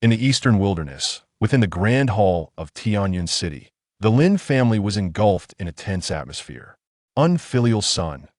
In the eastern wilderness, within the Grand Hall of Tianyun City, the Lin family was engulfed in a tense atmosphere. Unfilial son.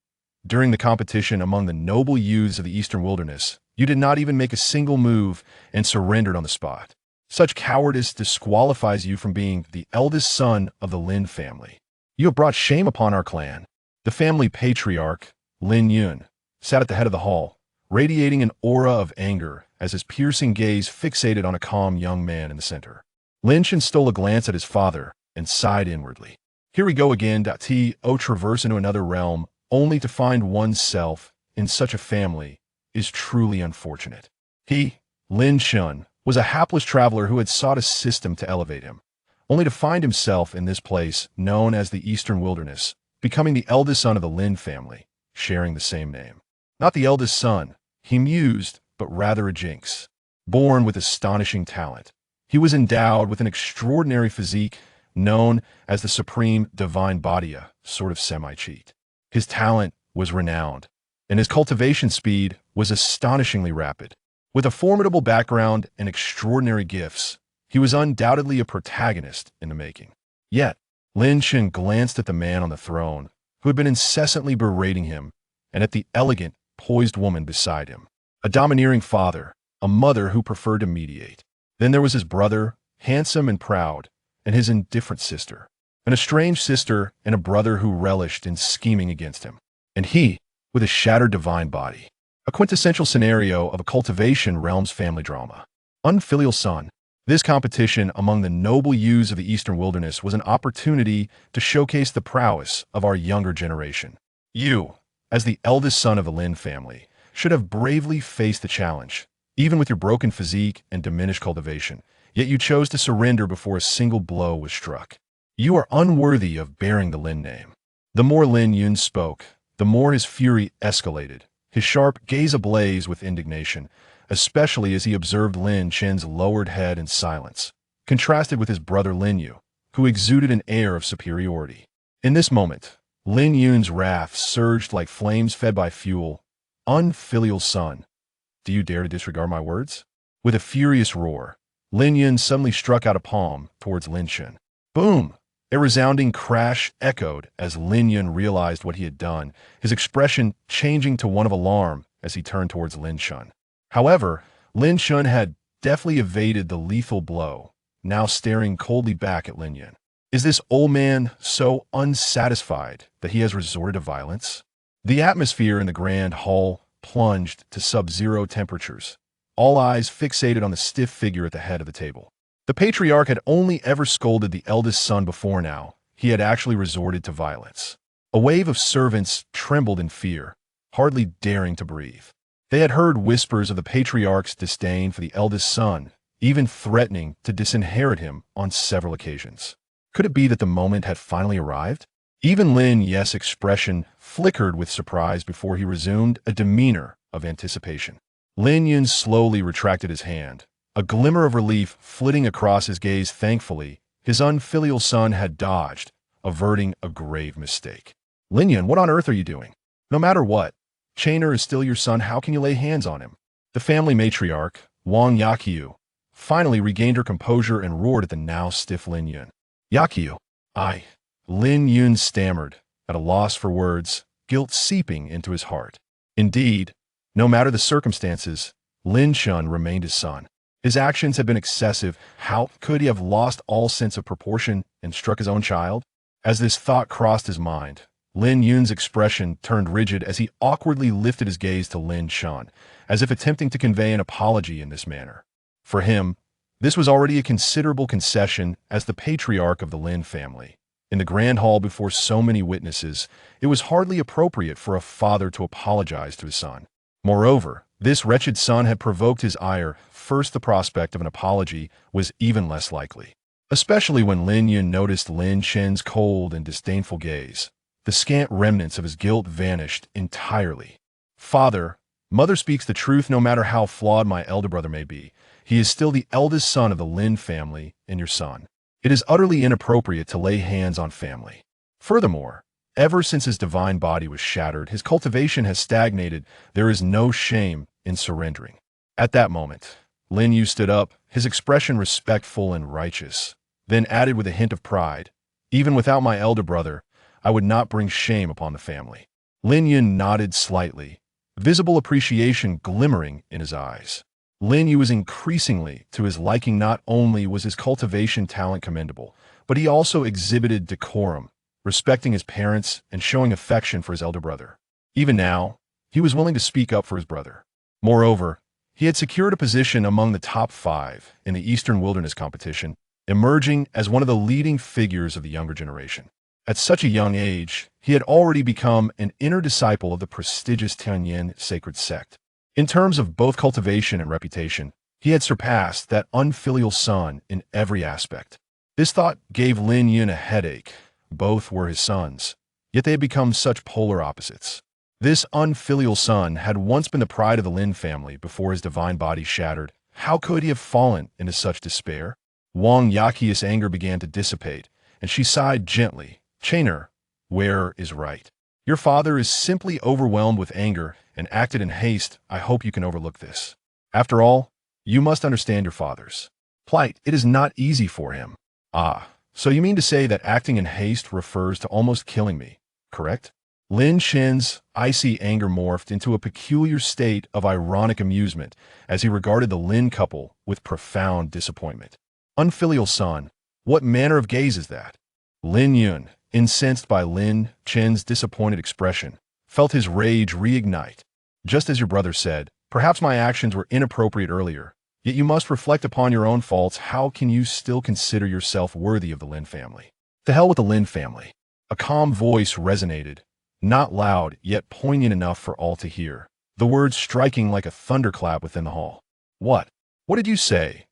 During the competition among the noble youths of the eastern wilderness, you did not even make a single move and surrendered on the spot. Such cowardice disqualifies you from being the eldest son of the Lin family. You have brought shame upon our clan. The family patriarch, Lin Yun, sat at the head of the hall, radiating an aura of anger as his piercing gaze fixated on a calm young man in the center. Lin Shen stole a glance at his father and sighed inwardly. Here we go again. Traverse into another realm, only to find oneself in such a family, is truly unfortunate. He, Lin Shen, was a hapless traveler who had sought a system to elevate him, only to find himself in this place known as the Eastern Wilderness, becoming the eldest son of the Lin family, sharing the same name. Not the eldest son, he mused, but rather a jinx. Born with astonishing talent, he was endowed with an extraordinary physique known as the supreme divine body, sort of semi-cheat. His talent was renowned, and his cultivation speed was astonishingly rapid. With a formidable background and extraordinary gifts, he was undoubtedly a protagonist in the making. Yet, Lin Shen glanced at the man on the throne, who had been incessantly berating him, and at the elegant, poised woman beside him. A domineering father, a mother who preferred to mediate. Then there was his brother, handsome and proud, and his indifferent sister, an estranged sister and a brother who relished in scheming against him. And he, with a shattered divine body. A quintessential scenario of a cultivation realm's family drama. Unfilial son. This competition among the noble youths of the Eastern Wilderness was an opportunity to showcase the prowess of our younger generation. You, as the eldest son of the Lin family, should have bravely faced the challenge, even with your broken physique and diminished cultivation, yet you chose to surrender before a single blow was struck. You are unworthy of bearing the Lin name. The more Lin Yun spoke, the more his fury escalated, his sharp gaze ablaze with indignation, especially as he observed Lin Chen's lowered head in silence, contrasted with his brother Lin Yu, who exuded an air of superiority. In this moment, Lin Yun's wrath surged like flames fed by fuel. Unfilial son, do you dare to disregard my words? With a furious roar, Lin Yun suddenly struck out a palm towards Lin Chen. Boom! A resounding crash echoed as Lin Yun realized what he had done, his expression changing to one of alarm as he turned towards Lin Shen. However, Lin Shen had deftly evaded the lethal blow, now staring coldly back at Lin Yun. Is this old man so unsatisfied that he has resorted to violence? The atmosphere in the grand hall plunged to sub-zero temperatures, all eyes fixated on the stiff figure at the head of the table. The patriarch had only ever scolded the eldest son before now. He had actually resorted to violence. A wave of servants trembled in fear, hardly daring to breathe. They had heard whispers of the patriarch's disdain for the eldest son, even threatening to disinherit him on several occasions. Could it be that the moment had finally arrived? Even Lin Ye's expression flickered with surprise before he resumed a demeanor of anticipation. Lin Yun slowly retracted his hand, a glimmer of relief flitting across his gaze. Thankfully, his unfilial son had dodged, averting a grave mistake. Lin Yun, what on earth are you doing? No matter what, Chainer is still your son. How can you lay hands on him? The family matriarch, Wang Yaqiu, finally regained her composure and roared at the now stiff Lin Yun. Yaqiu, Lin Yun stammered, at a loss for words, guilt seeping into his heart. Indeed, no matter the circumstances, Lin Shen remained his son. His actions had been excessive. How could he have lost all sense of proportion and struck his own child? As this thought crossed his mind, Lin Yun's expression turned rigid as he awkwardly lifted his gaze to Lin Shen, as if attempting to convey an apology in this manner. For him, this was already a considerable concession as the patriarch of the Lin family. In the grand hall before so many witnesses, it was hardly appropriate for a father to apologize to his son. Moreover, this wretched son had provoked his ire. First, the prospect of an apology was even less likely, especially when Lin Yun noticed Lin Shen's cold and disdainful gaze. The scant remnants of his guilt vanished entirely. Father, mother speaks the truth. No matter how flawed my elder brother may be, he is still the eldest son of the Lin family and your son. It is utterly inappropriate to lay hands on family. Furthermore, ever since his divine body was shattered, his cultivation has stagnated. There is no shame in surrendering. At that moment, Lin Yu stood up, his expression respectful and righteous, then added with a hint of pride, "Even without my elder brother, I would not bring shame upon the family." Lin Yun nodded slightly, visible appreciation glimmering in his eyes. Lin Yu was increasingly to his liking. Not only was his cultivation talent commendable, but he also exhibited decorum, respecting his parents and showing affection for his elder brother. Even now, he was willing to speak up for his brother. Moreover, he had secured a position among the top 5 in the Eastern Wilderness competition, emerging as one of the leading figures of the younger generation. At such a young age, he had already become an inner disciple of the prestigious Tianyin sacred sect. In terms of both cultivation and reputation, he had surpassed that unfilial son in every aspect. This thought gave Lin Yun a headache. Both were his sons, yet they had become such polar opposites. This unfilial son had once been the pride of the Lin family before his divine body shattered. How could he have fallen into such despair? Wang Yaqi's anger began to dissipate, and she sighed gently. "Chainer, where is right? Your father is simply overwhelmed with anger and acted in haste. I hope you can overlook this. After all, you must understand your father's plight. It is not easy for him." "Ah, so you mean to say that acting in haste refers to almost killing me, correct?" Lin Shen's icy anger morphed into a peculiar state of ironic amusement as he regarded the Lin couple with profound disappointment. "Unfilial son, what manner of gaze is that?" Lin Yun, incensed by Lin Chen's disappointed expression, felt his rage reignite. "Just as your brother said, perhaps my actions were inappropriate earlier, yet you must reflect upon your own faults. How can you still consider yourself worthy of the Lin family?" "To hell with the Lin family." A calm voice resonated, not loud, yet poignant enough for all to hear, the words striking like a thunderclap within the hall. What did you say?"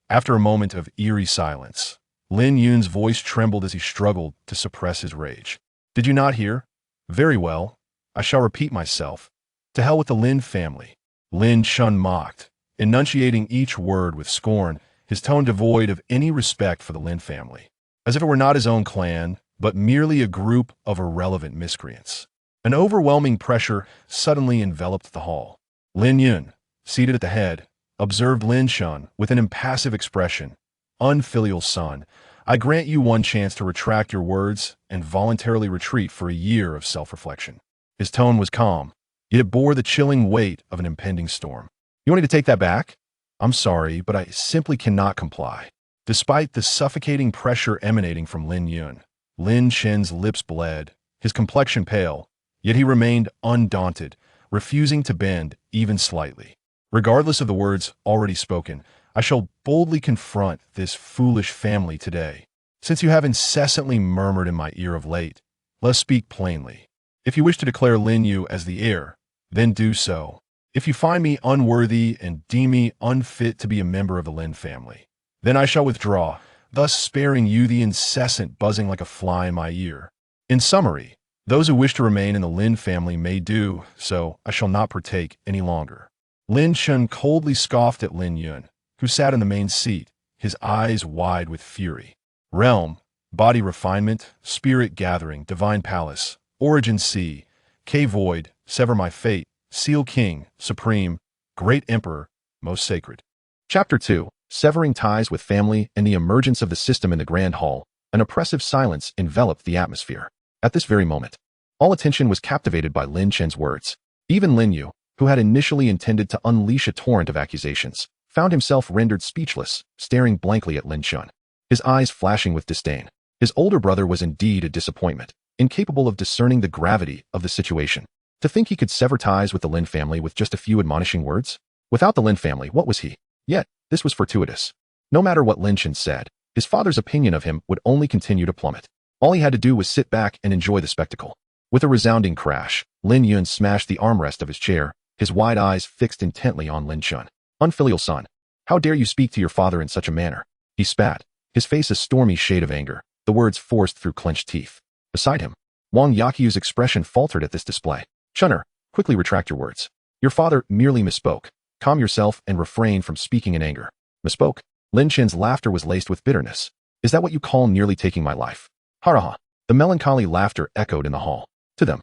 After a moment of eerie silence, Lin Yun's voice trembled as he struggled to suppress his rage. "Did you not hear? Very well. I shall repeat myself. To hell with the Lin family." Lin Chun mocked, enunciating each word with scorn, his tone devoid of any respect for the Lin family, as if it were not his own clan, but merely a group of irrelevant miscreants. An overwhelming pressure suddenly enveloped the hall. Lin Yun, seated at the head, observed Lin Chun with an impassive expression. "Unfilial son, I grant you one chance to retract your words and voluntarily retreat for a year of self-reflection." His tone was calm, yet it bore the chilling weight of an impending storm. "You want me to take that back? I'm sorry, but I simply cannot comply." Despite the suffocating pressure emanating from Lin Yun, Lin Chen's lips bled, his complexion pale, yet he remained undaunted, refusing to bend even slightly. "Regardless of the words already spoken, I shall boldly confront this foolish family today. Since you have incessantly murmured in my ear of late, let us speak plainly. If you wish to declare Lin Yu as the heir, then do so. If you find me unworthy and deem me unfit to be a member of the Lin family, then I shall withdraw, thus sparing you the incessant buzzing like a fly in my ear. In summary, those who wish to remain in the Lin family may do so. I shall not partake any longer." Lin Chun coldly scoffed at Lin Yun, who sat in the main seat, his eyes wide with fury. "Realm, body refinement, spirit gathering, divine palace, origin sea, K-void, sever my fate, seal king, supreme, great emperor, most sacred." Chapter 2. Severing ties with family and the emergence of the system in the Grand Hall. An oppressive silence enveloped the atmosphere. At this very moment, all attention was captivated by Lin Chen's words. Even Lin Yu, who had initially intended to unleash a torrent of accusations, found himself rendered speechless, staring blankly at Lin Chun, his eyes flashing with disdain. His older brother was indeed a disappointment, incapable of discerning the gravity of the situation. To think he could sever ties with the Lin family with just a few admonishing words? Without the Lin family, what was he? Yet, this was fortuitous. No matter what Lin Chen said, his father's opinion of him would only continue to plummet. All he had to do was sit back and enjoy the spectacle. With a resounding crash, Lin Yun smashed the armrest of his chair, his wide eyes fixed intently on Lin Chun. "Unfilial son, how dare you speak to your father in such a manner?" He spat, his face a stormy shade of anger, the words forced through clenched teeth. Beside him, Wang Yaqi's expression faltered at this display. "Chunner, quickly retract your words. Your father merely misspoke. Calm yourself and refrain from speaking in anger." "Misspoke?" Lin Chen's laughter was laced with bitterness. "Is that what you call nearly taking my life?" "Haraha." The melancholy laughter echoed in the hall. To them,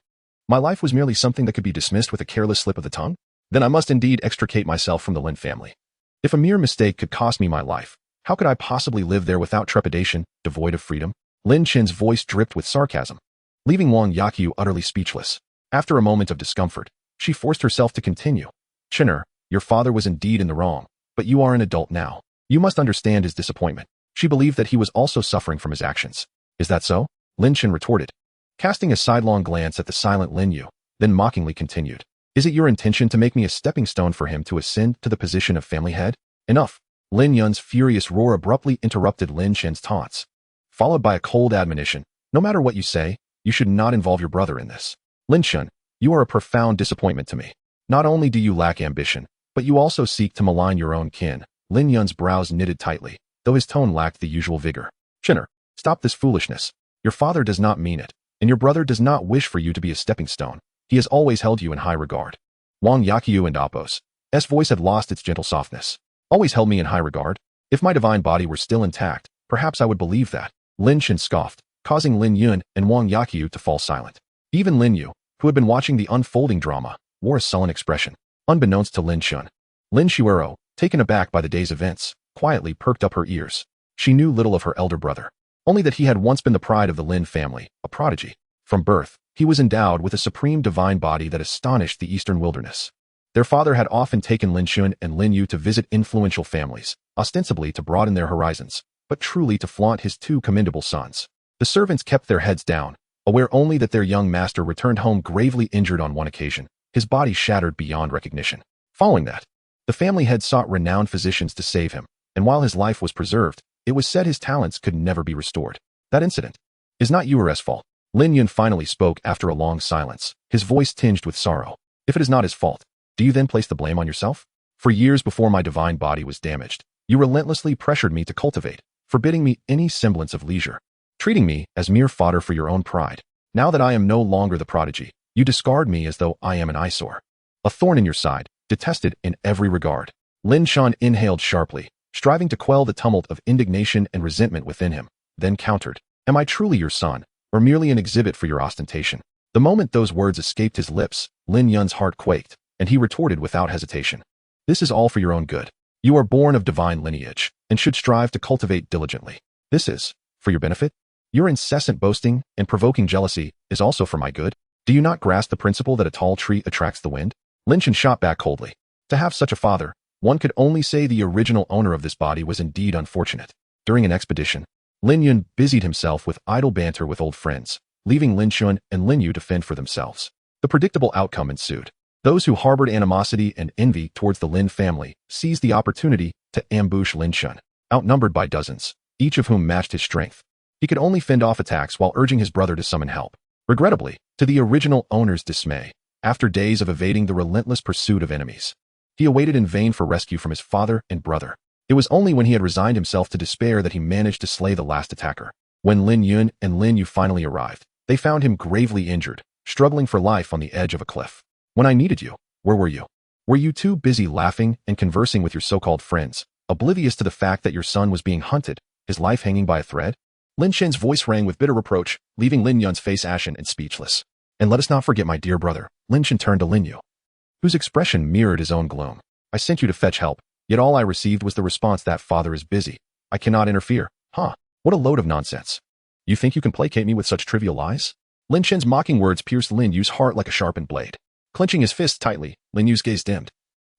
my life was merely something that could be dismissed with a careless slip of the tongue? Then I must indeed extricate myself from the Lin family. If a mere mistake could cost me my life, how could I possibly live there without trepidation, devoid of freedom? Lin Chen's voice dripped with sarcasm, leaving Wang Yaqiu utterly speechless. After a moment of discomfort, she forced herself to continue. Chen'er, your father was indeed in the wrong, but you are an adult now. You must understand his disappointment. She believed that he was also suffering from his actions. Is that so? Lin Chen retorted, casting a sidelong glance at the silent Lin Yu, then mockingly continued. Is it your intention to make me a stepping stone for him to ascend to the position of family head? Enough! Lin Yun's furious roar abruptly interrupted Lin Chen's taunts, followed by a cold admonition. No matter what you say, you should not involve your brother in this. Lin Chen, you are a profound disappointment to me. Not only do you lack ambition, but you also seek to malign your own kin. Lin Yun's brows knitted tightly, though his tone lacked the usual vigor. Chen'er, stop this foolishness. Your father does not mean it, and your brother does not wish for you to be a stepping stone. He has always held you in high regard. Wang Yaqiu and Appo's voice had lost its gentle softness. Always held me in high regard? If my divine body were still intact, perhaps I would believe that. Lin Chen scoffed, causing Lin Yun and Wang Yaqiu to fall silent. Even Lin Yu, who had been watching the unfolding drama, wore a sullen expression. Unbeknownst to Lin Chen, Lin Xuero, taken aback by the day's events, quietly perked up her ears. She knew little of her elder brother, only that he had once been the pride of the Lin family, a prodigy. From birth, he was endowed with a supreme divine body that astonished the eastern wilderness. Their father had often taken Lin Xun and Lin Yu to visit influential families, ostensibly to broaden their horizons, but truly to flaunt his two commendable sons. The servants kept their heads down, aware only that their young master returned home gravely injured on one occasion, his body shattered beyond recognition. Following that, the family had sought renowned physicians to save him, and while his life was preserved, it was said his talents could never be restored. That incident is not Yu'er's fault. Lin Yun finally spoke after a long silence, his voice tinged with sorrow. If it is not his fault, do you then place the blame on yourself? For years before my divine body was damaged, you relentlessly pressured me to cultivate, forbidding me any semblance of leisure, treating me as mere fodder for your own pride. Now that I am no longer the prodigy, you discard me as though I am an eyesore, a thorn in your side, detested in every regard. Lin Shan inhaled sharply, striving to quell the tumult of indignation and resentment within him, then countered, am I truly your son, or merely an exhibit for your ostentation? The moment those words escaped his lips, Lin Yun's heart quaked, and he retorted without hesitation. This is all for your own good. You are born of divine lineage, and should strive to cultivate diligently. This is, for your benefit? Your incessant boasting and provoking jealousy is also for my good. Do you not grasp the principle that a tall tree attracts the wind? Lin Chen shot back coldly. To have such a father, one could only say the original owner of this body was indeed unfortunate. During an expedition, Lin Yun busied himself with idle banter with old friends, leaving Lin Xun and Lin Yu to fend for themselves. The predictable outcome ensued. Those who harbored animosity and envy towards the Lin family seized the opportunity to ambush Lin Xun, outnumbered by dozens, each of whom matched his strength. He could only fend off attacks while urging his brother to summon help. Regrettably, to the original owner's dismay, after days of evading the relentless pursuit of enemies, he awaited in vain for rescue from his father and brother. It was only when he had resigned himself to despair that he managed to slay the last attacker. When Lin Yun and Lin Yu finally arrived, they found him gravely injured, struggling for life on the edge of a cliff. When I needed you, where were you? Were you too busy laughing and conversing with your so-called friends, oblivious to the fact that your son was being hunted, his life hanging by a thread? Lin Chen's voice rang with bitter reproach, leaving Lin Yun's face ashen and speechless. And let us not forget my dear brother. Lin Chen turned to Lin Yu, whose expression mirrored his own gloom. I sent you to fetch help, yet all I received was the response that father is busy. I cannot interfere. Huh, what a load of nonsense. You think you can placate me with such trivial lies? Lin Chen's mocking words pierced Lin Yu's heart like a sharpened blade. Clenching his fists tightly, Lin Yu's gaze dimmed.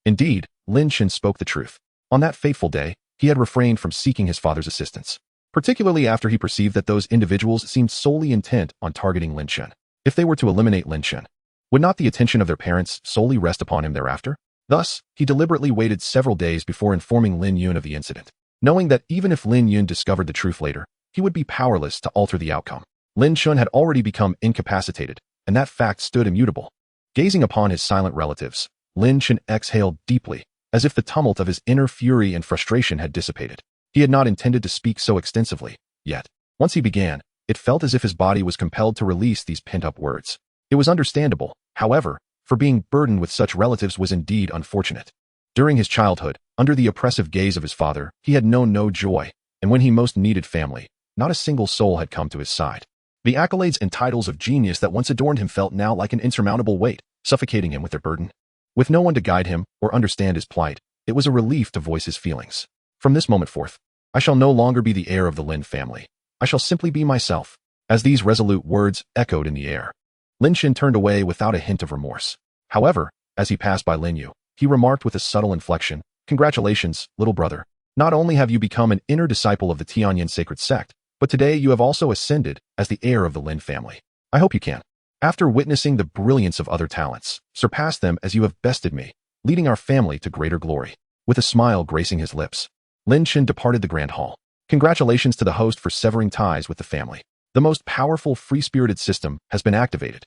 Indeed, Lin Chen spoke the truth. On that fateful day, he had refrained from seeking his father's assistance, particularly after he perceived that those individuals seemed solely intent on targeting Lin Chen. If they were to eliminate Lin Chen, would not the attention of their parents solely rest upon him thereafter? Thus, he deliberately waited several days before informing Lin Yun of the incident, knowing that even if Lin Yun discovered the truth later, he would be powerless to alter the outcome. Lin Chen had already become incapacitated, and that fact stood immutable. Gazing upon his silent relatives, Lin Chen exhaled deeply, as if the tumult of his inner fury and frustration had dissipated. He had not intended to speak so extensively, yet, once he began, it felt as if his body was compelled to release these pent-up words. It was understandable, however, for being burdened with such relatives was indeed unfortunate. During his childhood, under the oppressive gaze of his father, he had known no joy, and when he most needed family, not a single soul had come to his side. The accolades and titles of genius that once adorned him felt now like an insurmountable weight, suffocating him with their burden. With no one to guide him or understand his plight, It was a relief to voice his feelings. From this moment forth, I shall no longer be the heir of the Lin family. I shall simply be myself. As these resolute words echoed in the air, Lin Xin turned away without a hint of remorse. However, as he passed by Lin Yu, he remarked with a subtle inflection, "Congratulations, little brother. Not only have you become an inner disciple of the Tianyin sacred sect, but today you have also ascended as the heir of the Lin family. I hope you can, after witnessing the brilliance of other talents, surpass them as you have bested me, leading our family to greater glory." With a smile gracing his lips, Lin Xin departed the grand hall. Congratulations to the host for severing ties with the family. The most powerful free-spirited system has been activated.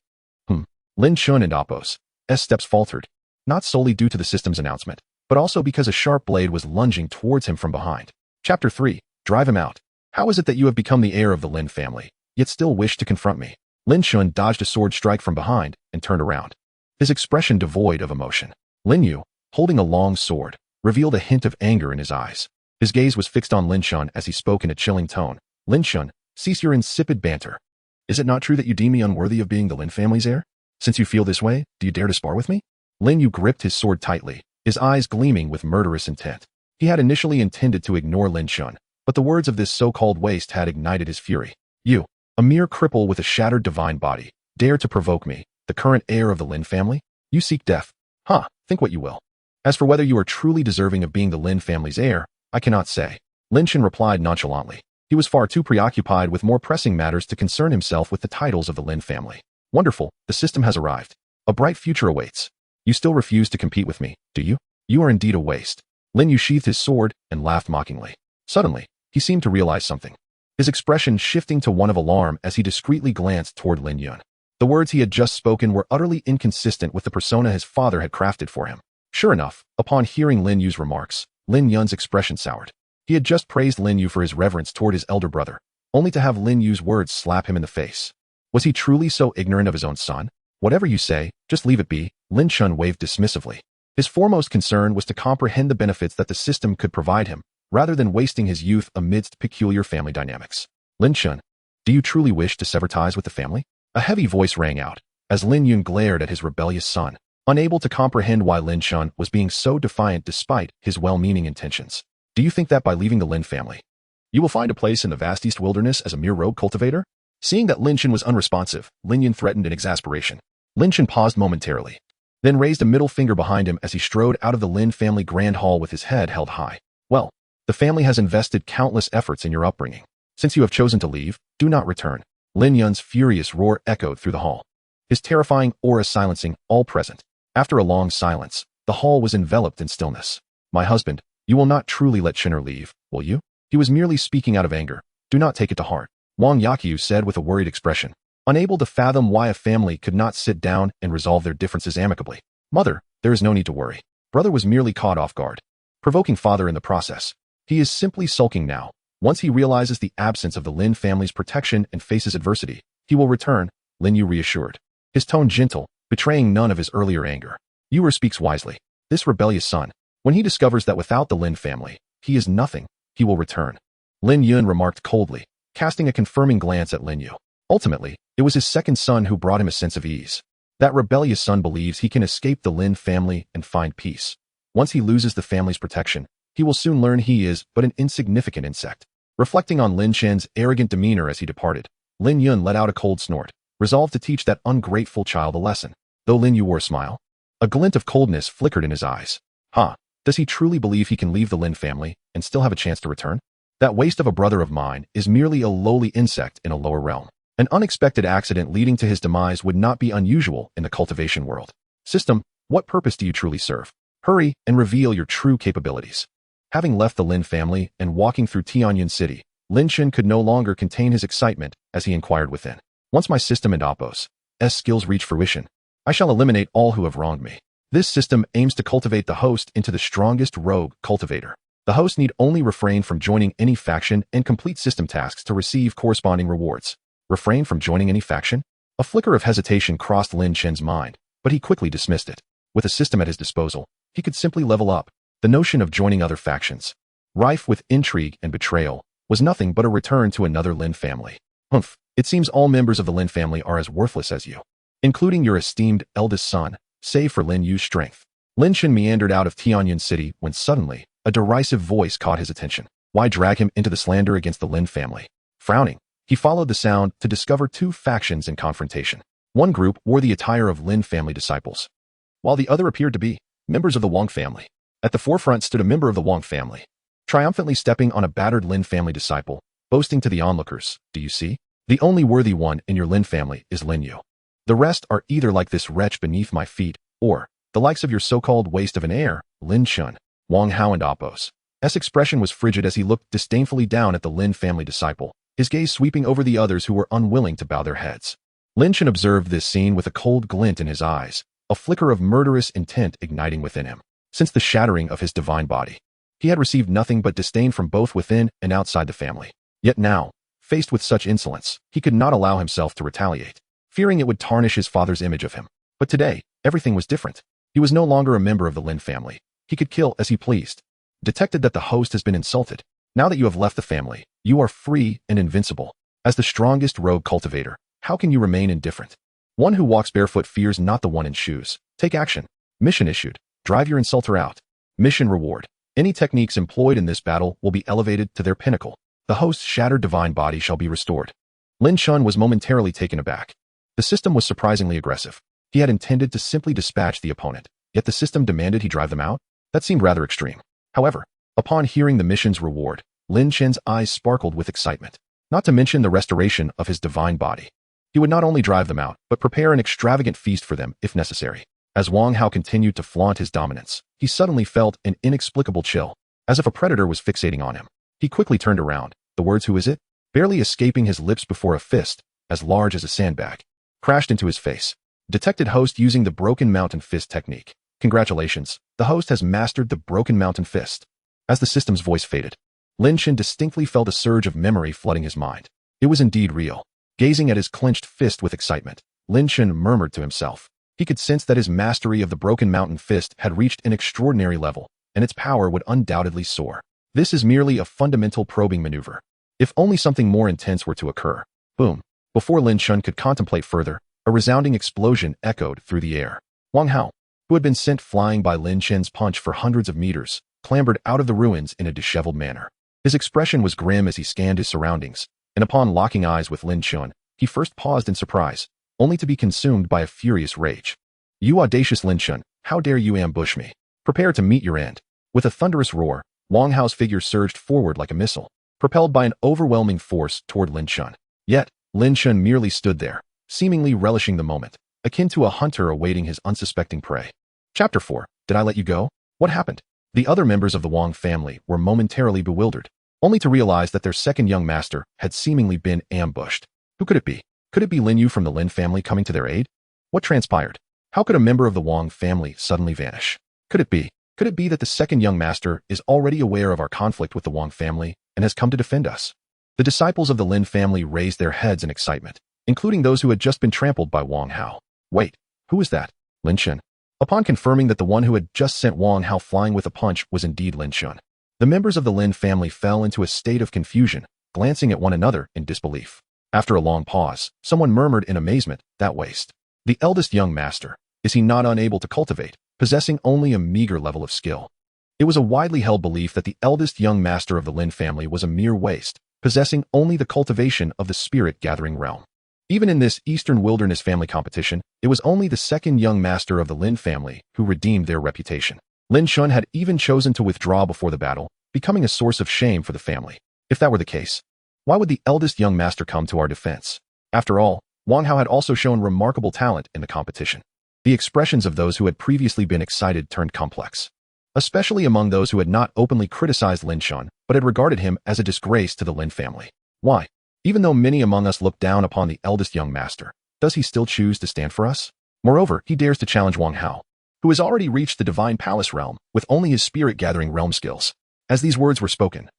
Lin Chun and Apos' steps faltered, not solely due to the system's announcement, but also because a sharp blade was lunging towards him from behind. Chapter 3. Drive him out. How is it that you have become the heir of the Lin family, yet still wish to confront me? Lin Chun dodged a sword strike from behind and turned around, his expression devoid of emotion. Lin Yu, holding a long sword, revealed a hint of anger in his eyes. His gaze was fixed on Lin Chun as he spoke in a chilling tone. "Lin Chun, cease your insipid banter. Is it not true that you deem me unworthy of being the Lin family's heir? Since you feel this way, do you dare to spar with me?" Lin Yu gripped his sword tightly, his eyes gleaming with murderous intent. He had initially intended to ignore Lin Chun, but the words of this so-called waste had ignited his fury. "You, a mere cripple with a shattered divine body, dare to provoke me, the current heir of the Lin family? You seek death. Think what you will. As for whether you are truly deserving of being the Lin family's heir, I cannot say." Lin Chun replied nonchalantly. He was far too preoccupied with more pressing matters to concern himself with the titles of the Lin family. "Wonderful, the system has arrived. A bright future awaits. You still refuse to compete with me, do you? You are indeed a waste." Lin Yu sheathed his sword and laughed mockingly. Suddenly, he seemed to realize something, his expression shifting to one of alarm as he discreetly glanced toward Lin Yun. The words he had just spoken were utterly inconsistent with the persona his father had crafted for him. Sure enough, upon hearing Lin Yu's remarks, Lin Yun's expression soured. He had just praised Lin Yu for his reverence toward his elder brother, only to have Lin Yu's words slap him in the face. Was he truly so ignorant of his own son? "Whatever you say, just leave it be," Lin Chun waved dismissively. His foremost concern was to comprehend the benefits that the system could provide him, rather than wasting his youth amidst peculiar family dynamics. "Lin Chun, do you truly wish to sever ties with the family?" A heavy voice rang out, as Lin Yun glared at his rebellious son, unable to comprehend why Lin Chun was being so defiant despite his well-meaning intentions. "Do you think that by leaving the Lin family, you will find a place in the vast East wilderness as a mere rogue cultivator?" Seeing that Lin Chun was unresponsive, Lin Yun threatened in exasperation. Lin Chun paused momentarily, then raised a middle finger behind him as he strode out of the Lin family grand hall with his head held high. "Well, the family has invested countless efforts in your upbringing. Since you have chosen to leave, do not return." Lin Yun's furious roar echoed through the hall, his terrifying aura silencing all present. After a long silence, the hall was enveloped in stillness. "My husband, you will not truly let Chin'er leave, will you? He was merely speaking out of anger. Do not take it to heart," Wang Yakyu said with a worried expression, unable to fathom why a family could not sit down and resolve their differences amicably. "Mother, there is no need to worry. Brother was merely caught off guard, provoking father in the process. He is simply sulking now. Once he realizes the absence of the Lin family's protection and faces adversity, he will return," Lin Yu reassured, his tone gentle, betraying none of his earlier anger. "Yuer speaks wisely. This rebellious son, when he discovers that without the Lin family, he is nothing, he will return." Lin Yun remarked coldly, casting a confirming glance at Lin Yu. Ultimately, it was his second son who brought him a sense of ease. That rebellious son believes he can escape the Lin family and find peace. Once he loses the family's protection, he will soon learn he is but an insignificant insect. Reflecting on Lin Chen's arrogant demeanor as he departed, Lin Yun let out a cold snort, resolved to teach that ungrateful child a lesson. Though Lin Yu wore a smile, a glint of coldness flickered in his eyes. Does he truly believe he can leave the Lin family and still have a chance to return? That waste of a brother of mine is merely a lowly insect in a lower realm. An unexpected accident leading to his demise would not be unusual in the cultivation world. System, what purpose do you truly serve? Hurry and reveal your true capabilities. Having left the Lin family and walking through Tianyin City, Lin Chen could no longer contain his excitement as he inquired within. "Once my system and Apos' skills reach fruition, I shall eliminate all who have wronged me. This system aims to cultivate the host into the strongest rogue cultivator. The host need only refrain from joining any faction and complete system tasks to receive corresponding rewards." Refrain from joining any faction? A flicker of hesitation crossed Lin Chen's mind, but he quickly dismissed it. With a system at his disposal, he could simply level up. The notion of joining other factions, rife with intrigue and betrayal, was nothing but a return to another Lin family. It seems all members of the Lin family are as worthless as you, including your esteemed eldest son, save for Lin Yu's strength. Lin Shen meandered out of Tianyuan City when suddenly, a derisive voice caught his attention. Why drag him into the slander against the Lin family? Frowning, he followed the sound to discover two factions in confrontation. One group wore the attire of Lin family disciples, while the other appeared to be members of the Wang family. At the forefront stood a member of the Wang family, triumphantly stepping on a battered Lin family disciple, boasting to the onlookers, "Do you see? The only worthy one in your Lin family is Lin Yu. The rest are either like this wretch beneath my feet, or the likes of your so-called waste of an heir, Lin Shun." Wang Hao and Appo's expression was frigid as he looked disdainfully down at the Lin family disciple, his gaze sweeping over the others who were unwilling to bow their heads. Lin Shen observed this scene with a cold glint in his eyes, a flicker of murderous intent igniting within him. Since the shattering of his divine body, he had received nothing but disdain from both within and outside the family. Yet now, faced with such insolence, he could not allow himself to retaliate, fearing it would tarnish his father's image of him. But today, everything was different. He was no longer a member of the Lin family. He could kill as he pleased. Detected that the host has been insulted. Now that you have left the family, you are free and invincible. As the strongest rogue cultivator, how can you remain indifferent? One who walks barefoot fears not the one in shoes. Take action. Mission issued. Drive your insulter out. Mission reward. Any techniques employed in this battle will be elevated to their pinnacle. The host's shattered divine body shall be restored. Lin Shun was momentarily taken aback. The system was surprisingly aggressive. He had intended to simply dispatch the opponent, yet the system demanded he drive them out? That seemed rather extreme. However, upon hearing the mission's reward, Lin Shen's eyes sparkled with excitement, not to mention the restoration of his divine body. He would not only drive them out, but prepare an extravagant feast for them if necessary. As Wang Hao continued to flaunt his dominance, he suddenly felt an inexplicable chill, as if a predator was fixating on him. He quickly turned around, the words "Who is it?" barely escaping his lips before a fist, as large as a sandbag, crashed into his face. Detected host using the Broken Mountain Fist technique. Congratulations, the host has mastered the Broken Mountain Fist. As the system's voice faded, Lin Shen distinctly felt a surge of memory flooding his mind. It was indeed real. Gazing at his clenched fist with excitement, Lin Shen murmured to himself. He could sense that his mastery of the Broken Mountain Fist had reached an extraordinary level, and its power would undoubtedly soar. This is merely a fundamental probing maneuver. If only something more intense were to occur. Boom. Before Lin Shen could contemplate further, a resounding explosion echoed through the air. Wang Hao, who had been sent flying by Lin Shen's punch for hundreds of meters, clambered out of the ruins in a disheveled manner. His expression was grim as he scanned his surroundings, and upon locking eyes with Lin Shen, he first paused in surprise, only to be consumed by a furious rage. "You audacious Lin Shen, how dare you ambush me? Prepare to meet your end." With a thunderous roar, Wang Hao's figure surged forward like a missile, propelled by an overwhelming force toward Lin Shen. Yet, Lin Shen merely stood there, seemingly relishing the moment, akin to a hunter awaiting his unsuspecting prey. Chapter 4. Did I let you go? What happened? The other members of the Wang family were momentarily bewildered, only to realize that their second young master had seemingly been ambushed. Who could it be? Could it be Lin Yu from the Lin family coming to their aid? What transpired? How could a member of the Wang family suddenly vanish? Could it be that the second young master is already aware of our conflict with the Wang family and has come to defend us? The disciples of the Lin family raised their heads in excitement, including those who had just been trampled by Wang Hao. Wait, who is that? Lin Shen. Upon confirming that the one who had just sent Wang Hao flying with a punch was indeed Lin Shen, the members of the Lin family fell into a state of confusion, glancing at one another in disbelief. After a long pause, someone murmured in amazement, "That waste. The eldest young master, is he not unable to cultivate, possessing only a meager level of skill?" It was a widely held belief that the eldest young master of the Lin family was a mere waste, possessing only the cultivation of the spirit-gathering realm. Even in this Eastern Wilderness family competition, it was only the second young master of the Lin family who redeemed their reputation. Lin Shun had even chosen to withdraw before the battle, becoming a source of shame for the family. If that were the case, why would the eldest young master come to our defense? After all, Wang Hao had also shown remarkable talent in the competition. The expressions of those who had previously been excited turned complex, especially among those who had not openly criticized Lin Shun, but had regarded him as a disgrace to the Lin family. Why? Even though many among us look down upon the eldest young master, does he still choose to stand for us? Moreover, he dares to challenge Wang Hao, who has already reached the divine palace realm with only his spirit-gathering realm skills. As these words were spoken,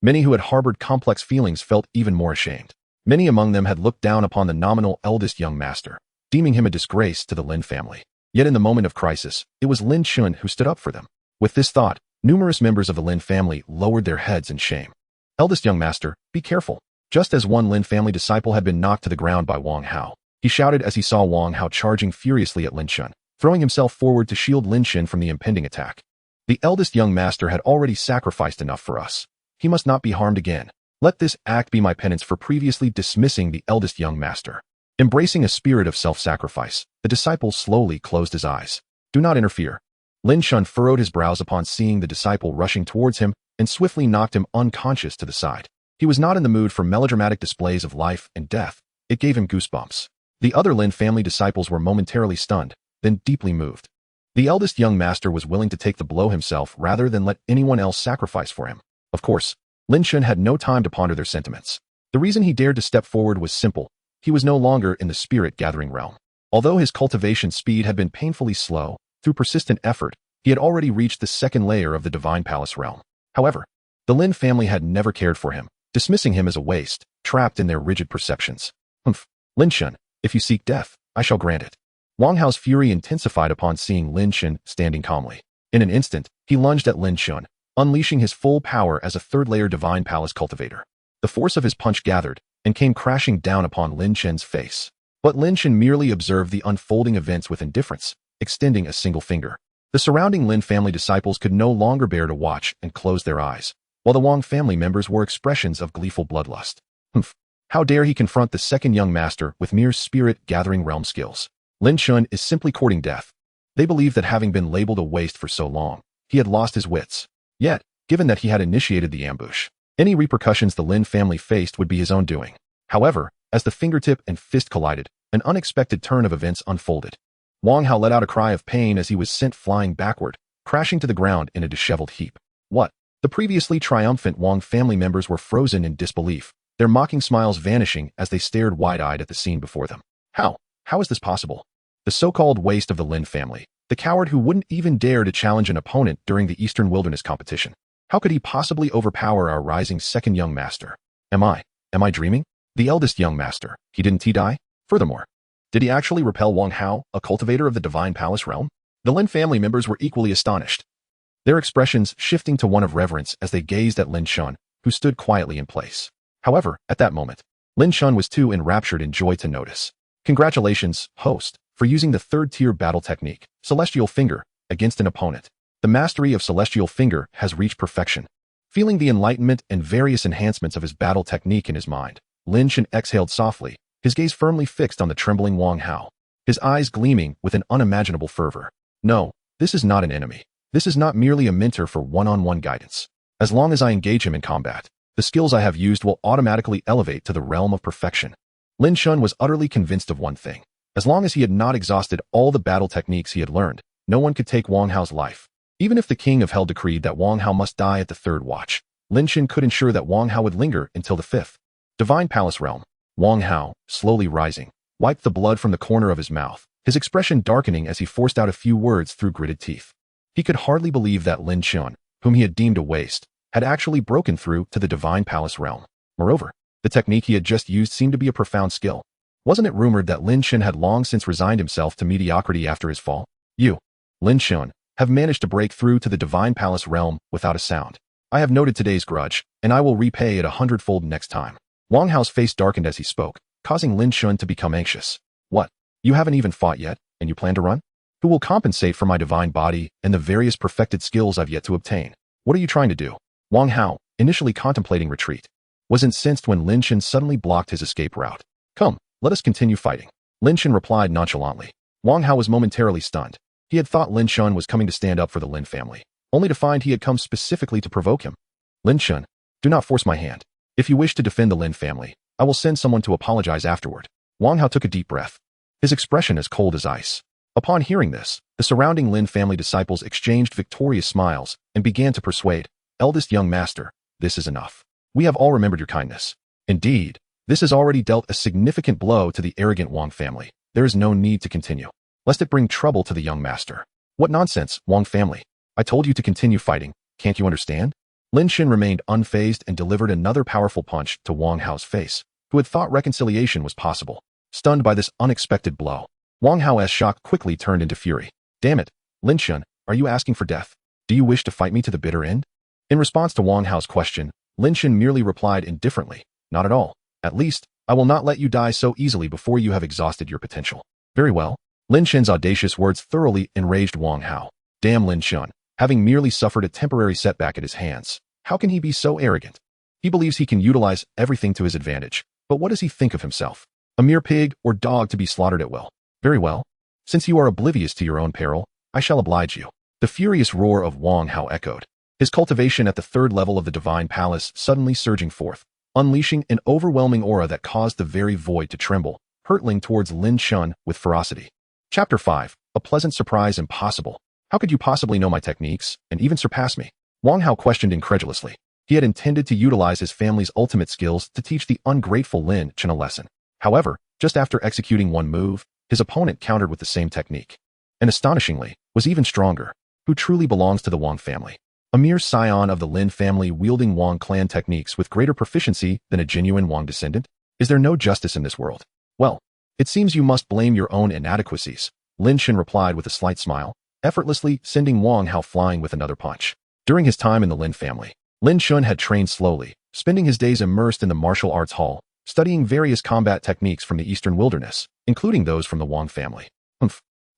many who had harbored complex feelings felt even more ashamed. Many among them had looked down upon the nominal eldest young master, deeming him a disgrace to the Lin family. Yet in the moment of crisis, it was Lin Shun who stood up for them. With this thought, numerous members of the Lin family lowered their heads in shame. "Eldest young master, be careful." Just as one Lin family disciple had been knocked to the ground by Wang Hao, he shouted as he saw Wang Hao charging furiously at Lin Shun. throwing himself forward to shield Lin Shan from the impending attack. The eldest young master had already sacrificed enough for us. He must not be harmed again. Let this act be my penance for previously dismissing the eldest young master. Embracing a spirit of self-sacrifice, the disciple slowly closed his eyes. Do not interfere. Lin Shan furrowed his brows upon seeing the disciple rushing towards him and swiftly knocked him unconscious to the side. He was not in the mood for melodramatic displays of life and death. It gave him goosebumps. The other Lin family disciples were momentarily stunned, then deeply moved. The eldest young master was willing to take the blow himself rather than let anyone else sacrifice for him. Of course, Lin Shan had no time to ponder their sentiments. The reason he dared to step forward was simple. He was no longer in the spirit-gathering realm. Although his cultivation speed had been painfully slow, through persistent effort, he had already reached the second layer of the Divine Palace realm. However, the Lin family had never cared for him, dismissing him as a waste, trapped in their rigid perceptions. Lin Shan, if you seek death, I shall grant it. Wang Hao's fury intensified upon seeing Lin Shan standing calmly. In an instant, he lunged at Lin Shan, unleashing his full power as a third-layer Divine Palace cultivator. The force of his punch gathered and came crashing down upon Lin Shan's face. But Lin Shan merely observed the unfolding events with indifference, extending a single finger. The surrounding Lin family disciples could no longer bear to watch and closed their eyes, while the Wang family members wore expressions of gleeful bloodlust. How dare he confront the second young master with mere spirit-gathering realm skills? Lin Shan is simply courting death. They believed that having been labeled a waste for so long, he had lost his wits. Yet, given that he had initiated the ambush, any repercussions the Lin family faced would be his own doing. However, as the fingertip and fist collided, an unexpected turn of events unfolded. Wang Hao let out a cry of pain as he was sent flying backward, crashing to the ground in a disheveled heap. What? The previously triumphant Wang family members were frozen in disbelief, their mocking smiles vanishing as they stared wide-eyed at the scene before them. How? How is this possible? The so-called waste of the Lin family, the coward who wouldn't even dare to challenge an opponent during the Eastern Wilderness competition. How could he possibly overpower our rising second young master? Am I dreaming? The eldest young master, didn't he die? Furthermore, did he actually repel Wang Hao, a cultivator of the Divine Palace realm? The Lin family members were equally astonished, their expressions shifting to one of reverence as they gazed at Lin Shan, who stood quietly in place. However, at that moment, Lin Shan was too enraptured in joy to notice. Congratulations, host, for using the third-tier battle technique, Celestial Finger, against an opponent. The mastery of Celestial Finger has reached perfection. Feeling the enlightenment and various enhancements of his battle technique in his mind, Lin Shan exhaled softly, his gaze firmly fixed on the trembling Wang Hao, his eyes gleaming with an unimaginable fervor. No, this is not an enemy. This is not merely a mentor for one-on-one guidance. As long as I engage him in combat, the skills I have used will automatically elevate to the realm of perfection. Lin Shan was utterly convinced of one thing. As long as he had not exhausted all the battle techniques he had learned, no one could take Wang Hao's life. Even if the King of Hell decreed that Wang Hao must die at the third watch, Lin Shan could ensure that Wang Hao would linger until the fifth. Divine Palace realm. Wang Hao, slowly rising, wiped the blood from the corner of his mouth, his expression darkening as he forced out a few words through gritted teeth. He could hardly believe that Lin Shan, whom he had deemed a waste, had actually broken through to the Divine Palace realm. Moreover, the technique he had just used seemed to be a profound skill. Wasn't it rumored that Lin Shan had long since resigned himself to mediocrity after his fall? You, Lin Shan, have managed to break through to the Divine Palace realm without a sound. I have noted today's grudge, and I will repay it 100-fold next time. Wang Hao's face darkened as he spoke, causing Lin Shan to become anxious. What? You haven't even fought yet, and you plan to run? Who will compensate for my divine body and the various perfected skills I've yet to obtain? What are you trying to do? Wang Hao, initially contemplating retreat, was incensed when Lin Shan suddenly blocked his escape route. Come, let us continue fighting. Lin Shan replied nonchalantly. Wang Hao was momentarily stunned. He had thought Lin Shan was coming to stand up for the Lin family, only to find he had come specifically to provoke him. Lin Shan, do not force my hand. If you wish to defend the Lin family, I will send someone to apologize afterward. Wang Hao took a deep breath, his expression as cold as ice. Upon hearing this, the surrounding Lin family disciples exchanged victorious smiles and began to persuade, eldest young master, this is enough. We have all remembered your kindness. Indeed, this has already dealt a significant blow to the arrogant Wang family. There is no need to continue, lest it bring trouble to the young master. What nonsense, Wang family. I told you to continue fighting, can't you understand? Lin Shan remained unfazed and delivered another powerful punch to Wang Hao's face, who had thought reconciliation was possible. Stunned by this unexpected blow, Wang Hao's shock quickly turned into fury. Damn it, Lin Shan, are you asking for death? Do you wish to fight me to the bitter end? In response to Wang Hao's question, Lin Shan merely replied indifferently, not at all. At least, I will not let you die so easily before you have exhausted your potential. Very well. Lin Shen's audacious words thoroughly enraged Wang Hao. Damn Lin Shen, having merely suffered a temporary setback at his hands. How can he be so arrogant? He believes he can utilize everything to his advantage. But what does he think of himself? A mere pig or dog to be slaughtered at will. Very well. Since you are oblivious to your own peril, I shall oblige you. The furious roar of Wang Hao echoed, his cultivation at the third level of the divine palace suddenly surging forth, unleashing an overwhelming aura that caused the very void to tremble, hurtling towards Lin Shen with ferocity. Chapter 5. A pleasant surprise impossible. How could you possibly know my techniques, and even surpass me? Wang Hao questioned incredulously. He had intended to utilize his family's ultimate skills to teach the ungrateful Lin Shen a lesson. However, just after executing one move, his opponent countered with the same technique. And astonishingly, was even stronger. Who truly belongs to the Wang family? A mere scion of the Lin family wielding Wang clan techniques with greater proficiency than a genuine Wang descendant? Is there no justice in this world? Well, it seems you must blame your own inadequacies, Lin Shen replied with a slight smile, effortlessly sending Wang Hao flying with another punch. During his time in the Lin family, Lin Shen had trained slowly, spending his days immersed in the martial arts hall, studying various combat techniques from the eastern wilderness, including those from the Wang family.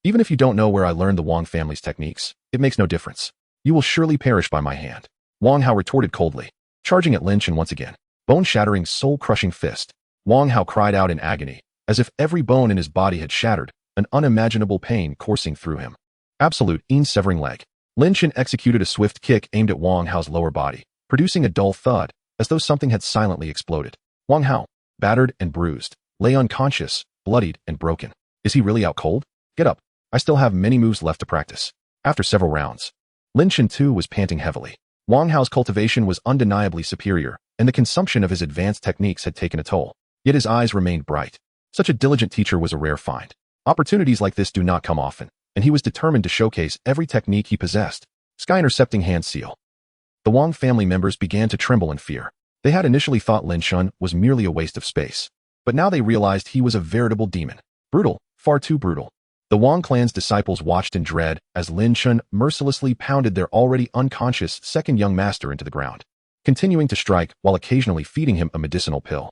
Even if you don't know where I learned the Wang family's techniques, it makes no difference. You will surely perish by my hand. Wang Hao retorted coldly, charging at Lin Shen once again. Bone-shattering, soul-crushing fist. Wang Hao cried out in agony, as if every bone in his body had shattered, an unimaginable pain coursing through him. Absolute severing leg. Lin Shen executed a swift kick aimed at Wang Hao's lower body, producing a dull thud, as though something had silently exploded. Wang Hao, battered and bruised, lay unconscious, bloodied and broken. Is he really out cold? Get up. I still have many moves left to practice. After several rounds, Lin Shen too was panting heavily. Wang Hao's cultivation was undeniably superior, and the consumption of his advanced techniques had taken a toll. Yet his eyes remained bright. Such a diligent teacher was a rare find. Opportunities like this do not come often, and he was determined to showcase every technique he possessed. Sky intercepting hand seal. The Wang family members began to tremble in fear. They had initially thought Lin Shen was merely a waste of space, but now they realized he was a veritable demon. Brutal, far too brutal. The Wang clan's disciples watched in dread as Lin Shen mercilessly pounded their already unconscious second young master into the ground, continuing to strike while occasionally feeding him a medicinal pill.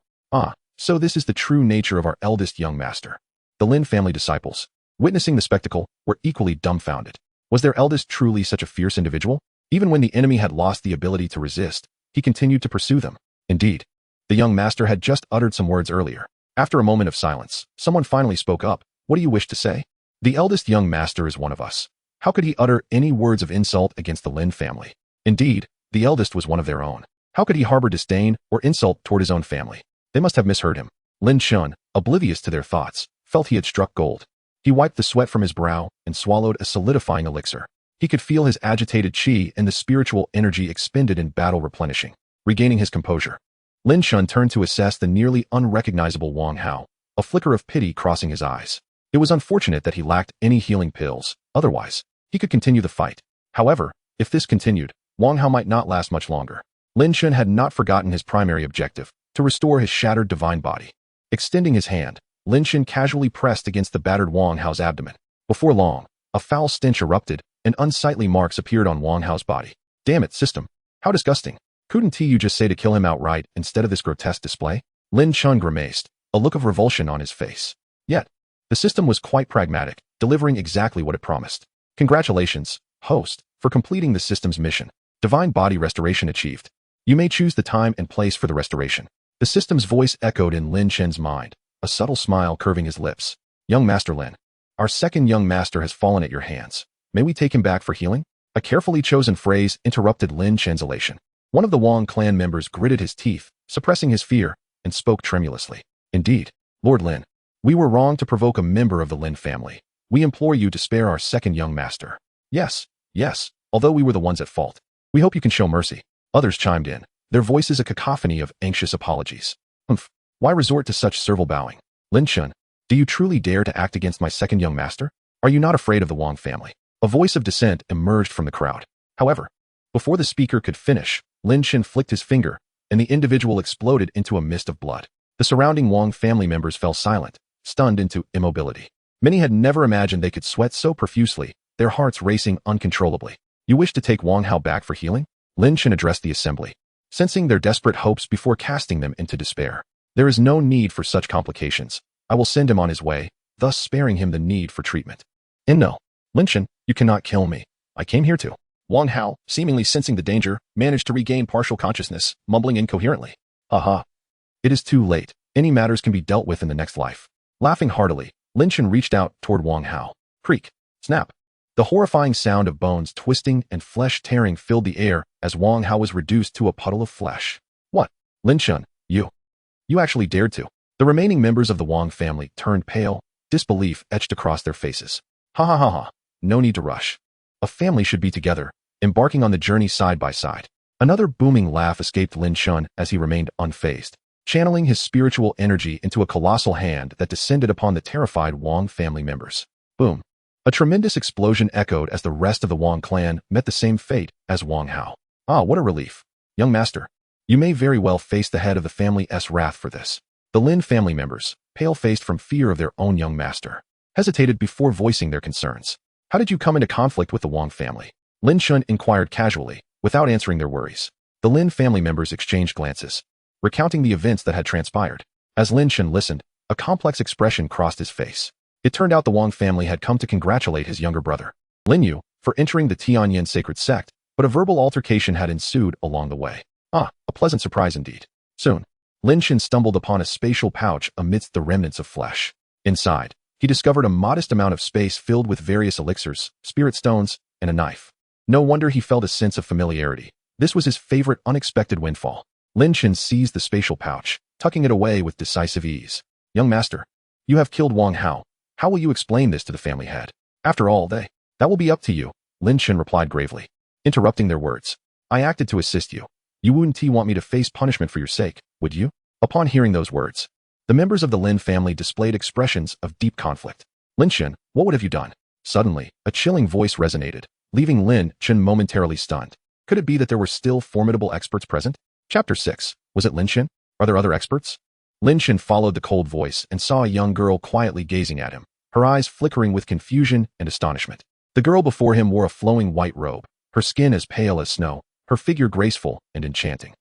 So this is the true nature of our eldest young master. The Lin family disciples, witnessing the spectacle, were equally dumbfounded. Was their eldest truly such a fierce individual? Even when the enemy had lost the ability to resist, he continued to pursue them. Indeed, the young master had just uttered some words earlier. After a moment of silence, someone finally spoke up. What do you wish to say? The eldest young master is one of us. How could he utter any words of insult against the Lin family? Indeed, the eldest was one of their own. How could he harbor disdain or insult toward his own family? They must have misheard him. Lin Shen, oblivious to their thoughts, felt he had struck gold. He wiped the sweat from his brow and swallowed a solidifying elixir. He could feel his agitated qi and the spiritual energy expended in battle replenishing. Regaining his composure, Lin Shen turned to assess the nearly unrecognizable Wang Hao, a flicker of pity crossing his eyes. It was unfortunate that he lacked any healing pills, otherwise, he could continue the fight. However, if this continued, Wang Hao might not last much longer. Lin Shen had not forgotten his primary objective, to restore his shattered divine body. Extending his hand, Lin Shen casually pressed against the battered Wang Hao's abdomen. Before long, a foul stench erupted, and unsightly marks appeared on Wang Hao's body. Damn it, system. How disgusting. Couldn't you just say to kill him outright instead of this grotesque display? Lin Shen grimaced, a look of revulsion on his face. Yet, the system was quite pragmatic, delivering exactly what it promised. Congratulations, host, for completing the system's mission. Divine body restoration achieved. You may choose the time and place for the restoration. The system's voice echoed in Lin Shen's mind, a subtle smile curving his lips. Young Master Lin, our second young master has fallen at your hands. May we take him back for healing? A carefully chosen phrase interrupted Lin Shen's elation. One of the Wang clan members gritted his teeth, suppressing his fear, and spoke tremulously. Indeed, Lord Lin, we were wrong to provoke a member of the Lin family. We implore you to spare our second young master. Yes, although we were the ones at fault. We hope you can show mercy. Others chimed in, their voices a cacophony of anxious apologies. Why resort to such servile bowing? Lin Shen, do you truly dare to act against my second young master? Are you not afraid of the Wang family? A voice of dissent emerged from the crowd. However, before the speaker could finish, Lin Shen flicked his finger, and the individual exploded into a mist of blood. The surrounding Wang family members fell silent, stunned into immobility. Many had never imagined they could sweat so profusely, their hearts racing uncontrollably. You wish to take Wang Hao back for healing? Lin Shen addressed the assembly, sensing their desperate hopes before casting them into despair. There is no need for such complications. I will send him on his way, thus sparing him the need for treatment. And no, Lin Chen, you cannot kill me. I came here to. Wang Hao, seemingly sensing the danger, managed to regain partial consciousness, mumbling incoherently. Haha. It is too late. Any matters can be dealt with in the next life. Laughing heartily, Lin Chen reached out toward Wang Hao. Creak. Snap. The horrifying sound of bones twisting and flesh tearing filled the air as Wang Hao was reduced to a puddle of flesh. What? Lin Chen, you actually dared to. The remaining members of the Wang family turned pale, disbelief etched across their faces. Ha ha ha ha. No need to rush. A family should be together, embarking on the journey side by side. Another booming laugh escaped Lin Chen as he remained unfazed, channeling his spiritual energy into a colossal hand that descended upon the terrified Wang family members. Boom. A tremendous explosion echoed as the rest of the Wang clan met the same fate as Wang Hao. Ah, what a relief. Young master, you may very well face the head of the family's wrath for this. The Lin family members, pale-faced from fear of their own young master, hesitated before voicing their concerns. How did you come into conflict with the Wang family? Lin Chen inquired casually, without answering their worries. The Lin family members exchanged glances, recounting the events that had transpired. As Lin Chen listened, a complex expression crossed his face. It turned out the Wang family had come to congratulate his younger brother, Lin Yu, for entering the Tianyin sacred sect, but a verbal altercation had ensued along the way. Ah, a pleasant surprise indeed. Soon, Lin Chen stumbled upon a spatial pouch amidst the remnants of flesh. Inside, he discovered a modest amount of space filled with various elixirs, spirit stones, and a knife. No wonder he felt a sense of familiarity. This was his favorite unexpected windfall. Lin Chen seized the spatial pouch, tucking it away with decisive ease. Young master, you have killed Wang Hao. How will you explain this to the family head? After all, that will be up to you, Lin Chen replied gravely, interrupting their words. I acted to assist you. You wouldn't want me to face punishment for your sake, would you? Upon hearing those words, the members of the Lin family displayed expressions of deep conflict. Lin Chen, what would have you done? Suddenly, a chilling voice resonated, leaving Lin Chen momentarily stunned. Could it be that there were still formidable experts present? Chapter 6. Was it Lin Chen? Are there other experts? Lin Chen followed the cold voice and saw a young girl quietly gazing at him, her eyes flickering with confusion and astonishment. The girl before him wore a flowing white robe, her skin as pale as snow, her figure graceful and enchanting.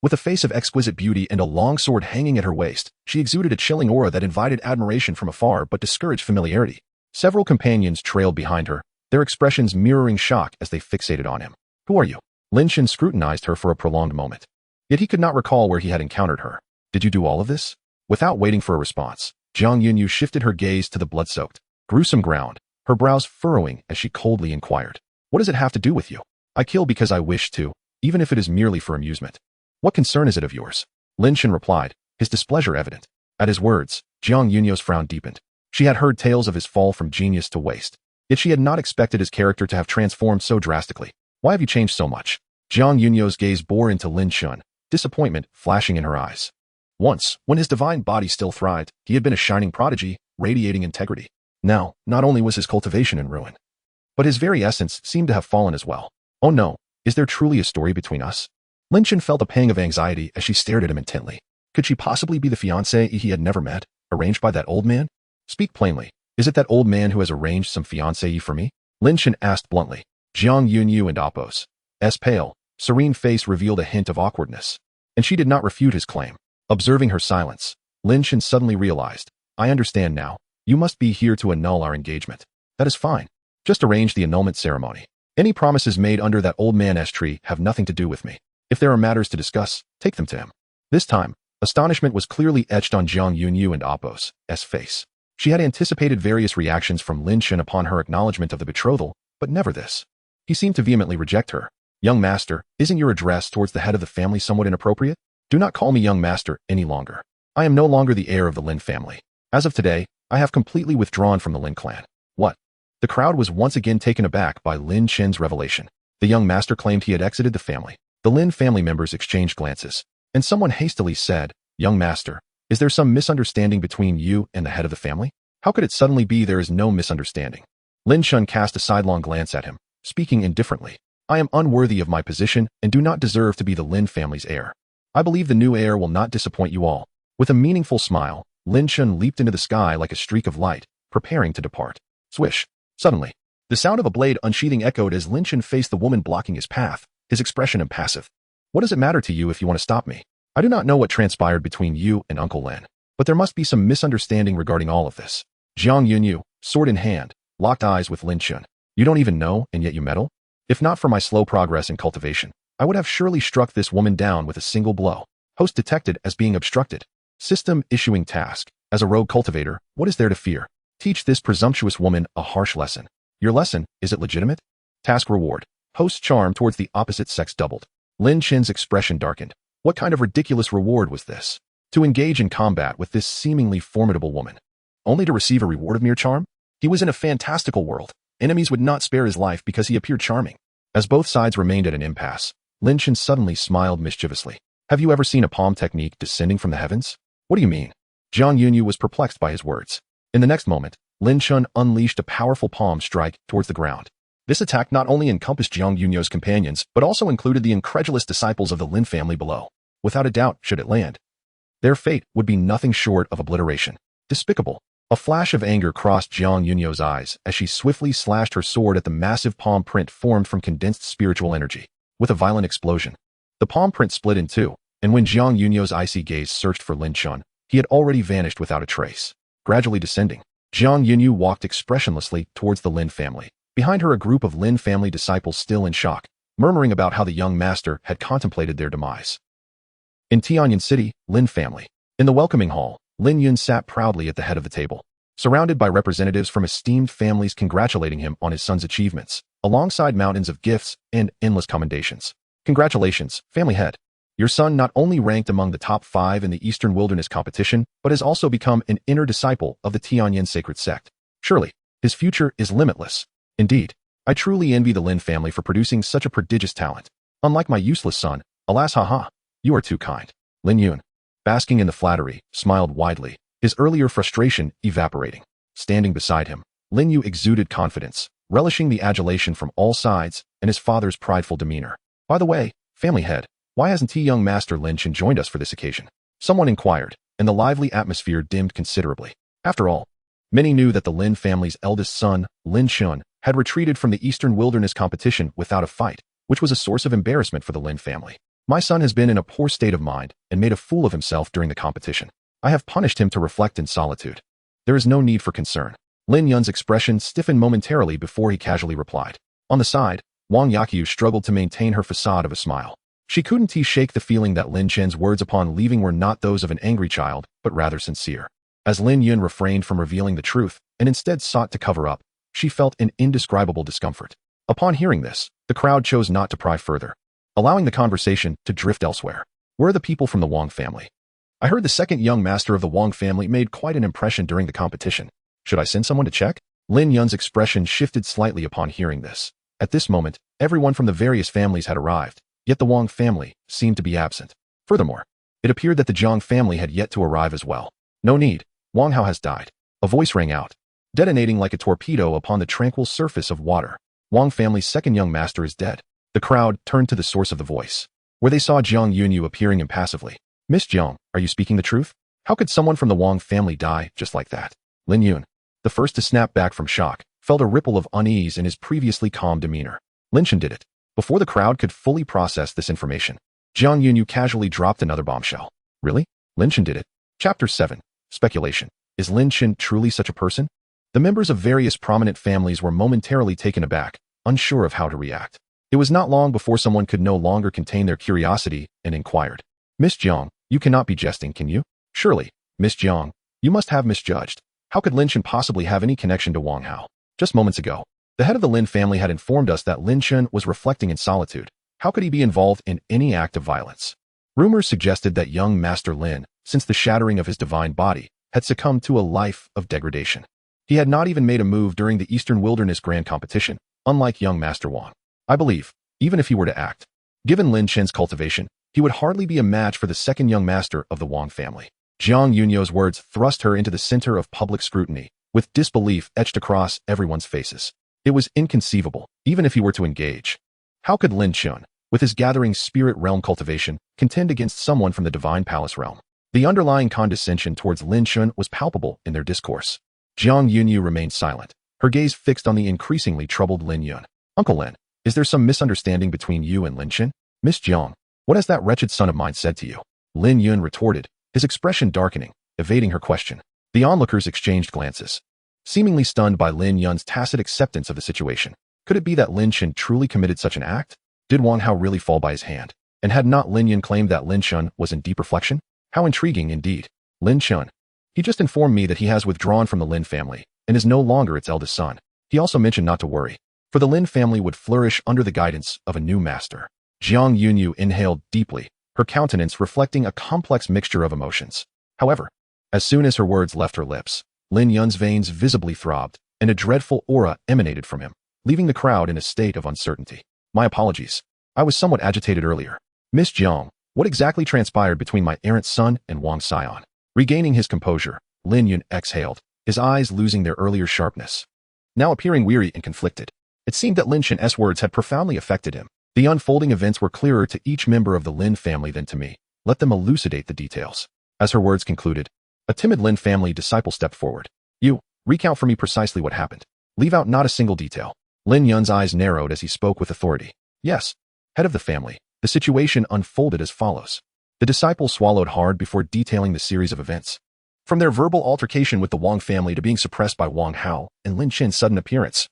With a face of exquisite beauty and a long sword hanging at her waist, she exuded a chilling aura that invited admiration from afar but discouraged familiarity. Several companions trailed behind her, their expressions mirroring shock as they fixated on him. Who are you? Lin Chen scrutinized her for a prolonged moment. Yet he could not recall where he had encountered her. Did you do all of this? Without waiting for a response, Jiang Yunyu shifted her gaze to the blood-soaked, gruesome ground, her brows furrowing as she coldly inquired. What does it have to do with you? I kill because I wish to, even if it is merely for amusement. What concern is it of yours? Lin Chen replied, his displeasure evident. At his words, Jiang Yunyu's frown deepened. She had heard tales of his fall from genius to waste, yet she had not expected his character to have transformed so drastically. Why have you changed so much? Jiang Yunyu's gaze bore into Lin Chen, disappointment flashing in her eyes. Once, when his divine body still thrived, he had been a shining prodigy, radiating integrity. Now, not only was his cultivation in ruin, but his very essence seemed to have fallen as well. Oh no, is there truly a story between us? Lin Chen felt a pang of anxiety as she stared at him intently. Could she possibly be the fiancée he had never met, arranged by that old man? Speak plainly. Is it that old man who has arranged some fiancée for me? Lin Chen asked bluntly. Jiang Yunyu and Appo's pale, serene face revealed a hint of awkwardness, and she did not refute his claim. Observing her silence, Lin Chen suddenly realized, I understand now. You must be here to annul our engagement. That is fine. Just arrange the annulment ceremony. Any promises made under that old man's tree have nothing to do with me. If there are matters to discuss, take them to him. This time, astonishment was clearly etched on Jiang Yunyu and Appo's face. She had anticipated various reactions from Lin Chen upon her acknowledgement of the betrothal, but never this. He seemed to vehemently reject her. Young master, isn't your address towards the head of the family somewhat inappropriate? Do not call me young master any longer. I am no longer the heir of the Lin family. As of today, I have completely withdrawn from the Lin clan. What? The crowd was once again taken aback by Lin Chen's revelation. The young master claimed he had exited the family. The Lin family members exchanged glances, and someone hastily said, Young master, is there some misunderstanding between you and the head of the family? How could it suddenly be there is no misunderstanding? Lin Chen cast a sidelong glance at him, speaking indifferently. I am unworthy of my position and do not deserve to be the Lin family's heir. I believe the new heir will not disappoint you all. With a meaningful smile, Lin Chen leaped into the sky like a streak of light, preparing to depart. Swish. Suddenly, the sound of a blade unsheathing echoed as Lin Chen faced the woman blocking his path, his expression impassive. What does it matter to you if you want to stop me? I do not know what transpired between you and Uncle Lin, but there must be some misunderstanding regarding all of this. Jiang Yunyu, sword in hand, locked eyes with Lin Chun. You don't even know, and yet you meddle? If not for my slow progress in cultivation, I would have surely struck this woman down with a single blow. Host detected as being obstructed. System issuing task. As a rogue cultivator, what is there to fear? Teach this presumptuous woman a harsh lesson. Your lesson, is it legitimate? Task reward. Host's charm towards the opposite sex doubled. Lin Chen's expression darkened. What kind of ridiculous reward was this? To engage in combat with this seemingly formidable woman. Only to receive a reward of mere charm? He was in a fantastical world. Enemies would not spare his life because he appeared charming. As both sides remained at an impasse, Lin Chen suddenly smiled mischievously. Have you ever seen a palm technique descending from the heavens? What do you mean? Jiang Yunyu was perplexed by his words. In the next moment, Lin Chen unleashed a powerful palm strike towards the ground. This attack not only encompassed Jiang Yunyu's companions, but also included the incredulous disciples of the Lin family below. Without a doubt, should it land, their fate would be nothing short of obliteration. Despicable. A flash of anger crossed Jiang Yunyu's eyes as she swiftly slashed her sword at the massive palm print formed from condensed spiritual energy. With a violent explosion, the palm print split in two, and when Jiang Yunyu's icy gaze searched for Lin Chun, he had already vanished without a trace. Gradually descending, Jiang Yunyu walked expressionlessly towards the Lin family. Behind her, a group of Lin family disciples still in shock, murmuring about how the young master had contemplated their demise. In Tianyan City, Lin family. In the welcoming hall, Lin Yun sat proudly at the head of the table, surrounded by representatives from esteemed families congratulating him on his son's achievements, alongside mountains of gifts and endless commendations. Congratulations, family head. Your son not only ranked among the top 5 in the Eastern Wilderness competition, but has also become an inner disciple of the Tianyan sacred sect. Surely, his future is limitless. Indeed, I truly envy the Lin family for producing such a prodigious talent. Unlike my useless son, alas haha, you are too kind. Lin Yun, basking in the flattery, smiled widely, his earlier frustration evaporating. Standing beside him, Lin Yu exuded confidence, relishing the adulation from all sides and his father's prideful demeanor. By the way, family head, why hasn't young Master Lin Chen joined us for this occasion? Someone inquired, and the lively atmosphere dimmed considerably. After all, many knew that the Lin family's eldest son, Lin Chun, had retreated from the Eastern Wilderness competition without a fight, which was a source of embarrassment for the Lin family. My son has been in a poor state of mind and made a fool of himself during the competition. I have punished him to reflect in solitude. There is no need for concern. Lin Yun's expression stiffened momentarily before he casually replied. On the side, Wang Yakyu struggled to maintain her facade of a smile. She couldn't shake the feeling that Lin Chen's words upon leaving were not those of an angry child, but rather sincere. As Lin Yun refrained from revealing the truth and instead sought to cover up, she felt an indescribable discomfort. Upon hearing this, the crowd chose not to pry further, allowing the conversation to drift elsewhere. Where are the people from the Wang family? I heard the second young master of the Wang family made quite an impression during the competition. Should I send someone to check? Lin Yun's expression shifted slightly upon hearing this. At this moment, everyone from the various families had arrived, yet the Wang family seemed to be absent. Furthermore, it appeared that the Zhang family had yet to arrive as well. No need, Wang Hao has died. A voice rang out, detonating like a torpedo upon the tranquil surface of water. Wang family's second young master is dead. The crowd turned to the source of the voice, where they saw Jiang Yunyu appearing impassively. Miss Jiang, are you speaking the truth? How could someone from the Wang family die just like that? Lin Yun, the first to snap back from shock, felt a ripple of unease in his previously calm demeanor. Lin Chen did it. Before the crowd could fully process this information, Jiang Yunyu casually dropped another bombshell. Really? Lin Chen did it? Chapter 7. Speculation. Is Lin Chen truly such a person? The members of various prominent families were momentarily taken aback, unsure of how to react. It was not long before someone could no longer contain their curiosity and inquired. Miss Jiang, you cannot be jesting, can you? Surely, Miss Jiang, you must have misjudged. How could Lin Chen possibly have any connection to Wang Hao? Just moments ago, the head of the Lin family had informed us that Lin Chen was reflecting in solitude. How could he be involved in any act of violence? Rumors suggested that young Master Lin, since the shattering of his divine body, had succumbed to a life of degradation. He had not even made a move during the Eastern Wilderness Grand Competition, unlike young Master Wang. I believe, even if he were to act, given Lin Chen's cultivation, he would hardly be a match for the second young master of the Wang family. Jiang Yunyu's words thrust her into the center of public scrutiny, with disbelief etched across everyone's faces. It was inconceivable, even if he were to engage. How could Lin Chen, with his gathering spirit realm cultivation, contend against someone from the divine palace realm? The underlying condescension towards Lin Chen was palpable in their discourse. Jiang Yunyu remained silent, her gaze fixed on the increasingly troubled Lin Yun. Uncle Lin, is there some misunderstanding between you and Lin Chen? Miss Jiang, what has that wretched son of mine said to you? Lin Yun retorted, his expression darkening, evading her question. The onlookers exchanged glances. seemingly stunned by Lin Yun's tacit acceptance of the situation. Could it be that Lin Chen truly committed such an act? Did Wang Hao really fall by his hand? And had not Lin Yun claimed that Lin Chen was in deep reflection? How intriguing indeed. Lin Chen. He just informed me that he has withdrawn from the Lin family and is no longer its eldest son. He also mentioned not to worry, for the Lin family would flourish under the guidance of a new master. Jiang Yunyu inhaled deeply, her countenance reflecting a complex mixture of emotions. However, as soon as her words left her lips, Lin Yun's veins visibly throbbed, and a dreadful aura emanated from him, leaving the crowd in a state of uncertainty. My apologies. I was somewhat agitated earlier. Miss Jiang, what exactly transpired between my errant son and Wang Xian? Regaining his composure, Lin Yun exhaled, his eyes losing their earlier sharpness. Now appearing weary and conflicted, it seemed that Lin Chen's words had profoundly affected him. The unfolding events were clearer to each member of the Lin family than to me. Let them elucidate the details. As her words concluded, a timid Lin family disciple stepped forward. You, recount for me precisely what happened. Leave out not a single detail. Lin Yun's eyes narrowed as he spoke with authority. Yes, head of the family. The situation unfolded as follows. The disciple swallowed hard before detailing the series of events. From their verbal altercation with the Wang family to being suppressed by Wang Hao and Lin Chen's sudden appearance,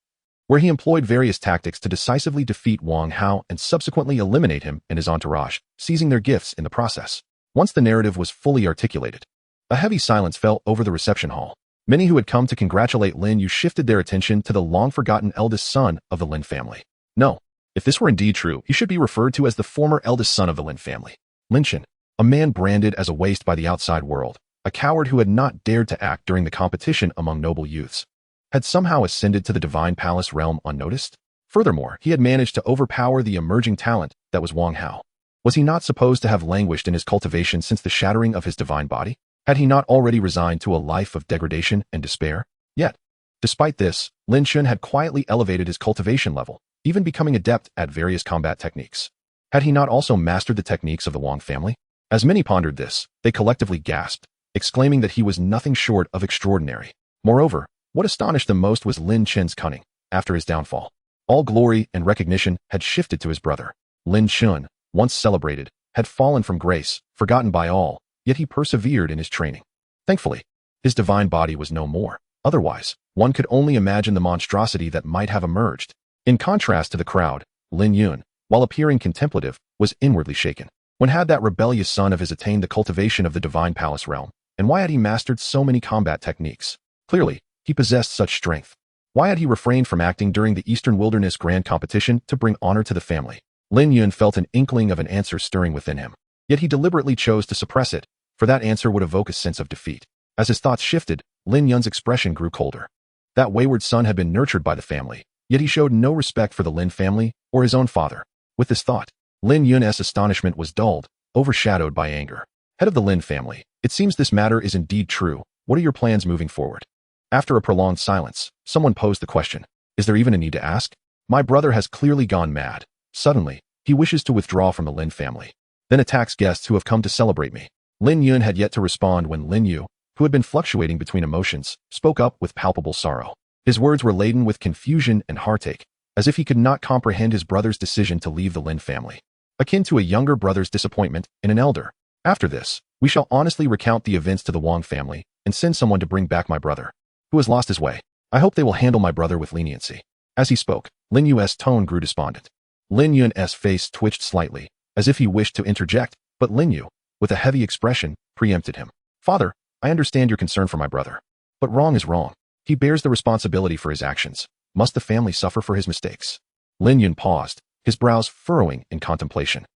where he employed various tactics to decisively defeat Wang Hao and subsequently eliminate him and his entourage, seizing their gifts in the process. Once the narrative was fully articulated, a heavy silence fell over the reception hall. Many who had come to congratulate Lin Yu shifted their attention to the long-forgotten eldest son of the Lin family. No, if this were indeed true, he should be referred to as the former eldest son of the Lin family. Lin Chen, a man branded as a waste by the outside world, a coward who had not dared to act during the competition among noble youths, had somehow ascended to the divine palace realm unnoticed? Furthermore, he had managed to overpower the emerging talent that was Wang Hao. Was he not supposed to have languished in his cultivation since the shattering of his divine body? Had he not already resigned to a life of degradation and despair? Yet, despite this, Lin Chen had quietly elevated his cultivation level, even becoming adept at various combat techniques. Had he not also mastered the techniques of the Wang family? As many pondered this, they collectively gasped, exclaiming that he was nothing short of extraordinary. Moreover, what astonished them most was Lin Chen's cunning. After his downfall, all glory and recognition had shifted to his brother. Lin Chen, once celebrated, had fallen from grace, forgotten by all, yet he persevered in his training. Thankfully, his divine body was no more. Otherwise, one could only imagine the monstrosity that might have emerged. In contrast to the crowd, Lin Yun, while appearing contemplative, was inwardly shaken. When had that rebellious son of his attained the cultivation of the divine palace realm? And why had he mastered so many combat techniques? Clearly, he possessed such strength. Why had he refrained from acting during the Eastern Wilderness Grand Competition to bring honor to the family? Lin Yun felt an inkling of an answer stirring within him. Yet he deliberately chose to suppress it, for that answer would evoke a sense of defeat. As his thoughts shifted, Lin Yun's expression grew colder. That wayward son had been nurtured by the family, yet he showed no respect for the Lin family or his own father. With this thought, Lin Yun's astonishment was dulled, overshadowed by anger. Head of the Lin family, it seems this matter is indeed true. What are your plans moving forward? After a prolonged silence, someone posed the question. Is there even a need to ask? My brother has clearly gone mad. Suddenly, he wishes to withdraw from the Lin family, then attacks guests who have come to celebrate me. Lin Yun had yet to respond when Lin Yu, who had been fluctuating between emotions, spoke up with palpable sorrow. His words were laden with confusion and heartache, as if he could not comprehend his brother's decision to leave the Lin family, akin to a younger brother's disappointment in an elder. After this, we shall honestly recount the events to the Wang family and send someone to bring back my brother, who has lost his way. I hope they will handle my brother with leniency. As he spoke, Lin Yu's tone grew despondent. Lin Yun's face twitched slightly, as if he wished to interject, but Lin Yu, with a heavy expression, preempted him. Father, I understand your concern for my brother. But wrong is wrong. He bears the responsibility for his actions. Must the family suffer for his mistakes? Lin Yun paused, his brows furrowing in contemplation.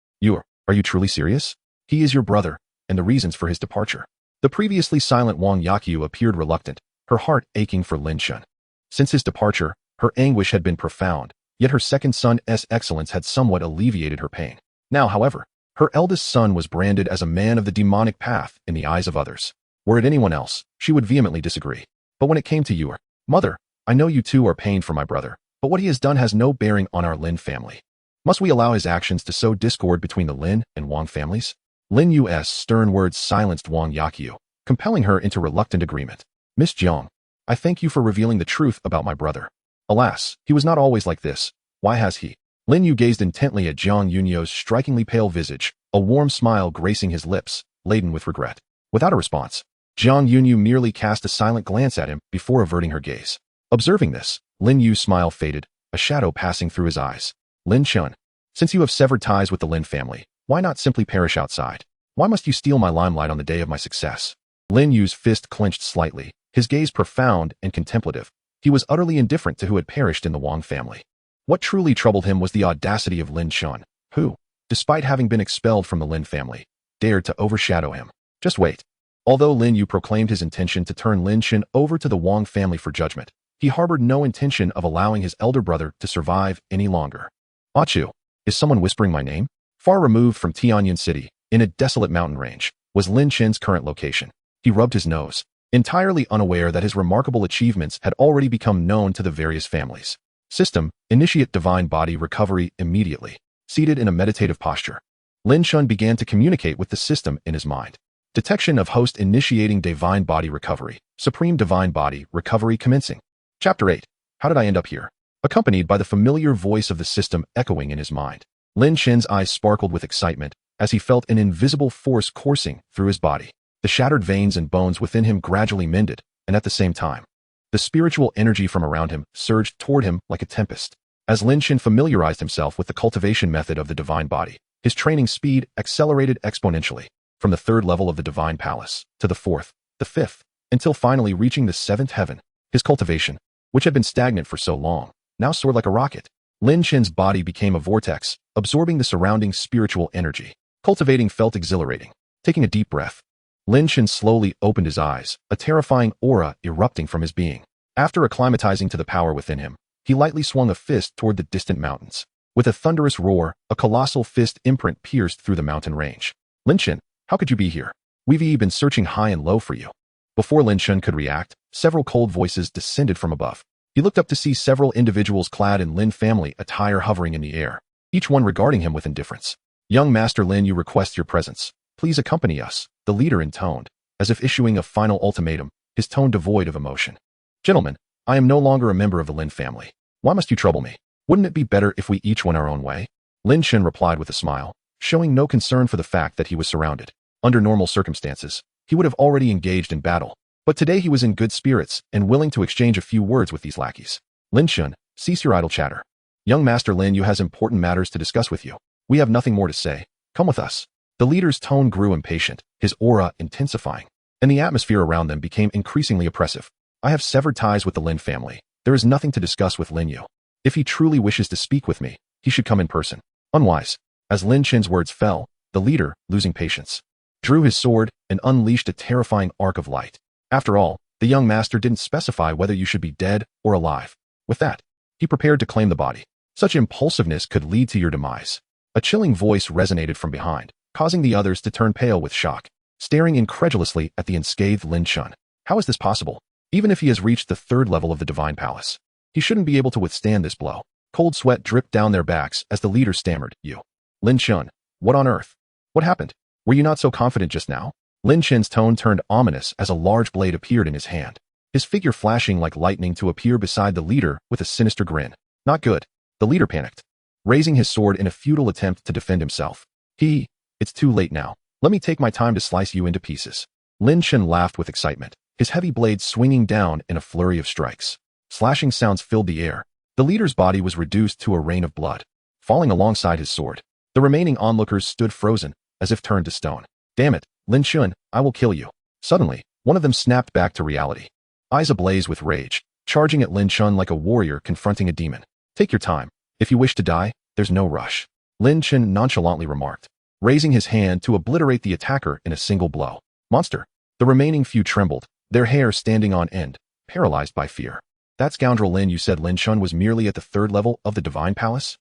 Are you truly serious? He is your brother, and the reasons for his departure. The previously silent Wang Yakyu appeared reluctant, her heart aching for Lin Chen. Since his departure, her anguish had been profound, yet her second son's excellence had somewhat alleviated her pain. Now, however, her eldest son was branded as a man of the demonic path in the eyes of others. Were it anyone else, she would vehemently disagree. But when it came to you, mother, I know you too are pained for my brother, but what he has done has no bearing on our Lin family. Must we allow his actions to sow discord between the Lin and Wang families? Lin Yu's stern words silenced Wang Yakyu, compelling her into reluctant agreement. Miss Jiang, I thank you for revealing the truth about my brother. Alas, he was not always like this. Why has he? Lin Yu gazed intently at Jiang Yunyo's strikingly pale visage, a warm smile gracing his lips, laden with regret. Without a response, Jiang Yunyu merely cast a silent glance at him before averting her gaze. Observing this, Lin Yu's smile faded, a shadow passing through his eyes. Lin Chun, since you have severed ties with the Lin family, why not simply perish outside? Why must you steal my limelight on the day of my success? Lin Yu's fist clenched slightly, his gaze profound and contemplative. He was utterly indifferent to who had perished in the Wang family. What truly troubled him was the audacity of Lin Chun, who, despite having been expelled from the Lin family, dared to overshadow him. Just wait. Although Lin Yu proclaimed his intention to turn Lin Shen over to the Wang family for judgment, he harbored no intention of allowing his elder brother to survive any longer. Achu, is someone whispering my name? Far removed from Tianyuan City, in a desolate mountain range, was Lin Shen's current location. He rubbed his nose, entirely unaware that his remarkable achievements had already become known to the various families. System, initiate divine body recovery immediately. Seated in a meditative posture, Lin Shun began to communicate with the system in his mind. Detection of host initiating divine body recovery. Supreme divine body recovery commencing. Chapter 8. How did I end up here? Accompanied by the familiar voice of the system echoing in his mind, Lin Shen's eyes sparkled with excitement as he felt an invisible force coursing through his body. The shattered veins and bones within him gradually mended, and at the same time, the spiritual energy from around him surged toward him like a tempest. As Lin Shen familiarized himself with the cultivation method of the divine body, his training speed accelerated exponentially, from the third level of the divine palace to the fourth, the fifth, until finally reaching the seventh heaven. His cultivation, which had been stagnant for so long, now soared like a rocket. Lin Shen's body became a vortex, absorbing the surrounding spiritual energy. Cultivating felt exhilarating. Taking a deep breath, Lin Shen slowly opened his eyes, a terrifying aura erupting from his being. After acclimatizing to the power within him, he lightly swung a fist toward the distant mountains. With a thunderous roar, a colossal fist imprint pierced through the mountain range. Lin Shen, how could you be here? We've been searching high and low for you. Before Lin Shen could react, several cold voices descended from above. He looked up to see several individuals clad in Lin family attire hovering in the air, each one regarding him with indifference. Young Master Lin, you request your presence. Please accompany us, the leader intoned, as if issuing a final ultimatum, his tone devoid of emotion. Gentlemen, I am no longer a member of the Lin family. Why must you trouble me? Wouldn't it be better if we each went our own way? Lin Shen replied with a smile, showing no concern for the fact that he was surrounded. Under normal circumstances, he would have already engaged in battle, but today he was in good spirits and willing to exchange a few words with these lackeys. Lin Shen, cease your idle chatter. Young Master Lin Yu has important matters to discuss with you. We have nothing more to say. Come with us. The leader's tone grew impatient, his aura intensifying, and the atmosphere around them became increasingly oppressive. I have severed ties with the Lin family. There is nothing to discuss with Lin Yu. If he truly wishes to speak with me, he should come in person. Unwise. As Lin Shen's words fell, the leader, losing patience, drew his sword and unleashed a terrifying arc of light. After all, the young master didn't specify whether you should be dead or alive. With that, he prepared to claim the body. Such impulsiveness could lead to your demise. A chilling voice resonated from behind, causing the others to turn pale with shock, staring incredulously at the unscathed Lin Shun. How is this possible? Even if he has reached the third level of the divine palace, he shouldn't be able to withstand this blow. Cold sweat dripped down their backs as the leader stammered, You. Lin Shun, what on earth? What happened? Were you not so confident just now? Lin Shen's tone turned ominous as a large blade appeared in his hand, his figure flashing like lightning to appear beside the leader with a sinister grin. Not good. The leader panicked, raising his sword in a futile attempt to defend himself. It's too late now. Let me take my time to slice you into pieces. Lin Shen laughed with excitement, his heavy blade swinging down in a flurry of strikes. Slashing sounds filled the air. The leader's body was reduced to a rain of blood, falling alongside his sword. The remaining onlookers stood frozen, as if turned to stone. Damn it, Lin Shun, I will kill you. Suddenly, one of them snapped back to reality, eyes ablaze with rage, charging at Lin Shun like a warrior confronting a demon. Take your time. If you wish to die, there's no rush. Lin Shen nonchalantly remarked, raising his hand to obliterate the attacker in a single blow. Monster. The remaining few trembled, their hair standing on end, paralyzed by fear. That scoundrel Lin, you said Lin Shun was merely at the third level of the divine palace?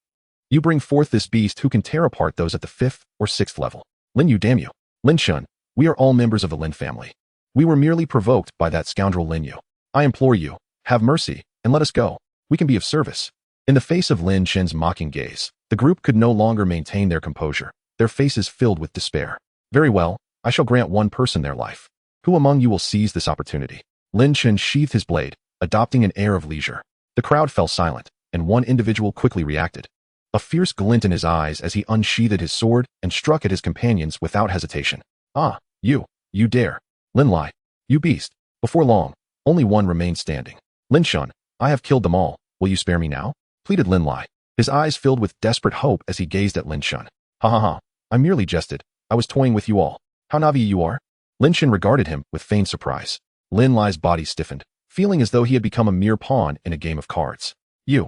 You bring forth this beast who can tear apart those at the fifth or sixth level. Lin Yu, damn you. Lin Shun, we are all members of the Lin family. We were merely provoked by that scoundrel Lin Yu. I implore you, have mercy, and let us go. We can be of service. In the face of Lin Shen's mocking gaze, the group could no longer maintain their composure, their faces filled with despair. Very well, I shall grant one person their life. Who among you will seize this opportunity? Lin Shen sheathed his blade, adopting an air of leisure. The crowd fell silent, and one individual quickly reacted, a fierce glint in his eyes as he unsheathed his sword and struck at his companions without hesitation. Ah, you dare. Lin Lai. You beast. Before long, only one remained standing. Lin Shun, I have killed them all. Will you spare me now? Pleaded Lin Lai. His eyes filled with desperate hope as he gazed at Lin Shun. Ha ha ha. I merely jested. I was toying with you all. How Navi you are? Lin Shun regarded him with feigned surprise. Lin Lai's body stiffened, feeling as though he had become a mere pawn in a game of cards. You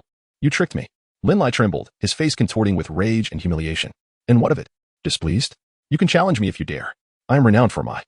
tricked me. Lin Lai trembled, his face contorting with rage and humiliation. And what of it? Displeased? You can challenge me if you dare. I am renowned for my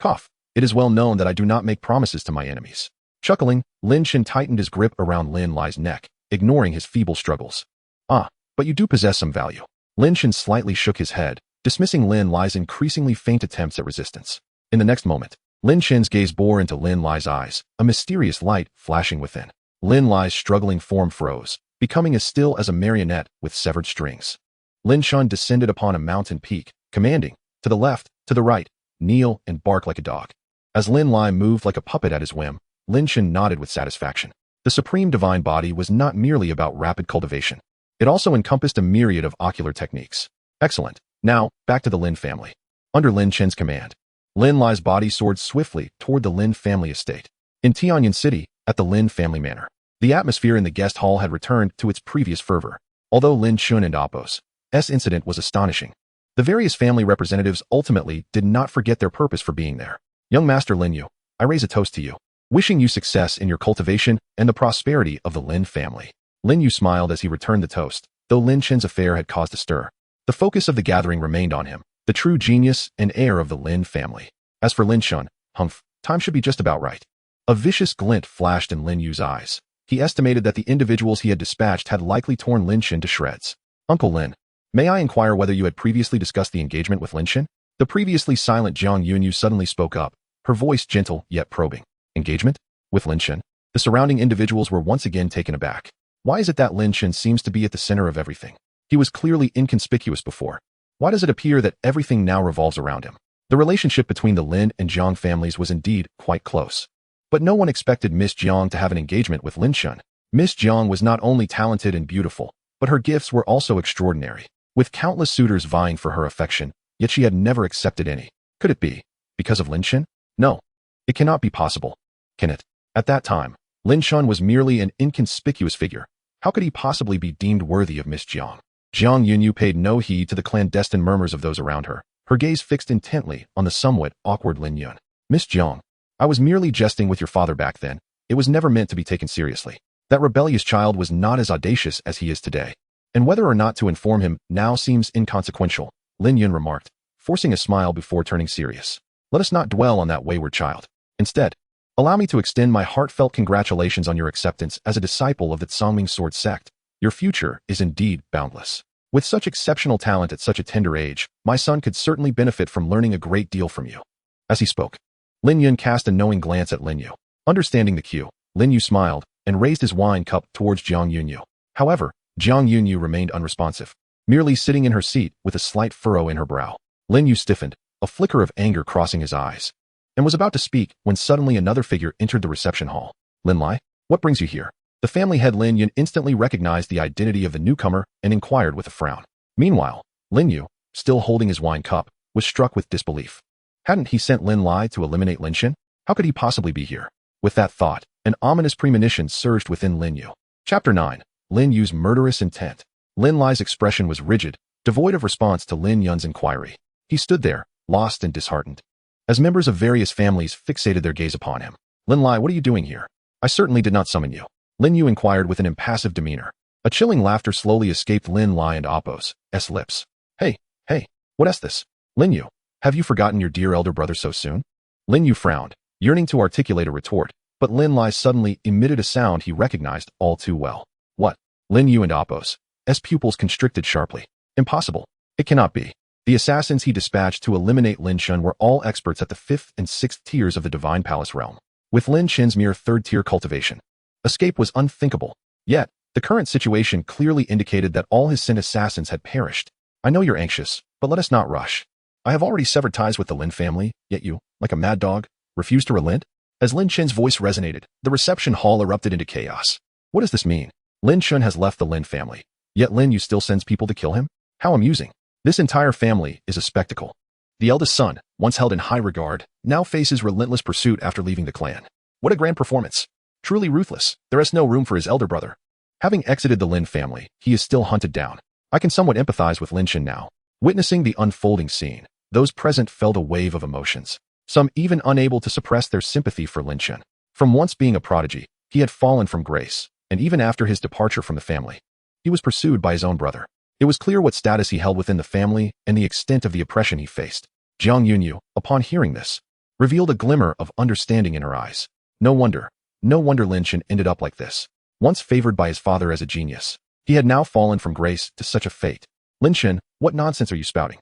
cough. It is well known that I do not make promises to my enemies. Chuckling, Lin Shin tightened his grip around Lin Lai's neck, ignoring his feeble struggles. Ah, but you do possess some value. Lin Shin slightly shook his head, dismissing Lin Lai's increasingly faint attempts at resistance. In the next moment, Lin Shin's gaze bore into Lin Lai's eyes, a mysterious light flashing within. Lin Lai's struggling form froze, becoming as still as a marionette with severed strings. Lin Shun descended upon a mountain peak, commanding, to the left, to the right, kneel and bark like a dog. As Lin Lai moved like a puppet at his whim, Lin Shun nodded with satisfaction. The supreme divine body was not merely about rapid cultivation. It also encompassed a myriad of ocular techniques. Excellent. Now, back to the Lin family. Under Lin Chen's command, Lin Lai's body soared swiftly toward the Lin family estate. In Tianyan City, at the Lin family manor, the atmosphere in the guest hall had returned to its previous fervor. Although Lin Chun and Apos' incident was astonishing, the various family representatives ultimately did not forget their purpose for being there. Young Master Lin Yu, I raise a toast to you, wishing you success in your cultivation and the prosperity of the Lin family. Lin Yu smiled as he returned the toast, though Lin Chen's affair had caused a stir. The focus of the gathering remained on him, the true genius and heir of the Lin family. As for Lin Shun, humph, time should be just about right. A vicious glint flashed in Lin Yu's eyes. He estimated that the individuals he had dispatched had likely torn Lin Shin to shreds. Uncle Lin, may I inquire whether you had previously discussed the engagement with Lin Shin? The previously silent Jiang Yunyu suddenly spoke up, her voice gentle yet probing. Engagement? With Lin Shin? The surrounding individuals were once again taken aback. Why is it that Lin Shin seems to be at the center of everything? He was clearly inconspicuous before. Why does it appear that everything now revolves around him? The relationship between the Lin and Jiang families was indeed quite close. But no one expected Miss Jiang to have an engagement with Lin Shun. Miss Jiang was not only talented and beautiful, but her gifts were also extraordinary, with countless suitors vying for her affection, yet she had never accepted any. Could it be because of Lin Shin? No, it cannot be possible. Can it? At that time, Lin Shun was merely an inconspicuous figure. How could he possibly be deemed worthy of Miss Jiang? Jiang Yunyu paid no heed to the clandestine murmurs of those around her, her gaze fixed intently on the somewhat awkward Lin Yun. Miss Jiang, I was merely jesting with your father back then. It was never meant to be taken seriously. That rebellious child was not as audacious as he is today. And whether or not to inform him now seems inconsequential, Lin Yun remarked, forcing a smile before turning serious. Let us not dwell on that wayward child. Instead, allow me to extend my heartfelt congratulations on your acceptance as a disciple of the Tsangming Sword sect. Your future is indeed boundless. With such exceptional talent at such a tender age, my son could certainly benefit from learning a great deal from you. As he spoke, Lin Yun cast a knowing glance at Lin Yu. Understanding the cue, Lin Yu smiled and raised his wine cup towards Jiang Yunyu. However, Jiang Yunyu remained unresponsive, merely sitting in her seat with a slight furrow in her brow. Lin Yu stiffened, a flicker of anger crossing his eyes, and was about to speak when suddenly another figure entered the reception hall. Lin Lai, what brings you here? The family head Lin Yun instantly recognized the identity of the newcomer and inquired with a frown. Meanwhile, Lin Yu, still holding his wine cup, was struck with disbelief. Hadn't he sent Lin Lai to eliminate Lin Shin? How could he possibly be here? With that thought, an ominous premonition surged within Lin Yu. Chapter 9. Lin Yu's murderous intent. Lin Lai's expression was rigid, devoid of response to Lin Yun's inquiry. He stood there, lost and disheartened, as members of various families fixated their gaze upon him. Lin Lai, what are you doing here? I certainly did not summon you. Lin Yu inquired with an impassive demeanor. A chilling laughter slowly escaped Lin Lai and Apos' lips. Hey, what is this? Lin Yu, have you forgotten your dear elder brother so soon? Lin Yu frowned, yearning to articulate a retort, but Lin Lai suddenly emitted a sound he recognized all too well. What? Lin Yu and Apos' pupils constricted sharply. Impossible. It cannot be. The assassins he dispatched to eliminate Lin Shun were all experts at the 5th and 6th tiers of the Divine Palace realm, with Lin Shin's mere 3rd-tier cultivation. Escape was unthinkable. Yet, the current situation clearly indicated that all his sent assassins had perished. I know you're anxious, but let us not rush. I have already severed ties with the Lin family, yet you, like a mad dog, refuse to relent? As Lin Chen's voice resonated, the reception hall erupted into chaos. What does this mean? Lin Shun has left the Lin family, yet Lin Yu still sends people to kill him? How amusing. This entire family is a spectacle. The eldest son, once held in high regard, now faces relentless pursuit after leaving the clan. What a grand performance. Truly ruthless, there is no room for his elder brother. Having exited the Lin family, he is still hunted down. I can somewhat empathize with Lin Shen now. Witnessing the unfolding scene, those present felt a wave of emotions, some even unable to suppress their sympathy for Lin Shen. From once being a prodigy, he had fallen from grace, and even after his departure from the family, he was pursued by his own brother. It was clear what status he held within the family and the extent of the oppression he faced. Jiang Yunyu, upon hearing this, revealed a glimmer of understanding in her eyes. No wonder Lin Shen ended up like this. Once favored by his father as a genius, he had now fallen from grace to such a fate. Lin Shen, what nonsense are you spouting?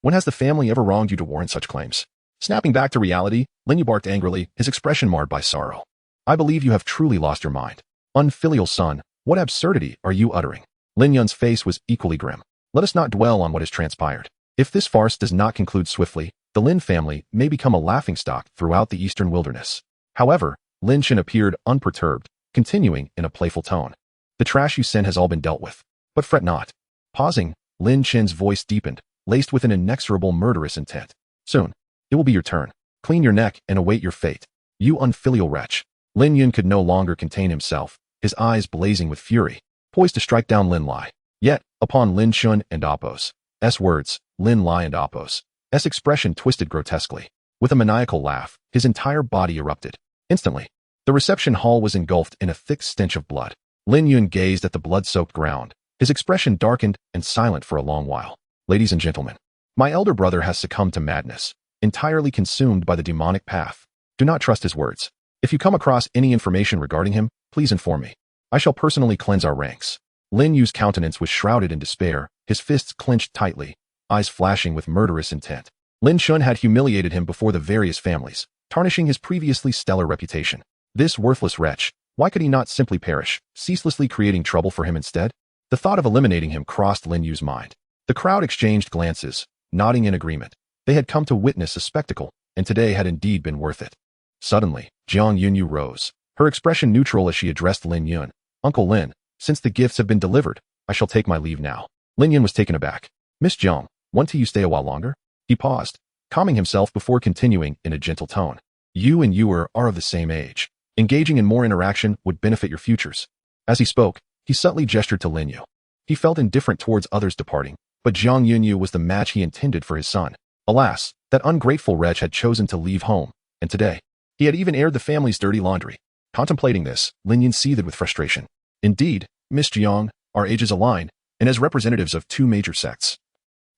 When has the family ever wronged you to warrant such claims? Snapping back to reality, Lin Yu barked angrily, his expression marred by sorrow. I believe you have truly lost your mind. Unfilial son, what absurdity are you uttering? Lin Yun's face was equally grim. Let us not dwell on what has transpired. If this farce does not conclude swiftly, the Lin family may become a laughingstock throughout the eastern wilderness. However, Lin Shen appeared unperturbed, continuing in a playful tone. The trash you sent has all been dealt with. But fret not. Pausing, Lin Shen's voice deepened, laced with an inexorable murderous intent. Soon, it will be your turn. Clean your neck and await your fate. You unfilial wretch. Lin Yun could no longer contain himself, his eyes blazing with fury, poised to strike down Lin Lai. Yet, upon Lin Shun and Appo's words, Lin Lai and Appo's expression twisted grotesquely. With a maniacal laugh, his entire body erupted. Instantly, the reception hall was engulfed in a thick stench of blood. Lin Yun gazed at the blood-soaked ground, his expression darkened and silent for a long while. Ladies and gentlemen, my elder brother has succumbed to madness, entirely consumed by the demonic path. Do not trust his words. If you come across any information regarding him, please inform me. I shall personally cleanse our ranks. Lin Yu's countenance was shrouded in despair, his fists clenched tightly, eyes flashing with murderous intent. Lin Shun had humiliated him before the various families, tarnishing his previously stellar reputation. This worthless wretch, why could he not simply perish, ceaselessly creating trouble for him instead? The thought of eliminating him crossed Lin Yu's mind. The crowd exchanged glances, nodding in agreement. They had come to witness a spectacle, and today had indeed been worth it. Suddenly, Jiang Yunyu rose, her expression neutral as she addressed Lin Yun. Uncle Lin, since the gifts have been delivered, I shall take my leave now. Lin Yun was taken aback. Miss Jiang, want you stay a while longer? He paused, calming himself before continuing in a gentle tone. You and Yuer are of the same age. Engaging in more interaction would benefit your futures. As he spoke, he subtly gestured to Lin Yu. He felt indifferent towards others departing, but Jiang Yunyu was the match he intended for his son. Alas, that ungrateful wretch had chosen to leave home, and today, he had even aired the family's dirty laundry. Contemplating this, Lin Yun seethed with frustration. Indeed, Miss Jiang, our ages align, and as representatives of two major sects,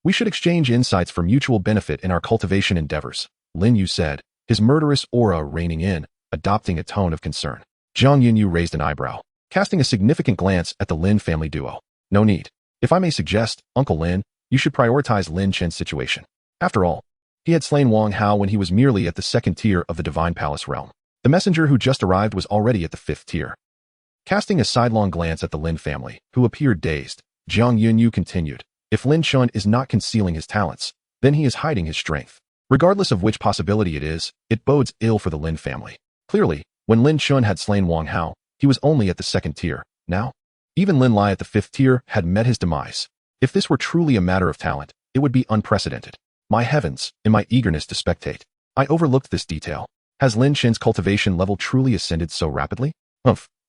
we should exchange insights for mutual benefit in our cultivation endeavors, Lin Yu said, his murderous aura reining in, adopting a tone of concern. Jiang Yunyu raised an eyebrow, casting a significant glance at the Lin family duo. No need. If I may suggest, Uncle Lin, you should prioritize Lin Chen's situation. After all, he had slain Wang Hao when he was merely at the second tier of the Divine Palace realm. The messenger who just arrived was already at the fifth tier. Casting a sidelong glance at the Lin family, who appeared dazed, Jiang Yunyu continued, if Lin Shun is not concealing his talents, then he is hiding his strength. Regardless of which possibility it is, it bodes ill for the Lin family. Clearly, when Lin Shun had slain Wang Hao, he was only at the second tier. Now, even Lin Lai at the fifth tier had met his demise. If this were truly a matter of talent, it would be unprecedented. My heavens, in my eagerness to spectate, I overlooked this detail. Has Lin Shen's cultivation level truly ascended so rapidly?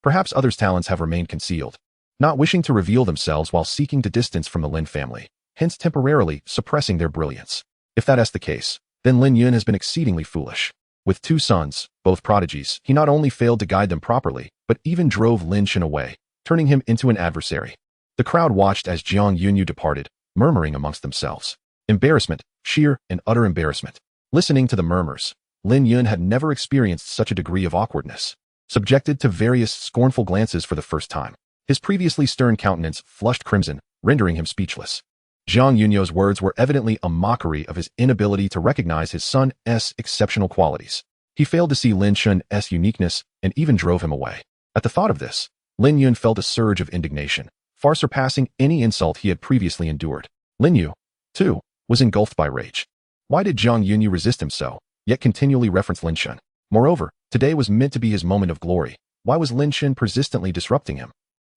Perhaps others' talents have remained concealed, not wishing to reveal themselves while seeking to distance from the Lin family, hence temporarily suppressing their brilliance. If that is the case, then Lin Yun has been exceedingly foolish. With two sons, both prodigies, he not only failed to guide them properly, but even drove Lin Shen away, turning him into an adversary. The crowd watched as Jiang Yunyu departed, murmuring amongst themselves. Embarrassment, sheer and utter embarrassment. Listening to the murmurs, Lin Yun had never experienced such a degree of awkwardness. Subjected to various scornful glances for the first time, his previously stern countenance flushed crimson, rendering him speechless. Jiang Yunyu's words were evidently a mockery of his inability to recognize his son's exceptional qualities. He failed to see Lin Shun's uniqueness and even drove him away. At the thought of this, Lin Yun felt a surge of indignation, far surpassing any insult he had previously endured. Lin Yu, too, was engulfed by rage. Why did Jiang Yunyu resist him so, yet continually reference Lin Shun? Moreover, today was meant to be his moment of glory. Why was Lin Shun persistently disrupting him?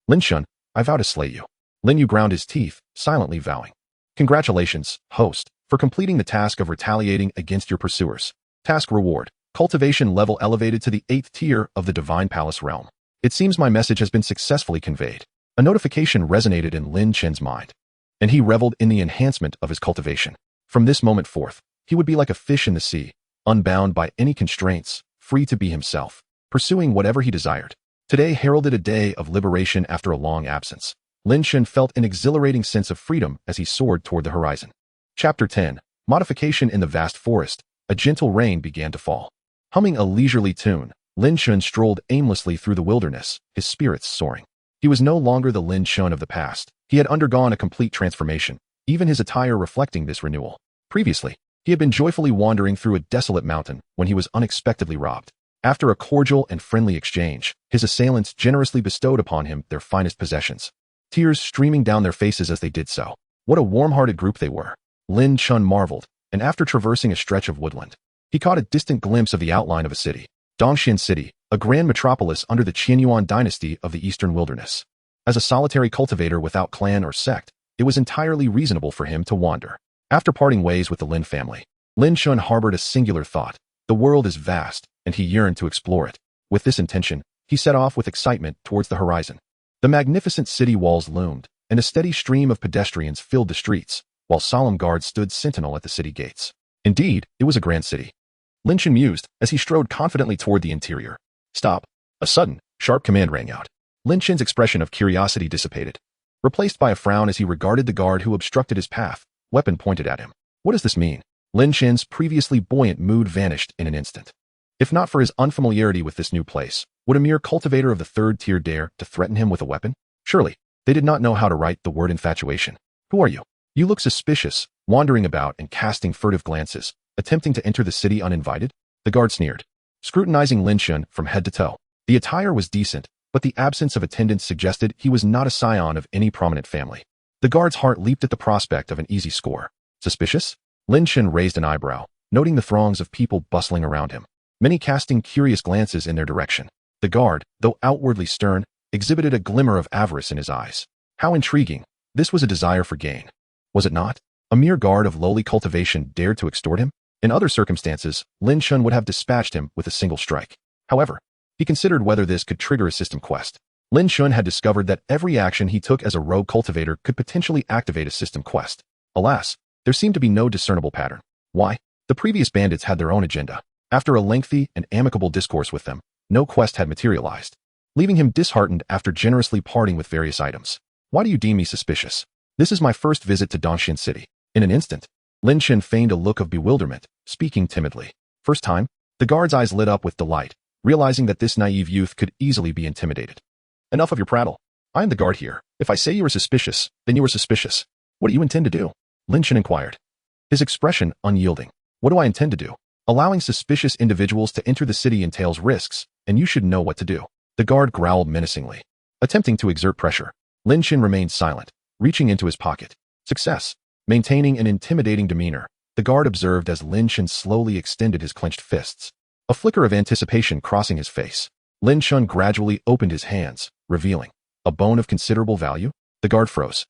Lin Shun, I vow to slay you. Lin Yu ground his teeth, silently vowing. Congratulations, host, for completing the task of retaliating against your pursuers. Task reward. Cultivation level elevated to the 8th tier of the Divine Palace realm. It seems my message has been successfully conveyed. A notification resonated in Lin Chen's mind, and he reveled in the enhancement of his cultivation. From this moment forth, he would be like a fish in the sea, unbound by any constraints, free to be himself, pursuing whatever he desired. Today heralded a day of liberation after a long absence. Lin Chen felt an exhilarating sense of freedom as he soared toward the horizon. Chapter 10. Modification in the vast forest. A gentle rain began to fall. Humming a leisurely tune, Lin Chen strolled aimlessly through the wilderness, his spirits soaring. He was no longer the Lin Chen of the past. He had undergone a complete transformation, even his attire reflecting this renewal. Previously, he had been joyfully wandering through a desolate mountain when he was unexpectedly robbed. After a cordial and friendly exchange, his assailants generously bestowed upon him their finest possessions, tears streaming down their faces as they did so. What a warm-hearted group they were. Lin Chen marveled, and after traversing a stretch of woodland, he caught a distant glimpse of the outline of a city. Dongxian City, a grand metropolis under the Qianyuan dynasty of the eastern wilderness. As a solitary cultivator without clan or sect, it was entirely reasonable for him to wander. After parting ways with the Lin family, Lin Chen harbored a singular thought. The world is vast, and he yearned to explore it. With this intention, he set off with excitement towards the horizon. The magnificent city walls loomed, and a steady stream of pedestrians filled the streets, while solemn guards stood sentinel at the city gates. Indeed, it was a grand city. Lin Chen mused as he strode confidently toward the interior. Stop. A sudden, sharp command rang out. Lin Chen's expression of curiosity dissipated, replaced by a frown as he regarded the guard who obstructed his path, weapon pointed at him. What does this mean? Lin Chen's previously buoyant mood vanished in an instant. If not for his unfamiliarity with this new place, would a mere cultivator of the 3rd tier dare to threaten him with a weapon? Surely, they did not know how to write the word infatuation. Who are you? You look suspicious, wandering about and casting furtive glances, attempting to enter the city uninvited? The guard sneered, scrutinizing Lin Chen from head to toe. The attire was decent, but the absence of attendants suggested he was not a scion of any prominent family. The guard's heart leaped at the prospect of an easy score. Suspicious? Lin Chen raised an eyebrow, noting the throngs of people bustling around him, many casting curious glances in their direction. The guard, though outwardly stern, exhibited a glimmer of avarice in his eyes. How intriguing. This was a desire for gain. Was it not? A mere guard of lowly cultivation dared to extort him? In other circumstances, Lin Chen would have dispatched him with a single strike. However, he considered whether this could trigger a system quest. Lin Chen had discovered that every action he took as a rogue cultivator could potentially activate a system quest. Alas, there seemed to be no discernible pattern. Why? The previous bandits had their own agenda. After a lengthy and amicable discourse with them, no quest had materialized, leaving him disheartened after generously parting with various items. Why do you deem me suspicious? This is my first visit to Dongxian City. In an instant, Lin Chen feigned a look of bewilderment, speaking timidly. First time, the guard's eyes lit up with delight, realizing that this naive youth could easily be intimidated. Enough of your prattle. I am the guard here. If I say you are suspicious, then you are suspicious. What do you intend to do? Lin Chen inquired, his expression unyielding. What do I intend to do? Allowing suspicious individuals to enter the city entails risks, and you should know what to do. The guard growled menacingly. Attempting to exert pressure, Lin Chen remained silent, reaching into his pocket. Success. Maintaining an intimidating demeanor, the guard observed as Lin Chen slowly extended his clenched fists, a flicker of anticipation crossing his face. Lin Chen gradually opened his hands, revealing a bone of considerable value. The guard froze,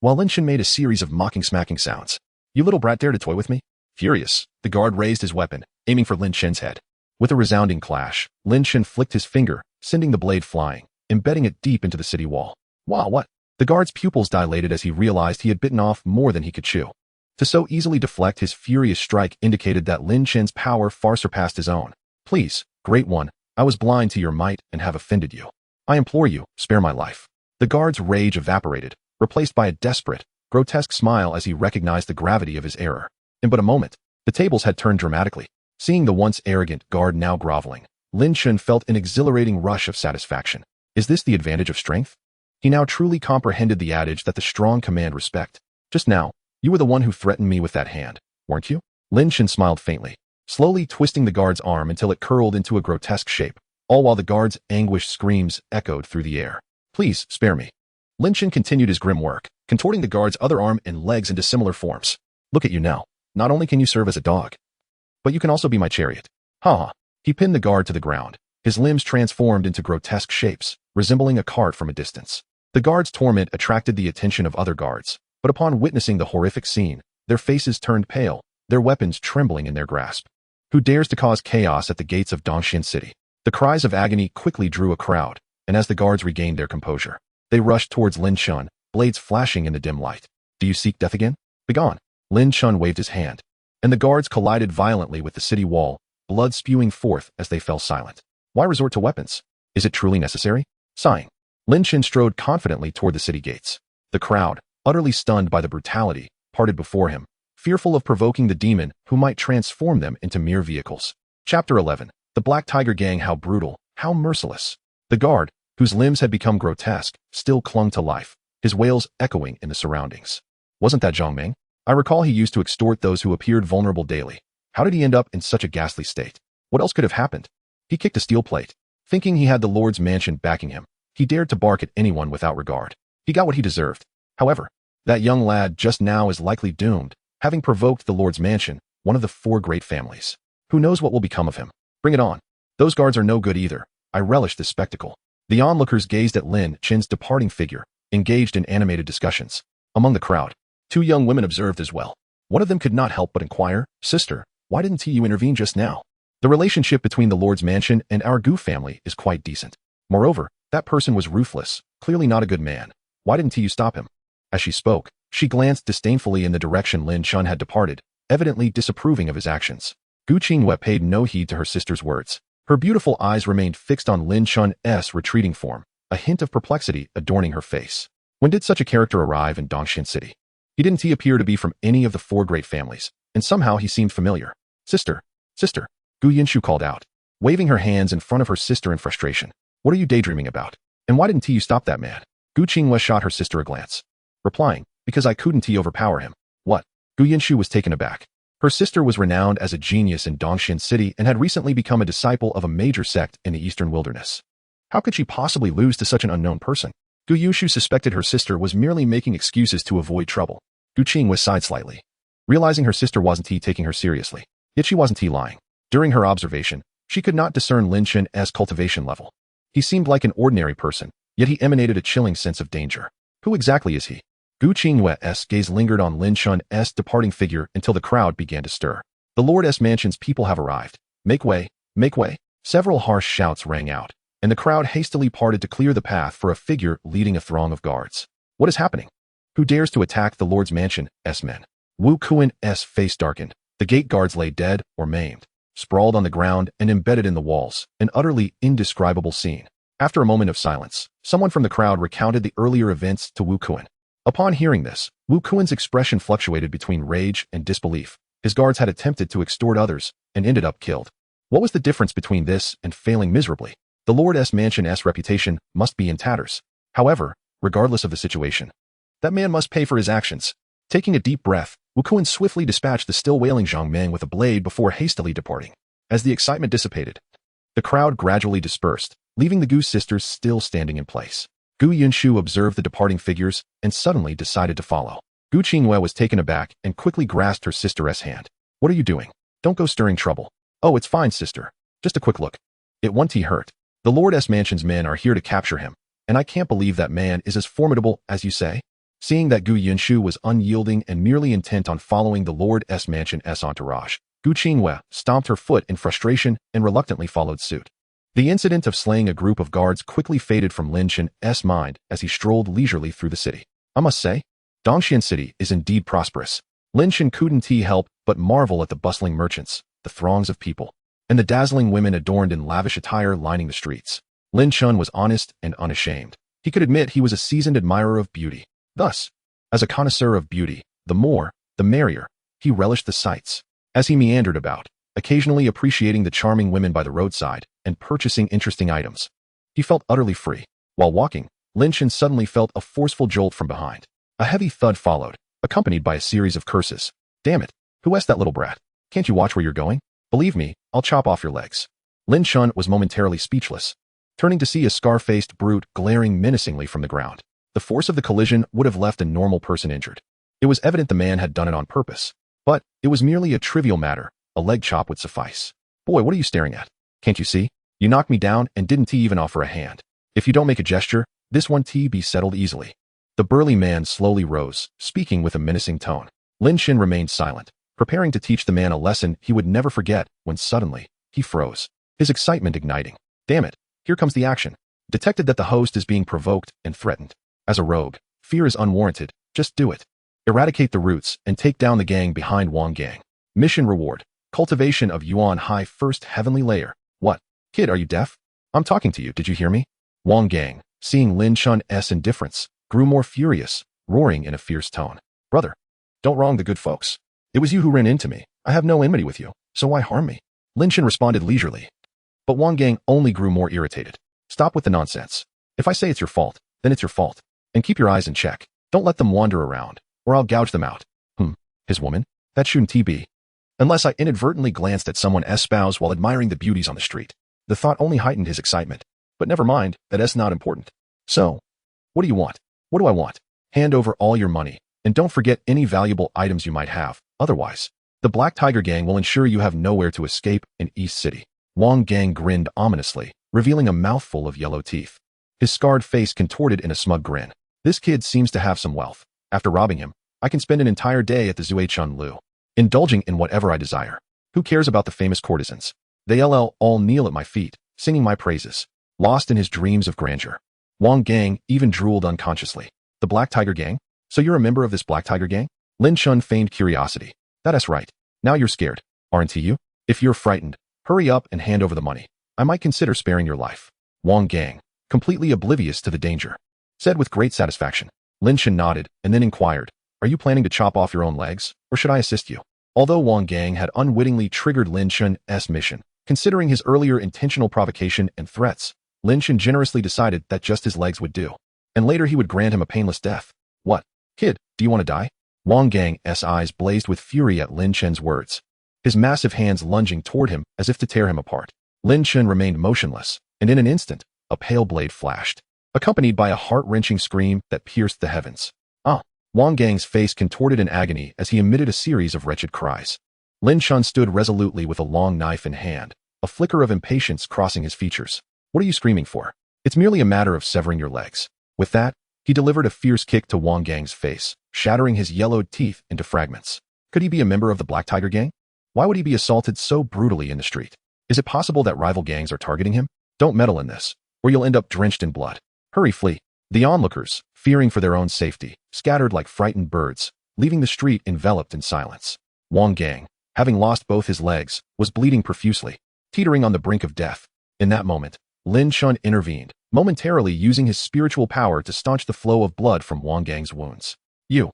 while Lin Chen made a series of mocking smacking sounds. You little brat dare to toy with me? Furious, the guard raised his weapon, aiming for Lin Chen's head. With a resounding clash, Lin Chen flicked his finger, sending the blade flying, embedding it deep into the city wall. Wow, what? The guard's pupils dilated as he realized he had bitten off more than he could chew. To so easily deflect his furious strike indicated that Lin Chen's power far surpassed his own. Please, Great One, I was blind to your might and have offended you. I implore you, spare my life. The guard's rage evaporated, replaced by a desperate, grotesque smile as he recognized the gravity of his error. In but a moment, the tables had turned dramatically. Seeing the once arrogant guard now groveling, Lin Chen felt an exhilarating rush of satisfaction. Is this the advantage of strength? He now truly comprehended the adage that the strong command respect. Just now, you were the one who threatened me with that hand, weren't you? Lin Chen smiled faintly, slowly twisting the guard's arm until it curled into a grotesque shape, all while the guard's anguished screams echoed through the air. Please, spare me. Lin Chen continued his grim work, contorting the guard's other arm and legs into similar forms. Look at you now. Not only can you serve as a dog, but you can also be my chariot. Ha ha. He pinned the guard to the ground, his limbs transformed into grotesque shapes, resembling a cart from a distance. The guard's torment attracted the attention of other guards, but upon witnessing the horrific scene, their faces turned pale, their weapons trembling in their grasp. Who dares to cause chaos at the gates of Dongxian City? The cries of agony quickly drew a crowd, and as the guards regained their composure, they rushed towards Lin Shun, blades flashing in the dim light. Do you seek death again? Begone! Lin Shun waved his hand, and the guards collided violently with the city wall, blood spewing forth as they fell silent. Why resort to weapons? Is it truly necessary? Sighing, Lin Shun strode confidently toward the city gates. The crowd, utterly stunned by the brutality, parted before him, fearful of provoking the demon who might transform them into mere vehicles. Chapter 11. The Black Tiger Gang. How brutal, how merciless. The guard, whose limbs had become grotesque, still clung to life, his wails echoing in the surroundings. Wasn't that Zhang Ming? I recall he used to extort those who appeared vulnerable daily. How did he end up in such a ghastly state? What else could have happened? He kicked a steel plate. Thinking he had the Lord's mansion backing him, he dared to bark at anyone without regard. He got what he deserved. However, that young lad just now is likely doomed, having provoked the Lord's mansion, one of the four great families. Who knows what will become of him? Bring it on. Those guards are no good either. I relish this spectacle. The onlookers gazed at Lin Chin's departing figure, engaged in animated discussions. Among the crowd, two young women observed as well. One of them could not help but inquire, "Sister, why didn't you intervene just now? The relationship between the Lord's mansion and our Gu family is quite decent. Moreover, that person was ruthless, clearly not a good man. Why didn't you stop him?" As she spoke, she glanced disdainfully in the direction Lin Chun had departed, evidently disapproving of his actions. Gu Qinghue paid no heed to her sister's words. Her beautiful eyes remained fixed on Lin Chun's retreating form, a hint of perplexity adorning her face. When did such a character arrive in Dongxian City? He appear to be from any of the four great families, and somehow he seemed familiar. Sister, sister, Gu Yinshu called out, waving her hands in front of her sister in frustration. What are you daydreaming about? And why didn't you stop that man? Gu Qinghue shot her sister a glance, replying, because I couldn't overpower him. What? Gu Yinshu was taken aback. Her sister was renowned as a genius in Dongxian City and had recently become a disciple of a major sect in the eastern wilderness. How could she possibly lose to such an unknown person? Gu Yinshu suspected her sister was merely making excuses to avoid trouble. Gu Qinghue sighed slightly, realizing her sister wasn't taking her seriously. Yet she wasn't lying. During her observation, she could not discern Lin Chen's cultivation level. He seemed like an ordinary person, yet he emanated a chilling sense of danger. Who exactly is he? Gu Qinghue's gaze lingered on Lin Chun's departing figure until the crowd began to stir. The Lord's mansion's people have arrived. Make way, make way. Several harsh shouts rang out, and the crowd hastily parted to clear the path for a figure leading a throng of guards. What is happening? Who dares to attack the Lord's mansion's men? Wu Kuan's face darkened. The gate guards lay dead or maimed, sprawled on the ground and embedded in the walls, an utterly indescribable scene. After a moment of silence, someone from the crowd recounted the earlier events to Wu Kuan. Upon hearing this, Wu Kuan's expression fluctuated between rage and disbelief. His guards had attempted to extort others and ended up killed. What was the difference between this and failing miserably? The Lord's mansion's reputation must be in tatters. However, regardless of the situation, that man must pay for his actions. Taking a deep breath, Wu Kuan swiftly dispatched the still wailing Zhang Ming with a blade before hastily departing. As the excitement dissipated, the crowd gradually dispersed, leaving the Gu sisters still standing in place. Gu Yinshu observed the departing figures and suddenly decided to follow. Gu Qinghue was taken aback and quickly grasped her sister's hand. What are you doing? Don't go stirring trouble. Oh, it's fine, sister. Just a quick look. It won't hurt. The Lord's mansion's men are here to capture him, and I can't believe that man is as formidable as you say. Seeing that Gu Yinshu was unyielding and merely intent on following the Lord's mansion's entourage, Gu Qinghue stomped her foot in frustration and reluctantly followed suit. The incident of slaying a group of guards quickly faded from Lin Chen's mind as he strolled leisurely through the city. I must say, Dongxian City is indeed prosperous. Lin Chen couldn't help but marvel at the bustling merchants, the throngs of people, and the dazzling women adorned in lavish attire lining the streets. Lin Chen was honest and unashamed. He could admit he was a seasoned admirer of beauty. Thus, as a connoisseur of beauty, the more, the merrier, he relished the sights. As he meandered about, occasionally appreciating the charming women by the roadside and purchasing interesting items, he felt utterly free. While walking, Lin Chen suddenly felt a forceful jolt from behind. A heavy thud followed, accompanied by a series of curses. Damn it! Who asked that little brat? Can't you watch where you're going? Believe me, I'll chop off your legs. Lin Chen was momentarily speechless, turning to see a scar-faced brute glaring menacingly from the ground. The force of the collision would have left a normal person injured. It was evident the man had done it on purpose. But it was merely a trivial matter. A leg chop would suffice. Boy, what are you staring at? Can't you see? You knocked me down and didn't even offer a hand. If you don't make a gesture, this one be settled easily. The burly man slowly rose, speaking with a menacing tone. Lin Shen remained silent, preparing to teach the man a lesson he would never forget, when suddenly, he froze, his excitement igniting. Damn it, here comes the action. Detected that the host is being provoked and threatened. As a rogue, fear is unwarranted, just do it. Eradicate the roots and take down the gang behind Wang Gang. Mission reward, cultivation of Yuan High First Heavenly Layer. What? Kid, are you deaf? I'm talking to you, did you hear me? Wang Gang, seeing Lin Shen's indifference, grew more furious, roaring in a fierce tone. Brother, don't wrong the good folks. It was you who ran into me. I have no enmity with you, so why harm me? Lin Shen responded leisurely. But Wang Gang only grew more irritated. Stop with the nonsense. If I say it's your fault, then it's your fault. And keep your eyes in check. Don't let them wander around, or I'll gouge them out. His woman? That shouldn't be. Unless I inadvertently glanced at someone's spouse while admiring the beauties on the street. The thought only heightened his excitement. But never mind, that's not important. So, what do you want? What do I want? Hand over all your money, and don't forget any valuable items you might have. Otherwise, the Black Tiger Gang will ensure you have nowhere to escape in East City. Wang Gang grinned ominously, revealing a mouthful of yellow teeth. His scarred face contorted in a smug grin. This kid seems to have some wealth. After robbing him, I can spend an entire day at the Zuei-Chun Lu, indulging in whatever I desire. Who cares about the famous courtesans? They all kneel at my feet, singing my praises, lost in his dreams of grandeur. Wang Gang even drooled unconsciously. The Black Tiger Gang? So you're a member of this Black Tiger Gang? Lin Shen feigned curiosity. That's right. Now you're scared, aren't you? If you're frightened, hurry up and hand over the money. I might consider sparing your life. Wang Gang, completely oblivious to the danger, said with great satisfaction. Lin Shen nodded and then inquired, are you planning to chop off your own legs, or should I assist you? Although Wang Gang had unwittingly triggered Lin Shen's mission, considering his earlier intentional provocation and threats, Lin Shen generously decided that just his legs would do, and later he would grant him a painless death. What? Kid, do you want to die? Wang Gang's eyes blazed with fury at Lin Shen's words, his massive hands lunging toward him as if to tear him apart. Lin Shen remained motionless, and in an instant, a pale blade flashed, accompanied by a heart-wrenching scream that pierced the heavens. Wang Gang's face contorted in agony as he emitted a series of wretched cries. Lin Shen stood resolutely with a long knife in hand, a flicker of impatience crossing his features. What are you screaming for? It's merely a matter of severing your legs. With that, he delivered a fierce kick to Wang Gang's face, shattering his yellowed teeth into fragments. Could he be a member of the Black Tiger Gang? Why would he be assaulted so brutally in the street? Is it possible that rival gangs are targeting him? Don't meddle in this, or you'll end up drenched in blood. Hurry, flee. The onlookers, fearing for their own safety, scattered like frightened birds, leaving the street enveloped in silence. Wang Gang, having lost both his legs, was bleeding profusely, teetering on the brink of death. In that moment, Lin Shen intervened, momentarily using his spiritual power to staunch the flow of blood from Wang Gang's wounds. You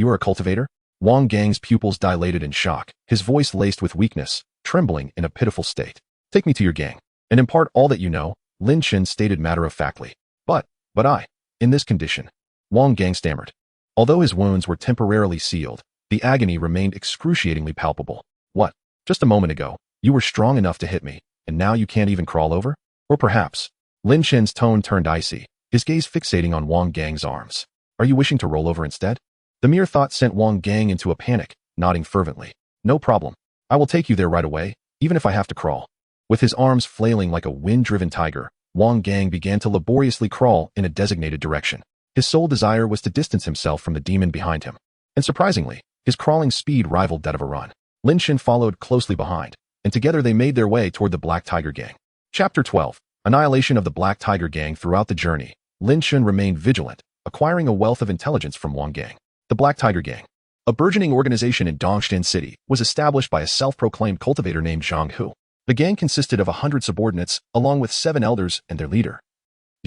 are a cultivator? Wang Gang's pupils dilated in shock, his voice laced with weakness, trembling in a pitiful state. Take me to your gang, and impart all that you know, Lin Shen stated matter-of-factly. But I, in this condition, Wang Gang stammered. Although his wounds were temporarily sealed, the agony remained excruciatingly palpable. What? Just a moment ago, you were strong enough to hit me, and now you can't even crawl over? Or perhaps, Lin Shen's tone turned icy, his gaze fixating on Wang Gang's arms. Are you wishing to roll over instead? The mere thought sent Wang Gang into a panic, nodding fervently. No problem. I will take you there right away, even if I have to crawl. With his arms flailing like a wind-driven tiger, Wang Gang began to laboriously crawl in a designated direction. His sole desire was to distance himself from the demon behind him. And surprisingly, his crawling speed rivaled that of a run. Lin Shen followed closely behind, and together they made their way toward the Black Tiger Gang. Chapter 12. Annihilation of the Black Tiger Gang. Throughout the journey, Lin Shen remained vigilant, acquiring a wealth of intelligence from Wang Gang. The Black Tiger Gang, a burgeoning organization in Dongxin City, was established by a self-proclaimed cultivator named Zhang Hu. The gang consisted of 100 subordinates, along with 7 elders and their leader,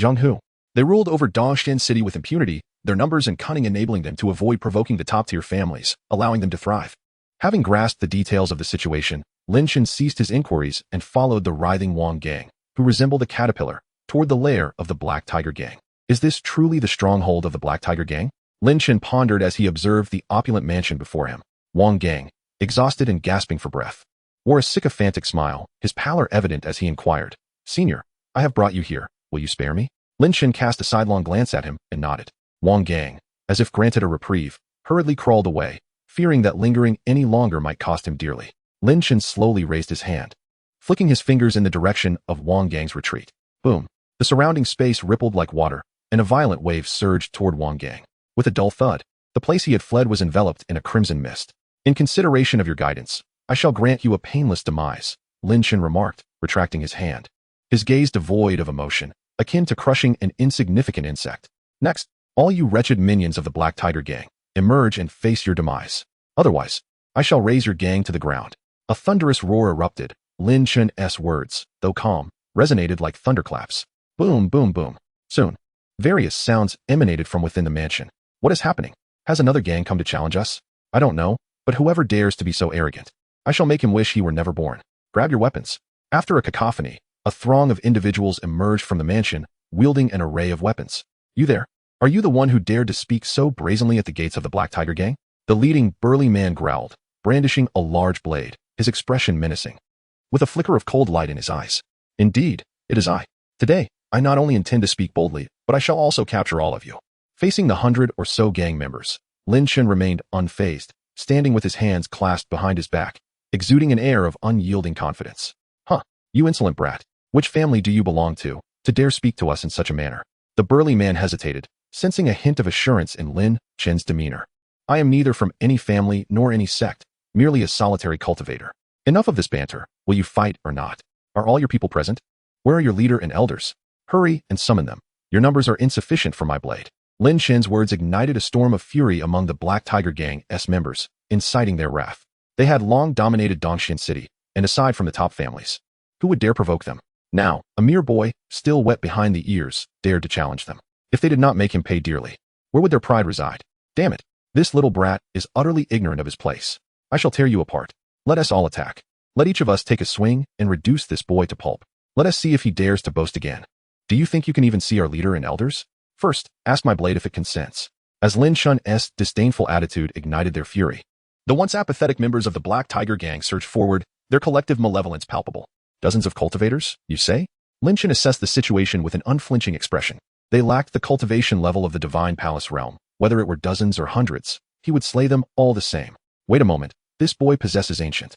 Zhang Hu. They ruled over Dongxin City with impunity, their numbers and cunning enabling them to avoid provoking the top-tier families, allowing them to thrive. Having grasped the details of the situation, Lin Shen ceased his inquiries and followed the writhing Wang Gang, who resembled a caterpillar, toward the lair of the Black Tiger Gang. Is this truly the stronghold of the Black Tiger Gang? Lin Shen pondered as he observed the opulent mansion before him. Wang Gang, exhausted and gasping for breath, wore a sycophantic smile, his pallor evident as he inquired, Senior, I have brought you here. Will you spare me? Lin Shen cast a sidelong glance at him and nodded. Wang Gang, as if granted a reprieve, hurriedly crawled away, fearing that lingering any longer might cost him dearly. Lin Shen slowly raised his hand, flicking his fingers in the direction of Wang Gang's retreat. Boom! The surrounding space rippled like water, and a violent wave surged toward Wang Gang. With a dull thud, The place he had fled was enveloped in a crimson mist. In consideration of your guidance, I shall grant you a painless demise, Lin Chen remarked, retracting his hand. His gaze devoid of emotion, akin to crushing an insignificant insect. Next, all you wretched minions of the Black Tiger Gang, emerge and face your demise. Otherwise, I shall raze your gang to the ground. A thunderous roar erupted. Lin Chen's words, though calm, resonated like thunderclaps. Boom, boom, boom. Soon, various sounds emanated from within the mansion. What is happening? Has another gang come to challenge us? I don't know, but whoever dares to be so arrogant, I shall make him wish he were never born. Grab your weapons. After a cacophony, a throng of individuals emerged from the mansion, wielding an array of weapons. You there? Are you the one who dared to speak so brazenly at the gates of the Black Tiger Gang? The leading burly man growled, brandishing a large blade, his expression menacing, with a flicker of cold light in his eyes. Indeed, it is I. Today, I not only intend to speak boldly, but I shall also capture all of you. Facing the 100 or so gang members, Lin Chen remained unfazed, standing with his hands clasped behind his back, exuding an air of unyielding confidence. Huh, you insolent brat. Which family do you belong to dare speak to us in such a manner? The burly man hesitated, sensing a hint of assurance in Lin Chen's demeanor. I am neither from any family nor any sect, merely a solitary cultivator. Enough of this banter. Will you fight or not? Are all your people present? Where are your leader and elders? Hurry and summon them. Your numbers are insufficient for my blade. Lin Chen's words ignited a storm of fury among the Black Tiger Gang's members, inciting their wrath. They had long dominated Dongxian City, and aside from the top families, who would dare provoke them? Now, a mere boy, still wet behind the ears, dared to challenge them. If they did not make him pay dearly, where would their pride reside? Damn it, this little brat is utterly ignorant of his place. I shall tear you apart. Let us all attack. Let each of us take a swing and reduce this boy to pulp. Let us see if he dares to boast again. Do you think you can even see our leader and elders? First, ask my blade if it consents. As Lin Chen's disdainful attitude ignited their fury, the once apathetic members of the Black Tiger Gang surged forward, their collective malevolence palpable. Dozens of cultivators, you say? Lin Chen assessed the situation with an unflinching expression. They lacked the cultivation level of the Divine Palace realm. Whether it were dozens or hundreds, he would slay them all the same. Wait a moment, this boy possesses ancient.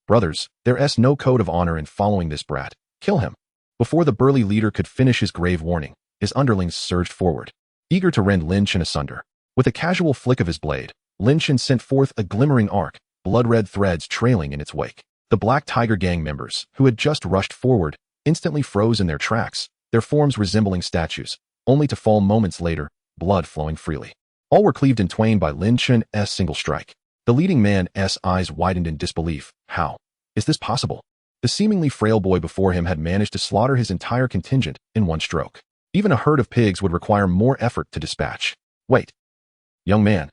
Brothers, there's no code of honor in following this brat. Kill him. Before the burly leader could finish his grave warning, his underlings surged forward, eager to rend Lin Chen asunder. With a casual flick of his blade, Lin Chen sent forth a glimmering arc, blood-red threads trailing in its wake. The Black Tiger Gang members, who had just rushed forward, instantly froze in their tracks, their forms resembling statues, only to fall moments later, blood flowing freely. All were cleaved in twain by Lin Chen's single strike. The leading man's eyes widened in disbelief. How is this possible? The seemingly frail boy before him had managed to slaughter his entire contingent in one stroke. Even a herd of pigs would require more effort to dispatch. Wait. Young man,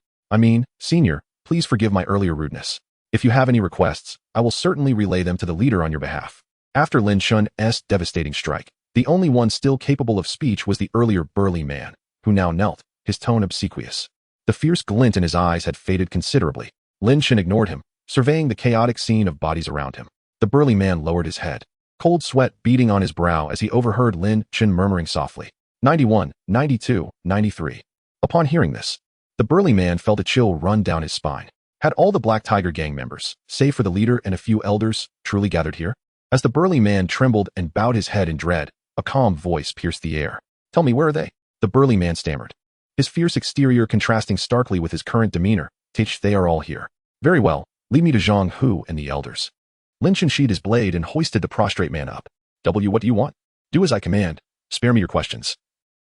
senior, please forgive my earlier rudeness. If you have any requests, I will certainly relay them to the leader on your behalf. After Lin Chen's devastating strike, the only one still capable of speech was the earlier burly man, who now knelt, his tone obsequious. The fierce glint in his eyes had faded considerably. Lin Chen ignored him, surveying the chaotic scene of bodies around him. The burly man lowered his head, cold sweat beading on his brow as he overheard Lin Chen murmuring softly, 91, 92, 93. Upon hearing this, the burly man felt a chill run down his spine. Had all the Black Tiger Gang members, save for the leader and a few elders, truly gathered here? As the burly man trembled and bowed his head in dread, a calm voice pierced the air. Tell me, where are they? The burly man stammered, his fierce exterior contrasting starkly with his current demeanor. They are all here. Very well, lead me to Zhang Hu and the elders. Lin Chen sheathed his blade and hoisted the prostrate man up. What do you want? Do as I command. Spare me your questions.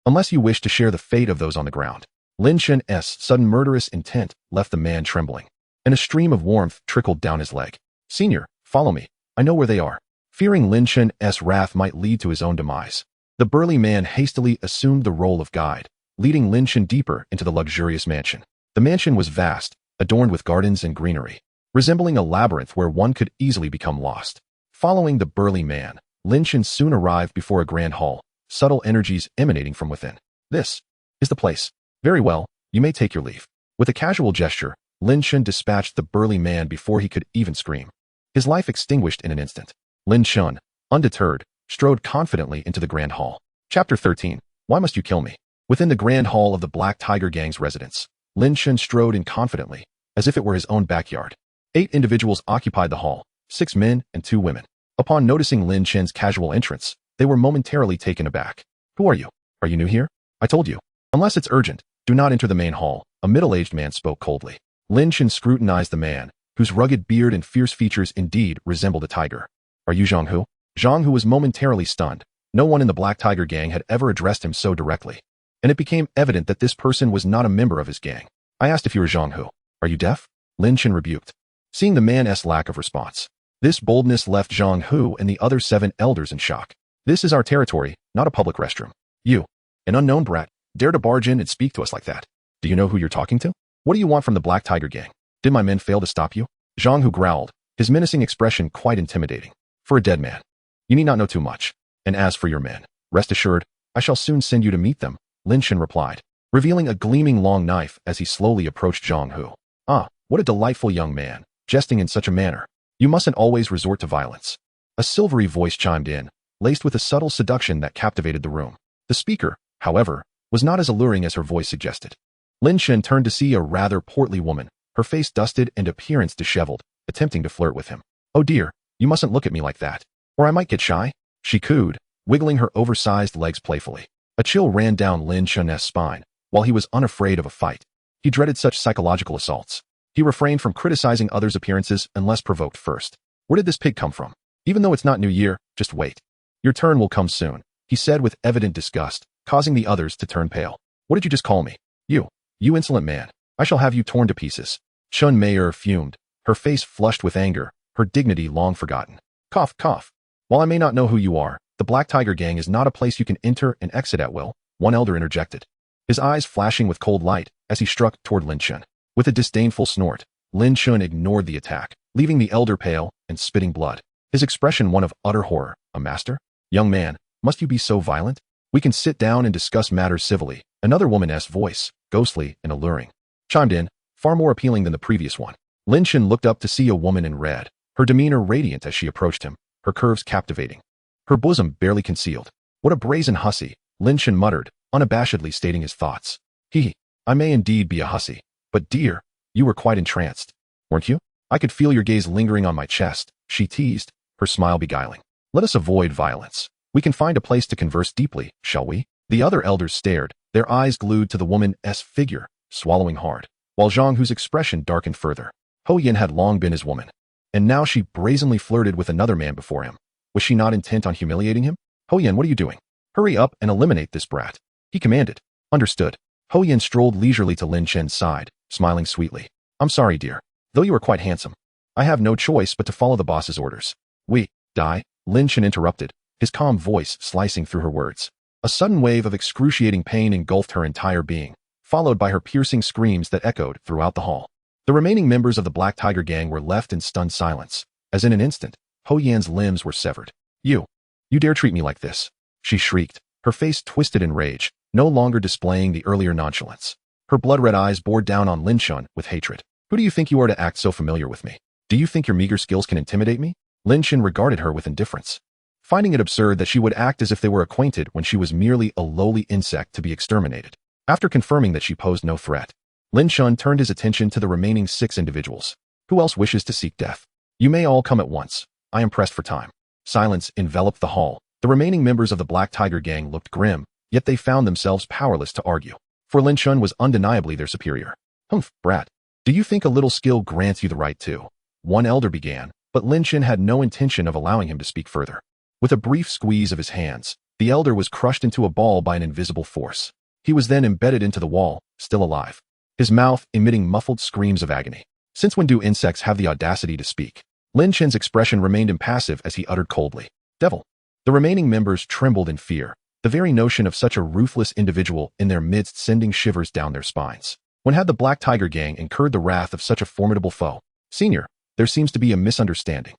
Unless you wish to share the fate of those on the ground. Lin Chen's sudden murderous intent left the man trembling, and a stream of warmth trickled down his leg. Senior, follow me. I know where they are. Fearing Lin Chen's wrath might lead to his own demise, the burly man hastily assumed the role of guide, leading Lin Chen deeper into the luxurious mansion. The mansion was vast, adorned with gardens and greenery, resembling a labyrinth where one could easily become lost. Following the burly man, Lin Chen soon arrived before a grand hall, subtle energies emanating from within. This is the place. Very well, you may take your leave. With a casual gesture, Lin Chen dispatched the burly man before he could even scream. His life extinguished in an instant. Lin Chen, undeterred, strode confidently into the grand hall. Chapter 13. Why must you kill me? Within the grand hall of the Black Tiger Gang's residence, Lin Chen strode in confidently, as if it were his own backyard. 8 individuals occupied the hall, 6 men and 2 women. Upon noticing Lin Chen's casual entrance, they were momentarily taken aback. Who are you? Are you new here? I told you. Unless it's urgent, do not enter the main hall, A middle-aged man spoke coldly. Lin Chen scrutinized the man, whose rugged beard and fierce features indeed resembled a tiger. Are you Zhang Hu? Zhang Hu was momentarily stunned. No one in the Black Tiger gang had ever addressed him so directly, and it became evident that this person was not a member of his gang. I asked if you were Zhang Hu. Are you deaf? Lin Chen rebuked, seeing the man's lack of response. This boldness left Zhang Hu and the other 7 elders in shock. This is our territory, not a public restroom. You, an unknown brat, dare to barge in and speak to us like that. Do you know who you're talking to? What do you want from the Black Tiger gang? Did my men fail to stop you? Zhang Hu growled, his menacing expression quite intimidating. For a dead man, you need not know too much. And as for your men, rest assured, I shall soon send you to meet them, Lin Chen replied, revealing a gleaming long knife as he slowly approached Zhang Hu. Ah, what a delightful young man, jesting in such a manner. You mustn't always resort to violence. A silvery voice chimed in, laced with a subtle seduction that captivated the room. The speaker, however, was not as alluring as her voice suggested. Lin Chen turned to see a rather portly woman, her face dusted and appearance disheveled, attempting to flirt with him. Oh dear, you mustn't look at me like that, or I might get shy, she cooed, wiggling her oversized legs playfully. A chill ran down Lin Chen's spine, while he was unafraid of a fight. He dreaded such psychological assaults. He refrained from criticizing others' appearances unless provoked first. Where did this pig come from? Even though it's not New Year, just wait. Your turn will come soon, he said with evident disgust, causing the others to turn pale. What did you just call me? You insolent man. I shall have you torn to pieces. Chun Meier fumed, her face flushed with anger, her dignity long forgotten. Cough, cough. While I may not know who you are, the Black Tiger gang is not a place you can enter and exit at will, one elder interjected, his eyes flashing with cold light as he struck toward Lin Chen. With a disdainful snort, Lin Chen ignored the attack, leaving the elder pale and spitting blood, his expression one of utter horror. A master? Young man, must you be so violent? We can sit down and discuss matters civilly, another woman's voice, ghostly and alluring, chimed in, far more appealing than the previous one. Lin Chen looked up to see a woman in red, her demeanor radiant as she approached him, her curves captivating, her bosom barely concealed. What a brazen hussy, Lin Chen muttered, unabashedly stating his thoughts. I may indeed be a hussy, but dear, you were quite entranced, weren't you? I could feel your gaze lingering on my chest, she teased, her smile beguiling. Let us avoid violence. We can find a place to converse deeply, shall we? The other elders stared, their eyes glued to the woman's figure, swallowing hard, while Zhang Hu's expression darkened further. Ho Yin had long been his woman, and now she brazenly flirted with another man before him. Was she not intent on humiliating him? Ho Yin, what are you doing? Hurry up and eliminate this brat, he commanded. Understood. Ho Yin strolled leisurely to Lin Chen's side, smiling sweetly. I'm sorry, dear. Though you are quite handsome, I have no choice but to follow the boss's orders. Die, Lin Chen interrupted, his calm voice slicing through her words. A sudden wave of excruciating pain engulfed her entire being, followed by her piercing screams that echoed throughout the hall. The remaining members of the Black Tiger gang were left in stunned silence, as in an instant, Ho Yan's limbs were severed. You dare treat me like this, she shrieked, her face twisted in rage, no longer displaying the earlier nonchalance. Her blood-red eyes bore down on Lin Chen with hatred. Who do you think you are to act so familiar with me? Do you think your meager skills can intimidate me? Lin Chen regarded her with indifference, finding it absurd that she would act as if they were acquainted when she was merely a lowly insect to be exterminated. After confirming that she posed no threat, Lin Chen turned his attention to the remaining 6 individuals. Who else wishes to seek death? You may all come at once. I am pressed for time. Silence enveloped the hall. The remaining members of the Black Tiger gang looked grim, yet they found themselves powerless to argue, for Lin Chen was undeniably their superior. Humph, brat. Do you think a little skill grants you the right to? One elder began, but Lin Chen had no intention of allowing him to speak further. With a brief squeeze of his hands, the elder was crushed into a ball by an invisible force. He was then embedded into the wall, still alive, his mouth emitting muffled screams of agony. Since when do insects have the audacity to speak? Lin Chen's expression remained impassive as he uttered coldly, Devil. The remaining members trembled in fear, the very notion of such a ruthless individual in their midst sending shivers down their spines. When had the Black Tiger gang incurred the wrath of such a formidable foe? Senior, there seems to be a misunderstanding.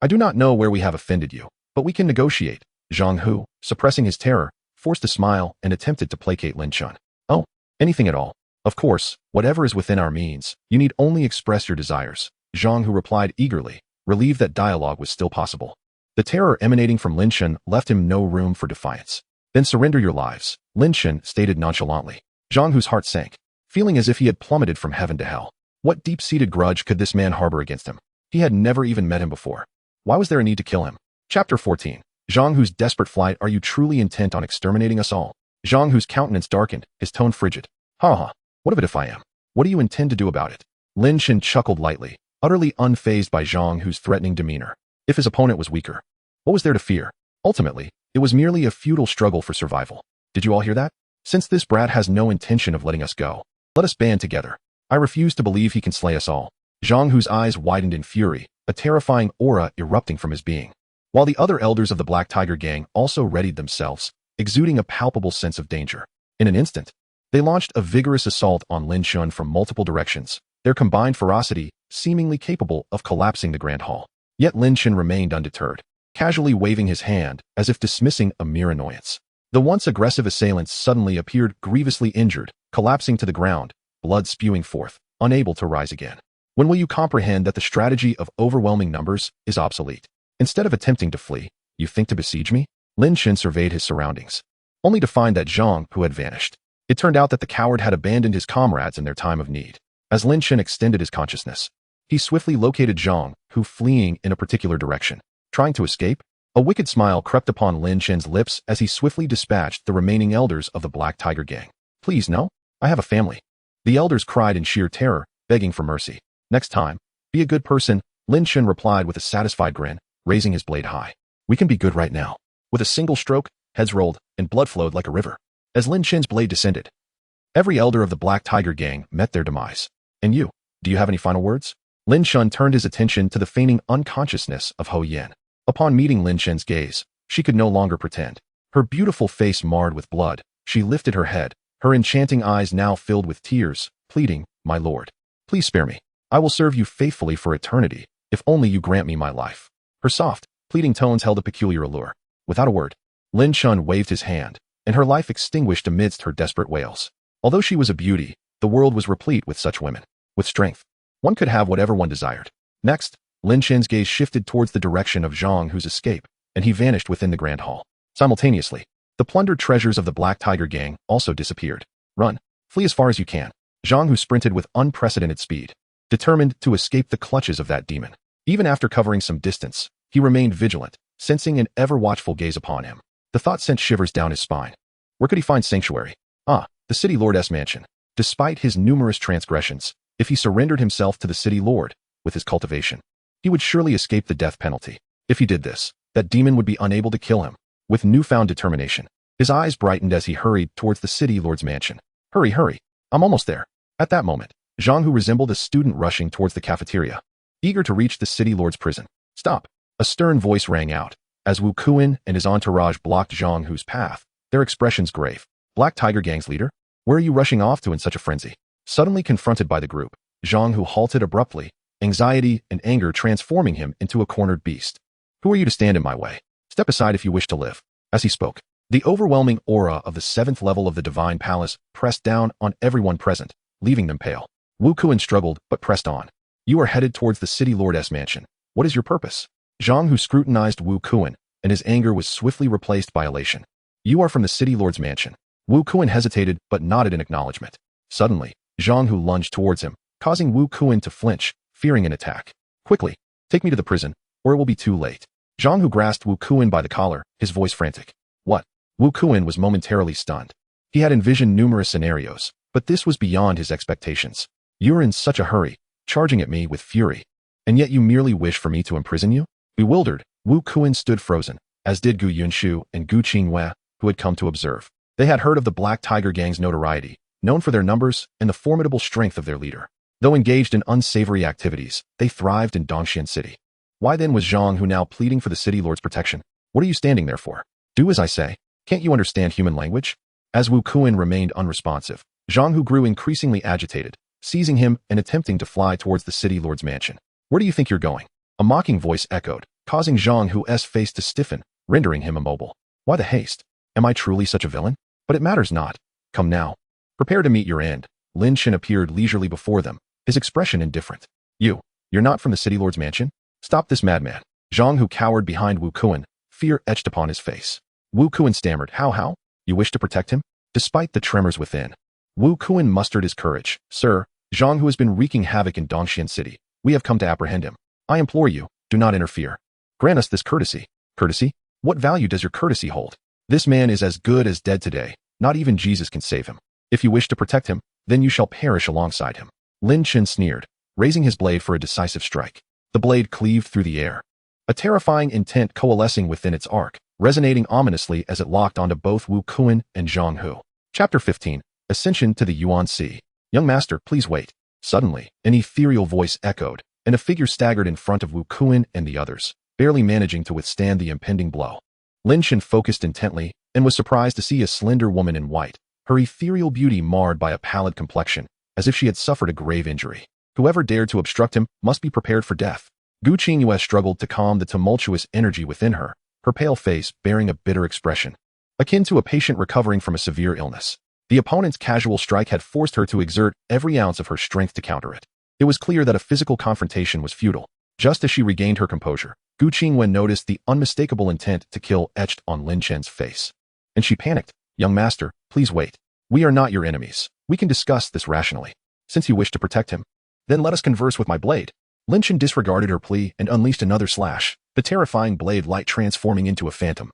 I do not know where we have offended you, but we can negotiate. Zhang Hu, suppressing his terror, forced a smile and attempted to placate Lin Chen. Oh, anything at all. Of course, whatever is within our means, you need only express your desires. Zhang Hu replied eagerly, relieved that dialogue was still possible. The terror emanating from Lin Chen left him no room for defiance. Then surrender your lives, Lin Chen stated nonchalantly. Zhang Hu's heart sank, feeling as if he had plummeted from heaven to hell. What deep-seated grudge could this man harbor against him? He had never even met him before. Why was there a need to kill him? Chapter 14. Zhang Hu's desperate flight. Are you truly intent on exterminating us all? Zhang Hu's countenance darkened, his tone frigid. Ha ha, what of it if I am? What do you intend to do about it? Lin Shen chuckled lightly, utterly unfazed by Zhang Hu's threatening demeanor. If his opponent was weaker, what was there to fear? Ultimately, it was merely a futile struggle for survival. Did you all hear that? Since this brat has no intention of letting us go, let us band together. I refuse to believe he can slay us all. Zhang Hu's eyes widened in fury, a terrifying aura erupting from his being. While the other elders of the Black Tiger gang also readied themselves, exuding a palpable sense of danger. In an instant, they launched a vigorous assault on Lin Shen from multiple directions, their combined ferocity seemingly capable of collapsing the Grand Hall. Yet Lin Shen remained undeterred, casually waving his hand as if dismissing a mere annoyance. The once aggressive assailants suddenly appeared grievously injured, collapsing to the ground, blood spewing forth, unable to rise again. When will you comprehend that the strategy of overwhelming numbers is obsolete? Instead of attempting to flee, you think to besiege me? Lin Shen surveyed his surroundings, only to find that Zhang Hu had vanished. It turned out that the coward had abandoned his comrades in their time of need. As Lin Shen extended his consciousness, he swiftly located Zhang Hu fleeing in a particular direction. Trying to escape? A wicked smile crept upon Lin Shen's lips as he swiftly dispatched the remaining elders of the Black Tiger gang. Please, no. I have a family. The elders cried in sheer terror, begging for mercy. Next time, be a good person, Lin Shen replied with a satisfied grin, raising his blade high. We can be good right now. With a single stroke, heads rolled, and blood flowed like a river. As Lin Shen's blade descended, every elder of the Black Tiger gang met their demise. And you, do you have any final words? Lin Shen turned his attention to the feigning unconsciousness of Ho Yan. Upon meeting Lin Shen's gaze, she could no longer pretend. Her beautiful face marred with blood, she lifted her head, her enchanting eyes now filled with tears, pleading, My lord, please spare me. I will serve you faithfully for eternity, if only you grant me my life. Her soft, pleading tones held a peculiar allure. Without a word, Lin Shen waved his hand, and her life extinguished amidst her desperate wails. Although she was a beauty, the world was replete with such women. With strength, one could have whatever one desired. Next, Lin Shen's gaze shifted towards the direction of Zhang Hu's escape, and he vanished within the Grand Hall. Simultaneously, the plundered treasures of the Black Tiger gang also disappeared. Run, flee as far as you can. Zhang Hu sprinted with unprecedented speed, determined to escape the clutches of that demon. Even after covering some distance, he remained vigilant, sensing an ever-watchful gaze upon him. The thought sent shivers down his spine. Where could he find sanctuary? The city lord's mansion. Despite his numerous transgressions, if he surrendered himself to the city lord, with his cultivation, he would surely escape the death penalty. If he did this, that demon would be unable to kill him. With newfound determination, his eyes brightened as he hurried towards the city lord's mansion. Hurry, hurry. I'm almost there. At that moment, Zhang Hu resembled a student rushing towards the cafeteria, eager to reach the city lord's prison. Stop. A stern voice rang out. As Wu Kuan and his entourage blocked Zhang Hu's path, their expressions grave. Black Tiger gang's leader? Where are you rushing off to in such a frenzy? Suddenly confronted by the group, Zhang Hu halted abruptly, anxiety and anger transforming him into a cornered beast. Who are you to stand in my way? Step aside if you wish to live. As he spoke, the overwhelming aura of the 7th level of the Divine Palace pressed down on everyone present, leaving them pale. Wu Kuan struggled but pressed on. You are headed towards the city lord's mansion. What is your purpose? Zhang Hu scrutinized Wu Kuan, and his anger was swiftly replaced by elation. You are from the city lord's mansion. Wu Kuan hesitated but nodded in acknowledgement. Suddenly, Zhang Hu lunged towards him, causing Wu Kuan to flinch, fearing an attack. Quickly, take me to the prison, or it will be too late. Zhang Hu grasped Wu Kuan by the collar, his voice frantic. What? Wu Kuan was momentarily stunned. He had envisioned numerous scenarios, but this was beyond his expectations. You're in such a hurry, charging at me with fury, and yet you merely wish for me to imprison you? Bewildered, Wu Kuan stood frozen, as did Gu Yunshu and Gu Qinghua, who had come to observe. They had heard of the Black Tiger gang's notoriety, known for their numbers and the formidable strength of their leader. Though engaged in unsavory activities, they thrived in Dongxian City. Why then was Zhang Hu now pleading for the city lord's protection? What are you standing there for? Do as I say. Can't you understand human language? As Wu Kuan remained unresponsive, Zhang Hu grew increasingly agitated, seizing him and attempting to fly towards the city lord's mansion. Where do you think you're going? A mocking voice echoed, causing Zhang Hu's face to stiffen, rendering him immobile. Why the haste? Am I truly such a villain? But it matters not. Come now. Prepare to meet your end. Lin Shen appeared leisurely before them, his expression indifferent. You're not from the city lord's mansion? Stop this madman. Zhang Hu cowered behind Wu Kuan, fear etched upon his face. Wu Kuan stammered, How? You wish to protect him? Despite the tremors within, Wu Kuan mustered his courage. Sir, Zhang Hu has been wreaking havoc in Dongxian City. We have come to apprehend him. I implore you, do not interfere. Grant us this courtesy. Courtesy? What value does your courtesy hold? This man is as good as dead today. Not even Jesus can save him. If you wish to protect him, then you shall perish alongside him. Lin Chen sneered, raising his blade for a decisive strike. The blade cleaved through the air, a terrifying intent coalescing within its arc, resonating ominously as it locked onto both Wu Kuan and Zhang Hu. Chapter 15. Ascension to the Yuan Sea. Young master, please wait. Suddenly, an ethereal voice echoed, and a figure staggered in front of Wu Kuan and the others, barely managing to withstand the impending blow. Lin Chen focused intently, and was surprised to see a slender woman in white, her ethereal beauty marred by a pallid complexion, as if she had suffered a grave injury. Whoever dared to obstruct him must be prepared for death. Gu Qingyue struggled to calm the tumultuous energy within her, her pale face bearing a bitter expression, akin to a patient recovering from a severe illness. The opponent's casual strike had forced her to exert every ounce of her strength to counter it. It was clear that a physical confrontation was futile. Just as she regained her composure, Gu Qingyue noticed the unmistakable intent to kill etched on Lin Chen's face. And she panicked. Young master, please wait. We are not your enemies. We can discuss this rationally. Since you wish to protect him, then let us converse with my blade. Lin Chen disregarded her plea and unleashed another slash, the terrifying blade light transforming into a phantom,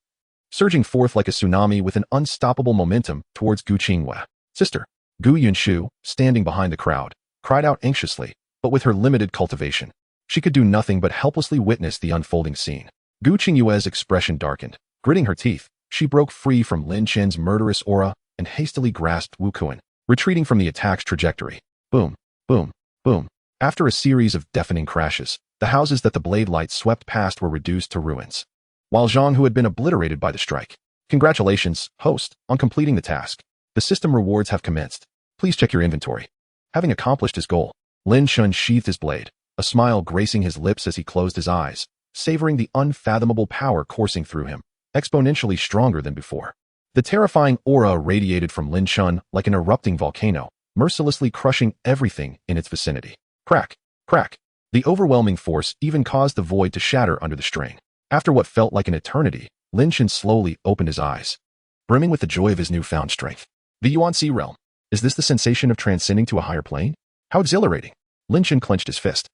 surging forth like a tsunami with an unstoppable momentum towards Gu Qingyue. Sister, Gu Yunshu, standing behind the crowd, cried out anxiously, but with her limited cultivation, she could do nothing but helplessly witness the unfolding scene. Gu Qingyue's expression darkened. Gritting her teeth, she broke free from Lin Chen's murderous aura and hastily grasped Wu Kuan, retreating from the attack's trajectory. Boom, boom, boom. After a series of deafening crashes, the houses that the blade light swept past were reduced to ruins, while Zhang, who had been obliterated by the strike. Congratulations, host, on completing the task. The system rewards have commenced. Please check your inventory. Having accomplished his goal, Lin Chen sheathed his blade, a smile gracing his lips as he closed his eyes, savoring the unfathomable power coursing through him, exponentially stronger than before. The terrifying aura radiated from Lin Chen like an erupting volcano, mercilessly crushing everything in its vicinity. Crack, crack. The overwhelming force even caused the void to shatter under the strain. After what felt like an eternity, Lin Chen slowly opened his eyes, brimming with the joy of his newfound strength. The Yuan Sea realm. Is this the sensation of transcending to a higher plane? How exhilarating. Lin Chen clenched his fist,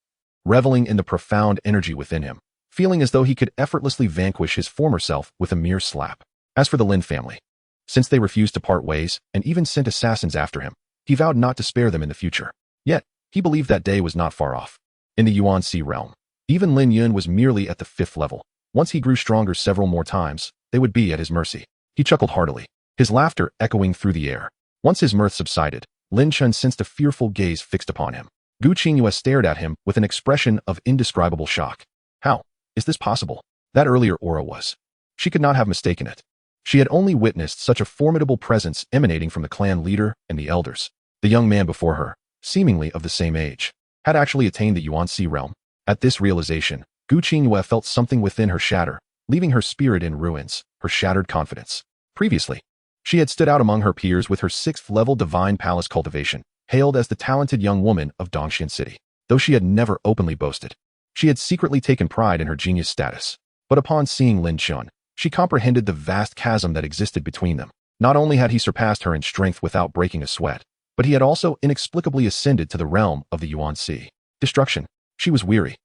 reveling in the profound energy within him, feeling as though he could effortlessly vanquish his former self with a mere slap. As for the Lin family, since they refused to part ways and even sent assassins after him, he vowed not to spare them in the future. Yet, he believed that day was not far off. In the Yuan Sea realm, even Lin Yun was merely at the 5th level. Once he grew stronger several more times, they would be at his mercy. He chuckled heartily, his laughter echoing through the air. Once his mirth subsided, Lin Chen sensed a fearful gaze fixed upon him. Gu Qingyue stared at him with an expression of indescribable shock. How is this possible? That earlier aura was. She could not have mistaken it. She had only witnessed such a formidable presence emanating from the clan leader and the elders. The young man before her, seemingly of the same age, had actually attained the Yuan Sea realm. At this realization, Gu Qingyue felt something within her shatter, leaving her spirit in ruins, her shattered confidence. Previously, she had stood out among her peers with her 6th-level divine palace cultivation, hailed as the talented young woman of Dongxian City. Though she had never openly boasted, she had secretly taken pride in her genius status. But upon seeing Lin Chen, she comprehended the vast chasm that existed between them. Not only had he surpassed her in strength without breaking a sweat, but he had also inexplicably ascended to the realm of the Yuan Sea. Destruction. She was weary.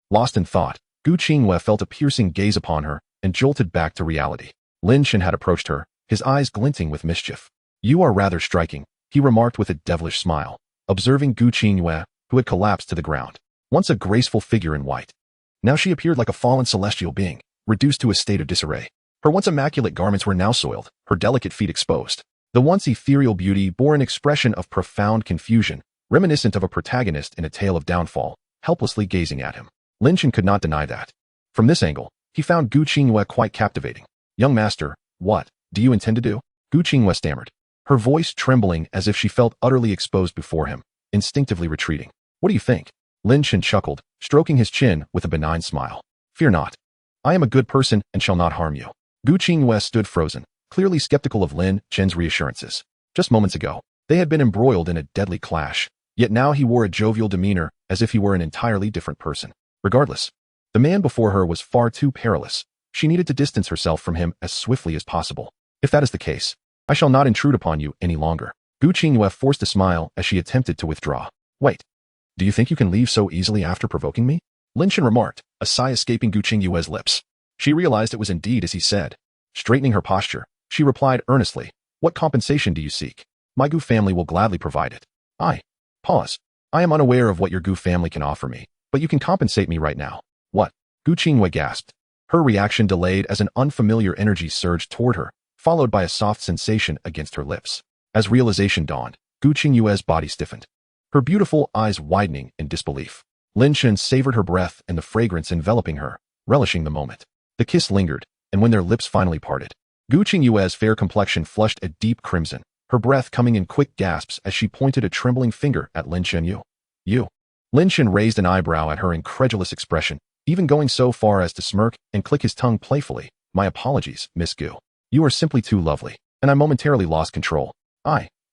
Lost in thought, Gu Qingyue felt a piercing gaze upon her and jolted back to reality. Lin Chen had approached her, his eyes glinting with mischief. You are rather striking, he remarked with a devilish smile, observing Gu Qingyue, who had collapsed to the ground. Once a graceful figure in white, now she appeared like a fallen celestial being, reduced to a state of disarray. Her once immaculate garments were now soiled, her delicate feet exposed. The once ethereal beauty bore an expression of profound confusion, reminiscent of a protagonist in a tale of downfall, helplessly gazing at him. Lin Chen could not deny that. From this angle, he found Gu Qingyue quite captivating. Young master, what do you intend to do? Gu Qingyue stammered, her voice trembling as if she felt utterly exposed before him, instinctively retreating. What do you think? Lin Chen chuckled, stroking his chin with a benign smile. Fear not. I am a good person and shall not harm you. Gu Qingyue stood frozen, clearly skeptical of Lin Chen's reassurances. Just moments ago, they had been embroiled in a deadly clash, yet now he wore a jovial demeanor as if he were an entirely different person. Regardless, the man before her was far too perilous. She needed to distance herself from him as swiftly as possible. If that is the case, I shall not intrude upon you any longer. Gu Qingyue forced a smile as she attempted to withdraw. Wait, do you think you can leave so easily after provoking me? Lin Chen remarked, a sigh escaping Gu Qingyue's lips. She realized it was indeed as he said. Straightening her posture, she replied earnestly, what compensation do you seek? My Gu family will gladly provide it. Pause. I am unaware of what your Gu family can offer me, but you can compensate me right now. What? Gu Qingwei gasped. Her reaction delayed as an unfamiliar energy surged toward her, followed by a soft sensation against her lips. As realization dawned, Gu Qingyue's body stiffened, her beautiful eyes widening in disbelief. Lin Shen savored her breath and the fragrance enveloping her, relishing the moment. The kiss lingered, and when their lips finally parted, Gu Qingyue's fair complexion flushed a deep crimson, her breath coming in quick gasps as she pointed a trembling finger at Lin Shen. You. Lin Shen raised an eyebrow at her incredulous expression, even going so far as to smirk and click his tongue playfully. My apologies, Miss Gu. You are simply too lovely, and I momentarily lost control.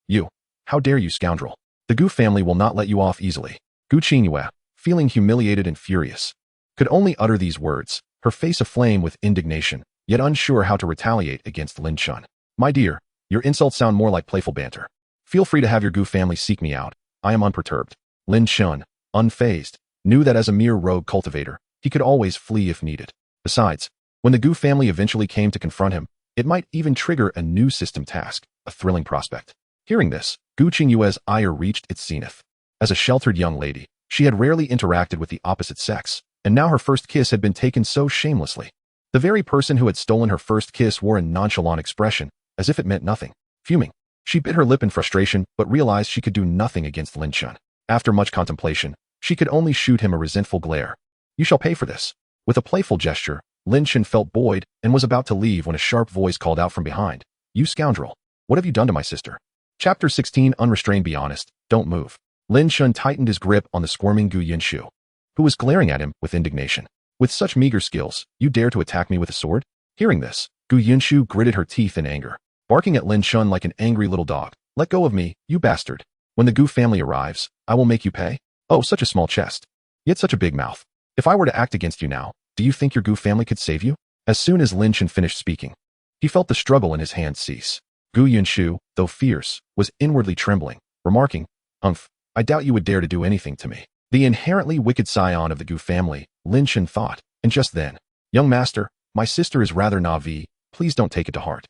You. How dare you, scoundrel? The Gu family will not let you off easily. Gu Qingyue, feeling humiliated and furious, could only utter these words, her face aflame with indignation, yet unsure how to retaliate against Lin Shen. My dear, your insults sound more like playful banter. Feel free to have your Gu family seek me out. I am unperturbed. Lin Shen, unfazed, knew that as a mere rogue cultivator, he could always flee if needed. Besides, when the Gu family eventually came to confront him, it might even trigger a new system task, a thrilling prospect. Hearing this, Gu Qingyue's ire reached its zenith. As a sheltered young lady, she had rarely interacted with the opposite sex, and now her first kiss had been taken so shamelessly. The very person who had stolen her first kiss wore a nonchalant expression, as if it meant nothing. Fuming, she bit her lip in frustration but realized she could do nothing against Lin Shen. After much contemplation, she could only shoot him a resentful glare. You shall pay for this. With a playful gesture, Lin Shen felt buoyed and was about to leave when a sharp voice called out from behind. You scoundrel! What have you done to my sister? Chapter 16. Unrestrained. Be honest, don't move. Lin Shen tightened his grip on the squirming Gu Yinshu, who was glaring at him with indignation. With such meager skills, you dare to attack me with a sword? Hearing this, Gu Yinshu gritted her teeth in anger, barking at Lin Shen like an angry little dog. Let go of me, you bastard. When the Gu family arrives, I will make you pay. Oh, such a small chest. Yet such a big mouth. If I were to act against you now, do you think your Gu family could save you? As soon as Lin Shen finished speaking, he felt the struggle in his hands cease. Gu Yinshu, though fierce, was inwardly trembling, remarking, I doubt you would dare to do anything to me. The inherently wicked scion of the Gu family, Lin Shen thought, and just then, young master, my sister is rather naive, please don't take it to heart.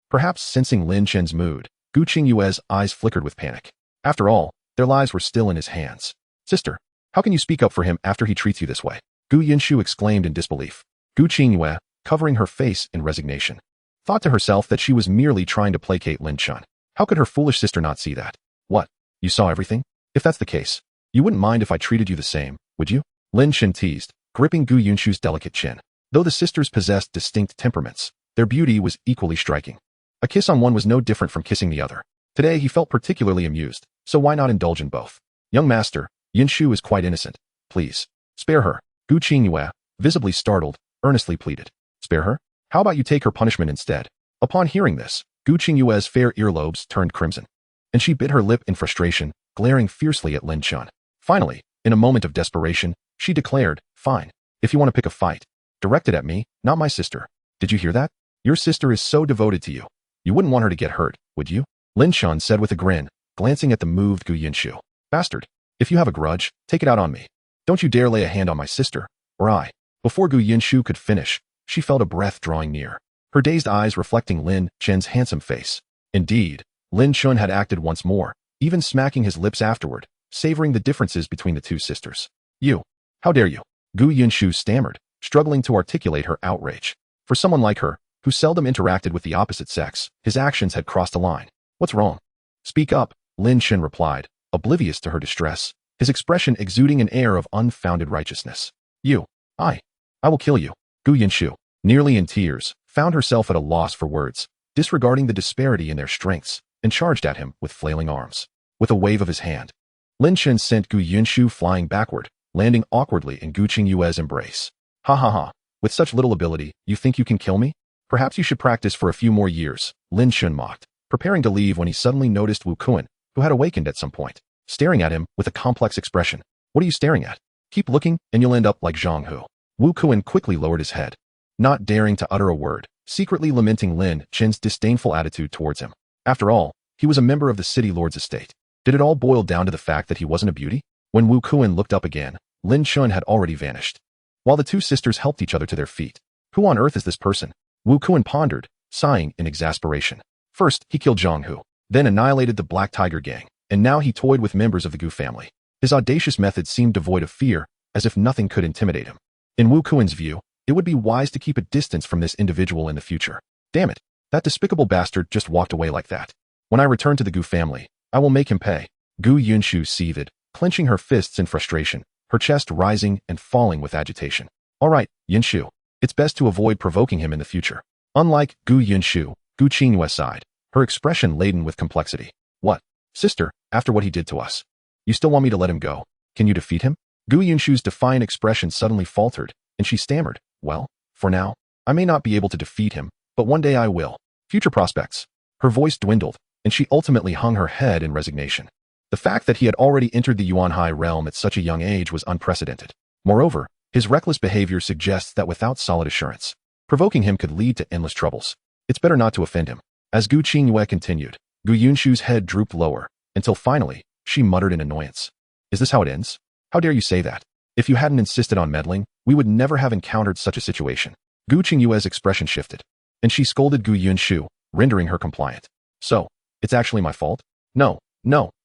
Perhaps sensing Lin Shen's mood, Gu Qingyue's eyes flickered with panic. After all, their lives were still in his hands. Sister, how can you speak up for him after he treats you this way? Gu Yinshu exclaimed in disbelief. Gu Qingyue, covering her face in resignation, thought to herself that she was merely trying to placate Lin Shen. How could her foolish sister not see that? What? You saw everything? If that's the case, you wouldn't mind if I treated you the same, would you? Lin Shen teased, gripping Gu Yinshu's delicate chin. Though the sisters possessed distinct temperaments, their beauty was equally striking. A kiss on one was no different from kissing the other. Today he felt particularly amused, so why not indulge in both? Young master, Yinshu is quite innocent. Please, spare her. Gu Qingyue, visibly startled, earnestly pleaded. Spare her? How about you take her punishment instead? Upon hearing this, Gu Qingyue's fair earlobes turned crimson, and she bit her lip in frustration, glaring fiercely at Lin Shen. Finally, in a moment of desperation, she declared, fine. If you want to pick a fight, direct it at me, not my sister. Did you hear that? Your sister is so devoted to you. You wouldn't want her to get hurt, would you? Lin Shen said with a grin, glancing at the moved Gu Yinshu. Bastard. If you have a grudge, take it out on me. Don't you dare lay a hand on my sister, or I. Before Gu Yinshu could finish, she felt a breath drawing near, her dazed eyes reflecting Lin Shen's handsome face. Indeed, Lin Shen had acted once more, even smacking his lips afterward, savoring the differences between the two sisters. You. How dare you? Gu Yinshu stammered, struggling to articulate her outrage. For someone like her, who seldom interacted with the opposite sex, his actions had crossed a line. What's wrong? Speak up, Lin Shen replied, oblivious to her distress, his expression exuding an air of unfounded righteousness. You. I will kill you. Gu Yinshu, nearly in tears, found herself at a loss for words, disregarding the disparity in their strengths, and charged at him with flailing arms. With a wave of his hand, Lin Shen sent Gu Yinshu flying backward, landing awkwardly in Gu Qingyue's embrace. Ha ha ha. With such little ability, you think you can kill me? Perhaps you should practice for a few more years, Lin Shen mocked, preparing to leave when he suddenly noticed Wu Kuan, who had awakened at some point, staring at him with a complex expression. What are you staring at? Keep looking, and you'll end up like Zhang Hu. Wu Kuan quickly lowered his head, not daring to utter a word, secretly lamenting Lin Shen's disdainful attitude towards him. After all, he was a member of the city lord's estate. Did it all boil down to the fact that he wasn't a beauty? When Wu Kuan looked up again, Lin Shen had already vanished. While the two sisters helped each other to their feet. Who on earth is this person? Wu Kuan pondered, sighing in exasperation. First, he killed Zhang Hu. then annihilated the Black Tiger gang, and now he toyed with members of the Gu family. His audacious methods seemed devoid of fear, as if nothing could intimidate him. In Wu Kuan's view, it would be wise to keep a distance from this individual in the future. Damn it, that despicable bastard just walked away like that. When I return to the Gu family, I will make him pay. Gu Yunshu seethed, clenching her fists in frustration, her chest rising and falling with agitation. All right, Yunshu, it's best to avoid provoking him in the future. Unlike Gu Yunshu, Gu Qingyue sighed, her expression laden with complexity. What? Sister, after what he did to us, you still want me to let him go? Can you defeat him? Gu Yunshu's defiant expression suddenly faltered, and she stammered, well, for now, I may not be able to defeat him, but one day I will. Future prospects. Her voice dwindled, and she ultimately hung her head in resignation. The fact that he had already entered the Yuanhai realm at such a young age was unprecedented. Moreover, his reckless behavior suggests that without solid assurance, provoking him could lead to endless troubles. It's better not to offend him. As Gu Qingyue continued, Gu Yunshu's head drooped lower, until finally, she muttered in annoyance. Is this how it ends? How dare you say that? If you hadn't insisted on meddling, we would never have encountered such a situation. Gu Qingyue's expression shifted, and she scolded Gu Yunshu, rendering her compliant. So, it's actually my fault? No,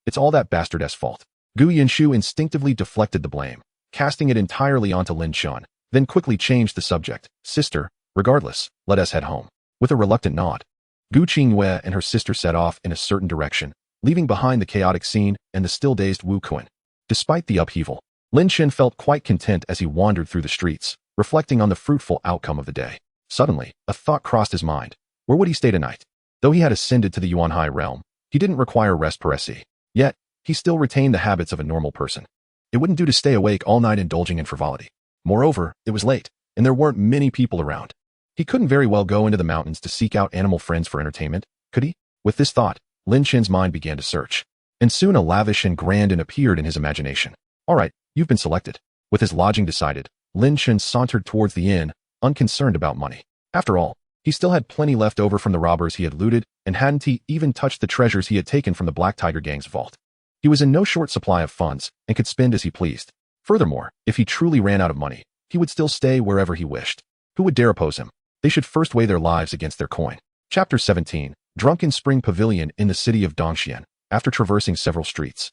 it's all that bastard's fault. Gu Yunshu instinctively deflected the blame, casting it entirely onto Lin Chun, then quickly changed the subject. Sister, regardless, let us head home. With a reluctant nod, Gu Qingyue and her sister set off in a certain direction, leaving behind the chaotic scene and the still-dazed Wu Kuan. Despite the upheaval, Lin Chen felt quite content as he wandered through the streets, reflecting on the fruitful outcome of the day. Suddenly, a thought crossed his mind. Where would he stay tonight? Though he had ascended to the Yuanhai realm, he didn't require rest per se. Yet, he still retained the habits of a normal person. It wouldn't do to stay awake all night indulging in frivolity. Moreover, it was late, and there weren't many people around. He couldn't very well go into the mountains to seek out animal friends for entertainment, could he? With this thought, Lin Chen's mind began to search, and soon a lavish and grand inn appeared in his imagination. All right, you've been selected. With his lodging decided, Lin Chen sauntered towards the inn, unconcerned about money. After all, he still had plenty left over from the robbers he had looted, and hadn't he even touched the treasures he had taken from the Black Tiger gang's vault. He was in no short supply of funds, and could spend as he pleased. Furthermore, if he truly ran out of money, he would still stay wherever he wished. Who would dare oppose him? They should first weigh their lives against their coin. Chapter 17. Drunken Spring Pavilion in the city of Dongxian. After traversing several streets,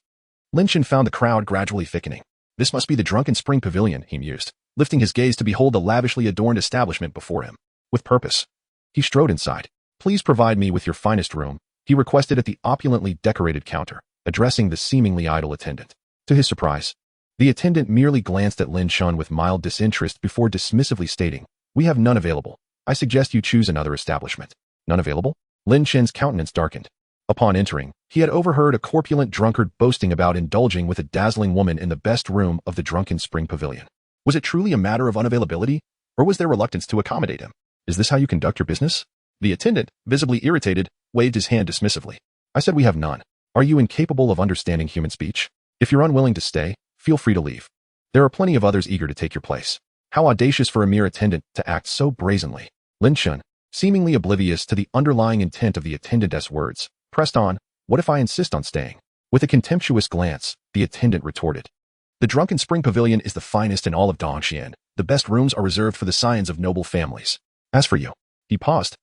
Lin Chen found the crowd gradually thickening. This must be the Drunken Spring Pavilion, he mused, lifting his gaze to behold the lavishly adorned establishment before him. With purpose, he strode inside. Please provide me with your finest room, he requested at the opulently decorated counter, addressing the seemingly idle attendant. To his surprise, the attendant merely glanced at Lin Chen with mild disinterest before dismissively stating, we have none available. I suggest you choose another establishment. None available? Lin Chen's countenance darkened. Upon entering, he had overheard a corpulent drunkard boasting about indulging with a dazzling woman in the best room of the Drunken Spring Pavilion. Was it truly a matter of unavailability, or was there reluctance to accommodate him? Is this how you conduct your business? The attendant, visibly irritated, waved his hand dismissively. I said we have none. Are you incapable of understanding human speech? If you're unwilling to stay, feel free to leave. There are plenty of others eager to take your place. How audacious for a mere attendant to act so brazenly. Lin Chen, seemingly oblivious to the underlying intent of the attendant's words, pressed on, what if I insist on staying? With a contemptuous glance, the attendant retorted. The Drunken Spring Pavilion is the finest in all of Dongxian. The best rooms are reserved for the scions of noble families. As for you, he paused,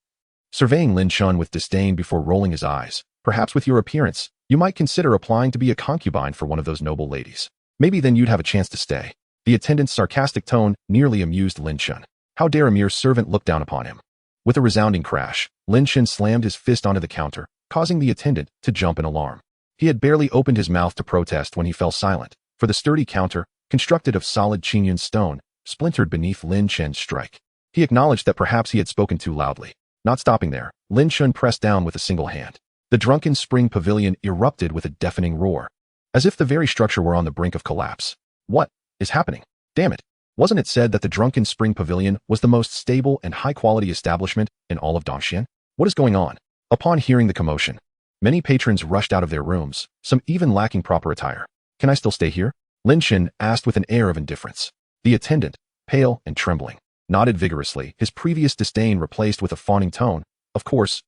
surveying Lin Chen with disdain before rolling his eyes. Perhaps with your appearance, you might consider applying to be a concubine for one of those noble ladies. Maybe then you'd have a chance to stay. The attendant's sarcastic tone nearly amused Lin Chen. How dare a mere servant look down upon him? With a resounding crash, Lin Chen slammed his fist onto the counter, causing the attendant to jump in alarm. He had barely opened his mouth to protest when he fell silent, for the sturdy counter, constructed of solid Qingyun stone, splintered beneath Lin Chen's strike. He acknowledged that perhaps he had spoken too loudly. Not stopping there, Lin Chen pressed down with a single hand. The Drunken Spring Pavilion erupted with a deafening roar, as if the very structure were on the brink of collapse. What is happening? Damn it. Wasn't it said that the Drunken Spring Pavilion was the most stable and high-quality establishment in all of Dongxian? What is going on? Upon hearing the commotion, many patrons rushed out of their rooms, some even lacking proper attire. Can I still stay here? Lin Chen asked with an air of indifference. The attendant, pale and trembling, nodded vigorously, his previous disdain replaced with a fawning tone. Of course.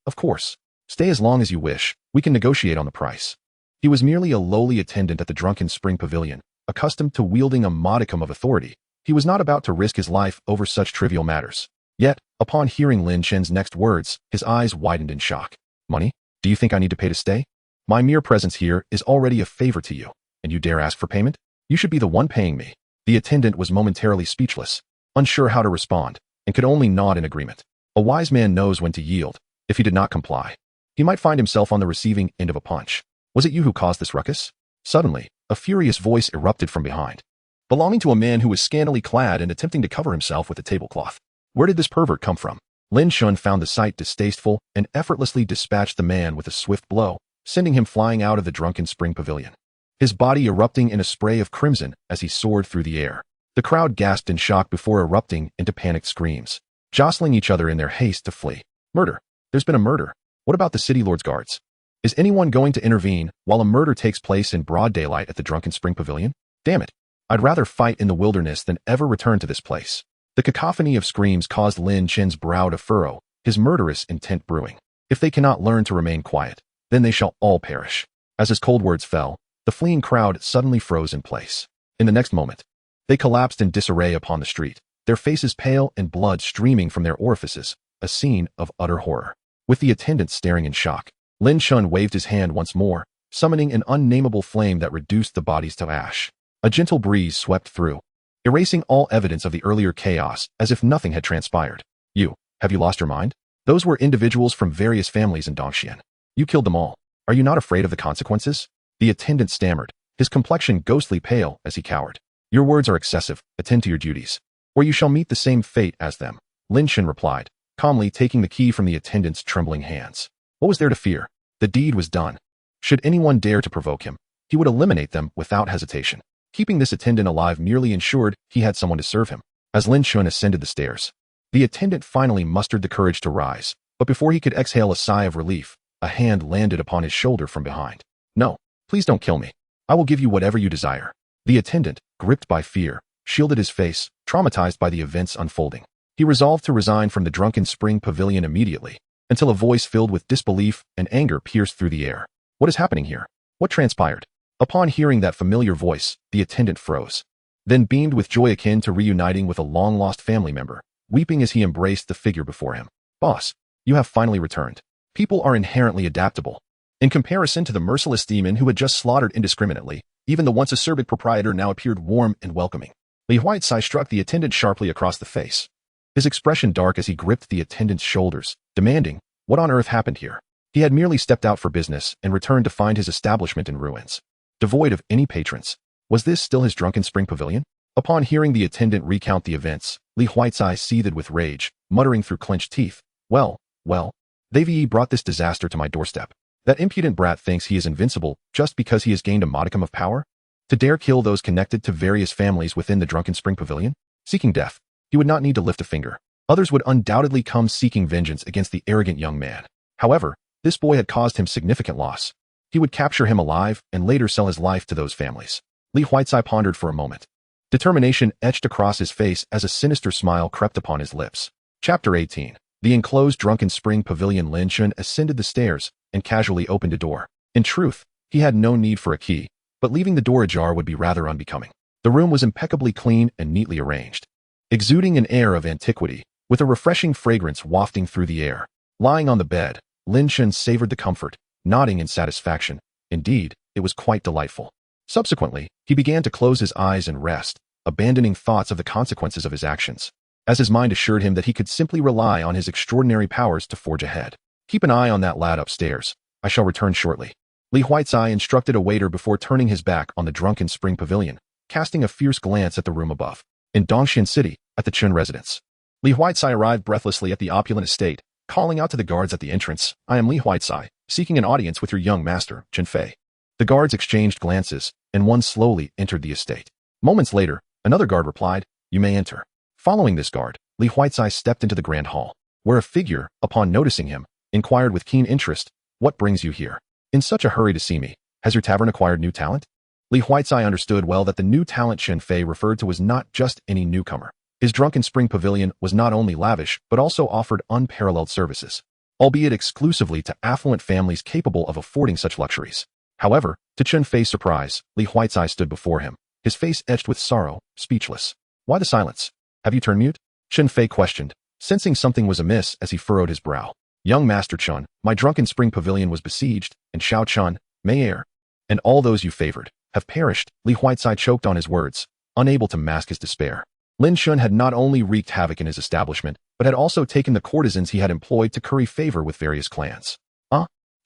Stay as long as you wish. We can negotiate on the price. He was merely a lowly attendant at the Drunken Spring Pavilion, accustomed to wielding a modicum of authority. He was not about to risk his life over such trivial matters. Yet, upon hearing Lin Chen's next words, his eyes widened in shock. Money? Do you think I need to pay to stay? My mere presence here is already a favor to you, and you dare ask for payment? You should be the one paying me. The attendant was momentarily speechless, unsure how to respond, and could only nod in agreement. A wise man knows when to yield. If he did not comply, he might find himself on the receiving end of a punch. Was it you who caused this ruckus? Suddenly, a furious voice erupted from behind, belonging to a man who was scantily clad and attempting to cover himself with a tablecloth. Where did this pervert come from? Lin Shun found the sight distasteful and effortlessly dispatched the man with a swift blow, sending him flying out of the drunken spring pavilion, his body erupting in a spray of crimson as he soared through the air. The crowd gasped in shock before erupting into panicked screams, jostling each other in their haste to flee. Murder! There's been a murder! What about the city lord's guards? Is anyone going to intervene while a murder takes place in broad daylight at the drunken spring pavilion? Damn it! I'd rather fight in the wilderness than ever return to this place. The cacophony of screams caused Lin Chen's brow to furrow, his murderous intent brewing. If they cannot learn to remain quiet, then they shall all perish. As his cold words fell, the fleeing crowd suddenly froze in place. In the next moment, they collapsed in disarray upon the street, their faces pale and blood streaming from their orifices, a scene of utter horror. With the attendants staring in shock, Lin Shun waved his hand once more, summoning an unnameable flame that reduced the bodies to ash. A gentle breeze swept through, erasing all evidence of the earlier chaos as if nothing had transpired. Have you lost your mind? Those were individuals from various families in Dongxian. You killed them all. Are you not afraid of the consequences? The attendant stammered, his complexion ghostly pale as he cowered. Your words are excessive. Attend to your duties, or you shall meet the same fate as them. Lin Shun replied, calmly taking the key from the attendant's trembling hands. What was there to fear? The deed was done. Should anyone dare to provoke him, he would eliminate them without hesitation. Keeping this attendant alive merely ensured he had someone to serve him. As Lin Shun ascended the stairs, the attendant finally mustered the courage to rise, but before he could exhale a sigh of relief, a hand landed upon his shoulder from behind. No, please don't kill me. I will give you whatever you desire. The attendant, gripped by fear, shielded his face, traumatized by the events unfolding. He resolved to resign from the drunken spring pavilion immediately, until a voice filled with disbelief and anger pierced through the air. What is happening here? What transpired? Upon hearing that familiar voice, the attendant froze, then beamed with joy akin to reuniting with a long-lost family member, weeping as he embraced the figure before him. Boss, you have finally returned. People are inherently adaptable. In comparison to the merciless demon who had just slaughtered indiscriminately, even the once acerbic proprietor now appeared warm and welcoming. Li Huaicai struck the attendant sharply across the face, his expression dark as he gripped the attendant's shoulders, demanding, what on earth happened here? He had merely stepped out for business and returned to find his establishment in ruins, devoid of any patrons. Was this still his drunken spring pavilion? Upon hearing the attendant recount the events, Li Huaicai seethed with rage, muttering through clenched teeth, Well, they've brought this disaster to my doorstep. That impudent brat thinks he is invincible just because he has gained a modicum of power? To dare kill those connected to various families within the drunken spring pavilion? Seeking death, he would not need to lift a finger. Others would undoubtedly come seeking vengeance against the arrogant young man. However, this boy had caused him significant loss. He would capture him alive and later sell his life to those families. Li Huaicai pondered for a moment. Determination etched across his face as a sinister smile crept upon his lips. Chapter 18. The enclosed drunken spring pavilion. Lin Shun ascended the stairs and casually opened a door. In truth, he had no need for a key, but leaving the door ajar would be rather unbecoming. The room was impeccably clean and neatly arranged, exuding an air of antiquity, with a refreshing fragrance wafting through the air. Lying on the bed, Lin Shun savored the comfort, nodding in satisfaction. Indeed, it was quite delightful. Subsequently, he began to close his eyes and rest, abandoning thoughts of the consequences of his actions, as his mind assured him that he could simply rely on his extraordinary powers to forge ahead. Keep an eye on that lad upstairs. I shall return shortly. Li Huaicai instructed a waiter before turning his back on the drunken spring pavilion, casting a fierce glance at the room above. In Dongxian City, at the Chun residence, Li Huaicai arrived breathlessly at the opulent estate, calling out to the guards at the entrance, I am Li Huaicai, seeking an audience with your young master, Chen Fei. The guards exchanged glances, and one slowly entered the estate. Moments later, another guard replied, You may enter. Following this guard, Li Huaicai stepped into the grand hall, where a figure, upon noticing him, inquired with keen interest, What brings you here? In such a hurry to see me? Has your tavern acquired new talent? Li Huaicai understood well that the new talent Chen Fei referred to was not just any newcomer. His drunken spring pavilion was not only lavish but also offered unparalleled services, albeit exclusively to affluent families capable of affording such luxuries. However, to Chen Fei's surprise, Li Huaicai stood before him, his face etched with sorrow, speechless. Why the silence? Have you turned mute? Chen Fei questioned, sensing something was amiss as he furrowed his brow. Young Master Chun, my drunken spring pavilion was besieged, and Xiao Chun, Mei Er, and all those you favored, have perished. Li Huaicai choked on his words, unable to mask his despair. Lin Shun had not only wreaked havoc in his establishment, but had also taken the courtesans he had employed to curry favor with various clans.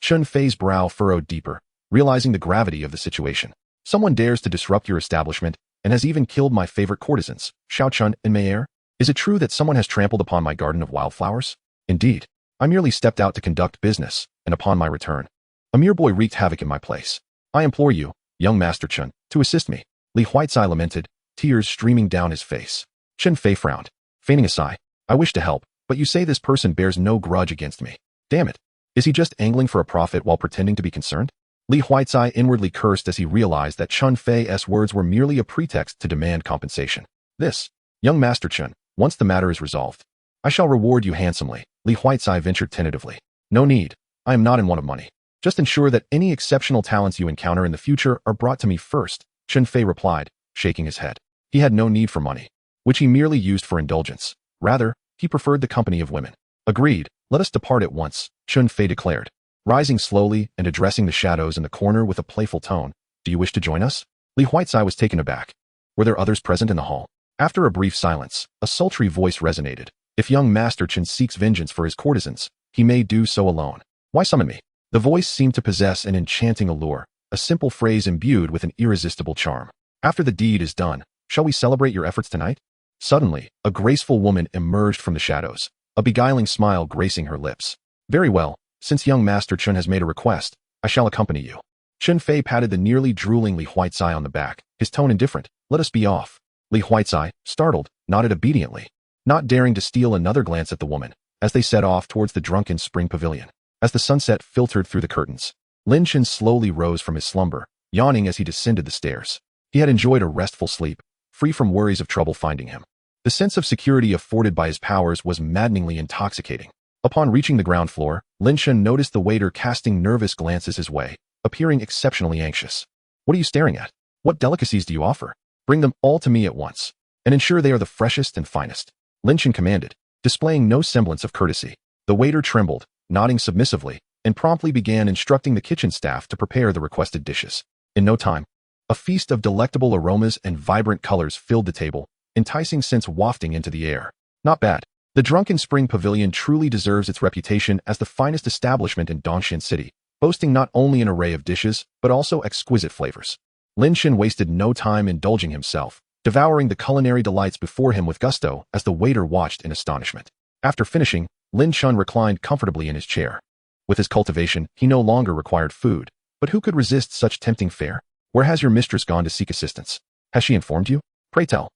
Chun Fei's brow furrowed deeper, realizing the gravity of the situation. Someone dares to disrupt your establishment, and has even killed my favorite courtesans, Xiao Chun and Mei Er? Is it true that someone has trampled upon my garden of wildflowers? Indeed. I merely stepped out to conduct business, and upon my return, a mere boy wreaked havoc in my place. I implore you, young Master Chun, to assist me. Li Huaicai lamented, tears streaming down his face. Chun Fei frowned, feigning a sigh. I wish to help, but you say this person bears no grudge against me. Damn it. Is he just angling for a profit while pretending to be concerned? Li Huaicai inwardly cursed as he realized that Chun Fei's words were merely a pretext to demand compensation. This, young Master Chun, once the matter is resolved, I shall reward you handsomely. Li Huaicai ventured tentatively. No need. I am not in want of money. Just ensure that any exceptional talents you encounter in the future are brought to me first, Chun Fei replied, shaking his head. He had no need for money, which he merely used for indulgence. Rather, he preferred the company of women. Agreed. Let us depart at once, Chun Fei declared, rising slowly and addressing the shadows in the corner with a playful tone. Do you wish to join us? Li Huaicai was taken aback. Were there others present in the hall? After a brief silence, a sultry voice resonated. If young Master Chun seeks vengeance for his courtesans, he may do so alone. Why summon me? The voice seemed to possess an enchanting allure, a simple phrase imbued with an irresistible charm. After the deed is done, shall we celebrate your efforts tonight? Suddenly, a graceful woman emerged from the shadows, a beguiling smile gracing her lips. Very well, since young Master Chun has made a request, I shall accompany you. Chun Fei patted the nearly drooling Li Huaicai on the back, his tone indifferent. Let us be off. Li Huaicai, startled, nodded obediently, not daring to steal another glance at the woman, as they set off towards the drunken spring pavilion. As the sunset filtered through the curtains, Lin Chen slowly rose from his slumber, yawning as he descended the stairs. He had enjoyed a restful sleep, free from worries of trouble finding him. The sense of security afforded by his powers was maddeningly intoxicating. Upon reaching the ground floor, Lin Chen noticed the waiter casting nervous glances his way, appearing exceptionally anxious. What are you staring at? What delicacies do you offer? Bring them all to me at once, and ensure they are the freshest and finest, Lin Chen commanded, displaying no semblance of courtesy. The waiter trembled, nodding submissively, and promptly began instructing the kitchen staff to prepare the requested dishes. In no time, a feast of delectable aromas and vibrant colors filled the table, enticing scents wafting into the air. Not bad. The Drunken Spring Pavilion truly deserves its reputation as the finest establishment in Dongxian City, boasting not only an array of dishes, but also exquisite flavors. Lin Chen wasted no time indulging himself, devouring the culinary delights before him with gusto as the waiter watched in astonishment. After finishing, Lin Chen reclined comfortably in his chair. With his cultivation, he no longer required food, but who could resist such tempting fare? Where has your mistress gone to seek assistance? Has she informed you? Pray tell.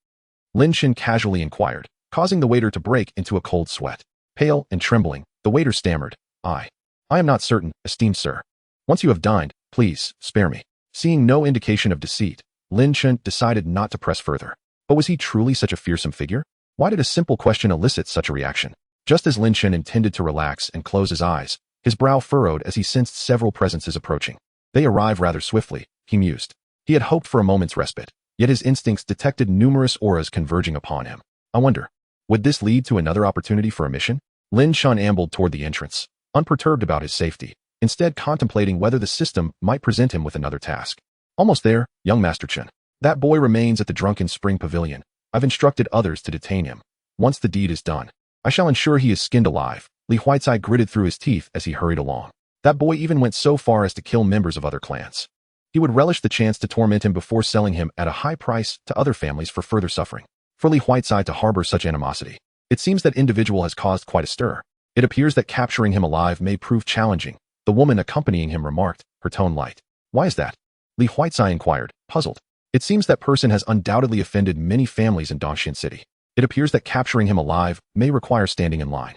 Lin Chen casually inquired, causing the waiter to break into a cold sweat. Pale and trembling, the waiter stammered, I am not certain, esteemed sir. Once you have dined, please, spare me. Seeing no indication of deceit, Lin Chen decided not to press further. But was he truly such a fearsome figure? Why did a simple question elicit such a reaction? Just as Lin Chen intended to relax and close his eyes, his brow furrowed as he sensed several presences approaching. They arrive rather swiftly, he mused. He had hoped for a moment's respite, yet his instincts detected numerous auras converging upon him. I wonder, would this lead to another opportunity for a mission? Lin Chen ambled toward the entrance, unperturbed about his safety, instead contemplating whether the system might present him with another task. Almost there, young Master Chen. That boy remains at the Drunken Spring Pavilion. I've instructed others to detain him. Once the deed is done, I shall ensure he is skinned alive. Li Huaicai gritted through his teeth as he hurried along. That boy even went so far as to kill members of other clans. He would relish the chance to torment him before selling him at a high price to other families for further suffering. For Li Huaicai to harbor such animosity, it seems that individual has caused quite a stir. It appears that capturing him alive may prove challenging, the woman accompanying him remarked, her tone light. Why is that? Li Huaicai inquired, puzzled. It seems that person has undoubtedly offended many families in Dongxian City. It appears that capturing him alive may require standing in line.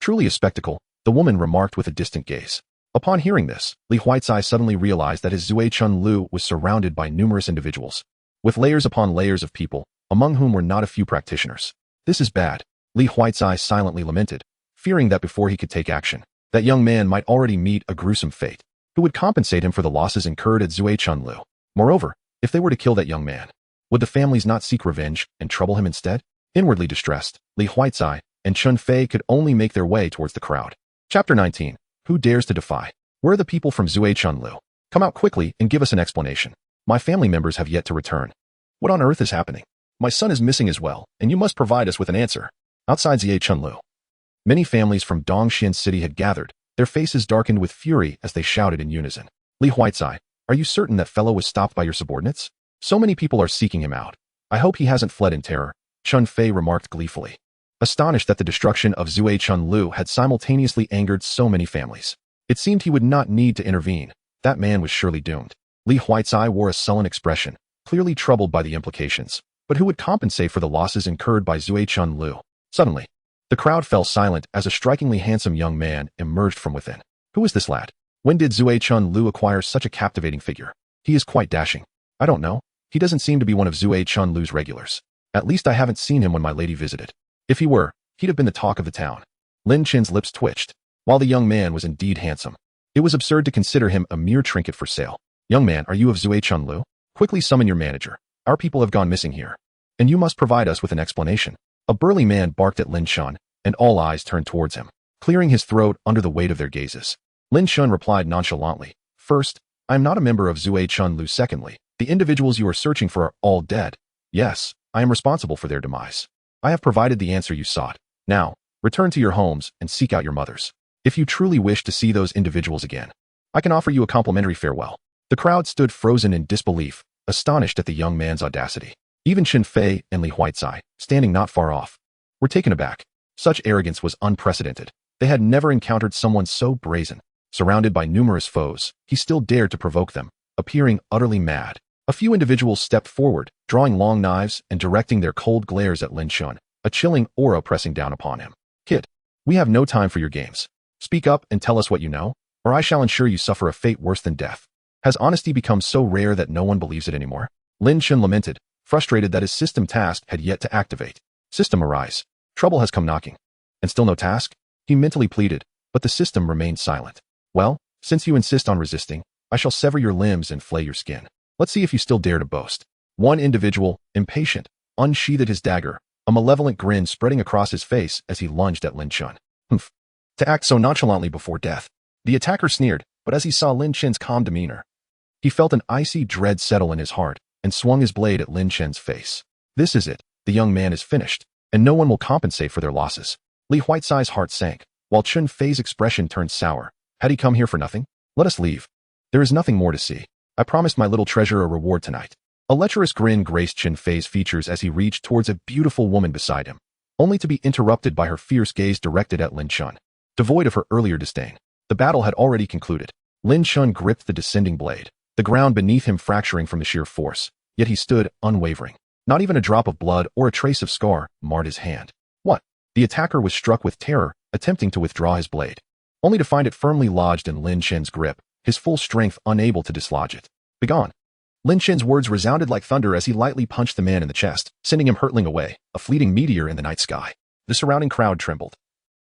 Truly a spectacle, the woman remarked with a distant gaze. Upon hearing this, Li Huaicai suddenly realized that his Zui Chun Lu was surrounded by numerous individuals, with layers upon layers of people, among whom were not a few practitioners. This is bad, Li Huaicai silently lamented, fearing that before he could take action, that young man might already meet a gruesome fate. Who would compensate him for the losses incurred at Zui Chun Lu? Moreover, if they were to kill that young man, would the families not seek revenge and trouble him instead? Inwardly distressed, Li Huaicai and Chun Fei could only make their way towards the crowd. Chapter 19. Who dares to defy? Where are the people from Zhuai-Chunlu? Come out quickly and give us an explanation. My family members have yet to return. What on earth is happening? My son is missing as well, and you must provide us with an answer. Outside Zhuai-Chunlu, many families from Dongxian City had gathered, their faces darkened with fury as they shouted in unison. Li Huaicai, are you certain that fellow was stopped by your subordinates? So many people are seeking him out. I hope he hasn't fled in terror, Chun Fei remarked gleefully, astonished that the destruction of Zhuai-Chunlu had simultaneously angered so many families. It seemed he would not need to intervene. That man was surely doomed. Li Huaicai wore a sullen expression, clearly troubled by the implications. But who would compensate for the losses incurred by Zhuai-Chunlu? Suddenly, the crowd fell silent as a strikingly handsome young man emerged from within. Who is this lad? When did Zhuai-Chunlu acquire such a captivating figure? He is quite dashing. I don't know. He doesn't seem to be one of Zhuai-Chunlu's regulars. At least I haven't seen him when my lady visited. If he were, he'd have been the talk of the town. Lin Chen's lips twitched. While the young man was indeed handsome, it was absurd to consider him a mere trinket for sale. Young man, are you of Zhuai-Chunlu? Quickly summon your manager. Our people have gone missing here, and you must provide us with an explanation. A burly man barked at Lin Shun, and all eyes turned towards him, clearing his throat under the weight of their gazes. Lin Shun replied nonchalantly, First, I am not a member of Zhuai-Chunlu. Secondly, the individuals you are searching for are all dead. Yes, I am responsible for their demise. I have provided the answer you sought. Now, return to your homes and seek out your mothers. If you truly wish to see those individuals again, I can offer you a complimentary farewell. The crowd stood frozen in disbelief, astonished at the young man's audacity. Even Chun Fei and Li Huaicai, standing not far off, were taken aback. Such arrogance was unprecedented. They had never encountered someone so brazen. Surrounded by numerous foes, he still dared to provoke them, appearing utterly mad. A few individuals stepped forward, drawing long knives and directing their cold glares at Lin Shun, a chilling aura pressing down upon him. Kid, we have no time for your games. Speak up and tell us what you know, or I shall ensure you suffer a fate worse than death. Has honesty become so rare that no one believes it anymore? Lin Shun lamented, frustrated that his system task had yet to activate. System arise. Trouble has come knocking. And still no task? He mentally pleaded, but the system remained silent. Well, since you insist on resisting, I shall sever your limbs and flay your skin. Let's see if you still dare to boast. One individual, impatient, unsheathed his dagger, a malevolent grin spreading across his face as he lunged at Lin Shun. Humph. To act so nonchalantly before death. The attacker sneered, but as he saw Lin Chen's calm demeanor, he felt an icy dread settle in his heart and swung his blade at Lin Chen's face. This is it. The young man is finished, and no one will compensate for their losses. Li Huaicai's heart sank, while Chun Fei's expression turned sour. Had he come here for nothing? Let us leave. There is nothing more to see. I promised my little treasure a reward tonight. A lecherous grin graced Chun Fei's features as he reached towards a beautiful woman beside him, only to be interrupted by her fierce gaze directed at Lin Shun. Devoid of her earlier disdain, the battle had already concluded. Lin Shun gripped the descending blade, the ground beneath him fracturing from the sheer force, yet he stood unwavering. Not even a drop of blood or a trace of scar marred his hand. What? The attacker was struck with terror, attempting to withdraw his blade, only to find it firmly lodged in Lin Chen's grip, his full strength unable to dislodge it. Begone! Lin Chen's words resounded like thunder as he lightly punched the man in the chest, sending him hurtling away, a fleeting meteor in the night sky. The surrounding crowd trembled,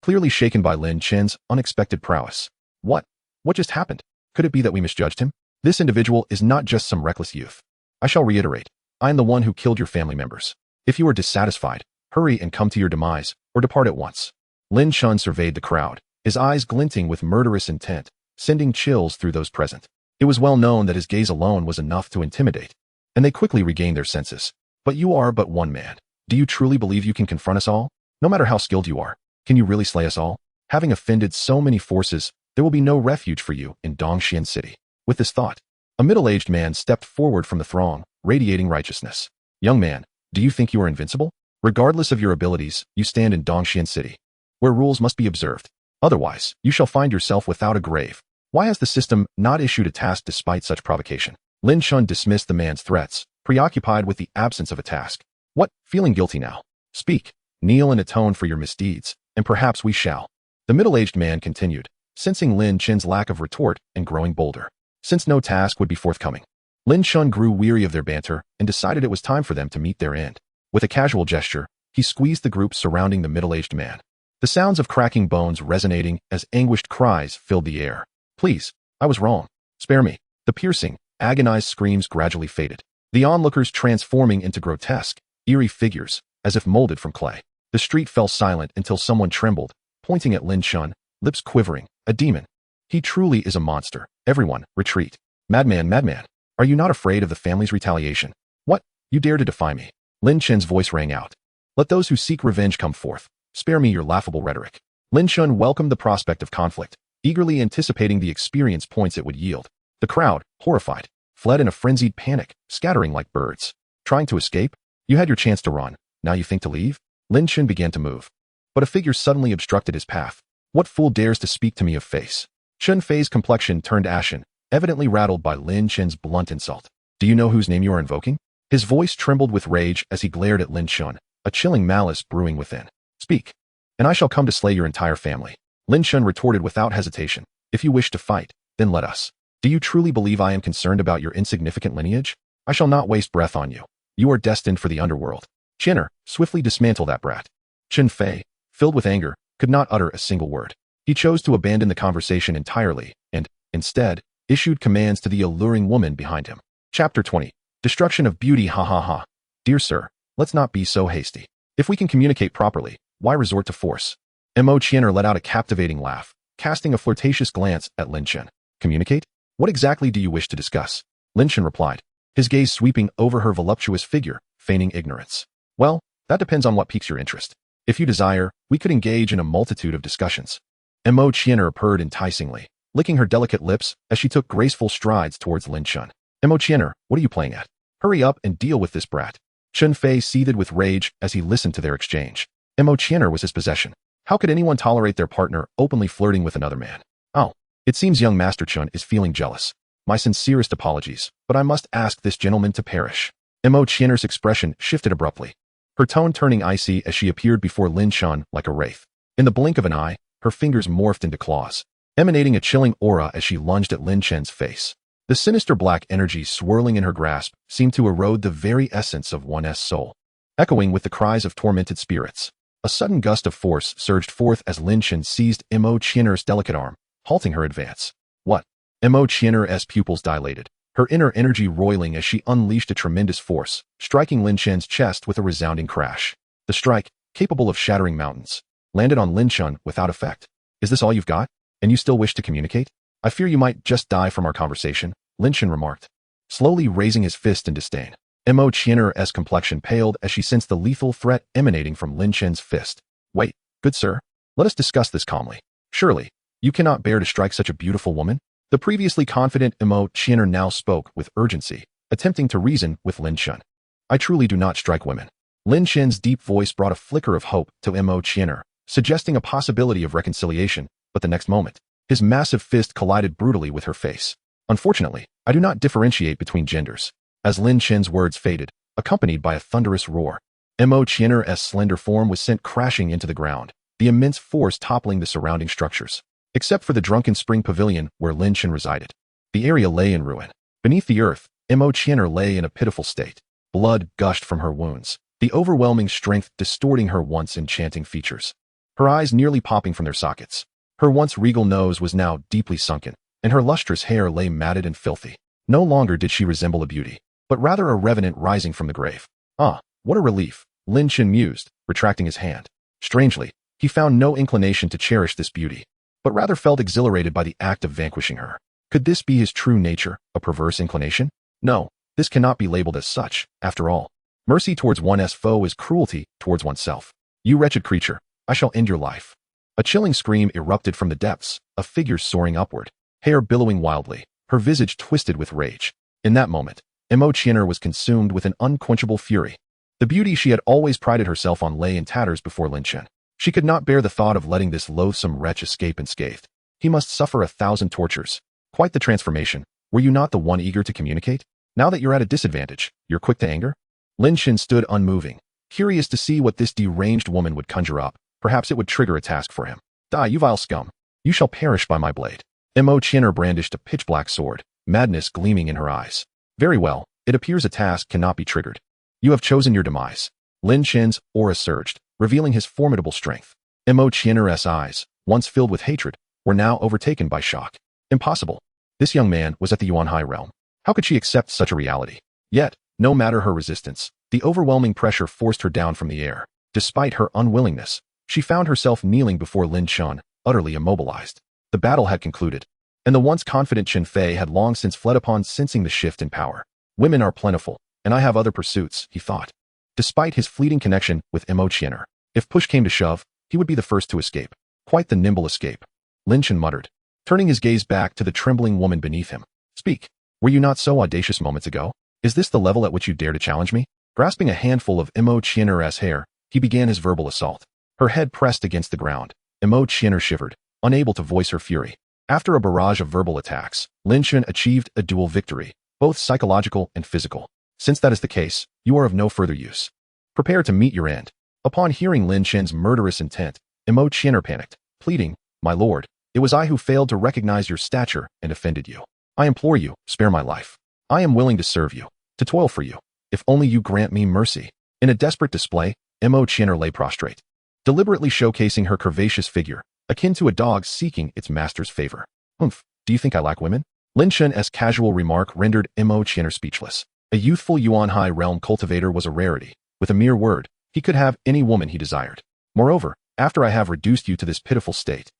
clearly shaken by Lin Chen's unexpected prowess. What? What just happened? Could it be that we misjudged him? This individual is not just some reckless youth. I shall reiterate, I am the one who killed your family members. If you are dissatisfied, hurry and come to your demise, or depart at once. Lin Shun surveyed the crowd, his eyes glinting with murderous intent, sending chills through those present. It was well known that his gaze alone was enough to intimidate, and they quickly regained their senses. But you are but one man. Do you truly believe you can confront us all? No matter how skilled you are, can you really slay us all? Having offended so many forces, there will be no refuge for you in Dongxian City. With this thought, a middle-aged man stepped forward from the throng, radiating righteousness. Young man, do you think you are invincible? Regardless of your abilities, you stand in Dongxian City, where rules must be observed. Otherwise, you shall find yourself without a grave. Why has the system not issued a task despite such provocation? Lin Shun dismissed the man's threats, preoccupied with the absence of a task. What? Feeling guilty now? Speak, kneel and atone for your misdeeds, and perhaps we shall. The middle-aged man continued, sensing Lin Chen's lack of retort and growing bolder. Since no task would be forthcoming, Lin Shun grew weary of their banter and decided it was time for them to meet their end. With a casual gesture, he squeezed the group surrounding the middle-aged man. The sounds of cracking bones resonating as anguished cries filled the air. Please, I was wrong. Spare me. The piercing, agonized screams gradually faded, the onlookers transforming into grotesque, eerie figures, as if molded from clay. The street fell silent until someone trembled, pointing at Lin Shun, lips quivering. A demon. He truly is a monster. Everyone, retreat. Madman, madman. Are you not afraid of the family's retaliation? What? You dare to defy me? Lin Chen's voice rang out. Let those who seek revenge come forth. Spare me your laughable rhetoric. Lin Chen welcomed the prospect of conflict, eagerly anticipating the experience points it would yield. The crowd, horrified, fled in a frenzied panic, scattering like birds. Trying to escape? You had your chance to run. Now you think to leave? Lin Chen began to move. But a figure suddenly obstructed his path. What fool dares to speak to me of face? Chen Fei's complexion turned ashen, evidently rattled by Lin Chen's blunt insult. Do you know whose name you are invoking? His voice trembled with rage as he glared at Lin Chen, a chilling malice brewing within. Speak, and I shall come to slay your entire family. Lin Chen retorted without hesitation. If you wish to fight, then let us. Do you truly believe I am concerned about your insignificant lineage? I shall not waste breath on you. You are destined for the underworld. Chinner, swiftly dismantle that brat. Chen Fei, filled with anger, could not utter a single word. He chose to abandon the conversation entirely and, instead, issued commands to the alluring woman behind him. Chapter 20. Destruction of beauty. Ha ha ha. Dear sir, let's not be so hasty. If we can communicate properly, why resort to force? Mo Qian'er let out a captivating laugh, casting a flirtatious glance at Lin Chen. Communicate? What exactly do you wish to discuss? Lin Chen replied, his gaze sweeping over her voluptuous figure, feigning ignorance. Well, that depends on what piques your interest. If you desire, we could engage in a multitude of discussions. Mo Qian'er purred enticingly, licking her delicate lips as she took graceful strides towards Lin Chen. Mo Qian'er, what are you playing at? Hurry up and deal with this brat. Chen Fei seethed with rage as he listened to their exchange. Mo Qian'er was his possession. How could anyone tolerate their partner openly flirting with another man? Oh, it seems young Master Chen is feeling jealous. My sincerest apologies, but I must ask this gentleman to perish. Mo Qian'er's expression shifted abruptly, her tone turning icy as she appeared before Lin Chen like a wraith. In the blink of an eye, her fingers morphed into claws, emanating a chilling aura as she lunged at Lin Chen's face. The sinister black energy swirling in her grasp seemed to erode the very essence of one's soul. Echoing with the cries of tormented spirits, a sudden gust of force surged forth as Lin Chen seized Mo Qian'er's delicate arm, halting her advance. What? Mo Qian'er's pupils dilated, her inner energy roiling as she unleashed a tremendous force, striking Lin Chen's chest with a resounding crash. The strike, capable of shattering mountains, landed on Lin Chen without effect. Is this all you've got? And you still wish to communicate? I fear you might just die from our conversation, Lin Chen remarked, slowly raising his fist in disdain. Mo Qian'er's complexion paled as she sensed the lethal threat emanating from Lin Chen's fist. Wait, good sir, let us discuss this calmly. Surely, you cannot bear to strike such a beautiful woman? The previously confident Mo Qian'er now spoke with urgency, attempting to reason with Lin Chen. I truly do not strike women. Lin Chen's deep voice brought a flicker of hope to Mo Qian'er, suggesting a possibility of reconciliation, but the next moment, his massive fist collided brutally with her face. Unfortunately, I do not differentiate between genders. As Lin Chen's words faded, accompanied by a thunderous roar, Mo Qian'er's slender form was sent crashing into the ground, the immense force toppling the surrounding structures. Except for the drunken spring pavilion where Lin Chen resided, the area lay in ruin. Beneath the earth, Mo Qian'er lay in a pitiful state. Blood gushed from her wounds, the overwhelming strength distorting her once enchanting features. Her eyes nearly popping from their sockets. Her once regal nose was now deeply sunken, and her lustrous hair lay matted and filthy. No longer did she resemble a beauty, but rather a revenant rising from the grave. Ah, what a relief, Lin Chen mused, retracting his hand. Strangely, he found no inclination to cherish this beauty, but rather felt exhilarated by the act of vanquishing her. Could this be his true nature, a perverse inclination? No, this cannot be labeled as such, after all. Mercy towards one's foe is cruelty towards oneself. You wretched creature, I shall end your life. A chilling scream erupted from the depths, a figure soaring upward, hair billowing wildly, her visage twisted with rage. In that moment, Mo Qian'er was consumed with an unquenchable fury. The beauty she had always prided herself on lay in tatters before Lin Chen. She could not bear the thought of letting this loathsome wretch escape unscathed. He must suffer 1,000 tortures. Quite the transformation. Were you not the one eager to communicate? Now that you're at a disadvantage, you're quick to anger? Lin Chen stood unmoving, curious to see what this deranged woman would conjure up. Perhaps it would trigger a task for him. Die, you vile scum. You shall perish by my blade. Mo Qian'er brandished a pitch-black sword, madness gleaming in her eyes. Very well, it appears a task cannot be triggered. You have chosen your demise. Lin Chen's aura surged, revealing his formidable strength. Mo Qian'er's eyes, once filled with hatred, were now overtaken by shock. Impossible. This young man was at the Yuanhai realm. How could she accept such a reality? Yet, no matter her resistance, the overwhelming pressure forced her down from the air. Despite her unwillingness, she found herself kneeling before Lin Chen, utterly immobilized. The battle had concluded, and the once confident Chen Fei had long since fled upon sensing the shift in power. Women are plentiful, and I have other pursuits, he thought. Despite his fleeting connection with Mo Qianer, if push came to shove, he would be the first to escape. Quite the nimble escape. Lin Chen muttered, turning his gaze back to the trembling woman beneath him. Speak. Were you not so audacious moments ago? Is this the level at which you dare to challenge me? Grasping a handful of Mo Qianer's hair, he began his verbal assault. Her head pressed against the ground. Mo Qianer shivered, unable to voice her fury. After a barrage of verbal attacks, Lin Chen achieved a dual victory, both psychological and physical. Since that is the case, you are of no further use. Prepare to meet your end. Upon hearing Lin Chen's murderous intent, Mo Qianer panicked, pleading, my lord, it was I who failed to recognize your stature and offended you. I implore you, spare my life. I am willing to serve you, to toil for you, if only you grant me mercy. In a desperate display, Mo Qianer lay prostrate, deliberately showcasing her curvaceous figure, akin to a dog seeking its master's favor. Humph, do you think I lack women? Lin Chen's casual remark rendered Mo Qianer speechless. A youthful Yuan-Hai realm cultivator was a rarity. With a mere word, he could have any woman he desired. Moreover, after I have reduced you to this pitiful state,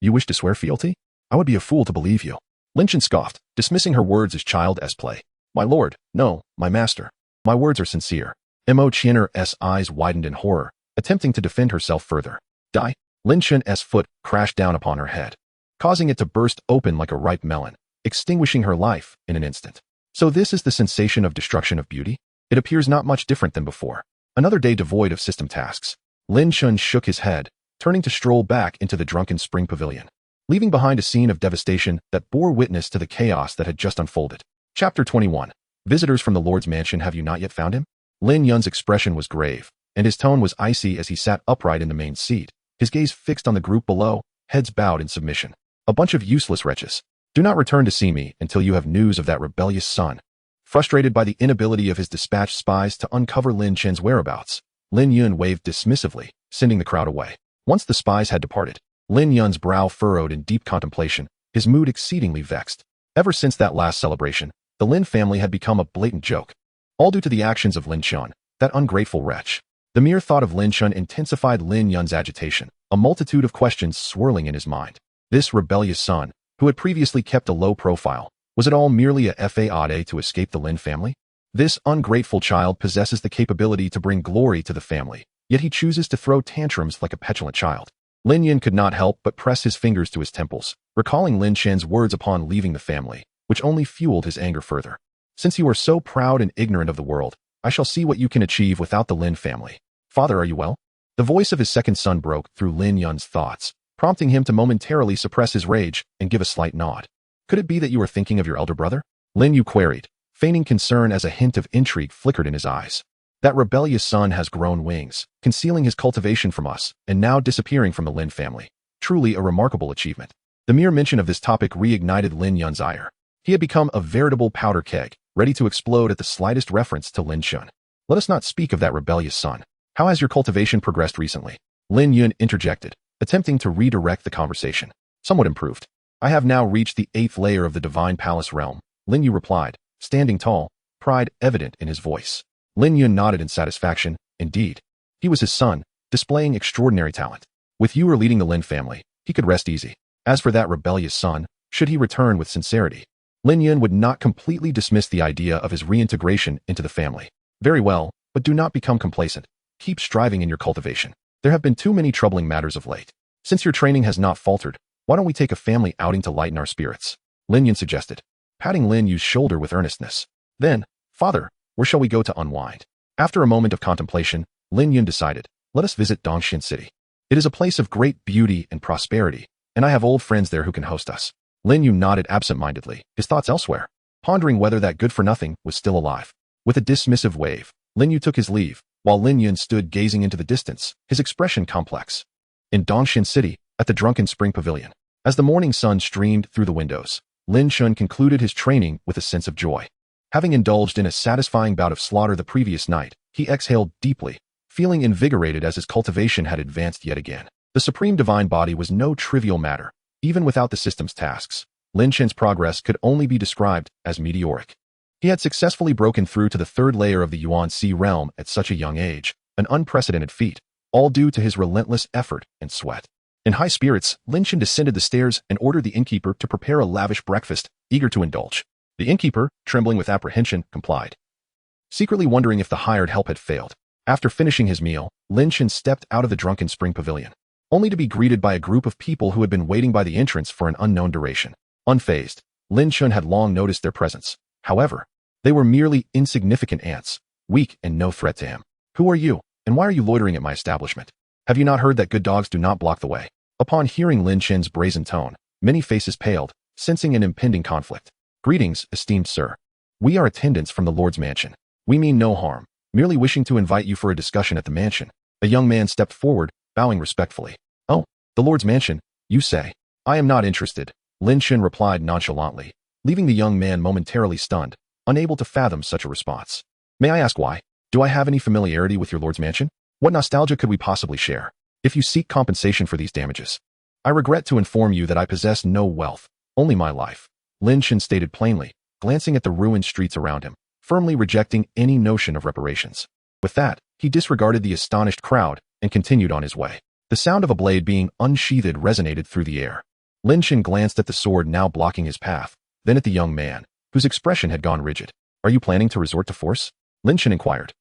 you wish to swear fealty? I would be a fool to believe you. Lin Chen scoffed, dismissing her words as childish play. My lord, no, my master. My words are sincere. Mo Qianer's eyes widened in horror, attempting to defend herself further. Die. Lin Chen's foot crashed down upon her head, causing it to burst open like a ripe melon, extinguishing her life in an instant. So this is the sensation of destruction of beauty? It appears not much different than before. Another day devoid of system tasks. Lin Chen shook his head, turning to stroll back into the drunken spring pavilion, leaving behind a scene of devastation that bore witness to the chaos that had just unfolded. Chapter 21. Visitors from the Lord's mansion, have you not yet found him? Lin Yun's expression was grave, and his tone was icy as he sat upright in the main seat, his gaze fixed on the group below, heads bowed in submission. A bunch of useless wretches. Do not return to see me until you have news of that rebellious son. Frustrated by the inability of his dispatched spies to uncover Lin Chen's whereabouts, Lin Yun waved dismissively, sending the crowd away. Once the spies had departed, Lin Yun's brow furrowed in deep contemplation, his mood exceedingly vexed. Ever since that last celebration, the Lin family had become a blatant joke. All due to the actions of Lin Chun, that ungrateful wretch. The mere thought of Lin Chun intensified Lin Yun's agitation, a multitude of questions swirling in his mind. This rebellious son, who had previously kept a low profile, was it all merely a fade to escape the Lin family? This ungrateful child possesses the capability to bring glory to the family, yet he chooses to throw tantrums like a petulant child. Lin Yun could not help but press his fingers to his temples, recalling Lin Chen's words upon leaving the family, which only fueled his anger further. Since you are so proud and ignorant of the world, I shall see what you can achieve without the Lin family. Father, are you well? The voice of his second son broke through Lin Yun's thoughts, prompting him to momentarily suppress his rage and give a slight nod. Could it be that you are thinking of your elder brother? Lin Yu queried, feigning concern as a hint of intrigue flickered in his eyes. That rebellious son has grown wings, concealing his cultivation from us, and now disappearing from the Lin family. Truly a remarkable achievement. The mere mention of this topic reignited Lin Yun's ire. He had become a veritable powder keg, ready to explode at the slightest reference to Lin Chun. Let us not speak of that rebellious son. How has your cultivation progressed recently? Lin Yun interjected, attempting to redirect the conversation. Somewhat improved. I have now reached the 8th layer of the Divine Palace realm, Lin Yu replied, standing tall, pride evident in his voice. Lin Yun nodded in satisfaction. Indeed, he was his son, displaying extraordinary talent. With Yu leading the Lin family, he could rest easy. As for that rebellious son, should he return with sincerity, Lin Yun would not completely dismiss the idea of his reintegration into the family. Very well, but do not become complacent. Keep striving in your cultivation. There have been too many troubling matters of late. Since your training has not faltered, why don't we take a family outing to lighten our spirits? Lin Yun suggested, patting Lin Yu's shoulder with earnestness. Then, father, where shall we go to unwind? After a moment of contemplation, Lin Yun decided, let us visit Dongxian City. It is a place of great beauty and prosperity, and I have old friends there who can host us. Lin Yu nodded absent-mindedly, his thoughts elsewhere, pondering whether that good-for-nothing was still alive. With a dismissive wave, Lin Yu took his leave, while Lin Yun stood gazing into the distance, his expression complex. In Dongxian City, at the drunken spring pavilion, as the morning sun streamed through the windows, Lin Chun concluded his training with a sense of joy. Having indulged in a satisfying bout of slaughter the previous night, he exhaled deeply, feeling invigorated as his cultivation had advanced yet again. The supreme divine body was no trivial matter. Even without the system's tasks, Lin Chen's progress could only be described as meteoric. He had successfully broken through to the 3rd layer of the Yuan Si realm at such a young age, an unprecedented feat, all due to his relentless effort and sweat. In high spirits, Lin Chen descended the stairs and ordered the innkeeper to prepare a lavish breakfast, eager to indulge. The innkeeper, trembling with apprehension, complied, secretly wondering if the hired help had failed. After finishing his meal, Lin Chen stepped out of the Drunken Spring Pavilion, only to be greeted by a group of people who had been waiting by the entrance for an unknown duration. Unfazed, Lin Chen had long noticed their presence. However, they were merely insignificant ants, weak and no threat to him. Who are you, and why are you loitering at my establishment? Have you not heard that good dogs do not block the way? Upon hearing Lin Chen's brazen tone, many faces paled, sensing an impending conflict. Greetings, esteemed sir. We are attendants from the Lord's mansion. We mean no harm, merely wishing to invite you for a discussion at the mansion. A young man stepped forward, bowing respectfully. Oh, the Lord's mansion, you say? I am not interested, Lin Chen replied nonchalantly, leaving the young man momentarily stunned, unable to fathom such a response. May I ask why? Do I have any familiarity with your Lord's mansion? What nostalgia could we possibly share? If you seek compensation for these damages, I regret to inform you that I possess no wealth, only my life, Lin Chen stated plainly, glancing at the ruined streets around him, firmly rejecting any notion of reparations. With that, he disregarded the astonished crowd and continued on his way. The sound of a blade being unsheathed resonated through the air. Lin Chen glanced at the sword now blocking his path, then at the young man, whose expression had gone rigid. Are you planning to resort to force? Lin Chen inquired,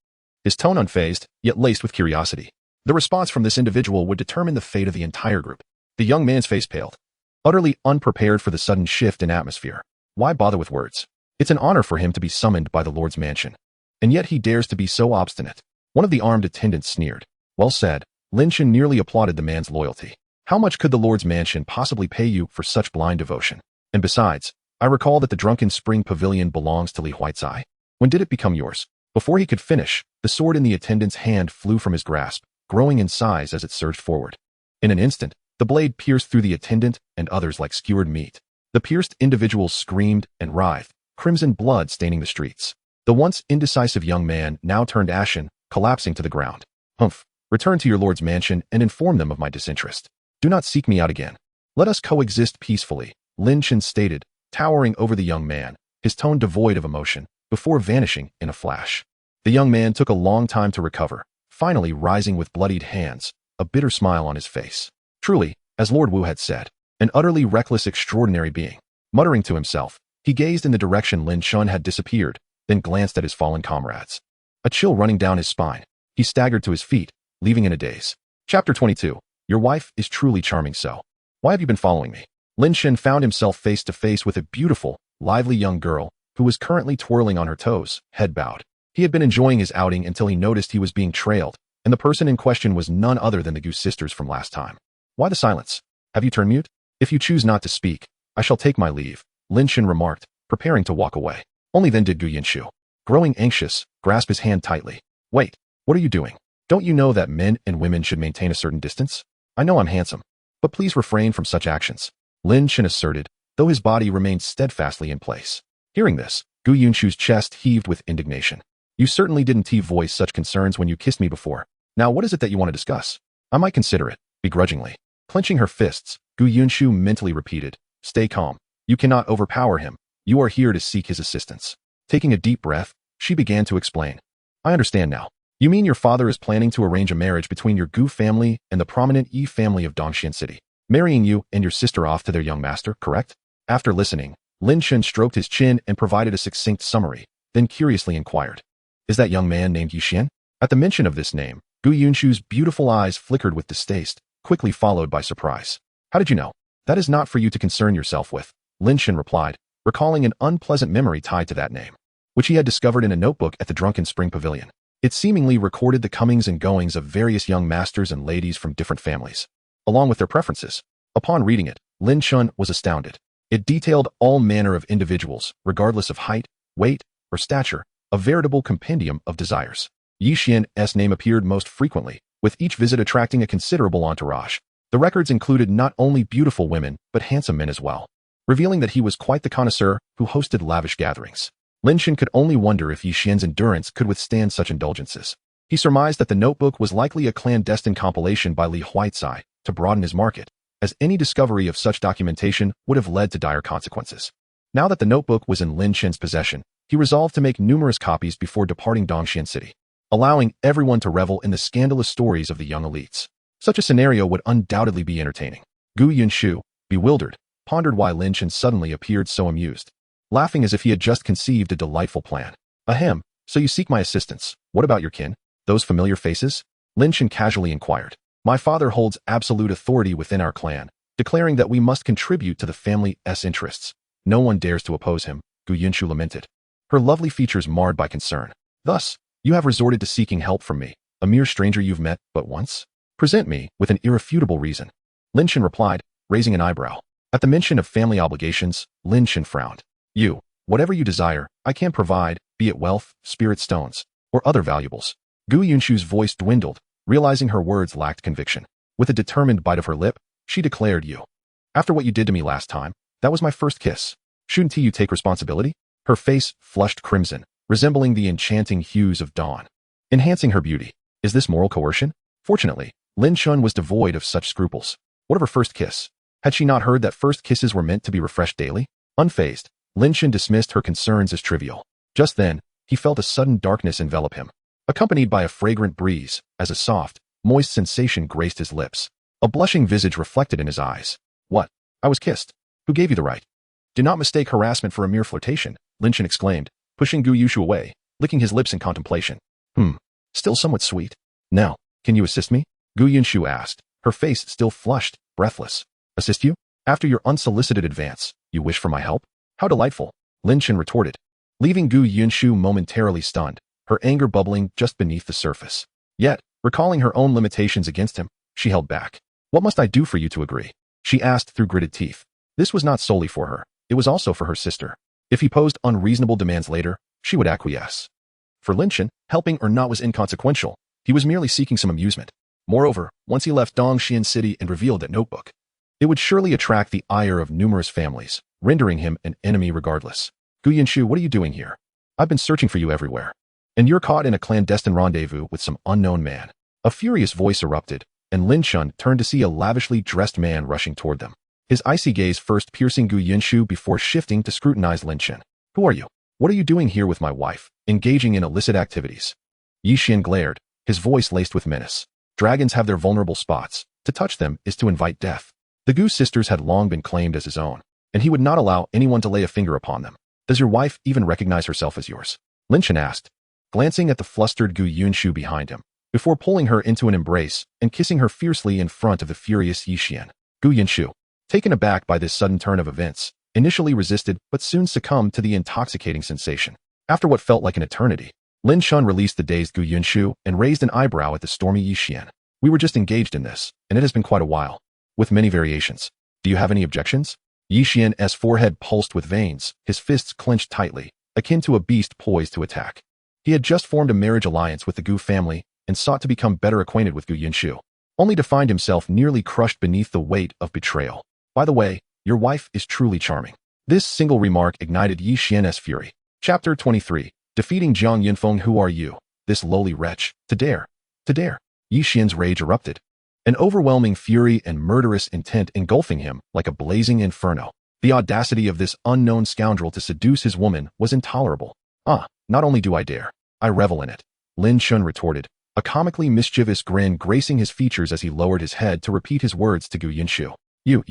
his tone unfazed, yet laced with curiosity. The response from this individual would determine the fate of the entire group. The young man's face paled, utterly unprepared for the sudden shift in atmosphere. Why bother with words? It's an honor for him to be summoned by the Lord's mansion. And yet he dares to be so obstinate. One of the armed attendants sneered. Well said. Lin Chen nearly applauded the man's loyalty. How much could the Lord's mansion possibly pay you for such blind devotion? And besides, I recall that the Drunken Spring Pavilion belongs to Li Huaicai. When did it become yours? Before he could finish, the sword in the attendant's hand flew from his grasp, growing in size as it surged forward. In an instant, the blade pierced through the attendant and others like skewered meat. The pierced individuals screamed and writhed, crimson blood staining the streets. The once indecisive young man now turned ashen, collapsing to the ground. Humph! Return to your Lord's mansion and inform them of my disinterest. Do not seek me out again. Let us coexist peacefully, Lin Chen stated, towering over the young man, his tone devoid of emotion, before vanishing in a flash. The young man took a long time to recover, finally rising with bloodied hands, a bitter smile on his face. Truly, as Lord Wu had said, an utterly reckless extraordinary being. Muttering to himself, he gazed in the direction Lin Chen had disappeared, then glanced at his fallen comrades. A chill running down his spine, he staggered to his feet, leaving in a daze. Chapter 22. Your wife is truly charming so. Why have you been following me? Lin Chen found himself face to face with a beautiful, lively young girl who was currently twirling on her toes, head bowed. He had been enjoying his outing until he noticed he was being trailed, and the person in question was none other than the Goose sisters from last time. Why the silence? Have you turned mute? If you choose not to speak, I shall take my leave, Lin Chen remarked, preparing to walk away. Only then did Gu Yinshu, growing anxious, grasp his hand tightly. Wait, what are you doing? Don't you know that men and women should maintain a certain distance? I know I'm handsome, but please refrain from such actions, Lin Chen asserted, though his body remained steadfastly in place. Hearing this, Gu Yunshu's chest heaved with indignation. You certainly didn't voice such concerns when you kissed me before. Now what is it that you want to discuss? I might consider it, begrudgingly. Clenching her fists, Gu Yunshu mentally repeated, stay calm. You cannot overpower him. You are here to seek his assistance. Taking a deep breath, she began to explain. I understand now. You mean your father is planning to arrange a marriage between your Gu family and the prominent Yi family of Dongxian City, marrying you and your sister off to their young master, correct? After listening, Lin Chen stroked his chin and provided a succinct summary, then curiously inquired. Is that young man named Yixian? At the mention of this name, Gu Yunshu's beautiful eyes flickered with distaste, quickly followed by surprise. How did you know? That is not for you to concern yourself with, Lin Chen replied, recalling an unpleasant memory tied to that name, which he had discovered in a notebook at the Drunken Spring Pavilion. It seemingly recorded the comings and goings of various young masters and ladies from different families, along with their preferences. Upon reading it, Lin Chen was astounded. It detailed all manner of individuals, regardless of height, weight, or stature, a veritable compendium of desires. Yi Xian's name appeared most frequently, with each visit attracting a considerable entourage. The records included not only beautiful women, but handsome men as well, revealing that he was quite the connoisseur who hosted lavish gatherings. Lin Chen could only wonder if Yi Xian's endurance could withstand such indulgences. He surmised that the notebook was likely a clandestine compilation by Li Huaicai to broaden his market, as any discovery of such documentation would have led to dire consequences. Now that the notebook was in Lin Chen's possession, he resolved to make numerous copies before departing Dongxian City, allowing everyone to revel in the scandalous stories of the young elites. Such a scenario would undoubtedly be entertaining. Gu Yunshu, bewildered, pondered why Lin Chen suddenly appeared so amused, laughing as if he had just conceived a delightful plan. Ahem, so you seek my assistance. What about your kin? Those familiar faces? Lin Chen casually inquired. My father holds absolute authority within our clan, declaring that we must contribute to the family's interests. No one dares to oppose him, Gu Yunshu lamented, her lovely features marred by concern. Thus, you have resorted to seeking help from me, a mere stranger you've met but once? Present me with an irrefutable reason. Lin Chen replied, raising an eyebrow. At the mention of family obligations, Lin Chen frowned. Whatever you desire, I can provide, be it wealth, spirit stones, or other valuables. Gu Yunshu's voice dwindled, realizing her words lacked conviction. With a determined bite of her lip, she declared, After what you did to me last time, that was my first kiss. Shouldn't you take responsibility? Her face flushed crimson, resembling the enchanting hues of dawn, enhancing her beauty. Is this moral coercion? Fortunately, Lin Chen was devoid of such scruples. What of her first kiss? Had she not heard that first kisses were meant to be refreshed daily? Unfazed, Lin Chen dismissed her concerns as trivial. Just then, he felt a sudden darkness envelop him, accompanied by a fragrant breeze, as a soft, moist sensation graced his lips. A blushing visage reflected in his eyes. What? I was kissed. Who gave you the right? Do not mistake harassment for a mere flirtation, Lin Chen exclaimed, pushing Gu Yunshu away, licking his lips in contemplation. Still somewhat sweet. Now, can you assist me? Gu Yunshu asked, her face still flushed, breathless. Assist you? After your unsolicited advance, you wish for my help? How delightful, Lin Chen retorted, leaving Gu Yunshu momentarily stunned, her anger bubbling just beneath the surface. Yet, recalling her own limitations against him, she held back. What must I do for you to agree? She asked through gritted teeth. This was not solely for her, it was also for her sister. If he posed unreasonable demands later, she would acquiesce. For Lin Chen, helping or not was inconsequential, he was merely seeking some amusement. Moreover, once he left Dongxian City and revealed that notebook, it would surely attract the ire of numerous families, rendering him an enemy regardless. Gu Yunshu, what are you doing here? I've been searching for you everywhere. And you're caught in a clandestine rendezvous with some unknown man. A furious voice erupted, and Lin Chen turned to see a lavishly dressed man rushing toward them. His icy gaze first piercing Gu Yunshu before shifting to scrutinize Lin Chen. Who are you? What are you doing here with my wife, engaging in illicit activities? Yi Xian glared, his voice laced with menace. Dragons have their vulnerable spots. To touch them is to invite death. The Gu sisters had long been claimed as his own, and he would not allow anyone to lay a finger upon them. Does your wife even recognize herself as yours? Lin Chen asked, glancing at the flustered Gu Yunshu behind him, before pulling her into an embrace and kissing her fiercely in front of the furious Yi Xian. Gu Yunshu, taken aback by this sudden turn of events, initially resisted but soon succumbed to the intoxicating sensation. After what felt like an eternity, Lin Chen released the dazed Gu Yunshu and raised an eyebrow at the stormy Yi Xian. We were just engaged in this, and it has been quite a while, with many variations. Do you have any objections? Yi Xian's forehead pulsed with veins, his fists clenched tightly, akin to a beast poised to attack. He had just formed a marriage alliance with the Gu family and sought to become better acquainted with Gu Yunshu, only to find himself nearly crushed beneath the weight of betrayal. By the way, your wife is truly charming. This single remark ignited Yi Xian's fury. Chapter 23. Defeating Jiang Yunfeng. Who are you, this lowly wretch, to dare? Yi Xian's rage erupted, an overwhelming fury and murderous intent engulfing him like a blazing inferno. The audacity of this unknown scoundrel to seduce his woman was intolerable. Not only do I dare, I revel in it, Lin Chen retorted, a comically mischievous grin gracing his features as he lowered his head to repeat his words to Gu Yunshu. You.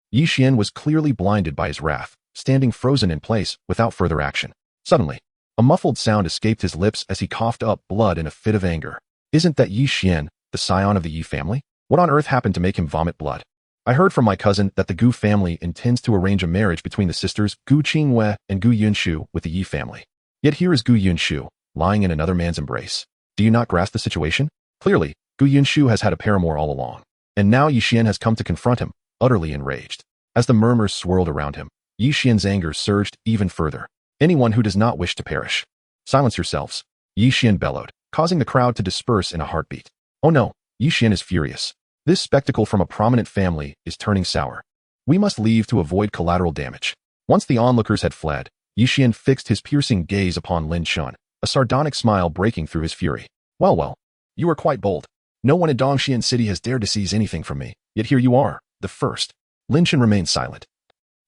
Yi Xian was clearly blinded by his wrath, standing frozen in place without further action. Suddenly, a muffled sound escaped his lips as he coughed up blood in a fit of anger. Isn't that Yi Xian, the scion of the Yi family? What on earth happened to make him vomit blood? I heard from my cousin that the Gu family intends to arrange a marriage between the sisters Gu Qingwei and Gu Yunshu with the Yi family. Yet here is Gu Yunshu, lying in another man's embrace. Do you not grasp the situation? Clearly, Gu Yunshu has had a paramour all along, and now Yi Xian has come to confront him, utterly enraged. As the murmurs swirled around him, Yi Xian's anger surged even further. Anyone who does not wish to perish. Silence yourselves, Yi Xian bellowed, causing the crowd to disperse in a heartbeat. Oh no, Yi Xian is furious. This spectacle from a prominent family is turning sour. We must leave to avoid collateral damage. Once the onlookers had fled, Yi Xian fixed his piercing gaze upon Lin Chen, a sardonic smile breaking through his fury. Well, you are quite bold. No one in Dongxian City has dared to seize anything from me, yet here you are, the first. Lin Chen remained silent,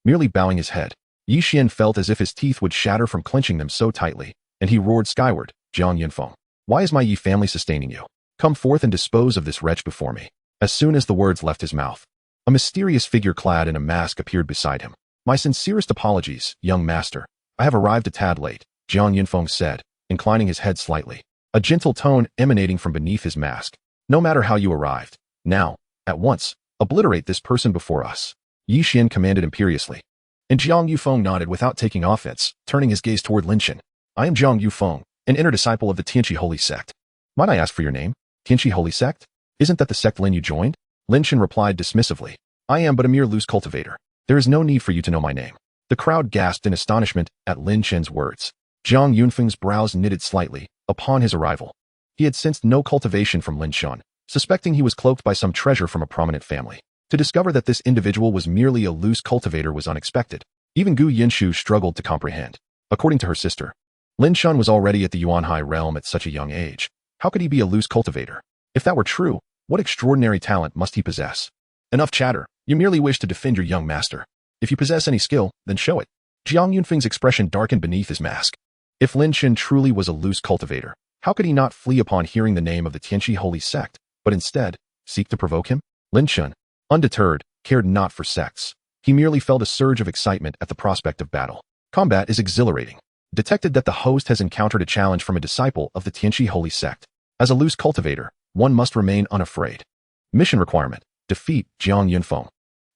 merely bowing his head. Yi Xian felt as if his teeth would shatter from clenching them so tightly, and he roared skyward, Jiang Yunfeng, why is my Yi family sustaining you? Come forth and dispose of this wretch before me. As soon as the words left his mouth, a mysterious figure clad in a mask appeared beside him. "My sincerest apologies, young master. I have arrived a tad late," Jiang Yunfeng said, inclining his head slightly, a gentle tone emanating from beneath his mask. "No matter how you arrived, now, at once, obliterate this person before us," Yi Xian commanded imperiously. And Jiang Yufeng nodded without taking offense, turning his gaze toward Lin Chen. "I am Jiang Yufeng, an inner disciple of the Tianqi Holy Sect. Might I ask for your name? Tianqi Holy Sect? Isn't that the sect Lin you joined?" Lin Chen replied dismissively. "I am but a mere loose cultivator. There is no need for you to know my name." The crowd gasped in astonishment at Lin Chen's words. Jiang Yunfeng's brows knitted slightly upon his arrival. He had sensed no cultivation from Lin Chen, suspecting he was cloaked by some treasure from a prominent family. To discover that this individual was merely a loose cultivator was unexpected. Even Gu Yinshu struggled to comprehend. According to her sister, Lin Chen was already at the Yuanhai realm at such a young age. How could he be a loose cultivator? If that were true, what extraordinary talent must he possess? "Enough chatter. You merely wish to defend your young master. If you possess any skill, then show it." Jiang Yunfeng's expression darkened beneath his mask. If Lin Chen truly was a loose cultivator, how could he not flee upon hearing the name of the Tianqi Holy Sect, but instead seek to provoke him? Lin Chen, undeterred, cared not for sects. He merely felt a surge of excitement at the prospect of battle. Combat is exhilarating. Detected that the host has encountered a challenge from a disciple of the Tianqi Holy Sect. As a loose cultivator, one must remain unafraid. Mission requirement: defeat Jiang Yunfeng,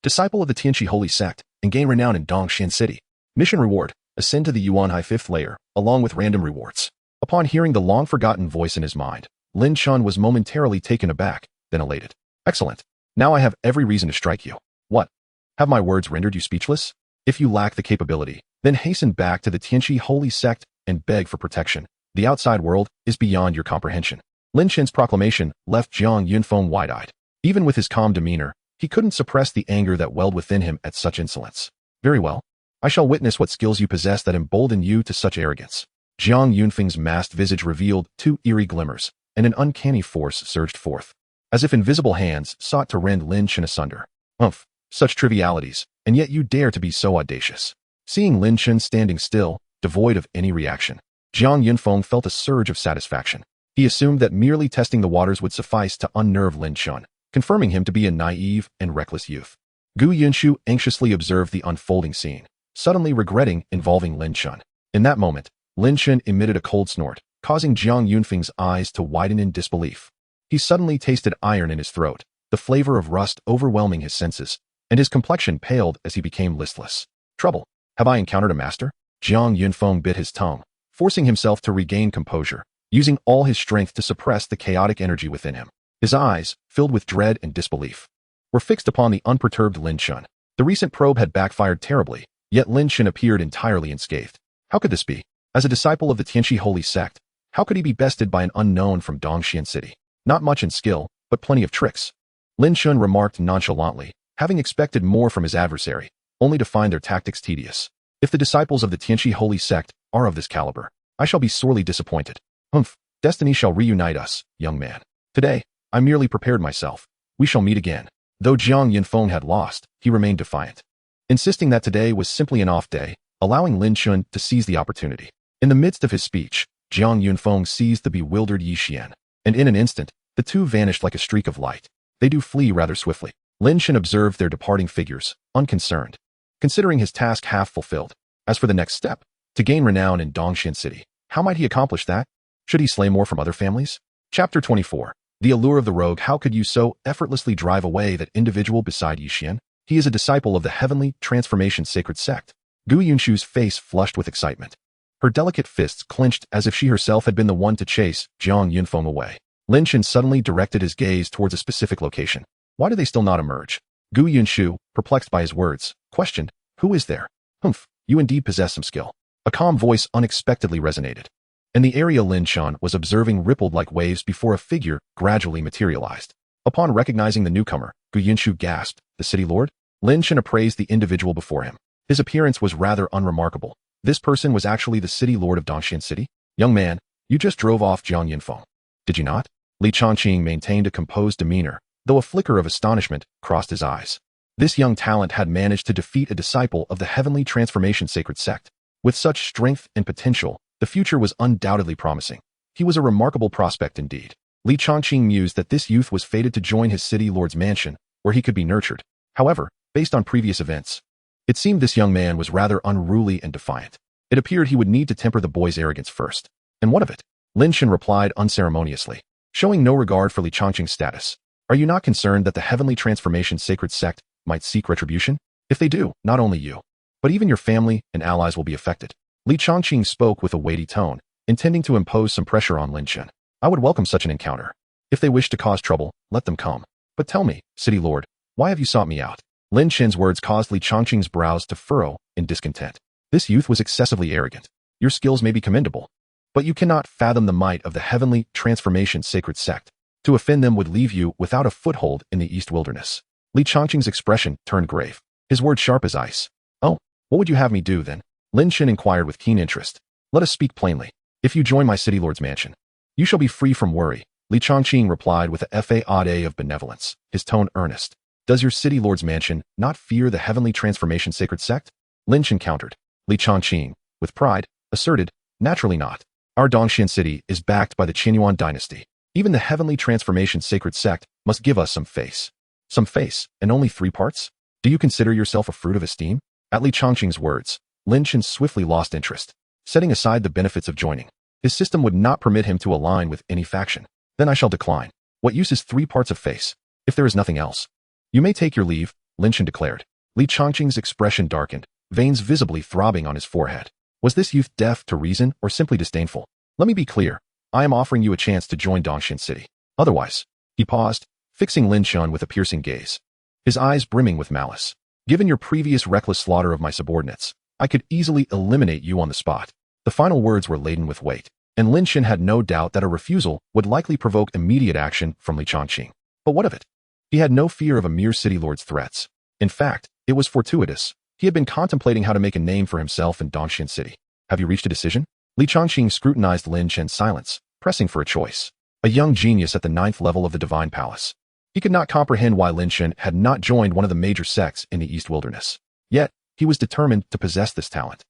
disciple of the Tianqi Holy Sect, and gain renown in Dongxian City. Mission reward: ascend to the Yuanhai 5th layer, along with random rewards. Upon hearing the long-forgotten voice in his mind, Lin Chen was momentarily taken aback, then elated. "Excellent. Now I have every reason to strike you." "What? Have my words rendered you speechless? If you lack the capability, then hasten back to the Tianqi Holy Sect and beg for protection. The outside world is beyond your comprehension." Lin Chen's proclamation left Jiang Yunfeng wide-eyed. Even with his calm demeanor, he couldn't suppress the anger that welled within him at such insolence. "Very well. I shall witness what skills you possess that embolden you to such arrogance." Jiang Yunfeng's masked visage revealed two eerie glimmers, and an uncanny force surged forth, as if invisible hands sought to rend Lin Chen asunder. "Umph, such trivialities, and yet you dare to be so audacious." Seeing Lin Chen standing still, devoid of any reaction, Jiang Yunfeng felt a surge of satisfaction. He assumed that merely testing the waters would suffice to unnerve Lin Chen, confirming him to be a naive and reckless youth. Gu Yinshu anxiously observed the unfolding scene, suddenly regretting involving Lin Chen. In that moment, Lin Chen emitted a cold snort, causing Jiang Yunfeng's eyes to widen in disbelief. He suddenly tasted iron in his throat, the flavor of rust overwhelming his senses, and his complexion paled as he became listless. "Trouble. Have I encountered a master?" Jiang Yunfeng bit his tongue, forcing himself to regain composure, using all his strength to suppress the chaotic energy within him. His eyes, filled with dread and disbelief, were fixed upon the unperturbed Lin Chen. The recent probe had backfired terribly, yet Lin Chen appeared entirely unscathed. How could this be? As a disciple of the Tianqi Holy Sect, how could he be bested by an unknown from Dongxian City? Not much in skill, but plenty of tricks. Lin Chen remarked nonchalantly, having expected more from his adversary, only to find their tactics tedious. "If the disciples of the Tianqi Holy Sect are of this caliber, I shall be sorely disappointed. Humph, destiny shall reunite us, young man. Today, I merely prepared myself. We shall meet again." Though Jiang Yunfeng had lost, he remained defiant, insisting that today was simply an off day, allowing Lin Chen to seize the opportunity. In the midst of his speech, Jiang Yunfeng seized the bewildered Yi Xian, and in an instant, the two vanished like a streak of light. They do flee rather swiftly. Lin Chen observed their departing figures, unconcerned, considering his task half fulfilled. As for the next step, to gain renown in Dongxian City, how might he accomplish that? Should he slay more from other families? Chapter 24. The allure of the rogue. How could you so effortlessly drive away that individual beside Yi Xian? He is a disciple of the heavenly transformation sacred sect. Gu Yunshu's face flushed with excitement. Her delicate fists clenched as if she herself had been the one to chase Jiang Yunfeng away. Lin Chen suddenly directed his gaze towards a specific location. Why do they still not emerge? Gu Yunshu, perplexed by his words, questioned, "Who is there?" "Humph, you indeed possess some skill." A calm voice unexpectedly resonated, and the area Lin Chen was observing rippled like waves before a figure gradually materialized. Upon recognizing the newcomer, Gu Yinshu gasped, "The city lord?" Lin Chen appraised the individual before him. His appearance was rather unremarkable. This person was actually the city lord of Dongxian City. "Young man, you just drove off Jiang Yunfeng, did you not?" Li Chongqing maintained a composed demeanor, though a flicker of astonishment crossed his eyes. This young talent had managed to defeat a disciple of the heavenly transformation sacred sect. With such strength and potential, the future was undoubtedly promising. He was a remarkable prospect indeed. Li Chongqing mused that this youth was fated to join his city lord's mansion, where he could be nurtured. However, based on previous events, it seemed this young man was rather unruly and defiant. It appeared he would need to temper the boy's arrogance first. And what of it? Lin Shen replied unceremoniously, showing no regard for Li Chongqing's status. Are you not concerned that the Heavenly Transformation Sacred Sect might seek retribution? If they do, not only you, but even your family and allies will be affected. Li Chongqing spoke with a weighty tone, intending to impose some pressure on Lin Shen. I would welcome such an encounter. If they wish to cause trouble, let them come. But tell me, City Lord, why have you sought me out? Lin Shen's words caused Li Chongqing's brows to furrow in discontent. This youth was excessively arrogant. Your skills may be commendable, but you cannot fathom the might of the Heavenly Transformation Sacred Sect. To offend them would leave you without a foothold in the East Wilderness. Li Chongqing's expression turned grave, his words sharp as ice. Oh, what would you have me do then? Lin Shen inquired with keen interest. Let us speak plainly. If you join my city lord's mansion, you shall be free from worry. Li Chongqing replied with a fa of benevolence, his tone earnest. Does your city lord's mansion not fear the Heavenly Transformation Sacred Sect? Lin Shen countered. Li Chongqing, with pride, asserted, naturally not. Our Dongxian city is backed by the Qinyuan dynasty. Even the Heavenly Transformation Sacred Sect must give us some face. Some face, and only 3 parts? Do you consider yourself a fruit of esteem? At Li Chongqing's words, Lin Shen swiftly lost interest, setting aside the benefits of joining. His system would not permit him to align with any faction. Then I shall decline. What use is 3 parts of face, if there is nothing else? You may take your leave, Lin Shen declared. Li Chongqing's expression darkened, veins visibly throbbing on his forehead. Was this youth deaf to reason or simply disdainful? Let me be clear. I am offering you a chance to join Dongxian City. Otherwise, he paused, fixing Lin Shen with a piercing gaze, his eyes brimming with malice. Given your previous reckless slaughter of my subordinates, I could easily eliminate you on the spot. The final words were laden with weight, and Lin Shen had no doubt that a refusal would likely provoke immediate action from Li Chongqing. But what of it? He had no fear of a mere city lord's threats. In fact, it was fortuitous. He had been contemplating how to make a name for himself in Dongxian City. Have you reached a decision? Li Chongqing scrutinized Lin Shen's silence, pressing for a choice. A young genius at the 9th level of the Divine Palace. He could not comprehend why Lin Shen had not joined one of the major sects in the East Wilderness. Yet, he was determined to possess this talent.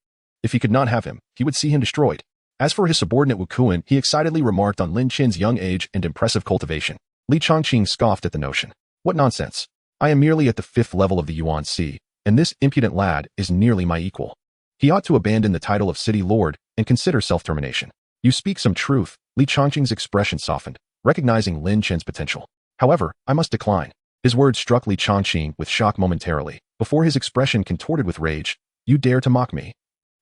If he could not have him, he would see him destroyed. As for his subordinate Wu Kuan, he excitedly remarked on Lin Shen's young age and impressive cultivation. Li Chongqing scoffed at the notion. What nonsense. I am merely at the 5th level of the Yuan Sea, and this impudent lad is nearly my equal. He ought to abandon the title of City Lord and consider self-termination. You speak some truth. Li Chongqing's expression softened, recognizing Lin Shen's potential. However, I must decline. His words struck Li Chongqing with shock momentarily, before his expression contorted with rage. You dare to mock me?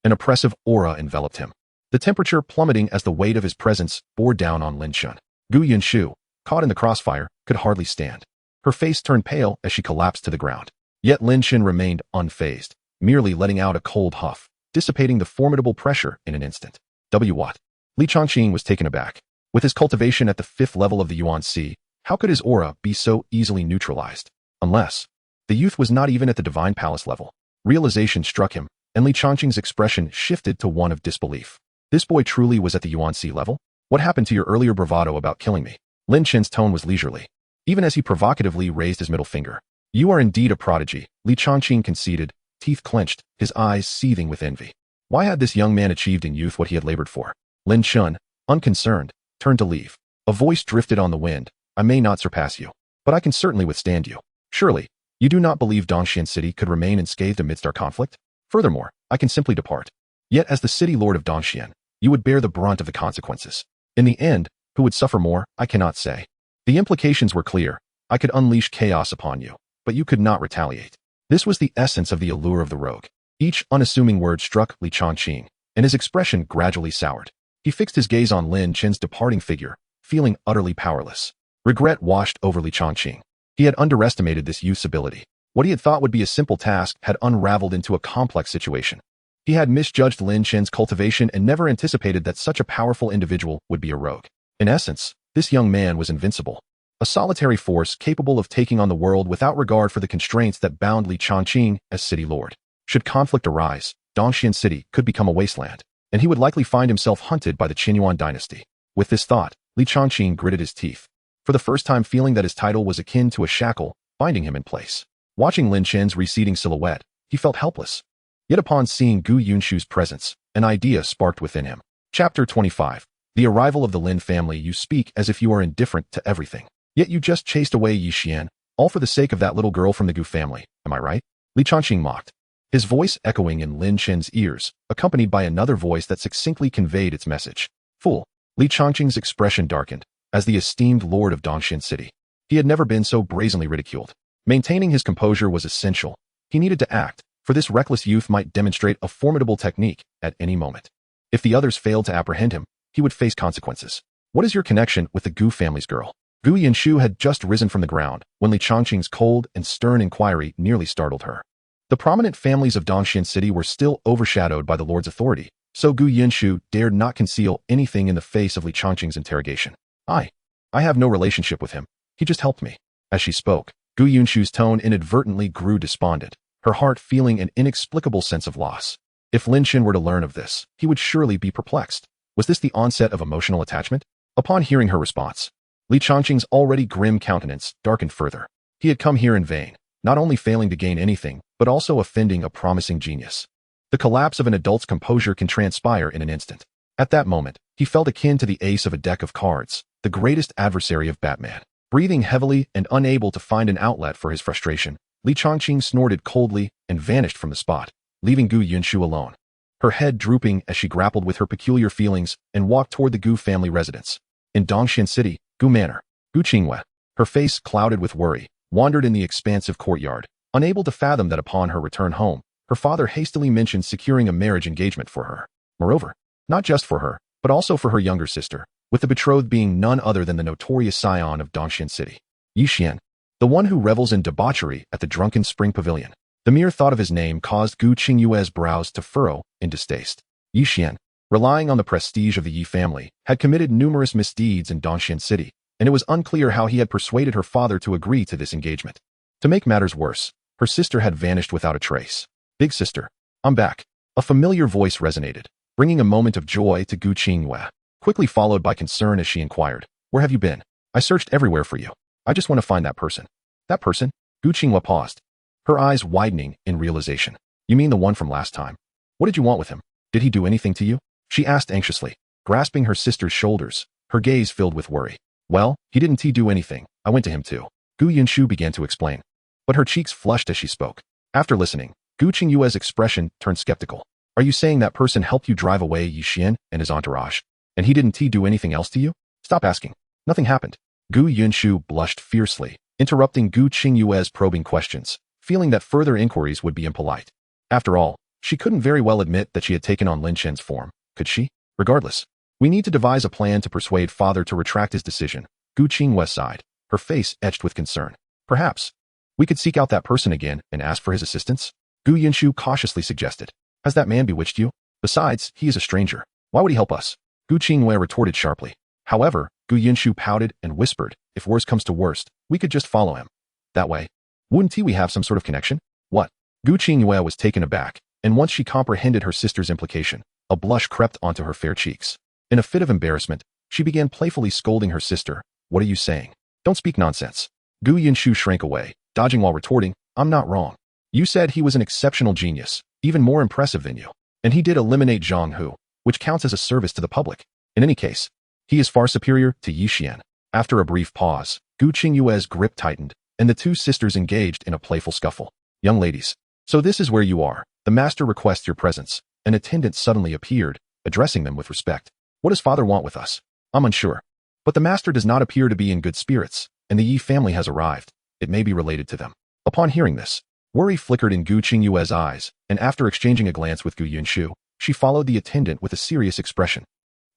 An oppressive aura enveloped him, the temperature plummeting as the weight of his presence bore down on Lin Shen. Gu Yunshu, caught in the crossfire, could hardly stand. Her face turned pale as she collapsed to the ground. Yet Lin Shen remained unfazed, merely letting out a cold huff, dissipating the formidable pressure in an instant. What? Li Chongqing was taken aback. With his cultivation at the 5th level of the Yuan Sea, how could his aura be so easily neutralized? Unless the youth was not even at the Divine Palace level. Realization struck him, and Li Chongqing's expression shifted to one of disbelief. This boy truly was at the Yuan Sea level? What happened to your earlier bravado about killing me? Lin Shen's tone was leisurely, even as he provocatively raised his middle finger. You are indeed a prodigy, Li Chongqing conceded, teeth clenched, his eyes seething with envy. Why had this young man achieved in youth what he had labored for? Lin Shen, unconcerned, turned to leave. A voice drifted on the wind. I may not surpass you, but I can certainly withstand you. Surely, you do not believe Dongxian City could remain unscathed amidst our conflict? Furthermore, I can simply depart. Yet as the city lord of Dongxian, you would bear the brunt of the consequences. In the end, who would suffer more, I cannot say. The implications were clear. I could unleash chaos upon you, but you could not retaliate. This was the essence of the allure of the rogue. Each unassuming word struck Li Chongqing, and his expression gradually soured. He fixed his gaze on Lin Shen's departing figure, feeling utterly powerless. Regret washed over Li Chongqing. He had underestimated this youth's ability. What he had thought would be a simple task had unraveled into a complex situation. He had misjudged Lin Shen's cultivation and never anticipated that such a powerful individual would be a rogue. In essence, this young man was invincible. A solitary force capable of taking on the world without regard for the constraints that bound Li Chongqing as city lord. Should conflict arise, Dongxian City could become a wasteland, and he would likely find himself hunted by the Qinyuan dynasty. With this thought, Li Chongqing gritted his teeth, for the first time feeling that his title was akin to a shackle, binding him in place. Watching Lin Shen's receding silhouette, he felt helpless. Yet upon seeing Gu Yunshu's presence, an idea sparked within him. Chapter 25. The arrival of the Lin family, you speak as if you are indifferent to everything. Yet you just chased away Yi Xian, all for the sake of that little girl from the Gu family, am I right? Li Changqing mocked, his voice echoing in Lin Chen's ears, accompanied by another voice that succinctly conveyed its message. Fool. Li Changqing's expression darkened. As the esteemed lord of Dongxian City, he had never been so brazenly ridiculed. Maintaining his composure was essential. He needed to act, for this reckless youth might demonstrate a formidable technique at any moment. If the others failed to apprehend him, he would face consequences. What is your connection with the Gu family's girl? Gu Yinshu had just risen from the ground when Li Changqing's cold and stern inquiry nearly startled her. The prominent families of Dongxian City were still overshadowed by the lord's authority, so Gu Yinshu dared not conceal anything in the face of Li Changqing's interrogation. I have no relationship with him. He just helped me. As she spoke, Gu Yunshu's tone inadvertently grew despondent, her heart feeling an inexplicable sense of loss. If Lin Chen were to learn of this, he would surely be perplexed. Was this the onset of emotional attachment? Upon hearing her response, Li Changqing's already grim countenance darkened further. He had come here in vain, not only failing to gain anything, but also offending a promising genius. The collapse of an adult's composure can transpire in an instant. At that moment, he felt akin to the ace of a deck of cards, the greatest adversary of Batman. Breathing heavily and unable to find an outlet for his frustration, Li Changqing snorted coldly and vanished from the spot, leaving Gu Yunshu alone. Her head drooping as she grappled with her peculiar feelings and walked toward the Gu family residence. In Dongxian City, Gu Manor, Gu Qingwei, her face clouded with worry, wandered in the expansive courtyard, unable to fathom that upon her return home, her father hastily mentioned securing a marriage engagement for her. Moreover, not just for her, but also for her younger sister, with the betrothed being none other than the notorious scion of Dongxian City, Yi Xian, the one who revels in debauchery at the drunken spring pavilion. The mere thought of his name caused Gu Qingyue's brows to furrow in distaste. Yi Xian, relying on the prestige of the Yi family, had committed numerous misdeeds in Dongxian City, and it was unclear how he had persuaded her father to agree to this engagement. To make matters worse, her sister had vanished without a trace. Big sister, I'm back. A familiar voice resonated, bringing a moment of joy to Gu Qingyue, quickly followed by concern as she inquired, where have you been? I searched everywhere for you. I just want to find that person. That person? Gu Qingyue paused, her eyes widening in realization. You mean the one from last time? What did you want with him? Did he do anything to you? She asked anxiously, grasping her sister's shoulders, her gaze filled with worry. Well, he didn't do anything. I went to him too. Gu Yunshu began to explain, but her cheeks flushed as she spoke. After listening, Gu Qingyue's expression turned skeptical. Are you saying that person helped you drive away Yi Xian and his entourage? And he didn't do anything else to you? Stop asking. Nothing happened. Gu Yunshu blushed fiercely, interrupting Gu Qingyue's probing questions, feeling that further inquiries would be impolite. After all, she couldn't very well admit that she had taken on Lin Chen's form, could she? Regardless, we need to devise a plan to persuade father to retract his decision. Gu Qingyue sighed, her face etched with concern. Perhaps we could seek out that person again and ask for his assistance? Gu Yunshu cautiously suggested. Has that man bewitched you? Besides, he is a stranger. Why would he help us? Gu Qingyue retorted sharply. However, Gu Yunshu pouted and whispered, if worst comes to worst, we could just follow him. That way, wouldn't we have some sort of connection? What? Gu Qingyue was taken aback, and once she comprehended her sister's implication, a blush crept onto her fair cheeks. In a fit of embarrassment, she began playfully scolding her sister. What are you saying? Don't speak nonsense. Gu Yunshu shrank away, dodging while retorting, I'm not wrong. You said he was an exceptional genius, even more impressive than you. And he did eliminate Zhang Hu, which counts as a service to the public. In any case, he is far superior to Yi Xian. After a brief pause, Gu Qingyue's grip tightened, and the two sisters engaged in a playful scuffle. Young ladies, so this is where you are. The master requests your presence. An attendant suddenly appeared, addressing them with respect. What does father want with us? I'm unsure. But the master does not appear to be in good spirits, and the Yi family has arrived. It may be related to them. Upon hearing this, worry flickered in Gu Qingyue's eyes, and after exchanging a glance with Gu Yunshu, she followed the attendant with a serious expression.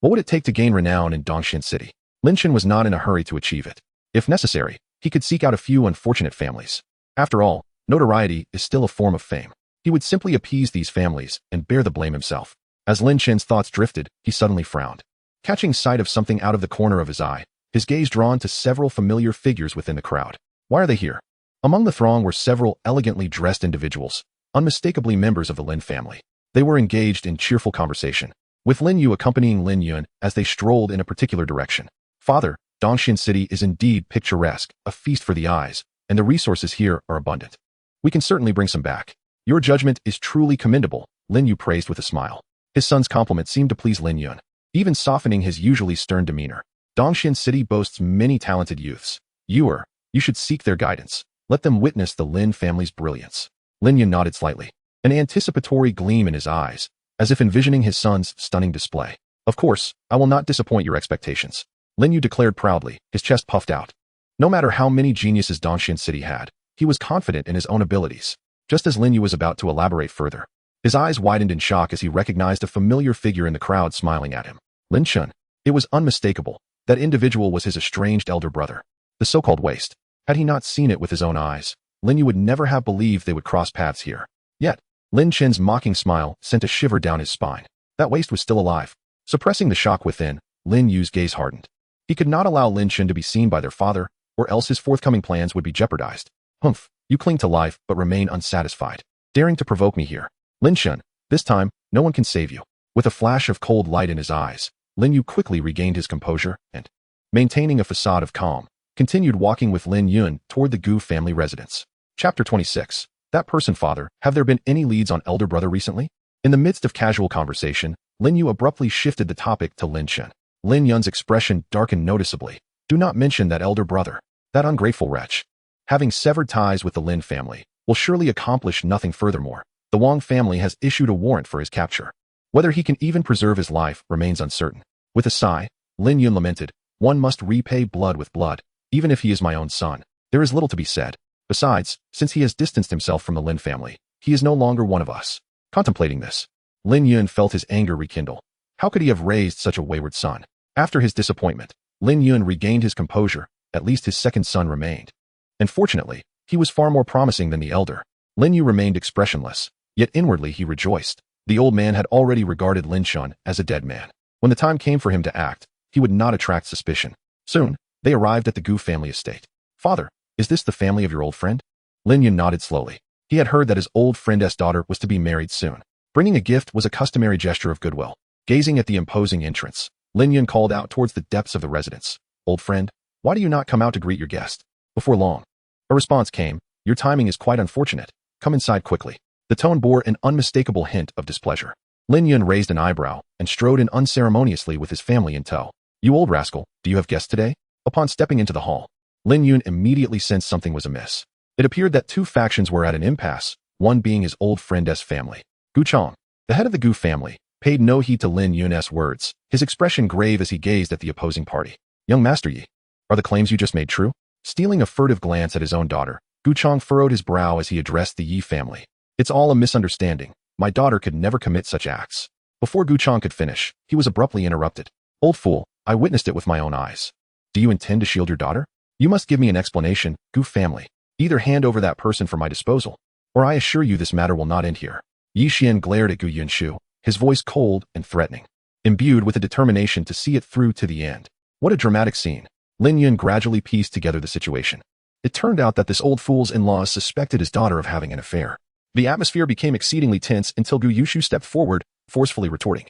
What would it take to gain renown in Dongxian City? Lin Chen was not in a hurry to achieve it. If necessary, he could seek out a few unfortunate families. After all, notoriety is still a form of fame. He would simply appease these families and bear the blame himself. As Lin Chen's thoughts drifted, he suddenly frowned. Catching sight of something out of the corner of his eye, his gaze drawn to several familiar figures within the crowd. Why are they here? Among the throng were several elegantly dressed individuals, unmistakably members of the Lin family. They were engaged in cheerful conversation, with Lin Yu accompanying Lin Yun as they strolled in a particular direction. Father, Dongxian City is indeed picturesque, a feast for the eyes, and the resources here are abundant. We can certainly bring some back. Your judgment is truly commendable, Lin Yu praised with a smile. His son's compliment seemed to please Lin Yun. even softening his usually stern demeanor. Dongxian City boasts many talented youths. You should seek their guidance. Let them witness the Lin family's brilliance. Lin Yun nodded slightly, an anticipatory gleam in his eyes, as if envisioning his son's stunning display. Of course, I will not disappoint your expectations. Lin Yu declared proudly, his chest puffed out. No matter how many geniuses Dongxian City had, he was confident in his own abilities. Just as Lin Yu was about to elaborate further, his eyes widened in shock as he recognized a familiar figure in the crowd smiling at him. Lin Chun. It was unmistakable. That individual was his estranged elder brother, the so-called waste. Had he not seen it with his own eyes, Lin Yu would never have believed they would cross paths here. Yet, Lin Chen's mocking smile sent a shiver down his spine. That waste was still alive. Suppressing the shock within, Lin Yu's gaze hardened. He could not allow Lin Chen to be seen by their father, or else his forthcoming plans would be jeopardized. Humph, you cling to life but remain unsatisfied. Daring to provoke me here. Lin Chen, this time, no one can save you. With a flash of cold light in his eyes, Lin Yu quickly regained his composure and, maintaining a facade of calm, continued walking with Lin Yun toward the Gu family residence. Chapter 26. That person, father, have there been any leads on elder brother recently? In the midst of casual conversation, Lin Yu abruptly shifted the topic to Lin Chen. Lin Yun's expression darkened noticeably. Do not mention that elder brother. That ungrateful wretch. Having severed ties with the Lin family, will surely accomplish nothing furthermore. The Wang family has issued a warrant for his capture. Whether he can even preserve his life remains uncertain. With a sigh, Lin Yun lamented, one must repay blood with blood, even if he is my own son. There is little to be said. Besides, since he has distanced himself from the Lin family, he is no longer one of us. Contemplating this, Lin Yun felt his anger rekindle. How could he have raised such a wayward son? After his disappointment, Lin Yun regained his composure. At least his second son remained. And fortunately, he was far more promising than the elder. Lin Yu remained expressionless, yet inwardly he rejoiced. The old man had already regarded Lin Chun as a dead man. When the time came for him to act, he would not attract suspicion. Soon, they arrived at the Gu family estate. Father, is this the family of your old friend? Lin Yun nodded slowly. He had heard that his old friend's daughter was to be married soon. Bringing a gift was a customary gesture of goodwill. Gazing at the imposing entrance, Lin Yun called out towards the depths of the residence. Old friend, why do you not come out to greet your guest? Before long, a response came. Your timing is quite unfortunate. Come inside quickly. The tone bore an unmistakable hint of displeasure. Lin Yun raised an eyebrow and strode in unceremoniously with his family in tow. You old rascal, do you have guests today? Upon stepping into the hall, Lin Yun immediately sensed something was amiss. It appeared that two factions were at an impasse, one being his old friend's family. Gu Chong, the head of the Gu family, paid no heed to Lin Yun's words, his expression grave as he gazed at the opposing party. Young Master Yi, are the claims you just made true? Stealing a furtive glance at his own daughter, Gu Chong furrowed his brow as he addressed the Yi family. It's all a misunderstanding. My daughter could never commit such acts. Before Gu Chong could finish, he was abruptly interrupted. Old fool, I witnessed it with my own eyes. Do you intend to shield your daughter? You must give me an explanation, Gu family. Either hand over that person for my disposal, or I assure you this matter will not end here. Yi Xian glared at Gu Yunshu, his voice cold and threatening, imbued with a determination to see it through to the end. What a dramatic scene. Lin Yun gradually pieced together the situation. It turned out that this old fool's in-laws suspected his daughter of having an affair. The atmosphere became exceedingly tense until Gu Yushu stepped forward, forcefully retorting.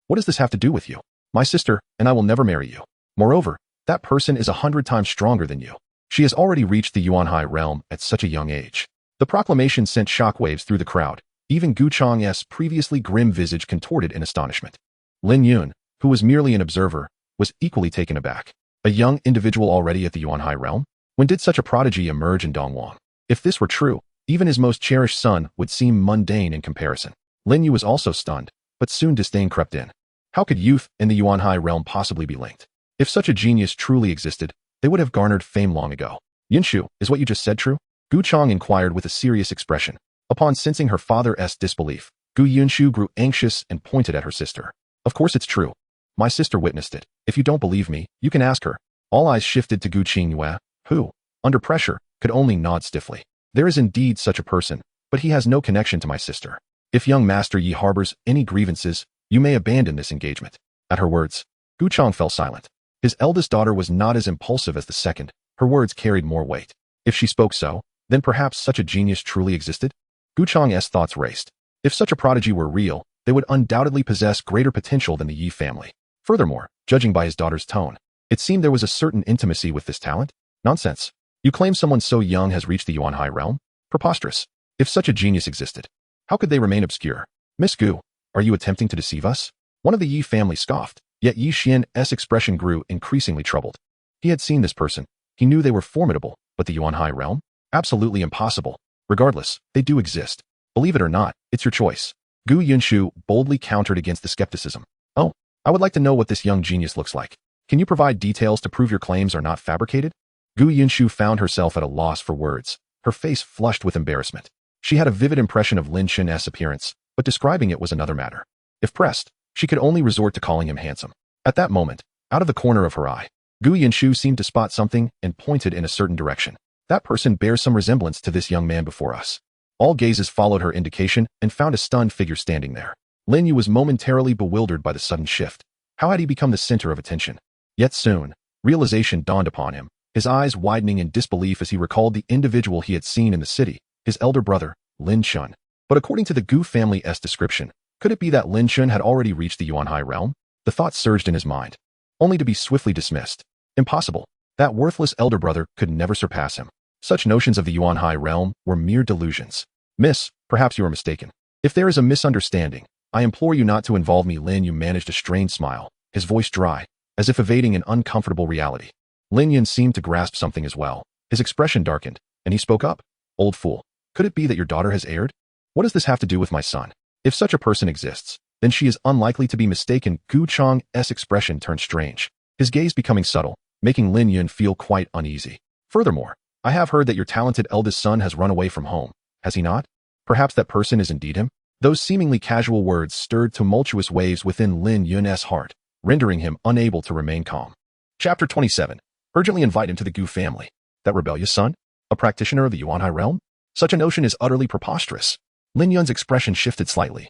What does this have to do with you? My sister, and I will never marry you. Moreover, that person is 100 times stronger than you. She has already reached the Yuanhai realm at such a young age. The proclamation sent shockwaves through the crowd. Even Gu Chong's previously grim visage contorted in astonishment. Lin Yun, who was merely an observer, was equally taken aback. A young individual already at the Yuanhai realm? When did such a prodigy emerge in Dongwang? If this were true, even his most cherished son would seem mundane in comparison. Lin Yu was also stunned, but soon disdain crept in. How could youth in the Yuanhai realm possibly be linked? If such a genius truly existed, they would have garnered fame long ago. Yinshu, is what you just said true? Gu Chong inquired with a serious expression. Upon sensing her father's disbelief, Gu Yunshu grew anxious and pointed at her sister. Of course it's true. My sister witnessed it. If you don't believe me, you can ask her. All eyes shifted to Gu Qingyue, who, under pressure, could only nod stiffly. There is indeed such a person, but he has no connection to my sister. If young Master Yi harbors any grievances, you may abandon this engagement. At her words, Gu Chong fell silent. His eldest daughter was not as impulsive as the second. Her words carried more weight. If she spoke so, then perhaps such a genius truly existed? Gu Chong's thoughts raced. If such a prodigy were real, they would undoubtedly possess greater potential than the Yi family. Furthermore, judging by his daughter's tone, it seemed there was a certain intimacy with this talent. Nonsense. You claim someone so young has reached the Yuanhai realm? Preposterous. If such a genius existed, how could they remain obscure? Miss Gu, are you attempting to deceive us? One of the Yi family scoffed. Yet Yi Xian's expression grew increasingly troubled. He had seen this person. He knew they were formidable, but the Yuan Hai realm? Absolutely impossible. Regardless, they do exist. Believe it or not, it's your choice. Gu Yunshu boldly countered against the skepticism. Oh, I would like to know what this young genius looks like. Can you provide details to prove your claims are not fabricated? Gu Yunshu found herself at a loss for words, her face flushed with embarrassment. She had a vivid impression of Lin Chen's appearance, but describing it was another matter. If pressed, she could only resort to calling him handsome. At that moment, out of the corner of her eye, Gu Yunshu seemed to spot something and pointed in a certain direction. That person bears some resemblance to this young man before us. All gazes followed her indication and found a stunned figure standing there. Lin Yu was momentarily bewildered by the sudden shift. How had he become the center of attention? Yet soon, realization dawned upon him, his eyes widening in disbelief as he recalled the individual he had seen in the city, his elder brother, Lin Chun. But according to the Gu family's description, could it be that Lin Chun had already reached the Yuan Hai realm? The thought surged in his mind, only to be swiftly dismissed. Impossible. That worthless elder brother could never surpass him. Such notions of the Yuan Hai realm were mere delusions. Miss, perhaps you are mistaken. If there is a misunderstanding, I implore you not to involve me. Lin Yu managed a strained smile, his voice dry, as if evading an uncomfortable reality. Lin Yun seemed to grasp something as well. His expression darkened, and he spoke up. Old fool, could it be that your daughter has erred? What does this have to do with my son? If such a person exists, then she is unlikely to be mistaken. Gu Chang's expression turned strange, his gaze becoming subtle, making Lin Yun feel quite uneasy. Furthermore, I have heard that your talented eldest son has run away from home, has he not? Perhaps that person is indeed him? Those seemingly casual words stirred tumultuous waves within Lin Yun's heart, rendering him unable to remain calm. Chapter 27. Urgently invite him to the Gu family. That rebellious son? A practitioner of the Yuan Hai realm? Such a notion is utterly preposterous. Lin Yun's expression shifted slightly,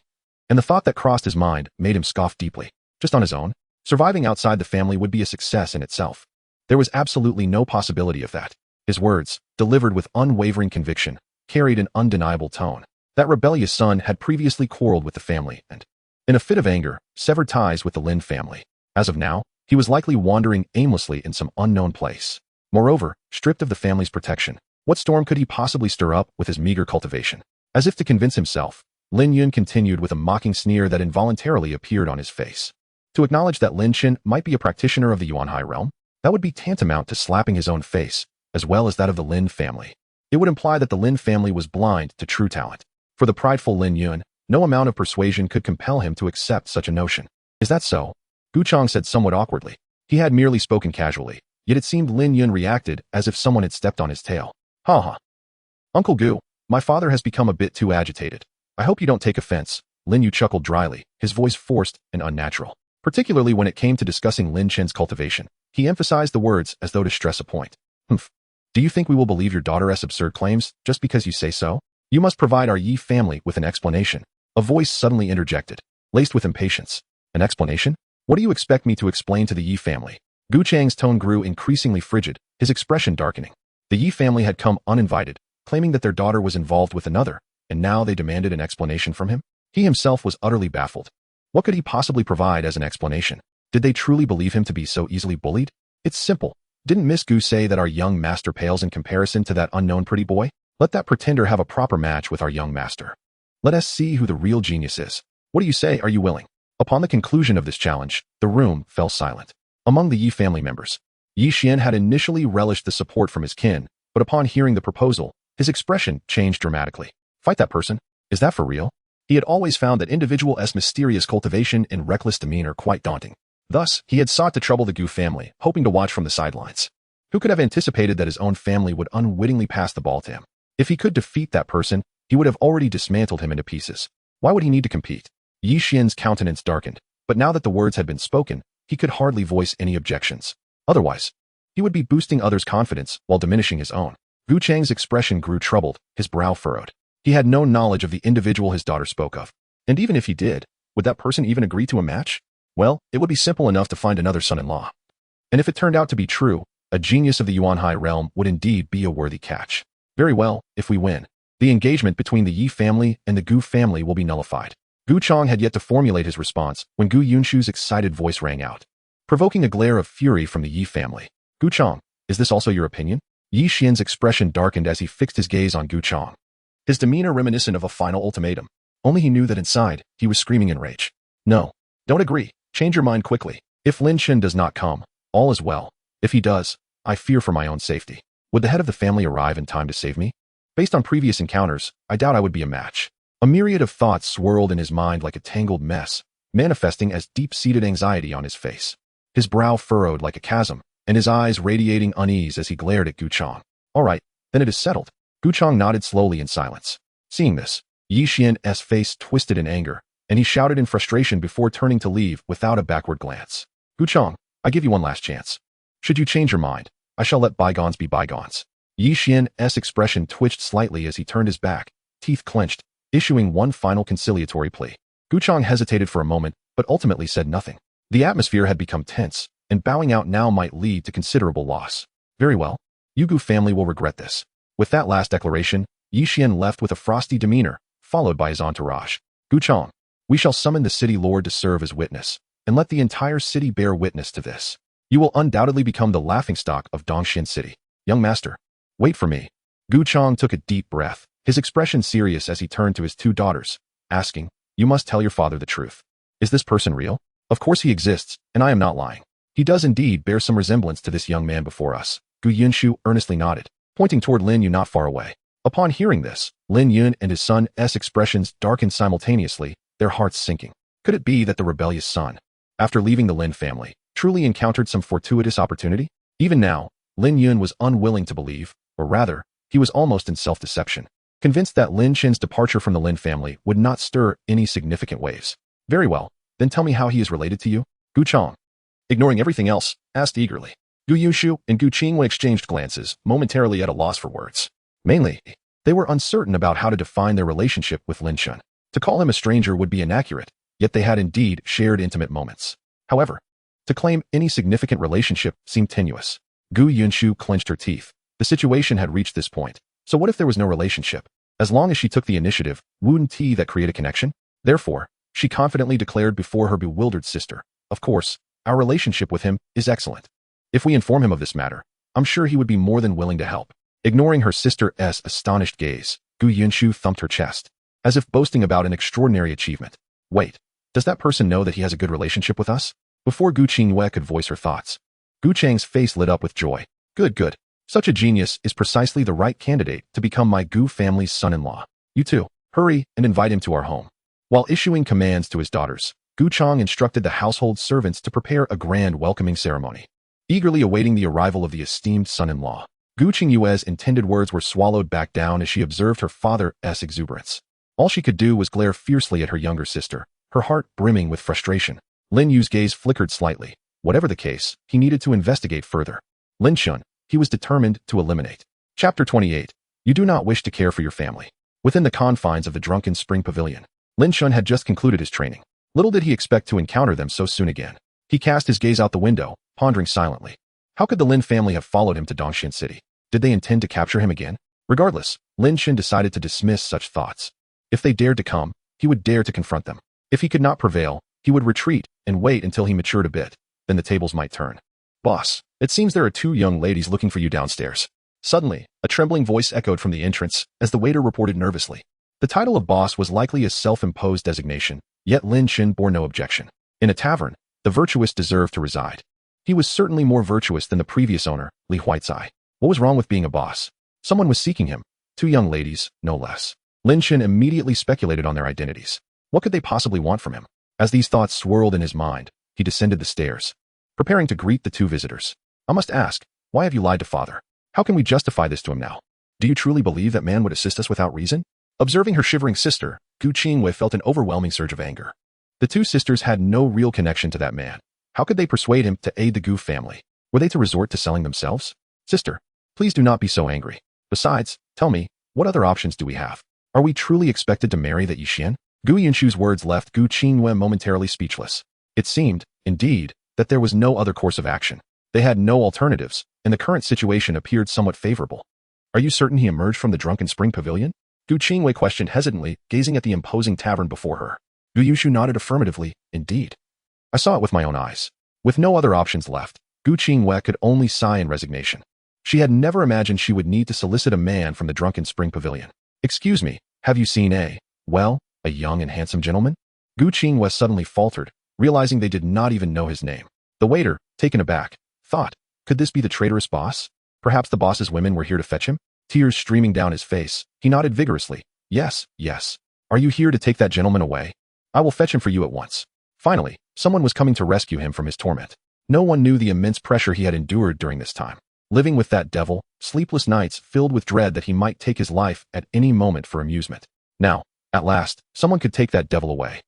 and the thought that crossed his mind made him scoff deeply. Just on his own, surviving outside the family would be a success in itself. There was absolutely no possibility of that. His words, delivered with unwavering conviction, carried an undeniable tone. That rebellious son had previously quarreled with the family and, in a fit of anger, severed ties with the Lin family. As of now, he was likely wandering aimlessly in some unknown place. Moreover, stripped of the family's protection, what storm could he possibly stir up with his meager cultivation? As if to convince himself, Lin Yun continued with a mocking sneer that involuntarily appeared on his face. To acknowledge that Lin Chen might be a practitioner of the Yuan Hai realm, that would be tantamount to slapping his own face, as well as that of the Lin family. It would imply that the Lin family was blind to true talent. For the prideful Lin Yun, no amount of persuasion could compel him to accept such a notion. Is that so? Gu Chang said somewhat awkwardly. He had merely spoken casually, yet it seemed Lin Yun reacted as if someone had stepped on his tail. Ha ha. Uncle Gu, my father has become a bit too agitated. I hope you don't take offense. Lin Yu chuckled dryly, his voice forced and unnatural. Particularly when it came to discussing Lin Chen's cultivation, he emphasized the words as though to stress a point. Humph. Do you think we will believe your daughter's absurd claims just because you say so? You must provide our Yi family with an explanation. A voice suddenly interjected, laced with impatience. An explanation? What do you expect me to explain to the Yi family? Gu Chang's tone grew increasingly frigid, his expression darkening. The Yi family had come uninvited, claiming that their daughter was involved with another, and now they demanded an explanation from him? He himself was utterly baffled. What could he possibly provide as an explanation? Did they truly believe him to be so easily bullied? It's simple. Didn't Miss Gu say that our young master pales in comparison to that unknown pretty boy? Let that pretender have a proper match with our young master. Let us see who the real genius is. What do you say? Are you willing? Upon the conclusion of this challenge, the room fell silent. Among the Yi family members, Yi Xian had initially relished the support from his kin, but upon hearing the proposal, his expression changed dramatically. Fight that person? Is that for real? He had always found that individual's mysterious cultivation and reckless demeanor quite daunting. Thus, he had sought to trouble the Gu family, hoping to watch from the sidelines. Who could have anticipated that his own family would unwittingly pass the ball to him? If he could defeat that person, he would have already dismantled him into pieces. Why would he need to compete? Yi Xian's countenance darkened, but now that the words had been spoken, he could hardly voice any objections. Otherwise, he would be boosting others' confidence while diminishing his own. Gu Chang's expression grew troubled, his brow furrowed. He had no knowledge of the individual his daughter spoke of. And even if he did, would that person even agree to a match? Well, it would be simple enough to find another son-in-law. And if it turned out to be true, a genius of the Yuan Hai realm would indeed be a worthy catch. Very well, if we win, the engagement between the Yi family and the Gu family will be nullified. Gu Chang had yet to formulate his response when Gu Yunshu's excited voice rang out, provoking a glare of fury from the Yi family. Gu Chang, is this also your opinion? Yi Xian's expression darkened as he fixed his gaze on Gu Chang, his demeanor reminiscent of a final ultimatum. Only he knew that inside, he was screaming in rage. No, don't agree. Change your mind quickly. If Lin Chen does not come, all is well. If he does, I fear for my own safety. Would the head of the family arrive in time to save me? Based on previous encounters, I doubt I would be a match. A myriad of thoughts swirled in his mind like a tangled mess, manifesting as deep-seated anxiety on his face. His brow furrowed like a chasm, and his eyes radiating unease as he glared at Gu Chang. All right, then it is settled. Gu Chang nodded slowly in silence. Seeing this, Yi Xian's face twisted in anger, and he shouted in frustration before turning to leave without a backward glance. Gu Chang, I give you one last chance. Should you change your mind, I shall let bygones be bygones. Yi Xian's expression twitched slightly as he turned his back, teeth clenched, issuing one final conciliatory plea. Gu Chang hesitated for a moment, but ultimately said nothing. The atmosphere had become tense, and bowing out now might lead to considerable loss. Very well. You Gu family will regret this. With that last declaration, Yi Xian left with a frosty demeanor, followed by his entourage. Gu Chang, we shall summon the city lord to serve as witness, and let the entire city bear witness to this. You will undoubtedly become the laughingstock of Dongxian City. Young master, wait for me. Gu Chang took a deep breath, his expression serious as he turned to his two daughters, asking, You must tell your father the truth. Is this person real? Of course he exists, and I am not lying. He does indeed bear some resemblance to this young man before us. Gu Yunshu earnestly nodded, pointing toward Lin Yu not far away. Upon hearing this, Lin Yun and his son's expressions darkened simultaneously, their hearts sinking. Could it be that the rebellious son, after leaving the Lin family, truly encountered some fortuitous opportunity? Even now, Lin Yun was unwilling to believe, or rather, he was almost in self-deception, convinced that Lin Chen's departure from the Lin family would not stir any significant waves. Very well, then tell me how he is related to you. Gu Chang, ignoring everything else, asked eagerly. Gu Yushu and Gu Qingwei exchanged glances, momentarily at a loss for words. Mainly, they were uncertain about how to define their relationship with Lin Chen. To call him a stranger would be inaccurate, yet they had indeed shared intimate moments. However, to claim any significant relationship seemed tenuous. Gu Yunshu clenched her teeth. The situation had reached this point, so what if there was no relationship? As long as she took the initiative, wouldn't that create a connection? Therefore, she confidently declared before her bewildered sister, Of course, our relationship with him is excellent. If we inform him of this matter, I'm sure he would be more than willing to help. Ignoring her sister's astonished gaze, Gu Yunshu thumped her chest, as if boasting about an extraordinary achievement. Wait, does that person know that he has a good relationship with us? Before Gu Qingwei could voice her thoughts, Gu Chang's face lit up with joy. Good, good. Such a genius is precisely the right candidate to become my Gu family's son-in-law. You too, hurry and invite him to our home. While issuing commands to his daughters, Gu Chang instructed the household servants to prepare a grand welcoming ceremony. Eagerly awaiting the arrival of the esteemed son-in-law, Gu Qingyue's intended words were swallowed back down as she observed her father's exuberance. All she could do was glare fiercely at her younger sister, her heart brimming with frustration. Lin Yu's gaze flickered slightly. Whatever the case, he needed to investigate further. Lin Shun, he was determined to eliminate. Chapter 28. You do not wish to care for your family. Within the confines of the Drunken Spring Pavilion, Lin Shun had just concluded his training. Little did he expect to encounter them so soon again. He cast his gaze out the window, pondering silently. How could the Lin family have followed him to Dongxian City? Did they intend to capture him again? Regardless, Lin Shin decided to dismiss such thoughts. If they dared to come, he would dare to confront them. If he could not prevail, he would retreat and wait until he matured a bit. Then the tables might turn. Boss, it seems there are two young ladies looking for you downstairs. Suddenly, a trembling voice echoed from the entrance as the waiter reported nervously. The title of boss was likely a self-imposed designation, yet Lin Shin bore no objection. In a tavern, the virtuous deserved to reside. He was certainly more virtuous than the previous owner, Li Huaizai. What was wrong with being a boss? Someone was seeking him. Two young ladies, no less. Lin Shin immediately speculated on their identities. What could they possibly want from him? As these thoughts swirled in his mind, he descended the stairs, preparing to greet the two visitors. I must ask, why have you lied to father? How can we justify this to him now? Do you truly believe that man would assist us without reason? Observing her shivering sister, Gu Qingwei felt an overwhelming surge of anger. The two sisters had no real connection to that man. How could they persuade him to aid the Gu family? Were they to resort to selling themselves? Sister, please do not be so angry. Besides, tell me, what other options do we have? Are we truly expected to marry that Yixian? Gu Yunshu's words left Gu Qingwei momentarily speechless. It seemed, indeed, that there was no other course of action. They had no alternatives, and the current situation appeared somewhat favorable. Are you certain he emerged from the Drunken Spring Pavilion? Gu Qingwei questioned hesitantly, gazing at the imposing tavern before her. Gu Yushu nodded affirmatively, indeed. I saw it with my own eyes. With no other options left, Gu Qingwei could only sigh in resignation. She had never imagined she would need to solicit a man from the Drunken Spring Pavilion. Excuse me, have you seen a young and handsome gentleman? Gu Qingwei suddenly faltered, realizing they did not even know his name. The waiter, taken aback, thought, could this be the traitorous boss? Perhaps the boss's women were here to fetch him? Tears streaming down his face, he nodded vigorously. Yes, yes. Are you here to take that gentleman away? I will fetch him for you at once. Finally, someone was coming to rescue him from his torment. No one knew the immense pressure he had endured during this time. Living with that devil, sleepless nights filled with dread that he might take his life at any moment for amusement. Now, at last, someone could take that devil away.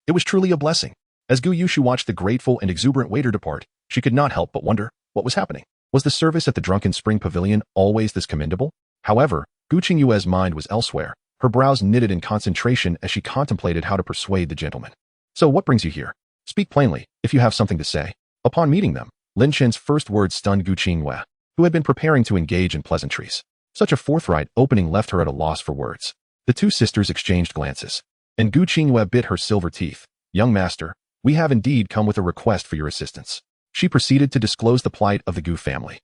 It was truly a blessing. As Gu Yushu watched the grateful and exuberant waiter depart, she could not help but wonder what was happening. Was the service at the Drunken Spring Pavilion always this commendable? However, Gu Qingyue's mind was elsewhere, her brows knitted in concentration as she contemplated how to persuade the gentleman. So what brings you here? Speak plainly, if you have something to say. Upon meeting them, Lin Chen's first words stunned Gu Qingyue, who had been preparing to engage in pleasantries. Such a forthright opening left her at a loss for words. The two sisters exchanged glances, and Gu Qingyue bit her silver teeth. Young master, we have indeed come with a request for your assistance. She proceeded to disclose the plight of the Gu family.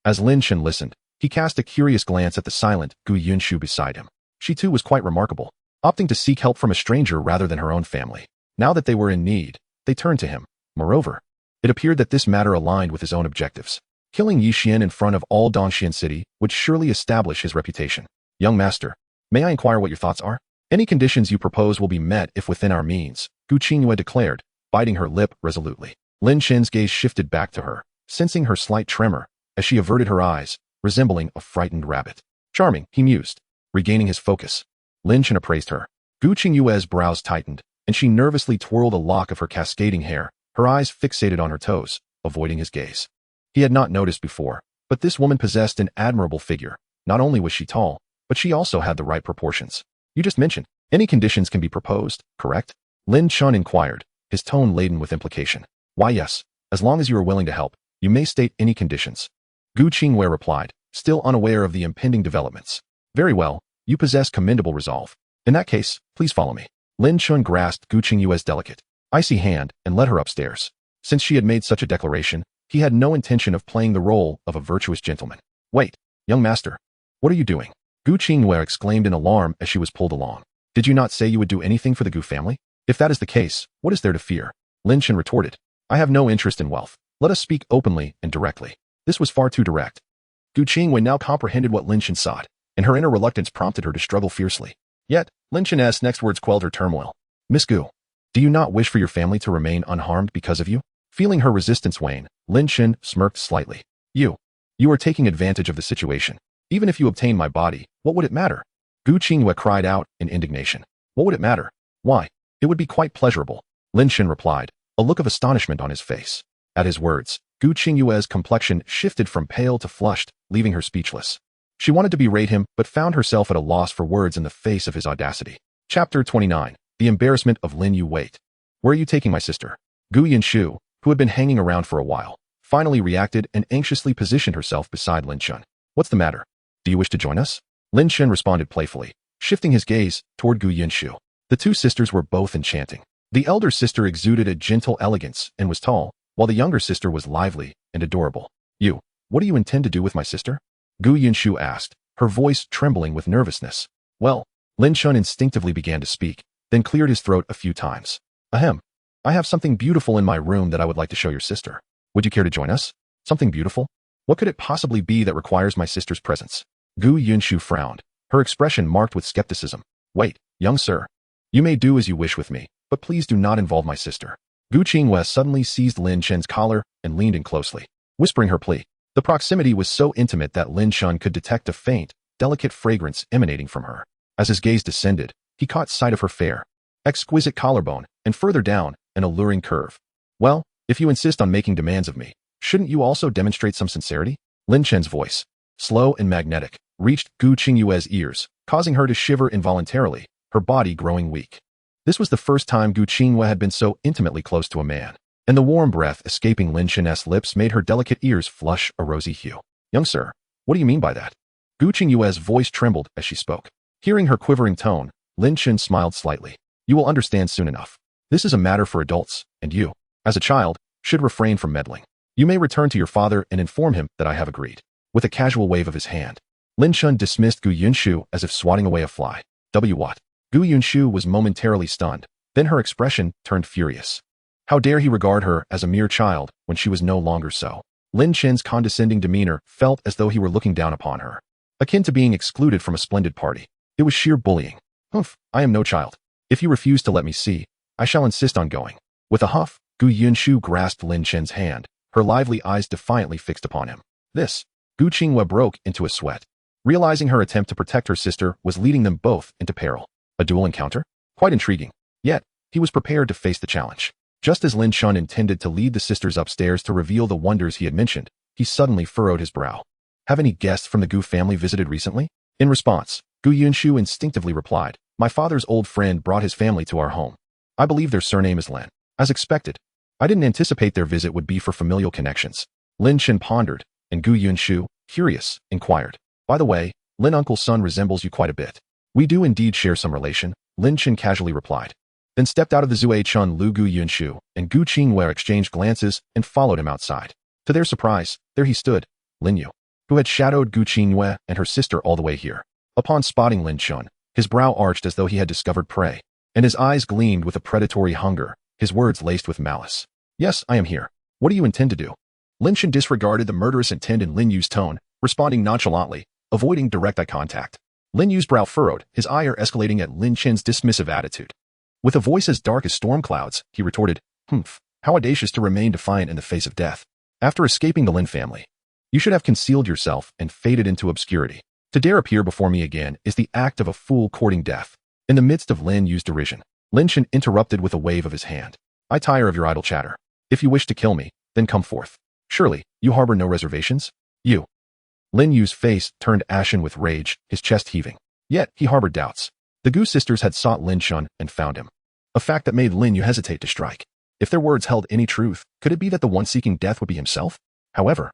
As Lin Chen listened, he cast a curious glance at the silent Gu Yunshu beside him. She too was quite remarkable, opting to seek help from a stranger rather than her own family. Now that they were in need, they turned to him. Moreover, it appeared that this matter aligned with his own objectives. Killing Yi Xian in front of all Dongxian City would surely establish his reputation. Young master, may I inquire what your thoughts are? Any conditions you propose will be met if within our means, Gu Qingyue declared, biting her lip resolutely. Lin Chen's gaze shifted back to her, sensing her slight tremor, as she averted her eyes, resembling a frightened rabbit. Charming, he mused, regaining his focus. Lin Chen appraised her. Gu Qingyue's brows tightened, and she nervously twirled a lock of her cascading hair, her eyes fixated on her toes, avoiding his gaze. He had not noticed before, but this woman possessed an admirable figure. Not only was she tall, but she also had the right proportions. You just mentioned, any conditions can be proposed, correct? Lin Chun inquired, his tone laden with implication. Why yes, as long as you are willing to help, you may state any conditions. Gu Qingyue replied, still unaware of the impending developments. Very well, you possess commendable resolve. In that case, please follow me. Lin Chun grasped Gu Qingyue's delicate, icy hand and led her upstairs. Since she had made such a declaration, he had no intention of playing the role of a virtuous gentleman. Wait, young master, what are you doing? Gu Qingyue exclaimed in alarm as she was pulled along. Did you not say you would do anything for the Gu family? If that is the case, what is there to fear? Lin Chen retorted. I have no interest in wealth. Let us speak openly and directly. This was far too direct. Gu Qingyue now comprehended what Lin Chen sought, and her inner reluctance prompted her to struggle fiercely. Yet, Lin Chen's next words quelled her turmoil. Miss Gu, do you not wish for your family to remain unharmed because of you? Feeling her resistance wane, Lin Chen smirked slightly. You are taking advantage of the situation. Even if you obtain my body, what would it matter? Gu Qingyue cried out in indignation. What would it matter? Why? It would be quite pleasurable. Lin Chen replied, a look of astonishment on his face. At his words, Gu Qingyue's complexion shifted from pale to flushed, leaving her speechless. She wanted to berate him, but found herself at a loss for words in the face of his audacity. Chapter 29. The Embarrassment of Lin Yu. Wait. Where are you taking my sister? Gu Yinshu, who had been hanging around for a while, finally reacted and anxiously positioned herself beside Lin Chen. What's the matter? Do you wish to join us? Lin Chen responded playfully, shifting his gaze toward Gu Yinshu. The two sisters were both enchanting. The elder sister exuded a gentle elegance and was tall, while the younger sister was lively and adorable. You, what do you intend to do with my sister? Gu Yinshu asked, her voice trembling with nervousness. Well, Lin Chen instinctively began to speak, then cleared his throat a few times. Ahem. I have something beautiful in my room that I would like to show your sister. Would you care to join us? Something beautiful? What could it possibly be that requires my sister's presence? Gu Yinshu frowned, her expression marked with skepticism. Wait, young sir. You may do as you wish with me, but please do not involve my sister. Gu Qingyue suddenly seized Lin Chen's collar and leaned in closely, whispering her plea. The proximity was so intimate that Lin Chen could detect a faint, delicate fragrance emanating from her. As his gaze descended, he caught sight of her fair, exquisite collarbone, and further down, an alluring curve. Well, if you insist on making demands of me, shouldn't you also demonstrate some sincerity? Lin Chen's voice, slow and magnetic, reached Gu Qingyue's ears, causing her to shiver involuntarily, her body growing weak. This was the first time Gu Qingyue had been so intimately close to a man, and the warm breath escaping Lin Chen's lips made her delicate ears flush a rosy hue. Young sir, what do you mean by that? Gu Qingyue's voice trembled as she spoke. Hearing her quivering tone, Lin Chen smiled slightly. You will understand soon enough. This is a matter for adults, and you, as a child, should refrain from meddling. You may return to your father and inform him that I have agreed. With a casual wave of his hand, Lin Chen dismissed Gu Yunshu as if swatting away a fly. What? Gu Yunshu was momentarily stunned, then her expression turned furious. How dare he regard her as a mere child when she was no longer so? Lin Chen's condescending demeanor felt as though he were looking down upon her, akin to being excluded from a splendid party. It was sheer bullying. Humph, I am no child. If you refuse to let me see, I shall insist on going. With a huff, Gu Yunshu grasped Lin Chen's hand, her lively eyes defiantly fixed upon him. This, Gu Qinghua broke into a sweat, realizing her attempt to protect her sister was leading them both into peril. A duel encounter? Quite intriguing. Yet, he was prepared to face the challenge. Just as Lin Chun intended to lead the sisters upstairs to reveal the wonders he had mentioned, he suddenly furrowed his brow. Have any guests from the Gu family visited recently? In response, Gu Yunshu instinctively replied, my father's old friend brought his family to our home. I believe their surname is Lin. As expected, I didn't anticipate their visit would be for familial connections. Lin Chen pondered, and Gu Yunshu, curious, inquired. By the way, Lin uncle's son resembles you quite a bit. We do indeed share some relation, Lin Chen casually replied. Then stepped out of the Zue Chun Lu Gu Yunshu, and Gu Qinghua exchanged glances and followed him outside. To their surprise, there he stood, Lin Yu, who had shadowed Gu Qinghua and her sister all the way here. Upon spotting Lin Chun, his brow arched as though he had discovered prey, and his eyes gleamed with a predatory hunger, his words laced with malice. Yes, I am here. What do you intend to do? Lin Chen disregarded the murderous intent in Lin Yu's tone, responding nonchalantly, avoiding direct eye contact. Lin Yu's brow furrowed, his ire escalating at Lin Chen's dismissive attitude. With a voice as dark as storm clouds, he retorted, Humph, how audacious to remain defiant in the face of death. After escaping the Lin family, you should have concealed yourself and faded into obscurity. To dare appear before me again is the act of a fool courting death. In the midst of Lin Yu's derision, Lin Chen interrupted with a wave of his hand. I tire of your idle chatter. If you wish to kill me, then come forth. Surely, you harbor no reservations? You. Lin Yu's face turned ashen with rage, his chest heaving. Yet, he harbored doubts. The Gu sisters had sought Lin Chun and found him. A fact that made Lin Yu hesitate to strike. If their words held any truth, could it be that the one seeking death would be himself? However,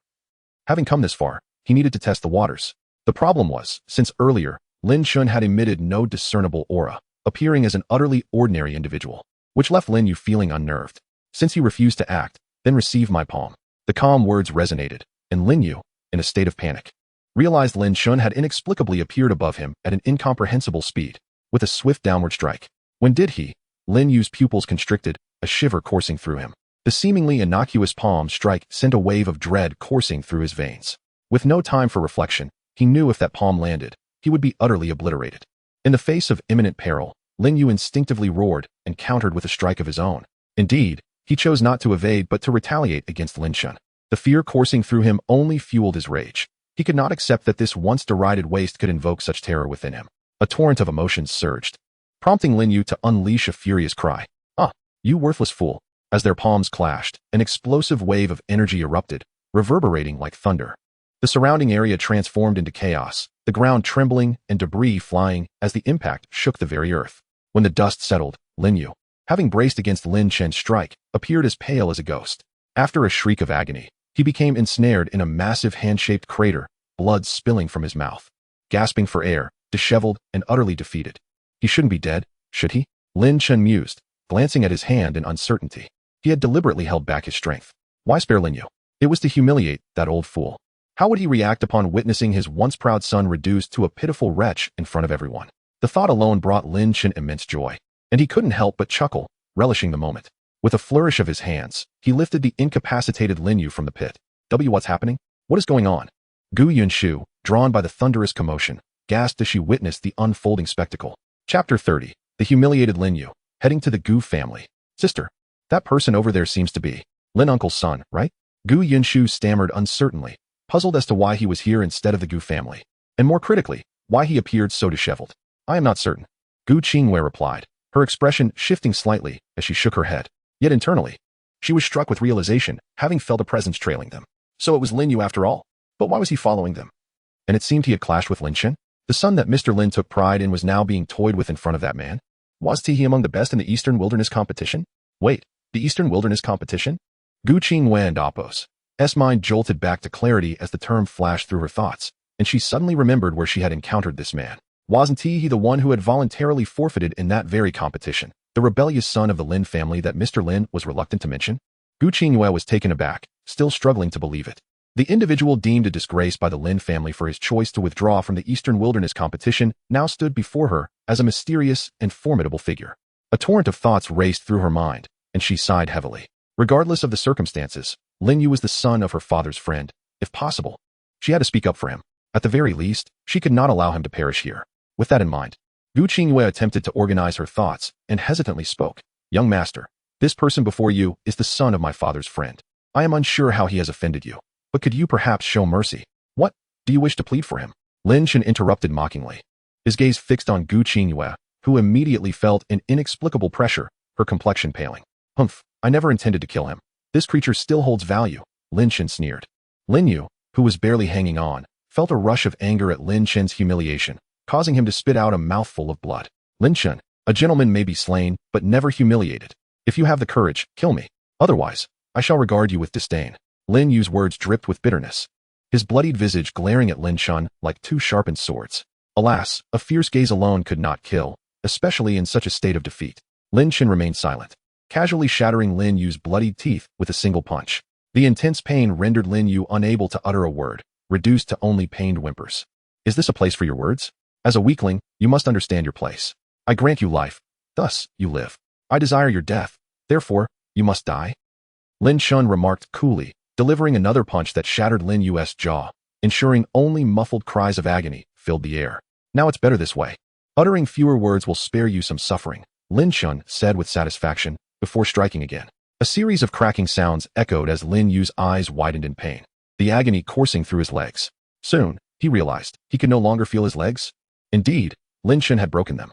having come this far, he needed to test the waters. The problem was, since earlier, Lin Chun had emitted no discernible aura, appearing as an utterly ordinary individual, which left Lin Yu feeling unnerved. Since he refused to act, then receive my palm. The calm words resonated, and Lin Yu, in a state of panic, realized Lin Chun had inexplicably appeared above him at an incomprehensible speed, with a swift downward strike. When did he? Lin Yu's pupils constricted, a shiver coursing through him. The seemingly innocuous palm strike sent a wave of dread coursing through his veins. With no time for reflection, he knew if that palm landed, he would be utterly obliterated. In the face of imminent peril, Lin Yu instinctively roared and countered with a strike of his own. Indeed, he chose not to evade but to retaliate against Lin Chun. The fear coursing through him only fueled his rage. He could not accept that this once derided waste could invoke such terror within him. A torrent of emotions surged, prompting Lin Yu to unleash a furious cry. Ah, you worthless fool. As their palms clashed, an explosive wave of energy erupted, reverberating like thunder. The surrounding area transformed into chaos, the ground trembling and debris flying as the impact shook the very earth. When the dust settled, Lin Yu, having braced against Lin Chen's strike, appeared as pale as a ghost. After a shriek of agony, he became ensnared in a massive hand-shaped crater, blood spilling from his mouth. Gasping for air, disheveled and utterly defeated. He shouldn't be dead, should he? Lin Chen mused, glancing at his hand in uncertainty. He had deliberately held back his strength. Why spare Lin Yu? It was to humiliate that old fool. How would he react upon witnessing his once proud son reduced to a pitiful wretch in front of everyone? The thought alone brought Lin Chen immense joy, and he couldn't help but chuckle, relishing the moment. With a flourish of his hands, he lifted the incapacitated Lin Yu from the pit. What's happening? What is going on? Gu Yunshu, drawn by the thunderous commotion, gasped as she witnessed the unfolding spectacle. Chapter 30. The humiliated Lin Yu, heading to the Gu family. Sister, that person over there seems to be Lin uncle's son, right? Gu Yunshu stammered uncertainly, puzzled as to why he was here instead of the Gu family, and more critically, why he appeared so disheveled. I am not certain. Gu Qinghua replied, her expression shifting slightly as she shook her head. Yet internally, she was struck with realization, having felt a presence trailing them. So it was Lin Yu after all. But why was he following them? And it seemed he had clashed with Lin Chen. The son that Mr. Lin took pride in was now being toyed with in front of that man. Was he among the best in the Eastern Wilderness competition? Wait, the Eastern Wilderness competition? Gu Qinghua and Appo's mind jolted back to clarity as the term flashed through her thoughts, and she suddenly remembered where she had encountered this man. Wasn't he the one who had voluntarily forfeited in that very competition? The rebellious son of the Lin family that Mr. Lin was reluctant to mention? Gu Qinghua was taken aback, still struggling to believe it. The individual deemed a disgrace by the Lin family for his choice to withdraw from the Eastern Wilderness competition now stood before her as a mysterious and formidable figure. A torrent of thoughts raced through her mind, and she sighed heavily. Regardless of the circumstances, Lin Yu was the son of her father's friend. If possible, she had to speak up for him. At the very least, she could not allow him to perish here. With that in mind, Gu Qingyue attempted to organize her thoughts and hesitantly spoke. Young master, this person before you is the son of my father's friend. I am unsure how he has offended you, but could you perhaps show mercy? What? Do you wish to plead for him? Lin Chen interrupted mockingly. His gaze fixed on Gu Qingyue, who immediately felt an inexplicable pressure, her complexion paling. Humph, I never intended to kill him. This creature still holds value, Lin Chen sneered. Lin Yu, who was barely hanging on, felt a rush of anger at Lin Chen's humiliation, causing him to spit out a mouthful of blood. Lin Chen, a gentleman may be slain, but never humiliated. If you have the courage, kill me. Otherwise, I shall regard you with disdain. Lin Yu's words dripped with bitterness, his bloodied visage glaring at Lin Chen like two sharpened swords. Alas, a fierce gaze alone could not kill, especially in such a state of defeat. Lin Chen remained silent, casually shattering Lin Yu's bloodied teeth with a single punch. The intense pain rendered Lin Yu unable to utter a word, reduced to only pained whimpers. Is this a place for your words? As a weakling, you must understand your place. I grant you life, thus you live. I desire your death, therefore, you must die. Lin Chen remarked coolly, delivering another punch that shattered Lin Yu's jaw, ensuring only muffled cries of agony filled the air. Now it's better this way. Uttering fewer words will spare you some suffering, Lin Chen said with satisfaction, before striking again. A series of cracking sounds echoed as Lin Yu's eyes widened in pain, the agony coursing through his legs. Soon, he realized he could no longer feel his legs. Indeed, Lin Chen had broken them,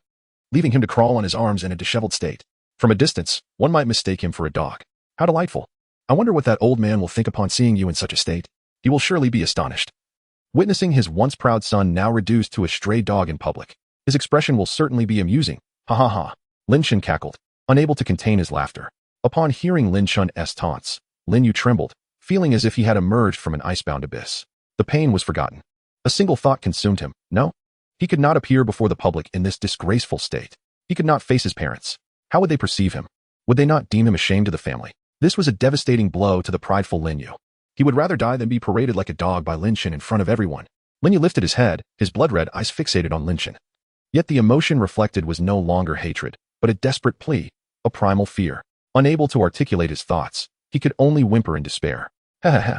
leaving him to crawl on his arms in a disheveled state. From a distance, one might mistake him for a dog. How delightful. I wonder what that old man will think upon seeing you in such a state. He will surely be astonished. Witnessing his once proud son now reduced to a stray dog in public, his expression will certainly be amusing. Ha ha ha. Lin Chen cackled, unable to contain his laughter. Upon hearing Lin Chen's taunts, Lin Yu trembled, feeling as if he had emerged from an icebound abyss. The pain was forgotten. A single thought consumed him. No. He could not appear before the public in this disgraceful state. He could not face his parents. How would they perceive him? Would they not deem him a shame to the family? This was a devastating blow to the prideful Lin Yu. He would rather die than be paraded like a dog by Lin Chen in front of everyone. Lin Yu lifted his head, his blood-red eyes fixated on Lin Chen. Yet the emotion reflected was no longer hatred, but a desperate plea, a primal fear. Unable to articulate his thoughts, he could only whimper in despair. Ha ha ha.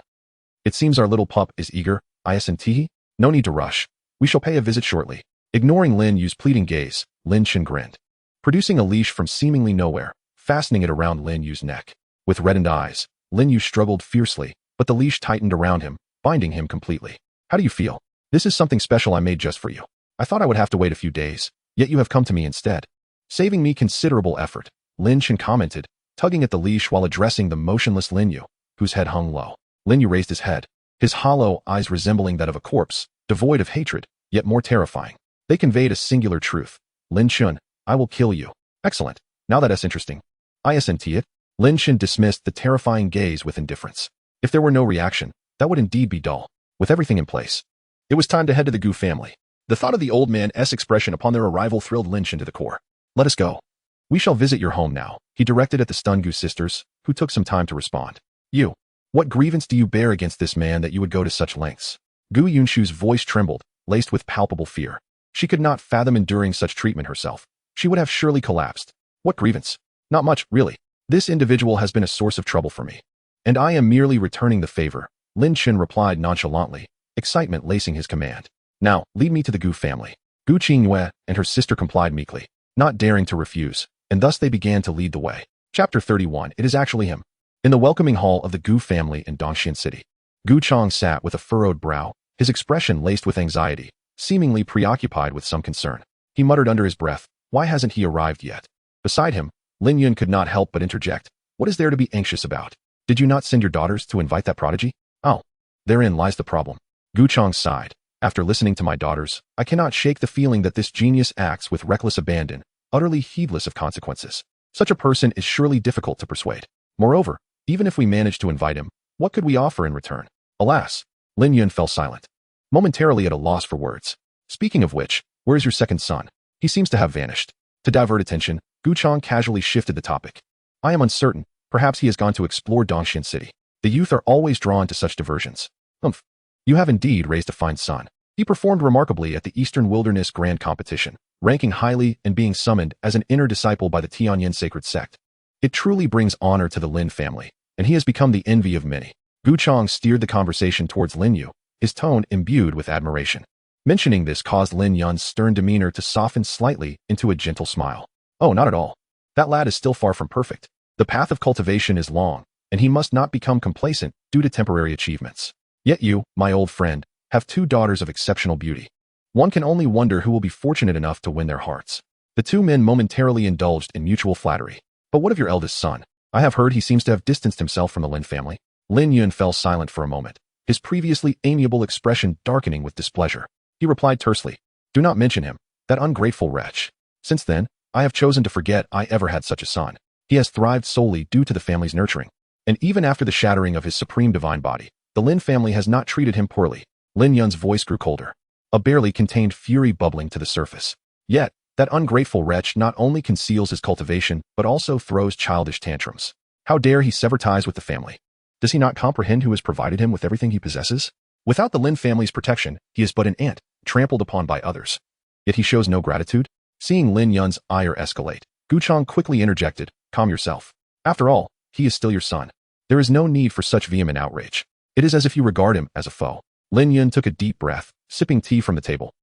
It seems our little pup is eager, isn't? No need to rush. We shall pay a visit shortly. Ignoring Lin Yu's pleading gaze, Lin Chen grinned, producing a leash from seemingly nowhere, fastening it around Lin Yu's neck. With reddened eyes, Lin Yu struggled fiercely, but the leash tightened around him, binding him completely. How do you feel? This is something special I made just for you. I thought I would have to wait a few days, yet you have come to me instead, saving me considerable effort, Lin Chen commented, tugging at the leash while addressing the motionless Lin Yu, whose head hung low. Lin Yu raised his head, his hollow eyes resembling that of a corpse, devoid of hatred, yet more terrifying. They conveyed a singular truth. Lin Chen, I will kill you. Excellent. Now that's interesting. Isn't it? Lin Chen dismissed the terrifying gaze with indifference. If there were no reaction, that would indeed be dull. With everything in place, it was time to head to the Gu family. The thought of the old man's expression upon their arrival thrilled Lin Chen to the core. Let us go. We shall visit your home now, he directed at the stunned Gu sisters, who took some time to respond. You. What grievance do you bear against this man that you would go to such lengths? Gu Yunshu's voice trembled, laced with palpable fear. She could not fathom enduring such treatment herself. She would have surely collapsed. What grievance? Not much, really. This individual has been a source of trouble for me, and I am merely returning the favor, Lin Chen replied nonchalantly, excitement lacing his command. Now, lead me to the Gu family. Gu Qingyue and her sister complied meekly, not daring to refuse, and thus they began to lead the way. Chapter 31. It is actually him. In the welcoming hall of the Gu family in Dongxian City, Gu Chang sat with a furrowed brow, his expression laced with anxiety, seemingly preoccupied with some concern. He muttered under his breath, why hasn't he arrived yet? Beside him, Lin Yun could not help but interject. What is there to be anxious about? Did you not send your daughters to invite that prodigy? Oh, therein lies the problem. Gu Chang sighed. After listening to my daughters, I cannot shake the feeling that this genius acts with reckless abandon, utterly heedless of consequences. Such a person is surely difficult to persuade. Moreover, even if we manage to invite him, what could we offer in return? Alas, Lin Yun fell silent, momentarily at a loss for words. Speaking of which, where is your second son? He seems to have vanished. To divert attention, Gu Chang casually shifted the topic. I am uncertain. Perhaps he has gone to explore Dongxian City. The youth are always drawn to such diversions. Humph. You have indeed raised a fine son. He performed remarkably at the Eastern Wilderness Grand Competition, ranking highly and being summoned as an inner disciple by the Tianyin sacred sect. It truly brings honor to the Lin family, and he has become the envy of many. Gu Chang steered the conversation towards Lin Yu, his tone imbued with admiration. Mentioning this caused Lin Yun's stern demeanor to soften slightly into a gentle smile. Oh, not at all. That lad is still far from perfect. The path of cultivation is long, and he must not become complacent due to temporary achievements. Yet you, my old friend, have two daughters of exceptional beauty. One can only wonder who will be fortunate enough to win their hearts. The two men momentarily indulged in mutual flattery. But what of your eldest son? I have heard he seems to have distanced himself from the Lin family. Lin Yun fell silent for a moment, his previously amiable expression darkening with displeasure. He replied tersely, "Do not mention him, that ungrateful wretch. Since then, I have chosen to forget I ever had such a son. He has thrived solely due to the family's nurturing. And even after the shattering of his supreme divine body, the Lin family has not treated him poorly." Lin Yun's voice grew colder, a barely contained fury bubbling to the surface. Yet, that ungrateful wretch not only conceals his cultivation, but also throws childish tantrums. How dare he sever ties with the family? Does he not comprehend who has provided him with everything he possesses? Without the Lin family's protection, he is but an ant, trampled upon by others. Yet he shows no gratitude? Seeing Lin Yun's ire escalate, Gu Chang quickly interjected, "Calm yourself. After all, he is still your son. There is no need for such vehement outrage. It is as if you regard him as a foe." Lin Yun took a deep breath, sipping tea from the table,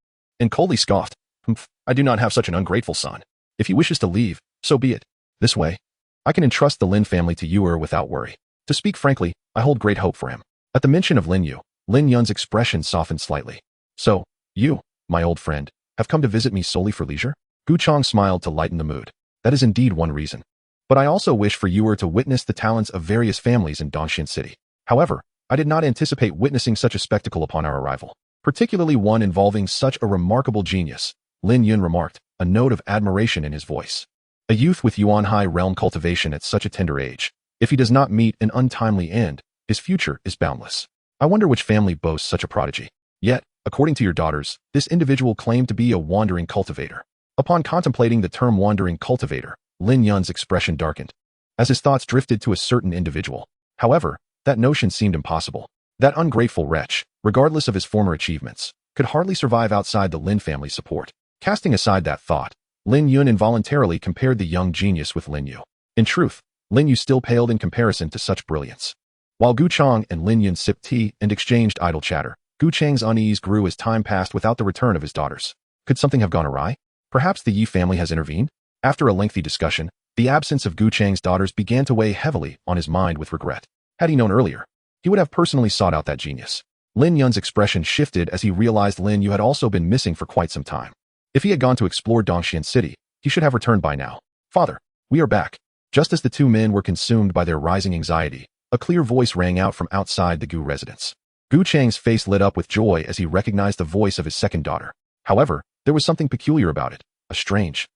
and coldly scoffed, "Humph, I do not have such an ungrateful son. If he wishes to leave, so be it. This way, I can entrust the Lin family to you without worry. To speak frankly, I hold great hope for him." At the mention of Lin Yu, Lin Yun's expression softened slightly. "So, you, my old friend, have come to visit me solely for leisure?" Gu Chang smiled to lighten the mood. "That is indeed one reason. But I also wish for you to witness the talents of various families in Dongxian City. However, I did not anticipate witnessing such a spectacle upon our arrival, particularly one involving such a remarkable genius," Lin Yun remarked, a note of admiration in his voice. "A youth with Yuan-Hai realm cultivation at such a tender age. If he does not meet an untimely end, his future is boundless. I wonder which family boasts such a prodigy. Yet, according to your daughters, this individual claimed to be a wandering cultivator." Upon contemplating the term wandering cultivator, Lin Yun's expression darkened, as his thoughts drifted to a certain individual. However, that notion seemed impossible. That ungrateful wretch, regardless of his former achievements, could hardly survive outside the Lin family's support. Casting aside that thought, Lin Yun involuntarily compared the young genius with Lin Yu. In truth, Lin Yu still paled in comparison to such brilliance. While Gu Chang and Lin Yun sipped tea and exchanged idle chatter, Gu Chang's unease grew as time passed without the return of his daughters. Could something have gone awry? Perhaps the Yi family has intervened? After a lengthy discussion, the absence of Gu Chang's daughters began to weigh heavily on his mind with regret. Had he known earlier, he would have personally sought out that genius. Lin Yun's expression shifted as he realized Lin Yu had also been missing for quite some time. If he had gone to explore Dongxian City, he should have returned by now. "Father, we are back." Just as the two men were consumed by their rising anxiety, a clear voice rang out from outside the Gu residence. Gu Chang's face lit up with joy as he recognized the voice of his second daughter. However, there was something peculiar about it. A strange,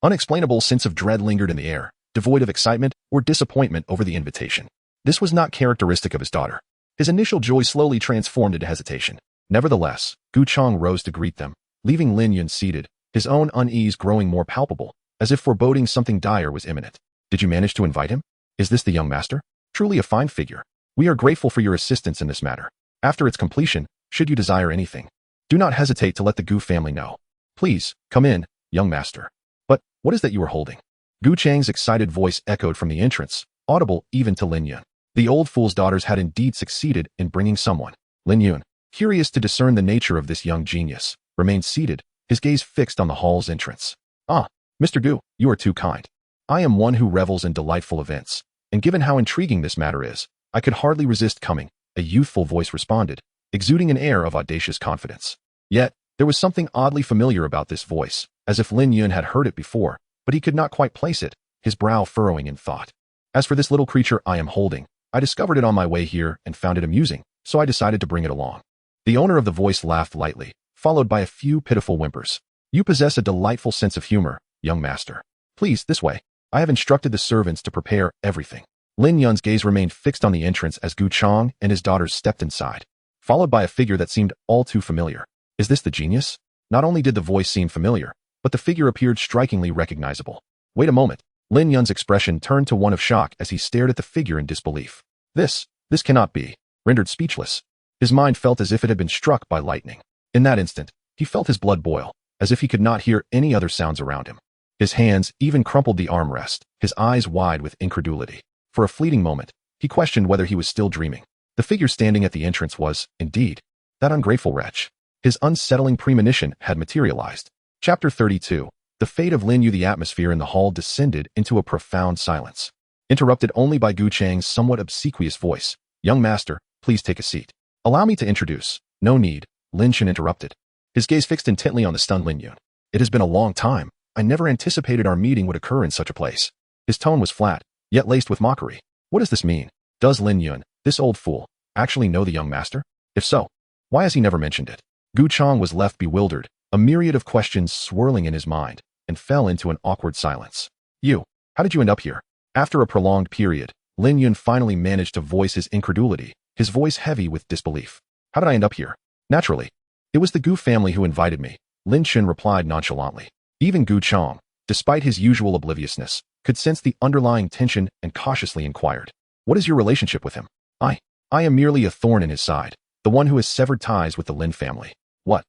unexplainable sense of dread lingered in the air, devoid of excitement or disappointment over the invitation. This was not characteristic of his daughter. His initial joy slowly transformed into hesitation. Nevertheless, Gu Chang rose to greet them, leaving Lin Yun seated, his own unease growing more palpable, as if foreboding something dire was imminent. "Did you manage to invite him? Is this the young master? Truly a fine figure. We are grateful for your assistance in this matter. After its completion, should you desire anything, do not hesitate to let the Gu family know. Please, come in, young master." "But, what is that you are holding?" Gu Chang's excited voice echoed from the entrance, audible even to Lin Yun. The old fool's daughters had indeed succeeded in bringing someone. Lin Yun, curious to discern the nature of this young genius, remained seated, his gaze fixed on the hall's entrance. "Ah, Mr. Gu, you are too kind. I am one who revels in delightful events, and given how intriguing this matter is, I could hardly resist coming," a youthful voice responded, exuding an air of audacious confidence. Yet, there was something oddly familiar about this voice, as if Lin Yun had heard it before, but he could not quite place it, his brow furrowing in thought. "As for this little creature I am holding, I discovered it on my way here and found it amusing, so I decided to bring it along." The owner of the voice laughed lightly, followed by a few pitiful whimpers. "You possess a delightful sense of humor, young master. Please, this way. I have instructed the servants to prepare everything." Lin Yun's gaze remained fixed on the entrance as Gu Chang and his daughters stepped inside, followed by a figure that seemed all too familiar. Is this the genius? Not only did the voice seem familiar, but the figure appeared strikingly recognizable. Wait a moment. Lin Yun's expression turned to one of shock as he stared at the figure in disbelief. This cannot be. Rendered speechless, his mind felt as if it had been struck by lightning. In that instant, he felt his blood boil, as if he could not hear any other sounds around him. His hands even crumpled the armrest, his eyes wide with incredulity. For a fleeting moment, he questioned whether he was still dreaming. The figure standing at the entrance was, indeed, that ungrateful wretch. His unsettling premonition had materialized. Chapter 32. The fate of Lin Yu. The atmosphere in the hall descended into a profound silence, interrupted only by Gu Chang's somewhat obsequious voice. Young master, please take a seat. Allow me to introduce. No need, Lin Chen interrupted, his gaze fixed intently on the stunned Lin Yun. It has been a long time. I never anticipated our meeting would occur in such a place. His tone was flat, yet laced with mockery. What does this mean? Does Lin Yun, this old fool, actually know the young master? If so, why has he never mentioned it? Gu Chang was left bewildered, a myriad of questions swirling in his mind, and fell into an awkward silence. You, how did you end up here? After a prolonged period, Lin Yun finally managed to voice his incredulity, his voice heavy with disbelief. How did I end up here? Naturally. It was the Gu family who invited me, Lin Chen replied nonchalantly. Even Gu Chang, despite his usual obliviousness, could sense the underlying tension and cautiously inquired. What is your relationship with him? I am merely a thorn in his side, the one who has severed ties with the Lin family. What?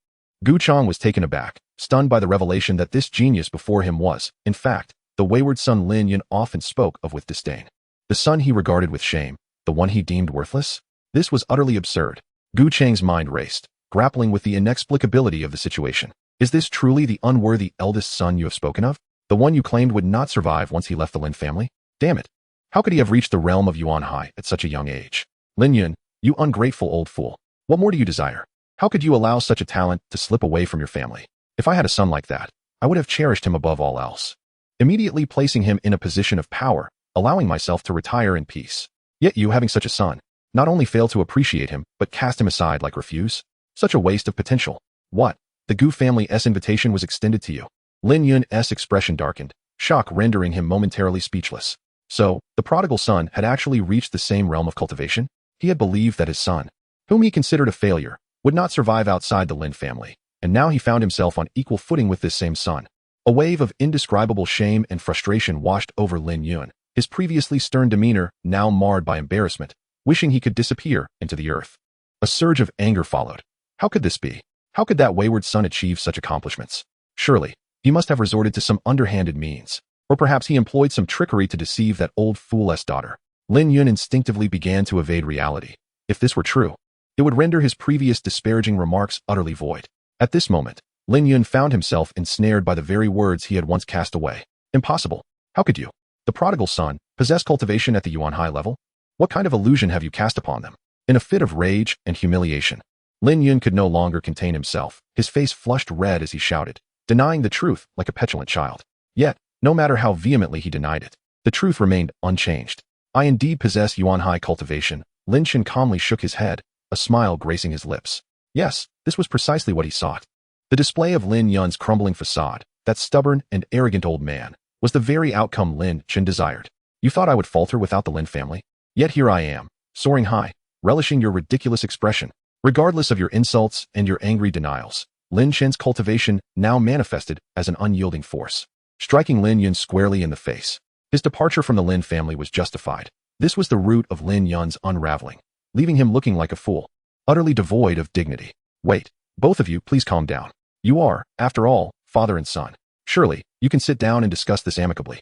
Gu Chang was taken aback, stunned by the revelation that this genius before him was, in fact, the wayward son Lin Yun often spoke of with disdain. The son he regarded with shame, the one he deemed worthless? This was utterly absurd. Gu Chang's mind raced, grappling with the inexplicability of the situation. Is this truly the unworthy eldest son you have spoken of? The one you claimed would not survive once he left the Lin family? Damn it. How could he have reached the realm of Yuan Hai at such a young age? Lin Yun, you ungrateful old fool. What more do you desire? How could you allow such a talent to slip away from your family? If I had a son like that, I would have cherished him above all else, immediately placing him in a position of power, allowing myself to retire in peace. Yet you, having such a son, not only fail to appreciate him, but cast him aside like refuse? Such a waste of potential. What? The Gu family's invitation was extended to you. Lin Yun's expression darkened, shock rendering him momentarily speechless. So, the prodigal son had actually reached the same realm of cultivation? He had believed that his son, whom he considered a failure, would not survive outside the Lin family, and now he found himself on equal footing with this same son. A wave of indescribable shame and frustration washed over Lin Yun, his previously stern demeanor now marred by embarrassment, wishing he could disappear into the earth. A surge of anger followed. How could this be? How could that wayward son achieve such accomplishments? Surely, he must have resorted to some underhanded means, or perhaps he employed some trickery to deceive that old fool's daughter. Lin Yun instinctively began to evade reality. If this were true, it would render his previous disparaging remarks utterly void. At this moment, Lin Yun found himself ensnared by the very words he had once cast away. Impossible. How could you, the prodigal son, possess cultivation at the Yuan Hai level? What kind of illusion have you cast upon them? In a fit of rage and humiliation, Lin Yun could no longer contain himself, his face flushed red as he shouted, denying the truth like a petulant child. Yet, no matter how vehemently he denied it, the truth remained unchanged. I indeed possess Yuan Hai cultivation. Lin Chen calmly shook his head, a smile gracing his lips. Yes, this was precisely what he sought. The display of Lin Yun's crumbling facade, that stubborn and arrogant old man, was the very outcome Lin Chen desired. You thought I would falter without the Lin family? Yet here I am, soaring high, relishing your ridiculous expression. Regardless of your insults and your angry denials, Lin Chen's cultivation now manifested as an unyielding force, striking Lin Yun squarely in the face. His departure from the Lin family was justified. This was the root of Lin Yun's unraveling, leaving him looking like a fool, utterly devoid of dignity. Wait, both of you, please calm down. You are, after all, father and son. Surely, you can sit down and discuss this amicably.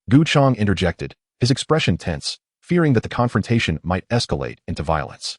Gu Chang interjected, his expression tense, fearing that the confrontation might escalate into violence.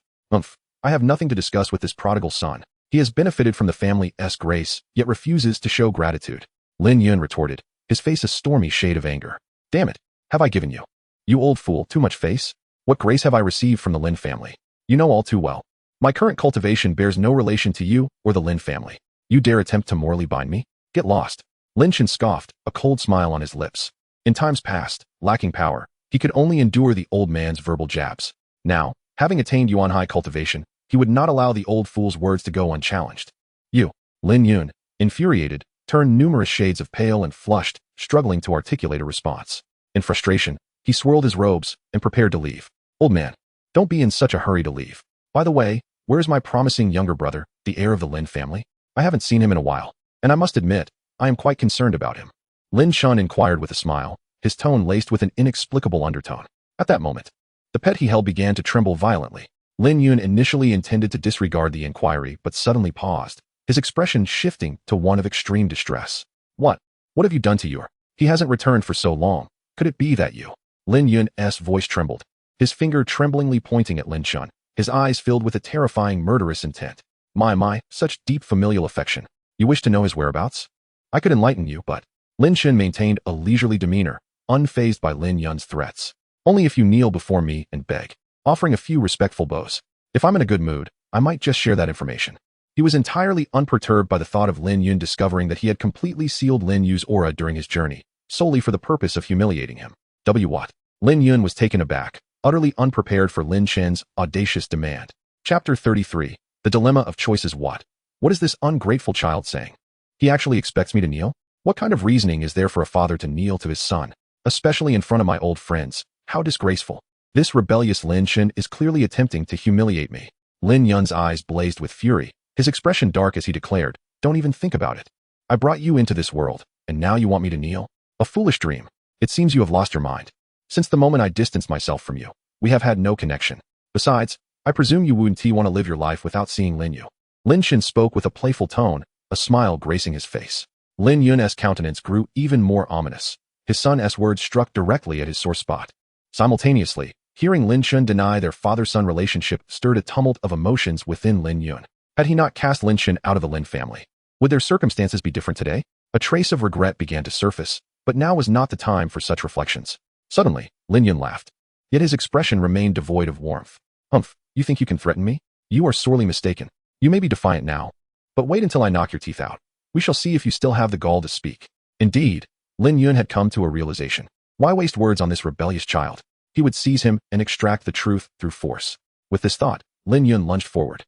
I have nothing to discuss with this prodigal son. He has benefited from the family's grace, yet refuses to show gratitude. Lin Yun retorted, his face a stormy shade of anger. Damn it, have I given you, you old fool, too much face? What grace have I received from the Lin family? You know all too well. My current cultivation bears no relation to you or the Lin family. You dare attempt to morally bind me? Get lost. Lin Chen scoffed, a cold smile on his lips. In times past, lacking power, he could only endure the old man's verbal jabs. Now, having attained Yuan Hai cultivation, he would not allow the old fool's words to go unchallenged. You, Lin Yun, infuriated, turned numerous shades of pale and flushed, struggling to articulate a response. In frustration, he swirled his robes and prepared to leave. Old man, don't be in such a hurry to leave. By the way, where's my promising younger brother, the heir of the Lin family? I haven't seen him in a while, and I must admit, I am quite concerned about him. Lin Shun inquired with a smile, his tone laced with an inexplicable undertone. At that moment, the pet he held began to tremble violently. Lin Yun initially intended to disregard the inquiry but suddenly paused, his expression shifting to one of extreme distress. What? What have you done to your? He hasn't returned for so long. Could it be that you? Lin Yun's voice trembled, his finger tremblingly pointing at Lin Chun, his eyes filled with a terrifying murderous intent. My, such deep familial affection. You wish to know his whereabouts? I could enlighten you, but Lin Chun maintained a leisurely demeanor, unfazed by Lin Yun's threats. Only if you kneel before me and beg, offering a few respectful bows. If I'm in a good mood, I might just share that information. He was entirely unperturbed by the thought of Lin Yun discovering that he had completely sealed Lin Yu's aura during his journey, solely for the purpose of humiliating him. What? Lin Yun was taken aback, utterly unprepared for Lin Chen's audacious demand. Chapter 33. The Dilemma of Choices. What is this ungrateful child saying? He actually expects me to kneel? What kind of reasoning is there for a father to kneel to his son, especially in front of my old friends? How disgraceful. This rebellious Lin Chen is clearly attempting to humiliate me. Lin Yun's eyes blazed with fury, his expression dark as he declared, don't even think about it. I brought you into this world, and now you want me to kneel? A foolish dream. It seems you have lost your mind. Since the moment I distanced myself from you, we have had no connection. Besides, I presume you wouldn't want to live your life without seeing Lin Yu. Lin Chen spoke with a playful tone, a smile gracing his face. Lin Yun's countenance grew even more ominous. His son's words struck directly at his sore spot. Simultaneously, hearing Lin Chen deny their father-son relationship stirred a tumult of emotions within Lin Yun. Had he not cast Lin Chen out of the Lin family? Would their circumstances be different today? A trace of regret began to surface, but now was not the time for such reflections. Suddenly, Lin Yun laughed. Yet his expression remained devoid of warmth. Humph, you think you can threaten me? You are sorely mistaken. You may be defiant now, but wait until I knock your teeth out. We shall see if you still have the gall to speak. Indeed, Lin Yun had come to a realization. Why waste words on this rebellious child? He would seize him and extract the truth through force. With this thought, Lin Yun lunged forward.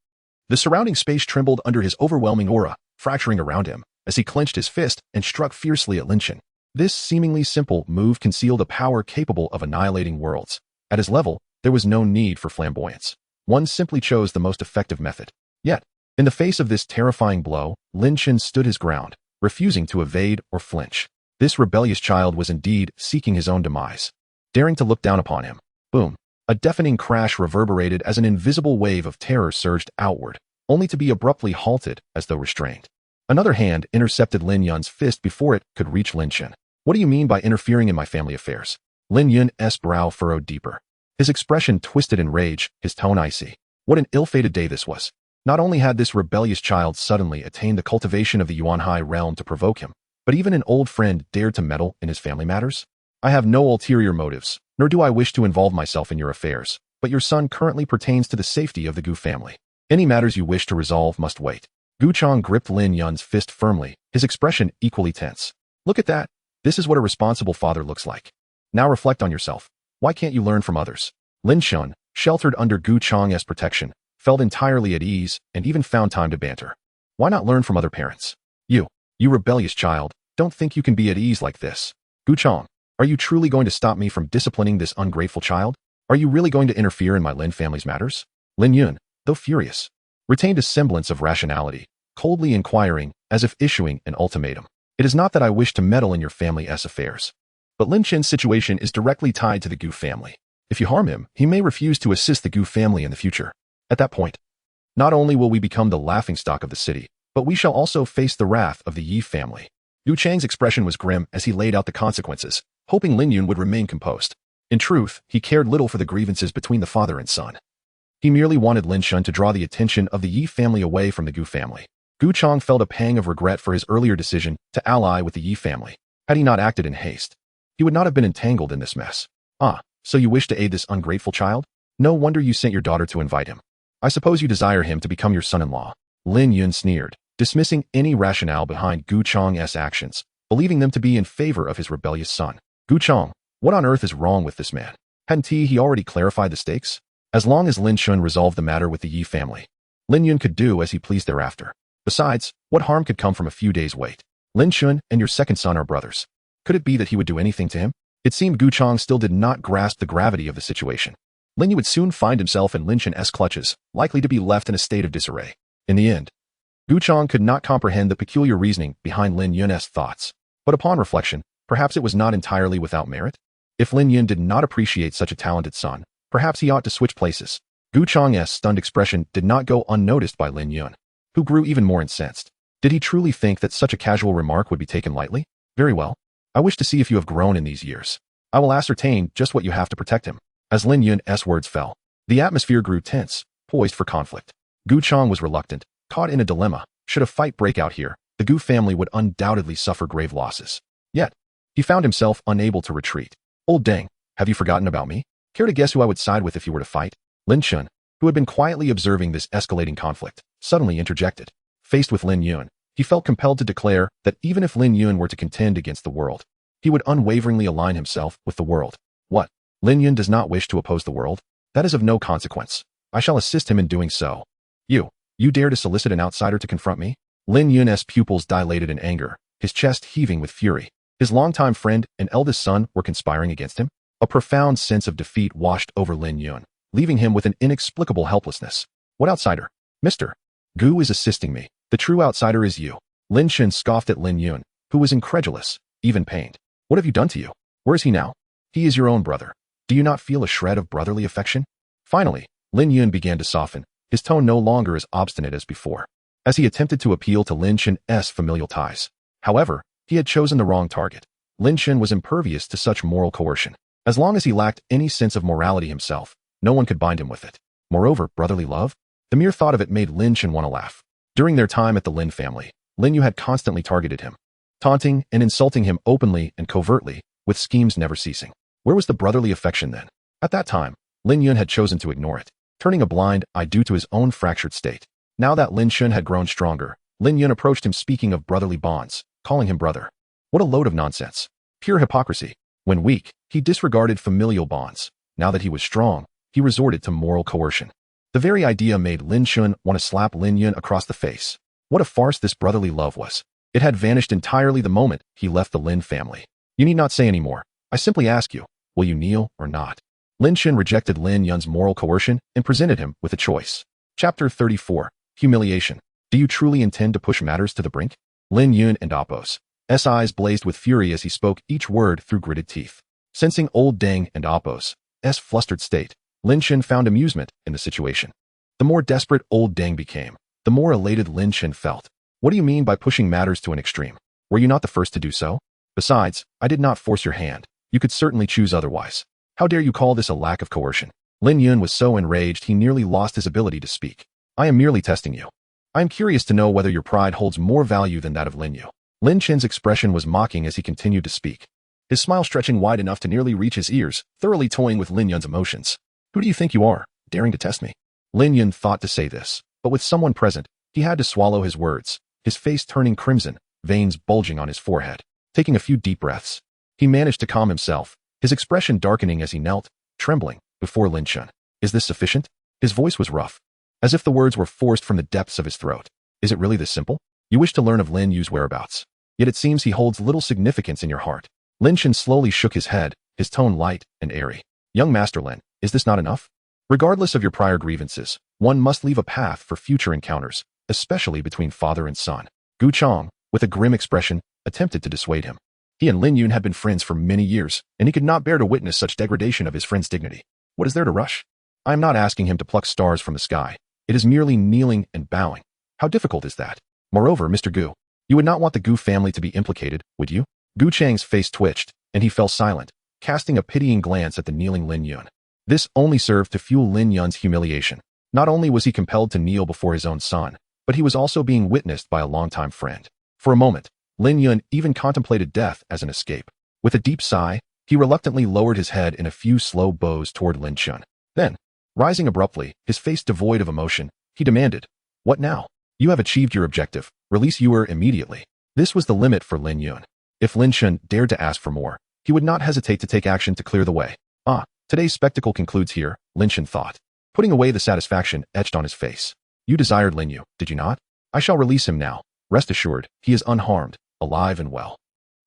The surrounding space trembled under his overwhelming aura, fracturing around him, as he clenched his fist and struck fiercely at Lin Chen. This seemingly simple move concealed a power capable of annihilating worlds. At his level, there was no need for flamboyance. One simply chose the most effective method. Yet, in the face of this terrifying blow, Lin Chen stood his ground, refusing to evade or flinch. This rebellious child was indeed seeking his own demise. Daring to look down upon him. Boom. A deafening crash reverberated as an invisible wave of terror surged outward, only to be abruptly halted as though restrained. Another hand intercepted Lin Yun's fist before it could reach Lin Chen. What do you mean by interfering in my family affairs? Lin Yun's brow furrowed deeper. His expression twisted in rage, his tone icy. What an ill-fated day this was. Not only had this rebellious child suddenly attained the cultivation of the Yuanhai realm to provoke him, but even an old friend dared to meddle in his family matters? I have no ulterior motives, nor do I wish to involve myself in your affairs, but your son currently pertains to the safety of the Gu family. Any matters you wish to resolve must wait. Gu Chong gripped Lin Yun's fist firmly, his expression equally tense. Look at that. This is what a responsible father looks like. Now reflect on yourself. Why can't you learn from others? Lin Shun, sheltered under Gu Chong's protection, felt entirely at ease and even found time to banter. Why not learn from other parents? You rebellious child, don't think you can be at ease like this. Gu Chong, are you truly going to stop me from disciplining this ungrateful child? Are you really going to interfere in my Lin family's matters? Lin Yun, though furious, retained a semblance of rationality, coldly inquiring, as if issuing an ultimatum. It is not that I wish to meddle in your family's affairs, but Lin Chen's situation is directly tied to the Gu family. If you harm him, he may refuse to assist the Gu family in the future. At that point, not only will we become the laughingstock of the city, but we shall also face the wrath of the Yi family. Yu Chang's expression was grim as he laid out the consequences, hoping Lin Yun would remain composed. In truth, he cared little for the grievances between the father and son. He merely wanted Lin Shun to draw the attention of the Yi family away from the Gu family. Gu Chong felt a pang of regret for his earlier decision to ally with the Yi family. Had he not acted in haste, he would not have been entangled in this mess. So you wish to aid this ungrateful child? No wonder you sent your daughter to invite him. I suppose you desire him to become your son-in-law. Lin Yun sneered, dismissing any rationale behind Gu Chong's actions, believing them to be in favor of his rebellious son. Gu Chong, what on earth is wrong with this man? Hadn't he already clarified the stakes? As long as Lin Shun resolved the matter with the Yi family, Lin Yun could do as he pleased thereafter. Besides, what harm could come from a few days' wait? Lin Shun and your second son are brothers. Could it be that he would do anything to him? It seemed Gu Chong still did not grasp the gravity of the situation. Lin Yu would soon find himself in Lin Chen's clutches, likely to be left in a state of disarray. In the end, Gu Chong could not comprehend the peculiar reasoning behind Lin Yun's thoughts, but upon reflection, perhaps it was not entirely without merit. If Lin Yun did not appreciate such a talented son, perhaps he ought to switch places. Gu Chong's stunned expression did not go unnoticed by Lin Yun, who grew even more incensed. Did he truly think that such a casual remark would be taken lightly? Very well. I wish to see if you have grown in these years. I will ascertain just what you have to protect him. As Lin Yun's words fell, the atmosphere grew tense, poised for conflict. Gu Chang was reluctant, caught in a dilemma. Should a fight break out here, the Gu family would undoubtedly suffer grave losses. Yet, he found himself unable to retreat. Old Deng, have you forgotten about me? Care to guess who I would side with if you were to fight? Lin Chun, who had been quietly observing this escalating conflict, suddenly interjected. Faced with Lin Yun, he felt compelled to declare that even if Lin Yun were to contend against the world, he would unwaveringly align himself with the world. What? Lin Yun does not wish to oppose the world? That is of no consequence. I shall assist him in doing so. You dare to solicit an outsider to confront me? Lin Yun's pupils dilated in anger, his chest heaving with fury. His longtime friend and eldest son were conspiring against him? A profound sense of defeat washed over Lin Yun, leaving him with an inexplicable helplessness. What outsider? Mr. Gu is assisting me. The true outsider is you. Lin Chun scoffed at Lin Yun, who was incredulous, even pained. What have you done to you? Where is he now? He is your own brother. Do you not feel a shred of brotherly affection? Finally, Lin Yun began to soften, his tone no longer as obstinate as before, as he attempted to appeal to Lin Chun's familial ties. However, he had chosen the wrong target. Lin Chun was impervious to such moral coercion. As long as he lacked any sense of morality himself, no one could bind him with it. Moreover, brotherly love? The mere thought of it made Lin Chun want to laugh. During their time at the Lin family, Lin Yu had constantly targeted him, taunting and insulting him openly and covertly, with schemes never ceasing. Where was the brotherly affection then? At that time, Lin Yun had chosen to ignore it, turning a blind eye due to his own fractured state. Now that Lin Chun had grown stronger, Lin Yun approached him speaking of brotherly bonds, calling him brother. What a load of nonsense. Pure hypocrisy. When weak, he disregarded familial bonds. Now that he was strong, he resorted to moral coercion. The very idea made Lin Chun want to slap Lin Yun across the face. What a farce this brotherly love was. It had vanished entirely the moment he left the Lin family. You need not say any more. I simply ask you, will you kneel or not? Lin Chun rejected Lin Yun's moral coercion and presented him with a choice. Chapter 34. Humiliation. Do you truly intend to push matters to the brink? Lin Yun and Appo's eyes blazed with fury as he spoke each word through gritted teeth. Sensing old Deng and Appo's flustered state, Lin Chun found amusement in the situation. The more desperate old Deng became, the more elated Lin Chun felt. What do you mean by pushing matters to an extreme? Were you not the first to do so? Besides, I did not force your hand. You could certainly choose otherwise. How dare you call this a lack of coercion? Lin Yun was so enraged he nearly lost his ability to speak. I am merely testing you. I am curious to know whether your pride holds more value than that of Lin Yu. Lin Chen's expression was mocking as he continued to speak, his smile stretching wide enough to nearly reach his ears, thoroughly toying with Lin Yun's emotions. Who do you think you are, daring to test me? Lin Yun thought to say this, but with someone present, he had to swallow his words, his face turning crimson, veins bulging on his forehead. Taking a few deep breaths, he managed to calm himself, his expression darkening as he knelt, trembling, before Lin Chun. Is this sufficient? His voice was rough, as if the words were forced from the depths of his throat. Is it really this simple? You wish to learn of Lin Yu's whereabouts, yet it seems he holds little significance in your heart. Lin Chun slowly shook his head, his tone light and airy. Young Master Lin, is this not enough? Regardless of your prior grievances, one must leave a path for future encounters, especially between father and son. Gu Chang, with a grim expression, attempted to dissuade him. He and Lin Yun had been friends for many years, and he could not bear to witness such degradation of his friend's dignity. What is there to rush? I am not asking him to pluck stars from the sky. It is merely kneeling and bowing. How difficult is that? Moreover, Mr. Gu, you would not want the Gu family to be implicated, would you? Gu Chang's face twitched, and he fell silent, casting a pitying glance at the kneeling Lin Yun. This only served to fuel Lin Yun's humiliation. Not only was he compelled to kneel before his own son, but he was also being witnessed by a longtime friend. For a moment, Lin Yun even contemplated death as an escape. With a deep sigh, he reluctantly lowered his head in a few slow bows toward Lin Chun. Then, rising abruptly, his face devoid of emotion, he demanded, "What now? You have achieved your objective. Release Yuer immediately." This was the limit for Lin Yun. If Lin Chun dared to ask for more, he would not hesitate to take action to clear the way. Today's spectacle concludes here, Lin Chun thought, putting away the satisfaction etched on his face. You desired Lin Yu, did you not? I shall release him now. Rest assured, he is unharmed, alive and well.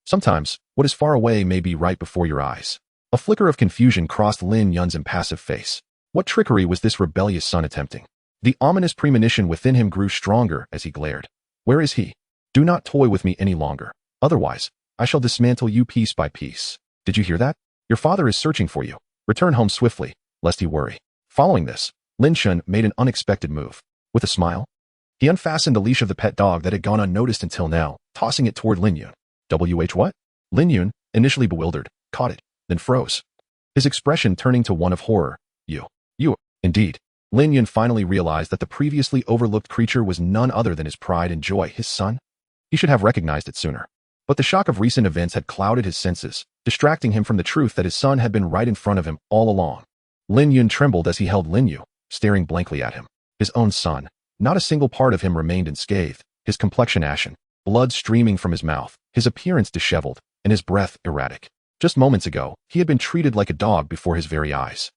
Sometimes, what is far away may be right before your eyes. A flicker of confusion crossed Lin Yun's impassive face. What trickery was this rebellious son attempting? The ominous premonition within him grew stronger as he glared. Where is he? Do not toy with me any longer. Otherwise, I shall dismantle you piece by piece. Did you hear that? Your father is searching for you. Return home swiftly, lest he worry. Following this, Lin Chun made an unexpected move. With a smile, he unfastened the leash of the pet dog that had gone unnoticed until now, tossing it toward Lin Yun. What? Lin Yun, initially bewildered, caught it, then froze. His expression turning to one of horror. You. Indeed. Lin Yun finally realized that the previously overlooked creature was none other than his pride and joy, his son. He should have recognized it sooner. But the shock of recent events had clouded his senses, distracting him from the truth that his son had been right in front of him all along. Lin Yun trembled as he held Lin Yu, staring blankly at him. His own son. Not a single part of him remained unscathed, his complexion ashen, blood streaming from his mouth, his appearance disheveled, and his breath erratic. Just moments ago, he had been treated like a dog before his very eyes.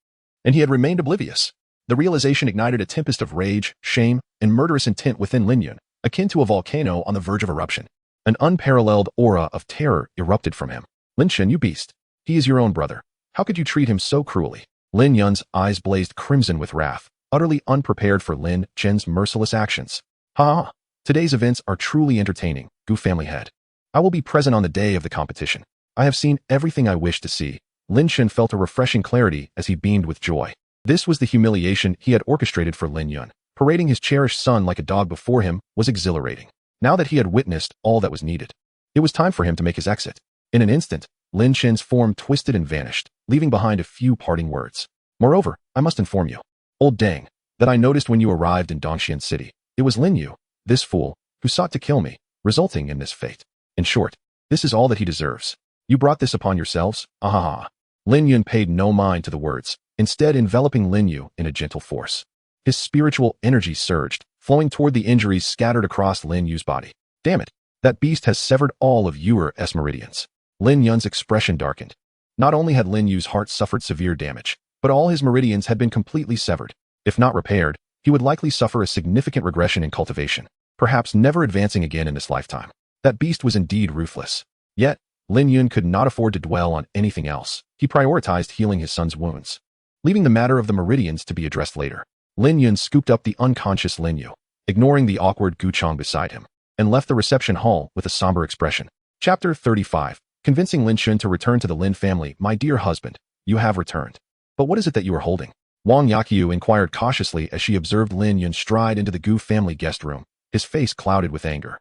And he had remained oblivious. The realization ignited a tempest of rage, shame, and murderous intent within Lin Yun, akin to a volcano on the verge of eruption. An unparalleled aura of terror erupted from him. Lin Shen, you beast. He is your own brother. How could you treat him so cruelly? Lin Yun's eyes blazed crimson with wrath, utterly unprepared for Lin Chen's merciless actions. Ha! Today's events are truly entertaining, Gu family head. I will be present on the day of the competition. I have seen everything I wish to see. Lin Shen felt a refreshing clarity as he beamed with joy. This was the humiliation he had orchestrated for Lin Yun. Parading his cherished son like a dog before him was exhilarating. Now that he had witnessed all that was needed, it was time for him to make his exit. In an instant, Lin Shen's form twisted and vanished, leaving behind a few parting words. Moreover, I must inform you, old Dang, that I noticed when you arrived in Dongxian City. It was Lin Yu, this fool, who sought to kill me, resulting in this fate. In short, this is all that he deserves. You brought this upon yourselves? Ahaha. Lin Yun paid no mind to the words, instead enveloping Lin Yu in a gentle force. His spiritual energy surged, flowing toward the injuries scattered across Lin Yu's body. Damn it, that beast has severed all of your meridians. Lin Yun's expression darkened. Not only had Lin Yu's heart suffered severe damage, but all his meridians had been completely severed. If not repaired, he would likely suffer a significant regression in cultivation, perhaps never advancing again in this lifetime. That beast was indeed ruthless. Yet, Lin Yun could not afford to dwell on anything else. He prioritized healing his son's wounds, leaving the matter of the meridians to be addressed later. Lin Yun scooped up the unconscious Lin Yu, ignoring the awkward Gu Chang beside him, and left the reception hall with a somber expression. Chapter 35. Convincing Lin Shun to return to the Lin family. My dear husband, you have returned. But what is it that you are holding? Wang Yakyu inquired cautiously as she observed Lin Yun stride into the Gu family guest room, his face clouded with anger.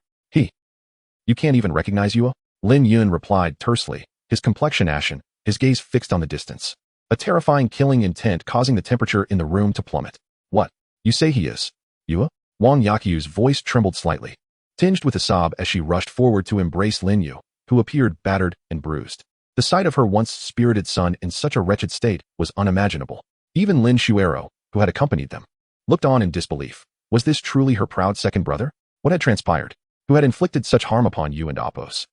You can't even recognize you? Lin Yun replied tersely, his complexion ashen, his gaze fixed on the distance. A terrifying killing intent causing the temperature in the room to plummet. What? You say he is? Yua? Wang Yakyu's voice trembled slightly, tinged with a sob as she rushed forward to embrace Lin Yu, who appeared battered and bruised. The sight of her once spirited son in such a wretched state was unimaginable. Even Lin Shuero, who had accompanied them, looked on in disbelief. Was this truly her proud second brother? What had transpired? Who had inflicted such harm upon you and Appos?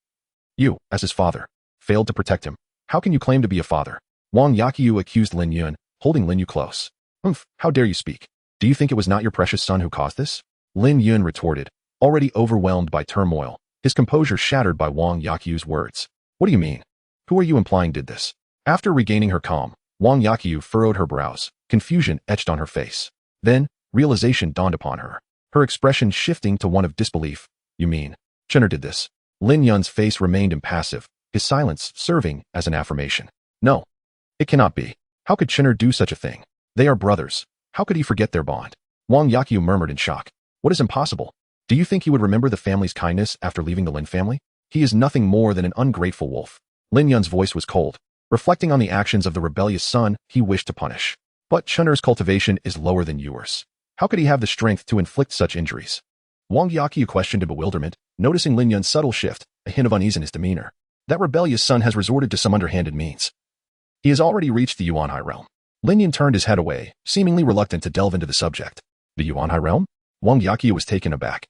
You, as his father, failed to protect him. How can you claim to be a father? Wang Yakyu accused Lin Yun, holding Lin Yu close. How dare you speak? Do you think it was not your precious son who caused this? Lin Yun retorted, already overwhelmed by turmoil, his composure shattered by Wang Yakyu's words. What do you mean? Who are you implying did this? After regaining her calm, Wang Yakyu furrowed her brows, confusion etched on her face. Then, realization dawned upon her, her expression shifting to one of disbelief. You mean, Chenner did this? Lin Yun's face remained impassive, his silence serving as an affirmation. No. It cannot be. How could Chenner do such a thing? They are brothers. How could he forget their bond? Wang Yakyu murmured in shock. What is impossible? Do you think he would remember the family's kindness after leaving the Lin family? He is nothing more than an ungrateful wolf. Lin Yun's voice was cold, reflecting on the actions of the rebellious son he wished to punish. But Chenner's cultivation is lower than yours. How could he have the strength to inflict such injuries? Wang Yakyu questioned in bewilderment, noticing Lin Yun's subtle shift, a hint of unease in his demeanor. That rebellious son has resorted to some underhanded means. He has already reached the Yuanhai realm. Lin Yun turned his head away, seemingly reluctant to delve into the subject. The Yuanhai realm? Wang Yakyu was taken aback.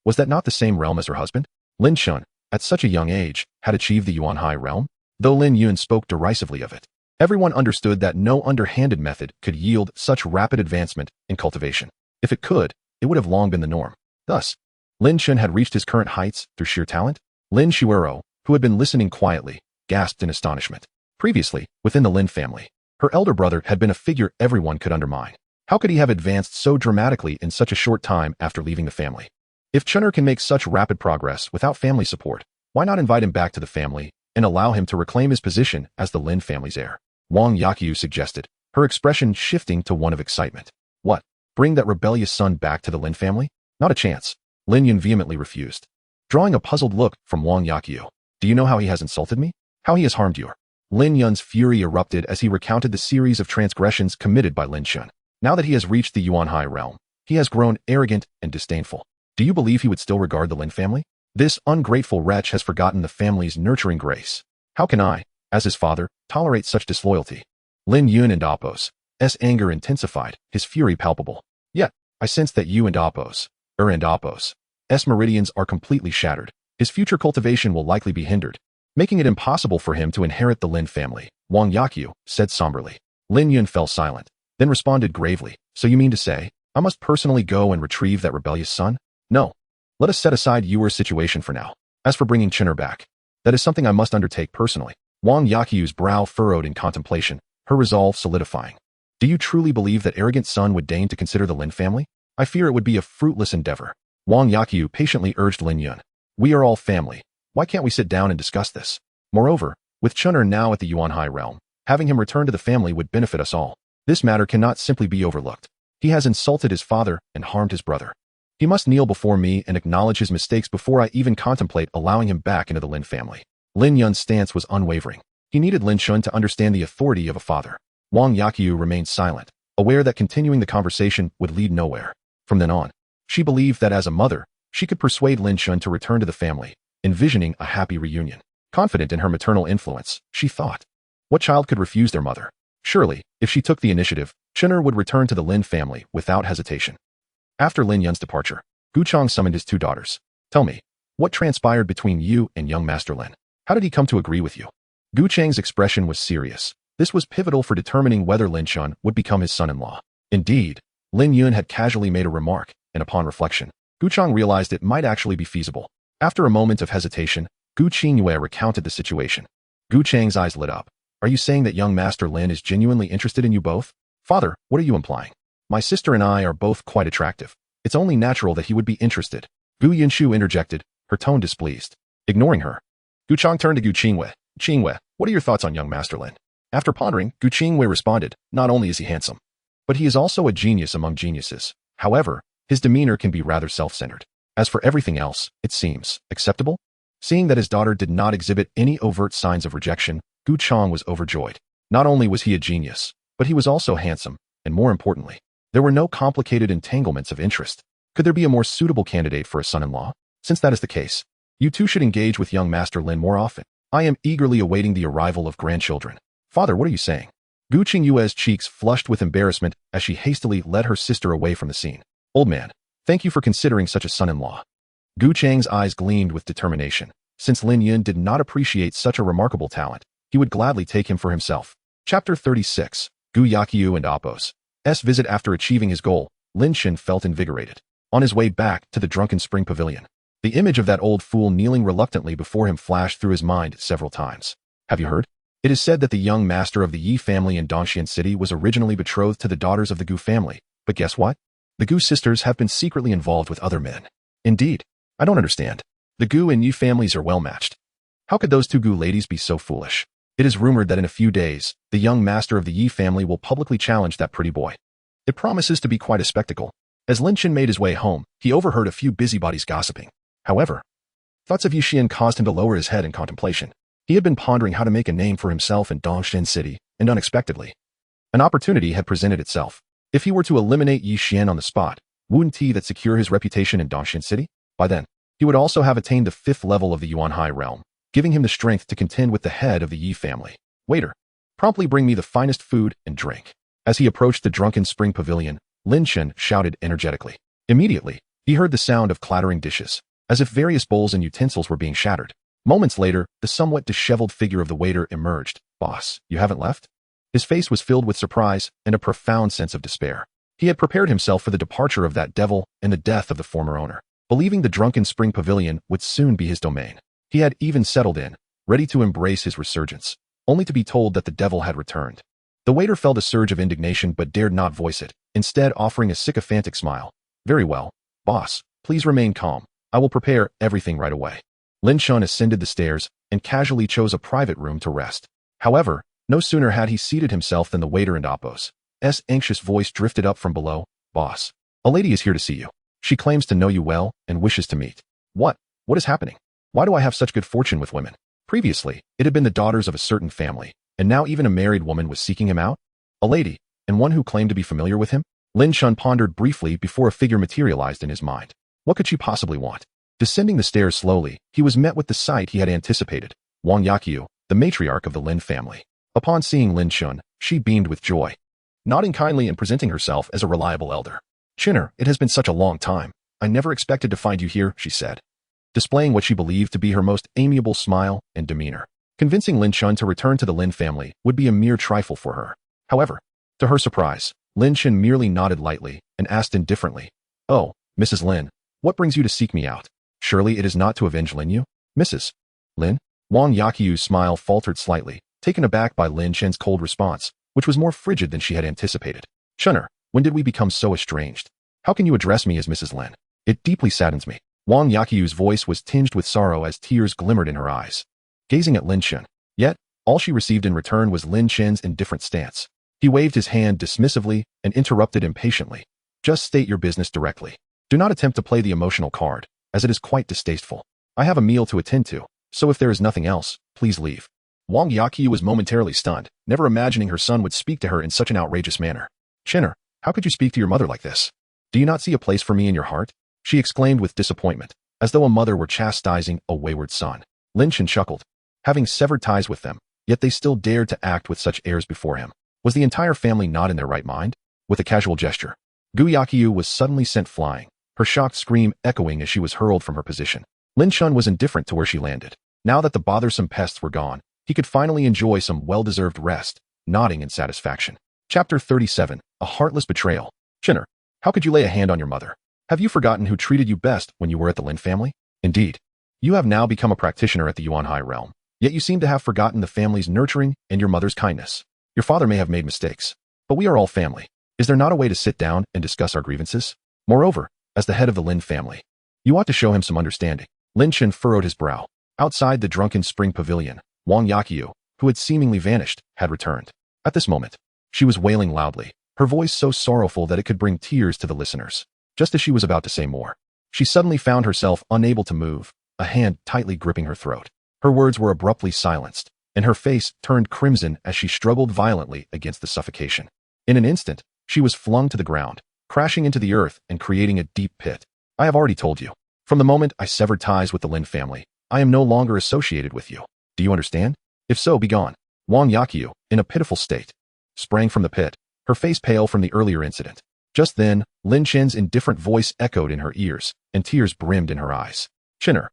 Was that not the same realm as her husband? Lin Shun, at such a young age, had achieved the Yuanhai realm? Though Lin Yun spoke derisively of it, everyone understood that no underhanded method could yield such rapid advancement in cultivation. If it could, it would have long been the norm. Thus, Lin Shun had reached his current heights through sheer talent? Lin Shuero, who had been listening quietly, gasped in astonishment. Previously, within the Lin family, her elder brother had been a figure everyone could undermine. How could he have advanced so dramatically in such a short time after leaving the family? If Chenner can make such rapid progress without family support, why not invite him back to the family and allow him to reclaim his position as the Lin family's heir? Wang Yakyu suggested, her expression shifting to one of excitement. What? Bring that rebellious son back to the Lin family? Not a chance. Lin Yun vehemently refused, drawing a puzzled look from Wang Yakyu. Do you know how he has insulted me? How he has harmed you? Lin Yun's fury erupted as he recounted the series of transgressions committed by Lin Shun. Now that he has reached the Yuanhai realm, he has grown arrogant and disdainful. Do you believe he would still regard the Lin family? This ungrateful wretch has forgotten the family's nurturing grace. How can I, as his father, tolerate such disloyalty? Lin Yun and Apos' anger intensified, his fury palpable. Yet, I sense that you and Apos' meridians are completely shattered. His future cultivation will likely be hindered, making it impossible for him to inherit the Lin family, Wang Yakyu said somberly. Lin Yun fell silent, then responded gravely, so you mean to say, I must personally go and retrieve that rebellious son? No. Let us set aside your situation for now. As for bringing Chinner back, that is something I must undertake personally. Wang Yakyu's brow furrowed in contemplation, her resolve solidifying. Do you truly believe that arrogant son would deign to consider the Lin family? I fear it would be a fruitless endeavor. Wang Yakyu patiently urged Lin Yun. We are all family. Why can't we sit down and discuss this? Moreover, with Chinner now at the Yuanhai realm, having him return to the family would benefit us all. This matter cannot simply be overlooked. He has insulted his father and harmed his brother. He must kneel before me and acknowledge his mistakes before I even contemplate allowing him back into the Lin family. Lin Yun's stance was unwavering. He needed Lin Shun to understand the authority of a father. Wang Yakyu remained silent, aware that continuing the conversation would lead nowhere. From then on, she believed that as a mother, she could persuade Lin Shun to return to the family, envisioning a happy reunion. Confident in her maternal influence, she thought, what child could refuse their mother? Surely, if she took the initiative, Chinner would return to the Lin family without hesitation. After Lin Yun's departure, Gu Chang summoned his two daughters. Tell me, what transpired between you and young Master Lin? How did he come to agree with you? Gu Chang's expression was serious. This was pivotal for determining whether Lin Shun would become his son-in-law. Indeed, Lin Yun had casually made a remark, and upon reflection, Gu Chang realized it might actually be feasible. After a moment of hesitation, Gu Qingyue recounted the situation. Gu Chang's eyes lit up. Are you saying that young Master Lin is genuinely interested in you both? Father, what are you implying? My sister and I are both quite attractive. It's only natural that he would be interested. Gu Yinshu interjected, her tone displeased. Ignoring her, Gu Chang turned to Gu Qingyue. Qingyue, what are your thoughts on young Master Lin? After pondering, Gu Qingyue responded, not only is he handsome, but he is also a genius among geniuses. However, his demeanor can be rather self-centered. As for everything else, it seems acceptable. Seeing that his daughter did not exhibit any overt signs of rejection, Gu Chang was overjoyed. Not only was he a genius, but he was also handsome, and more importantly, there were no complicated entanglements of interest. Could there be a more suitable candidate for a son-in-law? Since that is the case, you two should engage with young Master Lin more often. I am eagerly awaiting the arrival of grandchildren. Father, what are you saying? Gu Qingyue's cheeks flushed with embarrassment as she hastily led her sister away from the scene. Old man, thank you for considering such a son-in-law. Gu Chang's eyes gleamed with determination. Since Lin Yun did not appreciate such a remarkable talent, he would gladly take him for himself. Chapter 36. Gu Yakyu and Apos' visit. After achieving his goal, Lin Shin felt invigorated. On his way back to the Drunken Spring Pavilion, the image of that old fool kneeling reluctantly before him flashed through his mind several times. Have you heard? It is said that the young master of the Yi family in Dongxian City was originally betrothed to the daughters of the Gu family, but guess what? The Gu sisters have been secretly involved with other men. Indeed, I don't understand. The Gu and Yi families are well matched. How could those two Gu ladies be so foolish? It is rumored that in a few days, the young master of the Yi family will publicly challenge that pretty boy. It promises to be quite a spectacle. As Lin Chin made his way home, he overheard a few busybodies gossiping. However, thoughts of Yi Xian caused him to lower his head in contemplation. He had been pondering how to make a name for himself in Dongxian City, and unexpectedly, an opportunity had presented itself. If he were to eliminate Yi Xian on the spot, wouldn't he that secure his reputation in Dongxian City? By then, he would also have attained the 5th level of the Yuanhai realm, giving him the strength to contend with the head of the Yi family. Waiter, promptly bring me the finest food and drink. As he approached the Drunken Spring Pavilion, Lin Chen shouted energetically. Immediately, he heard the sound of clattering dishes, as if various bowls and utensils were being shattered. Moments later, the somewhat disheveled figure of the waiter emerged. Boss, you haven't left? His face was filled with surprise and a profound sense of despair. He had prepared himself for the departure of that devil and the death of the former owner, believing the Drunken Spring Pavilion would soon be his domain. He had even settled in, ready to embrace his resurgence, only to be told that the devil had returned. The waiter felt a surge of indignation but dared not voice it, instead offering a sycophantic smile. Very well, boss, please remain calm. I will prepare everything right away. Lin Shun ascended the stairs and casually chose a private room to rest. However, no sooner had he seated himself than the waiter and Apos' anxious voice drifted up from below. Boss, a lady is here to see you. She claims to know you well and wishes to meet. What is happening? Why do I have such good fortune with women? Previously, it had been the daughters of a certain family, and now even a married woman was seeking him out? A lady, and one who claimed to be familiar with him? Lin Shun pondered briefly before a figure materialized in his mind. What could she possibly want? Descending the stairs slowly, he was met with the sight he had anticipated. Wang Yakyu, the matriarch of the Lin family. Upon seeing Lin Shun, she beamed with joy, nodding kindly and presenting herself as a reliable elder. "Chinner, it has been such a long time. I never expected to find you here," she said, displaying what she believed to be her most amiable smile and demeanor. Convincing Lin Shun to return to the Lin family would be a mere trifle for her. However, to her surprise, Lin Shun merely nodded lightly and asked indifferently, "Oh, Mrs. Lin, what brings you to seek me out? Surely it is not to avenge Lin Yu, Mrs. Lin?" Wang Yakyu's smile faltered slightly, taken aback by Lin Shen's cold response, which was more frigid than she had anticipated. "Shunner, when did we become so estranged? How can you address me as Mrs. Lin? It deeply saddens me." Wang Yakyu's voice was tinged with sorrow as tears glimmered in her eyes, gazing at Lin Shen. Yet, all she received in return was Lin Shen's indifferent stance. He waved his hand dismissively and interrupted impatiently. "Just state your business directly. Do not attempt to play the emotional card, as it is quite distasteful. I have a meal to attend to, so if there is nothing else, please leave." Wang Yakyu was momentarily stunned, never imagining her son would speak to her in such an outrageous manner. "Chinner, how could you speak to your mother like this? Do you not see a place for me in your heart?" she exclaimed with disappointment, as though a mother were chastising a wayward son. Lin Shen chuckled. Having severed ties with them, yet they still dared to act with such airs before him. Was the entire family not in their right mind? With a casual gesture, Gu Yakyu was suddenly sent flying, her shocked scream echoing as she was hurled from her position. Lin Shun was indifferent to where she landed. Now that the bothersome pests were gone, he could finally enjoy some well-deserved rest, nodding in satisfaction. Chapter 37, A Heartless Betrayal. "Chinner, how could you lay a hand on your mother? Have you forgotten who treated you best when you were at the Lin family? Indeed, you have now become a practitioner at the Yuanhai realm, yet you seem to have forgotten the family's nurturing and your mother's kindness. Your father may have made mistakes, but we are all family. Is there not a way to sit down and discuss our grievances? Moreover, as the head of the Lin family, you ought to show him some understanding." Lin Shen furrowed his brow. Outside the drunken spring pavilion, Wang Yakyu, who had seemingly vanished, had returned. At this moment, she was wailing loudly, her voice so sorrowful that it could bring tears to the listeners. Just as she was about to say more, she suddenly found herself unable to move, a hand tightly gripping her throat. Her words were abruptly silenced, and her face turned crimson as she struggled violently against the suffocation. In an instant, she was flung to the ground, crashing into the earth and creating a deep pit. "I have already told you. From the moment I severed ties with the Lin family, I am no longer associated with you. Do you understand? If so, be gone." Wang Yakyu, in a pitiful state, sprang from the pit, her face pale from the earlier incident. Just then, Lin Shen's indifferent voice echoed in her ears, and tears brimmed in her eyes. "Chinner,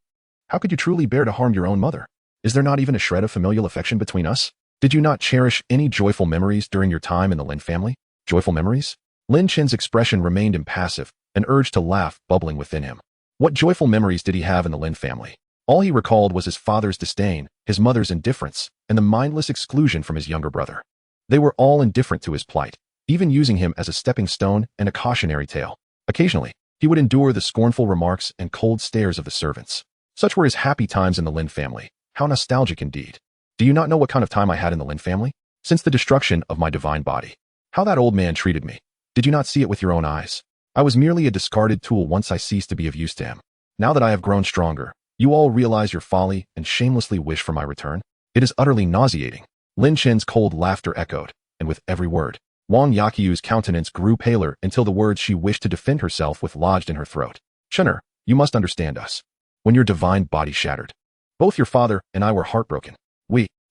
how could you truly bear to harm your own mother? Is there not even a shred of familial affection between us? Did you not cherish any joyful memories during your time in the Lin family?" Joyful memories? Lin Shen's expression remained impassive, an urge to laugh bubbling within him. What joyful memories did he have in the Lin family? All he recalled was his father's disdain, his mother's indifference, and the mindless exclusion from his younger brother. They were all indifferent to his plight, even using him as a stepping stone and a cautionary tale. Occasionally, he would endure the scornful remarks and cold stares of the servants. Such were his happy times in the Lin family. How nostalgic indeed. Do you not know what kind of time I had in the Lin family? Since the destruction of my divine body. How that old man treated me. Did you not see it with your own eyes? I was merely a discarded tool once I ceased to be of use to him. Now that I have grown stronger, you all realize your folly and shamelessly wish for my return? It is utterly nauseating." Lin Shen's cold laughter echoed, and with every word, Wang Yakyu's countenance grew paler until the words she wished to defend herself with lodged in her throat. "Chinner, you must understand us. When your divine body shattered, both your father and I were heartbroken.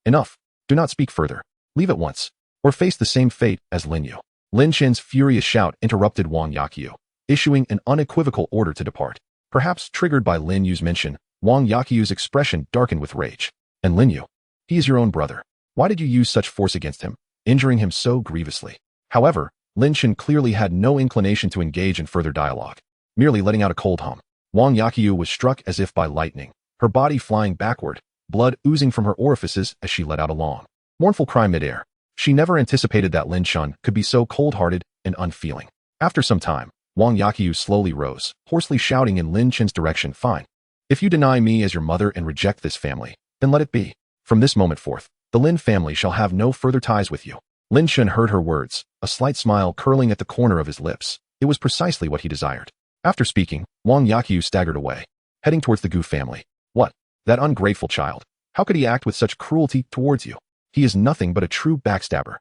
Enough. Do not speak further. Leave at once, or face the same fate as Lin Yu." Lin Shen's furious shout interrupted Wang Yakyu, issuing an unequivocal order to depart. Perhaps triggered by Lin Yu's mention, Wang Yakyu's expression darkened with rage. "And Lin Yu? He is your own brother. Why did you use such force against him, injuring him so grievously?" However, Lin Shen clearly had no inclination to engage in further dialogue, merely letting out a cold hum. Wang Yakyu was struck as if by lightning, her body flying backward, blood oozing from her orifices as she let out a long, mournful cry midair. She never anticipated that Lin Shun could be so cold-hearted and unfeeling. After some time, Wang Yakyu slowly rose, hoarsely shouting in Lin Shen's direction, "Fine. If you deny me as your mother and reject this family, then let it be. From this moment forth, the Lin family shall have no further ties with you." Lin Shun heard her words, a slight smile curling at the corner of his lips. It was precisely what he desired. After speaking, Wang Yakyu staggered away, heading towards the Gu family. "What? That ungrateful child. How could he act with such cruelty towards you? He is nothing but a true backstabber.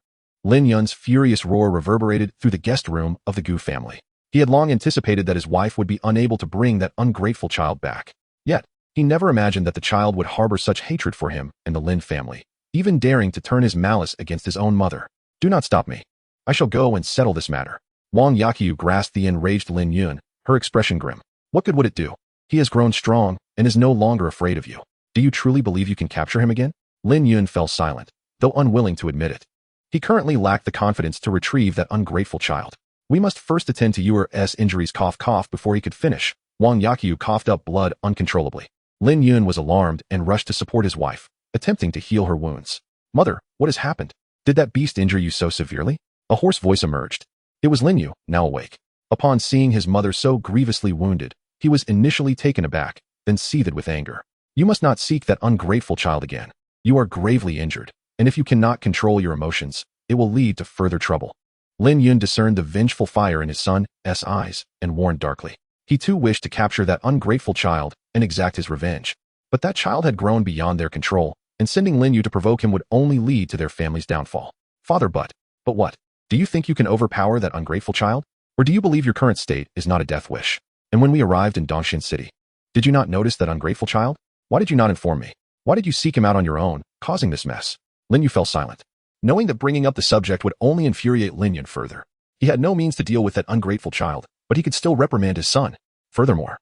Lin Yun's furious roar reverberated through the guest room of the Gu family. He had long anticipated that his wife would be unable to bring that ungrateful child back. Yet, he never imagined that the child would harbor such hatred for him and the Lin family, even daring to turn his malice against his own mother. Do not stop me. I shall go and settle this matter. Wang Yaqiu grasped the enraged Lin Yun, her expression grim. What good would it do? He has grown strong and is no longer afraid of you. Do you truly believe you can capture him again? Lin Yun fell silent, though unwilling to admit it. He currently lacked the confidence to retrieve that ungrateful child. We must first attend to your injuries cough before he could finish. Wang Yaqiu coughed up blood uncontrollably. Lin Yun was alarmed and rushed to support his wife, attempting to heal her wounds. Mother, what has happened? Did that beast injure you so severely? A hoarse voice emerged. It was Lin Yu, now awake. Upon seeing his mother so grievously wounded, he was initially taken aback, then seethed with anger. You must not seek that ungrateful child again. You are gravely injured, and if you cannot control your emotions, it will lead to further trouble. Lin Yun discerned the vengeful fire in his son's eyes and warned darkly. He too wished to capture that ungrateful child and exact his revenge. But that child had grown beyond their control, and sending Lin Yu to provoke him would only lead to their family's downfall. Father, but what? Do you think you can overpower that ungrateful child? Or do you believe your current state is not a death wish? And when we arrived in Dongxian City, did you not notice that ungrateful child? Why did you not inform me? Why did you seek him out on your own, causing this mess? Lin Yu fell silent, knowing that bringing up the subject would only infuriate Lin Yun further. He had no means to deal with that ungrateful child, but he could still reprimand his son. Furthermore,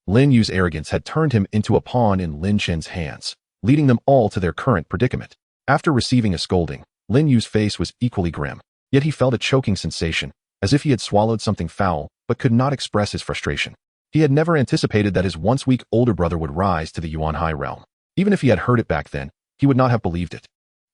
Lin Yu's arrogance had turned him into a pawn in Lin Chen's hands, leading them all to their current predicament. After receiving a scolding, Lin Yu's face was equally grim, yet he felt a choking sensation, as if he had swallowed something foul, but could not express his frustration. He had never anticipated that his once weak older brother would rise to the Yuan Hai realm. Even if he had heard it back then, he would not have believed it.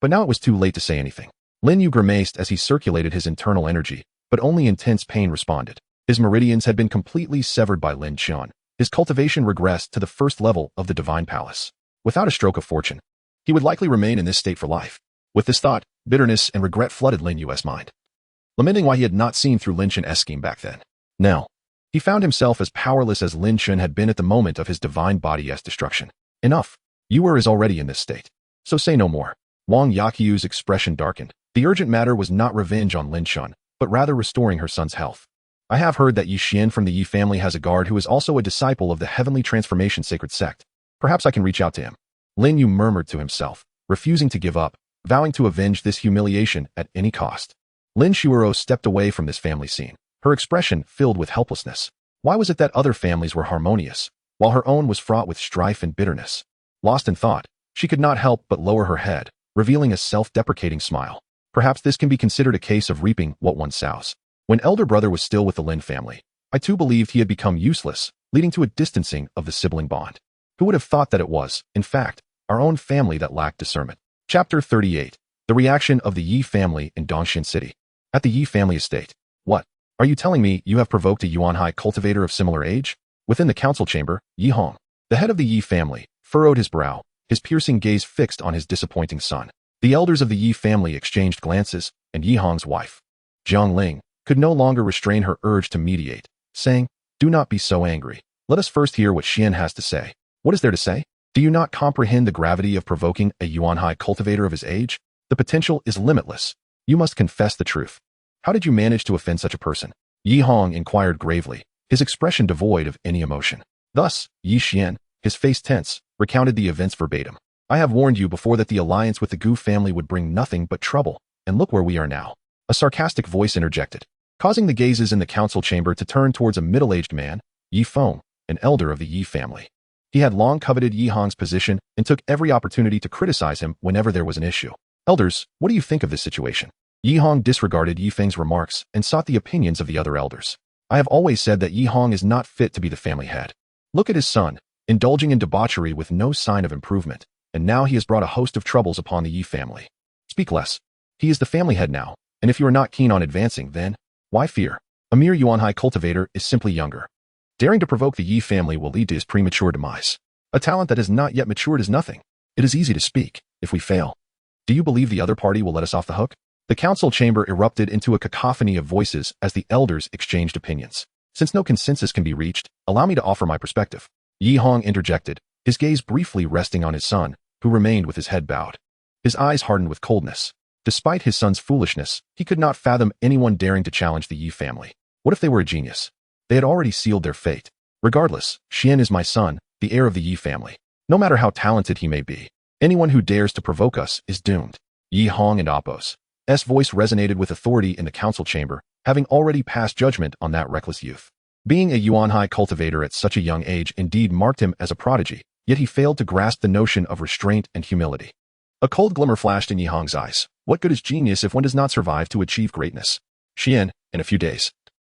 But now it was too late to say anything. Lin Yu grimaced as he circulated his internal energy, but only intense pain responded. His meridians had been completely severed by Lin Qian. His cultivation regressed to the first level of the Divine Palace. Without a stroke of fortune, he would likely remain in this state for life. With this thought, bitterness and regret flooded Lin Yu's mind, lamenting why he had not seen through Lin Chen's scheme back then. Now, he found himself as powerless as Lin Chen had been at the moment of his divine body's destruction. Enough. You is already in this state, so say no more. Wang Yaqiu's expression darkened. The urgent matter was not revenge on Lin Chen, but rather restoring her son's health. I have heard that Yi Xian from the Yi family has a guard who is also a disciple of the Heavenly Transformation Sacred Sect. Perhaps I can reach out to him. Lin Yu murmured to himself, refusing to give up, vowing to avenge this humiliation at any cost. Lin Shuoro stepped away from this family scene, her expression filled with helplessness. Why was it that other families were harmonious, while her own was fraught with strife and bitterness? Lost in thought, she could not help but lower her head, revealing a self-deprecating smile. Perhaps this can be considered a case of reaping what one sows. When elder brother was still with the Lin family, I too believed he had become useless, leading to a distancing of the sibling bond. Who would have thought that it was, in fact, our own family that lacked discernment? Chapter 38. The reaction of the Yi family in Dongxian City. At the Yi family estate. What? Are you telling me you have provoked a Yuan Hai cultivator of similar age? Within the council chamber, Yi Hong, the head of the Yi family, furrowed his brow, his piercing gaze fixed on his disappointing son. The elders of the Yi family exchanged glances, and Yi Hong's wife, Jiang Ling, could no longer restrain her urge to mediate, saying, "Do not be so angry. Let us first hear what Xian has to say." What is there to say? Do you not comprehend the gravity of provoking a Yuan Hai cultivator of his age? The potential is limitless. You must confess the truth. How did you manage to offend such a person? Yi Hong inquired gravely, his expression devoid of any emotion. Thus, Yi Xian, his face tense, recounted the events verbatim. I have warned you before that the alliance with the Gu family would bring nothing but trouble, and look where we are now. A sarcastic voice interjected, causing the gazes in the council chamber to turn towards a middle-aged man, Yi Feng, an elder of the Yi family. He had long coveted Yi Hong's position and took every opportunity to criticize him whenever there was an issue. Elders, what do you think of this situation? Yi Hong disregarded Yi Feng's remarks and sought the opinions of the other elders. I have always said that Yi Hong is not fit to be the family head. Look at his son, indulging in debauchery with no sign of improvement, and now he has brought a host of troubles upon the Yi family. Speak less. He is the family head now, and if you are not keen on advancing, then why fear? A mere Yuan Hai cultivator is simply younger. Daring to provoke the Yi family will lead to his premature demise. A talent that has not yet matured is nothing. It is easy to speak, if we fail. Do you believe the other party will let us off the hook? The council chamber erupted into a cacophony of voices as the elders exchanged opinions. Since no consensus can be reached, allow me to offer my perspective. Yi Hong interjected, his gaze briefly resting on his son, who remained with his head bowed. His eyes hardened with coldness. Despite his son's foolishness, he could not fathom anyone daring to challenge the Yi family. What if they were a genius? They had already sealed their fate. Regardless, Xian is my son, the heir of the Yi family. No matter how talented he may be, anyone who dares to provoke us is doomed. Yi Hong and Appo's voice resonated with authority in the council chamber, having already passed judgment on that reckless youth. Being a Yuanhai cultivator at such a young age indeed marked him as a prodigy, yet he failed to grasp the notion of restraint and humility. A cold glimmer flashed in Yi Hong's eyes. What good is genius if one does not survive to achieve greatness? Xian, in a few days,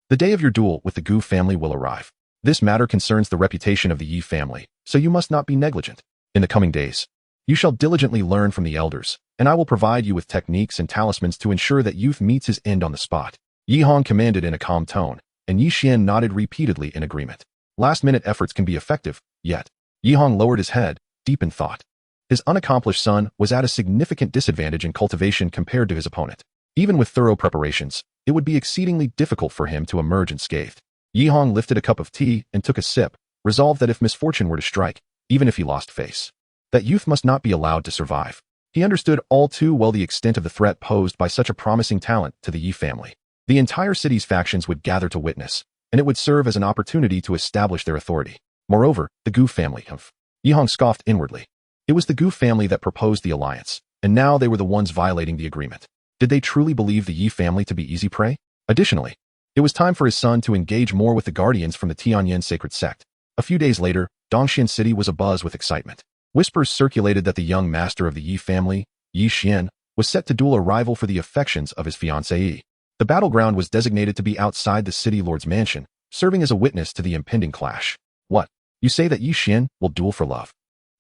the day of your duel with the Gu family will arrive. This matter concerns the reputation of the Yi family, so you must not be negligent. In the coming days, you shall diligently learn from the elders, and I will provide you with techniques and talismans to ensure that youth meets his end on the spot. Yi Hong commanded in a calm tone, and Yi Xian nodded repeatedly in agreement. Last-minute efforts can be effective, yet Yi Hong lowered his head, deep in thought. His unaccomplished son was at a significant disadvantage in cultivation compared to his opponent. Even with thorough preparations, it would be exceedingly difficult for him to emerge unscathed. Yi Hong lifted a cup of tea and took a sip, resolved that if misfortune were to strike, even if he lost face, that youth must not be allowed to survive. He understood all too well the extent of the threat posed by such a promising talent to the Yi family. The entire city's factions would gather to witness, and it would serve as an opportunity to establish their authority. Moreover, the Gu family of Yi Hong scoffed inwardly. It was the Gu family that proposed the alliance, and now they were the ones violating the agreement. Did they truly believe the Yi family to be easy prey? Additionally, it was time for his son to engage more with the guardians from the Tianyan sacred sect. A few days later, Dongxian City was abuzz with excitement. Whispers circulated that the young master of the Yi family, Yi Xian, was set to duel a rival for the affections of his fiancée. The battleground was designated to be outside the city lord's mansion, serving as a witness to the impending clash. What? You say that Yi Xian will duel for love?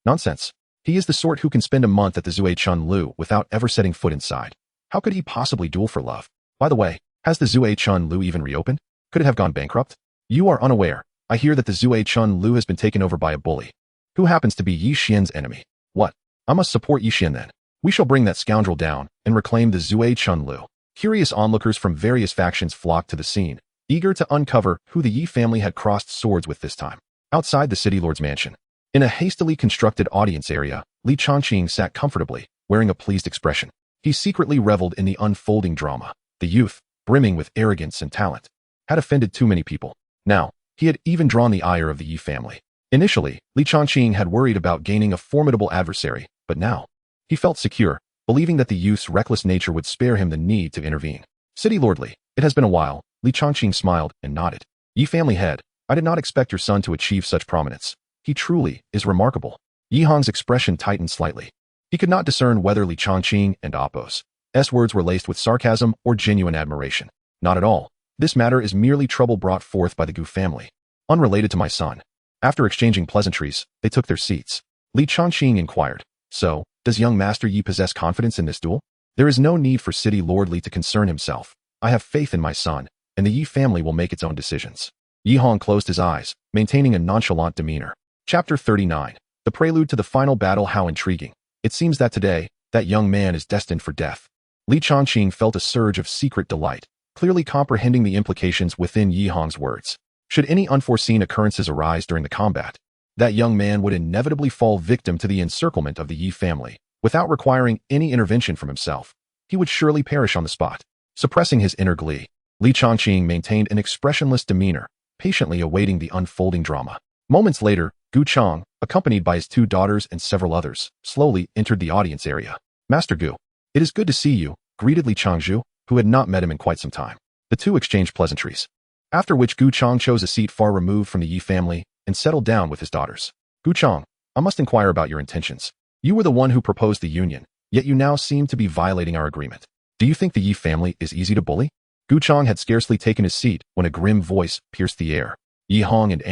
Nonsense. He is the sort who can spend a month at the Zue Chun-Lu without ever setting foot inside. How could he possibly duel for love? By the way, has the Zue Chun-Lu even reopened? Could it have gone bankrupt? You are unaware. I hear that the Zue Chun-Lu has been taken over by a bully, who happens to be Yi Xian's enemy. What? I must support Yi Xian then. We shall bring that scoundrel down and reclaim the Zue Chun-Lu. Curious onlookers from various factions flocked to the scene, eager to uncover who the Yi family had crossed swords with this time. Outside the city lord's mansion, in a hastily constructed audience area, Li Chongqing sat comfortably, wearing a pleased expression. He secretly reveled in the unfolding drama. The youth, brimming with arrogance and talent, had offended too many people. Now, he had even drawn the ire of the Yi family. Initially, Li Chongqing had worried about gaining a formidable adversary, but now, he felt secure, believing that the youth's reckless nature would spare him the need to intervene. City lordly, it has been a while. Li Chongqing smiled and nodded. Yi family head, I did not expect your son to achieve such prominence. He truly is remarkable. Yi Hong's expression tightened slightly. He could not discern whether Li Chongqing and Appo's words were laced with sarcasm or genuine admiration. Not at all. This matter is merely trouble brought forth by the Gu family, unrelated to my son. After exchanging pleasantries, they took their seats. Li Chongqing inquired, So, does young Master Yi possess confidence in this duel? There is no need for City Lord Li to concern himself. I have faith in my son, and the Yi family will make its own decisions. Yi Hong closed his eyes, maintaining a nonchalant demeanor. Chapter 39. The prelude to the final battle. How intriguing. It seems that today, that young man is destined for death. Li Chongqing felt a surge of secret delight, clearly comprehending the implications within Yi Hong's words. Should any unforeseen occurrences arise during the combat, that young man would inevitably fall victim to the encirclement of the Yi family. Without requiring any intervention from himself, he would surely perish on the spot. Suppressing his inner glee, Li Chongqing maintained an expressionless demeanor, patiently awaiting the unfolding drama. Moments later, Gu Chang, accompanied by his 2 daughters and several others, slowly entered the audience area. Master Gu, it is good to see you, greeted Li Changzhu, who had not met him in quite some time. The two exchanged pleasantries, after which Gu Chang chose a seat far removed from the Yi family and settled down with his daughters. Gu Chang, I must inquire about your intentions. You were the one who proposed the union, yet you now seem to be violating our agreement. Do you think the Yi family is easy to bully? Gu Chang had scarcely taken his seat when a grim voice pierced the air. Yi Hong and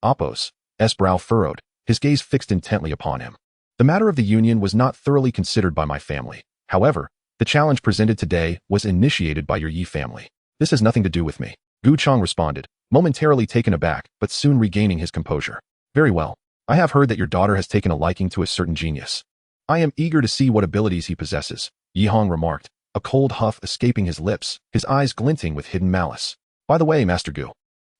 Appo's brow furrowed, his gaze fixed intently upon him. The matter of the union was not thoroughly considered by my family. However, the challenge presented today was initiated by your Yi family. This has nothing to do with me. Gu Chang responded, momentarily taken aback, but soon regaining his composure. Very well. I have heard that your daughter has taken a liking to a certain genius. I am eager to see what abilities he possesses, Yi Hong remarked, a cold huff escaping his lips, his eyes glinting with hidden malice. By the way, Master Gu,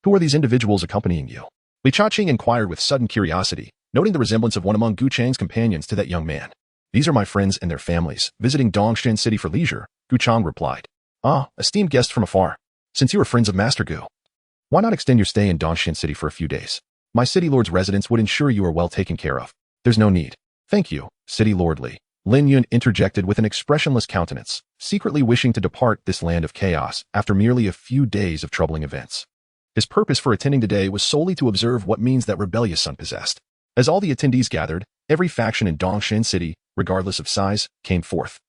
who are these individuals accompanying you? Li Chongqing inquired with sudden curiosity, noting the resemblance of one among Gu Chang's companions to that young man. These are my friends and their families, visiting Dongshan City for leisure, Gu Chang replied. Ah, esteemed guest from afar. Since you are friends of Master Gu, why not extend your stay in Dongshan City for a few days? My City Lord's residence would ensure you are well taken care of. There's no need. Thank you, City Lord Li. Lin Yun interjected with an expressionless countenance, secretly wishing to depart this land of chaos after merely a few days of troubling events. His purpose for attending today was solely to observe what means that rebellious son possessed. As all the attendees gathered, every faction in Dongshan City, regardless of size, came forth,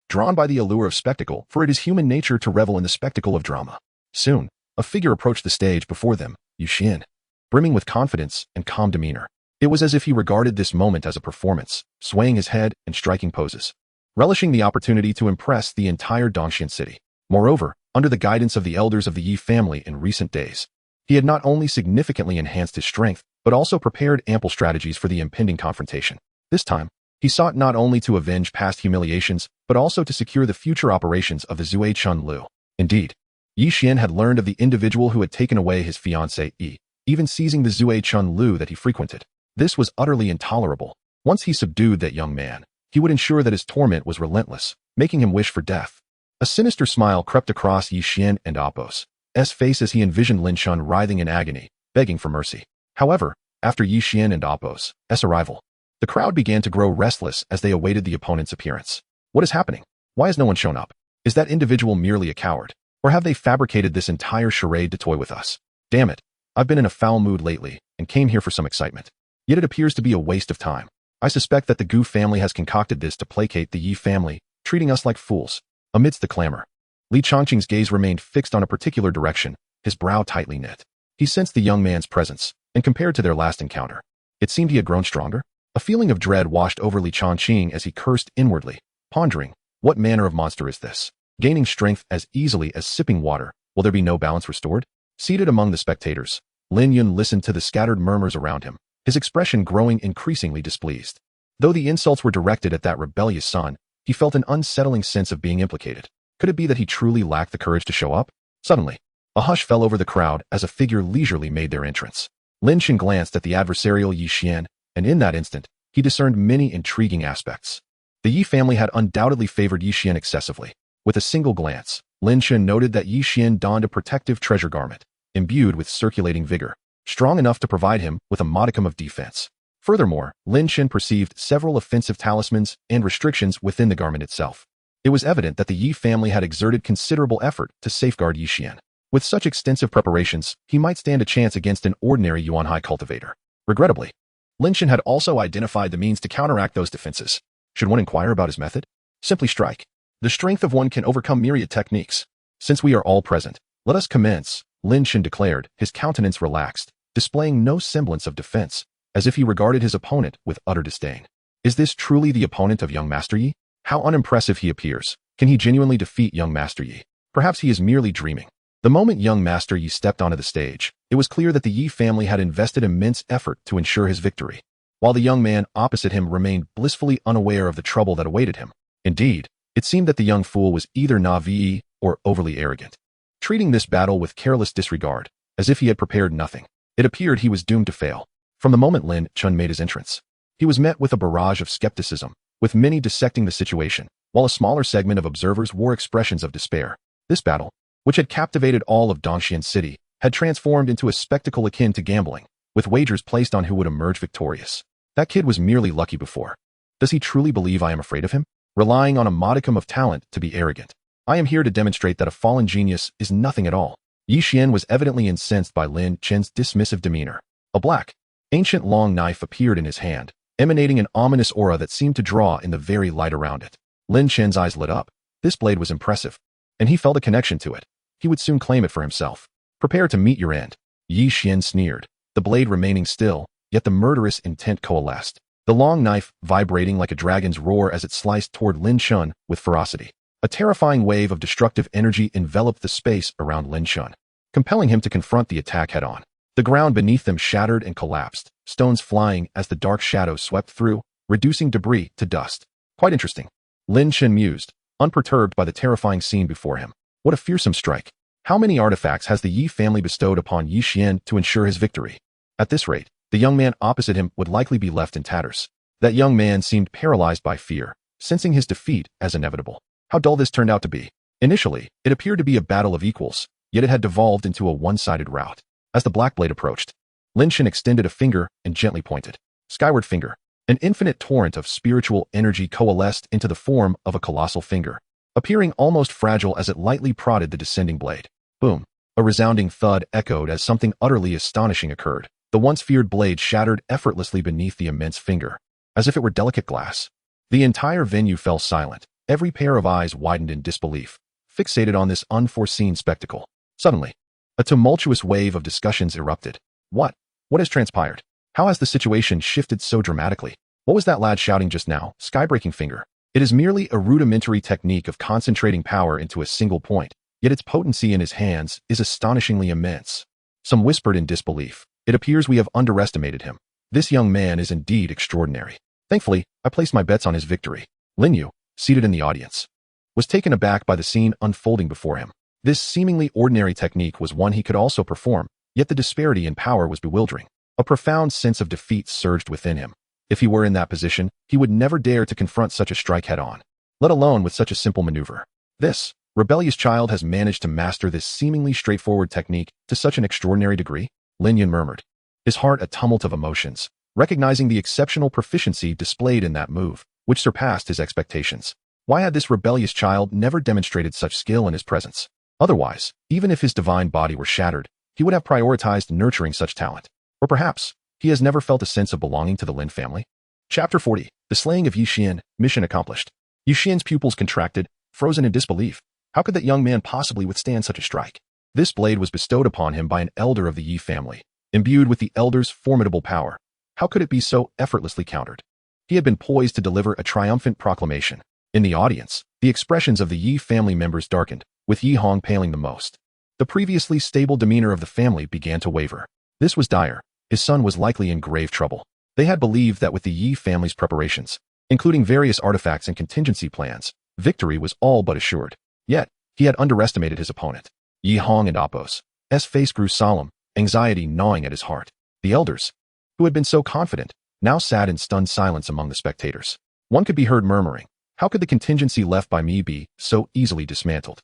drawn by the allure of spectacle, for it is human nature to revel in the spectacle of drama. Soon, a figure approached the stage before them, Yu Xian, brimming with confidence and calm demeanor. It was as if he regarded this moment as a performance, swaying his head and striking poses, relishing the opportunity to impress the entire Dongshan City. Moreover, under the guidance of the elders of the Yi family in recent days, he had not only significantly enhanced his strength, but also prepared ample strategies for the impending confrontation. This time, he sought not only to avenge past humiliations, but also to secure the future operations of the Zui Chun Lu. Indeed, Yi Xian had learned of the individual who had taken away his fiancée Yi, even seizing the Zui Chun Lu that he frequented. This was utterly intolerable. Once he subdued that young man, he would ensure that his torment was relentless, making him wish for death. A sinister smile crept across Yi Xian and Apos' face as he envisioned Lin Chun writhing in agony, begging for mercy. However, after Yi Xian and Apos' arrival, the crowd began to grow restless as they awaited the opponent's appearance. What is happening? Why has no one shown up? Is that individual merely a coward? Or have they fabricated this entire charade to toy with us? Damn it, I've been in a foul mood lately, and came here for some excitement. Yet it appears to be a waste of time. I suspect that the Gu family has concocted this to placate the Yi family, treating us like fools. Amidst the clamor, Li Chongqing's gaze remained fixed on a particular direction, his brow tightly knit. He sensed the young man's presence, and compared to their last encounter, it seemed he had grown stronger. A feeling of dread washed over Li Chongqing as he cursed inwardly, pondering, what manner of monster is this? Gaining strength as easily as sipping water, will there be no balance restored? Seated among the spectators, Lin Yun listened to the scattered murmurs around him, his expression growing increasingly displeased. Though the insults were directed at that rebellious son, he felt an unsettling sense of being implicated. Could it be that he truly lacked the courage to show up? Suddenly, a hush fell over the crowd as a figure leisurely made their entrance. Lin Chen glanced at the adversarial Yi Xian, and in that instant, he discerned many intriguing aspects. The Yi family had undoubtedly favored Yi Xian excessively. With a single glance, Lin Chen noted that Yi Xian donned a protective treasure garment, imbued with circulating vigor, strong enough to provide him with a modicum of defense. Furthermore, Lin Chen perceived several offensive talismans and restrictions within the garment itself. It was evident that the Yi family had exerted considerable effort to safeguard Yi Xian. With such extensive preparations, he might stand a chance against an ordinary Yuanhai cultivator. Regrettably, Lin Chen had also identified the means to counteract those defenses. Should one inquire about his method? Simply strike. The strength of one can overcome myriad techniques. Since we are all present, let us commence, Lin Chen declared, his countenance relaxed, displaying no semblance of defense, as if he regarded his opponent with utter disdain. Is this truly the opponent of young Master Yi? How unimpressive he appears. Can he genuinely defeat young Master Yi? Perhaps he is merely dreaming. The moment young Master Yi stepped onto the stage, it was clear that the Yi family had invested immense effort to ensure his victory, while the young man opposite him remained blissfully unaware of the trouble that awaited him. Indeed, it seemed that the young fool was either naïve or overly arrogant, treating this battle with careless disregard, as if he had prepared nothing. It appeared he was doomed to fail. From the moment Lin Chun made his entrance, he was met with a barrage of skepticism, with many dissecting the situation, while a smaller segment of observers wore expressions of despair. This battle, which had captivated all of Dongshan City, had transformed into a spectacle akin to gambling, with wagers placed on who would emerge victorious. That kid was merely lucky before. Does he truly believe I am afraid of him? Relying on a modicum of talent to be arrogant. I am here to demonstrate that a fallen genius is nothing at all. Yi Xian was evidently incensed by Lin Chen's dismissive demeanor. A black, ancient long knife appeared in his hand, emanating an ominous aura that seemed to draw in the very light around it. Lin Chen's eyes lit up. This blade was impressive, and he felt a connection to it. He would soon claim it for himself. Prepare to meet your end. Yi Xian sneered, the blade remaining still, yet the murderous intent coalesced. The long knife vibrating like a dragon's roar as it sliced toward Lin Chun with ferocity. A terrifying wave of destructive energy enveloped the space around Lin Chun, compelling him to confront the attack head-on. The ground beneath them shattered and collapsed, stones flying as the dark shadows swept through, reducing debris to dust. Quite interesting. Lin Chun mused, unperturbed by the terrifying scene before him. What a fearsome strike. How many artifacts has the Yi family bestowed upon Yi Xian to ensure his victory? At this rate, the young man opposite him would likely be left in tatters. That young man seemed paralyzed by fear, sensing his defeat as inevitable. How dull this turned out to be. Initially, it appeared to be a battle of equals, yet it had devolved into a one-sided rout. As the black blade approached, Lin Shen extended a finger and gently pointed. Skyward finger. An infinite torrent of spiritual energy coalesced into the form of a colossal finger, appearing almost fragile as it lightly prodded the descending blade. Boom. A resounding thud echoed as something utterly astonishing occurred. The once feared blade shattered effortlessly beneath the immense finger, as if it were delicate glass. The entire venue fell silent. Every pair of eyes widened in disbelief, fixated on this unforeseen spectacle. Suddenly, a tumultuous wave of discussions erupted. What has transpired? How has the situation shifted so dramatically? What was that lad shouting just now? Skybreaking finger. It is merely a rudimentary technique of concentrating power into a single point, yet its potency in his hands is astonishingly immense. Some whispered in disbelief. It appears we have underestimated him. This young man is indeed extraordinary. Thankfully, I placed my bets on his victory. Lin Yu, seated in the audience, was taken aback by the scene unfolding before him. This seemingly ordinary technique was one he could also perform, yet the disparity in power was bewildering. A profound sense of defeat surged within him. If he were in that position, he would never dare to confront such a strike head-on, let alone with such a simple maneuver. This rebellious child has managed to master this seemingly straightforward technique to such an extraordinary degree, Lin Yun murmured, his heart a tumult of emotions, recognizing the exceptional proficiency displayed in that move, which surpassed his expectations. Why had this rebellious child never demonstrated such skill in his presence? Otherwise, even if his divine body were shattered, he would have prioritized nurturing such talent. Or perhaps, he has never felt a sense of belonging to the Lin family. Chapter 40. The Slaying of Yi Xian. Mission accomplished. Yi Xian's pupils contracted, frozen in disbelief. How could that young man possibly withstand such a strike? This blade was bestowed upon him by an elder of the Yi family, imbued with the elder's formidable power. How could it be so effortlessly countered? He had been poised to deliver a triumphant proclamation. In the audience, the expressions of the Yi family members darkened, with Yi Hong paling the most. The previously stable demeanor of the family began to waver. This was dire. His son was likely in grave trouble. They had believed that with the Yi family's preparations, including various artifacts and contingency plans, victory was all but assured. Yet, he had underestimated his opponent. Yi Hong and Appo's face grew solemn, anxiety gnawing at his heart. The elders, who had been so confident, now sat in stunned silence among the spectators. One could be heard murmuring, how could the contingency left by me be so easily dismantled?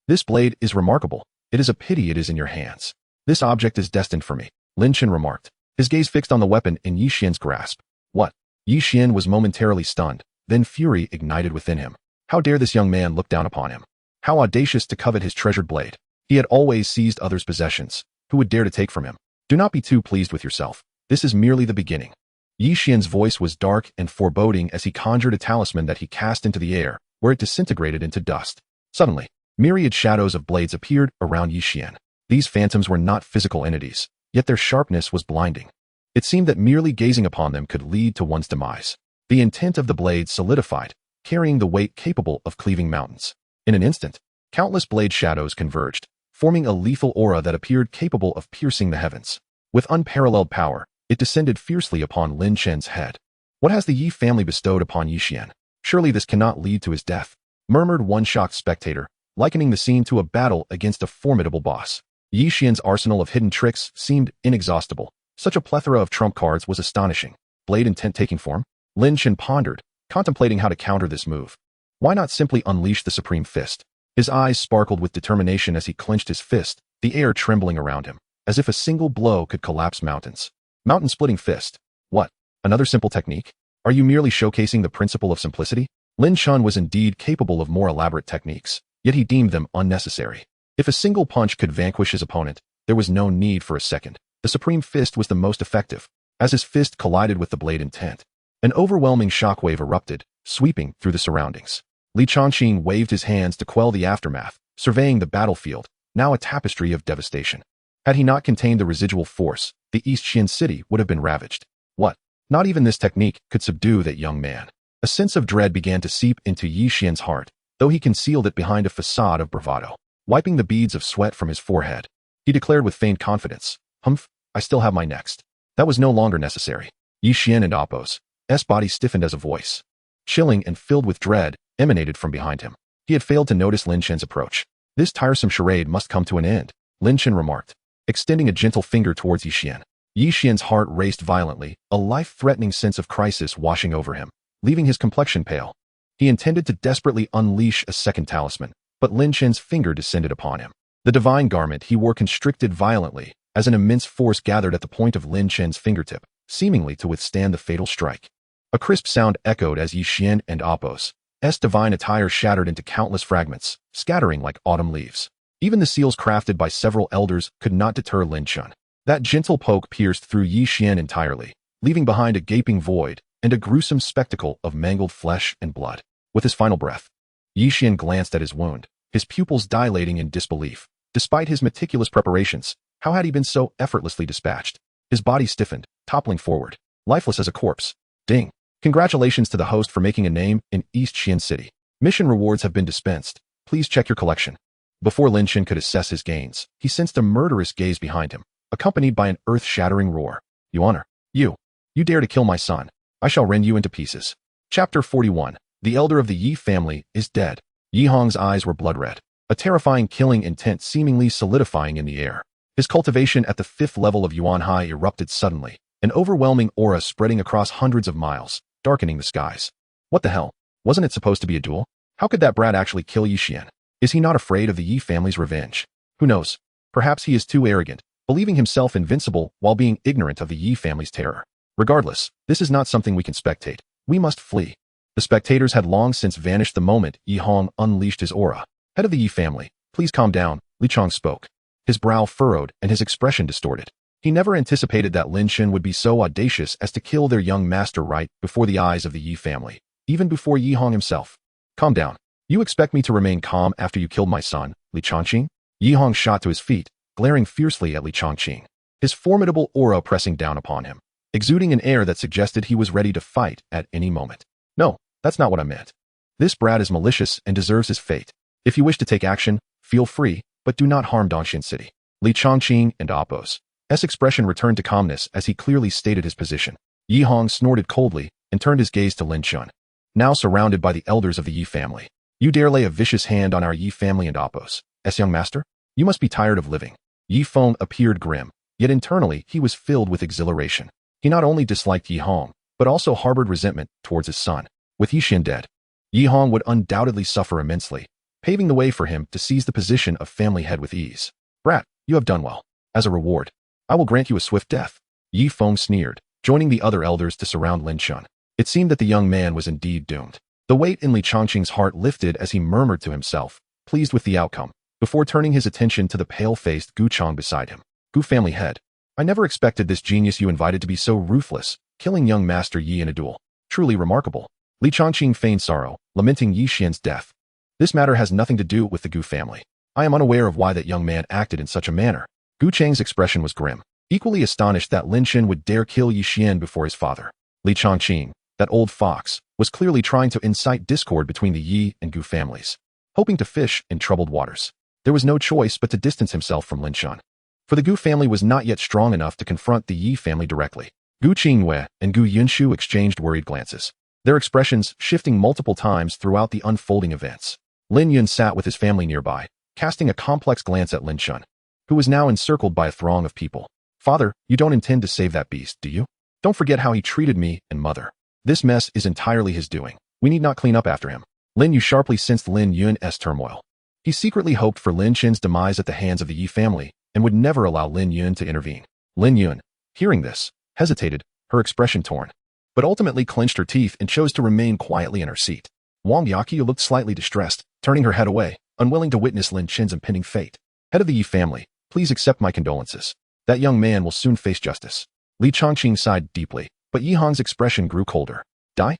This blade is remarkable. It is a pity it is in your hands. This object is destined for me, Lin Chen remarked, his gaze fixed on the weapon in Yi Xian's grasp. What? Yi Xian was momentarily stunned, then fury ignited within him. How dare this young man look down upon him? How audacious to covet his treasured blade. He had always seized others' possessions. Who would dare to take from him? Do not be too pleased with yourself. This is merely the beginning. Yi Xian's voice was dark and foreboding as he conjured a talisman that he cast into the air, where it disintegrated into dust. Suddenly, myriad shadows of blades appeared around Yi Xian. These phantoms were not physical entities, yet their sharpness was blinding. It seemed that merely gazing upon them could lead to one's demise. The intent of the blade solidified, carrying the weight capable of cleaving mountains. In an instant, countless blade shadows converged, forming a lethal aura that appeared capable of piercing the heavens. With unparalleled power, it descended fiercely upon Lin Chen's head. What has the Yi family bestowed upon Yi Xian? Surely this cannot lead to his death, murmured one shocked spectator, likening the scene to a battle against a formidable boss. Yi Xian's arsenal of hidden tricks seemed inexhaustible. Such a plethora of trump cards was astonishing. Blade intent taking form? Lin Chen pondered, contemplating how to counter this move. Why not simply unleash the supreme fist? His eyes sparkled with determination as he clenched his fist, the air trembling around him, as if a single blow could collapse mountains. Mountain-splitting fist. What? Another simple technique? Are you merely showcasing the principle of simplicity? Lin Chun was indeed capable of more elaborate techniques, yet he deemed them unnecessary. If a single punch could vanquish his opponent, there was no need for a second. The supreme fist was the most effective. As his fist collided with the blade intent, an overwhelming shockwave erupted, sweeping through the surroundings. Li Chongqing waved his hands to quell the aftermath, surveying the battlefield, now a tapestry of devastation. Had he not contained the residual force, the East Xian city would have been ravaged. What? Not even this technique could subdue that young man. A sense of dread began to seep into Yi Xian's heart, though he concealed it behind a facade of bravado. Wiping the beads of sweat from his forehead, he declared with feigned confidence, "Humph, I still have my next." That was no longer necessary. Yi Xian and Appo's body stiffened as a voice, chilling and filled with dread, emanated from behind him. He had failed to notice Lin Chen's approach. This tiresome charade must come to an end, Lin Chen remarked, extending a gentle finger towards Yi Xian. Yi Xian's heart raced violently, a life-threatening sense of crisis washing over him, leaving his complexion pale. He intended to desperately unleash a second talisman, but Lin Chen's finger descended upon him. The divine garment he wore constricted violently, as an immense force gathered at the point of Lin Chen's fingertip, seemingly to withstand the fatal strike. A crisp sound echoed as Yi Xian and Apos' divine attire shattered into countless fragments, scattering like autumn leaves. Even the seals crafted by several elders could not deter Lin Chen. That gentle poke pierced through Yi Xian entirely, leaving behind a gaping void and a gruesome spectacle of mangled flesh and blood. With his final breath, Yi Xian glanced at his wound, his pupils dilating in disbelief. Despite his meticulous preparations, how had he been so effortlessly dispatched? His body stiffened, toppling forward, lifeless as a corpse. Ding! Congratulations to the host for making a name in East Xian City. Mission rewards have been dispensed. Please check your collection. Before Lin Chen could assess his gains, he sensed a murderous gaze behind him, accompanied by an earth-shattering roar. You honor! You dare to kill my son. I shall rend you into pieces. Chapter 41. The elder of the Yi family is dead. Yi Hong's eyes were blood-red, a terrifying killing intent seemingly solidifying in the air. His cultivation at the 5th level of Yuan Hai erupted suddenly, an overwhelming aura spreading across hundreds of miles, darkening the skies. What the hell? Wasn't it supposed to be a duel? How could that brat actually kill Yi Xian? Is he not afraid of the Yi family's revenge? Who knows? Perhaps he is too arrogant, believing himself invincible while being ignorant of the Yi family's terror. Regardless, this is not something we can spectate. We must flee. The spectators had long since vanished the moment Yi Hong unleashed his aura. Head of the Yi family, please calm down, Li Chong spoke. His brow furrowed and his expression distorted. He never anticipated that Lin Chen would be so audacious as to kill their young master right before the eyes of the Yi family, even before Yi Hong himself. Calm down. You expect me to remain calm after you killed my son, Li Chongqing? Yi Hong shot to his feet, glaring fiercely at Li Chongqing, his formidable aura pressing down upon him, exuding an air that suggested he was ready to fight at any moment. No, that's not what I meant. This brat is malicious and deserves his fate. If you wish to take action, feel free, but do not harm Dongxian City. Li Chongqing and Apos' expression returned to calmness as he clearly stated his position. Yi Hong snorted coldly and turned his gaze to Lin Chen, now surrounded by the elders of the Yi family. You dare lay a vicious hand on our Yi family and Apos' young master? You must be tired of living. Yi Feng appeared grim, yet internally he was filled with exhilaration. He not only disliked Yi Hong, but also harbored resentment towards his son. With Yi Xian dead, Yi Hong would undoubtedly suffer immensely, paving the way for him to seize the position of family head with ease. Brat, you have done well. As a reward, I will grant you a swift death. Yi Feng sneered, joining the other elders to surround Lin Chen. It seemed that the young man was indeed doomed. The weight in Li Chongqing's heart lifted as he murmured to himself, pleased with the outcome, before turning his attention to the pale-faced Gu Chong beside him. Gu family head. I never expected this genius you invited to be so ruthless, killing young Master Yi in a duel. Truly remarkable. Li Chongqing feigned sorrow, lamenting Yi Xian's death. This matter has nothing to do with the Gu family. I am unaware of why that young man acted in such a manner. Gu Chang's expression was grim, equally astonished that Lin Chen would dare kill Yi Xian before his father. Li Chongqing, that old fox, was clearly trying to incite discord between the Yi and Gu families, hoping to fish in troubled waters. There was no choice but to distance himself from Lin Chen, for the Gu family was not yet strong enough to confront the Yi family directly. Gu Qingyue and Gu Yunshu exchanged worried glances, their expressions shifting multiple times throughout the unfolding events. Lin Yun sat with his family nearby, casting a complex glance at Lin Chen, who was now encircled by a throng of people. Father, you don't intend to save that beast, do you? Don't forget how he treated me and mother. This mess is entirely his doing. We need not clean up after him. Lin Yu sharply sensed Lin Yun's turmoil. He secretly hoped for Lin Chen's demise at the hands of the Yi family and would never allow Lin Yun to intervene. Lin Yun, hearing this, hesitated, her expression torn, but ultimately clenched her teeth and chose to remain quietly in her seat. Wang Yaqi looked slightly distressed, turning her head away, unwilling to witness Lin Chen's impending fate. Head of the Yi family, please accept my condolences. That young man will soon face justice. Li Chongqing sighed deeply, but Yi Hong's expression grew colder. Die?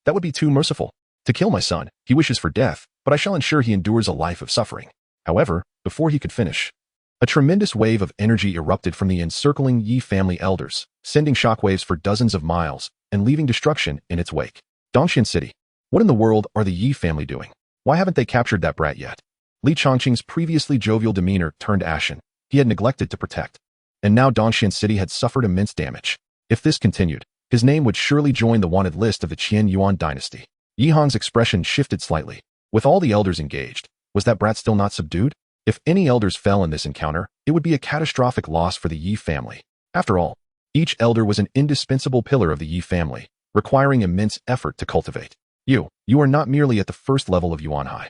That would be too merciful. To kill my son, he wishes for death, but I shall ensure he endures a life of suffering. However, before he could finish, a tremendous wave of energy erupted from the encircling Yi family elders, sending shockwaves for dozens of miles and leaving destruction in its wake. Dongxian City. What in the world are the Yi family doing? Why haven't they captured that brat yet? Li Chongqing's previously jovial demeanor turned ashen. He had neglected to protect. And now Dongxian City had suffered immense damage. If this continued, his name would surely join the wanted list of the Qian Yuan dynasty. Yi Hong's expression shifted slightly. With all the elders engaged, was that brat still not subdued? If any elders fell in this encounter, it would be a catastrophic loss for the Yi family. After all, Each elder was an indispensable pillar of the Yi family, requiring immense effort to cultivate. You are not merely at the first level of Yuan Hai.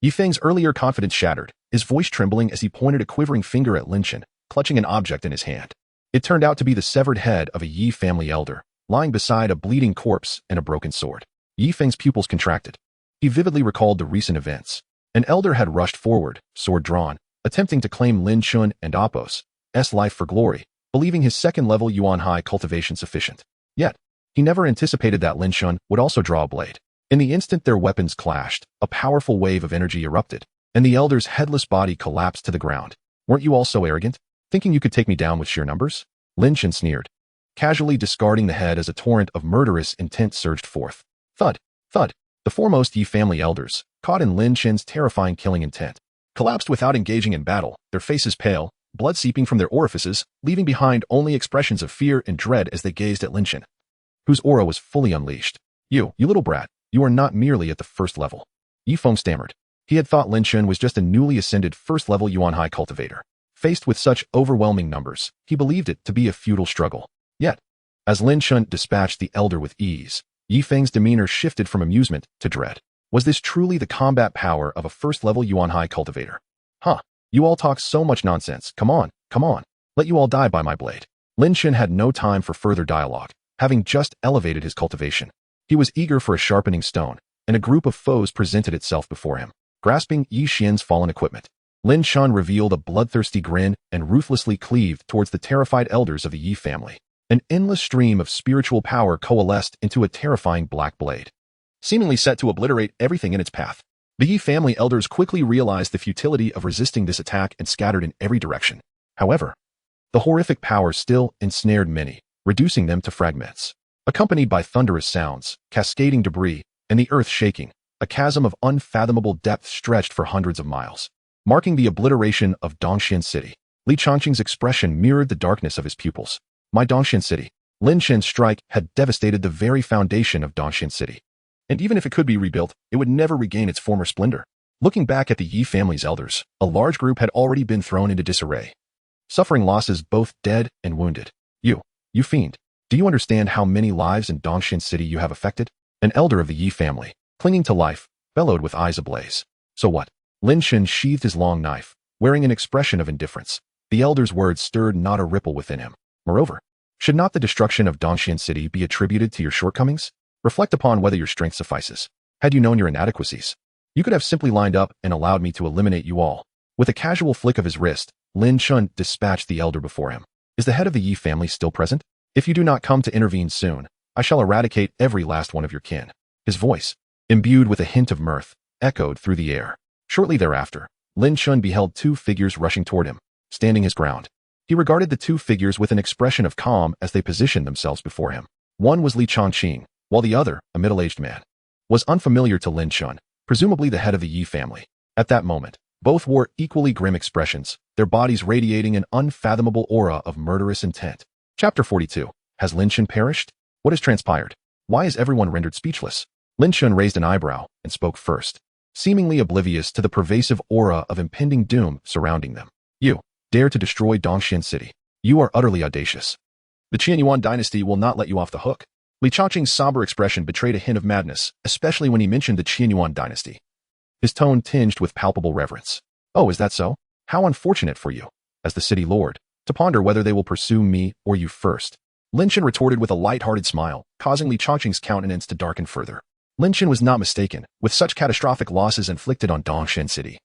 Yifeng's earlier confidence shattered, his voice trembling as he pointed a quivering finger at Lin Chen, clutching an object in his hand. It turned out to be the severed head of a Yi family elder, lying beside a bleeding corpse and a broken sword. Yifeng's pupils contracted. He vividly recalled the recent events. An elder had rushed forward, sword drawn, attempting to claim Lin Chun and Apos' life for glory, believing his second-level Yuan Hai cultivation sufficient. Yet, he never anticipated that Lin Chun would also draw a blade. In the instant their weapons clashed, a powerful wave of energy erupted, and the elder's headless body collapsed to the ground. Weren't you all so arrogant, thinking you could take me down with sheer numbers? Lin Chen sneered, casually discarding the head as a torrent of murderous intent surged forth. Thud, thud. The foremost Yi family elders, caught in Lin Chen's terrifying killing intent, collapsed without engaging in battle, their faces pale, blood seeping from their orifices, leaving behind only expressions of fear and dread as they gazed at Lin Chen, whose aura was fully unleashed. You little brat, you are not merely at the first level. Yi Feng stammered. He had thought Lin Chen was just a newly ascended first-level Yuan Hai cultivator. Faced with such overwhelming numbers, he believed it to be a futile struggle. Yet, as Lin Chen dispatched the elder with ease, Yi Feng's demeanor shifted from amusement to dread. Was this truly the combat power of a first-level Yuan Hai cultivator? You all talk so much nonsense. Come on. Let you all die by my blade. Lin Chen had no time for further dialogue, having just elevated his cultivation. He was eager for a sharpening stone, and a group of foes presented itself before him, grasping Yi Xian's fallen equipment. Lin Chen revealed a bloodthirsty grin and ruthlessly cleaved towards the terrified elders of the Yi family. An endless stream of spiritual power coalesced into a terrifying black blade, seemingly set to obliterate everything in its path. The Yi family elders quickly realized the futility of resisting this attack and scattered in every direction. However, the horrific power still ensnared many, reducing them to fragments. Accompanied by thunderous sounds, cascading debris, and the earth shaking, a chasm of unfathomable depth stretched for hundreds of miles, marking the obliteration of Dongxian City. Li Changqing's expression mirrored the darkness of his pupils. My Dongxian City. Lin Chen's strike had devastated the very foundation of Dongxian City. And even if it could be rebuilt, it would never regain its former splendor. Looking back at the Yi family's elders, a large group had already been thrown into disarray, suffering losses both dead and wounded. You fiend. Do you understand how many lives in Dongxian City you have affected? An elder of the Yi family, clinging to life, bellowed with eyes ablaze. So what? Lin Chen sheathed his long knife, wearing an expression of indifference. The elder's words stirred not a ripple within him. Moreover, should not the destruction of Dongxian City be attributed to your shortcomings? Reflect upon whether your strength suffices. Had you known your inadequacies, you could have simply lined up and allowed me to eliminate you all. With a casual flick of his wrist, Lin Chen dispatched the elder before him. Is the head of the Yi family still present? If you do not come to intervene soon, I shall eradicate every last one of your kin. His voice, imbued with a hint of mirth, echoed through the air. Shortly thereafter, Lin Chen beheld two figures rushing toward him, standing his ground. He regarded the two figures with an expression of calm as they positioned themselves before him. One was Li Changqing, while the other, a middle-aged man, was unfamiliar to Lin Chen, presumably the head of the Yi family. At that moment, both wore equally grim expressions, their bodies radiating an unfathomable aura of murderous intent. Chapter 42. Has Lin Chen perished? What has transpired? Why is everyone rendered speechless? Lin Chen raised an eyebrow and spoke first, seemingly oblivious to the pervasive aura of impending doom surrounding them. You dare to destroy Dongxian City. You are utterly audacious. The Qianyuan dynasty will not let you off the hook. Li Changqing's somber expression betrayed a hint of madness, especially when he mentioned the Qianyuan dynasty. His tone tinged with palpable reverence. Oh, is that so? How unfortunate for you, as the city lord, to ponder whether they will pursue me or you first. Lin Chen retorted with a light-hearted smile, causing Li Changqing's countenance to darken further. Lin Chen was not mistaken. With such catastrophic losses inflicted on Dongxian City,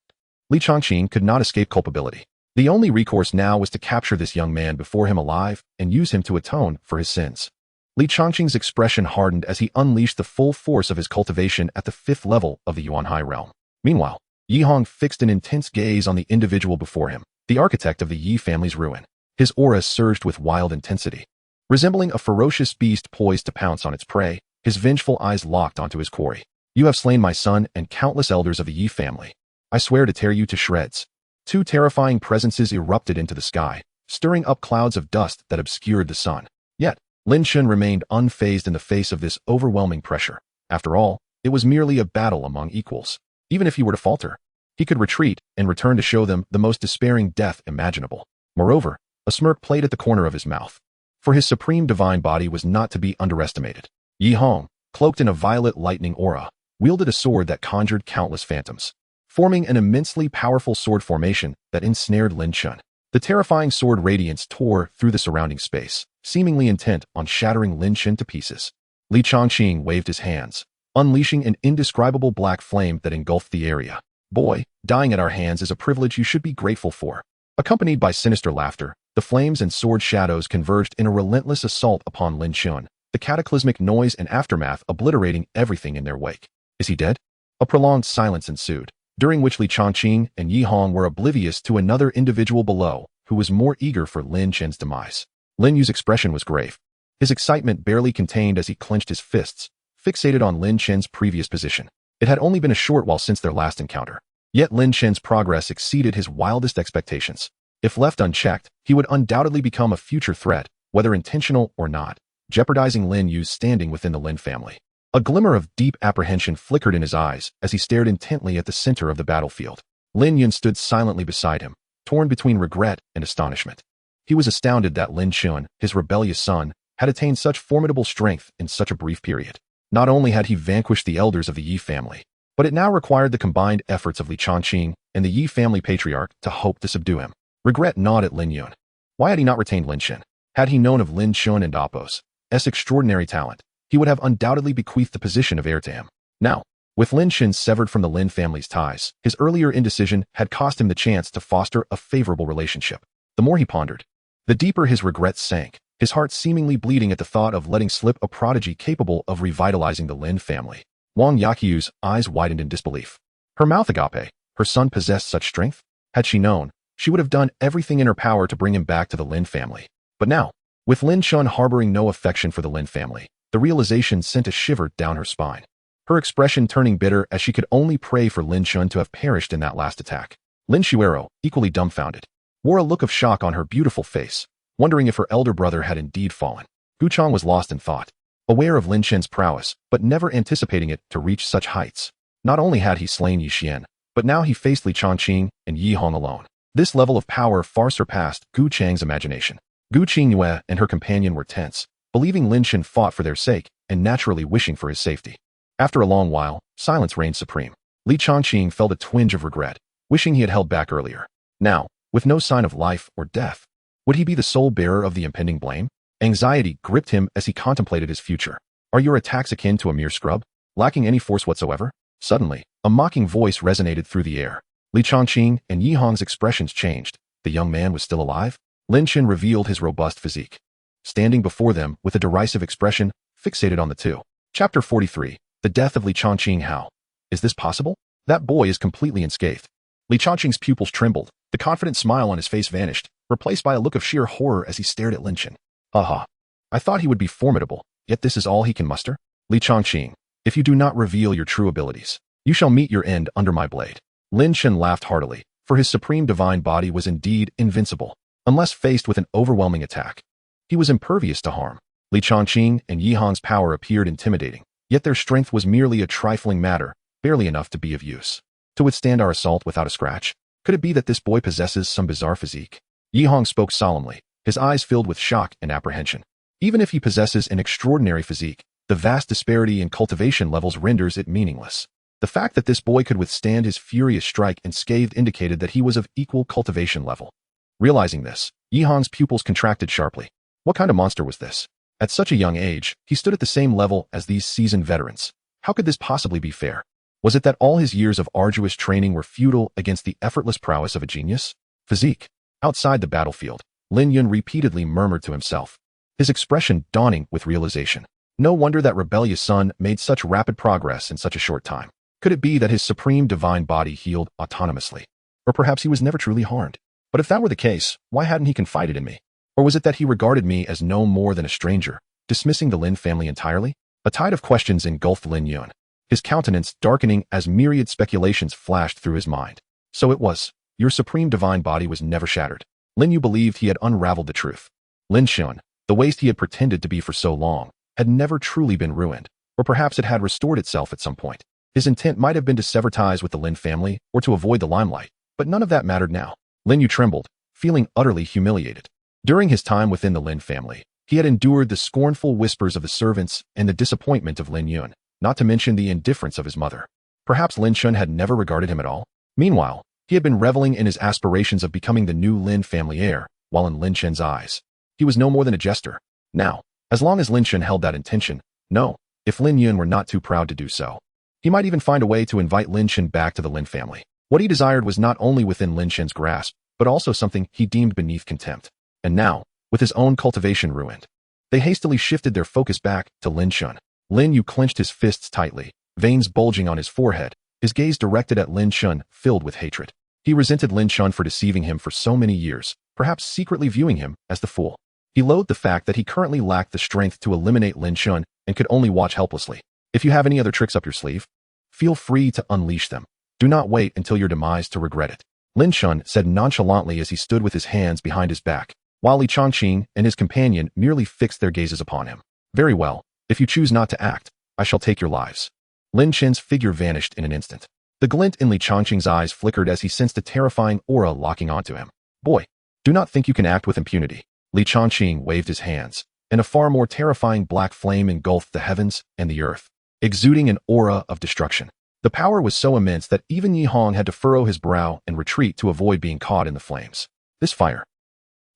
Li Changqing could not escape culpability. The only recourse now was to capture this young man before him alive and use him to atone for his sins. Li Changqing's expression hardened as he unleashed the full force of his cultivation at the 5th level of the Yuan Hai realm. Meanwhile, Yi Hong fixed an intense gaze on the individual before him, the architect of the Yi family's ruin. His aura surged with wild intensity. Resembling a ferocious beast poised to pounce on its prey, his vengeful eyes locked onto his quarry. You have slain my son and countless elders of the Yi family. I swear to tear you to shreds. Two terrifying presences erupted into the sky, stirring up clouds of dust that obscured the sun. Yet, Lin Chen remained unfazed in the face of this overwhelming pressure. After all, it was merely a battle among equals. Even if he were to falter, he could retreat and return to show them the most despairing death imaginable. Moreover, a smirk played at the corner of his mouth. for his supreme divine body was not to be underestimated. Yi Hong, cloaked in a violet lightning aura, wielded a sword that conjured countless phantoms, forming an immensely powerful sword formation that ensnared Lin Chun. The terrifying sword radiance tore through the surrounding space, seemingly intent on shattering Lin Chun to pieces. Li Chongqing waved his hands, unleashing an indescribable black flame that engulfed the area. Boy, dying at our hands is a privilege you should be grateful for. Accompanied by sinister laughter, the flames and sword shadows converged in a relentless assault upon Lin Chun, the cataclysmic noise and aftermath obliterating everything in their wake. Is he dead? A prolonged silence ensued, during which Li Chongqing and Yi Hong were oblivious to another individual below, who was more eager for Lin Chun's demise. Lin Yu's expression was grave, his excitement barely contained as he clenched his fists, fixated on Lin Chun's previous position. It had only been a short while since their last encounter, yet Lin Chun's progress exceeded his wildest expectations. If left unchecked, he would undoubtedly become a future threat, whether intentional or not, jeopardizing Lin Yu's standing within the Lin family. A glimmer of deep apprehension flickered in his eyes as he stared intently at the center of the battlefield. Lin Yun stood silently beside him, torn between regret and astonishment. He was astounded that Lin Chun, his rebellious son, had attained such formidable strength in such a brief period. Not only had he vanquished the elders of the Yi family, but it now required the combined efforts of Li Chongqing and the Yi family patriarch to hope to subdue him. Regret gnawed at Lin Yun. Why had he not retained Lin Chun? Had he known of Lin Chun and Appo's extraordinary talent, he would have undoubtedly bequeathed the position of heir to him. Now, with Lin Chun severed from the Lin family's ties, his earlier indecision had cost him the chance to foster a favorable relationship. The more he pondered, the deeper his regrets sank, his heart seemingly bleeding at the thought of letting slip a prodigy capable of revitalizing the Lin family. Wang Yaqiu's eyes widened in disbelief. Her mouth agape, her son possessed such strength? Had she known, she would have done everything in her power to bring him back to the Lin family. But now, with Lin Chun harboring no affection for the Lin family, the realization sent a shiver down her spine, her expression turning bitter as she could only pray for Lin Chun to have perished in that last attack. Lin Xuero, equally dumbfounded, wore a look of shock on her beautiful face, wondering if her elder brother had indeed fallen. Gu Chong was lost in thought, aware of Lin Chun's prowess, but never anticipating it to reach such heights. Not only had he slain Yi Xian, but now he faced Li Chongqing and Yi Hong alone. This level of power far surpassed Gu Chang's imagination. Gu Qingyue and her companion were tense, believing Lin Chun fought for their sake and naturally wishing for his safety. After a long while, silence reigned supreme. Li Chongqing felt a twinge of regret, wishing he had held back earlier. Now, with no sign of life or death, would he be the sole bearer of the impending blame? Anxiety gripped him as he contemplated his future. Are your attacks akin to a mere scrub, lacking any force whatsoever? Suddenly, a mocking voice resonated through the air. Li Chongqing and Yi Hong's expressions changed. The young man was still alive? Lin Chun revealed his robust physique, standing before them with a derisive expression fixated on the two. Chapter 43. The Death of Li Chongqing. How is this possible? That boy is completely unscathed. Li Chongqing's pupils trembled. The confident smile on his face vanished, replaced by a look of sheer horror as he stared at Lin Chun. Aha! I thought he would be formidable, yet this is all he can muster? Li Chongqing, if you do not reveal your true abilities, you shall meet your end under my blade. Lin Chun laughed heartily, for his supreme divine body was indeed invincible, unless faced with an overwhelming attack. He was impervious to harm. Li Chongqing and Yi Hong's power appeared intimidating, yet their strength was merely a trifling matter, barely enough to be of use. To withstand our assault without a scratch? Could it be that this boy possesses some bizarre physique? Yi Hong spoke solemnly, his eyes filled with shock and apprehension. Even if he possesses an extraordinary physique, the vast disparity in cultivation levels renders it meaningless. The fact that this boy could withstand his furious strike unscathed indicated that he was of equal cultivation level. Realizing this, Yi Hong's pupils contracted sharply. What kind of monster was this? At such a young age, he stood at the same level as these seasoned veterans. How could this possibly be fair? Was it that all his years of arduous training were futile against the effortless prowess of a genius? Physique. Outside the battlefield, Lin Yun repeatedly murmured to himself, his expression dawning with realization. No wonder that rebellious son made such rapid progress in such a short time. Could it be that his supreme divine body healed autonomously? Or perhaps he was never truly harmed? But if that were the case, why hadn't he confided in me? Or was it that he regarded me as no more than a stranger, dismissing the Lin family entirely? A tide of questions engulfed Lin Yun, his countenance darkening as myriad speculations flashed through his mind. So it was, your supreme divine body was never shattered. Lin Yu believed he had unraveled the truth. Lin Chun, the waste he had pretended to be for so long, had never truly been ruined, or perhaps it had restored itself at some point. His intent might have been to sever ties with the Lin family or to avoid the limelight, but none of that mattered now. Lin Yu trembled, feeling utterly humiliated. During his time within the Lin family, He had endured the scornful whispers of the servants and the disappointment of Lin Yun, not to mention the indifference of his mother. Perhaps Lin Shun had never regarded him at all. Meanwhile, he had been reveling in his aspirations of becoming the new Lin family heir, while in Lin Shen's eyes, he was no more than a jester. Now, as long as Lin Shen held that intention, no, if Lin Yun were not too proud to do so, he might even find a way to invite Lin Shen back to the Lin family. What he desired was not only within Lin Shen's grasp, but also something he deemed beneath contempt. And now, with his own cultivation ruined, they hastily shifted their focus back to Lin Shun. Lin Yu clenched his fists tightly, veins bulging on his forehead, his gaze directed at Lin Shun, filled with hatred. He resented Lin Shun for deceiving him for so many years, perhaps secretly viewing him as the fool. He loathed the fact that he currently lacked the strength to eliminate Lin Shun and could only watch helplessly. If you have any other tricks up your sleeve, feel free to unleash them. Do not wait until your demise to regret it. Lin Shun said nonchalantly as he stood with his hands behind his back, while Li Chongqing and his companion merely fixed their gazes upon him. Very well, if you choose not to act, I shall take your lives. Lin Shen's figure vanished in an instant. The glint in Li Chongqing's eyes flickered as he sensed a terrifying aura locking onto him. Boy, do not think you can act with impunity. Li Chongqing waved his hands, and a far more terrifying black flame engulfed the heavens and the earth, exuding an aura of destruction. The power was so immense that even Yi Hong had to furrow his brow and retreat to avoid being caught in the flames. This fire.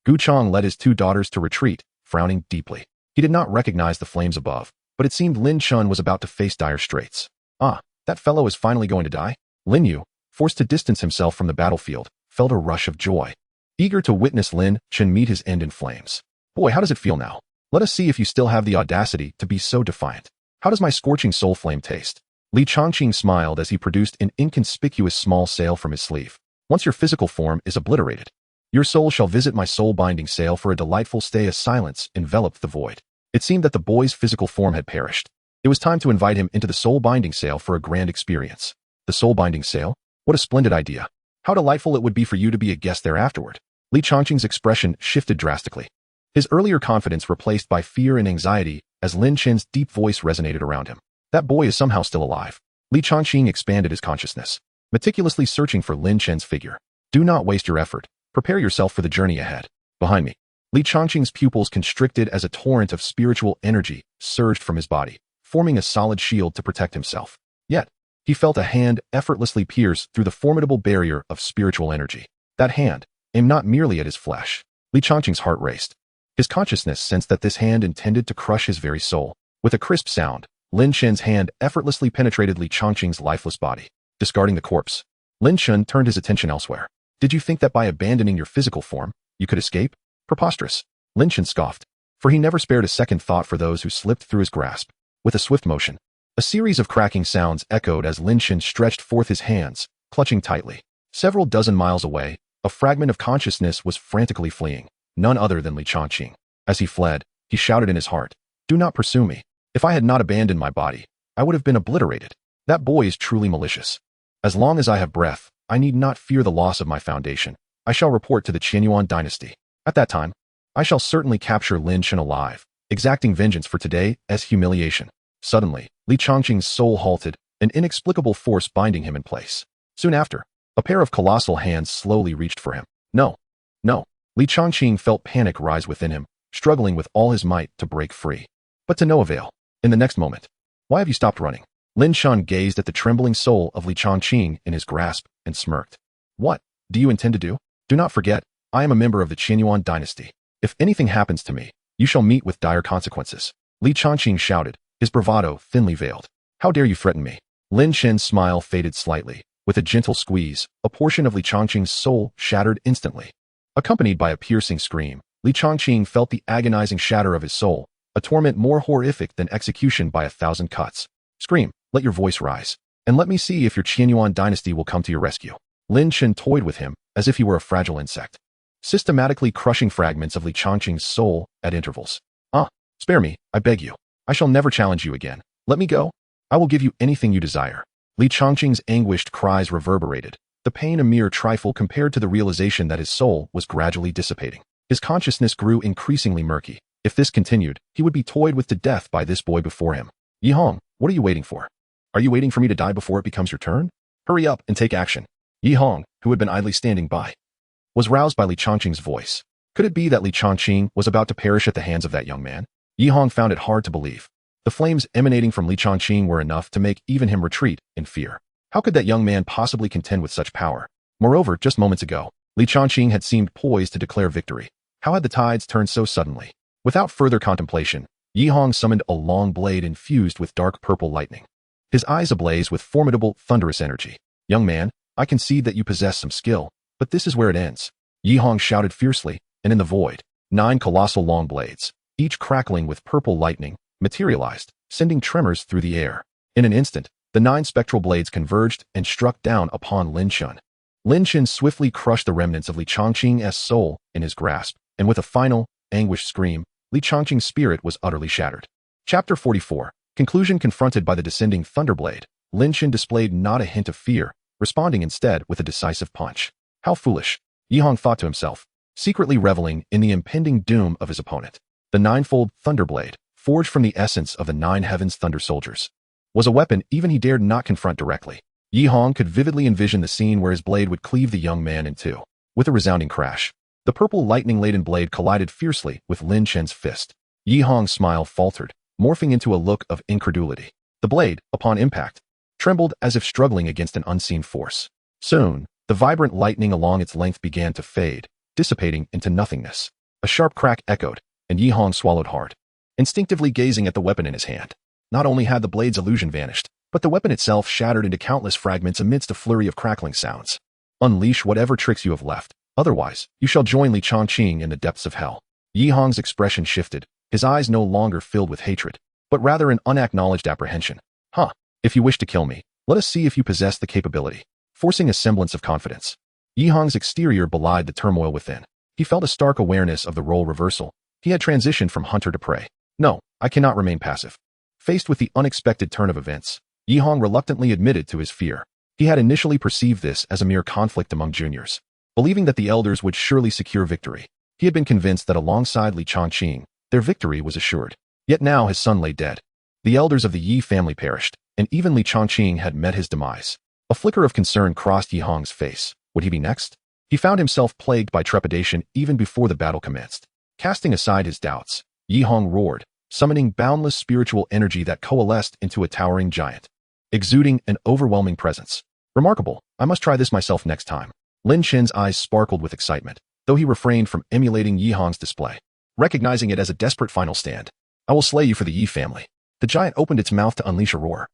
Gu Chong led his two daughters to retreat, frowning deeply. He did not recognize the flames above, but it seemed Lin Shun was about to face dire straits. Ah, that fellow is finally going to die? Lin Yu, forced to distance himself from the battlefield, felt a rush of joy, eager to witness Lin Chen meet his end in flames. Boy, how does it feel now? Let us see if you still have the audacity to be so defiant. How does my scorching soul flame taste? Li Chongqing smiled as he produced an inconspicuous small sail from his sleeve. Once your physical form is obliterated, your soul shall visit my soul-binding sail for a delightful stay as silence enveloped the void. It seemed that the boy's physical form had perished. It was time to invite him into the soul-binding sail for a grand experience. The soul-binding sail? What a splendid idea. How delightful it would be for you to be a guest there afterward. Li Chongqing's expression shifted drastically. His earlier confidence replaced by fear and anxiety as Lin Chen's deep voice resonated around him. That boy is somehow still alive. Li Chongqing expanded his consciousness, meticulously searching for Lin Chen's figure. Do not waste your effort. Prepare yourself for the journey ahead. Behind me. Li Chongqing's pupils constricted as a torrent of spiritual energy surged from his body, forming a solid shield to protect himself. Yet, he felt a hand effortlessly pierce through the formidable barrier of spiritual energy. That hand aimed not merely at his flesh. Li Chongqing's heart raced. His consciousness sensed that this hand intended to crush his very soul. With a crisp sound, Lin Shen's hand effortlessly penetrated Li Chongqing's lifeless body. Discarding the corpse, Lin Shen turned his attention elsewhere. Did you think that by abandoning your physical form, you could escape? Preposterous. Lin Shen scoffed, for he never spared a second thought for those who slipped through his grasp. With a swift motion, a series of cracking sounds echoed as Lin Shen stretched forth his hands, clutching tightly. Several dozen miles away, a fragment of consciousness was frantically fleeing, none other than Li Chongqing. As he fled, he shouted in his heart, "Do not pursue me. If I had not abandoned my body, I would have been obliterated. That boy is truly malicious. As long as I have breath, I need not fear the loss of my foundation. I shall report to the Qianyuan dynasty. At that time, I shall certainly capture Lin Shen alive, exacting vengeance for today as humiliation." Suddenly, Li Chongqing's soul halted, an inexplicable force binding him in place. Soon after, a pair of colossal hands slowly reached for him. No. No. Li Chongqing felt panic rise within him, struggling with all his might to break free. But to no avail. In the next moment, "Why have you stopped running?" Lin Shun gazed at the trembling soul of Li Chongqing in his grasp and smirked. "What do you intend to do? Do not forget, I am a member of the Qianyuan dynasty. If anything happens to me, you shall meet with dire consequences." Li Chongqing shouted, his bravado thinly veiled. "How dare you threaten me?" Lin Shen's smile faded slightly. With a gentle squeeze, a portion of Li Chongqing's soul shattered instantly. Accompanied by a piercing scream, Li Chongqing felt the agonizing shatter of his soul, a torment more horrific than execution by 1,000 cuts. "Scream, let your voice rise, and let me see if your Qianyuan dynasty will come to your rescue." Lin Shen toyed with him as if he were a fragile insect, systematically crushing fragments of Li Chongqing's soul at intervals. Spare me, I beg you. I shall never challenge you again. Let me go. I will give you anything you desire." Li Chongqing's anguished cries reverberated, the pain a mere trifle compared to the realization that his soul was gradually dissipating. His consciousness grew increasingly murky. If this continued, he would be toyed with to death by this boy before him. "Yi Hong, what are you waiting for? Are you waiting for me to die before it becomes your turn? Hurry up and take action." Yi Hong, who had been idly standing by, was roused by Li Chongqing's voice. Could it be that Li Chongqing was about to perish at the hands of that young man? Yi Hong found it hard to believe. The flames emanating from Li Chongqing were enough to make even him retreat in fear. How could that young man possibly contend with such power? Moreover, just moments ago, Li Chongqing had seemed poised to declare victory. How had the tides turned so suddenly? Without further contemplation, Yi Hong summoned a long blade infused with dark purple lightning. His eyes ablaze with formidable, thunderous energy. Young man, I concede that you possess some skill, but this is where it ends. Yi Hong shouted fiercely, and in the void, 9 colossal long blades, each crackling with purple lightning, materialized, sending tremors through the air. In an instant, the 9 spectral blades converged and struck down upon Lin Chun. Lin Chun swiftly crushed the remnants of Li Chongqing's soul in his grasp, and with a final, anguished scream, Li Chongqing's spirit was utterly shattered. Chapter 44. Conclusion. Confronted by the descending thunderblade, Lin Chun displayed not a hint of fear, responding instead with a decisive punch. How foolish, Yi Hong thought to himself, secretly reveling in the impending doom of his opponent. The 9-fold thunderblade, forged from the essence of the 9 heavens thunder soldiers, was a weapon even he dared not confront directly. Yi Hong could vividly envision the scene where his blade would cleave the young man in two. With a resounding crash, the purple lightning-laden blade collided fiercely with Lin Chun's fist. Yi Hong's smile faltered, morphing into a look of incredulity. The blade, upon impact, trembled as if struggling against an unseen force. Soon, the vibrant lightning along its length began to fade, dissipating into nothingness. A sharp crack echoed, and Yi Hong swallowed hard, instinctively gazing at the weapon in his hand. Not only had the blade's illusion vanished, but the weapon itself shattered into countless fragments amidst a flurry of crackling sounds. Unleash whatever tricks you have left, otherwise, you shall join Li Chongqing in the depths of hell. Yi Hong's expression shifted, his eyes no longer filled with hatred, but rather an unacknowledged apprehension. If you wish to kill me, let us see if you possess the capability. Forcing a semblance of confidence, Yi Hong's exterior belied the turmoil within. He felt a stark awareness of the role reversal. He had transitioned from hunter to prey. No, I cannot remain passive. Faced with the unexpected turn of events, Yi Hong reluctantly admitted to his fear. He had initially perceived this as a mere conflict among juniors, believing that the elders would surely secure victory. He had been convinced that alongside Li Chongqing, their victory was assured. Yet now his son lay dead. The elders of the Yi family perished, and even Li Chongqing had met his demise. A flicker of concern crossed Yi Hong's face. Would he be next? He found himself plagued by trepidation even before the battle commenced. Casting aside his doubts, Yi Hong roared, summoning boundless spiritual energy that coalesced into a towering giant, exuding an overwhelming presence. Remarkable, I must try this myself next time. Lin Chun's eyes sparkled with excitement, though he refrained from emulating Yi Hong's display. Recognizing it as a desperate final stand, I will slay you for the Yi family. The giant opened its mouth to unleash a roar,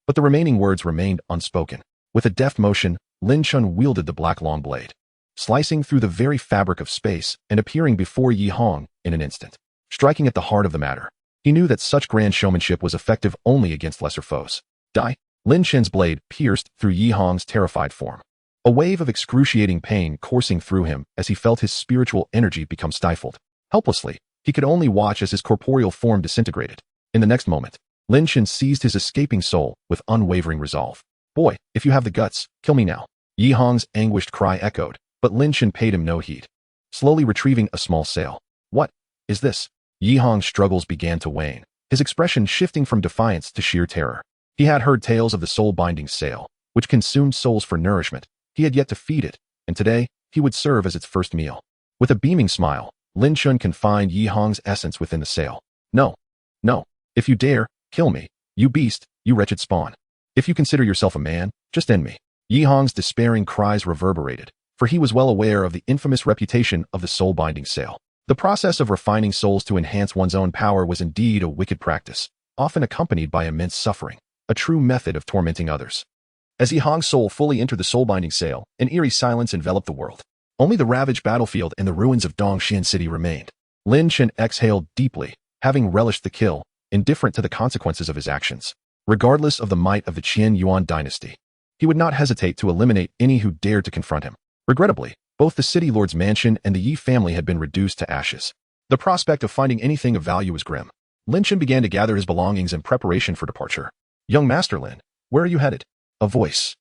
but the remaining words remained unspoken. With a deft motion, Lin Chun wielded the black long blade, slicing through the very fabric of space and appearing before Yi Hong in an instant. Striking at the heart of the matter, he knew that such grand showmanship was effective only against lesser foes. Die! Lin Chun's blade pierced through Yi Hong's terrified form. A wave of excruciating pain coursing through him as he felt his spiritual energy become stifled. Helplessly, he could only watch as his corporeal form disintegrated. In the next moment, Lin Chun seized his escaping soul with unwavering resolve. Boy, if you have the guts, kill me now. Yi Hong's anguished cry echoed, but Lin Chun paid him no heed, slowly retrieving a small sail. What is this? Yi Hong's struggles began to wane, his expression shifting from defiance to sheer terror. He had heard tales of the soul-binding sail, which consumed souls for nourishment. He had yet to feed it, and today, he would serve as its first meal. With a beaming smile, Lin Chun confined Yi Hong's essence within the sail. No. No. If you dare, kill me, you beast, you wretched spawn. If you consider yourself a man, just end me. Yi Hong's despairing cries reverberated, for he was well aware of the infamous reputation of the soul-binding sail. The process of refining souls to enhance one's own power was indeed a wicked practice, often accompanied by immense suffering, a true method of tormenting others. As Yi Hong's soul fully entered the soul-binding sail, an eerie silence enveloped the world. Only the ravaged battlefield and the ruins of Dongxian City remained. Lin Chun exhaled deeply, having relished the kill, indifferent to the consequences of his actions. Regardless of the might of the Qian Yuan dynasty, he would not hesitate to eliminate any who dared to confront him. Regrettably, both the city lord's mansion and the Yi family had been reduced to ashes. The prospect of finding anything of value was grim. Lin Chun began to gather his belongings in preparation for departure. Young Master Lin, where are you headed? A voice,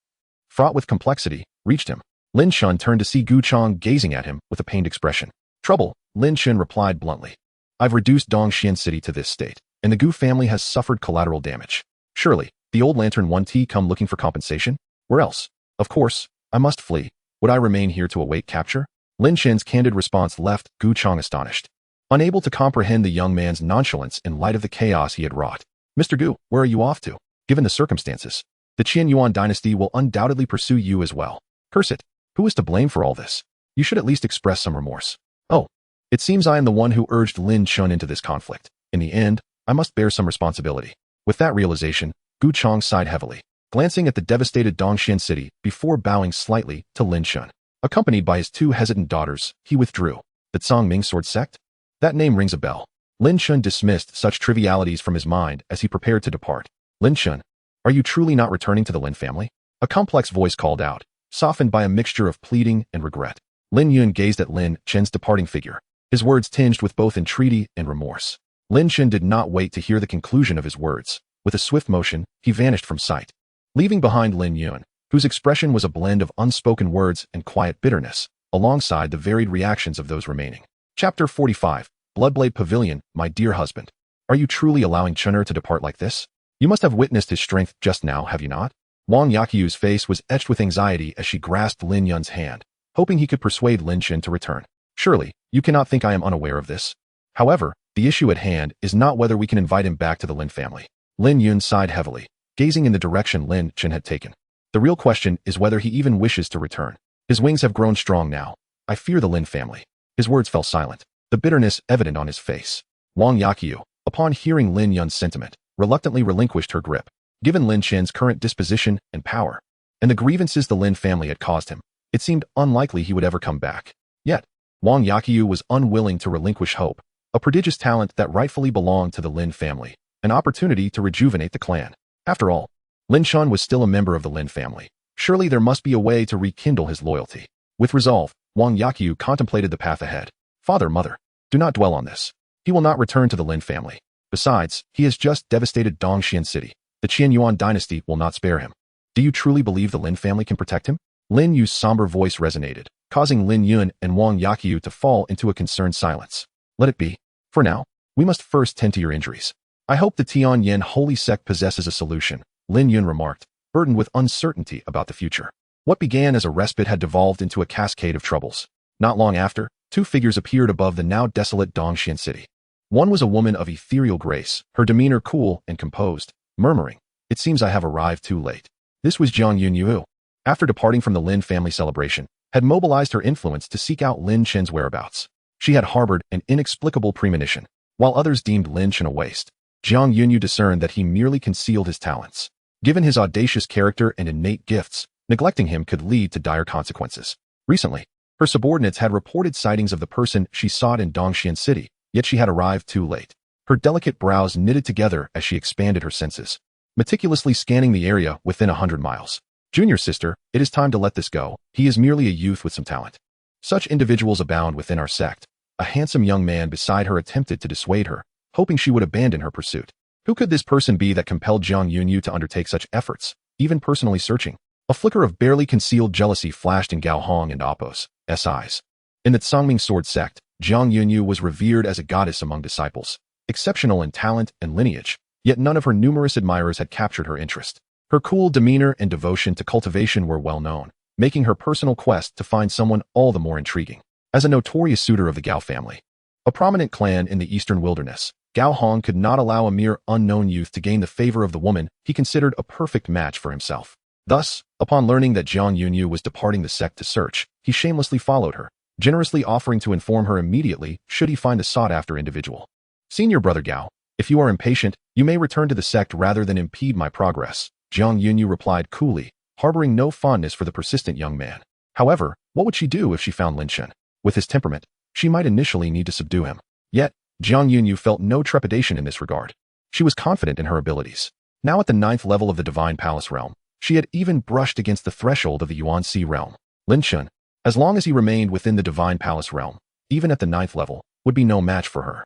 fraught with complexity, reached him. Lin Chun turned to see Gu Chong gazing at him with a pained expression. Trouble, Lin Chun replied bluntly. I've reduced Dongxian City to this state, and the Gu family has suffered collateral damage. Surely, the old lantern 1T come looking for compensation? Where else? Of course, I must flee. Would I remain here to await capture? Lin Chen's candid response left Gu Chang astonished, unable to comprehend the young man's nonchalance in light of the chaos he had wrought. Mr. Gu, where are you off to? Given the circumstances, the Qian Yuan dynasty will undoubtedly pursue you as well. Curse it. Who is to blame for all this? You should at least express some remorse. Oh, it seems I am the one who urged Lin Chun into this conflict. In the end, I must bear some responsibility. With that realization, Gu Chang sighed heavily, glancing at the devastated Dongxian city before bowing slightly to Lin Chun. Accompanied by his two hesitant daughters, he withdrew. The Cangming sword sect? That name rings a bell. Lin Chun dismissed such trivialities from his mind as he prepared to depart. Lin Chun, are you truly not returning to the Lin family? A complex voice called out, softened by a mixture of pleading and regret. Lin Yun gazed at Lin Chen's departing figure, his words tinged with both entreaty and remorse. Lin Chen did not wait to hear the conclusion of his words. With a swift motion, he vanished from sight, leaving behind Lin Yun, whose expression was a blend of unspoken words and quiet bitterness, alongside the varied reactions of those remaining. Chapter 45, Bloodblade Pavilion. My dear husband, are you truly allowing Chun'er to depart like this? You must have witnessed his strength just now, have you not? Wang Yaqiu's face was etched with anxiety as she grasped Lin Yun's hand, hoping he could persuade Lin Chen to return. Surely, you cannot think I am unaware of this. However, the issue at hand is not whether we can invite him back to the Lin family. Lin Yun sighed heavily, gazing in the direction Lin Chen had taken. The real question is whether he even wishes to return. His wings have grown strong now. I fear the Lin family. His words fell silent, the bitterness evident on his face. Wang Yaqiu, upon hearing Lin Yun's sentiment, reluctantly relinquished her grip. Given Lin Chen's current disposition and power, and the grievances the Lin family had caused him, it seemed unlikely he would ever come back. Yet, Wang Yaqiu was unwilling to relinquish hope, a prodigious talent that rightfully belonged to the Lin family, an opportunity to rejuvenate the clan. After all, Lin Chun was still a member of the Lin family. Surely there must be a way to rekindle his loyalty. With resolve, Wang Yaqiu contemplated the path ahead. Father, mother, do not dwell on this. He will not return to the Lin family. Besides, he has just devastated Dongxian city. The Qian Yuan dynasty will not spare him. Do you truly believe the Lin family can protect him? Lin Yu's somber voice resonated, causing Lin Yun and Wang Yaqiu to fall into a concerned silence. Let it be. For now, we must first tend to your injuries. I hope the Tianyan holy sect possesses a solution, Lin Yun remarked, burdened with uncertainty about the future. What began as a respite had devolved into a cascade of troubles. Not long after, two figures appeared above the now desolate Dongxian city. One was a woman of ethereal grace, her demeanor cool and composed, murmuring, "It seems I have arrived too late." This was Jiang Yunyu. After departing from the Lin family celebration, had mobilized her influence to seek out Lin Chen's whereabouts. She had harbored an inexplicable premonition, while others deemed Lin Chen a waste. Jiang Yunyu discerned that he merely concealed his talents. Given his audacious character and innate gifts, neglecting him could lead to dire consequences. Recently, her subordinates had reported sightings of the person she sought in Dongxian city, yet she had arrived too late. Her delicate brows knitted together as she expanded her senses, meticulously scanning the area within 100 miles. Junior sister, it is time to let this go. He is merely a youth with some talent. Such individuals abound within our sect. A handsome young man beside her attempted to dissuade her, hoping she would abandon her pursuit. Who could this person be that compelled Jiang Yunyu to undertake such efforts, even personally searching? A flicker of barely concealed jealousy flashed in Gao Hong and Appo's eyes. In the Cangming sword sect, Jiang Yunyu was revered as a goddess among disciples, exceptional in talent and lineage, yet none of her numerous admirers had captured her interest. Her cool demeanor and devotion to cultivation were well known, making her personal quest to find someone all the more intriguing. As a notorious suitor of the Gao family, a prominent clan in the eastern wilderness, Gao Hong could not allow a mere unknown youth to gain the favor of the woman he considered a perfect match for himself. Thus, upon learning that Jiang Yunyu was departing the sect to search, he shamelessly followed her, generously offering to inform her immediately should he find the sought-after individual. Senior brother Gao, if you are impatient, you may return to the sect rather than impede my progress, Jiang Yunyu replied coolly, harboring no fondness for the persistent young man. However, what would she do if she found Lin Chen? With his temperament, she might initially need to subdue him. Yet, Jiang Yunyu felt no trepidation in this regard. She was confident in her abilities. Now at the 9th level of the Divine Palace realm, she had even brushed against the threshold of the Yuan Sea realm. Lin Chen, as long as he remained within the Divine Palace realm, even at the 9th level, would be no match for her.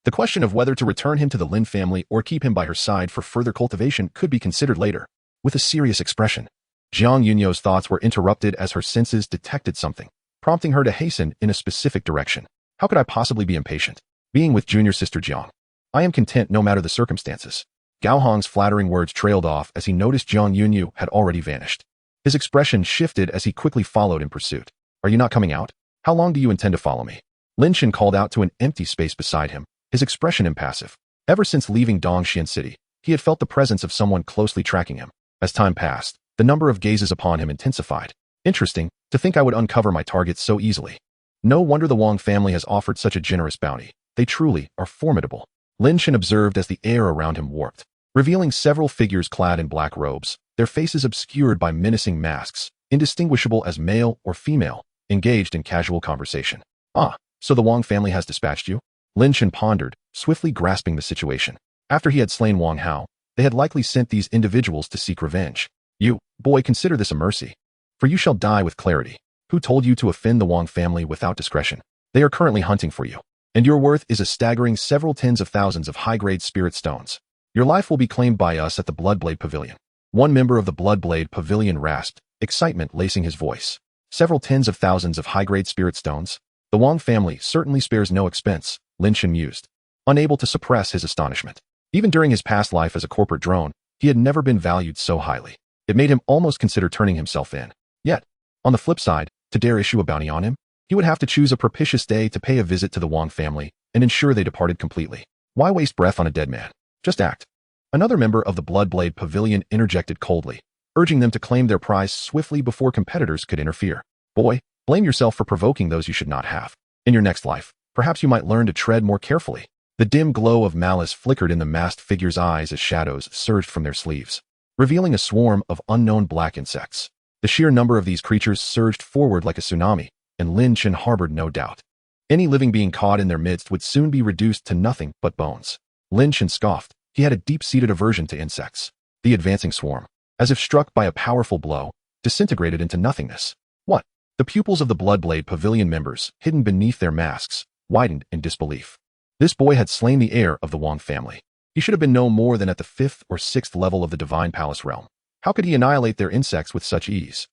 The question of whether to return him to the Lin family or keep him by her side for further cultivation could be considered later. With a serious expression, Jiang Yunyu's thoughts were interrupted as her senses detected something, prompting her to hasten in a specific direction. How could I possibly be impatient? Being with junior sister Jiang, I am content no matter the circumstances. Gao Hong's flattering words trailed off as he noticed Jiang Yunyu had already vanished. His expression shifted as he quickly followed in pursuit. Are you not coming out? How long do you intend to follow me? Lin Shen called out to an empty space beside him, his expression impassive. Ever since leaving Dongxian City, he had felt the presence of someone closely tracking him. As time passed, the number of gazes upon him intensified. Interesting, to think I would uncover my target so easily. No wonder the Wang family has offered such a generous bounty. They truly are formidable. Lin Shen observed as the air around him warped, revealing several figures clad in black robes, their faces obscured by menacing masks, indistinguishable as male or female, engaged in casual conversation. Ah, so the Wang family has dispatched you? Lin Shen pondered, swiftly grasping the situation. After he had slain Wang Hao, they had likely sent these individuals to seek revenge. You, boy, consider this a mercy. For you shall die with clarity. Who told you to offend the Wang family without discretion? They are currently hunting for you, and your worth is a staggering several tens of thousands of high-grade spirit stones. Your life will be claimed by us at the Bloodblade Pavilion. One member of the Bloodblade Pavilion rasped, excitement lacing his voice. Several tens of thousands of high-grade spirit stones? The Wang family certainly spares no expense, Lin Shen mused, unable to suppress his astonishment. Even during his past life as a corporate drone, he had never been valued so highly. It made him almost consider turning himself in. Yet, on the flip side, to dare issue a bounty on him, he would have to choose a propitious day to pay a visit to the Wang family and ensure they departed completely. Why waste breath on a dead man? Just act. Another member of the Bloodblade Pavilion interjected coldly, urging them to claim their prize swiftly before competitors could interfere. Boy, blame yourself for provoking those you should not have. In your next life, perhaps you might learn to tread more carefully. The dim glow of malice flickered in the masked figure's eyes as shadows surged from their sleeves, revealing a swarm of unknown black insects. The sheer number of these creatures surged forward like a tsunami, and Lin Shen harbored no doubt. Any living being caught in their midst would soon be reduced to nothing but bones. Lin Shen scoffed. He had a deep-seated aversion to insects. The advancing swarm, as if struck by a powerful blow, disintegrated into nothingness. What? The pupils of the Bloodblade Pavilion members, hidden beneath their masks, widened in disbelief. This boy had slain the heir of the Wang family. He should have been no more than at the 5th or 6th level of the Divine Palace realm. How could he annihilate their insects with such ease?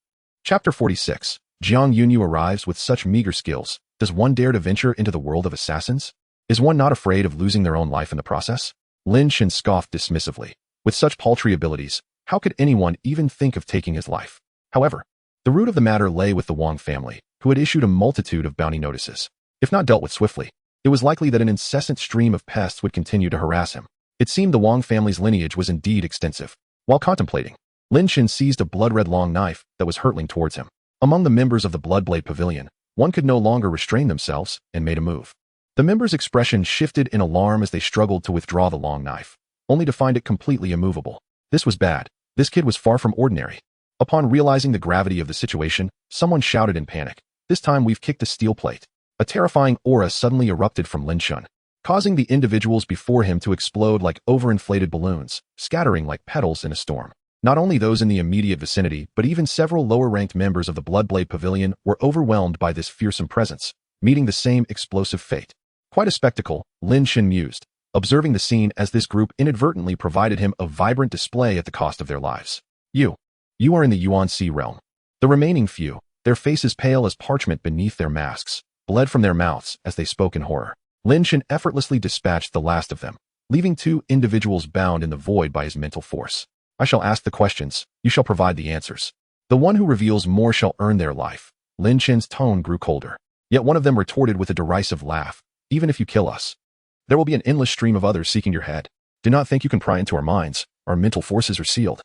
Chapter 46. Jiang Yunyu arrives with such meager skills. Does one dare to venture into the world of assassins? Is one not afraid of losing their own life in the process? Lin Shen scoffed dismissively. With such paltry abilities, how could anyone even think of taking his life? However, the root of the matter lay with the Wang family, who had issued a multitude of bounty notices. If not dealt with swiftly, it was likely that an incessant stream of pests would continue to harass him. It seemed the Wang family's lineage was indeed extensive. While contemplating, Lin Shen seized a blood-red long knife that was hurtling towards him. Among the members of the Bloodblade Pavilion, one could no longer restrain themselves and made a move. The members' expression shifted in alarm as they struggled to withdraw the long knife, only to find it completely immovable. This was bad. This kid was far from ordinary. Upon realizing the gravity of the situation, someone shouted in panic. This time we've kicked a steel plate. A terrifying aura suddenly erupted from Lin Shen, causing the individuals before him to explode like overinflated balloons, scattering like petals in a storm. Not only those in the immediate vicinity, but even several lower-ranked members of the Bloodblade Pavilion were overwhelmed by this fearsome presence, meeting the same explosive fate. Quite a spectacle, Lin Shen mused, observing the scene as this group inadvertently provided him a vibrant display at the cost of their lives. You are in the Yuan-Si realm. The remaining few, their faces pale as parchment beneath their masks, bled from their mouths as they spoke in horror. Lin Shen effortlessly dispatched the last of them, leaving 2 individuals bound in the void by his mental force. I shall ask the questions, you shall provide the answers. The one who reveals more shall earn their life. Lin Shen's tone grew colder. Yet one of them retorted with a derisive laugh. Even if you kill us, there will be an endless stream of others seeking your head. Do not think you can pry into our minds. Our mental forces are sealed,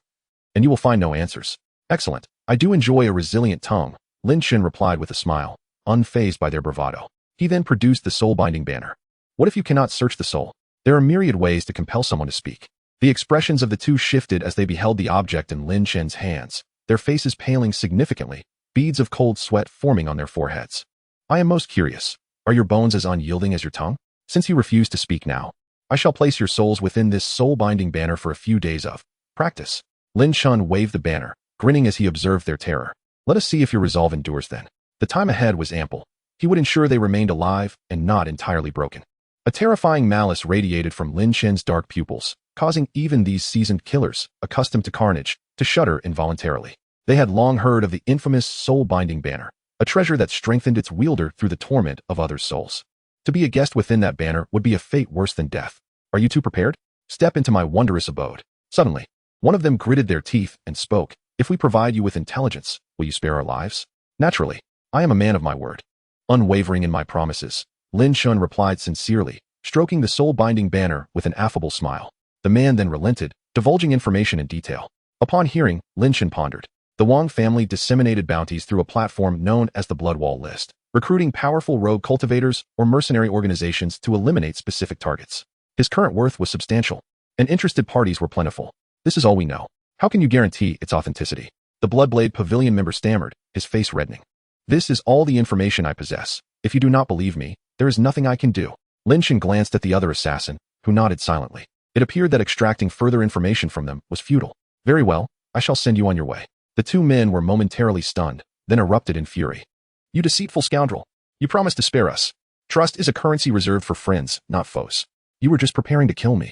and you will find no answers. Excellent. I do enjoy a resilient tongue, Lin Shen replied with a smile, unfazed by their bravado. He then produced the soul-binding banner. What if you cannot search the soul? There are myriad ways to compel someone to speak. The expressions of the two shifted as they beheld the object in Lin Shen's hands, their faces paling significantly, beads of cold sweat forming on their foreheads. I am most curious. Are your bones as unyielding as your tongue? Since you refuse to speak now, I shall place your souls within this soul-binding banner for a few days of practice. Lin Shen waved the banner, grinning as he observed their terror. Let us see if your resolve endures then. The time ahead was ample. He would ensure they remained alive and not entirely broken. A terrifying malice radiated from Lin Shen's dark pupils, causing even these seasoned killers, accustomed to carnage, to shudder involuntarily. They had long heard of the infamous soul-binding banner, a treasure that strengthened its wielder through the torment of others' souls. To be a guest within that banner would be a fate worse than death. Are you two prepared? Step into my wondrous abode. Suddenly, one of them gritted their teeth and spoke. If we provide you with intelligence, will you spare our lives? Naturally, I am a man of my word. unwavering in my promises. Lin Shun replied sincerely, stroking the soul-binding banner with an affable smile. The man then relented, divulging information in detail. Upon hearing, Lin Shun pondered. The Wang family disseminated bounties through a platform known as the Bloodwall List, recruiting powerful rogue cultivators or mercenary organizations to eliminate specific targets. His current worth was substantial, and interested parties were plentiful. This is all we know. How can you guarantee its authenticity? The Bloodblade Pavilion member stammered, his face reddening. This is all the information I possess. If you do not believe me, there is nothing I can do. Lin Shun glanced at the other assassin, who nodded silently. It appeared that extracting further information from them was futile. Very well, I shall send you on your way. The two men were momentarily stunned, then erupted in fury. You deceitful scoundrel. You promised to spare us. Trust is a currency reserved for friends, not foes. You were just preparing to kill me.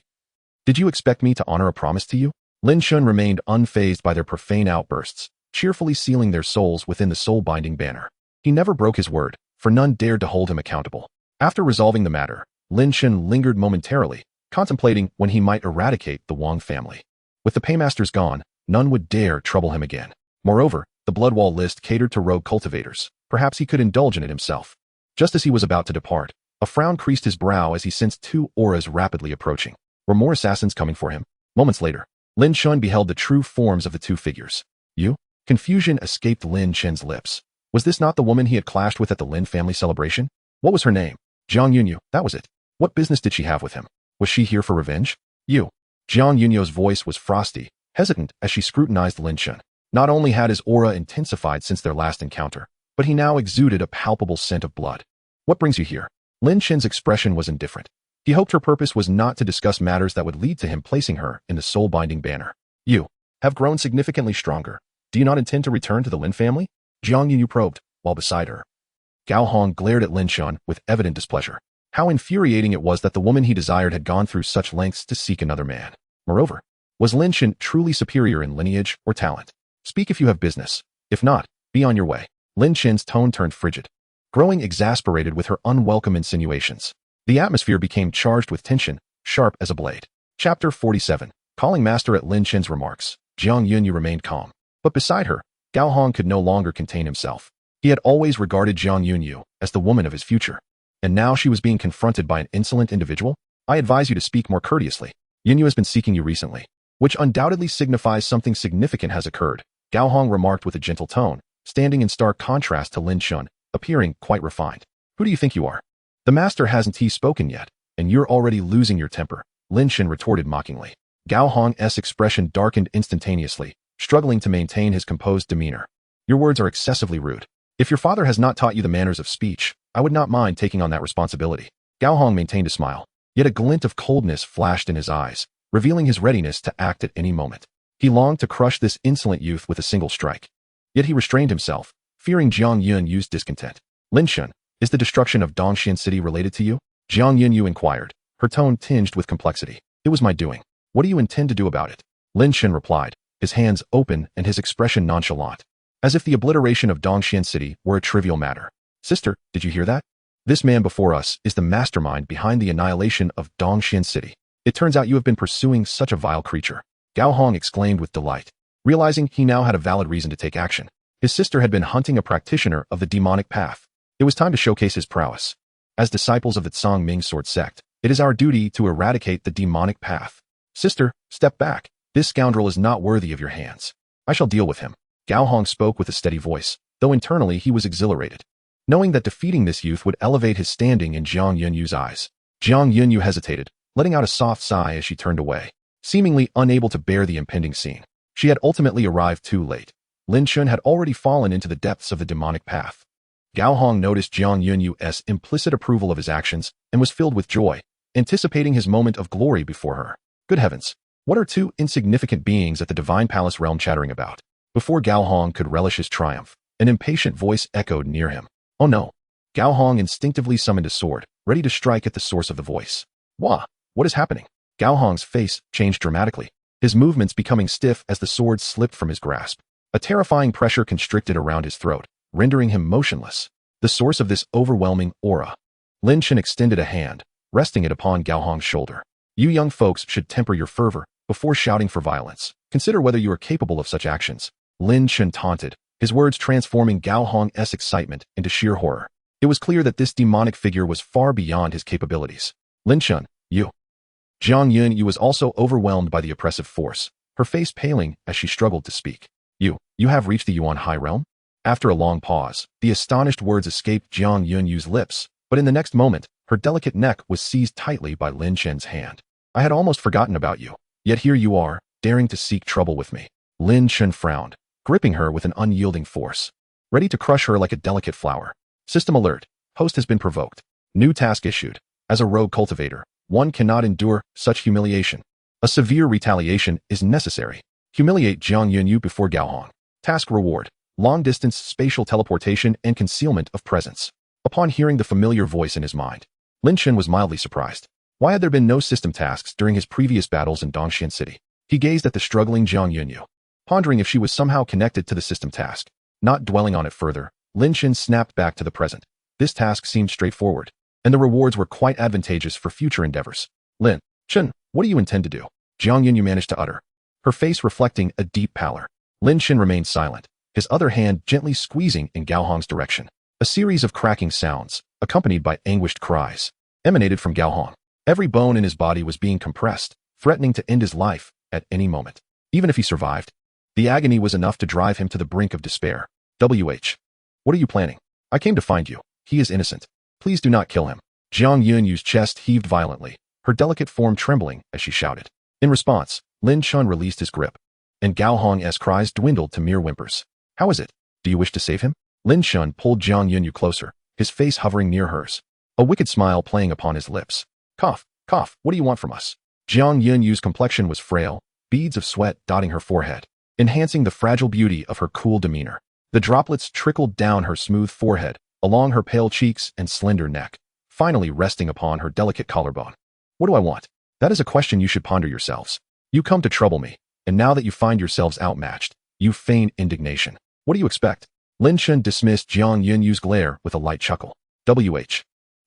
Did you expect me to honor a promise to you? Lin Shun remained unfazed by their profane outbursts, cheerfully sealing their souls within the soul-binding banner. He never broke his word, for none dared to hold him accountable. After resolving the matter, Lin Shun lingered momentarily, contemplating when he might eradicate the Wang family. With the paymasters gone, none would dare trouble him again. Moreover, the Bloodwall List catered to rogue cultivators. Perhaps he could indulge in it himself. Just as he was about to depart, a frown creased his brow as he sensed two auras rapidly approaching. Were more assassins coming for him? Moments later, Lin Shun beheld the true forms of the two figures. You? Confusion escaped Lin Chen's lips. Was this not the woman he had clashed with at the Lin family celebration? What was her name? Jiang Yunyu, that was it. What business did she have with him? Was she here for revenge? You. Jiang Yunyu's voice was frosty, hesitant as she scrutinized Lin Shun. Not only had his aura intensified since their last encounter, but he now exuded a palpable scent of blood. What brings you here? Lin Shen's expression was indifferent. He hoped her purpose was not to discuss matters that would lead to him placing her in the soul-binding banner. You have grown significantly stronger. Do you not intend to return to the Lin family? Jiang Yunyu probed, while beside her. Gao Hong glared at Lin Shun with evident displeasure. How infuriating it was that the woman he desired had gone through such lengths to seek another man. Moreover, was Lin Shun truly superior in lineage or talent? Speak if you have business. If not, be on your way. Lin Shen's tone turned frigid, growing exasperated with her unwelcome insinuations. The atmosphere became charged with tension, sharp as a blade. Chapter 47. Calling master at Lin Shen's remarks, Jiang Yunyu remained calm. But beside her, Gao Hong could no longer contain himself. He had always regarded Jiang Yunyu as the woman of his future. And now she was being confronted by an insolent individual? I advise you to speak more courteously. Yunyu has been seeking you recently, which undoubtedly signifies something significant has occurred, Gao Hong remarked with a gentle tone, standing in stark contrast to Lin Shun, appearing quite refined. Who do you think you are? The master hasn't he spoken yet, and you're already losing your temper, Lin Shun retorted mockingly. Gao Hong's expression darkened instantaneously, struggling to maintain his composed demeanor. Your words are excessively rude. If your father has not taught you the manners of speech, I would not mind taking on that responsibility. Gao Hong maintained a smile, yet a glint of coldness flashed in his eyes, revealing his readiness to act at any moment. He longed to crush this insolent youth with a single strike. Yet he restrained himself, fearing Jiang Yunyu's discontent. Lin Shun, is the destruction of Dongxian City related to you? Jiang Yunyu inquired, her tone tinged with complexity. It was my doing. What do you intend to do about it? Lin Shun replied, his hands open and his expression nonchalant, as if the obliteration of Dongxian City were a trivial matter. Sister, did you hear that? This man before us is the mastermind behind the annihilation of Dongxian City. It turns out you have been pursuing such a vile creature. Gao Hong exclaimed with delight, realizing he now had a valid reason to take action. His sister had been hunting a practitioner of the demonic path. It was time to showcase his prowess. As disciples of the Tsang Ming sword sect, it is our duty to eradicate the demonic path. Sister, step back. This scoundrel is not worthy of your hands. I shall deal with him. Gao Hong spoke with a steady voice, though internally he was exhilarated, knowing that defeating this youth would elevate his standing in Jiang Yunyu's eyes. Jiang Yunyu hesitated, letting out a soft sigh as she turned away, seemingly unable to bear the impending scene. She had ultimately arrived too late. Lin Shun had already fallen into the depths of the demonic path. Gao Hong noticed Jiang Yunyu's implicit approval of his actions and was filled with joy, anticipating his moment of glory before her. Good heavens! What are two insignificant beings at the Divine Palace realm chattering about? Before Gao Hong could relish his triumph, an impatient voice echoed near him. Oh no! Gao Hong instinctively summoned a sword, ready to strike at the source of the voice. Wah! What is happening? Gao Hong's face changed dramatically, his movements becoming stiff as the sword slipped from his grasp. A terrifying pressure constricted around his throat, rendering him motionless. The source of this overwhelming aura. Lin Shun extended a hand, resting it upon Gao Hong's shoulder. You young folks should temper your fervor before shouting for violence. Consider whether you are capable of such actions. Lin Shun taunted, his words transforming Gao Hong's excitement into sheer horror. It was clear that this demonic figure was far beyond his capabilities. Lin Chun, you. Jiang Yunyu was also overwhelmed by the oppressive force, her face paling as she struggled to speak. You have reached the Yuan High Realm? After a long pause, the astonished words escaped Jiang Yunyu's lips, but in the next moment, her delicate neck was seized tightly by Lin Chen's hand. I had almost forgotten about you, yet here you are, daring to seek trouble with me. Lin Chen frowned, gripping her with an unyielding force, ready to crush her like a delicate flower. System alert. Host has been provoked. New task issued. As a rogue cultivator, one cannot endure such humiliation. A severe retaliation is necessary. Humiliate Jiang Yunyu before Gaohong. Task reward. Long-distance spatial teleportation and concealment of presence. Upon hearing the familiar voice in his mind, Lin Chen was mildly surprised. Why had there been no system tasks during his previous battles in Dongxian City? He gazed at the struggling Jiang Yunyu, pondering if she was somehow connected to the system task. Not dwelling on it further, Lin Chen snapped back to the present. This task seemed straightforward, and the rewards were quite advantageous for future endeavors. Lin Chen, what do you intend to do? Jiang Yunyu managed to utter, her face reflecting a deep pallor. Lin Chen remained silent, his other hand gently squeezing in Gaohong's direction. A series of cracking sounds, accompanied by anguished cries, emanated from Gaohong. Every bone in his body was being compressed, threatening to end his life at any moment. Even if he survived, the agony was enough to drive him to the brink of despair. WH. What are you planning? I came to find you. He is innocent. Please do not kill him. Jiang Yunyu's chest heaved violently, her delicate form trembling as she shouted. In response, Lin Chun released his grip, and Gao Hong's cries dwindled to mere whimpers. How is it? Do you wish to save him? Lin Chun pulled Jiang Yunyu closer, his face hovering near hers, a wicked smile playing upon his lips. Cough, cough, what do you want from us? Jiang Yunyu's complexion was frail, beads of sweat dotting her forehead, enhancing the fragile beauty of her cool demeanor. The droplets trickled down her smooth forehead, along her pale cheeks and slender neck, finally resting upon her delicate collarbone. What do I want? That is a question you should ponder yourselves. You come to trouble me, and now that you find yourselves outmatched, you feign indignation. What do you expect? Lin Chen dismissed Jiang Yunyu's glare with a light chuckle. WH.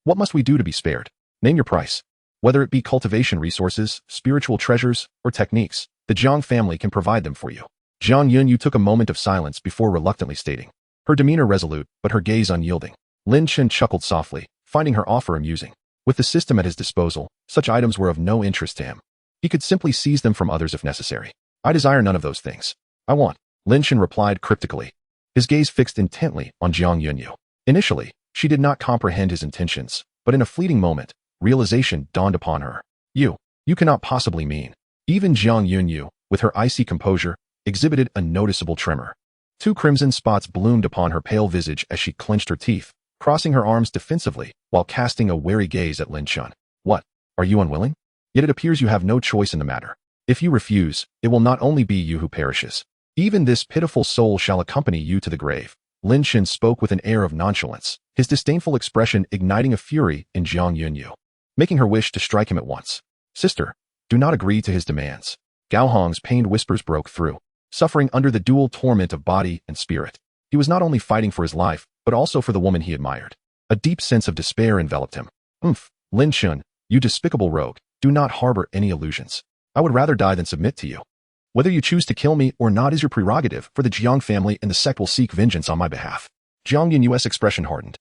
What must we do to be spared? Name your price. Whether it be cultivation resources, spiritual treasures, or techniques, the Jiang family can provide them for you. Jiang Yunyu took a moment of silence before reluctantly stating, her demeanor resolute, but her gaze unyielding. Lin Chen chuckled softly, finding her offer amusing. With the system at his disposal, such items were of no interest to him. He could simply seize them from others if necessary. I desire none of those things. I want. Lin Chen replied cryptically, his gaze fixed intently on Jiang Yunyu. Initially, she did not comprehend his intentions, but in a fleeting moment, realization dawned upon her. You cannot possibly mean. Even Jiang Yunyu, with her icy composure, exhibited a noticeable tremor. 2 crimson spots bloomed upon her pale visage as she clenched her teeth, crossing her arms defensively while casting a wary gaze at Lin Chun. What? Are you unwilling? Yet it appears you have no choice in the matter. If you refuse, it will not only be you who perishes. Even this pitiful soul shall accompany you to the grave. Lin Chen spoke with an air of nonchalance, his disdainful expression igniting a fury in Jiang Yunyu, making her wish to strike him at once. Sister, do not agree to his demands. Gao Hong's pained whispers broke through, suffering under the dual torment of body and spirit. He was not only fighting for his life, but also for the woman he admired. A deep sense of despair enveloped him. Lin Chun, you despicable rogue, do not harbor any illusions. I would rather die than submit to you. Whether you choose to kill me or not is your prerogative, for the Jiang family and the sect will seek vengeance on my behalf. Jiang Yunyu's expression hardened,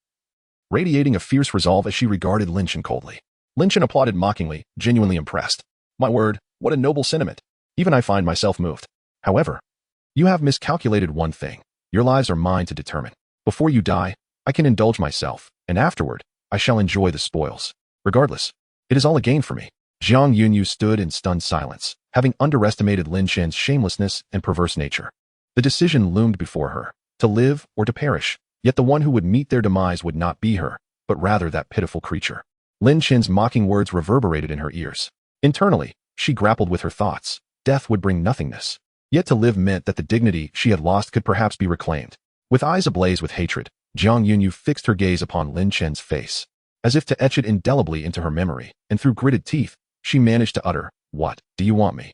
radiating a fierce resolve as she regarded Lin Chen coldly. Lin Chen applauded mockingly, genuinely impressed. My word, what a noble sentiment. Even I find myself moved. However, you have miscalculated one thing. Your lives are mine to determine. Before you die, I can indulge myself, and afterward, I shall enjoy the spoils. Regardless, it is all a gain for me. Jiang Yunyu stood in stunned silence, having underestimated Lin Chen's shamelessness and perverse nature. The decision loomed before her, to live or to perish, yet the one who would meet their demise would not be her, but rather that pitiful creature. Lin Chen's mocking words reverberated in her ears. Internally, she grappled with her thoughts. Death would bring nothingness. Yet to live meant that the dignity she had lost could perhaps be reclaimed. With eyes ablaze with hatred, Jiang Yunyu fixed her gaze upon Lin Chen's face, as if to etch it indelibly into her memory, and through gritted teeth, she managed to utter, What do you want me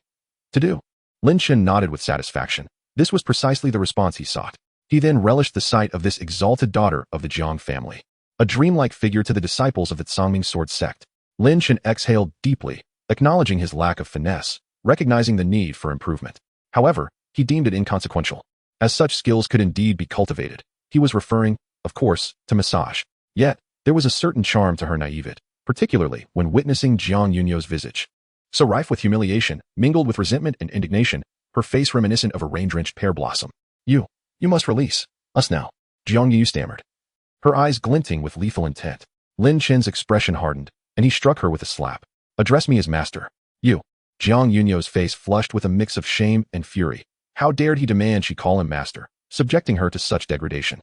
to do? Lin Chen nodded with satisfaction. This was precisely the response he sought. He then relished the sight of this exalted daughter of the Jiang family, a dreamlike figure to the disciples of the Tsangming sword sect. Lin Chen exhaled deeply, acknowledging his lack of finesse, recognizing the need for improvement. However, he deemed it inconsequential, as such skills could indeed be cultivated. He was referring, of course, to massage. Yet, there was a certain charm to her naivete, particularly when witnessing Jiang Yunyo's visage. So rife with humiliation, mingled with resentment and indignation, her face reminiscent of a rain-drenched pear blossom. You must release us now, Jiang Yunyu stammered, her eyes glinting with lethal intent. Lin Chen's expression hardened, and he struck her with a slap. Address me as master. You. Jiang Yunyo's face flushed with a mix of shame and fury. How dared he demand she call him master, subjecting her to such degradation?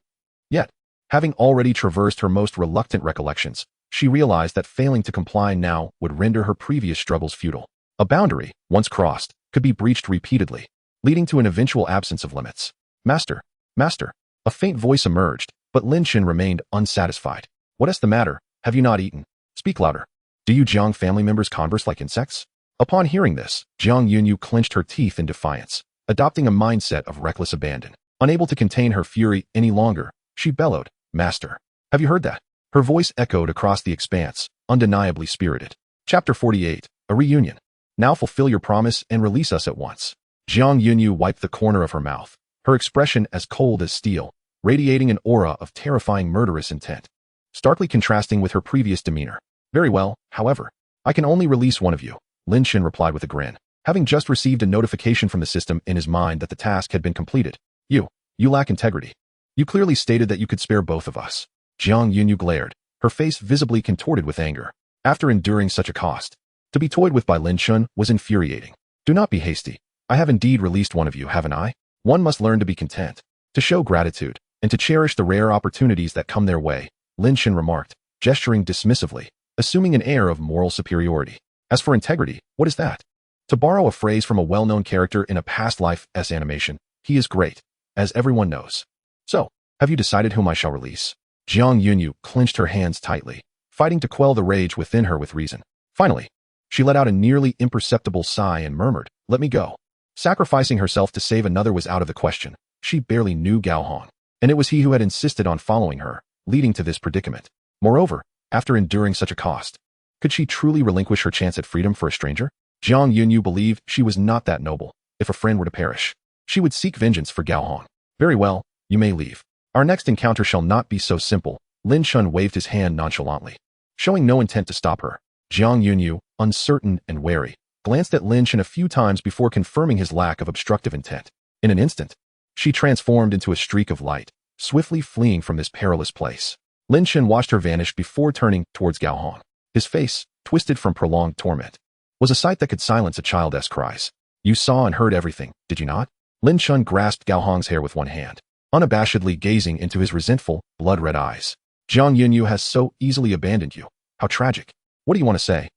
Yet, having already traversed her most reluctant recollections, she realized that failing to comply now would render her previous struggles futile. A boundary, once crossed, could be breached repeatedly, leading to an eventual absence of limits. Master, master. A faint voice emerged, but Lin Chen remained unsatisfied. What is the matter? Have you not eaten? Speak louder. Do you Jiang family members converse like insects? Upon hearing this, Jiang Yunyu clenched her teeth in defiance, adopting a mindset of reckless abandon. Unable to contain her fury any longer, she bellowed, Master, have you heard that? Her voice echoed across the expanse, undeniably spirited. Chapter 48, A Reunion. Now fulfill your promise and release us at once. Jiang Yunyu wiped the corner of her mouth, her expression as cold as steel, radiating an aura of terrifying murderous intent, starkly contrasting with her previous demeanor. Very well, however, I can only release one of you, Lin Chen replied with a grin, having just received a notification from the system in his mind that the task had been completed. You lack integrity. You clearly stated that you could spare both of us. Jiang Yunyu glared, her face visibly contorted with anger. After enduring such a cost, to be toyed with by Lin Chen was infuriating. Do not be hasty. I have indeed released one of you, haven't I? One must learn to be content, to show gratitude, and to cherish the rare opportunities that come their way, Lin Chen remarked, gesturing dismissively, assuming an air of moral superiority. As for integrity, what is that? To borrow a phrase from a well-known character in a past life animation, he is great, as everyone knows. So, have you decided whom I shall release? Jiang Yunyu clenched her hands tightly, fighting to quell the rage within her with reason. Finally, she let out a nearly imperceptible sigh and murmured, Let me go. Sacrificing herself to save another was out of the question. She barely knew Gao Hong, and it was he who had insisted on following her, leading to this predicament. Moreover, after enduring such a cost, could she truly relinquish her chance at freedom for a stranger? Jiang Yunyu believed she was not that noble. If a friend were to perish, she would seek vengeance for Gao Hong. Very well, you may leave. Our next encounter shall not be so simple. Lin Chen waved his hand nonchalantly, showing no intent to stop her. Jiang Yunyu, uncertain and wary, glanced at Lin Chen a few times before confirming his lack of obstructive intent. In an instant, she transformed into a streak of light, swiftly fleeing from this perilous place. Lin Chen watched her vanish before turning towards Gao Hong. His face, twisted from prolonged torment, was a sight that could silence a child's cries. You saw and heard everything, did you not? Lin Chen grasped Gao Hong's hair with one hand, unabashedly gazing into his resentful, blood-red eyes. Jiang Yunyu has so easily abandoned you. How tragic. What do you want to say?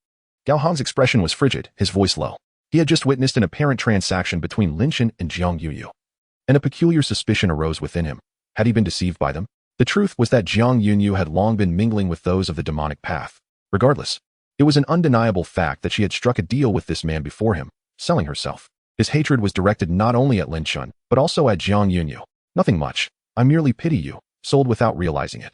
Gao Hong's expression was frigid, his voice low. He had just witnessed an apparent transaction between Lin Chen and Jiang Yunyu, and a peculiar suspicion arose within him. Had he been deceived by them? The truth was that Jiang Yunyu had long been mingling with those of the demonic path. Regardless, it was an undeniable fact that she had struck a deal with this man before him, selling herself. His hatred was directed not only at Lin Chen, but also at Jiang Yunyu. Nothing much. I merely pity you, sold without realizing it.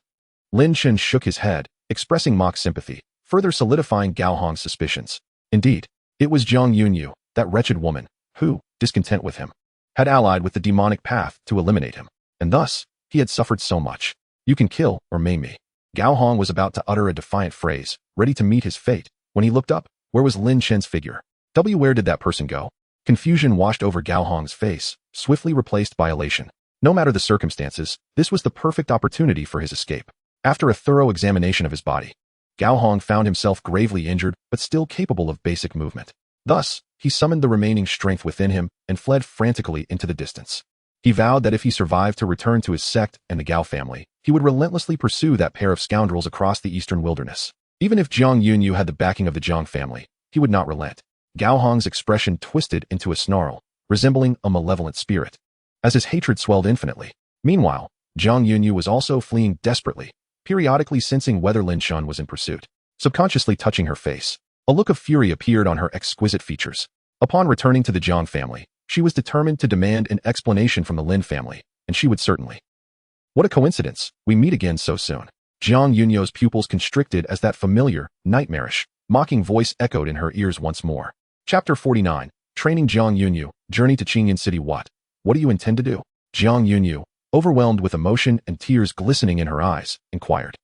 Lin Chen shook his head, expressing mock sympathy, further solidifying Gao Hong's suspicions. Indeed, it was Jiang Yunyu, that wretched woman, who, discontent with him, had allied with the demonic path to eliminate him, and thus, he had suffered so much. You can kill or maim me. Gao Hong was about to utter a defiant phrase, ready to meet his fate, when he looked up. Where was Lin Chen's figure? Where did that person go? Confusion washed over Gao Hong's face, swiftly replaced by elation. No matter the circumstances, this was the perfect opportunity for his escape. After a thorough examination of his body, Gao Hong found himself gravely injured but still capable of basic movement. Thus, he summoned the remaining strength within him and fled frantically into the distance. He vowed that if he survived to return to his sect and the Gao family, he would relentlessly pursue that pair of scoundrels across the eastern wilderness. Even if Jiang Yunyu had the backing of the Jiang family, he would not relent. Gao Hong's expression twisted into a snarl, resembling a malevolent spirit, as his hatred swelled infinitely. Meanwhile, Jiang Yunyu was also fleeing desperately, periodically sensing whether Lin Chen was in pursuit. Subconsciously touching her face, a look of fury appeared on her exquisite features. Upon returning to the Jiang family, she was determined to demand an explanation from the Lin family, and she would certainly. What a coincidence, we meet again so soon. Jiang Yunyu's pupils constricted as that familiar, nightmarish, mocking voice echoed in her ears once more. Chapter 49, Training Jiang Yunyu, Journey to Qingyan City. What do you intend to do? Jiang Yunyu, overwhelmed with emotion and tears glistening in her eyes, inquired.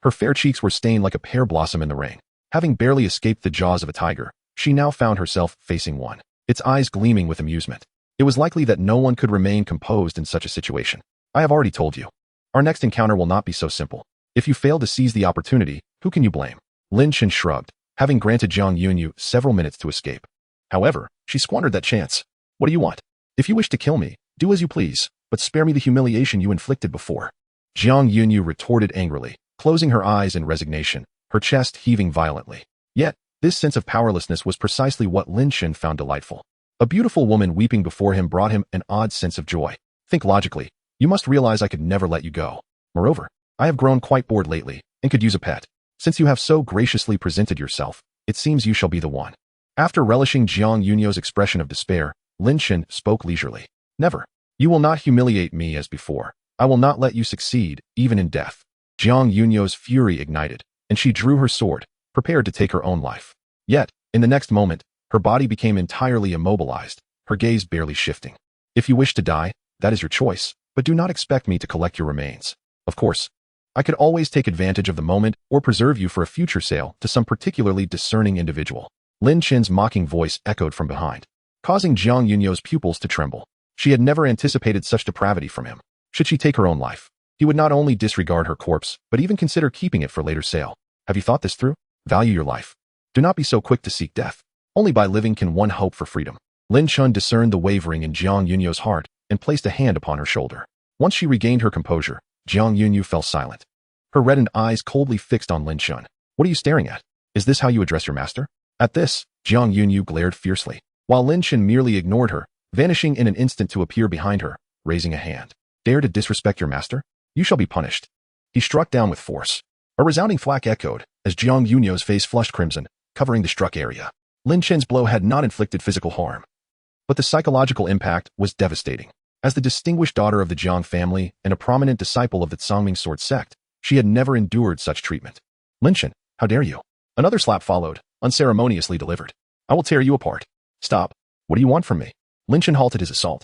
Her fair cheeks were stained like a pear blossom in the rain. Having barely escaped the jaws of a tiger, she now found herself facing one, its eyes gleaming with amusement. It was likely that no one could remain composed in such a situation. I have already told you. Our next encounter will not be so simple. If you fail to seize the opportunity, who can you blame? Lin Chen shrugged, having granted Jiang Yunyu several minutes to escape. However, she squandered that chance. What do you want? If you wish to kill me, do as you please, but spare me the humiliation you inflicted before. Jiang Yunyu retorted angrily, closing her eyes in resignation, her chest heaving violently. Yet, this sense of powerlessness was precisely what Lin Chen found delightful. A beautiful woman weeping before him brought him an odd sense of joy. Think logically. You must realize I could never let you go. Moreover, I have grown quite bored lately, and could use a pet. Since you have so graciously presented yourself, it seems you shall be the one. After relishing Jiang Yunyu's expression of despair, Lin Chen spoke leisurely. Never. You will not humiliate me as before. I will not let you succeed, even in death. Jiang Yunyu's fury ignited, and she drew her sword, prepared to take her own life. Yet, in the next moment, her body became entirely immobilized, her gaze barely shifting. If you wish to die, that is your choice, but do not expect me to collect your remains. Of course, I could always take advantage of the moment or preserve you for a future sale to some particularly discerning individual. Lin Chen's mocking voice echoed from behind, causing Jiang Yunyu's pupils to tremble. She had never anticipated such depravity from him. Should she take her own life, he would not only disregard her corpse, but even consider keeping it for later sale. Have you thought this through? Value your life. Do not be so quick to seek death. Only by living can one hope for freedom. Lin Chen discerned the wavering in Jiang Yunyu's heart and placed a hand upon her shoulder. Once she regained her composure, Jiang Yunyu fell silent, her reddened eyes coldly fixed on Lin Chen. What are you staring at? Is this how you address your master? At this, Jiang Yunyu glared fiercely, while Lin Chen merely ignored her, vanishing in an instant to appear behind her, raising a hand. Dare to disrespect your master? You shall be punished. He struck down with force. A resounding thwack echoed, as Jiang Yunyu's face flushed crimson, covering the struck area. Lin Chen's blow had not inflicted physical harm, but the psychological impact was devastating. As the distinguished daughter of the Jiang family and a prominent disciple of the Cangming sword sect, she had never endured such treatment. Lin Chen, how dare you? Another slap followed, unceremoniously delivered. I will tear you apart. Stop. What do you want from me? Lin Chen halted his assault.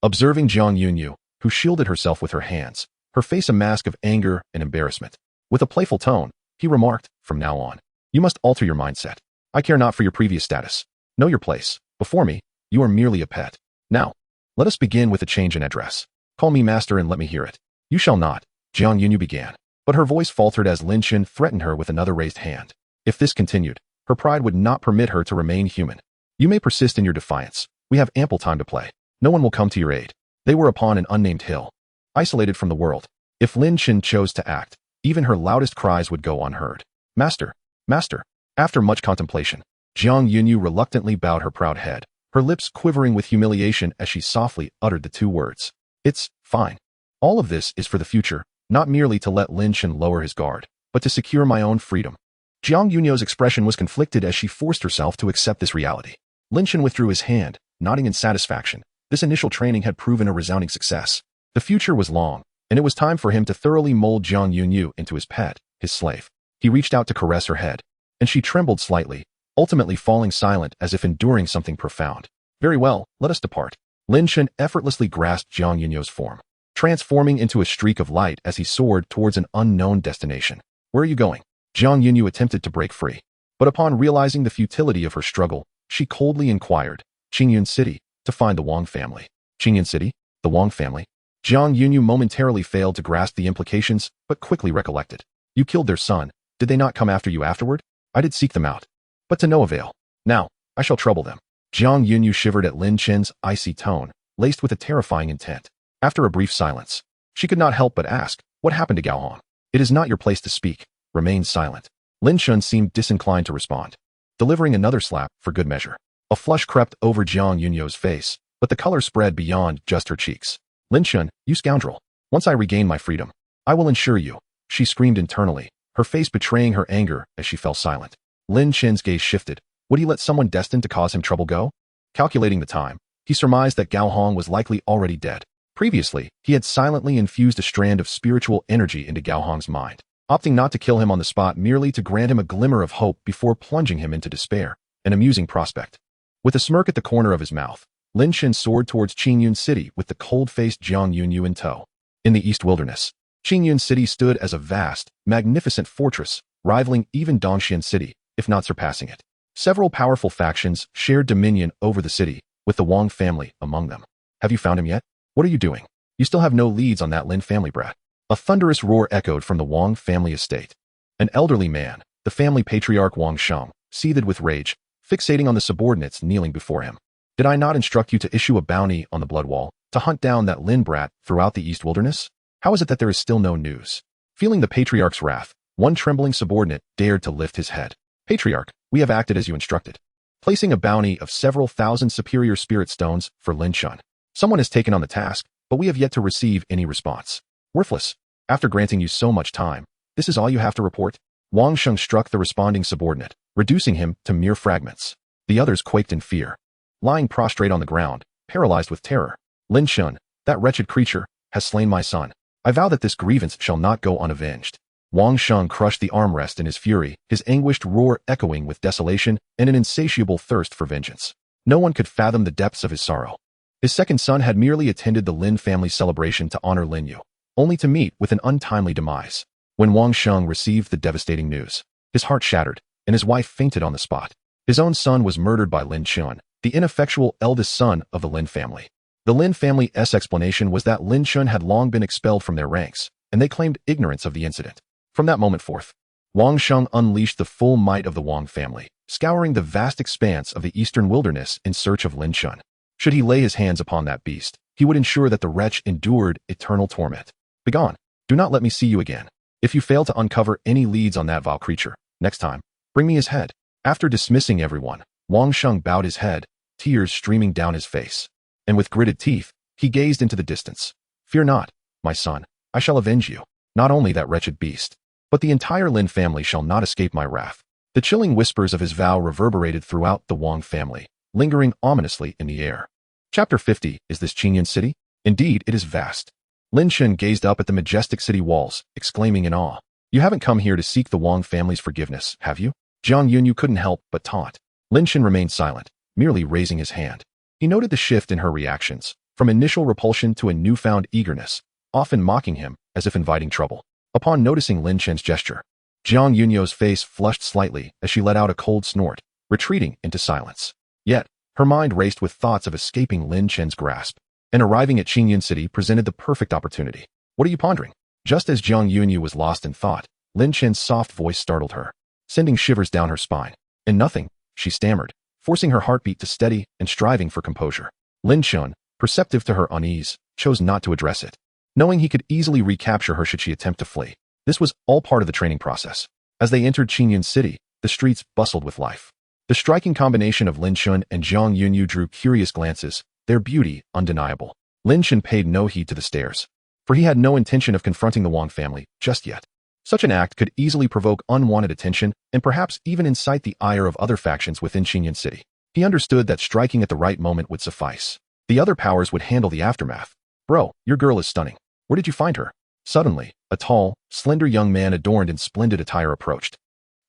Observing Jiang Yunyu, who shielded herself with her hands, her face a mask of anger and embarrassment. With a playful tone, he remarked, from now on, you must alter your mindset. I care not for your previous status. Know your place. Before me, you are merely a pet. Now, let us begin with a change in address. Call me master and let me hear it. You shall not, Jiang Yunyu began, but her voice faltered as Lin Chen threatened her with another raised hand. If this continued, her pride would not permit her to remain human. You may persist in your defiance. We have ample time to play. No one will come to your aid. They were upon an unnamed hill, isolated from the world. If Lin Chen chose to act, even her loudest cries would go unheard. Master, master. After much contemplation, Jiang Yunyu reluctantly bowed her proud head, her lips quivering with humiliation as she softly uttered the two words. It's fine. All of this is for the future, not merely to let Lin Chen lower his guard, but to secure my own freedom. Jiang Yunyu's expression was conflicted as she forced herself to accept this reality. Lin Chen withdrew his hand, nodding in satisfaction. This initial training had proven a resounding success. The future was long, and it was time for him to thoroughly mold Jiang Yunyu into his pet, his slave. He reached out to caress her head, and she trembled slightly, ultimately falling silent as if enduring something profound. Very well, let us depart. Lin Chen effortlessly grasped Jiang Yunyu's form, transforming into a streak of light as he soared towards an unknown destination. Where are you going? Jiang Yunyu attempted to break free, but upon realizing the futility of her struggle, she coldly inquired, Qingyun City, to find the Wang family. Qingyun City? The Wang family? Jiang Yunyu momentarily failed to grasp the implications, but quickly recollected. You killed their son. Did they not come after you afterward? I did seek them out, but to no avail. Now, I shall trouble them. Jiang Yunyu shivered at Lin Chen's icy tone, laced with a terrifying intent. After a brief silence, she could not help but ask, what happened to Gao Hong? It is not your place to speak. Remain silent. Lin Chen seemed disinclined to respond, delivering another slap for good measure. A flush crept over Jiang Yunyu's face, but the color spread beyond just her cheeks. Lin Chen, you scoundrel. Once I regain my freedom, I will ensure you. She screamed internally, her face betraying her anger as she fell silent. Lin Chen's gaze shifted. Would he let someone destined to cause him trouble go? Calculating the time, he surmised that Gao Hong was likely already dead. Previously, he had silently infused a strand of spiritual energy into Gao Hong's mind, opting not to kill him on the spot merely to grant him a glimmer of hope before plunging him into despair, an amusing prospect. With a smirk at the corner of his mouth, Lin Chen soared towards Qingyun City with the cold-faced Jiang Yunyu in tow. In the East Wilderness, Qingyun City stood as a vast, magnificent fortress, rivaling even Dongxian City, if not surpassing it. Several powerful factions shared dominion over the city, with the Wang family among them. Have you found him yet? What are you doing? You still have no leads on that Lin family brat. A thunderous roar echoed from the Wang family estate. An elderly man, the family patriarch Wang Sheng, seethed with rage, fixating on the subordinates kneeling before him. Did I not instruct you to issue a bounty on the blood wall, to hunt down that Lin brat throughout the East Wilderness? How is it that there is still no news? Feeling the patriarch's wrath, one trembling subordinate dared to lift his head. Patriarch, we have acted as you instructed, placing a bounty of several thousand superior spirit stones for Lin Shun. Someone has taken on the task, but we have yet to receive any response. Worthless. After granting you so much time, this is all you have to report? Wang Sheng struck the responding subordinate, reducing him to mere fragments. The others quaked in fear, lying prostrate on the ground, paralyzed with terror. Lin Shun, that wretched creature, has slain my son. I vow that this grievance shall not go unavenged. Wang Sheng crushed the armrest in his fury, his anguished roar echoing with desolation and an insatiable thirst for vengeance. No one could fathom the depths of his sorrow. His second son had merely attended the Lin family celebration to honor Lin Yu, only to meet with an untimely demise. When Wang Sheng received the devastating news, his heart shattered, and his wife fainted on the spot. His own son was murdered by Lin Chun, the ineffectual eldest son of the Lin family. The Lin family's explanation was that Lin Chun had long been expelled from their ranks, and they claimed ignorance of the incident. From that moment forth, Wang Sheng unleashed the full might of the Wang family, scouring the vast expanse of the eastern wilderness in search of Lin Chun. Should he lay his hands upon that beast, he would ensure that the wretch endured eternal torment. Begone. Do not let me see you again. If you fail to uncover any leads on that vile creature, next time, bring me his head. After dismissing everyone, Wang Sheng bowed his head, tears streaming down his face. And with gritted teeth, he gazed into the distance. Fear not, my son, I shall avenge you. Not only that wretched beast, but the entire Lin family shall not escape my wrath. The chilling whispers of his vow reverberated throughout the Wang family, lingering ominously in the air. Chapter 50. Is this Qingyun City? Indeed, it is vast. Lin Chun gazed up at the majestic city walls, exclaiming in awe. You haven't come here to seek the Wang family's forgiveness, have you? Jiang Yunyu couldn't help but taunt. Lin Chun remained silent, merely raising his hand. He noted the shift in her reactions, from initial repulsion to a newfound eagerness, often mocking him, as if inviting trouble. Upon noticing Lin Chen's gesture, Jiang Yunyu's face flushed slightly as she let out a cold snort, retreating into silence. Yet, her mind raced with thoughts of escaping Lin Chen's grasp, and arriving at Qingyun City presented the perfect opportunity. What are you pondering? Just as Jiang Yunyu was lost in thought, Lin Chen's soft voice startled her, sending shivers down her spine. And nothing, she stammered, forcing her heartbeat to steady and striving for composure. Lin Chun, perceptive to her unease, chose not to address it, knowing he could easily recapture her should she attempt to flee. This was all part of the training process. As they entered Qingyun City, the streets bustled with life. The striking combination of Lin Chun and Jiang Yunyu drew curious glances, their beauty undeniable. Lin Chun paid no heed to the stares, for he had no intention of confronting the Wang family just yet. Such an act could easily provoke unwanted attention and perhaps even incite the ire of other factions within Qingyun City. He understood that striking at the right moment would suffice. The other powers would handle the aftermath. Bro, your girl is stunning. Where did you find her? Suddenly, a tall, slender young man adorned in splendid attire approached,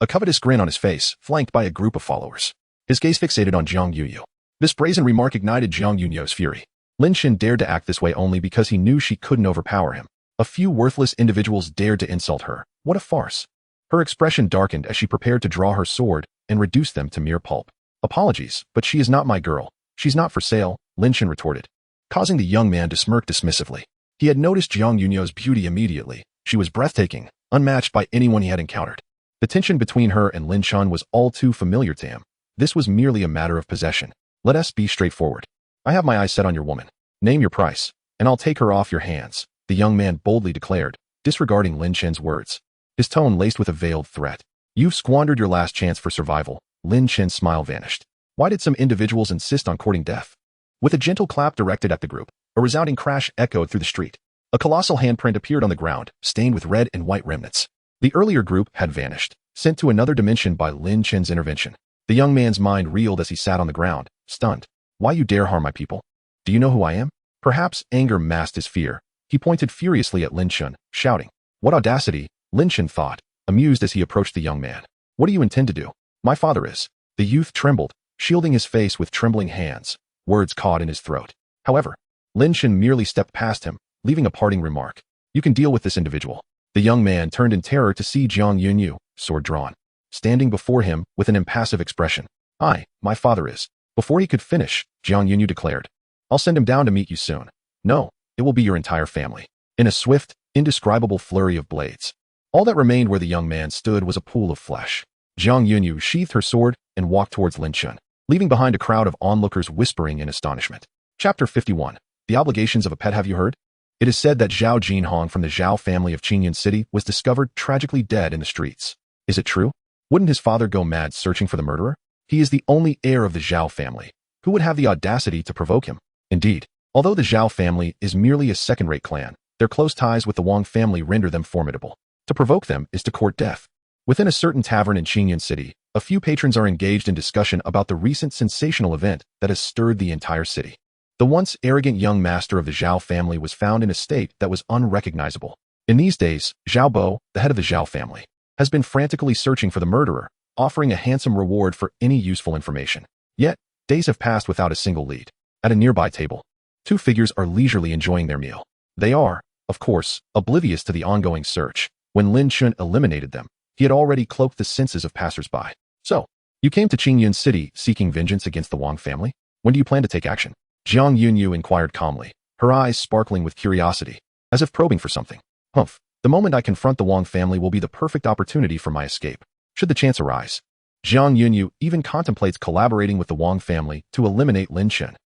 a covetous grin on his face, flanked by a group of followers. His gaze fixated on Jiang Yuyu. This brazen remark ignited Jiang Yunyu's fury. Lin Shin dared to act this way only because he knew she couldn't overpower him. A few worthless individuals dared to insult her. What a farce. Her expression darkened as she prepared to draw her sword and reduce them to mere pulp. Apologies, but she is not my girl. She's not for sale, Lin Shin retorted, causing the young man to smirk dismissively. He had noticed Jiang Yunyu's beauty immediately. She was breathtaking, unmatched by anyone he had encountered. The tension between her and Lin Chun was all too familiar to him. This was merely a matter of possession. Let us be straightforward. I have my eyes set on your woman. Name your price, and I'll take her off your hands, the young man boldly declared, disregarding Lin Chen's words. His tone laced with a veiled threat. You've squandered your last chance for survival. Lin Chen's smile vanished. Why did some individuals insist on courting death? With a gentle clap directed at the group, a resounding crash echoed through the street. A colossal handprint appeared on the ground, stained with red and white remnants. The earlier group had vanished, sent to another dimension by Lin Chen's intervention. The young man's mind reeled as he sat on the ground, stunned. Why you dare harm my people? Do you know who I am? Perhaps anger masked his fear. He pointed furiously at Lin Chun, shouting. What audacity, Lin Chun thought, amused as he approached the young man. What do you intend to do? My father is. The youth trembled, shielding his face with trembling hands, words caught in his throat. However, Lin Chun merely stepped past him, leaving a parting remark. You can deal with this individual. The young man turned in terror to see Jiang Yunyu, sword drawn, standing before him with an impassive expression. My father is. Before he could finish, Jiang Yunyu declared, I'll send him down to meet you soon. No, it will be your entire family. In a swift, indescribable flurry of blades, all that remained where the young man stood was a pool of flesh. Jiang Yunyu sheathed her sword and walked towards Lin Chun, leaving behind a crowd of onlookers whispering in astonishment. Chapter 51. The Obligations of a Pet. Have you heard? It is said that Zhao Jinhong from the Zhao family of Qingyun City was discovered tragically dead in the streets. Is it true? Wouldn't his father go mad searching for the murderer? He is the only heir of the Zhao family. Who would have the audacity to provoke him? Indeed, although the Zhao family is merely a second-rate clan, their close ties with the Wang family render them formidable. To provoke them is to court death. Within a certain tavern in Qingyun City, a few patrons are engaged in discussion about the recent sensational event that has stirred the entire city. The once arrogant young master of the Zhao family was found in a state that was unrecognizable. In these days, Zhao Bo, the head of the Zhao family, has been frantically searching for the murderer, offering a handsome reward for any useful information. Yet, days have passed without a single lead. At a nearby table, two figures are leisurely enjoying their meal. They are, of course, oblivious to the ongoing search. When Lin Chun eliminated them, he had already cloaked the senses of passers-by. So, you came to Qingyun City seeking vengeance against the Wang family? When do you plan to take action? Jiang Yunyu inquired calmly, her eyes sparkling with curiosity, as if probing for something. Humph, the moment I confront the Wang family will be the perfect opportunity for my escape, should the chance arise. Jiang Yunyu even contemplates collaborating with the Wang family to eliminate Lin Chun.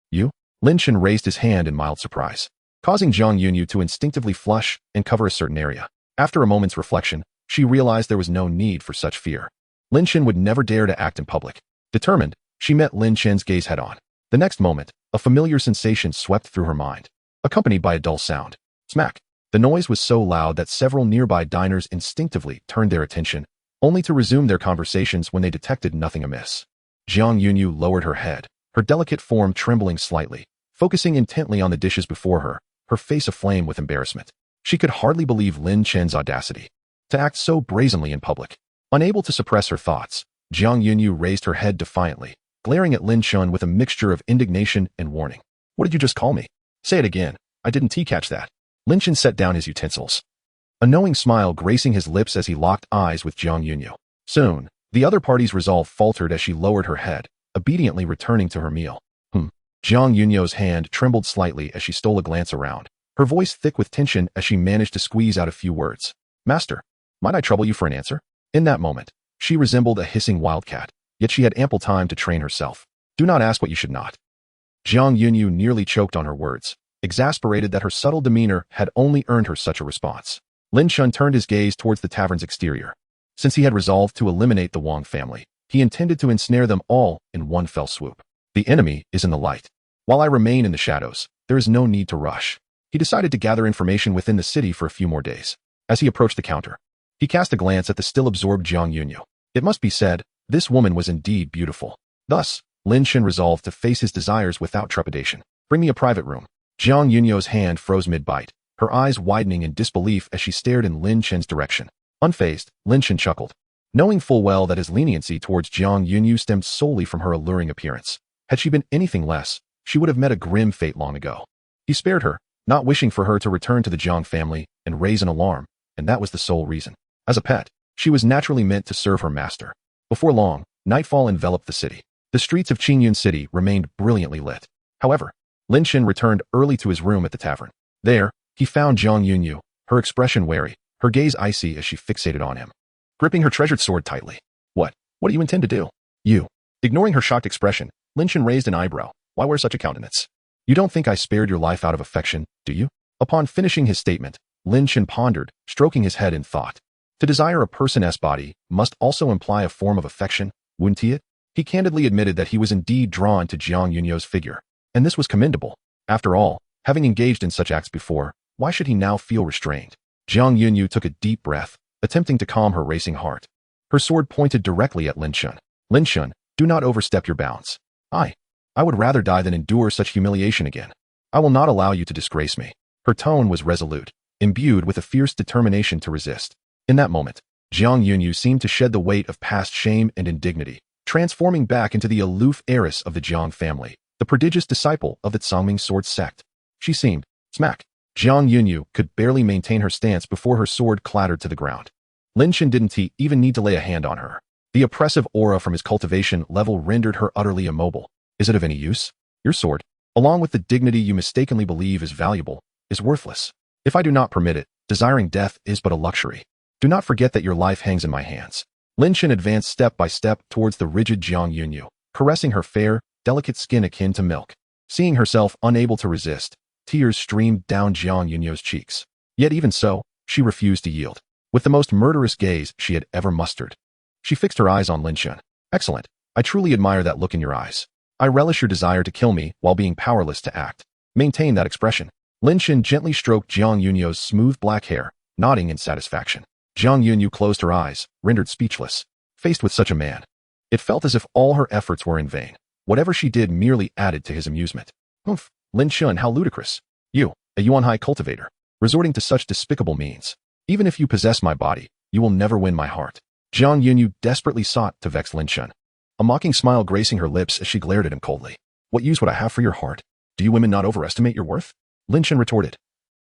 You? Lin Chun raised his hand in mild surprise, causing Jiang Yunyu to instinctively flush and cover a certain area. After a moment's reflection, she realized there was no need for such fear. Lin Chun would never dare to act in public. Determined, she met Lin Chun's gaze head-on. The next moment, a familiar sensation swept through her mind, accompanied by a dull sound. Smack! The noise was so loud that several nearby diners instinctively turned their attention, only to resume their conversations when they detected nothing amiss. Jiang Yunyu lowered her head, her delicate form trembling slightly, focusing intently on the dishes before her, her face aflame with embarrassment. She could hardly believe Lin Chun's audacity to act so brazenly in public. Unable to suppress her thoughts, Jiang Yunyu raised her head defiantly, glaring at Lin Chun with a mixture of indignation and warning. What did you just call me? Say it again. I didn't catch that. Lin Chun set down his utensils, a knowing smile gracing his lips as he locked eyes with Jiang Yunyu. Soon, the other party's resolve faltered as she lowered her head, obediently returning to her meal. Jiang Yunyu's hand trembled slightly as she stole a glance around, her voice thick with tension as she managed to squeeze out a few words. Master, might I trouble you for an answer? In that moment, she resembled a hissing wildcat, yet she had ample time to train herself. Do not ask what you should not. Jiang Yunyu nearly choked on her words, exasperated that her subtle demeanor had only earned her such a response. Lin Chun turned his gaze towards the tavern's exterior. Since he had resolved to eliminate the Wang family, he intended to ensnare them all in one fell swoop. The enemy is in the light. While I remain in the shadows, there is no need to rush. He decided to gather information within the city for a few more days. As he approached the counter, he cast a glance at the still absorbed Jiang Yunyu. It must be said, this woman was indeed beautiful. Thus, Lin Chun resolved to face his desires without trepidation. Bring me a private room. Jiang Yunyu's hand froze mid-bite, her eyes widening in disbelief as she stared in Lin Chun's direction. Unfazed, Lin Chun chuckled, knowing full well that his leniency towards Jiang Yunyu stemmed solely from her alluring appearance. Had she been anything less, she would have met a grim fate long ago. He spared her, not wishing for her to return to the Jiang family and raise an alarm, and that was the sole reason. As a pet, she was naturally meant to serve her master. Before long, nightfall enveloped the city. The streets of Qingyun City remained brilliantly lit. However, Lin Chun returned early to his room at the tavern. There, he found Jiang Yunyu, her expression wary, her gaze icy as she fixated on him, gripping her treasured sword tightly. What do you intend to do? You. Ignoring her shocked expression, Lin Chun raised an eyebrow. Why wear such a countenance? You don't think I spared your life out of affection, do you? Upon finishing his statement, Lin Chun pondered, stroking his head in thought. To desire a person's body must also imply a form of affection, wouldn't it? He candidly admitted that he was indeed drawn to Jiang Yunyu's figure, and this was commendable. After all, having engaged in such acts before, why should he now feel restrained? Jiang Yunyu took a deep breath, attempting to calm her racing heart. Her sword pointed directly at Lin Chun. Lin Chun, do not overstep your bounds. I would rather die than endure such humiliation again. I will not allow you to disgrace me. Her tone was resolute, imbued with a fierce determination to resist. In that moment, Jiang Yunyu seemed to shed the weight of past shame and indignity, transforming back into the aloof heiress of the Jiang family, the prodigious disciple of the Tsangming sword sect. She seemed, smack, Jiang Yunyu could barely maintain her stance before her sword clattered to the ground. Lin Shan didn't even need to lay a hand on her. The oppressive aura from his cultivation level rendered her utterly immobile. Is it of any use? Your sword, along with the dignity you mistakenly believe is valuable, is worthless. If I do not permit it, desiring death is but a luxury. Do not forget that your life hangs in my hands. Lin Shan advanced step by step towards the rigid Jiang Yunyu, caressing her fair, delicate skin akin to milk. Seeing herself unable to resist, tears streamed down Jiang Yunyu's cheeks. Yet even so, she refused to yield. With the most murderous gaze she had ever mustered, she fixed her eyes on Lin Shan. Excellent. I truly admire that look in your eyes. I relish your desire to kill me while being powerless to act. Maintain that expression. Lin Shan gently stroked Jiang Yunyu's smooth black hair, nodding in satisfaction. Jiang Yunyu closed her eyes, rendered speechless. Faced with such a man, it felt as if all her efforts were in vain. Whatever she did merely added to his amusement. Humph, Lin Shan, how ludicrous. You, a Yuanhai cultivator, resorting to such despicable means. Even if you possess my body, you will never win my heart. Jiang Yunyu desperately sought to vex Lin Shan, a mocking smile gracing her lips as she glared at him coldly. What use would I have for your heart? Do you women not overestimate your worth? Lin Shan retorted,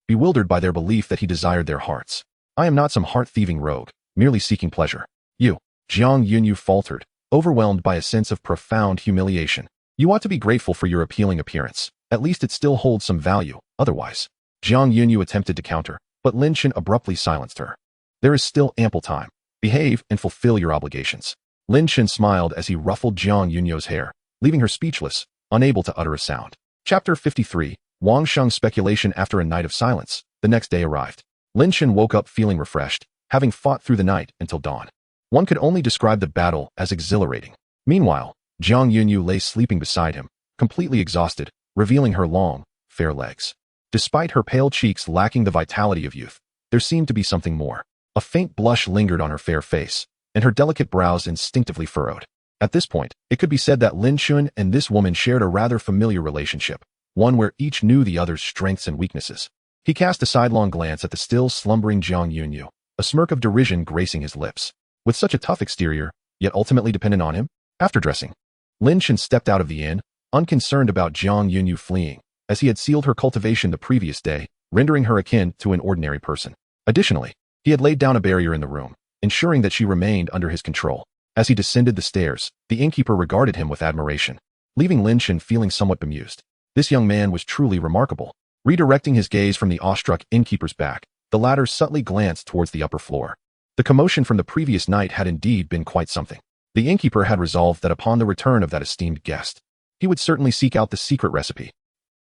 bewildered by their belief that he desired their hearts. I am not some heart-thieving rogue, merely seeking pleasure. You, Jiang Yunyu faltered, overwhelmed by a sense of profound humiliation. You ought to be grateful for your appealing appearance. At least it still holds some value, otherwise. Jiang Yunyu attempted to counter, but Lin Shan abruptly silenced her. There is still ample time. Behave and fulfill your obligations. Lin Shan smiled as he ruffled Jiang Yunyu's hair, leaving her speechless, unable to utter a sound. Chapter 53. Wang Sheng's speculation. After a night of silence, the next day arrived. Lin Shan woke up feeling refreshed, having fought through the night until dawn. One could only describe the battle as exhilarating. Meanwhile, Jiang Yunyu lay sleeping beside him, completely exhausted, revealing her long, fair legs. Despite her pale cheeks lacking the vitality of youth, there seemed to be something more. A faint blush lingered on her fair face, and her delicate brows instinctively furrowed. At this point, it could be said that Lin Shan and this woman shared a rather familiar relationship, one where each knew the other's strengths and weaknesses. He cast a sidelong glance at the still slumbering Jiang Yunyu, a smirk of derision gracing his lips. With such a tough exterior, yet ultimately dependent on him? After dressing, Lin Shan stepped out of the inn, unconcerned about Jiang Yunyu fleeing, as he had sealed her cultivation the previous day, rendering her akin to an ordinary person. Additionally, he had laid down a barrier in the room, ensuring that she remained under his control. As he descended the stairs, the innkeeper regarded him with admiration, leaving Lin Shan feeling somewhat bemused. This young man was truly remarkable. Redirecting his gaze from the awestruck innkeeper's back, the latter subtly glanced towards the upper floor. The commotion from the previous night had indeed been quite something. The innkeeper had resolved that upon the return of that esteemed guest, he would certainly seek out the secret recipe.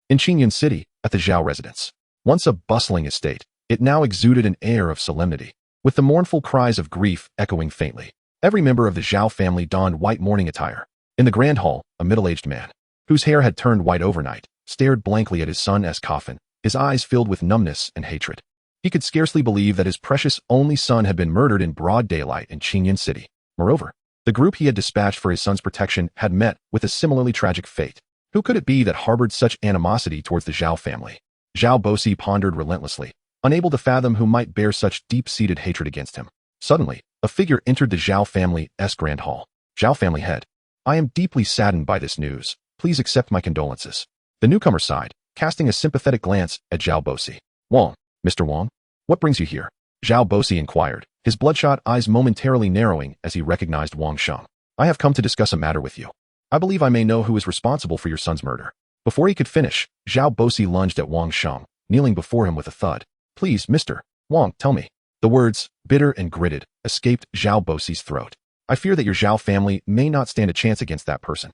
In Qingyun City, at the Zhao residence, once a bustling estate, it now exuded an air of solemnity, with the mournful cries of grief echoing faintly. Every member of the Zhao family donned white mourning attire. In the grand hall, a middle-aged man, whose hair had turned white overnight, stared blankly at his son's coffin, his eyes filled with numbness and hatred. He could scarcely believe that his precious only son had been murdered in broad daylight in Qingyun City. Moreover, the group he had dispatched for his son's protection had met with a similarly tragic fate. Who could it be that harbored such animosity towards the Zhao family? Zhao Bosi pondered relentlessly, unable to fathom who might bear such deep-seated hatred against him. Suddenly, a figure entered the Zhao family's grand hall. Zhao family head. I am deeply saddened by this news. Please accept my condolences. The newcomer sighed, casting a sympathetic glance at Zhao Bosi. Wang, Mr. Wang, what brings you here? Zhao Bosi inquired, his bloodshot eyes momentarily narrowing as he recognized Wang Sheng. I have come to discuss a matter with you. I believe I may know who is responsible for your son's murder. Before he could finish, Zhao Bosi lunged at Wang Sheng, kneeling before him with a thud. Please, Mr. Wang, tell me. The words, bitter and gritted, escaped Zhao Bosi's throat. I fear that your Zhao family may not stand a chance against that person.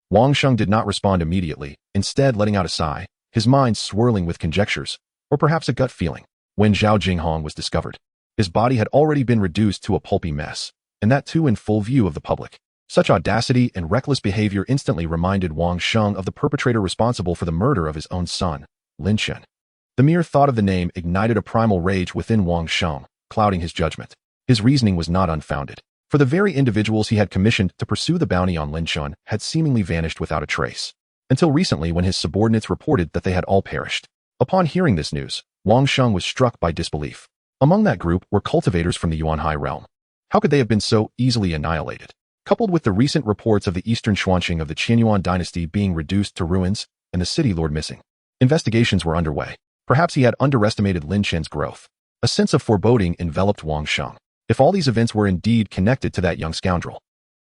Wang Sheng did not respond immediately, instead letting out a sigh, his mind swirling with conjectures, or perhaps a gut feeling. When Zhao Jinghong was discovered, his body had already been reduced to a pulpy mess, and that too in full view of the public. Such audacity and reckless behavior instantly reminded Wang Sheng of the perpetrator responsible for the murder of his own son, Lin Shan. The mere thought of the name ignited a primal rage within Wang Sheng, clouding his judgment. His reasoning was not unfounded, for the very individuals he had commissioned to pursue the bounty on Lin Shan had seemingly vanished without a trace, until recently when his subordinates reported that they had all perished. Upon hearing this news, Wang Sheng was struck by disbelief. Among that group were cultivators from the Yuanhai realm. How could they have been so easily annihilated? Coupled with the recent reports of the eastern Xuanqing of the Qianyuan dynasty being reduced to ruins and the city lord missing, investigations were underway. Perhaps he had underestimated Lin Chen's growth. A sense of foreboding enveloped Wang Sheng. If all these events were indeed connected to that young scoundrel,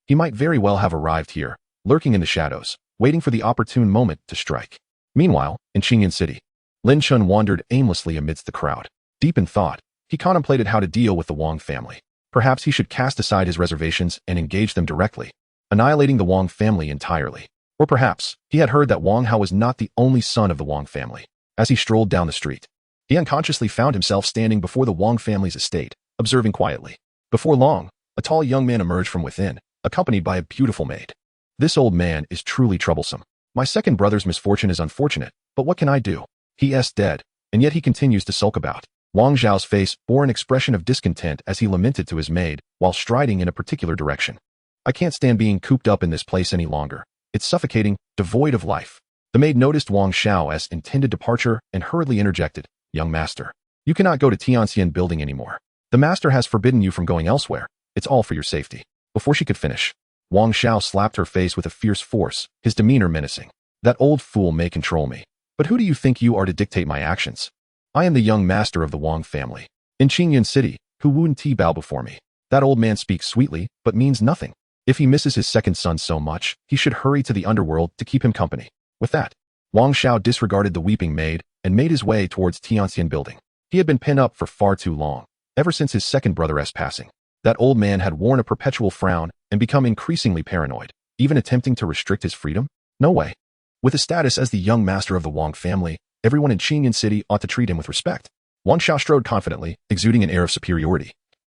he might very well have arrived here, lurking in the shadows, waiting for the opportune moment to strike. Meanwhile, in Qingyan City, Lin Chen wandered aimlessly amidst the crowd. Deep in thought, he contemplated how to deal with the Wang family. Perhaps he should cast aside his reservations and engage them directly, annihilating the Wang family entirely. Or perhaps he had heard that Wang Hao was not the only son of the Wang family. As he strolled down the street, he unconsciously found himself standing before the Wang family's estate, observing quietly. Before long, a tall young man emerged from within, accompanied by a beautiful maid. This old man is truly troublesome. My second brother's misfortune is unfortunate, but what can I do? He is dead, and yet he continues to sulk about. Wang Zhao's face bore an expression of discontent as he lamented to his maid, while striding in a particular direction. I can't stand being cooped up in this place any longer. It's suffocating, devoid of life. The maid noticed Wang Xiao's intended departure and hurriedly interjected, Young master, you cannot go to Tianxian building anymore. The master has forbidden you from going elsewhere. It's all for your safety. Before she could finish, Wang Xiao slapped her face with a fierce force, his demeanor menacing. That old fool may control me. But who do you think you are to dictate my actions? I am the young master of the Wang family. In Qingyan City, who wouldn't bow before me? That old man speaks sweetly, but means nothing. If he misses his second son so much, he should hurry to the underworld to keep him company. With that, Wang Xiao disregarded the weeping maid and made his way towards Tianxian building. He had been pent up for far too long, ever since his second brother's passing. That old man had worn a perpetual frown and become increasingly paranoid, even attempting to restrict his freedom? No way. With his status as the young master of the Wang family, everyone in Qingyan City ought to treat him with respect. Wang Xiao strode confidently, exuding an air of superiority,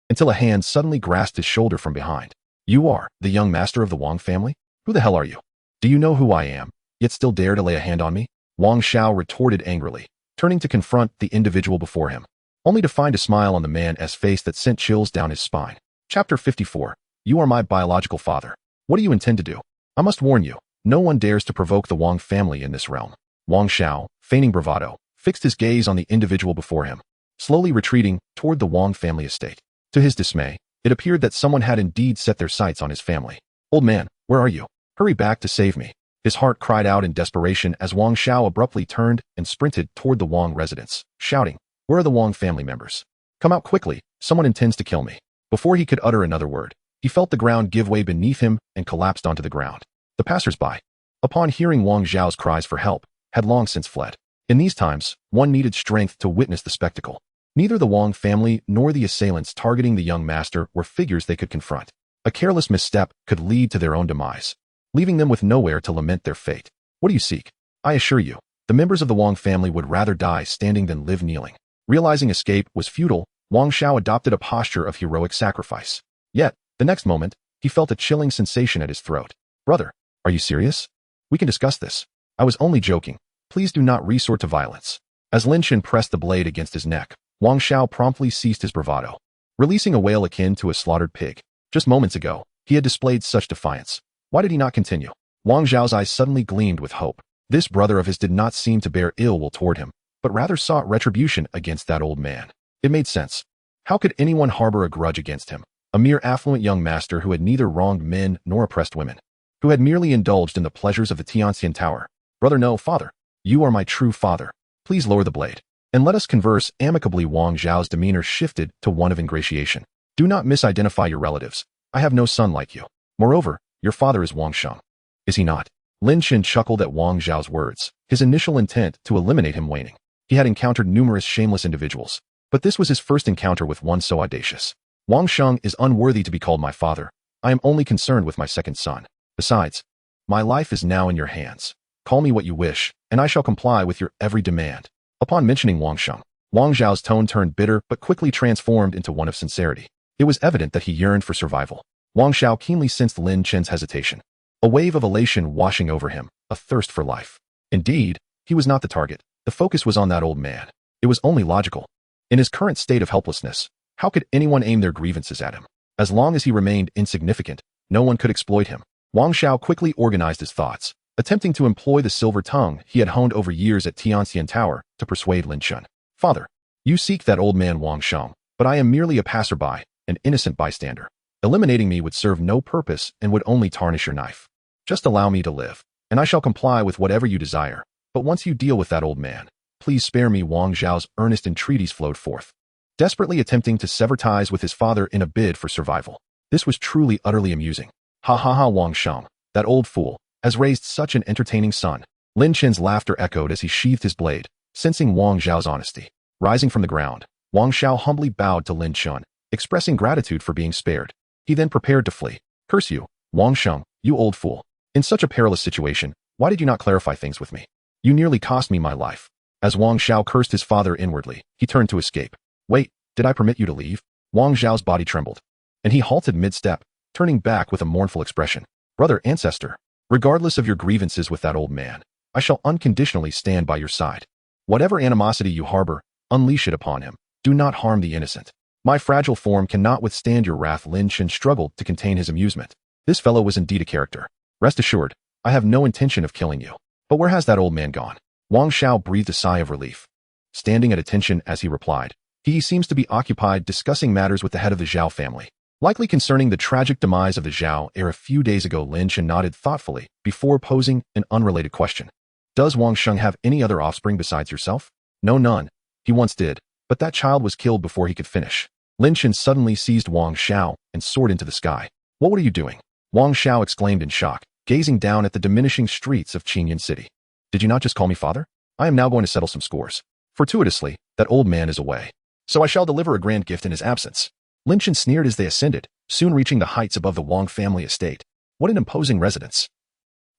until a hand suddenly grasped his shoulder from behind. You are the young master of the Wang family? Who the hell are you? Do you know who I am, yet still dare to lay a hand on me? Wang Xiao retorted angrily, turning to confront the individual before him, only to find a smile on the man's face that sent chills down his spine. Chapter 54. You are my biological father. What do you intend to do? I must warn you, no one dares to provoke the Wang family in this realm. Wang Xiao, feigning bravado, fixed his gaze on the individual before him, slowly retreating toward the Wang family estate. To his dismay, it appeared that someone had indeed set their sights on his family. Old man, where are you? Hurry back to save me. His heart cried out in desperation as Wang Xiao abruptly turned and sprinted toward the Wang residence, shouting, Where are the Wang family members? Come out quickly, someone intends to kill me. Before he could utter another word, he felt the ground give way beneath him and collapsed onto the ground. The passers-by, upon hearing Wang Zhao's cries for help, had long since fled. In these times, one needed strength to witness the spectacle. Neither the Wang family nor the assailants targeting the young master were figures they could confront. A careless misstep could lead to their own demise, leaving them with nowhere to lament their fate. What do you seek? I assure you, the members of the Wang family would rather die standing than live kneeling. Realizing escape was futile, Wang Xiao adopted a posture of heroic sacrifice. Yet, the next moment, he felt a chilling sensation at his throat. Brother, are you serious? We can discuss this. I was only joking. Please do not resort to violence. As Lin Chen pressed the blade against his neck, Wang Xiao promptly ceased his bravado, releasing a wail akin to a slaughtered pig. Just moments ago, he had displayed such defiance. Why did he not continue? Wang Zhao's eyes suddenly gleamed with hope. This brother of his did not seem to bear ill will toward him, but rather sought retribution against that old man. It made sense. How could anyone harbor a grudge against him? A mere affluent young master who had neither wronged men nor oppressed women, who had merely indulged in the pleasures of the Tianxian Tower. Brother, no, father. You are my true father. Please lower the blade, and let us converse amicably. Wang Zhao's demeanor shifted to one of ingratiation. Do not misidentify your relatives. I have no son like you. Moreover, your father is Wang Sheng. Is he not? Lin Chen chuckled at Wang Zhao's words, his initial intent to eliminate him waning. He had encountered numerous shameless individuals, but this was his first encounter with one so audacious. Wang Sheng is unworthy to be called my father. I am only concerned with my second son. Besides, my life is now in your hands. Call me what you wish, and I shall comply with your every demand. Upon mentioning Wang Sheng, Wang Zhao's tone turned bitter but quickly transformed into one of sincerity. It was evident that he yearned for survival. Wang Xiao keenly sensed Lin Chen's hesitation, a wave of elation washing over him, a thirst for life. Indeed, he was not the target. The focus was on that old man. It was only logical. In his current state of helplessness, how could anyone aim their grievances at him? As long as he remained insignificant, no one could exploit him. Wang Xiao quickly organized his thoughts, attempting to employ the silver tongue he had honed over years at Tianxian Tower to persuade Lin Chen. Father, you seek that old man Wang Sheng, but I am merely a passerby, an innocent bystander. Eliminating me would serve no purpose and would only tarnish your knife. Just allow me to live, and I shall comply with whatever you desire. But once you deal with that old man, please spare me. Wang Zhao's earnest entreaties flowed forth, desperately attempting to sever ties with his father in a bid for survival. This was truly utterly amusing. Ha ha ha, Wang Sheng, that old fool, has raised such an entertaining son. Lin Chen's laughter echoed as he sheathed his blade, sensing Wang Zhao's honesty. Rising from the ground, Wang Zhao humbly bowed to Lin Chen, expressing gratitude for being spared. He then prepared to flee. Curse you, Wang Sheng, you old fool. In such a perilous situation, why did you not clarify things with me? You nearly cost me my life. As Wang Zhao cursed his father inwardly, he turned to escape. Wait, did I permit you to leave? Wang Zhao's body trembled, and he halted mid-step, turning back with a mournful expression. Brother ancestor, regardless of your grievances with that old man, I shall unconditionally stand by your side. Whatever animosity you harbor, unleash it upon him. Do not harm the innocent. My fragile form cannot withstand your wrath. Lin Chen struggled to contain his amusement. This fellow was indeed a character. Rest assured, I have no intention of killing you. But where has that old man gone? Wang Zhao breathed a sigh of relief, standing at attention as he replied. He seems to be occupied discussing matters with the head of the Zhao family, likely concerning the tragic demise of the Zhao heir. A few days ago, Lin Chen nodded thoughtfully before posing an unrelated question. Does Wang Sheng have any other offspring besides yourself? No, none. He once did, but that child was killed before he could finish. Lin Chen suddenly seized Wang Zhao and soared into the sky. What are you doing? Wang Zhao exclaimed in shock, gazing down at the diminishing streets of Qingyun City. Did you not just call me father? I am now going to settle some scores. Fortuitously, that old man is away, so I shall deliver a grand gift in his absence. Lin Chen sneered as they ascended, soon reaching the heights above the Wang family estate. What an imposing residence.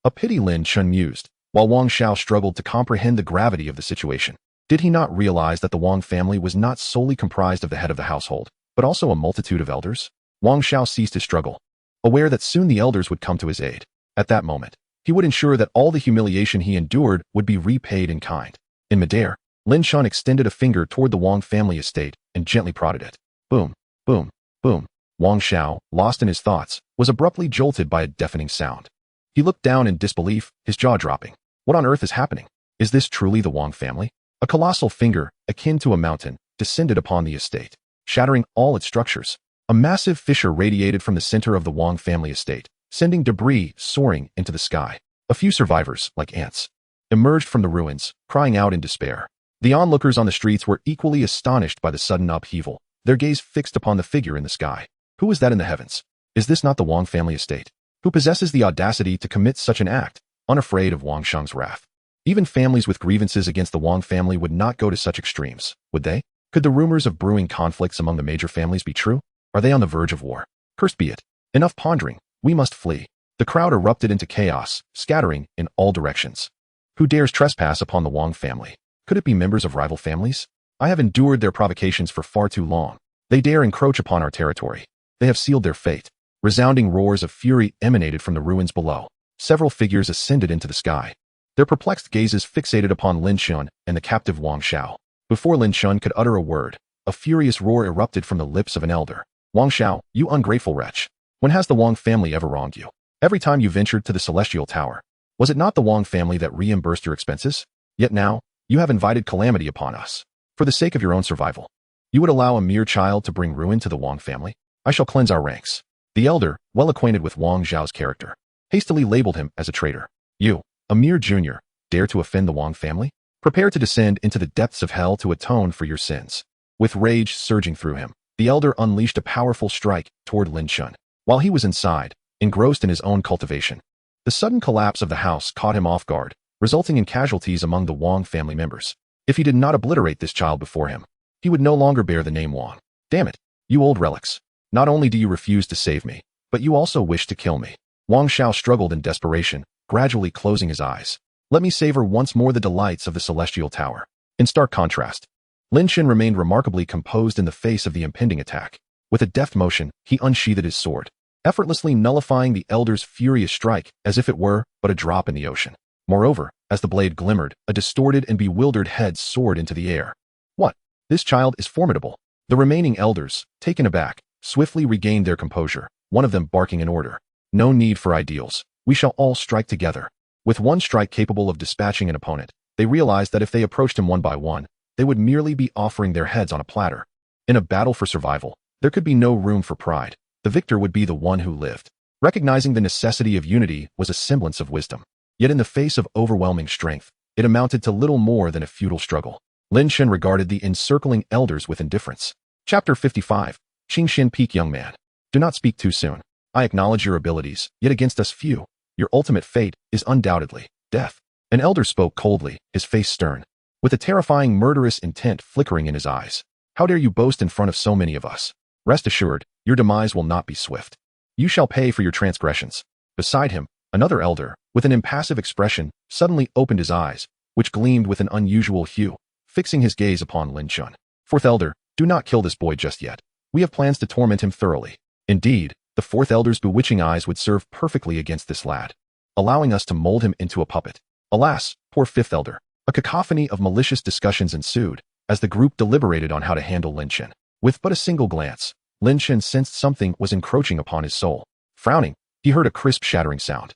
A pity, Lin Chen mused, while Wang Zhao struggled to comprehend the gravity of the situation. Did he not realize that the Wang family was not solely comprised of the head of the household, but also a multitude of elders? Wang Zhao ceased his struggle, aware that soon the elders would come to his aid. At that moment, he would ensure that all the humiliation he endured would be repaid in kind. In midair, Lin Chen extended a finger toward the Wang family estate and gently prodded it. Boom, boom, boom. Wang Zhao, lost in his thoughts, was abruptly jolted by a deafening sound. He looked down in disbelief, his jaw dropping. What on earth is happening? Is this truly the Wang family? A colossal finger, akin to a mountain, descended upon the estate, shattering all its structures. A massive fissure radiated from the center of the Wang family estate, sending debris soaring into the sky. A few survivors, like ants, emerged from the ruins, crying out in despair. The onlookers on the streets were equally astonished by the sudden upheaval, their gaze fixed upon the figure in the sky. Who is that in the heavens? Is this not the Wang family estate? Who possesses the audacity to commit such an act, unafraid of Wang Sheng's wrath? Even families with grievances against the Wang family would not go to such extremes, would they? Could the rumors of brewing conflicts among the major families be true? Are they on the verge of war? Cursed be it. Enough pondering. We must flee. The crowd erupted into chaos, scattering in all directions. Who dares trespass upon the Wang family? Could it be members of rival families? I have endured their provocations for far too long. They dare encroach upon our territory. They have sealed their fate. Resounding roars of fury emanated from the ruins below. Several figures ascended into the sky, their perplexed gazes fixated upon Lin Chen and the captive Wang Zhao. Before Lin Chen could utter a word, a furious roar erupted from the lips of an elder. Wang Zhao, you ungrateful wretch. When has the Wang family ever wronged you? Every time you ventured to the Celestial Tower, was it not the Wang family that reimbursed your expenses? Yet now, you have invited calamity upon us. For the sake of your own survival, you would allow a mere child to bring ruin to the Wang family? I shall cleanse our ranks. The elder, well acquainted with Wang Zhao's character, hastily labeled him as a traitor. You, a mere junior, dare to offend the Wang family? Prepare to descend into the depths of hell to atone for your sins. With rage surging through him, the elder unleashed a powerful strike toward Lin Chen. While he was inside, engrossed in his own cultivation, the sudden collapse of the house caught him off guard, resulting in casualties among the Wang family members. If he did not obliterate this child before him, he would no longer bear the name Wang. Damn it, you old relics. Not only do you refuse to save me, but you also wish to kill me. Wang Zhao struggled in desperation, gradually closing his eyes. Let me savor once more the delights of the Celestial Tower. In stark contrast, Lin Chen remained remarkably composed in the face of the impending attack. With a deft motion, he unsheathed his sword, effortlessly nullifying the elder's furious strike as if it were but a drop in the ocean. Moreover, as the blade glimmered, a distorted and bewildered head soared into the air. What? This child is formidable. The remaining elders, taken aback, swiftly regained their composure, one of them barking an order. No need for ideals. We shall all strike together. With one strike capable of dispatching an opponent, they realized that if they approached him one by one, they would merely be offering their heads on a platter. In a battle for survival, there could be no room for pride. The victor would be the one who lived. Recognizing the necessity of unity was a semblance of wisdom. Yet in the face of overwhelming strength, it amounted to little more than a futile struggle. Lin Shen regarded the encircling elders with indifference. Chapter 55. Qingxian Peak. Young man, do not speak too soon. I acknowledge your abilities, yet against us few, your ultimate fate is undoubtedly death. An elder spoke coldly, his face stern, with a terrifying murderous intent flickering in his eyes. How dare you boast in front of so many of us? Rest assured, your demise will not be swift. You shall pay for your transgressions. Beside him, another elder, with an impassive expression, suddenly opened his eyes, which gleamed with an unusual hue, fixing his gaze upon Lin Shen. Fourth elder, do not kill this boy just yet. We have plans to torment him thoroughly. Indeed, the fourth elder's bewitching eyes would serve perfectly against this lad, allowing us to mold him into a puppet. Alas, poor fifth elder. A cacophony of malicious discussions ensued as the group deliberated on how to handle Lin Shen. With but a single glance, Lin Shen sensed something was encroaching upon his soul. Frowning, he heard a crisp shattering sound.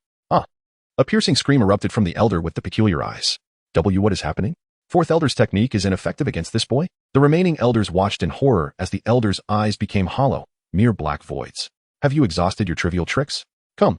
A piercing scream erupted from the elder with the peculiar eyes. What is happening? Fourth elder's technique is ineffective against this boy? The remaining elders watched in horror as the elder's eyes became hollow, mere black voids. Have you exhausted your trivial tricks? Come,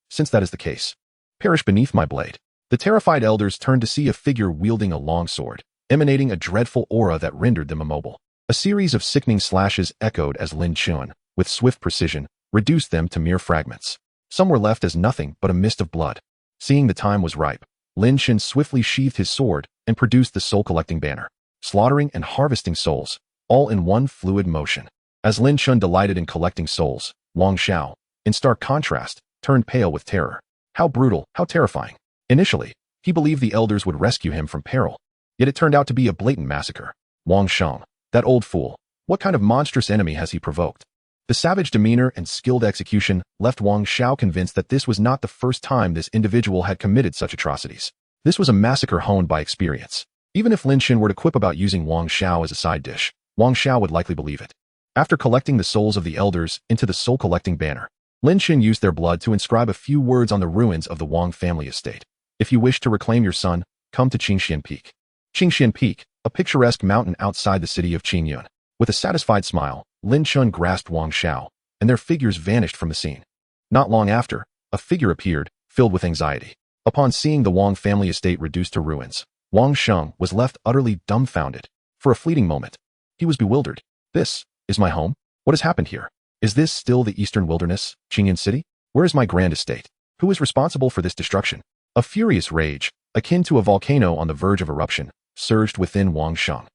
since that is the case. Perish beneath my blade. The terrified elders turned to see a figure wielding a long sword, emanating a dreadful aura that rendered them immobile. A series of sickening slashes echoed as Lin Shen, with swift precision, reduced them to mere fragments. Some were left as nothing but a mist of blood. Seeing the time was ripe, Lin Shen swiftly sheathed his sword and produced the soul-collecting banner, slaughtering and harvesting souls, all in one fluid motion. As Lin Shen delighted in collecting souls, Wang Xiao, in stark contrast, turned pale with terror. How brutal, how terrifying. Initially, he believed the elders would rescue him from peril, yet it turned out to be a blatant massacre. Wang Xiao, that old fool, what kind of monstrous enemy has he provoked? The savage demeanor and skilled execution left Wang Xiao convinced that this was not the first time this individual had committed such atrocities. This was a massacre honed by experience. Even if Lin Shen were to quip about using Wang Xiao as a side dish, Wang Xiao would likely believe it. After collecting the souls of the elders into the soul-collecting banner, Lin Shen used their blood to inscribe a few words on the ruins of the Wang family estate. If you wish to reclaim your son, come to Qingxian Peak. Qingxian Peak, a picturesque mountain outside the city of Qingyun. With a satisfied smile, Lin Shen grasped Wang Xiao, and their figures vanished from the scene. Not long after, a figure appeared, filled with anxiety. Upon seeing the Wang family estate reduced to ruins, Wang Xiang was left utterly dumbfounded. For a fleeting moment, he was bewildered. This is my home? What has happened here? Is this still the eastern wilderness, Qingyun City? Where is my grand estate? Who is responsible for this destruction? A furious rage, akin to a volcano on the verge of eruption, surged within Wang Xiang.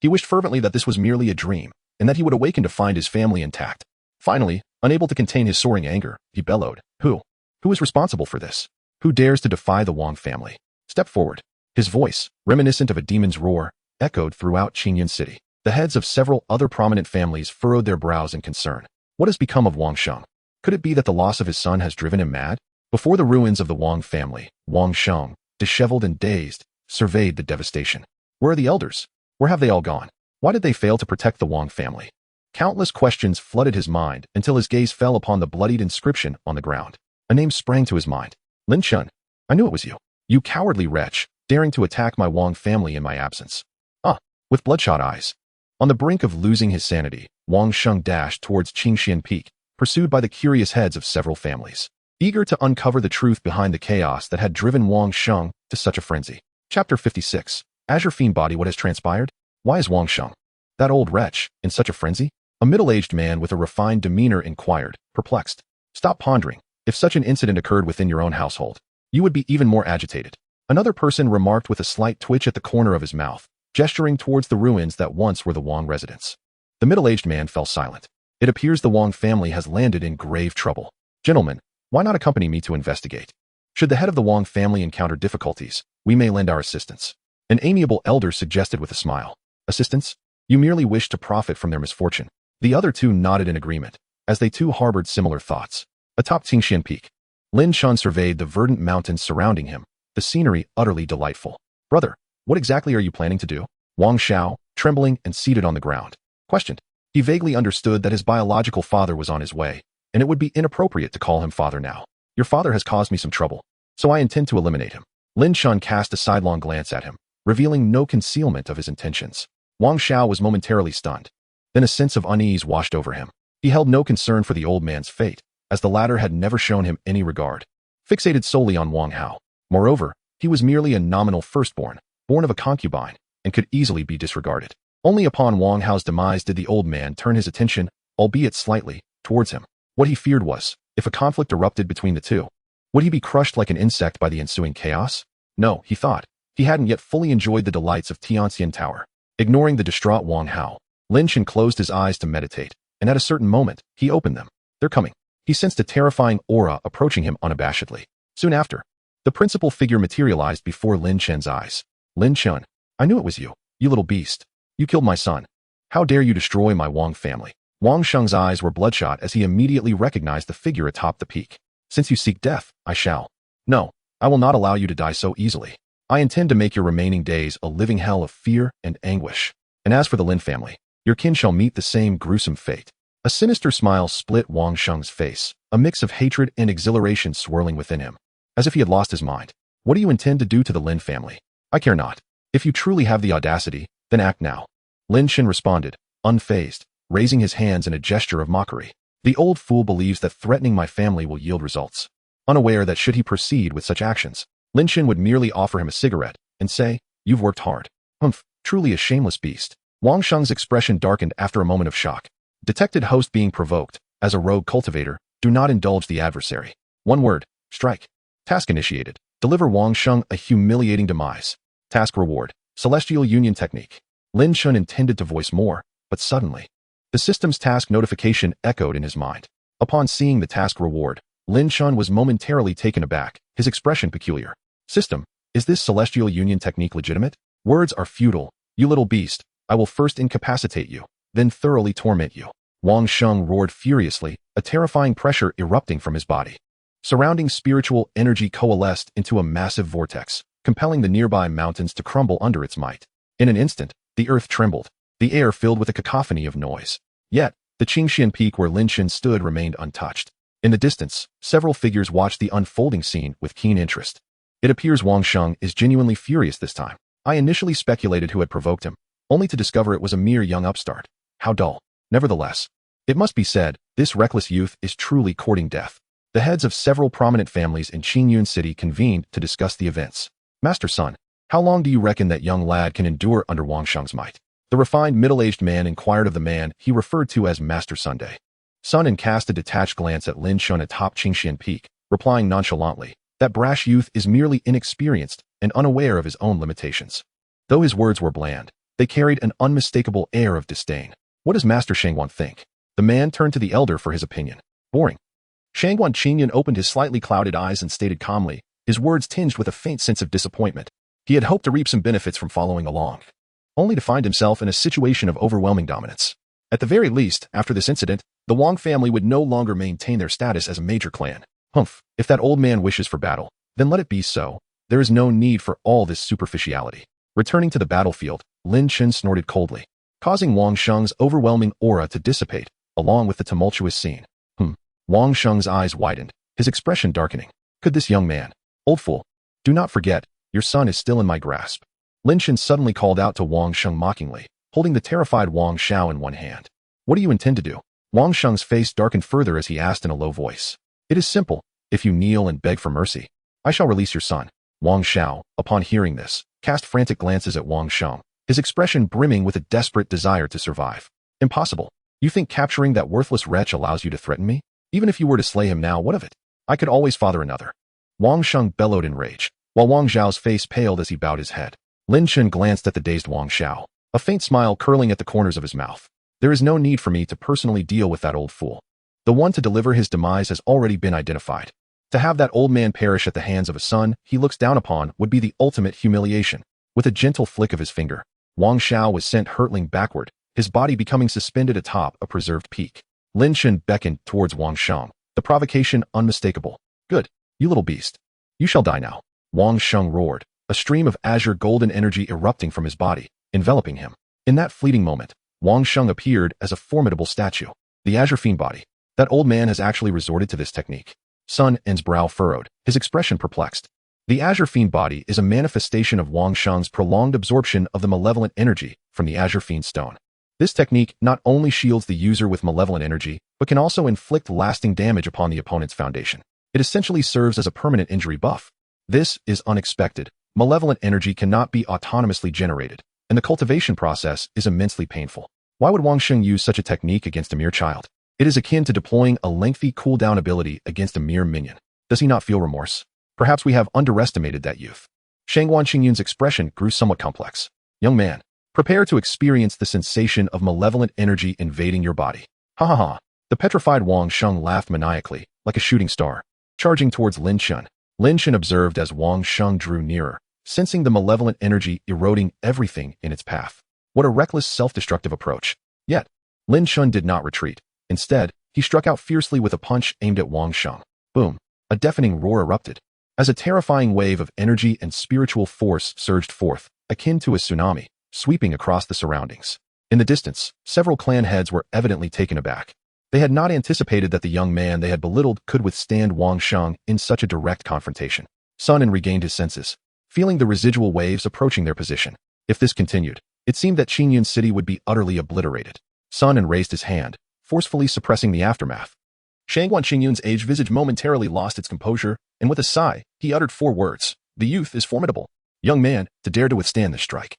He wished fervently that this was merely a dream, and that he would awaken to find his family intact. Finally, unable to contain his soaring anger, he bellowed, Who is responsible for this? Who dares to defy the Wang family? Step forward. His voice, reminiscent of a demon's roar, echoed throughout Qingyun City. The heads of several other prominent families furrowed their brows in concern. What has become of Wang Xiang? Could it be that the loss of his son has driven him mad? Before the ruins of the Wang family, Wang Xiang, disheveled and dazed, surveyed the devastation. Where are the elders? Where have they all gone? Why did they fail to protect the Wang family? Countless questions flooded his mind until his gaze fell upon the bloodied inscription on the ground. A name sprang to his mind. Lin Shen. I knew it was you. You cowardly wretch, daring to attack my Wang family in my absence. With bloodshot eyes. On the brink of losing his sanity, Wang Xiang dashed towards Qingxian Peak, pursued by the curious heads of several families, eager to uncover the truth behind the chaos that had driven Wang Xiang to such a frenzy. Chapter 56. Azure Fiend Body. What has transpired? Why is Wang Xiang, that old wretch, in such a frenzy? A middle-aged man with a refined demeanor inquired, perplexed. Stop pondering. If such an incident occurred within your own household, you would be even more agitated. Another person remarked with a slight twitch at the corner of his mouth, gesturing towards the ruins that once were the Wang residence. The middle-aged man fell silent. It appears the Wang family has landed in grave trouble. Gentlemen, why not accompany me to investigate? Should the head of the Wang family encounter difficulties, we may lend our assistance. An amiable elder suggested with a smile. Assistance? You merely wish to profit from their misfortune. The other two nodded in agreement, as they too harbored similar thoughts. Atop Qingxian Peak, Lin Shen surveyed the verdant mountains surrounding him, the scenery utterly delightful. Brother, what exactly are you planning to do? Wang Xiao, trembling and seated on the ground, questioned. He vaguely understood that his biological father was on his way, and it would be inappropriate to call him father now. Your father has caused me some trouble, so I intend to eliminate him. Lin Shen cast a sidelong glance at him, revealing no concealment of his intentions. Wang Xiao was momentarily stunned. Then a sense of unease washed over him. He held no concern for the old man's fate, as the latter had never shown him any regard, fixated solely on Wang Hao. Moreover, He was merely a nominal firstborn, born of a concubine, and could easily be disregarded. Only upon Wang Hao's demise did the old man turn his attention, albeit slightly, towards him. What he feared was, if a conflict erupted between the two, would he be crushed like an insect by the ensuing chaos? No, he thought. He hadn't yet fully enjoyed the delights of Tianxian Tower. Ignoring the distraught Wang Hao, Lin Chen closed his eyes to meditate, and at a certain moment, he opened them. They're coming. He sensed a terrifying aura approaching him unabashedly. Soon after, the principal figure materialized before Lin Chen's eyes. Lin Chen, I knew it was you, you little beast. You killed my son. How dare you destroy my Wang family? Wang Sheng's eyes were bloodshot as he immediately recognized the figure atop the peak. Since you seek death, I shall. No, I will not allow you to die so easily. I intend to make your remaining days a living hell of fear and anguish. And as for the Lin family, your kin shall meet the same gruesome fate. A sinister smile split Wang Sheng's face, a mix of hatred and exhilaration swirling within him. As if he had lost his mind. What do you intend to do to the Lin family? I care not. If you truly have the audacity, then act now. Lin Chen responded, unfazed, raising his hands in a gesture of mockery. The old fool believes that threatening my family will yield results. Unaware that should he proceed with such actions, Lin Chen would merely offer him a cigarette and say, you've worked hard. Humph, truly a shameless beast. Wang Sheng's expression darkened after a moment of shock. Detected host being provoked, as a rogue cultivator, do not indulge the adversary. One word, strike. Task initiated. Deliver Wang Sheng a humiliating demise. Task reward, Celestial Union Technique. Lin Chen intended to voice more, but suddenly, the system's task notification echoed in his mind. Upon seeing the task reward, Lin Chen was momentarily taken aback, his expression peculiar. System, is this Celestial Union Technique legitimate? Words are futile. You little beast, I will first incapacitate you, then thoroughly torment you. Wang Sheng roared furiously, a terrifying pressure erupting from his body. Surrounding spiritual energy coalesced into a massive vortex, compelling the nearby mountains to crumble under its might. In an instant, the earth trembled, the air filled with a cacophony of noise. Yet, the Qingxian peak where Lin Chen stood remained untouched. In the distance, several figures watched the unfolding scene with keen interest. It appears Wang Sheng is genuinely furious this time. I initially speculated who had provoked him, only to discover it was a mere young upstart. How dull. Nevertheless, it must be said, this reckless youth is truly courting death. The heads of several prominent families in Qingyun City convened to discuss the events. Master Sun, how long do you reckon that young lad can endure under Wang Sheng's might? The refined middle-aged man inquired of the man he referred to as Master Sunday. Sun cast a detached glance at Lin Chen atop Qingxian Peak, replying nonchalantly, that brash youth is merely inexperienced and unaware of his own limitations. Though his words were bland, they carried an unmistakable air of disdain. What does Master Shangguan think? The man turned to the elder for his opinion. Boring. Shangguan Qingyan opened his slightly clouded eyes and stated calmly, his words tinged with a faint sense of disappointment. He had hoped to reap some benefits from following along, only to find himself in a situation of overwhelming dominance. At the very least, after this incident, the Wang family would no longer maintain their status as a major clan. Humph, if that old man wishes for battle, then let it be so. There is no need for all this superficiality. Returning to the battlefield, Lin Chen snorted coldly, causing Wang Sheng's overwhelming aura to dissipate, along with the tumultuous scene. Wang Sheng's eyes widened, his expression darkening. Could this young man? Old fool. Do not forget, your son is still in my grasp. Lin Chen suddenly called out to Wang Sheng mockingly, holding the terrified Wang Xiao in one hand. What do you intend to do? Wang Sheng's face darkened further as he asked in a low voice. It is simple. If you kneel and beg for mercy, I shall release your son. Wang Xiao, upon hearing this, cast frantic glances at Wang Sheng, his expression brimming with a desperate desire to survive. Impossible. You think capturing that worthless wretch allows you to threaten me? Even if you were to slay him now, what of it? I could always father another. Wang Sheng bellowed in rage, while Wang Zhao's face paled as he bowed his head. Lin Chen glanced at the dazed Wang Xiao, a faint smile curling at the corners of his mouth. There is no need for me to personally deal with that old fool. The one to deliver his demise has already been identified. To have that old man perish at the hands of a son he looks down upon would be the ultimate humiliation. With a gentle flick of his finger, Wang Xiao was sent hurtling backward, his body becoming suspended atop a preserved peak. Lin Chen beckoned towards Wang Sheng, the provocation unmistakable. Good, you little beast. You shall die now. Wang Sheng roared, a stream of azure golden energy erupting from his body, enveloping him. In that fleeting moment, Wang Sheng appeared as a formidable statue. The azure fiend body. That old man has actually resorted to this technique. Sun En's brow furrowed, his expression perplexed. The azure fiend body is a manifestation of Wang Sheng's prolonged absorption of the malevolent energy from the azure fiend stone. This technique not only shields the user with malevolent energy, but can also inflict lasting damage upon the opponent's foundation. It essentially serves as a permanent injury buff. This is unexpected. Malevolent energy cannot be autonomously generated, and the cultivation process is immensely painful. Why would Wang Sheng use such a technique against a mere child? It is akin to deploying a lengthy cooldown ability against a mere minion. Does he not feel remorse? Perhaps we have underestimated that youth. Shangguan Qingyun's expression grew somewhat complex. Young man, prepare to experience the sensation of malevolent energy invading your body. Ha ha ha. The petrified Wang Sheng laughed maniacally, like a shooting star, charging towards Lin Chun. Lin Chun observed as Wang Sheng drew nearer, sensing the malevolent energy eroding everything in its path. What a reckless, self-destructive approach. Yet, Lin Chun did not retreat. Instead, he struck out fiercely with a punch aimed at Wang Sheng. Boom! A deafening roar erupted. As a terrifying wave of energy and spiritual force surged forth, akin to a tsunami, sweeping across the surroundings. In the distance, several clan heads were evidently taken aback. They had not anticipated that the young man they had belittled could withstand Wang Sheng in such a direct confrontation. Sun En regained his senses, feeling the residual waves approaching their position. If this continued, it seemed that Qingyun City would be utterly obliterated. Sun En raised his hand, forcefully suppressing the aftermath. Shangguan Qingyun's aged visage momentarily lost its composure, and with a sigh, he uttered 4 words. The youth is formidable. Young man, to dare to withstand this strike.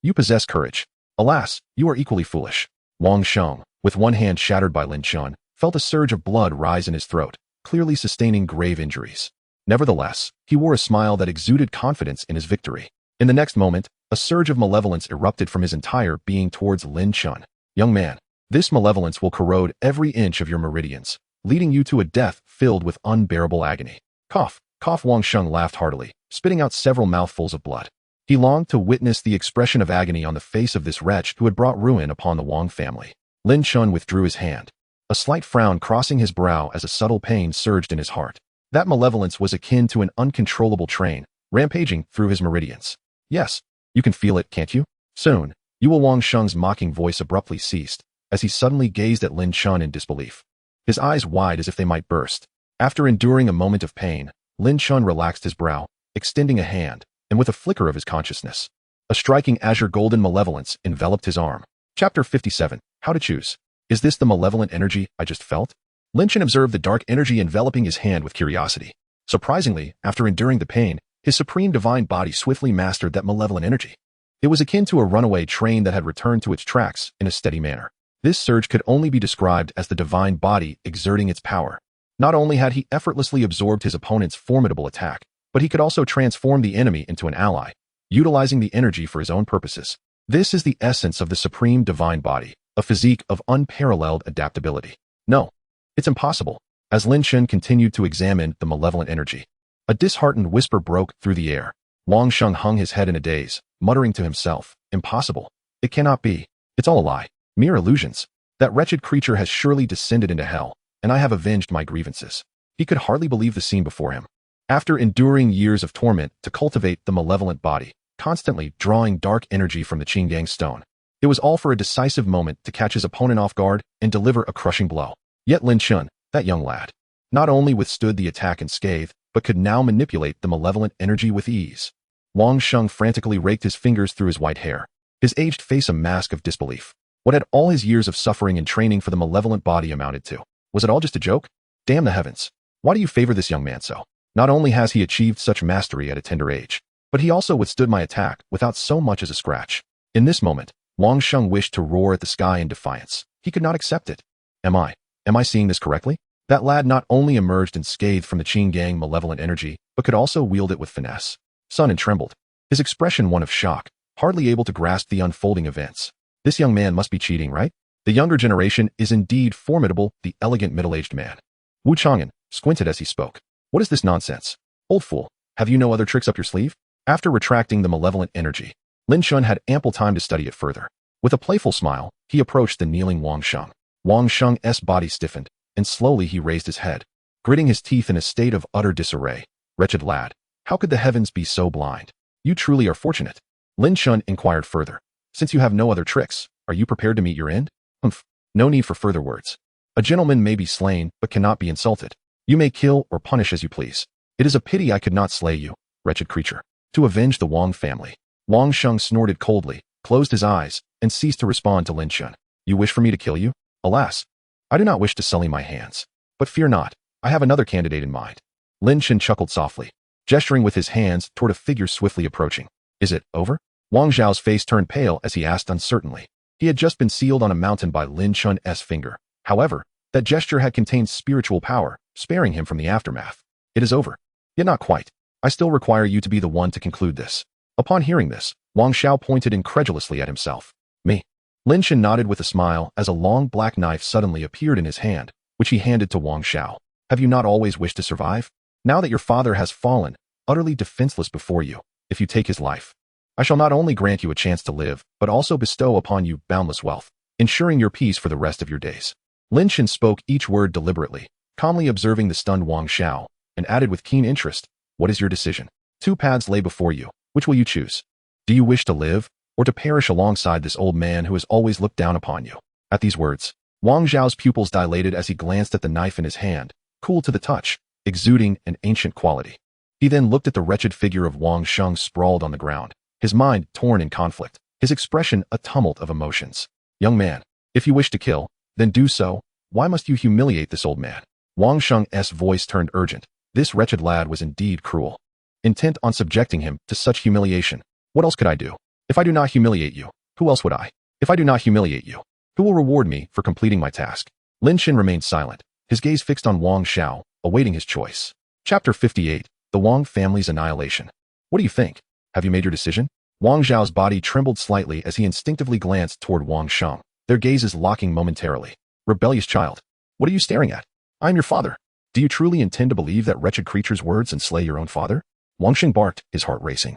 You possess courage. Alas, you are equally foolish. Wang Sheng, with one hand shattered by Lin Chun, felt a surge of blood rise in his throat, clearly sustaining grave injuries. Nevertheless, he wore a smile that exuded confidence in his victory. In the next moment, a surge of malevolence erupted from his entire being towards Lin Chun. Young man, this malevolence will corrode every inch of your meridians, leading you to a death filled with unbearable agony. Cough, cough. Wang Sheng laughed heartily, spitting out several mouthfuls of blood. He longed to witness the expression of agony on the face of this wretch who had brought ruin upon the Wang family. Lin Chun withdrew his hand, a slight frown crossing his brow as a subtle pain surged in his heart. That malevolence was akin to an uncontrollable train, rampaging through his meridians. Yes, you can feel it, can't you? Soon, you will. Wang Sheng's mocking voice abruptly ceased, as he suddenly gazed at Lin Chun in disbelief. His eyes wide as if they might burst. After enduring a moment of pain, Lin Chun relaxed his brow, extending a hand, and with a flicker of his consciousness, a striking azure golden malevolence enveloped his arm. Chapter 57. How to choose. Is this the malevolent energy I just felt? Lin Chun observed the dark energy enveloping his hand with curiosity. Surprisingly, after enduring the pain, his supreme divine body swiftly mastered that malevolent energy. It was akin to a runaway train that had returned to its tracks in a steady manner. This surge could only be described as the divine body exerting its power. Not only had he effortlessly absorbed his opponent's formidable attack, but he could also transform the enemy into an ally, utilizing the energy for his own purposes. This is the essence of the supreme divine body, a physique of unparalleled adaptability. No, it's impossible. As Lin Chun continued to examine the malevolent energy, a disheartened whisper broke through the air. Wang Sheng hung his head in a daze, muttering to himself, impossible. It cannot be. It's all a lie. Mere illusions. That wretched creature has surely descended into hell, and I have avenged my grievances. He could hardly believe the scene before him. After enduring years of torment to cultivate the malevolent body, constantly drawing dark energy from the Qingyang stone, it was all for a decisive moment to catch his opponent off guard and deliver a crushing blow. Yet Lin Chun, that young lad, not only withstood the attack unscathed, but could now manipulate the malevolent energy with ease. Wang Sheng frantically raked his fingers through his white hair, his aged face a mask of disbelief. What had all his years of suffering and training for the malevolent body amounted to? Was it all just a joke? Damn the heavens. Why do you favor this young man so? Not only has he achieved such mastery at a tender age, but he also withstood my attack without so much as a scratch. In this moment, Wang Sheng wished to roar at the sky in defiance. He could not accept it. Am I seeing this correctly? That lad not only emerged unscathed from the Qingyang malevolent energy, but could also wield it with finesse. Sun En trembled, his expression one of shock, hardly able to grasp the unfolding events. This young man must be cheating, right? The younger generation is indeed formidable. The elegant middle-aged man, Wu Chang'an, squinted as he spoke. What is this nonsense? Old fool, have you no other tricks up your sleeve? After retracting the malevolent energy, Lin Chun had ample time to study it further. With a playful smile, he approached the kneeling Wang Sheng. Wang Sheng's body stiffened, and slowly he raised his head, gritting his teeth in a state of utter disarray. Wretched lad, how could the heavens be so blind? You truly are fortunate. Lin Chun inquired further. Since you have no other tricks, are you prepared to meet your end? Humph, no need for further words. A gentleman may be slain, but cannot be insulted. You may kill or punish as you please. It is a pity I could not slay you, wretched creature, to avenge the Wang family. Wang Sheng snorted coldly, closed his eyes, and ceased to respond to Lin Chun. You wish for me to kill you? Alas, I do not wish to sully my hands. But fear not, I have another candidate in mind. Lin Chun chuckled softly. gesturing with his hands toward a figure swiftly approaching. Is it over? Wang Zhao's face turned pale as he asked uncertainly. He had just been sealed on a mountain by Lin Chun's finger. However, that gesture had contained spiritual power, sparing him from the aftermath. It is over. Yet not quite. I still require you to be the one to conclude this. Upon hearing this, Wang Zhao pointed incredulously at himself. Me. Lin Chen nodded with a smile as a long black knife suddenly appeared in his hand, which he handed to Wang Zhao. Have you not always wished to survive? Now that your father has fallen, utterly defenseless before you, if you take his life, I shall not only grant you a chance to live, but also bestow upon you boundless wealth, ensuring your peace for the rest of your days. Lin Chen spoke each word deliberately, calmly observing the stunned Wang Zhao, and added with keen interest, what is your decision? 2 paths lay before you. Which will you choose? Do you wish to live, or to perish alongside this old man who has always looked down upon you? At these words, Wang Zhao's pupils dilated as he glanced at the knife in his hand, cool to the touch, exuding an ancient quality. He then looked at the wretched figure of Wang Sheng sprawled on the ground, his mind torn in conflict, his expression a tumult of emotions. Young man, if you wish to kill, then do so. Why must you humiliate this old man? Wang Sheng's voice turned urgent. This wretched lad was indeed cruel. Intent on subjecting him to such humiliation. What else could I do? If I do not humiliate you, who else would I? If I do not humiliate you, who will reward me for completing my task? Lin Chen remained silent, his gaze fixed on Wang Zhao, awaiting his choice. Chapter 58, The Wang Family's Annihilation. What do you think? Have you made your decision? Wang Zhao's body trembled slightly as he instinctively glanced toward Wang Sheng, their gazes locking momentarily. Rebellious child. What are you staring at? I am your father. Do you truly intend to believe that wretched creature's words and slay your own father? Wang Sheng barked, his heart racing.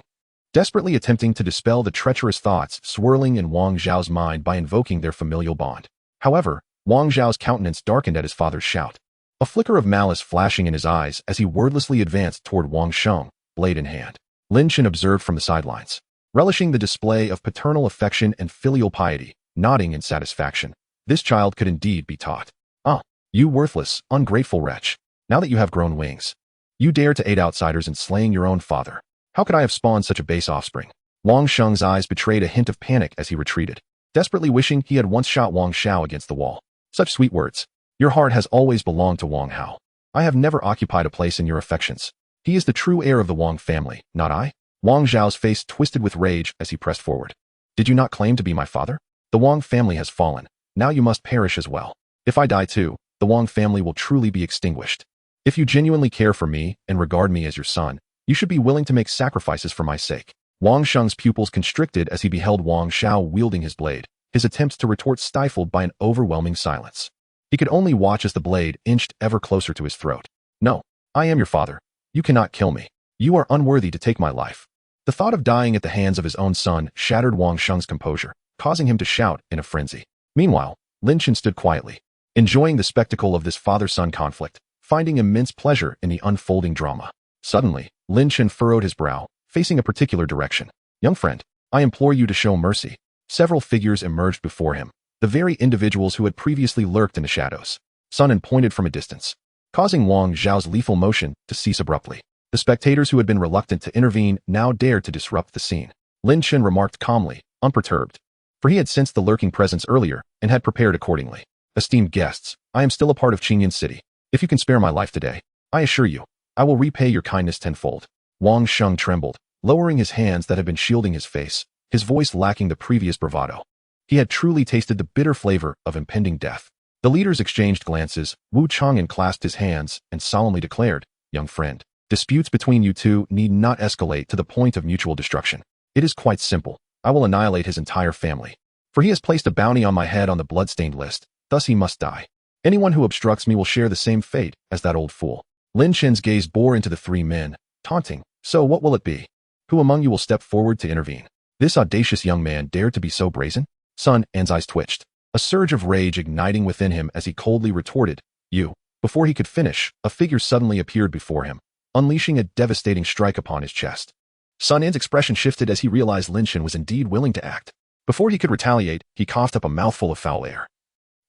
Desperately attempting to dispel the treacherous thoughts swirling in Wang Zhao's mind by invoking their familial bond. However, Wang Zhao's countenance darkened at his father's shout. A flicker of malice flashing in his eyes as he wordlessly advanced toward Wang Sheng, blade in hand. Lin Chen observed from the sidelines, relishing the display of paternal affection and filial piety, nodding in satisfaction. This child could indeed be taught. Ah, you worthless, ungrateful wretch. Now that you have grown wings, you dare to aid outsiders in slaying your own father. How could I have spawned such a base offspring? Wang Sheng's eyes betrayed a hint of panic as he retreated, desperately wishing he had once shot Wang Zhao against the wall. Such sweet words. Your heart has always belonged to Wang Hao. I have never occupied a place in your affections. He is the true heir of the Wang family, not I. Wang Zhao's face twisted with rage as he pressed forward. Did you not claim to be my father? The Wang family has fallen. Now you must perish as well. If I die too, the Wang family will truly be extinguished. If you genuinely care for me and regard me as your son, you should be willing to make sacrifices for my sake. Wang Sheng's pupils constricted as he beheld Wang Zhao wielding his blade, his attempts to retort stifled by an overwhelming silence. He could only watch as the blade inched ever closer to his throat. No, I am your father. You cannot kill me. You are unworthy to take my life. The thought of dying at the hands of his own son shattered Wang Sheng's composure, causing him to shout in a frenzy. Meanwhile, Lin Chen stood quietly, enjoying the spectacle of this father-son conflict, finding immense pleasure in the unfolding drama. Suddenly, Lin Chen furrowed his brow, facing a particular direction. Young friend, I implore you to show mercy. Several figures emerged before him, the very individuals who had previously lurked in the shadows. Sun and pointed from a distance, causing Wang Zhao's lethal motion to cease abruptly. The spectators who had been reluctant to intervene now dared to disrupt the scene. Lin Chen remarked calmly, unperturbed, for he had sensed the lurking presence earlier and had prepared accordingly. Esteemed guests, I am still a part of Qingyan City. If you can spare my life today, I assure you, I will repay your kindness tenfold. Wang Sheng trembled, lowering his hands that had been shielding his face, his voice lacking the previous bravado. He had truly tasted the bitter flavor of impending death. The leaders exchanged glances. Wu Chang'an clasped his hands and solemnly declared, young friend, disputes between you two need not escalate to the point of mutual destruction. It is quite simple. I will annihilate his entire family. For he has placed a bounty on my head on the bloodstained list, thus he must die. Anyone who obstructs me will share the same fate as that old fool. Lin Chen's gaze bore into the three men, taunting. So what will it be? Who among you will step forward to intervene? This audacious young man dared to be so brazen? Sun An's eyes twitched, a surge of rage igniting within him as he coldly retorted, you. Before he could finish, a figure suddenly appeared before him, unleashing a devastating strike upon his chest. Sun An's expression shifted as he realized Lin Chen was indeed willing to act. Before he could retaliate, he coughed up a mouthful of foul air,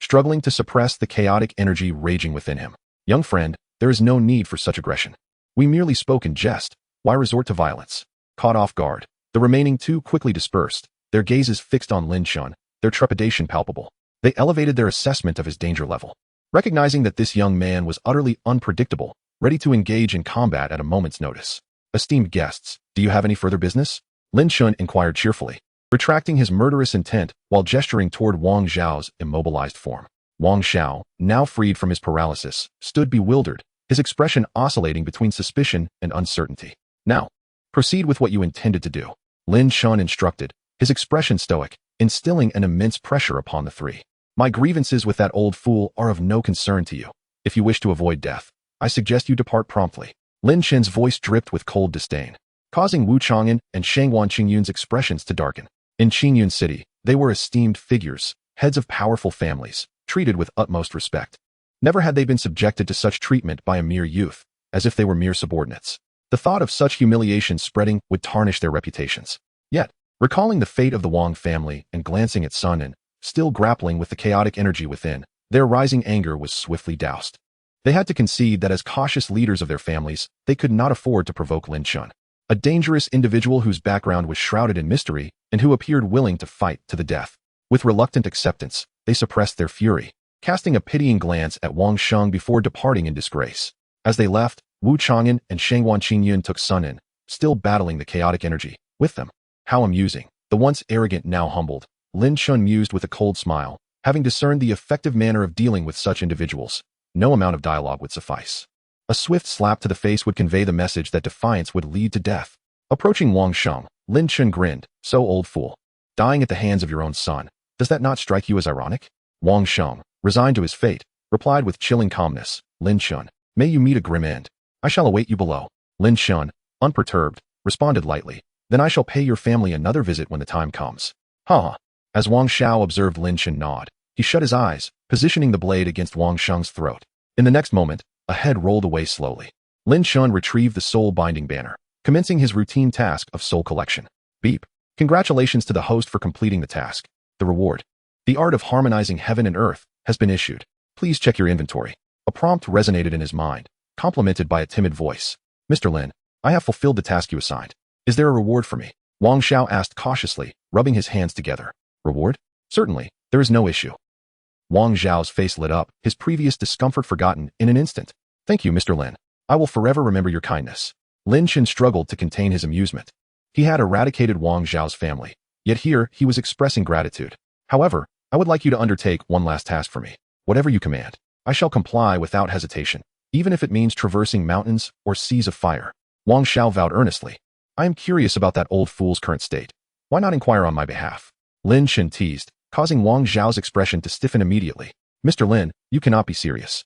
struggling to suppress the chaotic energy raging within him. Young friend, there is no need for such aggression. We merely spoke in jest. Why resort to violence? Caught off guard, the remaining two quickly dispersed, their gazes fixed on Lin Chen, their trepidation palpable. They elevated their assessment of his danger level, recognizing that this young man was utterly unpredictable, ready to engage in combat at a moment's notice. Esteemed guests, do you have any further business? Lin Shun inquired cheerfully, retracting his murderous intent while gesturing toward Wang Zhao's immobilized form. Wang Zhao, now freed from his paralysis, stood bewildered, his expression oscillating between suspicion and uncertainty. Now, proceed with what you intended to do, Lin Shun instructed, his expression stoic, instilling an immense pressure upon the three. My grievances with that old fool are of no concern to you. If you wish to avoid death, I suggest you depart promptly. Lin Chen's voice dripped with cold disdain, causing Wu Chang'an and Shangwan Qingyun's expressions to darken. In Qingyun City, they were esteemed figures, heads of powerful families, treated with utmost respect. Never had they been subjected to such treatment by a mere youth, as if they were mere subordinates. The thought of such humiliation spreading would tarnish their reputations. Yet, recalling the fate of the Wang family and glancing at Sun and, still grappling with the chaotic energy within, their rising anger was swiftly doused. They had to concede that as cautious leaders of their families, they could not afford to provoke Lin Shun, a dangerous individual whose background was shrouded in mystery and who appeared willing to fight to the death. With reluctant acceptance, they suppressed their fury, casting a pitying glance at Wang Sheng before departing in disgrace. As they left, Wu Chang'an and Shangwan Qingyun took Sun in, still battling the chaotic energy, with them. How amusing, the once arrogant now humbled, Lin Shun mused with a cold smile, having discerned the effective manner of dealing with such individuals. No amount of dialogue would suffice. A swift slap to the face would convey the message that defiance would lead to death. Approaching Wang Sheng, Lin Shun grinned, so old fool. Dying at the hands of your own son, does that not strike you as ironic? Wang Sheng, resigned to his fate, replied with chilling calmness, Lin Shun, may you meet a grim end. I shall await you below. Lin Shun, unperturbed, responded lightly, then I shall pay your family another visit when the time comes. Ha! As Wang Xiao observed Lin Shun nod, he shut his eyes, positioning the blade against Wang Sheng's throat. In the next moment, a head rolled away slowly. Lin Shun retrieved the soul binding banner, commencing his routine task of soul collection. Beep. Congratulations to the host for completing the task. The reward. The art of harmonizing heaven and earth has been issued. Please check your inventory. A prompt resonated in his mind, complemented by a timid voice. Mr. Lin, I have fulfilled the task you assigned. Is there a reward for me? Wang Xiao asked cautiously, rubbing his hands together. Reward? Certainly, there is no issue. Wang Zhao's face lit up, his previous discomfort forgotten in an instant. Thank you, Mr. Lin. I will forever remember your kindness. Lin Chen struggled to contain his amusement. He had eradicated Wang Zhao's family, yet here he was expressing gratitude. However, I would like you to undertake one last task for me. Whatever you command, I shall comply without hesitation, even if it means traversing mountains or seas of fire. Wang Xiao vowed earnestly. I am curious about that old fool's current state. Why not inquire on my behalf? Lin Chen teased, causing Wang Zhao's expression to stiffen immediately. Mr. Lin, you cannot be serious.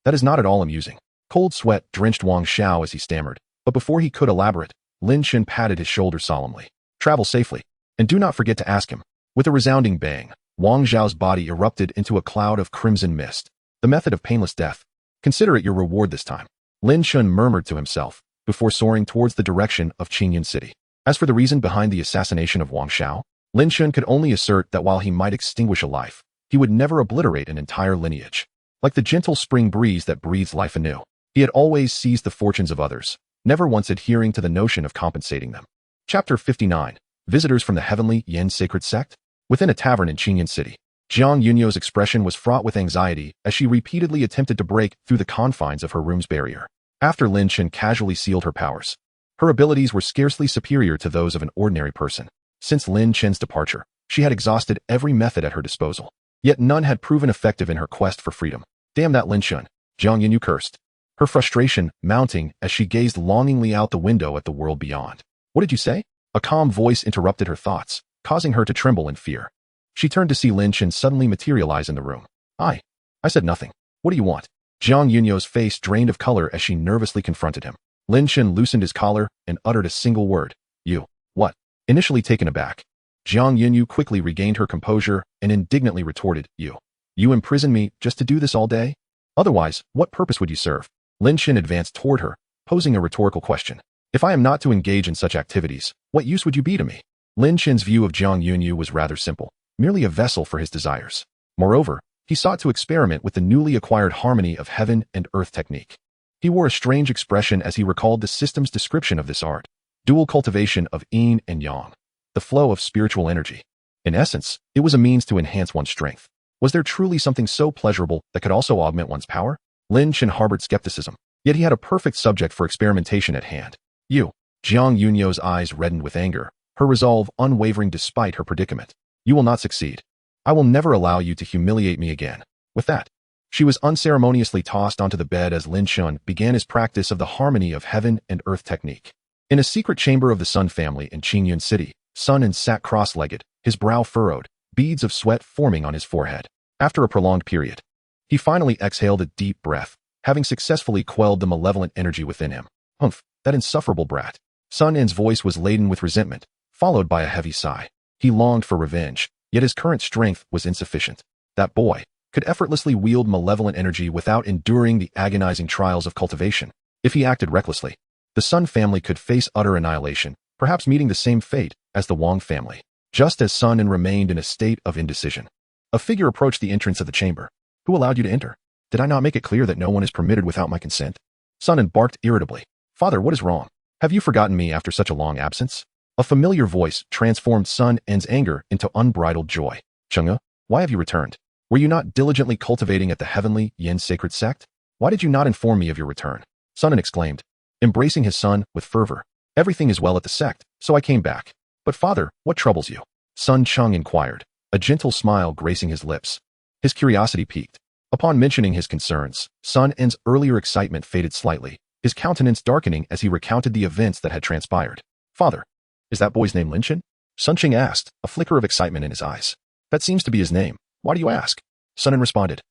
That is not at all amusing. Cold sweat drenched Wang Xiao as he stammered, but before he could elaborate, Lin Chen patted his shoulder solemnly. Travel safely, and do not forget to ask him. With a resounding bang, Wang Zhao's body erupted into a cloud of crimson mist. The method of painless death. Consider it your reward this time. Lin Chen murmured to himself, before soaring towards the direction of Qingyun City. As for the reason behind the assassination of Wang Xiao, Lin Chen could only assert that while he might extinguish a life, he would never obliterate an entire lineage. Like the gentle spring breeze that breathes life anew, he had always seized the fortunes of others, never once adhering to the notion of compensating them. Chapter 59. Visitors from the Heavenly Yin Sacred Sect? Within a tavern in Qingyun City, Jiang Yunyo's expression was fraught with anxiety as she repeatedly attempted to break through the confines of her room's barrier. After Lin Chen casually sealed her powers, her abilities were scarcely superior to those of an ordinary person. Since Lin Chen's departure, she had exhausted every method at her disposal, yet none had proven effective in her quest for freedom. Damn that Lin Chen, Jiang Yunyu cursed, her frustration mounting as she gazed longingly out the window at the world beyond. What did you say? A calm voice interrupted her thoughts, causing her to tremble in fear. She turned to see Lin Chen suddenly materialize in the room. I said nothing. What do you want? Jiang Yunyo's face drained of color as she nervously confronted him. Lin Chen loosened his collar and uttered a single word. You. What? Initially taken aback, Jiang Yunyu quickly regained her composure and indignantly retorted, You imprison me just to do this all day? Otherwise, what purpose would you serve? Lin Chen advanced toward her, posing a rhetorical question. If I am not to engage in such activities, what use would you be to me? Lin Chen's view of Jiang Yunyu was rather simple, merely a vessel for his desires. Moreover, he sought to experiment with the newly acquired harmony of heaven and earth technique. He wore a strange expression as he recalled the system's description of this art. Dual cultivation of yin and yang, the flow of spiritual energy. In essence, it was a means to enhance one's strength. Was there truly something so pleasurable that could also augment one's power? Lin Chen harbored skepticism, yet he had a perfect subject for experimentation at hand. You. Jiang Yunyo's eyes reddened with anger, her resolve unwavering despite her predicament. You will not succeed. I will never allow you to humiliate me again. With that, she was unceremoniously tossed onto the bed as Lin Shun began his practice of the harmony of heaven and earth technique. In a secret chamber of the Sun family in Qingyun City, Sun sat cross-legged, his brow furrowed, beads of sweat forming on his forehead. After a prolonged period, he finally exhaled a deep breath, having successfully quelled the malevolent energy within him. Humph, that insufferable brat. Sun En's voice was laden with resentment, followed by a heavy sigh. He longed for revenge, yet his current strength was insufficient. That boy could effortlessly wield malevolent energy without enduring the agonizing trials of cultivation. If he acted recklessly, the Sun family could face utter annihilation, perhaps meeting the same fate as the Wang family. Just as Sun En remained in a state of indecision, a figure approached the entrance of the chamber. Who allowed you to enter? Did I not make it clear that no one is permitted without my consent? Sun En barked irritably. Father, what is wrong? Have you forgotten me after such a long absence? A familiar voice transformed Sun En's anger into unbridled joy. Chang'e, why have you returned? Were you not diligently cultivating at the heavenly Yin sacred sect? Why did you not inform me of your return? Sun En exclaimed, embracing his son with fervor. Everything is well at the sect, so I came back. But father, what troubles you? Sun Cheng inquired, a gentle smile gracing his lips. His curiosity piqued. Upon mentioning his concerns, Sun En's earlier excitement faded slightly, his countenance darkening as he recounted the events that had transpired. Father, is that boy's name Lin Chen? Sun Cheng asked, a flicker of excitement in his eyes. That seems to be his name. Why do you ask? Sun En responded,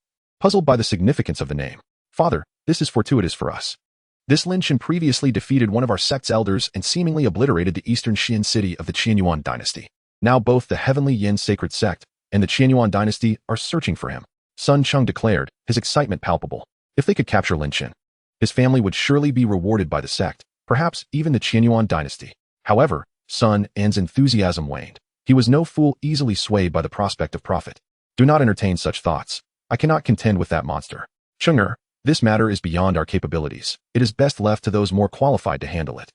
puzzled by the significance of the name. Father, this is fortuitous for us. This Lin Chen previously defeated one of our sect's elders and seemingly obliterated the eastern Xian city of the Qianyuan dynasty. Now both the heavenly Yin sacred sect and the Qianyuan dynasty are searching for him. Sun Cheng declared, his excitement palpable. If they could capture Lin Chen, his family would surely be rewarded by the sect, perhaps even the Qianyuan dynasty. However, Sun En's enthusiasm waned. He was no fool easily swayed by the prospect of profit. Do not entertain such thoughts. I cannot contend with that monster. Chang'e, this matter is beyond our capabilities. It is best left to those more qualified to handle it.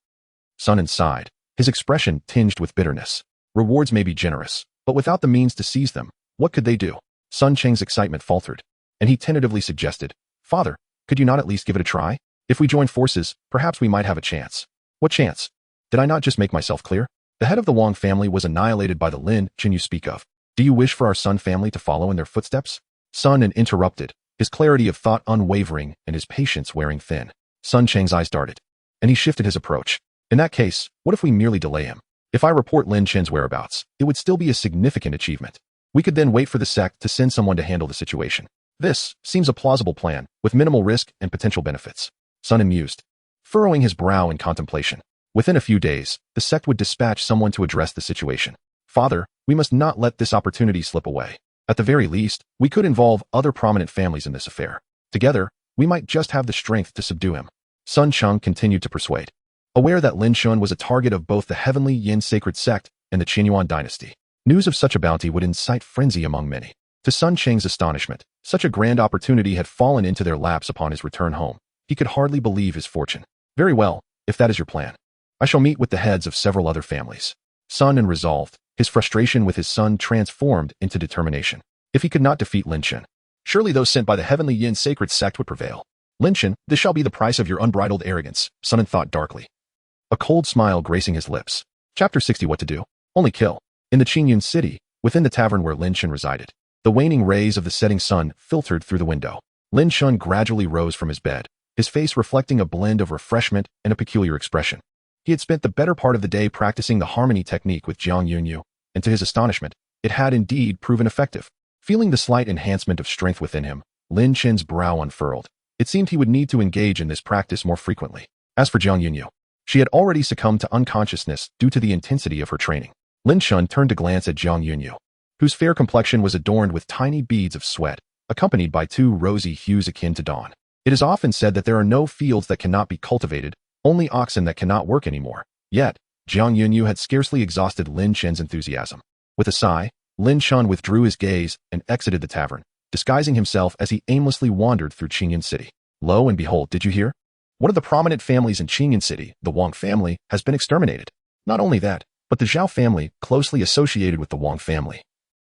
Sun En sighed, his expression tinged with bitterness. Rewards may be generous, but without the means to seize them, what could they do? Sun Cheng's excitement faltered, and he tentatively suggested, Father, could you not at least give it a try? If we join forces, perhaps we might have a chance. What chance? Did I not just make myself clear? The head of the Wang family was annihilated by the Lin Chen you speak of. Do you wish for our Sun family to follow in their footsteps? Sun En interrupted, his clarity of thought unwavering and his patience wearing thin. Sun Cheng's eyes darted, and he shifted his approach. In that case, what if we merely delay him? If I report Lin Chen's whereabouts, it would still be a significant achievement. We could then wait for the sect to send someone to handle the situation. This seems a plausible plan, with minimal risk and potential benefits. Sun En mused, furrowing his brow in contemplation. Within a few days, the sect would dispatch someone to address the situation. Father, we must not let this opportunity slip away. At the very least, we could involve other prominent families in this affair. Together, we might just have the strength to subdue him. Sun Cheng continued to persuade, aware that Lin Shun was a target of both the heavenly Yin sacred sect and the Qianyuan dynasty. News of such a bounty would incite frenzy among many. To Sun Cheng's astonishment, such a grand opportunity had fallen into their laps upon his return home. He could hardly believe his fortune. Very well, if that is your plan. I shall meet with the heads of several other families. Sun En resolved, his frustration with his son transformed into determination. If he could not defeat Lin Chen, surely those sent by the heavenly Yin sacred sect would prevail. Lin Chen, this shall be the price of your unbridled arrogance, Sun En thought darkly. A cold smile gracing his lips. Chapter 60. What to do? Only kill. In the Qingyun city, within the tavern where Lin Chen resided, the waning rays of the setting sun filtered through the window. Lin Chen gradually rose from his bed, his face reflecting a blend of refreshment and a peculiar expression. He had spent the better part of the day practicing the harmony technique with Jiang Yunyu, and to his astonishment, it had indeed proven effective. Feeling the slight enhancement of strength within him, Lin Chen's brow unfurled. It seemed he would need to engage in this practice more frequently. As for Jiang Yunyu, she had already succumbed to unconsciousness due to the intensity of her training. Lin Chen turned to glance at Jiang Yunyu, whose fair complexion was adorned with tiny beads of sweat, accompanied by two rosy hues akin to dawn. It is often said that there are no fields that cannot be cultivated, only oxen that cannot work anymore. Yet, Jiang Yunyu had scarcely exhausted Lin Chen's enthusiasm. With a sigh, Lin Chen withdrew his gaze and exited the tavern, disguising himself as he aimlessly wandered through Qingyun City. Lo and behold, did you hear? One of the prominent families in Qingyun City, the Wang family, has been exterminated. Not only that, but the Zhao family, closely associated with the Wang family,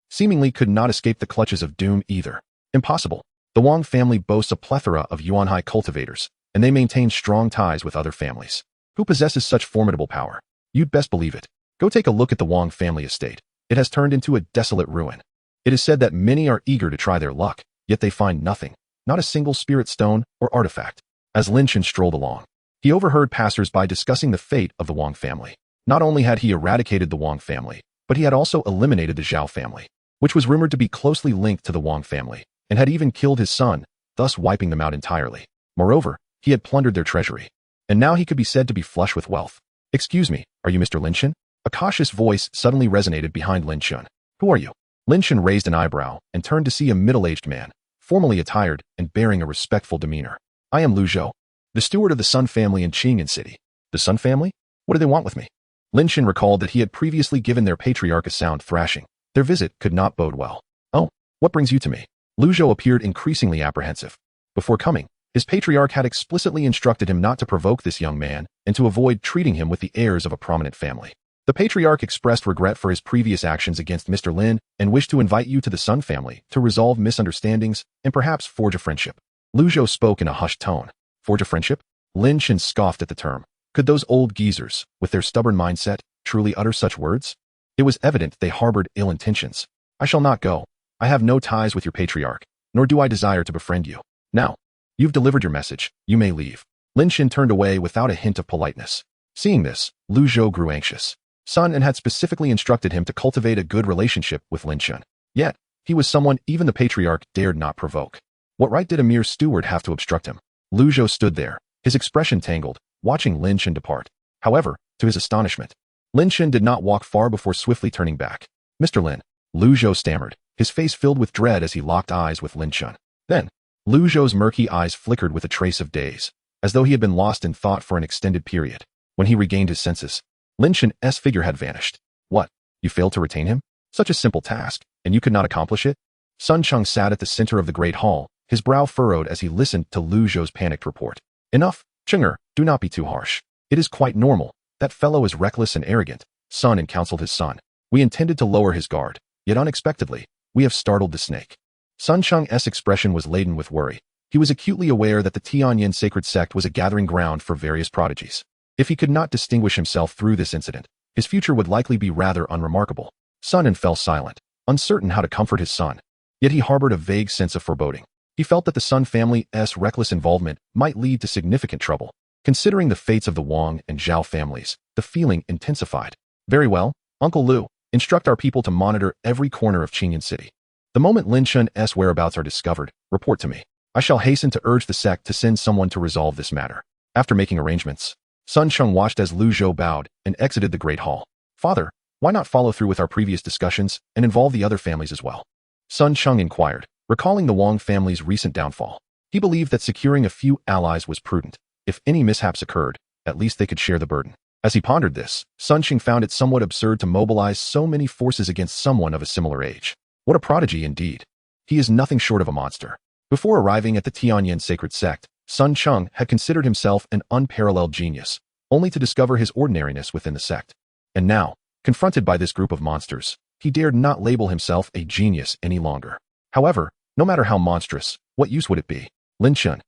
seemingly could not escape the clutches of doom either. Impossible. The Wang family boasts a plethora of Yuanhai cultivators, and they maintain strong ties with other families. Who possesses such formidable power? You'd best believe it. Go take a look at the Wang family estate. It has turned into a desolate ruin. It is said that many are eager to try their luck, yet they find nothing, not a single spirit stone or artifact. As Lin Chen strolled along, he overheard passers-by discussing the fate of the Wang family. Not only had he eradicated the Wang family, but he had also eliminated the Zhao family, which was rumored to be closely linked to the Wang family, and had even killed his son, thus wiping them out entirely. Moreover, he had plundered their treasury, and now he could be said to be flush with wealth. Excuse me, are you Mr. Lin Chen? A cautious voice suddenly resonated behind Lin Chen. Who are you? Lin Chen raised an eyebrow and turned to see a middle-aged man, formally attired and bearing a respectful demeanor. I am Lu Zhou, the steward of the Sun family in Qingyan City. The Sun family? What do they want with me? Lin Chen recalled that he had previously given their patriarch a sound thrashing. Their visit could not bode well. Oh, what brings you to me? Lu Zhou appeared increasingly apprehensive. Before coming, his patriarch had explicitly instructed him not to provoke this young man and to avoid treating him with the airs of a prominent family. The patriarch expressed regret for his previous actions against Mr. Lin and wished to invite you to the Sun family to resolve misunderstandings and perhaps forge a friendship. Lu Zhou spoke in a hushed tone. Forge a friendship? Lin Chen scoffed at the term. Could those old geezers, with their stubborn mindset, truly utter such words? It was evident they harbored ill intentions. I shall not go. I have no ties with your patriarch, nor do I desire to befriend you. Now, you've delivered your message. You may leave. Lin Chen turned away without a hint of politeness. Seeing this, Lu Zhou grew anxious. Sun and had specifically instructed him to cultivate a good relationship with Lin Chen. Yet, he was someone even the patriarch dared not provoke. What right did a mere steward have to obstruct him? Lu Zhou stood there, his expression tangled, watching Lin Chen depart. However, to his astonishment, Lin Chen did not walk far before swiftly turning back. Mr. Lin, Lu Zhou stammered, his face filled with dread as he locked eyes with Lin Chen. Then, Lu Zhou's murky eyes flickered with a trace of daze, as though he had been lost in thought for an extended period. When he regained his senses, Lin Chen's figure had vanished. What? You failed to retain him? Such a simple task, and you could not accomplish it? Sun Chung sat at the center of the great hall, his brow furrowed as he listened to Lu Zhou's panicked report. Enough, Chenger, do not be too harsh. It is quite normal. That fellow is reckless and arrogant, Sun counseled his son. We intended to lower his guard, yet unexpectedly, we have startled the snake. Sun Chung's expression was laden with worry. He was acutely aware that the Tianyin sacred sect was a gathering ground for various prodigies. If he could not distinguish himself through this incident, his future would likely be rather unremarkable. Sun fell silent, uncertain how to comfort his son. Yet he harbored a vague sense of foreboding. He felt that the Sun family's reckless involvement might lead to significant trouble. Considering the fates of the Wang and Zhao families, the feeling intensified. Very well, Uncle Lu, instruct our people to monitor every corner of Qingyan City. The moment Lin Chen's whereabouts are discovered, report to me. I shall hasten to urge the sect to send someone to resolve this matter. After making arrangements, Sun Chung watched as Lu Zhou bowed and exited the great hall. Father, why not follow through with our previous discussions and involve the other families as well? Sun Chung inquired, recalling the Wang family's recent downfall. He believed that securing a few allies was prudent. If any mishaps occurred, at least they could share the burden. As he pondered this, Sun Qing found it somewhat absurd to mobilize so many forces against someone of a similar age. What a prodigy indeed. He is nothing short of a monster. Before arriving at the Tianyin sacred sect, Sun Chung had considered himself an unparalleled genius, only to discover his ordinariness within the sect. And now, confronted by this group of monsters, he dared not label himself a genius any longer. However, no matter how monstrous, what use would it be? Lin Chen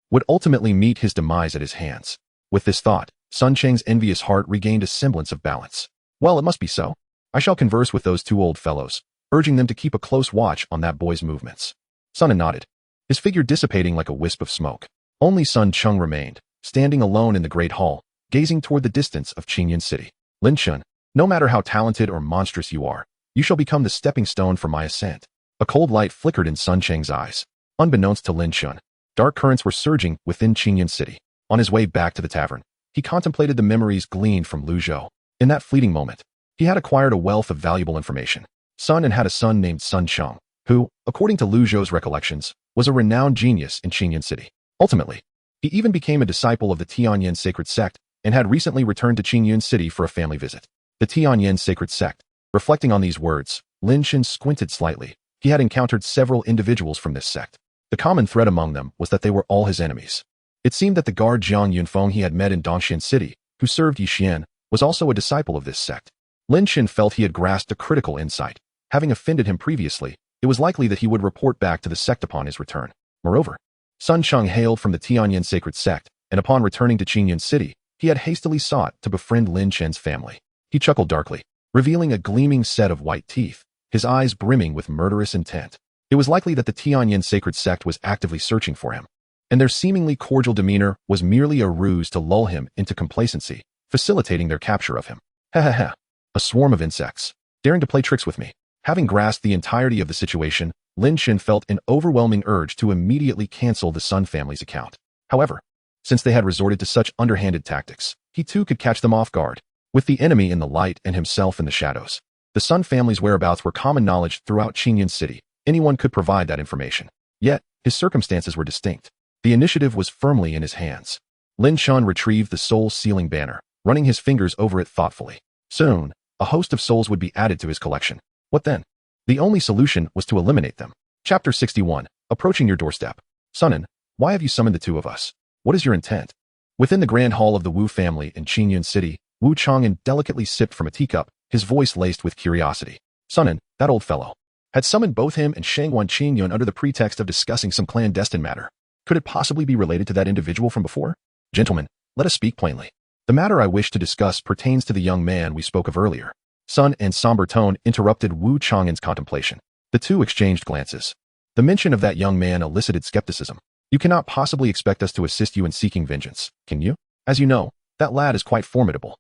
would ultimately meet his demise at his hands. With this thought, Sun Cheng's envious heart regained a semblance of balance. Well, it must be so. I shall converse with those two old fellows, urging them to keep a close watch on that boy's movements. Sun nodded, his figure dissipating like a wisp of smoke. Only Sun Chung remained, standing alone in the great hall, gazing toward the distance of Qingyan City. Lin Chen, no matter how talented or monstrous you are, you shall become the stepping stone for my ascent. A cold light flickered in Sun Cheng's eyes. Unbeknownst to Lin Chen, dark currents were surging within Qingyan City. On his way back to the tavern, he contemplated the memories gleaned from Lu Zhou. In that fleeting moment, he had acquired a wealth of valuable information. Sun had a son named Sun Chung, who, according to Lu Zhou's recollections, was a renowned genius in Qingyan City. Ultimately, he even became a disciple of the Tianyin sacred sect and had recently returned to Qingyan City for a family visit. The Tianyin sacred sect. Reflecting on these words, Lin Chen squinted slightly. He had encountered several individuals from this sect. The common thread among them was that they were all his enemies. It seemed that the guard Jiang Yunfeng he had met in Dongxian City, who served Yixian, was also a disciple of this sect. Lin Chen felt he had grasped a critical insight. Having offended him previously, it was likely that he would report back to the sect upon his return. Moreover, Sun Chung hailed from the Tianyin sacred sect, and upon returning to Qingyan City, he had hastily sought to befriend Lin Chen's family. He chuckled darkly, revealing a gleaming set of white teeth, his eyes brimming with murderous intent. It was likely that the Tianyin sacred sect was actively searching for him, and their seemingly cordial demeanor was merely a ruse to lull him into complacency, facilitating their capture of him. Ha ha ha. A swarm of insects, daring to play tricks with me. Having grasped the entirety of the situation, Lin Chen felt an overwhelming urge to immediately cancel the Sun family's account. However, since they had resorted to such underhanded tactics, he too could catch them off guard. With the enemy in the light and himself in the shadows, the Sun family's whereabouts were common knowledge throughout Qingyun City. Anyone could provide that information. Yet, his circumstances were distinct. The initiative was firmly in his hands. Lin Chen retrieved the soul-sealing banner, running his fingers over it thoughtfully. Soon, a host of souls would be added to his collection. What then? The only solution was to eliminate them. Chapter 61. Approaching your doorstep. Sunan, why have you summoned the two of us? What is your intent? Within the grand hall of the Wu family in Qingyun City, Wu Chang'an delicately sipped from a teacup, his voice laced with curiosity. Sunan, that old fellow, had summoned both him and Shangwan Qingyun under the pretext of discussing some clandestine matter. Could it possibly be related to that individual from before? Gentlemen, let us speak plainly. The matter I wish to discuss pertains to the young man we spoke of earlier. Sun and somber tone interrupted Wu Chang'an's contemplation. The two exchanged glances. The mention of that young man elicited skepticism. You cannot possibly expect us to assist you in seeking vengeance, can you? As you know, that lad is quite formidable.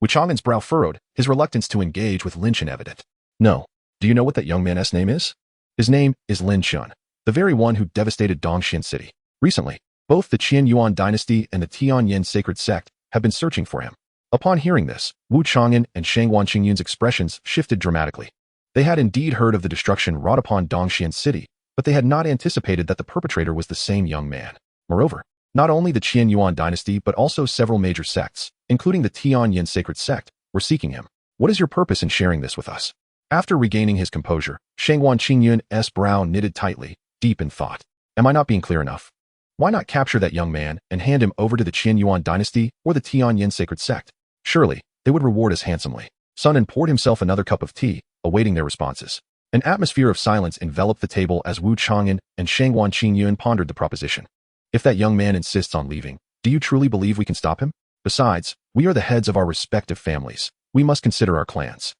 Wu Chang'an's brow furrowed, his reluctance to engage with Lin Chen evident. No. Do you know what that young man's name is? His name is Lin Chen, the very one who devastated Dongxian City. Recently, both the Qian Yuan dynasty and the Tianyin sacred sect have been searching for him. Upon hearing this, Wu Chang'an and Shangwan Qingyun's expressions shifted dramatically. They had indeed heard of the destruction wrought upon Dongxian City, but they had not anticipated that the perpetrator was the same young man. Moreover, not only the Qian Yuan dynasty but also several major sects, including the Tianyin sacred sect, were seeking him. What is your purpose in sharing this with us? After regaining his composure, Shangwan Qingyun's brow knitted tightly, deep in thought. Am I not being clear enough? Why not capture that young man and hand him over to the Qian Yuan dynasty or the Tianyin sacred sect? Surely, they would reward us handsomely. Sunan poured himself another cup of tea, awaiting their responses. An atmosphere of silence enveloped the table as Wu Chang'an and Shangwan Qingyun pondered the proposition. If that young man insists on leaving, do you truly believe we can stop him? Besides, we are the heads of our respective families. We must consider our clans.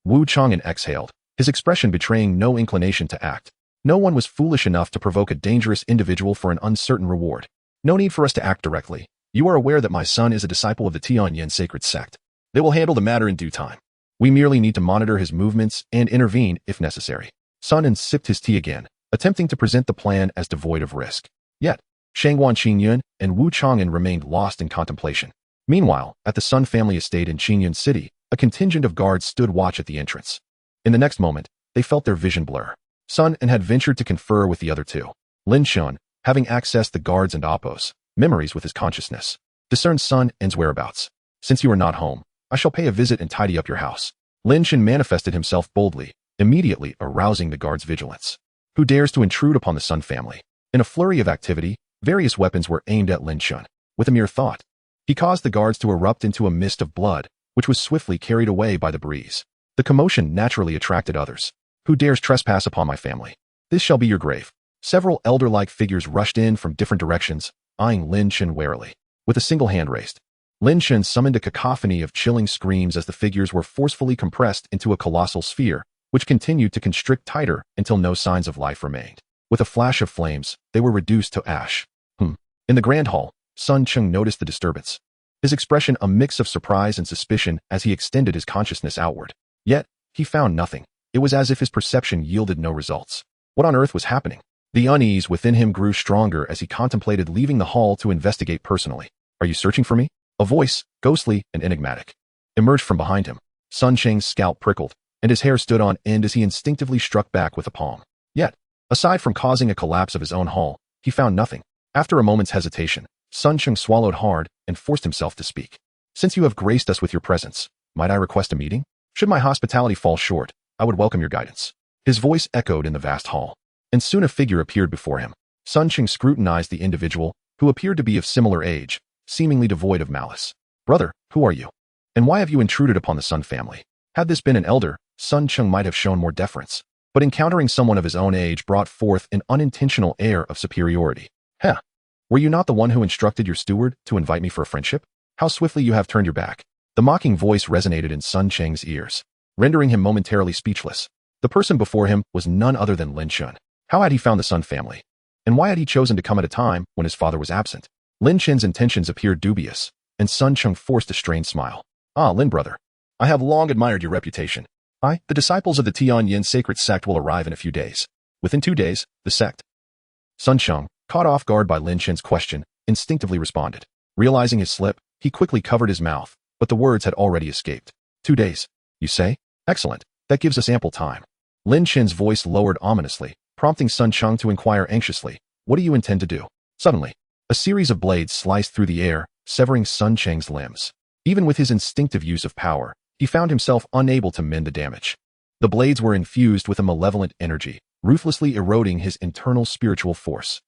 Wu Chang'an exhaled, his expression betraying no inclination to act. No one was foolish enough to provoke a dangerous individual for an uncertain reward. No need for us to act directly. You are aware that my son is a disciple of the Tianyin sacred sect. They will handle the matter in due time. We merely need to monitor his movements and intervene if necessary. Sunan sipped his tea again, attempting to present the plan as devoid of risk. Yet, Shangwan Qingyun and Wu Chang'an remained lost in contemplation. Meanwhile, at the Sun family estate in Qingyun City, a contingent of guards stood watch at the entrance. In the next moment, they felt their vision blur. Sunan had ventured to confer with the other two. Lin Chen, having accessed the guards and Appos, memories with his consciousness, discerned Sun's whereabouts. Since you are not home, I shall pay a visit and tidy up your house. Lin Chen manifested himself boldly, immediately arousing the guards' vigilance. Who dares to intrude upon the Sun family? In a flurry of activity, various weapons were aimed at Lin Chen. With a mere thought, he caused the guards to erupt into a mist of blood, which was swiftly carried away by the breeze. The commotion naturally attracted others. Who dares trespass upon my family? This shall be your grave. Several elder-like figures rushed in from different directions, eyeing Lin Chen warily. With a single hand raised, Lin Chen summoned a cacophony of chilling screams as the figures were forcefully compressed into a colossal sphere, which continued to constrict tighter until no signs of life remained. With a flash of flames, they were reduced to ash. In the grand hall, Sun Cheng noticed the disturbance. His expression a mix of surprise and suspicion as he extended his consciousness outward. Yet, he found nothing. It was as if his perception yielded no results. What on earth was happening? The unease within him grew stronger as he contemplated leaving the hall to investigate personally. Are you searching for me? A voice, ghostly and enigmatic, emerged from behind him. Sun Cheng's scalp prickled, and his hair stood on end as he instinctively struck back with a palm. Yet, aside from causing a collapse of his own hall, he found nothing. After a moment's hesitation, Sun Cheng swallowed hard and forced himself to speak. Since you have graced us with your presence, might I request a meeting? Should my hospitality fall short, I would welcome your guidance. His voice echoed in the vast hall, and soon a figure appeared before him. Sun Cheng scrutinized the individual, who appeared to be of similar age, seemingly devoid of malice. Brother, who are you? And why have you intruded upon the Sun family? Had this been an elder, Sun Cheng might have shown more deference, but encountering someone of his own age brought forth an unintentional air of superiority. Were you not the one who instructed your steward to invite me for a friendship? How swiftly you have turned your back. The mocking voice resonated in Sun Cheng's ears, rendering him momentarily speechless. The person before him was none other than Lin Chun. How had he found the Sun family? And why had he chosen to come at a time when his father was absent? Lin Chen's intentions appeared dubious, and Sun Cheng forced a strained smile. Ah, Lin brother. I have long admired your reputation. The disciples of the Tianyin sacred sect will arrive in a few days. Within 2 days, the sect. Sun Cheng, caught off guard by Lin Chen's question, instinctively responded. Realizing his slip, he quickly covered his mouth, but the words had already escaped. 2 days, you say? Excellent. That gives us ample time. Lin Chen's voice lowered ominously, prompting Sun Cheng to inquire anxiously, what do you intend to do? Suddenly, a series of blades sliced through the air, severing Sun Cheng's limbs. Even with his instinctive use of power, he found himself unable to mend the damage. The blades were infused with a malevolent energy, ruthlessly eroding his internal spiritual force.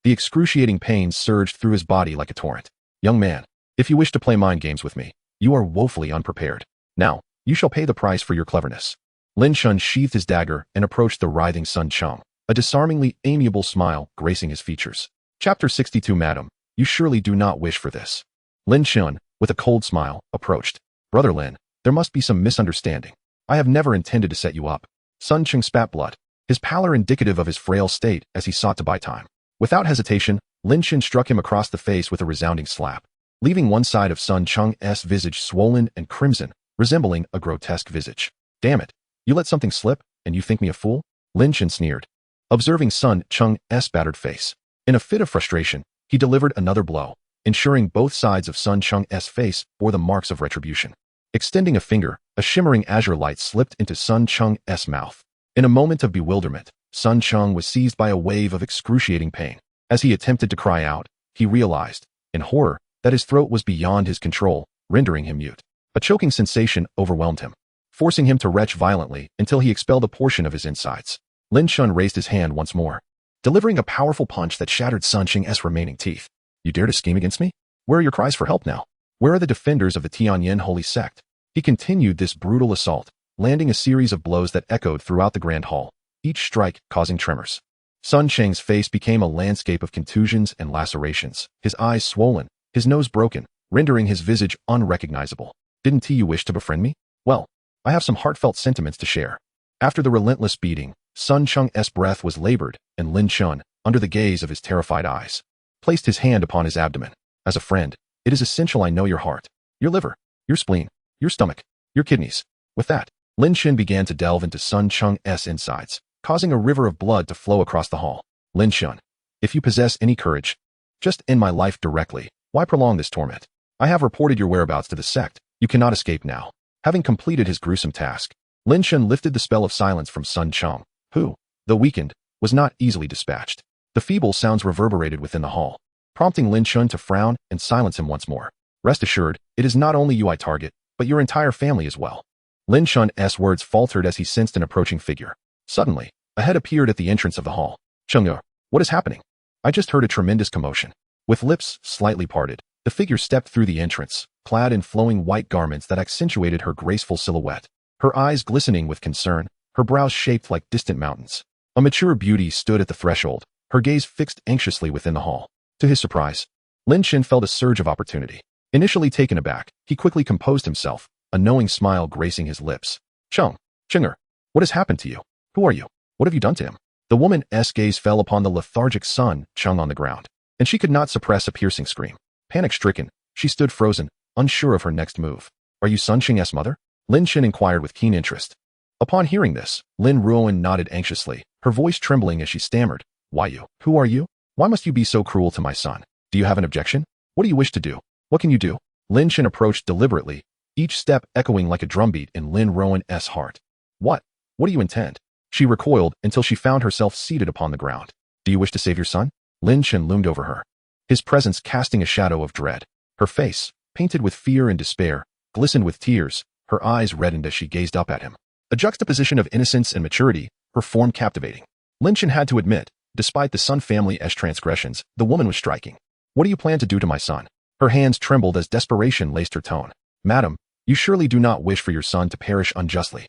The excruciating pain surged through his body like a torrent. Young man, if you wish to play mind games with me, you are woefully unprepared. Now, you shall pay the price for your cleverness. Lin Chun sheathed his dagger and approached the writhing Sun Cheng, a disarmingly amiable smile gracing his features. Chapter 62. Madam, you surely do not wish for this. Lin Chun, with a cold smile, approached. Brother Lin, there must be some misunderstanding. I have never intended to set you up. Sun Cheng spat blood, his pallor indicative of his frail state as he sought to buy time. Without hesitation, Lin Chun struck him across the face with a resounding slap, leaving one side of Sun Cheng's visage swollen and crimson, resembling a grotesque visage. Damn it, you let something slip, and you think me a fool? Lin Chun sneered, observing Sun Cheng's battered face. In a fit of frustration, he delivered another blow, ensuring both sides of Sun Cheng's face bore the marks of retribution. Extending a finger, a shimmering azure light slipped into Sun Cheng's mouth. In a moment of bewilderment, Sun Cheng was seized by a wave of excruciating pain. As he attempted to cry out, he realized, in horror, that his throat was beyond his control, rendering him mute. A choking sensation overwhelmed him, forcing him to retch violently until he expelled a portion of his insides. Lin Chun raised his hand once more, delivering a powerful punch that shattered Sun Cheng's remaining teeth. You dare to scheme against me? Where are your cries for help now? Where are the defenders of the Tianyin holy sect? He continued this brutal assault, landing a series of blows that echoed throughout the grand hall, each strike causing tremors. Sun Cheng's face became a landscape of contusions and lacerations, his eyes swollen, his nose broken, rendering his visage unrecognizable. Didn't you wish to befriend me? Well, I have some heartfelt sentiments to share. After the relentless beating, Sun Cheng's breath was labored, and Lin Chun, under the gaze of his terrified eyes, placed his hand upon his abdomen. As a friend, it is essential I know your heart, your liver, your spleen, your stomach, your kidneys. With that, Lin Chun began to delve into Sun Cheng's insides, causing a river of blood to flow across the hall. Lin Chun, if you possess any courage, just end my life directly. Why prolong this torment? I have reported your whereabouts to the sect. You cannot escape now. Having completed his gruesome task, Lin Chun lifted the spell of silence from Sun Cheng, who, though weakened, was not easily dispatched. The feeble sounds reverberated within the hall, prompting Lin Chun to frown and silence him once more. Rest assured, it is not only you I target, but your entire family as well. Lin Chun's words faltered as he sensed an approaching figure. Suddenly, a head appeared at the entrance of the hall. Cheng'e, what is happening? I just heard a tremendous commotion. With lips slightly parted, the figure stepped through the entrance, clad in flowing white garments that accentuated her graceful silhouette. Her eyes glistening with concern, her brows shaped like distant mountains. A mature beauty stood at the threshold, her gaze fixed anxiously within the hall. To his surprise, Lin Chun felt a surge of opportunity. Initially taken aback, he quickly composed himself, a knowing smile gracing his lips. Cheng'e, what has happened to you? Who are you? What have you done to him? The woman's gaze fell upon the lethargic Sun Cheng on the ground, and she could not suppress a piercing scream. Panic-stricken, she stood frozen, unsure of her next move. Are you Sun Cheng's mother? Lin Chun inquired with keen interest. Upon hearing this, Lin Ruoan nodded anxiously, her voice trembling as she stammered. Why you? Who are you? Why must you be so cruel to my son? Do you have an objection? What do you wish to do? What can you do? Lin Chun approached deliberately, each step echoing like a drumbeat in Lin Ruoan's heart. What? What do you intend? She recoiled until she found herself seated upon the ground. Do you wish to save your son? Lin Chun loomed over her, his presence casting a shadow of dread. Her face, painted with fear and despair, glistened with tears, her eyes reddened as she gazed up at him. A juxtaposition of innocence and maturity, her form captivating. Lin Chun had to admit, despite the Sun family's transgressions, the woman was striking. What do you plan to do to my son? Her hands trembled as desperation laced her tone. Madam, you surely do not wish for your son to perish unjustly.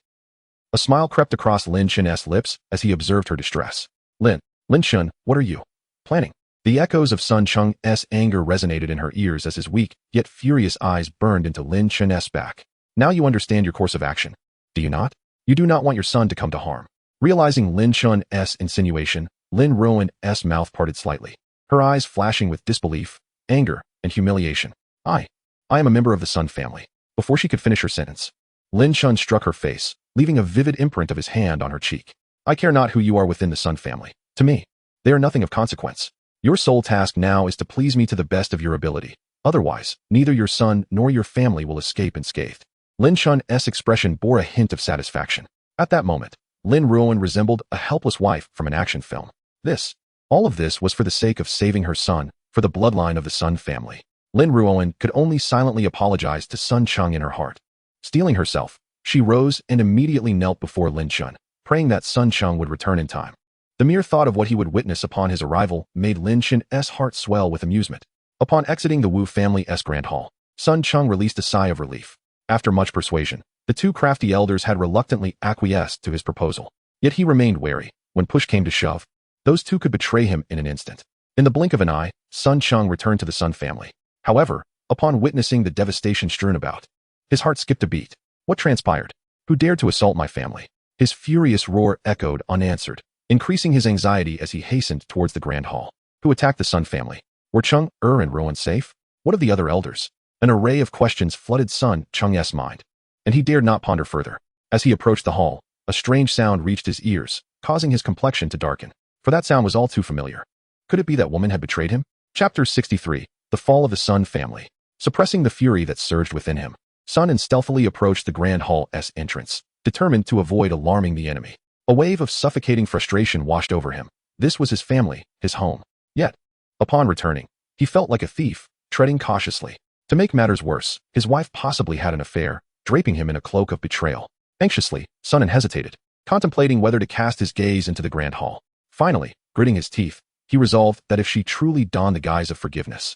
A smile crept across Lin Chun's lips as he observed her distress. Lin Chun, what are you planning? The echoes of Sun Cheng's anger resonated in her ears as his weak, yet furious eyes burned into Lin Chen's back. Now you understand your course of action, do you not? You do not want your son to come to harm. Realizing Lin Chen's insinuation, Lin Ruoan's mouth parted slightly, her eyes flashing with disbelief, anger, and humiliation. I am a member of the Sun family. Before she could finish her sentence, Lin Chen struck her face, leaving a vivid imprint of his hand on her cheek. I care not who you are within the Sun family. To me, they are nothing of consequence. Your sole task now is to please me to the best of your ability. Otherwise, neither your son nor your family will escape unscathed. Lin Chen's expression bore a hint of satisfaction. At that moment, Lin Ruoan resembled a helpless wife from an action film. All of this was for the sake of saving her son, for the bloodline of the Sun family. Lin Ruoan could only silently apologize to Sun Cheng in her heart. Steeling herself, she rose and immediately knelt before Lin Chen, praying that Sun Cheng would return in time. The mere thought of what he would witness upon his arrival made Lin Chen's heart swell with amusement. Upon exiting the Wu family's grand hall, Sun Cheng released a sigh of relief. After much persuasion, the two crafty elders had reluctantly acquiesced to his proposal. Yet he remained wary. When push came to shove, those two could betray him in an instant. In the blink of an eye, Sun Cheng returned to the Sun family. However, upon witnessing the devastation strewn about, his heart skipped a beat. What transpired? Who dared to assault my family? His furious roar echoed unanswered, increasing his anxiety as he hastened towards the grand hall. Who attacked the Sun family? Were Cheng, and Ruoan safe? What of the other elders? An array of questions flooded Sun Cheng's mind, and he dared not ponder further. As he approached the hall, a strange sound reached his ears, causing his complexion to darken. For that sound was all too familiar. Could it be that woman had betrayed him? Chapter 63. The Fall of the Sun Family. Suppressing the fury that surged within him, Sun stealthily approached the grand hall's entrance, determined to avoid alarming the enemy. A wave of suffocating frustration washed over him. This was his family, his home. Yet, upon returning, he felt like a thief, treading cautiously. To make matters worse, his wife possibly had an affair, draping him in a cloak of betrayal. Anxiously, Sun hesitated, contemplating whether to cast his gaze into the grand hall. Finally, gritting his teeth, he resolved that if she truly donned the guise of forgiveness,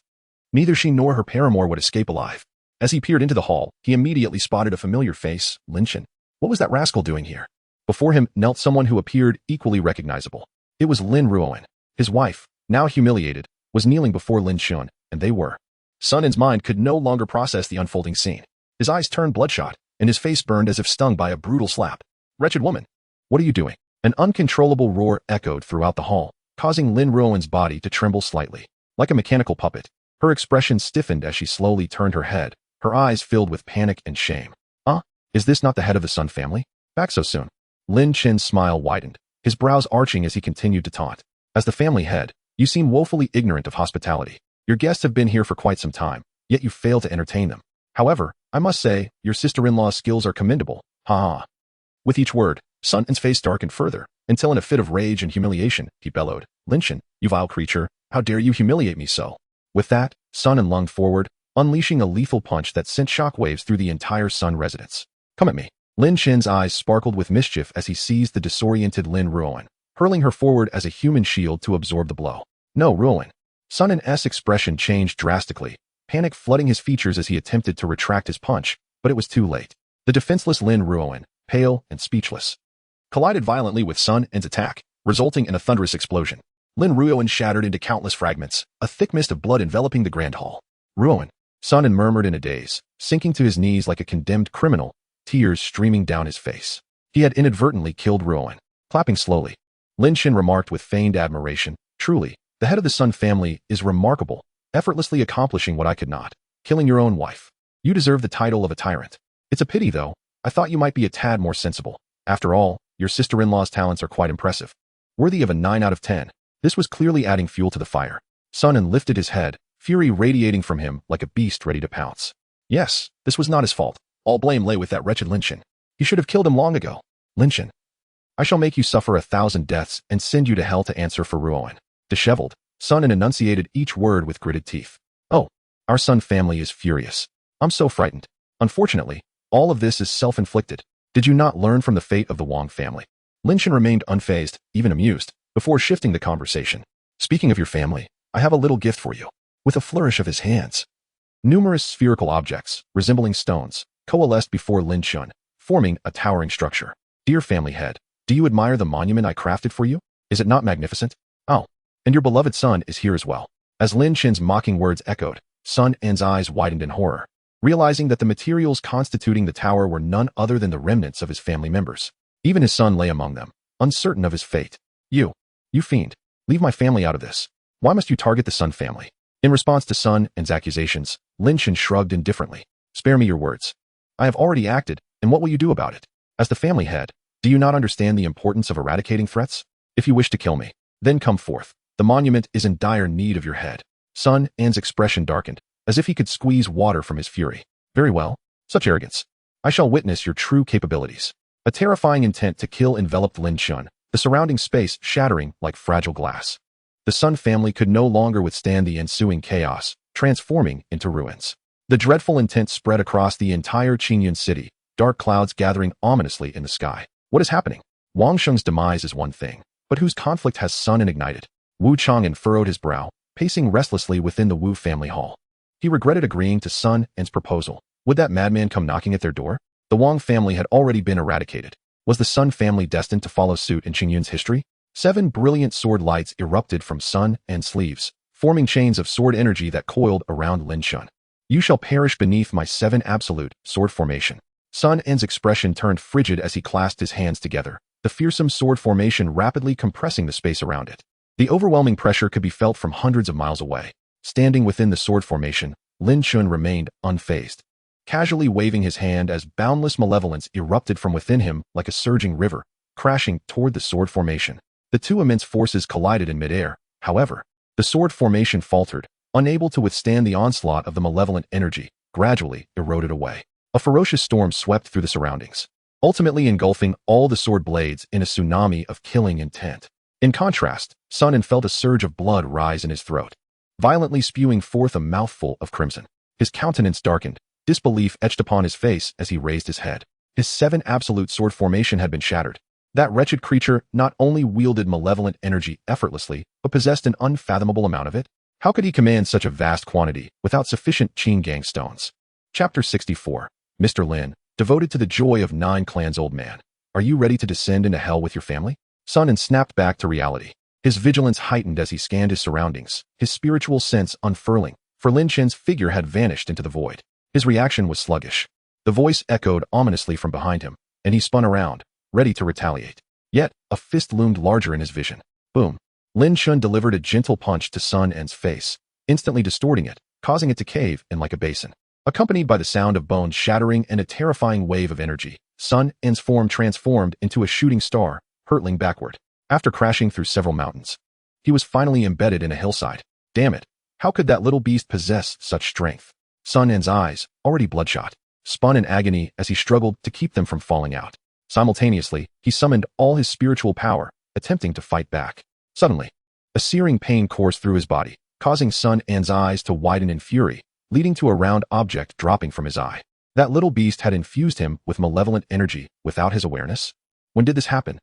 neither she nor her paramour would escape alive. As he peered into the hall, he immediately spotted a familiar face, Lin Chen. What was that rascal doing here? Before him knelt someone who appeared equally recognizable. It was Lin Ruoan. His wife, now humiliated, was kneeling before Lin Chen, and they were. Sun's mind could no longer process the unfolding scene. His eyes turned bloodshot, and his face burned as if stung by a brutal slap. Wretched woman! What are you doing? An uncontrollable roar echoed throughout the hall, causing Lin Ruoan's body to tremble slightly. Like a mechanical puppet, her expression stiffened as she slowly turned her head, her eyes filled with panic and shame. Is this not the head of the Sun family? Back so soon? Lin Chen's smile widened, his brows arching as he continued to taunt. As the family head, you seem woefully ignorant of hospitality. Your guests have been here for quite some time, yet you fail to entertain them. However, I must say, your sister-in-law's skills are commendable. Ha ha. With each word, Sun's face darkened further, until in a fit of rage and humiliation, he bellowed, Lin Chen, you vile creature, how dare you humiliate me so? With that, Sun lunged forward, unleashing a lethal punch that sent shockwaves through the entire Sun residence. Come at me. Lin Chen's eyes sparkled with mischief as he seized the disoriented Lin Ruoan, hurling her forward as a human shield to absorb the blow. No, Ruoan. Sun's expression changed drastically, panic flooding his features as he attempted to retract his punch, but it was too late. The defenseless Lin Ruoan, pale and speechless, collided violently with Sun's attack, resulting in a thunderous explosion. Lin Ruoan shattered into countless fragments, a thick mist of blood enveloping the grand hall. Ruoan, Sun murmured in a daze, sinking to his knees like a condemned criminal, tears streaming down his face. He had inadvertently killed Ruoan. Clapping slowly, Lin Chen remarked with feigned admiration, truly, the head of the Sun family is remarkable, effortlessly accomplishing what I could not, killing your own wife. You deserve the title of a tyrant. It's a pity, though. I thought you might be a tad more sensible. After all, your sister-in-law's talents are quite impressive. Worthy of a 9 out of 10. This was clearly adding fuel to the fire. Sun lifted his head, fury radiating from him like a beast ready to pounce. Yes, this was not his fault. All blame lay with that wretched Lin Chen. He should have killed him long ago. Lin Chen, I shall make you suffer 1,000 deaths and send you to hell to answer for Ruoan. Disheveled, Sun enunciated each word with gritted teeth. Oh, our Sun family is furious. I'm so frightened. Unfortunately, all of this is self-inflicted. Did you not learn from the fate of the Wang family? Lin Chen remained unfazed, even amused, before shifting the conversation. Speaking of your family, I have a little gift for you. With a flourish of his hands, numerous spherical objects, resembling stones, coalesced before Lin Chen, forming a towering structure. Dear family head, do you admire the monument I crafted for you? Is it not magnificent? Oh, And your beloved son is here as well. As Lin Chen's mocking words echoed, Sun En's eyes widened in horror, realizing that the materials constituting the tower were none other than the remnants of his family members. Even his son lay among them, uncertain of his fate. You fiend, leave my family out of this. Why must you target the Sun family? In response to Sun En's accusations, Lin Chen shrugged indifferently. Spare me your words. I have already acted, and what will you do about it? As the family head, do you not understand the importance of eradicating threats? If you wish to kill me, then come forth. The monument is in dire need of your head. Sun En's expression darkened, as if he could squeeze water from his fury. Very well. Such arrogance. I shall witness your true capabilities. A terrifying intent to kill enveloped Lin Chen, the surrounding space shattering like fragile glass. The Sun family could no longer withstand the ensuing chaos, transforming into ruins. The dreadful intent spread across the entire Qingyun city, dark clouds gathering ominously in the sky. What is happening? Wang Sheng's demise is one thing, but whose conflict has Sun En ignited? Wu Chang'an furrowed his brow, pacing restlessly within the Wu family hall. He regretted agreeing to Sun En's proposal. Would that madman come knocking at their door? The Wang family had already been eradicated. Was the Sun family destined to follow suit in Qingyun's history? 7 brilliant sword lights erupted from Sun En's sleeves, forming chains of sword energy that coiled around Lin Chen. You shall perish beneath my 7 absolute sword formation. Sun En's expression turned frigid as he clasped his hands together, the fearsome sword formation rapidly compressing the space around it. The overwhelming pressure could be felt from hundreds of miles away. Standing within the sword formation, Lin Chen remained unfazed, casually waving his hand as boundless malevolence erupted from within him like a surging river, crashing toward the sword formation. The two immense forces collided in midair. However, the sword formation faltered, unable to withstand the onslaught of the malevolent energy, gradually eroded away. A ferocious storm swept through the surroundings, ultimately engulfing all the sword blades in a tsunami of killing intent. In contrast, Sun En felt a surge of blood rise in his throat, violently spewing forth a mouthful of crimson. His countenance darkened, disbelief etched upon his face as he raised his head. His 7 absolute sword formation had been shattered. That wretched creature not only wielded malevolent energy effortlessly, but possessed an unfathomable amount of it. How could he command such a vast quantity without sufficient Qin Gang stones? Chapter 64. Mr. Lin, devoted to the joy of 9 clans old man. Are you ready to descend into hell with your family? Sun En snapped back to reality. His vigilance heightened as he scanned his surroundings, his spiritual sense unfurling, for Lin Chen's figure had vanished into the void. His reaction was sluggish. The voice echoed ominously from behind him, and he spun around, ready to retaliate. Yet, a fist loomed larger in his vision. Boom. Lin Chen delivered a gentle punch to Sun En's face, instantly distorting it, causing it to cave in like a basin. Accompanied by the sound of bones shattering and a terrifying wave of energy, Sun En's form transformed into a shooting star, hurtling backward. After crashing through several mountains, he was finally embedded in a hillside. Damn it. How could that little beast possess such strength? Sun En's eyes, already bloodshot, spun in agony as he struggled to keep them from falling out. Simultaneously, he summoned all his spiritual power, attempting to fight back. Suddenly, a searing pain coursed through his body, causing Sun En's eyes to widen in fury, leading to a round object dropping from his eye. That little beast had infused him with malevolent energy without his awareness. When did this happen?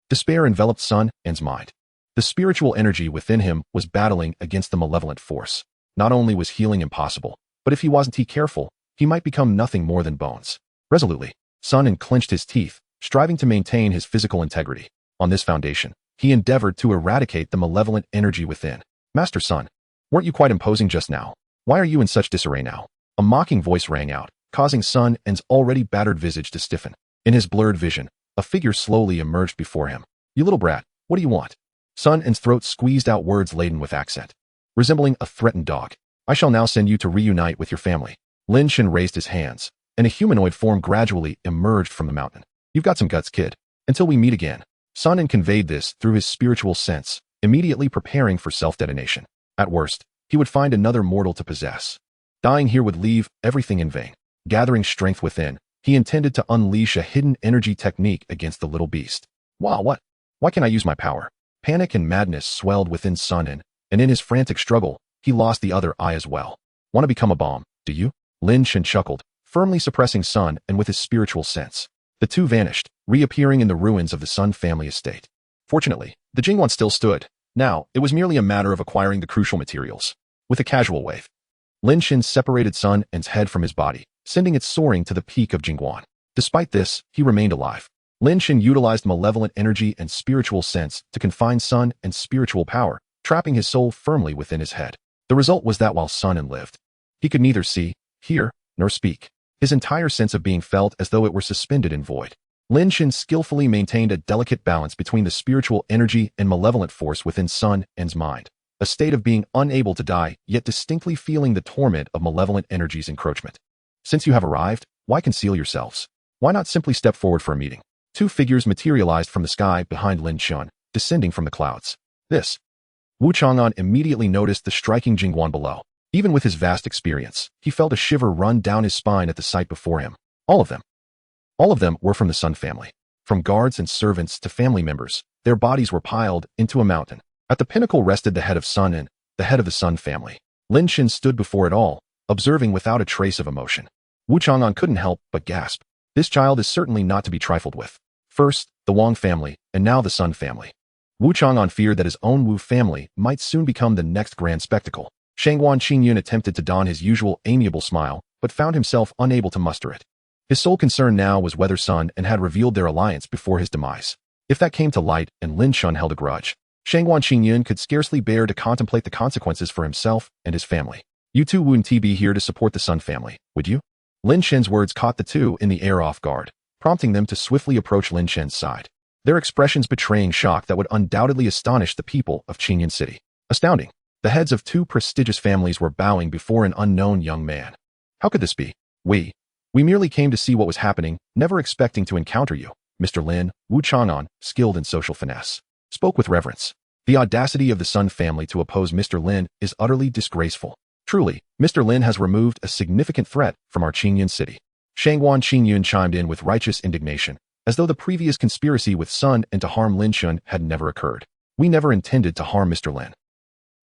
Despair enveloped Sun En's mind. The spiritual energy within him was battling against the malevolent force. Not only was healing impossible, but if he wasn't careful, he might become nothing more than bones. Resolutely, Sun En clenched his teeth, striving to maintain his physical integrity. On this foundation, he endeavored to eradicate the malevolent energy within. Master Sun, weren't you quite imposing just now? Why are you in such disarray now? A mocking voice rang out, causing Sun En's already battered visage to stiffen. In his blurred vision, a figure slowly emerged before him. You little brat, what do you want? Sun En's throat squeezed out words laden with accent, resembling a threatened dog. I shall now send you to reunite with your family. Lin Chen raised his hands, and a humanoid form gradually emerged from the mountain. You've got some guts, kid. Until we meet again. Sun En conveyed this through his spiritual sense, immediately preparing for self-detonation. At worst, he would find another mortal to possess. Dying here would leave everything in vain. Gathering strength within, he intended to unleash a hidden energy technique against the little beast. Wow, what? Why can't I use my power? Panic and madness swelled within Sun En, and in his frantic struggle, he lost the other eye as well. Want to become a bomb, do you? Lin Chen chuckled, firmly suppressing Sun En with his spiritual sense. The two vanished, reappearing in the ruins of the Sun family estate. Fortunately, the Jingwan still stood. Now, it was merely a matter of acquiring the crucial materials. With a casual wave, Lin Chen separated Sun En's head from his body, sending it soaring to the peak of Jingwan. Despite this, he remained alive. Lin Chen utilized malevolent energy and spiritual sense to confine Sun En's spiritual power, trapping his soul firmly within his head. The result was that while Sun En lived, he could neither see, hear, nor speak. His entire sense of being felt as though it were suspended in void. Lin Shen skillfully maintained a delicate balance between the spiritual energy and malevolent force within Sun En's mind, a state of being unable to die, yet distinctly feeling the torment of malevolent energy's encroachment. Since you have arrived, why conceal yourselves? Why not simply step forward for a meeting? Two figures materialized from the sky behind Lin Shen, descending from the clouds. This. Wu Chang'an immediately noticed the striking Jingguan below. Even with his vast experience, he felt a shiver run down his spine at the sight before him. All of them were from the Sun family. From guards and servants to family members, their bodies were piled into a mountain. At the pinnacle rested the head of Sun En, the head of the Sun family. Lin Shen stood before it all, observing without a trace of emotion. Wu Chang'an couldn't help but gasp. This child is certainly not to be trifled with. First, the Wang family, and now the Sun family. Wu Chang'an feared that his own Wu family might soon become the next grand spectacle. Shangguan Qingyun attempted to don his usual amiable smile, but found himself unable to muster it. His sole concern now was whether Sun En had revealed their alliance before his demise. If that came to light and Lin Shen held a grudge, Shangguan Qingyun could scarcely bear to contemplate the consequences for himself and his family. You two wouldn't be here to support the Sun family, would you? Lin Shen's words caught the two in the air off guard, prompting them to swiftly approach Lin Shen's side, their expressions betraying shock that would undoubtedly astonish the people of Qingyun City. Astounding. The heads of two prestigious families were bowing before an unknown young man. How could this be? We merely came to see what was happening, never expecting to encounter you. Mr. Lin, Wu Chang'an, skilled in social finesse, spoke with reverence. The audacity of the Sun family to oppose Mr. Lin is utterly disgraceful. Truly, Mr. Lin has removed a significant threat from our Qingyun City. Shangguan Qingyun chimed in with righteous indignation, as though the previous conspiracy with Sun En to harm Lin Shen had never occurred. We never intended to harm Mr. Lin.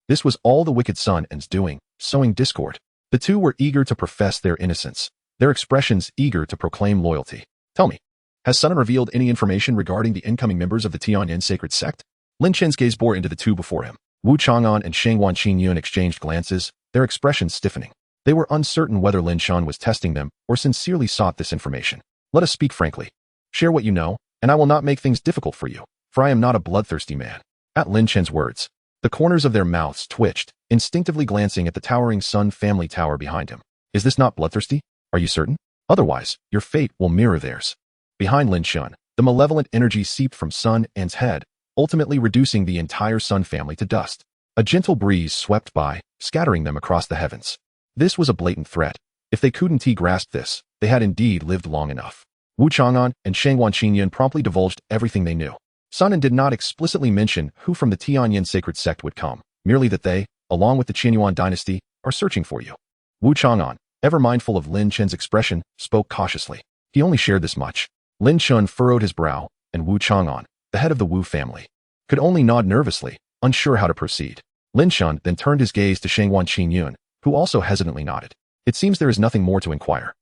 This was all the wicked Sun En's doing, sowing discord. The two were eager to profess their innocence, their expressions eager to proclaim loyalty. Tell me, has Sun En revealed any information regarding the incoming members of the Tianyan sacred sect? Lin Shen's gaze bore into the two before him. Wu Chang'an and Shangguan Qingyun exchanged glances, their expressions stiffening. They were uncertain whether Lin Shen was testing them or sincerely sought this information. Let us speak frankly. Share what you know, and I will not make things difficult for you, for I am not a bloodthirsty man. At Lin Shen's words, the corners of their mouths twitched, instinctively glancing at the towering Sun family tower behind him. Is this not bloodthirsty? Are you certain? Otherwise, your fate will mirror theirs. Behind Lin Shen, the malevolent energy seeped from Sun En's head, ultimately reducing the entire Sun family to dust. A gentle breeze swept by, scattering them across the heavens. This was a blatant threat. If they couldn't grasp this, they had indeed lived long enough. Wu Chang'an and Shangguan Qingyun promptly divulged everything they knew. Sun En did not explicitly mention who from the Tianyan sacred sect would come, merely that they, along with the Qinyuan dynasty, are searching for you. Wu Chang'an, ever mindful of Lin Shen's expression, spoke cautiously. He only shared this much. Lin Shen furrowed his brow, and Wu Chang'an, the head of the Wu family, could only nod nervously, unsure how to proceed. Lin Shen then turned his gaze to Shangguan Qingyun, who also hesitantly nodded. It seems there is nothing more to inquire.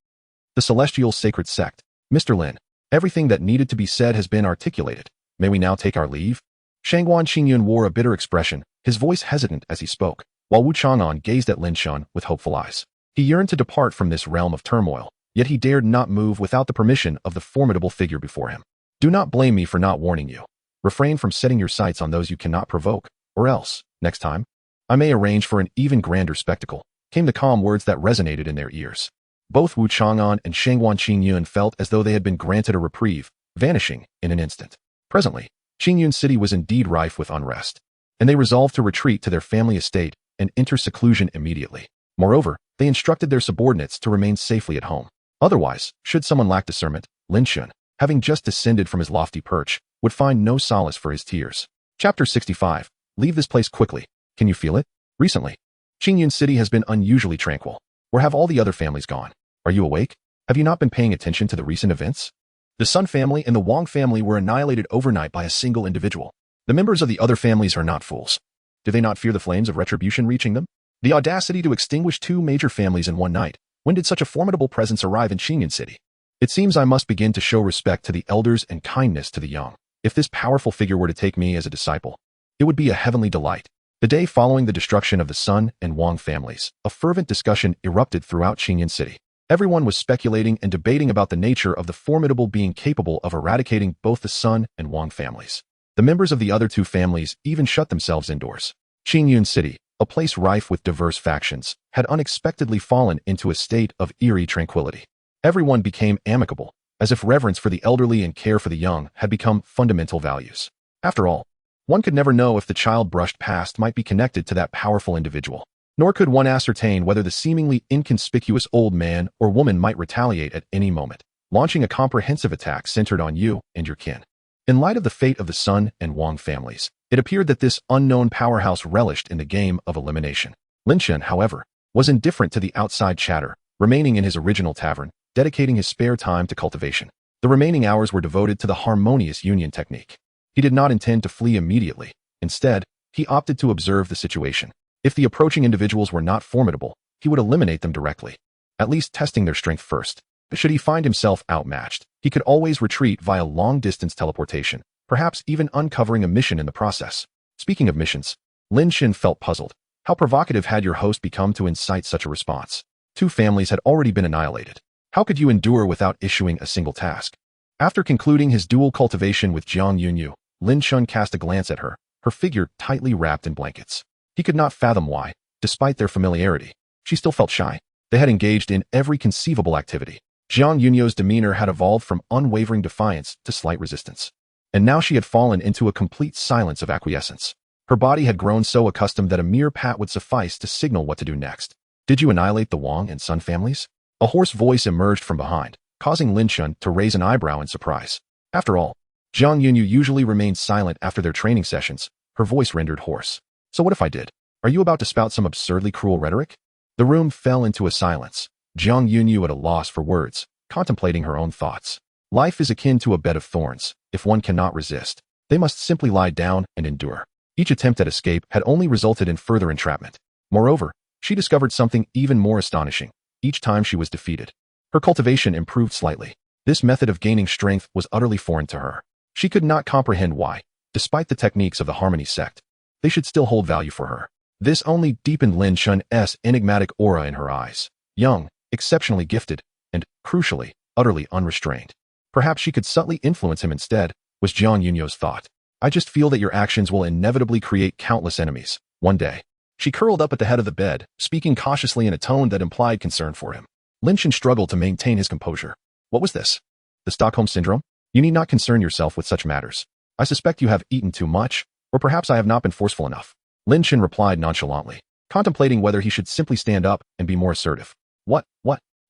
The celestial sacred sect. Mr. Lin, everything that needed to be said has been articulated. May we now take our leave? Shangguan Qingyun wore a bitter expression, his voice hesitant as he spoke, while Wu Chang'an gazed at Lin Shen with hopeful eyes. He yearned to depart from this realm of turmoil, yet he dared not move without the permission of the formidable figure before him. Do not blame me for not warning you. Refrain from setting your sights on those you cannot provoke, or else, next time, I may arrange for an even grander spectacle, came the calm words that resonated in their ears. Both Wu Chang'an and Shangguan Qingyun felt as though they had been granted a reprieve, vanishing in an instant. Presently, Qingyun City was indeed rife with unrest, and they resolved to retreat to their family estate and enter seclusion immediately. Moreover, they instructed their subordinates to remain safely at home. Otherwise, should someone lack discernment, Lin Shen, having just descended from his lofty perch, would find no solace for his tears. Chapter 65. Leave this place quickly. Can you feel it? Recently, Qingyun City has been unusually tranquil. Where have all the other families gone? Are you awake? Have you not been paying attention to the recent events? The Sun family and the Wang family were annihilated overnight by a single individual. The members of the other families are not fools. Do they not fear the flames of retribution reaching them? The audacity to extinguish two major families in one night. When did such a formidable presence arrive in Qingyun City? It seems I must begin to show respect to the elders and kindness to the young. If this powerful figure were to take me as a disciple, it would be a heavenly delight. The day following the destruction of the Sun and Wang families, a fervent discussion erupted throughout Qingyun City. Everyone was speculating and debating about the nature of the formidable being capable of eradicating both the Sun and Wang families. The members of the other two families even shut themselves indoors. Qingyun City, a place rife with diverse factions, had unexpectedly fallen into a state of eerie tranquility. Everyone became amicable, as if reverence for the elderly and care for the young had become fundamental values. After all, one could never know if the child brushed past might be connected to that powerful individual. Nor could one ascertain whether the seemingly inconspicuous old man or woman might retaliate at any moment, launching a comprehensive attack centered on you and your kin. In light of the fate of the Sun and Wang families, it appeared that this unknown powerhouse relished in the game of elimination. Lin Shen, however, was indifferent to the outside chatter, remaining in his original tavern, dedicating his spare time to cultivation. The remaining hours were devoted to the harmonious union technique. He did not intend to flee immediately. Instead, he opted to observe the situation. If the approaching individuals were not formidable, he would eliminate them directly, at least testing their strength first. But should he find himself outmatched, he could always retreat via long-distance teleportation, perhaps even uncovering a mission in the process. Speaking of missions, Lin Shen felt puzzled. How provocative had your host become to incite such a response? 2 families had already been annihilated. How could you endure without issuing a single task? After concluding his dual cultivation with Jiang Yunyu, Lin Shen cast a glance at her, her figure tightly wrapped in blankets. He could not fathom why, despite their familiarity, she still felt shy. They had engaged in every conceivable activity. Jiang Yunyu's demeanor had evolved from unwavering defiance to slight resistance. And now she had fallen into a complete silence of acquiescence. Her body had grown so accustomed that a mere pat would suffice to signal what to do next. Did you annihilate the Wang and Sun families? A hoarse voice emerged from behind, causing Lin Shen to raise an eyebrow in surprise. After all, Jiang Yunyu usually remained silent after their training sessions, her voice rendered hoarse. So what if I did? Are you about to spout some absurdly cruel rhetoric? The room fell into a silence. Jiang Yunyu at a loss for words, contemplating her own thoughts. Life is akin to a bed of thorns. If one cannot resist, they must simply lie down and endure. Each attempt at escape had only resulted in further entrapment. Moreover, she discovered something even more astonishing. Each time she was defeated, her cultivation improved slightly. This method of gaining strength was utterly foreign to her. She could not comprehend why, despite the techniques of the Harmony sect, they should still hold value for her. This only deepened Lin Shen's enigmatic aura in her eyes. Young, exceptionally gifted, and, crucially, utterly unrestrained. Perhaps she could subtly influence him instead, was Jiang Yunyu's thought. I just feel that your actions will inevitably create countless enemies, one day. She curled up at the head of the bed, speaking cautiously in a tone that implied concern for him. Lin Shen struggled to maintain his composure. What was this? The Stockholm Syndrome? You need not concern yourself with such matters. I suspect you have eaten too much, or perhaps I have not been forceful enough. Lin Shen replied nonchalantly, contemplating whether he should simply stand up and be more assertive. What?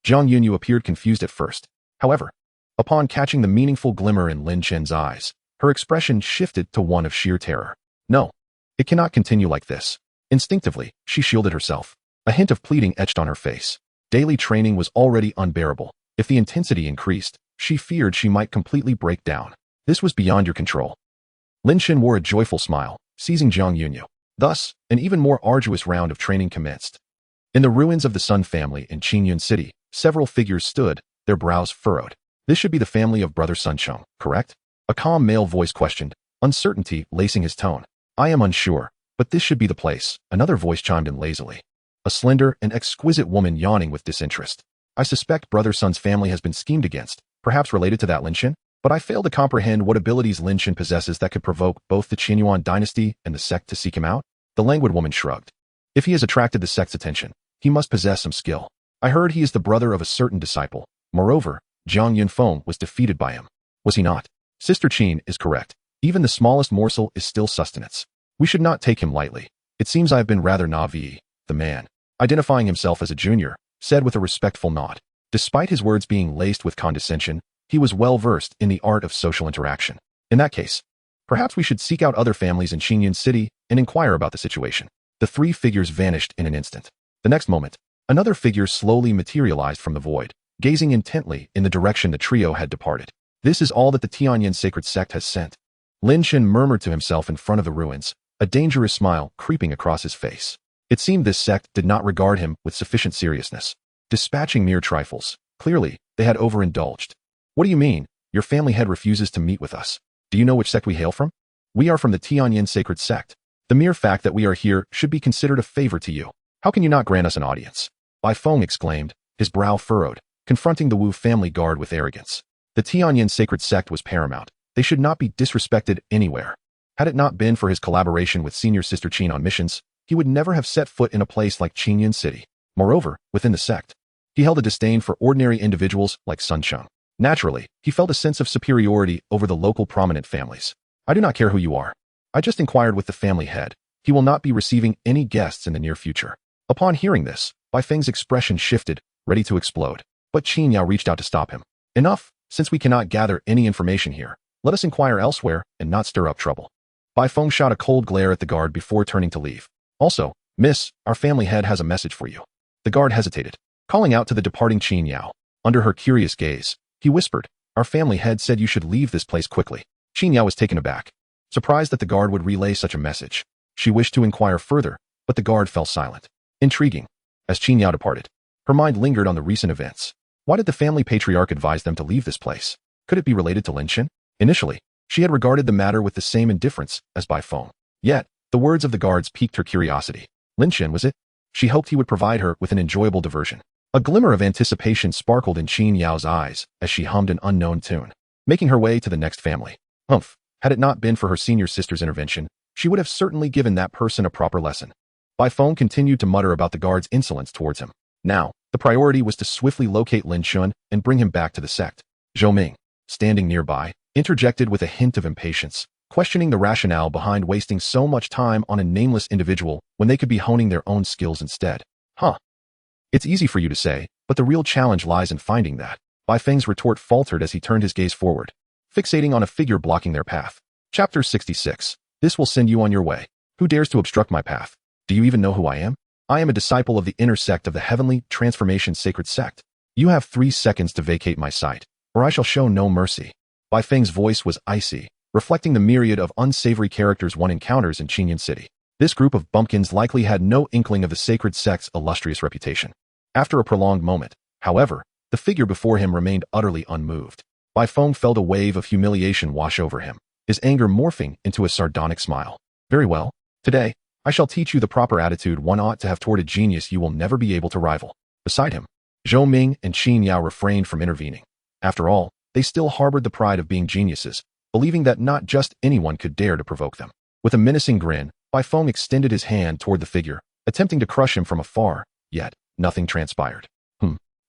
Jiang Yunyu appeared confused at first. However, upon catching the meaningful glimmer in Lin Shen's eyes, her expression shifted to one of sheer terror. No, it cannot continue like this. Instinctively, she shielded herself. A hint of pleading etched on her face. Daily training was already unbearable. If the intensity increased, she feared she might completely break down. This was beyond your control. Lin Shen wore a joyful smile, seizing Jiang Yunyu. Thus, an even more arduous round of training commenced. In the ruins of the Sun family in Qingyun City, several figures stood, their brows furrowed. This should be the family of Brother Sun Cheng, correct? A calm male voice questioned, uncertainty lacing his tone. I am unsure, but this should be the place, another voice chimed in lazily. A slender and exquisite woman yawning with disinterest. I suspect Brother Sun's family has been schemed against, perhaps related to that Lin Shen, but I fail to comprehend what abilities Lin Shen possesses that could provoke both the Qinyuan dynasty and the sect to seek him out. The languid woman shrugged. If he has attracted the sect's attention, he must possess some skill. I heard he is the brother of a certain disciple. Moreover, Jiang Yunfeng was defeated by him. Was he not? Sister Qin is correct. Even the smallest morsel is still sustenance. We should not take him lightly. It seems I have been rather naive. The man, identifying himself as a junior, said with a respectful nod. Despite his words being laced with condescension, he was well versed in the art of social interaction. In that case, perhaps we should seek out other families in Qingyun City and inquire about the situation. The 3 figures vanished in an instant. The next moment, another figure slowly materialized from the void, gazing intently in the direction the trio had departed. This is all that the Tianyan sacred sect has sent. Lin Shen murmured to himself in front of the ruins, a dangerous smile creeping across his face. It seemed this sect did not regard him with sufficient seriousness. Dispatching mere trifles. Clearly, they had overindulged. What do you mean? Your family head refuses to meet with us. Do you know which sect we hail from? We are from the Tianyan sacred sect. The mere fact that we are here should be considered a favor to you. How can you not grant us an audience? Bai Feng exclaimed, his brow furrowed, confronting the Wu family guard with arrogance. The Tianyan sacred sect was paramount. They should not be disrespected anywhere. Had it not been for his collaboration with senior sister Qin on missions, he would never have set foot in a place like Qingyun City. Moreover, within the sect, he held a disdain for ordinary individuals like Sun Cheng. Naturally, he felt a sense of superiority over the local prominent families. I do not care who you are. I just inquired with the family head. He will not be receiving any guests in the near future. Upon hearing this, Bai Feng's expression shifted, ready to explode. But Qin Yao reached out to stop him. Enough, since we cannot gather any information here. Let us inquire elsewhere and not stir up trouble. Bai Feng shot a cold glare at the guard before turning to leave. Also, miss, our family head has a message for you. The guard hesitated, calling out to the departing Qin Yao. Under her curious gaze, he whispered, our family head said you should leave this place quickly. Qin Yao was taken aback, surprised that the guard would relay such a message. She wished to inquire further, but the guard fell silent. Intriguing. As Qin Yao departed, her mind lingered on the recent events. Why did the family patriarch advise them to leave this place? Could it be related to Lin Chen? Initially, she had regarded the matter with the same indifference as Bai Feng. Yet, the words of the guards piqued her curiosity. Lin Chen, was it? She hoped he would provide her with an enjoyable diversion. A glimmer of anticipation sparkled in Qin Yao's eyes as she hummed an unknown tune, making her way to the next family. Humph, had it not been for her senior sister's intervention, she would have certainly given that person a proper lesson. Bai Feng continued to mutter about the guard's insolence towards him. Now, the priority was to swiftly locate Lin Chen and bring him back to the sect. Zhou Ming, standing nearby, interjected with a hint of impatience, questioning the rationale behind wasting so much time on a nameless individual when they could be honing their own skills instead. Huh. It's easy for you to say, but the real challenge lies in finding that. Bai Feng's retort faltered as he turned his gaze forward, fixating on a figure blocking their path. Chapter 66. This will send you on your way. Who dares to obstruct my path? Do you even know who I am? I am a disciple of the inner sect of the Heavenly Transformation Sacred Sect. You have 3 seconds to vacate my sight, or I shall show no mercy. Bai Feng's voice was icy, reflecting the myriad of unsavory characters one encounters in Qingyun City. This group of bumpkins likely had no inkling of the sacred sect's illustrious reputation. After a prolonged moment, however, the figure before him remained utterly unmoved. Bai Feng felt a wave of humiliation wash over him, his anger morphing into a sardonic smile. Very well. Today, I shall teach you the proper attitude one ought to have toward a genius you will never be able to rival. Beside him, Zhou Ming and Qin Yao refrained from intervening. After all, they still harbored the pride of being geniuses, believing that not just anyone could dare to provoke them. With a menacing grin, Bai Feng extended his hand toward the figure, attempting to crush him from afar, yet nothing transpired.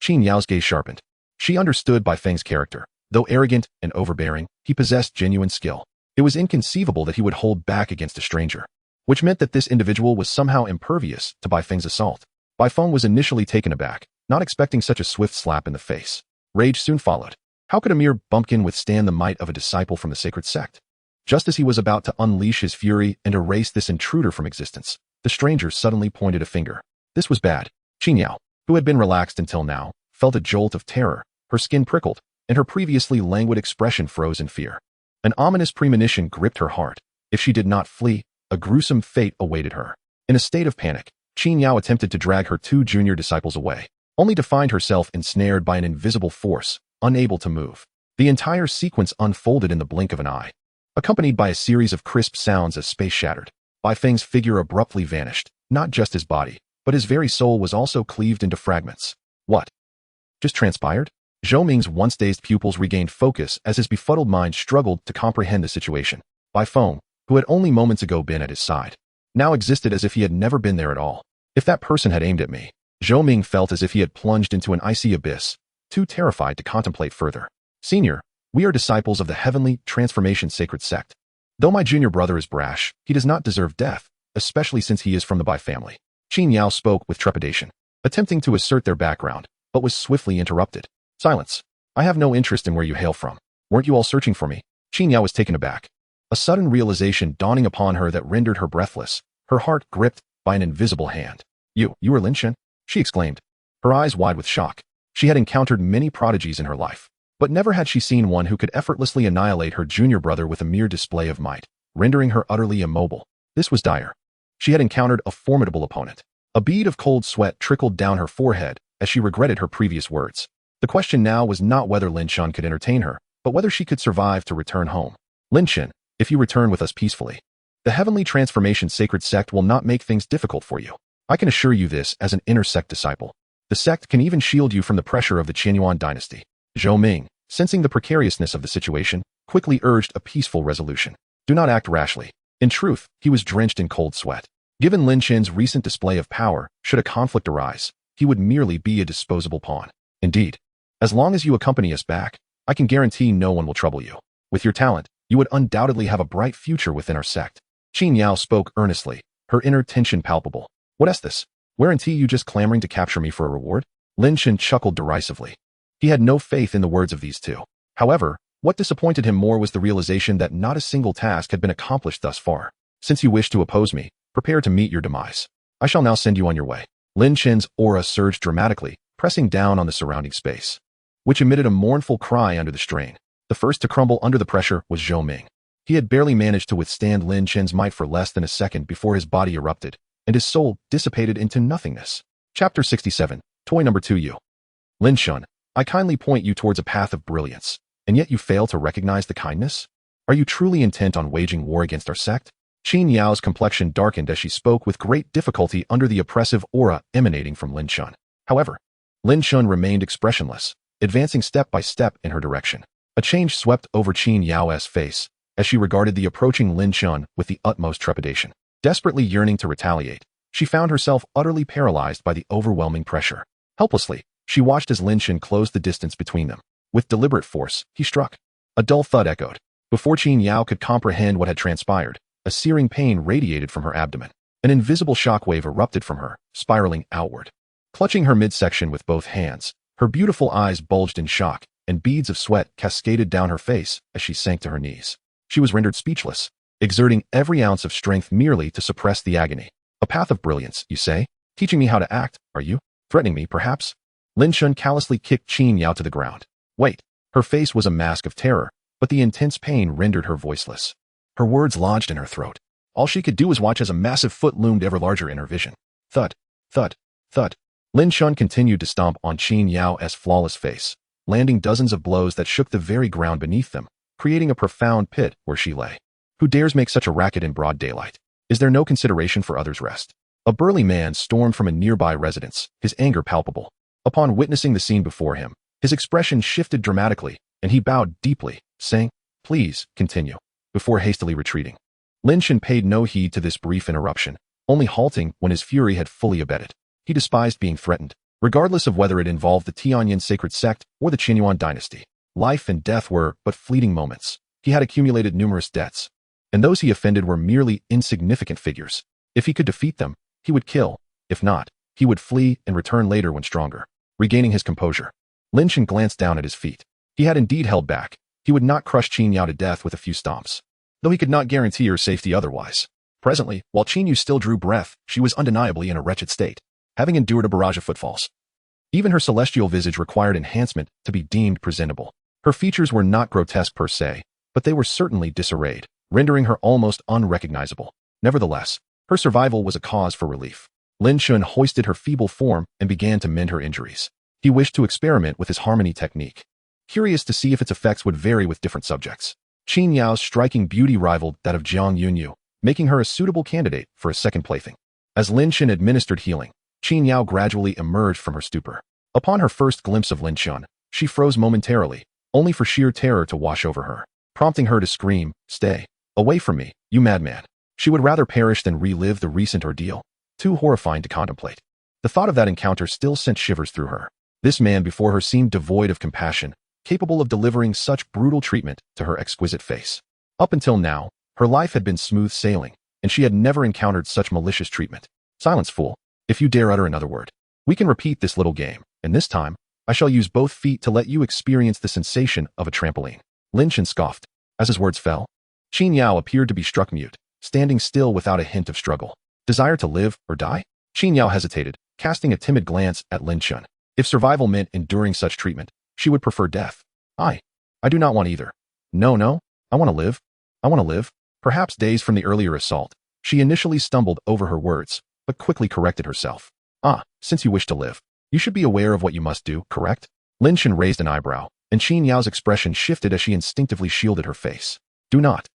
Qin Yao's gaze sharpened. She understood Bai Feng's character. Though arrogant and overbearing, he possessed genuine skill. It was inconceivable that he would hold back against a stranger, which meant that this individual was somehow impervious to Bai Feng's assault. Bai Feng was initially taken aback, not expecting such a swift slap in the face. Rage soon followed. How could a mere bumpkin withstand the might of a disciple from the sacred sect? Just as he was about to unleash his fury and erase this intruder from existence, the stranger suddenly pointed a finger. This was bad. Qin Yao, who had been relaxed until now, felt a jolt of terror. Her skin prickled, and her previously languid expression froze in fear. An ominous premonition gripped her heart. If she did not flee, a gruesome fate awaited her. In a state of panic, Qin Yao attempted to drag her 2 junior disciples away, only to find herself ensnared by an invisible force, unable to move. The entire sequence unfolded in the blink of an eye, accompanied by a series of crisp sounds as space shattered. Bai Feng's figure abruptly vanished. Not just his body, but his very soul was also cleaved into fragments. What just transpired? Zhou Ming's once dazed pupils regained focus as his befuddled mind struggled to comprehend the situation. Bai Feng, who had only moments ago been at his side, now existed as if he had never been there at all. If that person had aimed at me, Zhou Ming felt as if he had plunged into an icy abyss, too terrified to contemplate further. Senior, we are disciples of the Heavenly Transformation Sacred Sect. Though my junior brother is brash, he does not deserve death, especially since he is from the Bai family. Qin Yao spoke with trepidation, attempting to assert their background, but was swiftly interrupted. Silence. I have no interest in where you hail from. Weren't you all searching for me? Qin Yao was taken aback, a sudden realization dawning upon her that rendered her breathless, her heart gripped by an invisible hand. You were Lin Chen? She exclaimed, her eyes wide with shock. She had encountered many prodigies in her life, but never had she seen one who could effortlessly annihilate her junior brother with a mere display of might, rendering her utterly immobile. This was dire. She had encountered a formidable opponent. A bead of cold sweat trickled down her forehead as she regretted her previous words. The question now was not whether Lin Chen could entertain her, but whether she could survive to return home. Lin Chen, if you return with us peacefully, the Heavenly Transformation Sacred Sect will not make things difficult for you. I can assure you this as an inner sect disciple. The sect can even shield you from the pressure of the Qianyuan dynasty. Zhou Ming, sensing the precariousness of the situation, quickly urged a peaceful resolution. Do not act rashly. In truth, he was drenched in cold sweat. Given Lin Chen's recent display of power, should a conflict arise, he would merely be a disposable pawn. Indeed, as long as you accompany us back, I can guarantee no one will trouble you. With your talent, you would undoubtedly have a bright future within our sect. Qin Yao spoke earnestly, her inner tension palpable. What is this? Guarantee you just clamoring to capture me for a reward? Lin Chen chuckled derisively. He had no faith in the words of these two. However, what disappointed him more was the realization that not a single task had been accomplished thus far. Since you wish to oppose me, prepare to meet your demise. I shall now send you on your way. Lin Chen's aura surged dramatically, pressing down on the surrounding space, which emitted a mournful cry under the strain. The first to crumble under the pressure was Zhou Ming. He had barely managed to withstand Lin Chen's might for less than a second before his body erupted, and his soul dissipated into nothingness. Chapter 67, Toy Number 2 You. Lin Shun, I kindly point you towards a path of brilliance, and yet you fail to recognize the kindness? Are you truly intent on waging war against our sect? Qin Yao's complexion darkened as she spoke with great difficulty under the oppressive aura emanating from Lin Shun. However, Lin Shun remained expressionless, advancing step by step in her direction. A change swept over Qin Yao's face as she regarded the approaching Lin Shun with the utmost trepidation. Desperately yearning to retaliate, she found herself utterly paralyzed by the overwhelming pressure. Helplessly, she watched as Lin Shun closed the distance between them. With deliberate force, he struck. A dull thud echoed. Before Qin Yao could comprehend what had transpired, a searing pain radiated from her abdomen. An invisible shockwave erupted from her, spiraling outward. Clutching her midsection with both hands, her beautiful eyes bulged in shock, and beads of sweat cascaded down her face as she sank to her knees. She was rendered speechless, exerting every ounce of strength merely to suppress the agony. A path of brilliance, you say? Teaching me how to act, are you? Threatening me, perhaps? Lin Shun callously kicked Qin Yao to the ground. Wait. Her face was a mask of terror, but the intense pain rendered her voiceless. Her words lodged in her throat. All she could do was watch as a massive foot loomed ever larger in her vision. Thud, thud, thud. Lin Shun continued to stomp on Qin Yao's flawless face, landing dozens of blows that shook the very ground beneath them, creating a profound pit where she lay. Who dares make such a racket in broad daylight? Is there no consideration for others' rest? A burly man stormed from a nearby residence, his anger palpable. Upon witnessing the scene before him, his expression shifted dramatically, and he bowed deeply, saying, "Please, continue," before hastily retreating. Lin Shun paid no heed to this brief interruption, only halting when his fury had fully abated. He despised being threatened, regardless of whether it involved the Tianyan sacred sect or the Qinyuan dynasty. Life and death were but fleeting moments. He had accumulated numerous debts, and those he offended were merely insignificant figures. If he could defeat them, he would kill. If not, he would flee and return later when stronger. Regaining his composure, Lin Shun glanced down at his feet. He had indeed held back. He would not crush Qin Yao to death with a few stomps, though he could not guarantee her safety otherwise. Presently, while Qin Yu still drew breath, she was undeniably in a wretched state, having endured a barrage of footfalls. Even her celestial visage required enhancement to be deemed presentable. Her features were not grotesque per se, but they were certainly disarrayed, rendering her almost unrecognizable. Nevertheless, her survival was a cause for relief. Lin Shun hoisted her feeble form and began to mend her injuries. He wished to experiment with his harmony technique, curious to see if its effects would vary with different subjects. Qin Yao's striking beauty rivaled that of Jiang Yunyu, making her a suitable candidate for a second plaything. As Lin Shun administered healing, Qin Yao gradually emerged from her stupor. Upon her first glimpse of Lin Shun, she froze momentarily, only for sheer terror to wash over her, prompting her to scream, "Stay away from me, you madman." She would rather perish than relive the recent ordeal, too horrifying to contemplate. The thought of that encounter still sent shivers through her. This man before her seemed devoid of compassion, capable of delivering such brutal treatment to her exquisite face. Up until now, her life had been smooth sailing, and she had never encountered such malicious treatment. Silence, fool. If you dare utter another word, we can repeat this little game, and this time, I shall use both feet to let you experience the sensation of a trampoline. Lin Shun scoffed. As his words fell, Qin Yao appeared to be struck mute, standing still without a hint of struggle. Desire to live or die? Qin Yao hesitated, casting a timid glance at Lin Shun. If survival meant enduring such treatment, she would prefer death. I do not want either. No, I want to live. I want to live. Perhaps dazed from the earlier assault, she initially stumbled over her words, but quickly corrected herself. Since you wish to live, you should be aware of what you must do, correct? Lin Shun raised an eyebrow, and Qin Yao's expression shifted as she instinctively shielded her face. Do not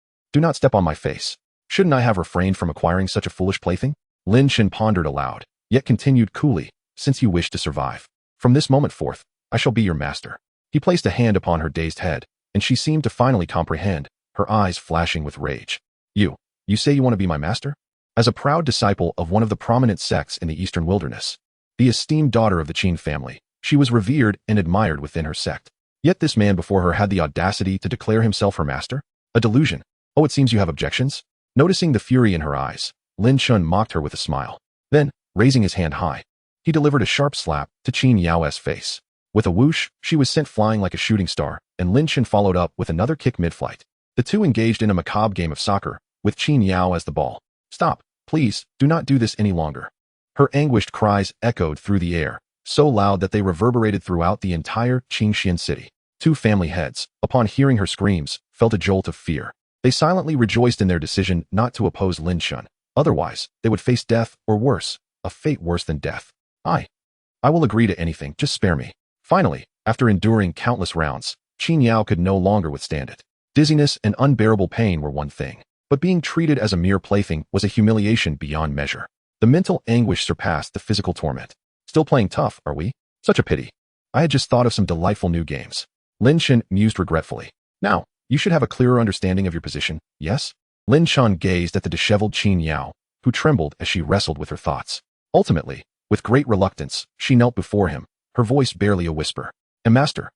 step on my face. Shouldn't I have refrained from acquiring such a foolish plaything? Lin Shun pondered aloud, yet continued coolly, since you wish to survive. From this moment forth, I shall be your master. He placed a hand upon her dazed head, and she seemed to finally comprehend, her eyes flashing with rage. You You say you want to be my master? As a proud disciple of one of the prominent sects in the Eastern Wilderness, the esteemed daughter of the Qin family, she was revered and admired within her sect. Yet this man before her had the audacity to declare himself her master? A delusion. Oh, it seems you have objections? Noticing the fury in her eyes, Lin Chun mocked her with a smile. Then, raising his hand high, he delivered a sharp slap to Qin Yao's face. With a whoosh, she was sent flying like a shooting star, and Lin Chun followed up with another kick mid-flight. The two engaged in a macabre game of soccer, with Qin Yao as the ball. Stop, please, do not do this any longer. Her anguished cries echoed through the air, so loud that they reverberated throughout the entire Qingxian city. Two family heads, upon hearing her screams, felt a jolt of fear. They silently rejoiced in their decision not to oppose Lin Chun. Otherwise, they would face death, or worse, a fate worse than death. I will agree to anything, just spare me. Finally, after enduring countless rounds, Qin Yao could no longer withstand it. Dizziness and unbearable pain were one thing, but being treated as a mere plaything was a humiliation beyond measure. The mental anguish surpassed the physical torment. Still playing tough, are we? Such a pity. I had just thought of some delightful new games. Lin Chun mused regretfully. Now, you should have a clearer understanding of your position, yes? Lin Chun gazed at the disheveled Qin Yao, who trembled as she wrestled with her thoughts. Ultimately, with great reluctance, she knelt before him, her voice barely a whisper. Master,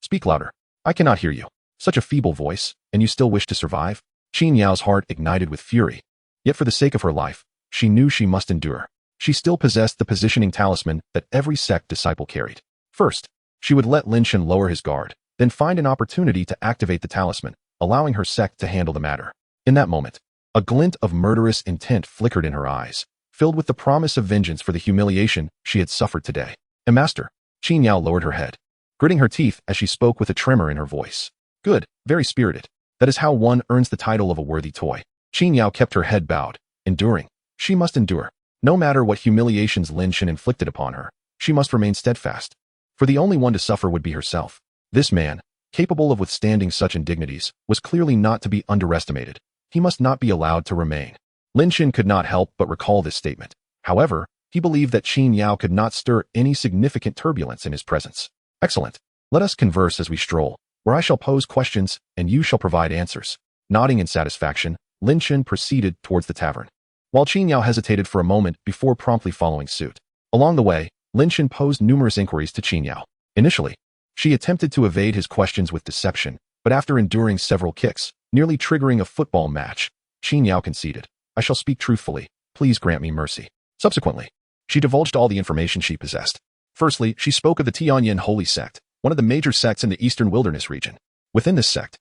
speak louder. I cannot hear you. Such a feeble voice, and you still wish to survive? Qin Yao's heart ignited with fury. Yet for the sake of her life, she knew she must endure. She still possessed the positioning talisman that every sect disciple carried. First, she would let Lin Chun lower his guard, then find an opportunity to activate the talisman, allowing her sect to handle the matter. In that moment, a glint of murderous intent flickered in her eyes, filled with the promise of vengeance for the humiliation she had suffered today. Master, Qin Yao lowered her head, gritting her teeth as she spoke with a tremor in her voice. Good, very spirited. That is how one earns the title of a worthy toy. Qin Yao kept her head bowed, enduring. She must endure. No matter what humiliations Lin Chun inflicted upon her, she must remain steadfast. For the only one to suffer would be herself. This man, capable of withstanding such indignities, was clearly not to be underestimated. He must not be allowed to remain. Lin Chun could not help but recall this statement. However, he believed that Qin Yao could not stir any significant turbulence in his presence. Excellent. Let us converse as we stroll, where I shall pose questions and you shall provide answers. Nodding in satisfaction, Lin Chun proceeded towards the tavern, while Qin Yao hesitated for a moment before promptly following suit. Along the way, Lin Chun posed numerous inquiries to Qin Yao. Initially, she attempted to evade his questions with deception, but after enduring several kicks, nearly triggering a football match, Qin Yao conceded. I shall speak truthfully. Please grant me mercy. Subsequently, she divulged all the information she possessed. Firstly, she spoke of the Tianyin Holy Sect, one of the major sects in the Eastern Wilderness region. Within this sect,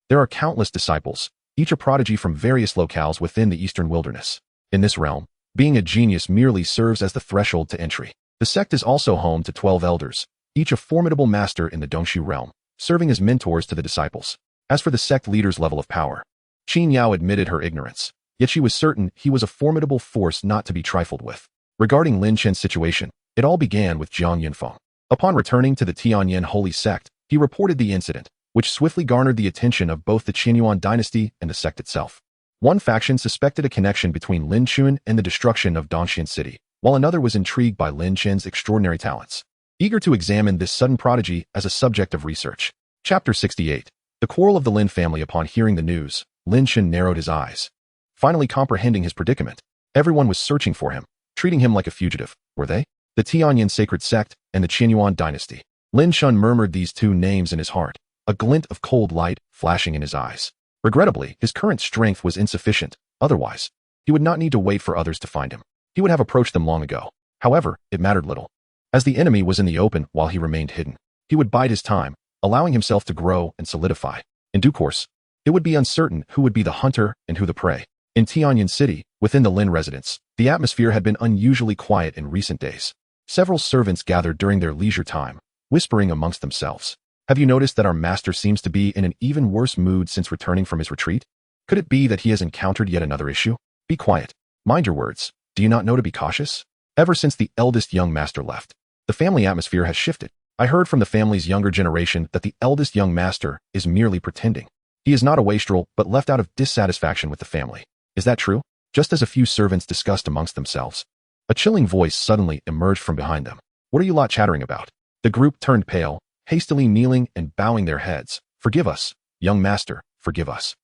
there are countless disciples, each a prodigy from various locales within the Eastern Wilderness. In this realm, being a genius merely serves as the threshold to entry. The sect is also home to 12 elders, each a formidable master in the Dongshu realm, serving as mentors to the disciples. As for the sect leader's level of power, Qin Yao admitted her ignorance, yet she was certain he was a formidable force not to be trifled with. Regarding Lin Chen's situation, it all began with Jiang Yunfeng. Upon returning to the Tianyin Holy Sect, he reported the incident, which swiftly garnered the attention of both the Qinyuan dynasty and the sect itself. One faction suspected a connection between Lin Chun and the destruction of Dongxian City, while another was intrigued by Lin Chen's extraordinary talents, eager to examine this sudden prodigy as a subject of research. Chapter 68. The quarrel of the Lin family. Upon hearing the news, Lin Chun narrowed his eyes, finally comprehending his predicament. Everyone was searching for him, treating him like a fugitive, were they? The Tianyin sacred sect and the Qinyuan dynasty. Lin Chun murmured these two names in his heart, a glint of cold light flashing in his eyes. Regrettably, his current strength was insufficient. Otherwise, he would not need to wait for others to find him. He would have approached them long ago. However, it mattered little. As the enemy was in the open while he remained hidden, he would bide his time, allowing himself to grow and solidify. In due course, it would be uncertain who would be the hunter and who the prey. In Tianyin City, within the Lin residence, the atmosphere had been unusually quiet in recent days. Several servants gathered during their leisure time, whispering amongst themselves. Have you noticed that our master seems to be in an even worse mood since returning from his retreat? Could it be that he has encountered yet another issue? Be quiet. Mind your words. Do you not know to be cautious? Ever since the eldest young master left, the family atmosphere has shifted. I heard from the family's younger generation that the eldest young master is merely pretending. He is not a wastrel, but left out of dissatisfaction with the family. Is that true? Just as a few servants discussed amongst themselves, a chilling voice suddenly emerged from behind them. What are you lot chattering about? The group turned pale, hastily kneeling and bowing their heads. Forgive us, young master, forgive us.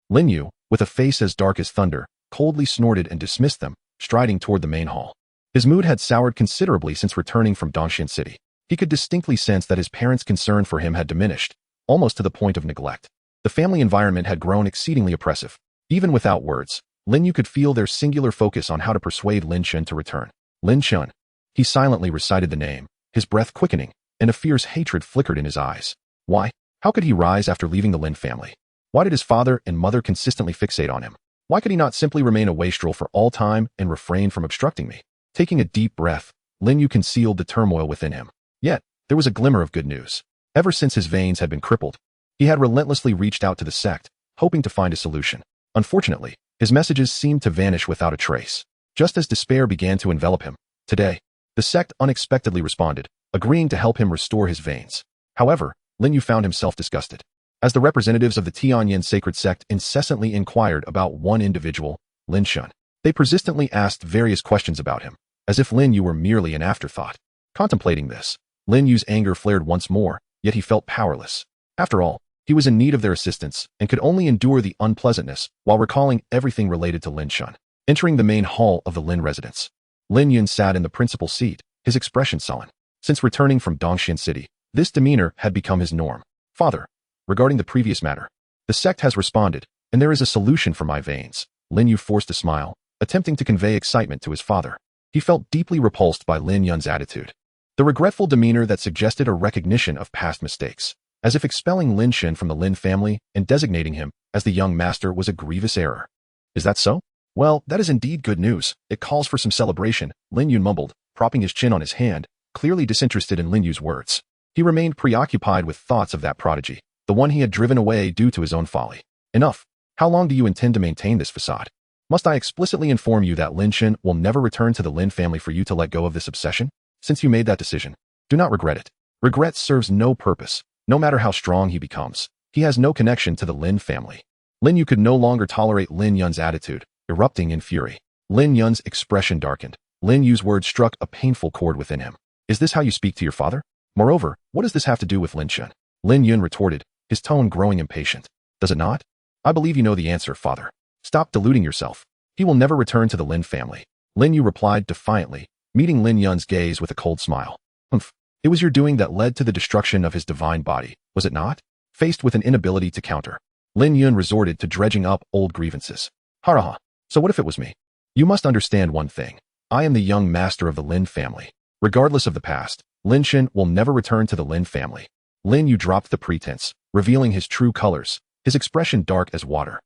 Lin Yu, with a face as dark as thunder, coldly snorted and dismissed them, striding toward the main hall. His mood had soured considerably since returning from Dongxian City. He could distinctly sense that his parents' concern for him had diminished, almost to the point of neglect. The family environment had grown exceedingly oppressive. Even without words, Lin Yu could feel their singular focus on how to persuade Lin Shun to return. Lin Shun. He silently recited the name, his breath quickening, and a fierce hatred flickered in his eyes. Why? How could he rise after leaving the Lin family? Why did his father and mother consistently fixate on him? Why could he not simply remain a wastrel for all time and refrain from obstructing me? Taking a deep breath, Lin Yu concealed the turmoil within him. Yet, there was a glimmer of good news. Ever since his veins had been crippled, he had relentlessly reached out to the sect, hoping to find a solution. Unfortunately, his messages seemed to vanish without a trace. Just as despair began to envelop him, today, the sect unexpectedly responded, agreeing to help him restore his veins. However, Lin Yu found himself disgusted. As the representatives of the Tianyin sacred sect incessantly inquired about one individual, Lin Shun, they persistently asked various questions about him, as if Lin Yu were merely an afterthought. Contemplating this, Lin Yu's anger flared once more, yet he felt powerless. After all, he was in need of their assistance and could only endure the unpleasantness while recalling everything related to Lin Shun. Entering the main hall of the Lin residence, Lin Yun sat in the principal seat, his expression sullen. Since returning from Dongxian City, this demeanor had become his norm. Father, regarding the previous matter, the sect has responded, and there is a solution for my veins. Lin Yu forced a smile, attempting to convey excitement to his father. He felt deeply repulsed by Lin Yun's attitude. The regretful demeanor that suggested a recognition of past mistakes, as if expelling Lin Shen from the Lin family and designating him as the young master was a grievous error. Is that so? Well, that is indeed good news. It calls for some celebration, Lin Yun mumbled, propping his chin on his hand, clearly disinterested in Lin Yu's words. He remained preoccupied with thoughts of that prodigy, the one he had driven away due to his own folly. Enough. How long do you intend to maintain this facade? Must I explicitly inform you that Lin Shen will never return to the Lin family for you to let go of this obsession? Since you made that decision, do not regret it. Regret serves no purpose. No matter how strong he becomes, he has no connection to the Lin family. Lin Yu could no longer tolerate Lin Yun's attitude, erupting in fury. Lin Yun's expression darkened. Lin Yu's words struck a painful chord within him. Is this how you speak to your father? Moreover, what does this have to do with Lin Shen? Lin Yun retorted, his tone growing impatient. Does it not? I believe you know the answer, father. Stop deluding yourself. He will never return to the Lin family. Lin Yu replied defiantly, meeting Lin Yun's gaze with a cold smile. Humph. It was your doing that led to the destruction of his divine body, was it not? Faced with an inability to counter, Lin Yun resorted to dredging up old grievances. Haraha. So what if it was me? You must understand one thing. I am the young master of the Lin family. Regardless of the past, Lin Shen will never return to the Lin family. Lin Yu dropped the pretense, revealing his true colors, his expression dark as water.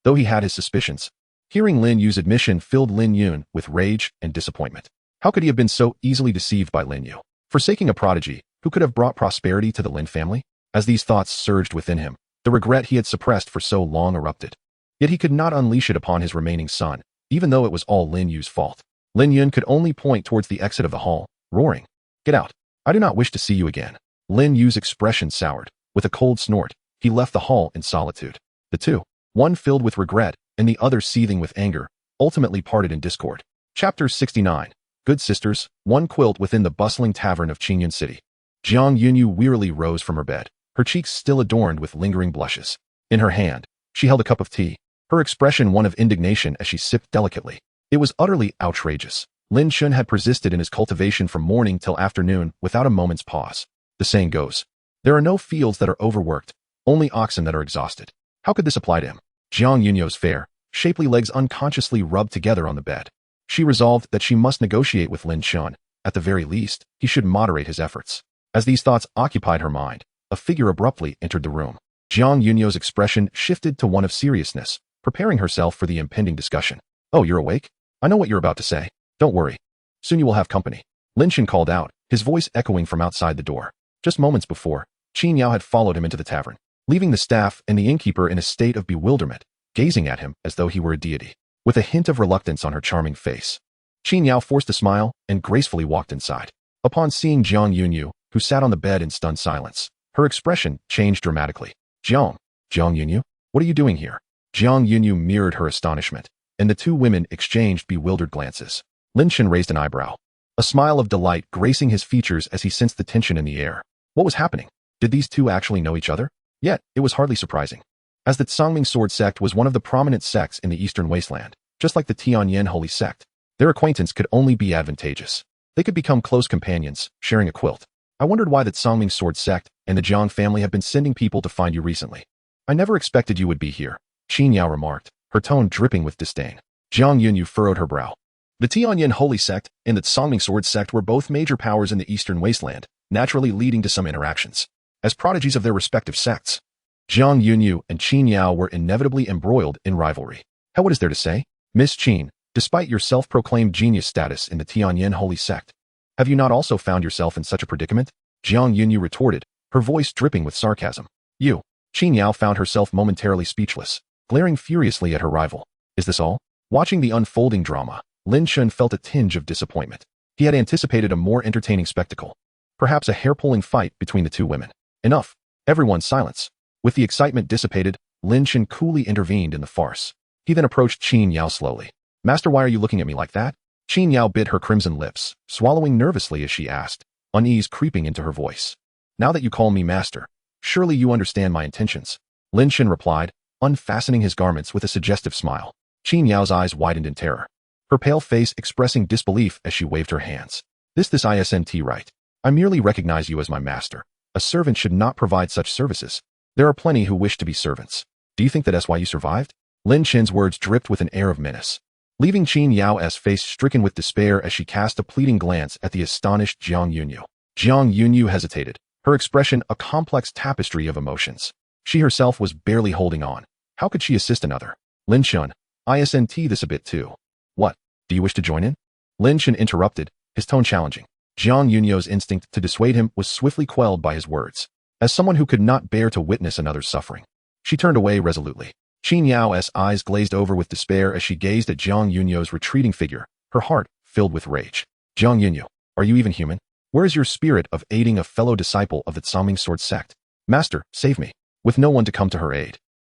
Though he had his suspicions. Hearing Lin Yu's admission filled Lin Yun with rage and disappointment. How could he have been so easily deceived by Lin Yu? Forsaking a prodigy, who could have brought prosperity to the Lin family? As these thoughts surged within him, the regret he had suppressed for so long erupted. Yet he could not unleash it upon his remaining son, even though it was all Lin Yu's fault. Lin Yun could only point towards the exit of the hall, roaring, "Get out! I do not wish to see you again." Lin Yu's expression soured. With a cold snort, he left the hall in solitude. The two, one filled with regret and the other seething with anger, ultimately parted in discord. Chapter 69. Good sisters, one quilt within the bustling tavern of Qingyun City. Jiang Yunyu wearily rose from her bed, her cheeks still adorned with lingering blushes. In her hand, she held a cup of tea, her expression one of indignation as she sipped delicately. It was utterly outrageous. Lin Shun had persisted in his cultivation from morning till afternoon without a moment's pause. The saying goes, there are no fields that are overworked, only oxen that are exhausted. How could this apply to him? Jiang Yunyu's fair, shapely legs unconsciously rubbed together on the bed. She resolved that she must negotiate with Lin Shun. At the very least, he should moderate his efforts. As these thoughts occupied her mind, a figure abruptly entered the room. Jiang Yunyu's expression shifted to one of seriousness, preparing herself for the impending discussion. Oh, you're awake? I know what you're about to say. Don't worry. Soon you will have company. Lin Shen called out, his voice echoing from outside the door. Just moments before, Qin Yao had followed him into the tavern, leaving the staff and the innkeeper in a state of bewilderment, gazing at him as though he were a deity. With a hint of reluctance on her charming face, Qin Yao forced a smile and gracefully walked inside. Upon seeing Jiang Yunyu, who sat on the bed in stunned silence, her expression changed dramatically. Jiang Yunyu, what are you doing here? Jiang Yunyu mirrored her astonishment, and the two women exchanged bewildered glances. Lin Shen raised an eyebrow, a smile of delight gracing his features as he sensed the tension in the air. What was happening? Did these two actually know each other? Yet, it was hardly surprising. as the Sangming Sword sect was one of the prominent sects in the Eastern Wasteland, just like the Tianyin Holy Sect. Their acquaintance could only be advantageous. They could become close companions, sharing a quilt. I wondered why the Sangming Sword sect and the Jiang family have been sending people to find you recently. I never expected you would be here, Qin Yao remarked, her tone dripping with disdain. Jiang Yunyu furrowed her brow. The Tianyin Holy Sect and the Sangming Sword sect were both major powers in the Eastern Wasteland, naturally leading to some interactions. As prodigies of their respective sects, Jiang Yunyu and Qin Yao were inevitably embroiled in rivalry. What is there to say? Miss Qin, despite your self-proclaimed genius status in the Tianyin Holy Sect, have you not also found yourself in such a predicament? Jiang Yunyu retorted, her voice dripping with sarcasm. You. Qin Yao found herself momentarily speechless, glaring furiously at her rival. Is this all? Watching the unfolding drama, Lin Shun felt a tinge of disappointment. He had anticipated a more entertaining spectacle. Perhaps a hair-pulling fight between the two women. Enough. Everyone's silence. With the excitement dissipated, Lin Shun coolly intervened in the farce. He then approached Qin Yao slowly. Master, why are you looking at me like that? Qin Yao bit her crimson lips, swallowing nervously as she asked, unease creeping into her voice. Now that you call me master, surely you understand my intentions. Lin Shun replied, unfastening his garments with a suggestive smile. Qin Yao's eyes widened in terror, her pale face expressing disbelief as she waved her hands. This isn't right. I merely recognize you as my master. A servant should not provide such services. There are plenty who wish to be servants. Do you think that's why you survived? Lin Shin's words dripped with an air of menace, leaving Qin Yao's face stricken with despair as she cast a pleading glance at the astonished Jiang Yunyu. Jiang Yunyu hesitated, her expression a complex tapestry of emotions. She herself was barely holding on. How could she assist another? Lin Shun, isn't this a bit too? What? Do you wish to join in? Lin Shun interrupted, his tone challenging. Jiang Yunyu's instinct to dissuade him was swiftly quelled by his words. As someone who could not bear to witness another's suffering, she turned away resolutely. Qin Yao's eyes glazed over with despair as she gazed at Jiang Yunyu's retreating figure, her heart filled with rage. Jiang Yunyu, are you even human? Where is your spirit of aiding a fellow disciple of the Sangming Sword sect? Master, save me. With no one to come to her aid,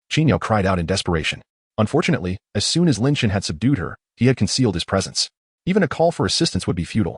Qin Yao cried out in desperation. Unfortunately, as soon as Lin Shin had subdued her, he had concealed his presence. Even a call for assistance would be futile.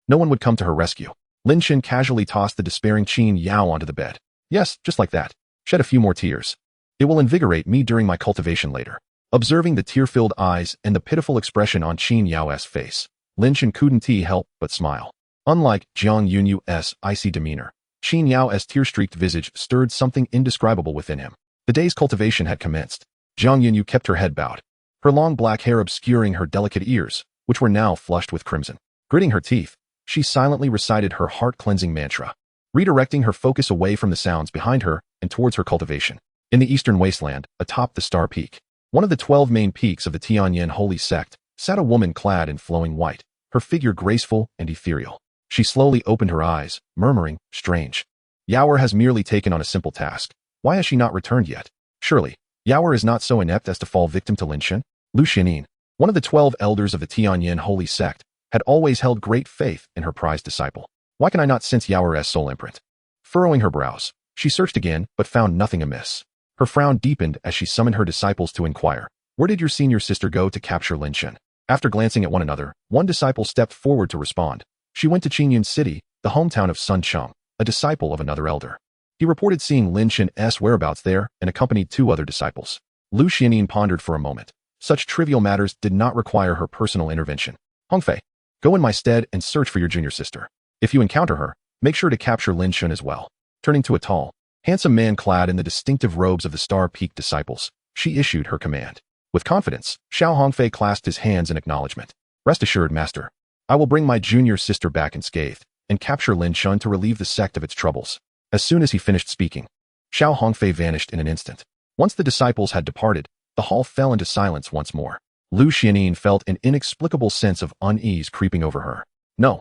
No one would come to her rescue. Lin Shin casually tossed the despairing Qin Yao onto the bed. Yes, just like that. Shed a few more tears. It will invigorate me during my cultivation later. Observing the tear-filled eyes and the pitiful expression on Qin Yao's face, Lin Shin couldn't help but smile. Unlike Jiang Yunyu's icy demeanor, Qin Yao's tear-streaked visage stirred something indescribable within him. The day's cultivation had commenced. Jiang Yunyu kept her head bowed, her long black hair obscuring her delicate ears, which were now flushed with crimson. Gritting her teeth, she silently recited her heart-cleansing mantra, redirecting her focus away from the sounds behind her and towards her cultivation. In the eastern wasteland, atop the Star Peak, one of the 12 main peaks of the Tianyin Holy Sect, sat a woman clad in flowing white, her figure graceful and ethereal. She slowly opened her eyes, murmuring, strange. Yaoer has merely taken on a simple task. Why has she not returned yet? Surely, Yaoer is not so inept as to fall victim to Lin Shin. Lu Xianin, one of the 12 elders of the Tianyin Holy Sect, had always held great faith in her prized disciple. Why can I not sense Yaoer's soul imprint? Furrowing her brows, she searched again, but found nothing amiss. Her frown deepened as she summoned her disciples to inquire, where did your senior sister go to capture Lin Shin? After glancing at one another, one disciple stepped forward to respond. She went to Qingyun City, the hometown of Sun Cheng, a disciple of another elder. He reported seeing Lin Shin's whereabouts there and accompanied 2 other disciples. Lu Xianin pondered for a moment. Such trivial matters did not require her personal intervention. Hongfei, go in my stead and search for your junior sister. If you encounter her, make sure to capture Lin Shin as well. Turning to a tall, handsome man clad in the distinctive robes of the Star Peak disciples, she issued her command. With confidence, Xiao Hongfei clasped his hands in acknowledgement. Rest assured, master. I will bring my junior sister back unscathed and capture Lin Shin to relieve the sect of its troubles. As soon as he finished speaking, Xiao Hongfei vanished in an instant. Once the disciples had departed, the hall fell into silence once more. Lu Xianin felt an inexplicable sense of unease creeping over her. No.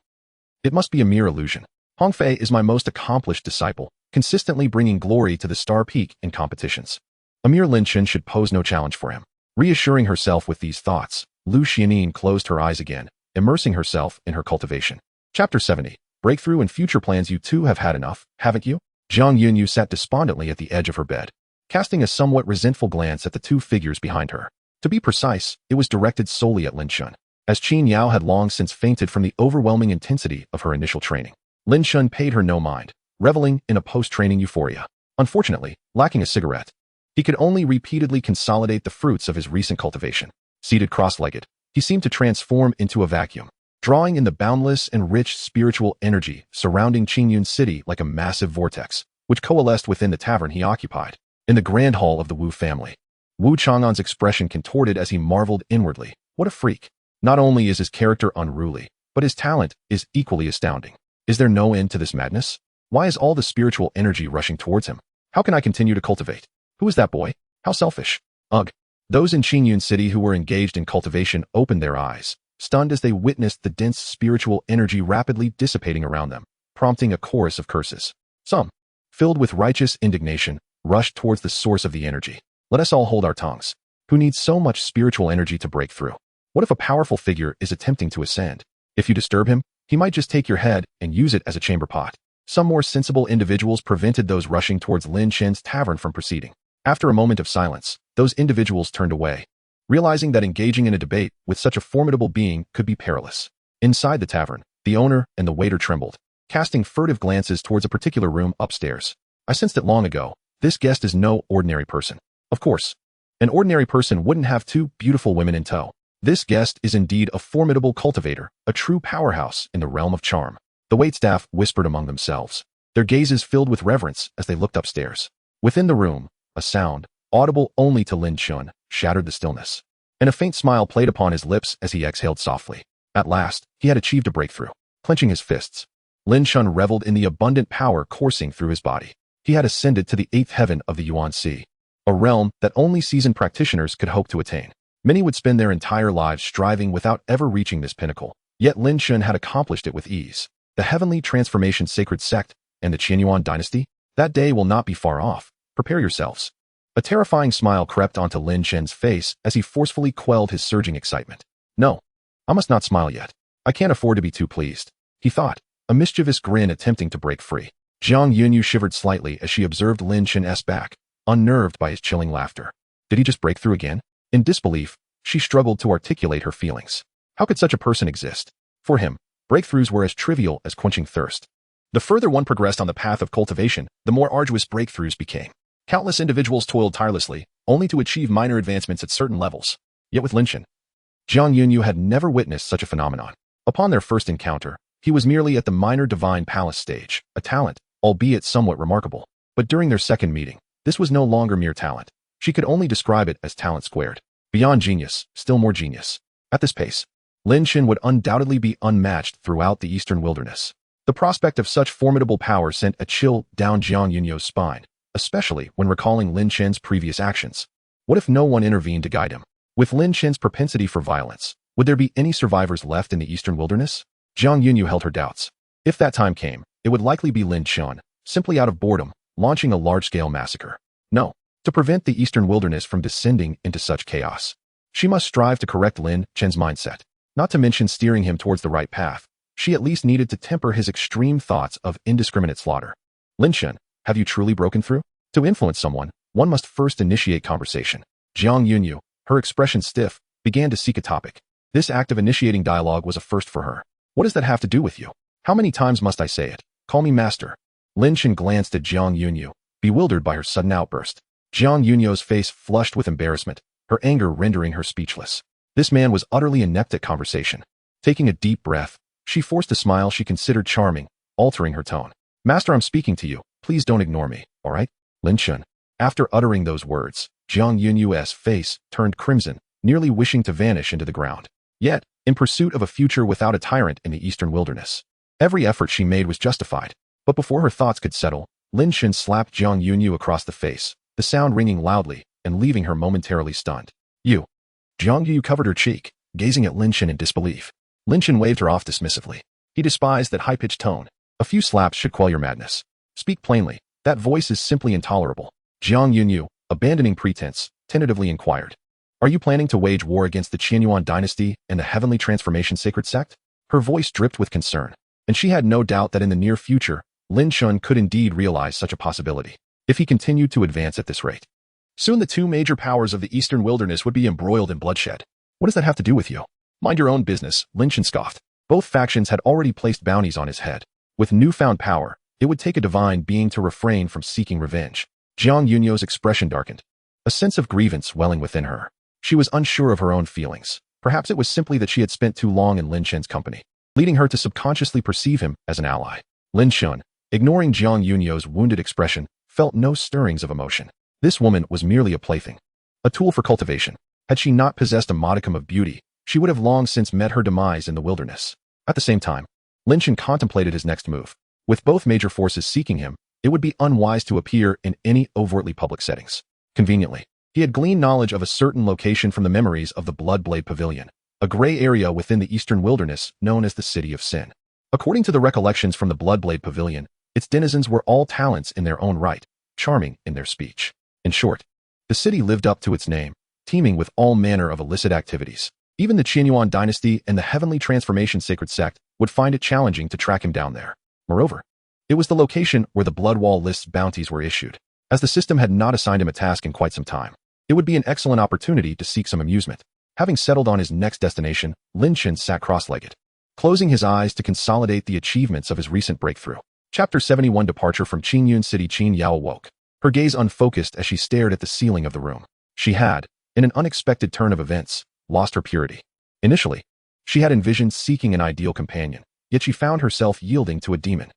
It must be a mere illusion. Hongfei is my most accomplished disciple, consistently bringing glory to the Star Peak in competitions. A mere Lin Shin should pose no challenge for him. Reassuring herself with these thoughts, Lu Xianin closed her eyes again, immersing herself in her cultivation. Chapter 70. Breakthrough and future plans. You two have had enough, haven't you? Jiang Yunyu sat despondently at the edge of her bed, casting a somewhat resentful glance at the 2 figures behind her. To be precise, it was directed solely at Lin Shin, as Qin Yao had long since fainted from the overwhelming intensity of her initial training. Lin Shin paid her no mind, reveling in a post-training euphoria. Unfortunately, lacking a cigarette, He could only repeatedly consolidate the fruits of his recent cultivation. Seated cross-legged, he seemed to transform into a vacuum, drawing in the boundless and rich spiritual energy surrounding Qingyun City like a massive vortex, which coalesced within the tavern he occupied. In the grand hall of the Wu family, Wu Chang'an's expression contorted as he marveled inwardly. What a freak! Not only is his character unruly, but his talent is equally astounding. Is there no end to this madness? Why is all the spiritual energy rushing towards him? How can I continue to cultivate? Who is that boy? How selfish! Ugh! Those in Qingyun City who were engaged in cultivation opened their eyes, stunned as they witnessed the dense spiritual energy rapidly dissipating around them, prompting a chorus of curses. Some, filled with righteous indignation, rushed towards the source of the energy. Let us all hold our tongues. Who needs so much spiritual energy to break through? What if a powerful figure is attempting to ascend? If you disturb him, he might just take your head and use it as a chamber pot. Some more sensible individuals prevented those rushing towards Lin Chen's tavern from proceeding. After a moment of silence, those individuals turned away, realizing that engaging in a debate with such a formidable being could be perilous. Inside the tavern, the owner and the waiter trembled, casting furtive glances towards a particular room upstairs. I sensed it long ago. This guest is no ordinary person. Of course, an ordinary person wouldn't have two beautiful women in tow. This guest is indeed a formidable cultivator, a true powerhouse in the realm of charm. The waitstaff whispered among themselves, their gazes filled with reverence as they looked upstairs. Within the room, a sound, audible only to Lin Chun, shattered the stillness, and a faint smile played upon his lips as he exhaled softly. At last, he had achieved a breakthrough. Clenching his fists, Lin Chun reveled in the abundant power coursing through his body. He had ascended to the 8th heaven of the Yuan Sea, a realm that only seasoned practitioners could hope to attain. Many would spend their entire lives striving without ever reaching this pinnacle, yet Lin Chun had accomplished it with ease. The Heavenly Transformation Sacred Sect and the Qianyuan dynasty? That day will not be far off. Prepare yourselves. A terrifying smile crept onto Lin Chen's face as he forcefully quelled his surging excitement. No, I must not smile yet. I can't afford to be too pleased, he thought, a mischievous grin attempting to break free. Jiang Yunyu shivered slightly as she observed Lin Chen's back, unnerved by his chilling laughter. Did he just break through again? In disbelief, she struggled to articulate her feelings. How could such a person exist? For him, breakthroughs were as trivial as quenching thirst. The further one progressed on the path of cultivation, the more arduous breakthroughs became. Countless individuals toiled tirelessly, only to achieve minor advancements at certain levels. Yet with Lin Chen, Jiang Yunyu had never witnessed such a phenomenon. Upon their first encounter, he was merely at the minor divine palace stage, a talent, albeit somewhat remarkable. But during their second meeting, this was no longer mere talent. She could only describe it as talent squared. Beyond genius, still more genius. At this pace, Lin Chen would undoubtedly be unmatched throughout the eastern wilderness. The prospect of such formidable power sent a chill down Jiang Yunyu's spine, especially when recalling Lin Chen's previous actions. What if no one intervened to guide him? With Lin Chen's propensity for violence, would there be any survivors left in the eastern wilderness? Jiang Yunyu held her doubts. If that time came, it would likely be Lin Chen, simply out of boredom, launching a large-scale massacre. No. To prevent the eastern wilderness from descending into such chaos, she must strive to correct Lin Chen's mindset. Not to mention steering him towards the right path, she at least needed to temper his extreme thoughts of indiscriminate slaughter. Lin Chen, have you truly broken through? To influence someone, one must first initiate conversation. Jiang Yunyu, her expression stiff, began to seek a topic. This act of initiating dialogue was a first for her. What does that have to do with you? How many times must I say it? Call me master. Lin Chen glanced at Jiang Yunyu, bewildered by her sudden outburst. Jiang Yunyu's face flushed with embarrassment, her anger rendering her speechless. This man was utterly inept at conversation. Taking a deep breath, she forced a smile she considered charming, altering her tone. Master, I'm speaking to you. Please don't ignore me, all right? Lin Chen. After uttering those words, Jiang Yunyu's face turned crimson, nearly wishing to vanish into the ground. Yet, in pursuit of a future without a tyrant in the eastern wilderness, every effort she made was justified. But before her thoughts could settle, Lin Chen slapped Jiang Yunyu across the face, the sound ringing loudly and leaving her momentarily stunned. You. Jiang Yunyu covered her cheek, gazing at Lin Chen in disbelief. Lin Chen waved her off dismissively. He despised that high-pitched tone. A few slaps should quell your madness. Speak plainly. That voice is simply intolerable. Jiang Yunyu, abandoning pretense, tentatively inquired. Are you planning to wage war against the Qianyuan dynasty and the Heavenly Transformation Sacred Sect? Her voice dripped with concern, and she had no doubt that in the near future, Lin Chen could indeed realize such a possibility, if he continued to advance at this rate. Soon the two major powers of the eastern wilderness would be embroiled in bloodshed. What does that have to do with you? Mind your own business, Lin Chen scoffed. Both factions had already placed bounties on his head. With newfound power, it would take a divine being to refrain from seeking revenge. Jiang Yunyu's expression darkened. a sense of grievance welling within her. She was unsure of her own feelings. Perhaps it was simply that she had spent too long in Lin Chen's company, leading her to subconsciously perceive him as an ally. Lin Chen, ignoring Jiang Yunyo's wounded expression, felt no stirrings of emotion. This woman was merely a plaything, a tool for cultivation. Had she not possessed a modicum of beauty, she would have long since met her demise in the wilderness. At the same time, Lin Chen contemplated his next move. With both major forces seeking him, it would be unwise to appear in any overtly public settings. Conveniently, he had gleaned knowledge of a certain location from the memories of the Bloodblade Pavilion, a gray area within the eastern wilderness known as the City of Sin. According to the recollections from the Bloodblade Pavilion, its denizens were all talents in their own right, charming in their speech. In short, the city lived up to its name, teeming with all manner of illicit activities. Even the Qianyuan dynasty and the Heavenly Transformation Sacred Sect would find it challenging to track him down there. Moreover, it was the location where the Blood Wall List's bounties were issued. As the system had not assigned him a task in quite some time, it would be an excellent opportunity to seek some amusement. Having settled on his next destination, Lin Chen sat cross-legged, closing his eyes to consolidate the achievements of his recent breakthrough. Chapter 71 Departure from Qingyun City. Qin Yao awoke, her gaze unfocused as she stared at the ceiling of the room. She had, in an unexpected turn of events, lost her purity. Initially, she had envisioned seeking an ideal companion, yet she found herself yielding to a demon.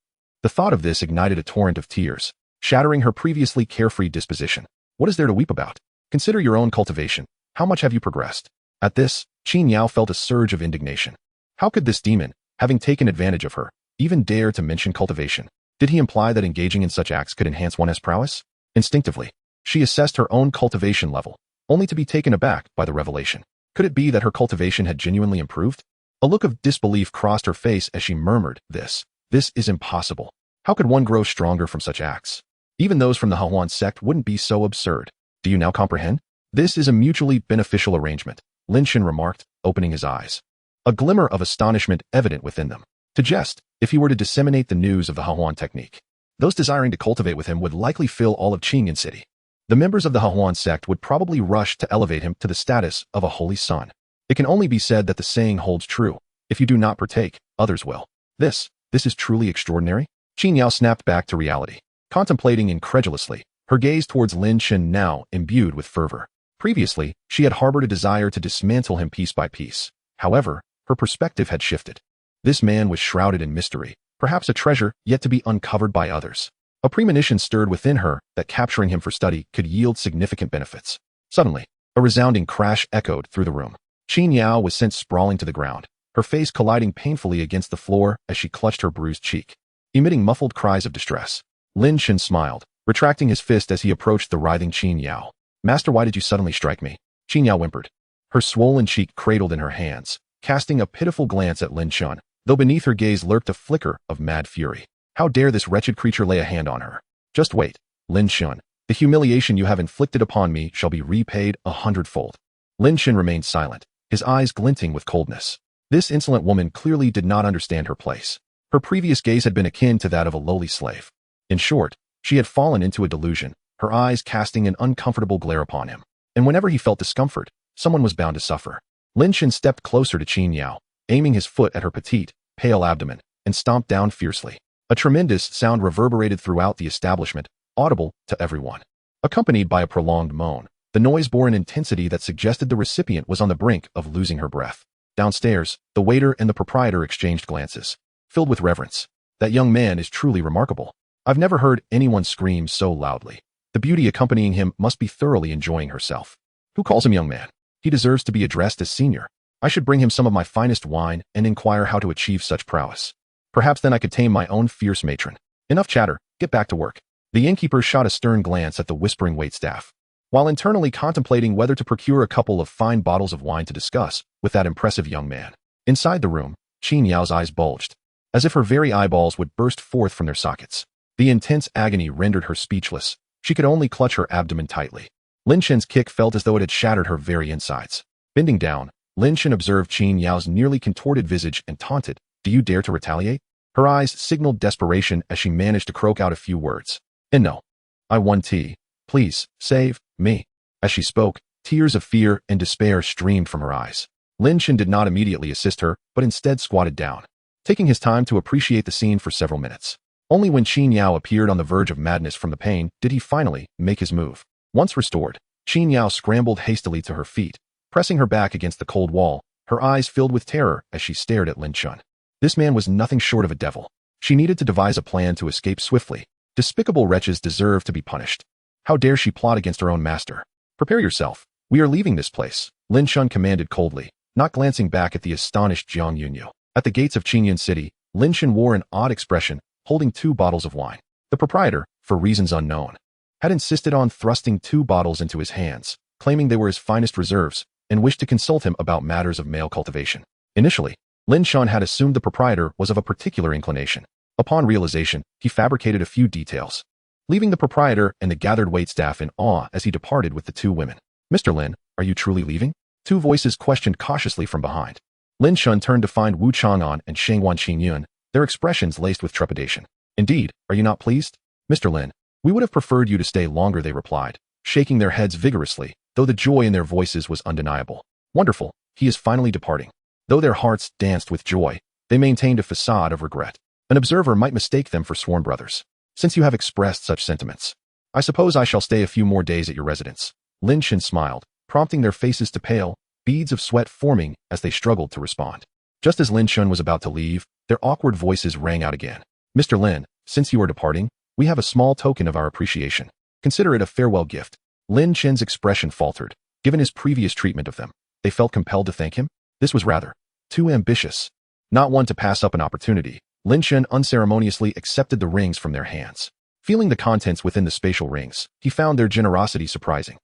The thought of this ignited a torrent of tears, shattering her previously carefree disposition. What is there to weep about? Consider your own cultivation. How much have you progressed? At this, Qin Yao felt a surge of indignation. How could this demon, having taken advantage of her, even dare to mention cultivation? Did he imply that engaging in such acts could enhance one's prowess? Instinctively, she assessed her own cultivation level, only to be taken aback by the revelation. Could it be that her cultivation had genuinely improved? A look of disbelief crossed her face as she murmured, This is impossible. How could one grow stronger from such acts? Even those from the Hahuan sect wouldn't be so absurd. Do you now comprehend? This is a mutually beneficial arrangement, Lin Chen remarked, opening his eyes, a glimmer of astonishment evident within them. To jest, if he were to disseminate the news of the Hahuan technique, those desiring to cultivate with him would likely fill all of Qingyun City. The members of the Hahuan sect would probably rush to elevate him to the status of a holy son. It can only be said that the saying holds true: if you do not partake, others will. This is truly extraordinary. Qin Yao snapped back to reality, contemplating incredulously, her gaze towards Lin Chen now imbued with fervor. Previously, she had harbored a desire to dismantle him piece by piece. However, her perspective had shifted. This man was shrouded in mystery, perhaps a treasure yet to be uncovered by others. A premonition stirred within her that capturing him for study could yield significant benefits. Suddenly, a resounding crash echoed through the room. Qin Yao was sent sprawling to the ground, her face colliding painfully against the floor as she clutched her bruised cheek. Emitting muffled cries of distress, Lin Chen smiled, retracting his fist as he approached the writhing Qin Yao. Master, why did you suddenly strike me? Qin Yao whimpered, her swollen cheek cradled in her hands, casting a pitiful glance at Lin Chen, though beneath her gaze lurked a flicker of mad fury. How dare this wretched creature lay a hand on her? Just wait, Lin Chen. The humiliation you have inflicted upon me shall be repaid 100-fold. Lin Chen remained silent, his eyes glinting with coldness. This insolent woman clearly did not understand her place. Her previous gaze had been akin to that of a lowly slave. In short, she had fallen into a delusion, her eyes casting an uncomfortable glare upon him. And whenever he felt discomfort, someone was bound to suffer. Lin Chen stepped closer to Qin Yao, aiming his foot at her petite, pale abdomen, and stomped down fiercely. A tremendous sound reverberated throughout the establishment, audible to everyone. Accompanied by a prolonged moan, the noise bore an intensity that suggested the recipient was on the brink of losing her breath. Downstairs, the waiter and the proprietor exchanged glances, filled with reverence. That young man is truly remarkable. I've never heard anyone scream so loudly. The beauty accompanying him must be thoroughly enjoying herself. Who calls him young man? He deserves to be addressed as senior. I should bring him some of my finest wine and inquire how to achieve such prowess. Perhaps then I could tame my own fierce matron. Enough chatter, get back to work. The innkeeper shot a stern glance at the whispering waitstaff, while internally contemplating whether to procure a couple of fine bottles of wine to discuss with that impressive young man. Inside the room, Qin Yao's eyes bulged, as if her very eyeballs would burst forth from their sockets. The intense agony rendered her speechless. She could only clutch her abdomen tightly. Lin Chen's kick felt as though it had shattered her very insides. Bending down, Lin Chen observed Qin Yao's nearly contorted visage and taunted, Do you dare to retaliate? Her eyes signaled desperation as she managed to croak out a few words. And no. I want tea. Please, save me. As she spoke, tears of fear and despair streamed from her eyes. Lin Chen did not immediately assist her, but instead squatted down, taking his time to appreciate the scene for several minutes. Only when Qin Yao appeared on the verge of madness from the pain did he finally make his move. Once restored, Qin Yao scrambled hastily to her feet, pressing her back against the cold wall, her eyes filled with terror as she stared at Lin Chun. This man was nothing short of a devil. She needed to devise a plan to escape swiftly. Despicable wretches deserve to be punished. How dare she plot against her own master? Prepare yourself. We are leaving this place, Lin Chun commanded coldly, not glancing back at the astonished Jiang Yunyu. At the gates of Qingyun City, Lin Chun wore an odd expression, holding 2 bottles of wine. The proprietor, for reasons unknown, had insisted on thrusting 2 bottles into his hands, claiming they were his finest reserves, and wished to consult him about matters of male cultivation. Initially, Lin Chun had assumed the proprietor was of a particular inclination. Upon realization, he fabricated a few details, leaving the proprietor and the gathered waitstaff in awe as he departed with the 2 women. Mr. Lin, are you truly leaving? 2 voices questioned cautiously from behind. Lin Chun turned to find Wu Chang'an and Shangguan Qingyun, their expressions laced with trepidation. Indeed, are you not pleased? Mr. Lin, we would have preferred you to stay longer, they replied, shaking their heads vigorously, though the joy in their voices was undeniable. Wonderful, he is finally departing. Though their hearts danced with joy, they maintained a facade of regret. An observer might mistake them for sworn brothers. Since you have expressed such sentiments, I suppose I shall stay a few more days at your residence. Lin Chun smiled, prompting their faces to pale, beads of sweat forming as they struggled to respond. Just as Lin Chun was about to leave, their awkward voices rang out again. Mr. Lin, since you are departing, we have a small token of our appreciation. Consider it a farewell gift. Lin Chun's expression faltered. Given his previous treatment of them, they felt compelled to thank him. This was rather too ambitious. Not one to pass up an opportunity, Lin Chun unceremoniously accepted the rings from their hands. Feeling the contents within the spatial rings, he found their generosity surprising.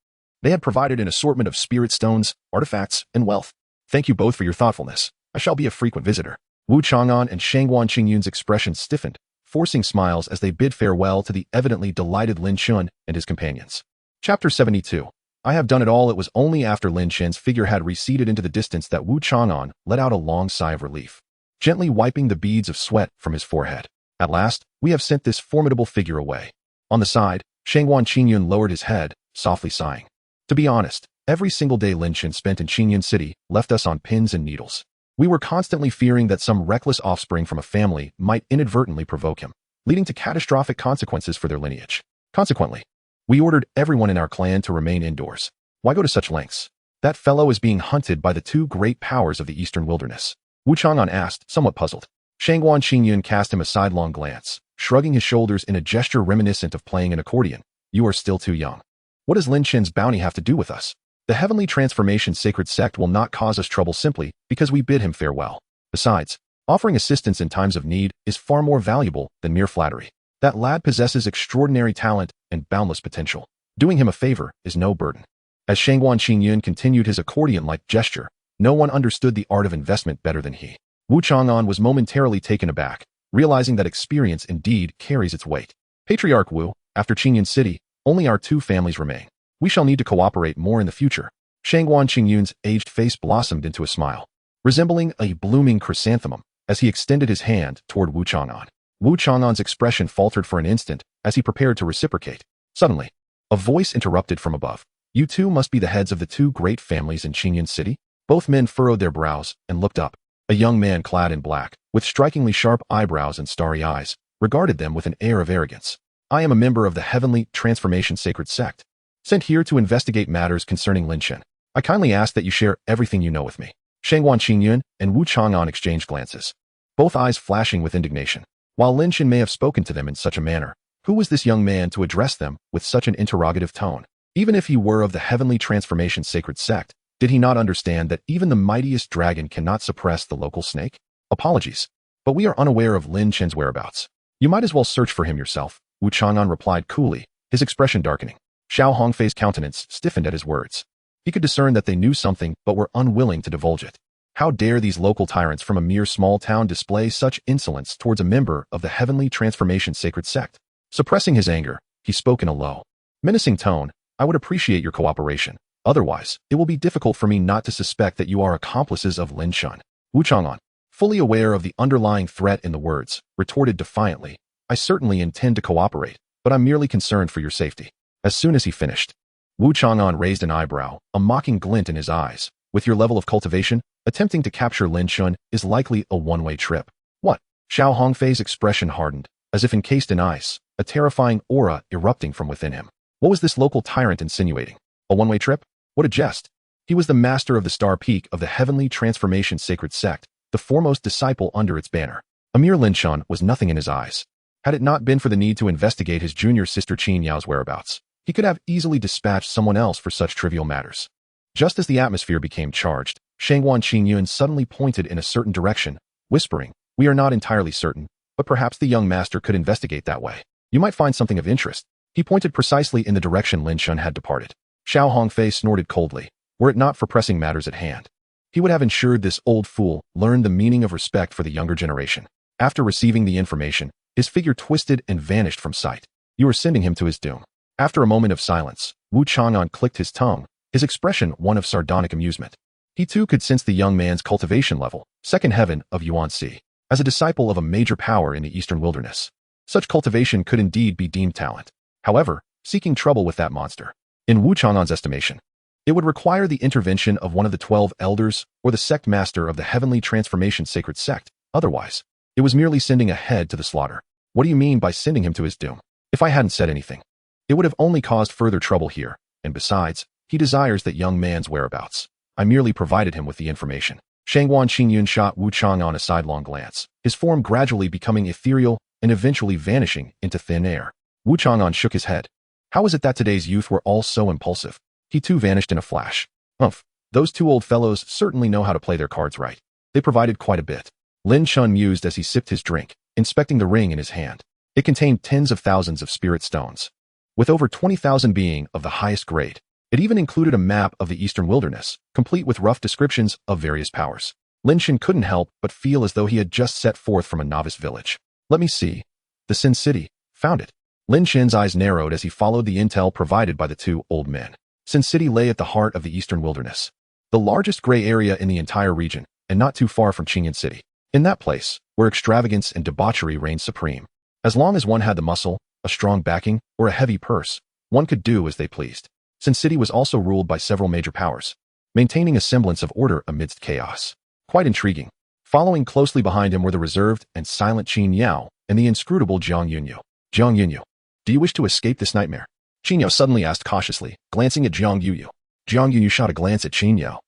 They had provided an assortment of spirit stones, artifacts, and wealth. Thank you both for your thoughtfulness. I shall be a frequent visitor. Wu Chang'an and Shangguan Qingyun's expressions stiffened, forcing smiles as they bid farewell to the evidently delighted Lin Chun and his companions. Chapter 72. I have done it all. It was only after Lin Chun's figure had receded into the distance that Wu Chang'an let out a long sigh of relief, gently wiping the beads of sweat from his forehead. At last, we have sent this formidable figure away. On the side, Shangguan Qingyun lowered his head, softly sighing. To be honest, every single day Lin Chun spent in Qingyun City left us on pins and needles. We were constantly fearing that some reckless offspring from a family might inadvertently provoke him, leading to catastrophic consequences for their lineage. Consequently, we ordered everyone in our clan to remain indoors. Why go to such lengths? That fellow is being hunted by the 2 great powers of the eastern wilderness. Wu Chang'an asked, somewhat puzzled. Shangguan Qingyun cast him a sidelong glance, shrugging his shoulders in a gesture reminiscent of playing an accordion. You are still too young. What does Lin Chun's bounty have to do with us? The Heavenly Transformation Sacred Sect will not cause us trouble simply because we bid him farewell. Besides, offering assistance in times of need is far more valuable than mere flattery. That lad possesses extraordinary talent and boundless potential. Doing him a favor is no burden. As Shangguan Qingyun continued his accordion-like gesture, no one understood the art of investment better than he. Wu Chang'an was momentarily taken aback, realizing that experience indeed carries its weight. Patriarch Wu, after Qingyun City, only our 2 families remain. We shall need to cooperate more in the future. Shangguan Qingyun's aged face blossomed into a smile, resembling a blooming chrysanthemum, as he extended his hand toward Wu Chang'an. Wu Chang'an's expression faltered for an instant as he prepared to reciprocate. Suddenly, a voice interrupted from above. You 2 must be the heads of the 2 great families in Qingyun City? Both men furrowed their brows and looked up. A young man clad in black, with strikingly sharp eyebrows and starry eyes, regarded them with an air of arrogance. I am a member of the Heavenly Transformation Sacred Sect, sent here to investigate matters concerning Lin Chun. I kindly ask that you share everything you know with me. Shangguan Qingyun and Wu Chang'an exchanged glances, both eyes flashing with indignation. While Lin Chun may have spoken to them in such a manner, who was this young man to address them with such an interrogative tone? Even if he were of the Heavenly Transformation Sacred Sect, did he not understand that even the mightiest dragon cannot suppress the local snake? Apologies, but we are unaware of Lin Chun's whereabouts. You might as well search for him yourself, Wu Chang'an replied coolly, his expression darkening. Xiao Hongfei's countenance stiffened at his words. He could discern that they knew something but were unwilling to divulge it. How dare these local tyrants from a mere small town display such insolence towards a member of the Heavenly Transformation Sacred Sect? Suppressing his anger, he spoke in a low, menacing tone. I would appreciate your cooperation. Otherwise, it will be difficult for me not to suspect that you are accomplices of Lin Chun. Wu Chang'an, fully aware of the underlying threat in the words, retorted defiantly. I certainly intend to cooperate, but I'm merely concerned for your safety. As soon as he finished, Wu Chang'an raised an eyebrow, a mocking glint in his eyes. With your level of cultivation, attempting to capture Lin Chun is likely a one-way trip. What? Xiao Hongfei's expression hardened, as if encased in ice, a terrifying aura erupting from within him. What was this local tyrant insinuating? A one-way trip? What a jest. He was the master of the star peak of the heavenly transformation sacred sect, the foremost disciple under its banner. A mere Linshun was nothing in his eyes. Had it not been for the need to investigate his junior sister Qin Yao's whereabouts, he could have easily dispatched someone else for such trivial matters. Just as the atmosphere became charged, Shangwan Qingyun suddenly pointed in a certain direction, whispering, "We are not entirely certain, but perhaps the young master could investigate that way. You might find something of interest." He pointed precisely in the direction Linshun had departed. Xiao Hongfei snorted coldly. Were it not for pressing matters at hand, he would have ensured this old fool learned the meaning of respect for the younger generation. After receiving the information, his figure twisted and vanished from sight. You are sending him to his doom. After a moment of silence, Wu Chang'an clicked his tongue, his expression one of sardonic amusement. He too could sense the young man's cultivation level, second heaven of Yuanxi. As a disciple of a major power in the eastern wilderness, such cultivation could indeed be deemed talent. However, seeking trouble with that monster, in Wu Chang'an's estimation, it would require the intervention of one of the 12 elders or the sect master of the heavenly transformation sacred sect. Otherwise, it was merely sending a head to the slaughter. What do you mean by sending him to his doom? If I hadn't said anything, it would have only caused further trouble here, and besides, he desires that young man's whereabouts. I merely provided him with the information. Shangwan Qingyun shot Wu Chang'an a sidelong glance, his form gradually becoming ethereal and eventually vanishing into thin air. Wu Chang'an shook his head. How is it that today's youth were all so impulsive? He too vanished in a flash. Umph, those two old fellows certainly know how to play their cards right. They provided quite a bit. Lin Chun mused as he sipped his drink, inspecting the ring in his hand. It contained tens of thousands of spirit stones, with over 20,000 being of the highest grade. It even included a map of the eastern wilderness, complete with rough descriptions of various powers. Lin Shin couldn't help but feel as though he had just set forth from a novice village. Let me see. The Sin City. Found it. Lin Shin's eyes narrowed as he followed the intel provided by the two old men. Sin City lay at the heart of the eastern wilderness, the largest gray area in the entire region, and not too far from Qingyan City. In that place, where extravagance and debauchery reigned supreme, as long as one had the muscle, a strong backing, or a heavy purse, one could do as they pleased. Sin City was also ruled by several major powers, maintaining a semblance of order amidst chaos. Quite intriguing. Following closely behind him were the reserved and silent Qin Yao and the inscrutable Jiang Yunyu. Jiang Yunyu, do you wish to escape this nightmare? Qin Yao suddenly asked cautiously, glancing at Jiang Yunyu. Jiang Yunyu shot a glance at Qin Yao,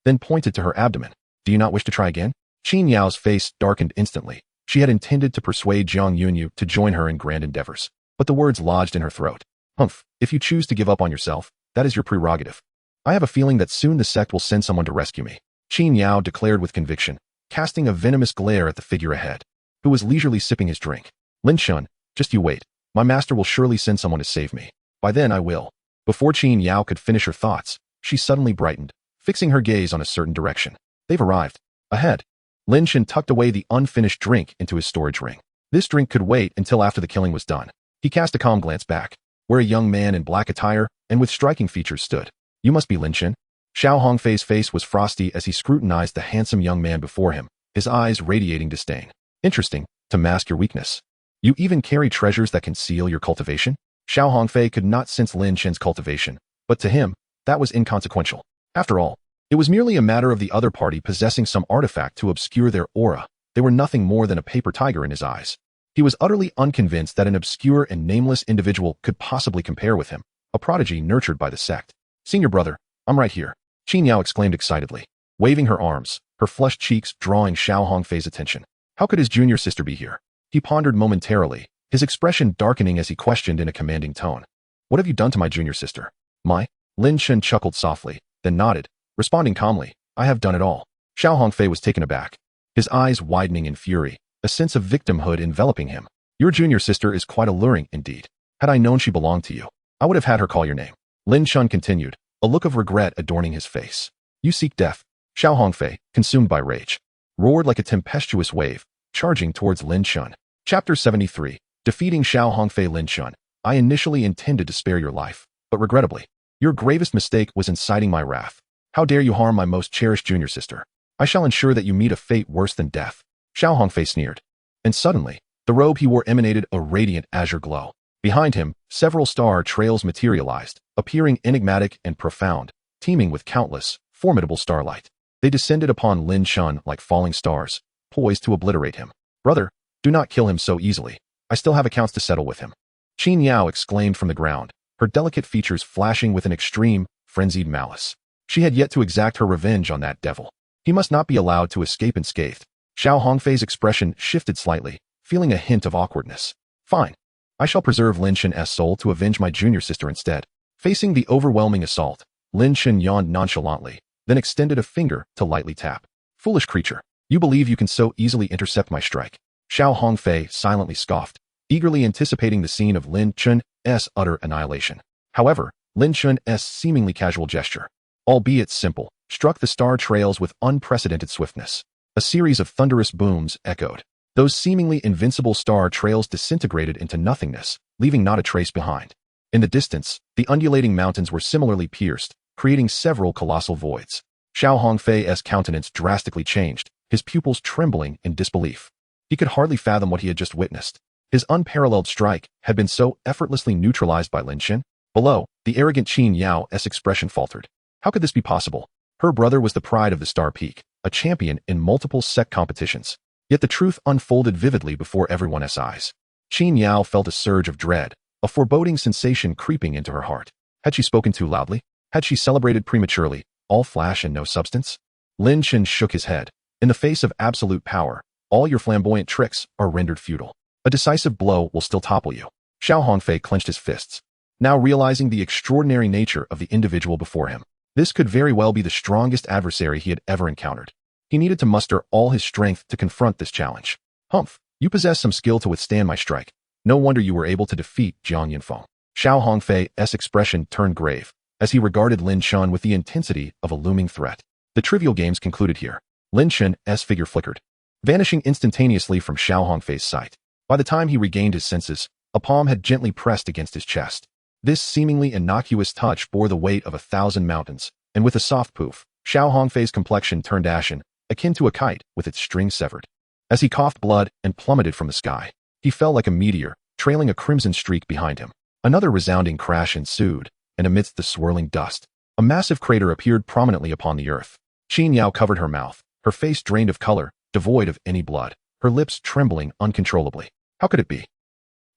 then pointed to her abdomen. Do you not wish to try again? Qin Yao's face darkened instantly. She had intended to persuade Jiang Yunyu to join her in grand endeavors, but the words lodged in her throat. Humph, if you choose to give up on yourself, that is your prerogative. I have a feeling that soon the sect will send someone to rescue me, Qin Yao declared with conviction, casting a venomous glare at the figure ahead, who was leisurely sipping his drink. Lin Shun, just you wait. My master will surely send someone to save me. By then I will. Before Qin Yao could finish her thoughts, she suddenly brightened, fixing her gaze on a certain direction. They've arrived. Ahead. Lin Shin tucked away the unfinished drink into his storage ring. This drink could wait until after the killing was done. He cast a calm glance back, where a young man in black attire and with striking features stood. You must be Lin Shin. Xiao Hongfei's face was frosty as he scrutinized the handsome young man before him, his eyes radiating disdain. Interesting, to mask your weakness. You even carry treasures that conceal your cultivation? Xiao Hongfei could not sense Lin Shin's cultivation, but to him, that was inconsequential. After all, it was merely a matter of the other party possessing some artifact to obscure their aura. They were nothing more than a paper tiger in his eyes. He was utterly unconvinced that an obscure and nameless individual could possibly compare with him, a prodigy nurtured by the sect. Senior brother, I'm right here, Qin Yao exclaimed excitedly, waving her arms, her flushed cheeks drawing Xiao Hongfei's attention. How could his junior sister be here? He pondered momentarily, his expression darkening as he questioned in a commanding tone. What have you done to my junior sister? My? Lin Shin chuckled softly, then nodded, responding calmly, I have done it all. Xiao Hongfei was taken aback, his eyes widening in fury, a sense of victimhood enveloping him. Your junior sister is quite alluring indeed. Had I known she belonged to you, I would have had her call your name. Lin Shun continued, a look of regret adorning his face. You seek death. Xiao Hongfei, consumed by rage, roared like a tempestuous wave, charging towards Lin Shun. Chapter 73. Defeating Xiao Hongfei. Lin Shun, I initially intended to spare your life, but regrettably, your gravest mistake was inciting my wrath. How dare you harm my most cherished junior sister? I shall ensure that you meet a fate worse than death. Xiao Hongfei sneered. And suddenly, the robe he wore emanated a radiant azure glow. Behind him, several star trails materialized, appearing enigmatic and profound, teeming with countless, formidable starlight. They descended upon Lin Shun like falling stars, poised to obliterate him. Brother, do not kill him so easily. I still have accounts to settle with him. Qin Yao exclaimed from the ground, her delicate features flashing with an extreme, frenzied malice. She had yet to exact her revenge on that devil. He must not be allowed to escape unscathed. Xiao Hongfei's expression shifted slightly, feeling a hint of awkwardness. Fine. I shall preserve Lin Shen's soul to avenge my junior sister instead. Facing the overwhelming assault, Lin Shen yawned nonchalantly, then extended a finger to lightly tap. Foolish creature. You believe you can so easily intercept my strike. Xiao Hongfei silently scoffed, eagerly anticipating the scene of Lin Shen's utter annihilation. However, Lin Shen's seemingly casual gesture, albeit simple, struck the star trails with unprecedented swiftness. A series of thunderous booms echoed. Those seemingly invincible star trails disintegrated into nothingness, leaving not a trace behind. In the distance, the undulating mountains were similarly pierced, creating several colossal voids. Xiao Hongfei's countenance drastically changed, his pupils trembling in disbelief. He could hardly fathom what he had just witnessed. His unparalleled strike had been so effortlessly neutralized by Lin Shen. Below, the arrogant Qin Yao's expression faltered. How could this be possible? Her brother was the pride of the Star Peak, a champion in multiple sect competitions. Yet the truth unfolded vividly before everyone's eyes. Qin Yao felt a surge of dread, a foreboding sensation creeping into her heart. Had she spoken too loudly? Had she celebrated prematurely, all flash and no substance? Lin Shen shook his head. In the face of absolute power, all your flamboyant tricks are rendered futile. A decisive blow will still topple you. Xiao Hongfei clenched his fists, now realizing the extraordinary nature of the individual before him. This could very well be the strongest adversary he had ever encountered. He needed to muster all his strength to confront this challenge. Humph, you possess some skill to withstand my strike. No wonder you were able to defeat Jiang Yinfeng. Xiao Hongfei's expression turned grave, as he regarded Lin Shen with the intensity of a looming threat. The trivial games concluded here. Lin Shen's figure flickered, vanishing instantaneously from Xiao Hongfei's sight. By the time he regained his senses, a palm had gently pressed against his chest. This seemingly innocuous touch bore the weight of 1,000 mountains, and with a soft poof, Xiao Hongfei's complexion turned ashen, akin to a kite with its string severed. As he coughed blood and plummeted from the sky, he fell like a meteor, trailing a crimson streak behind him. Another resounding crash ensued, and amidst the swirling dust, a massive crater appeared prominently upon the earth. Qin Yao covered her mouth, her face drained of color, devoid of any blood, her lips trembling uncontrollably. How could it be?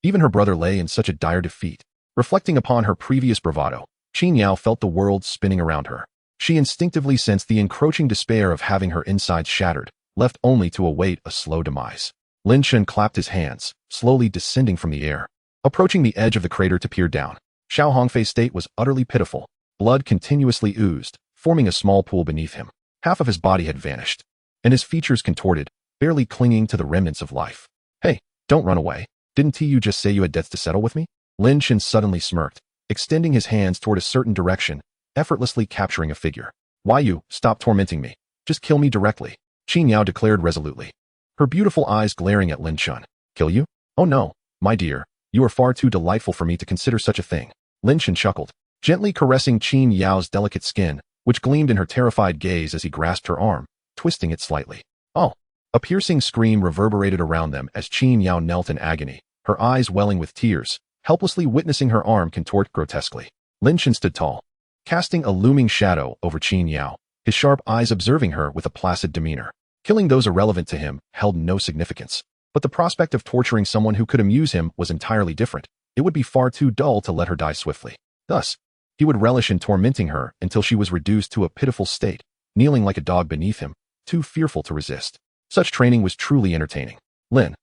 Even her brother lay in such a dire defeat. Reflecting upon her previous bravado, Qin Yao felt the world spinning around her. She instinctively sensed the encroaching despair of having her insides shattered, left only to await a slow demise. Lin Shen clapped his hands, slowly descending from the air, approaching the edge of the crater to peer down. Xiao Hongfei's state was utterly pitiful. Blood continuously oozed, forming a small pool beneath him. Half of his body had vanished, and his features contorted, barely clinging to the remnants of life. Hey, don't run away. Didn't you just say you had debts to settle with me? Lin Shen suddenly smirked, extending his hands toward a certain direction, effortlessly capturing a figure. Why you? Stop tormenting me. Just kill me directly, Qin Yao declared resolutely, her beautiful eyes glaring at Lin Shen. Kill you? Oh no, my dear, you are far too delightful for me to consider such a thing. Lin Shen chuckled, gently caressing Qin Yao's delicate skin, which gleamed in her terrified gaze as he grasped her arm, twisting it slightly. Oh! A piercing scream reverberated around them as Qin Yao knelt in agony, her eyes welling with tears, helplessly witnessing her arm contort grotesquely. Lin Shen stood tall, casting a looming shadow over Qin Yao, his sharp eyes observing her with a placid demeanor. Killing those irrelevant to him held no significance, but the prospect of torturing someone who could amuse him was entirely different. It would be far too dull to let her die swiftly. Thus, he would relish in tormenting her until she was reduced to a pitiful state, kneeling like a dog beneath him, too fearful to resist. Such training was truly entertaining. Lin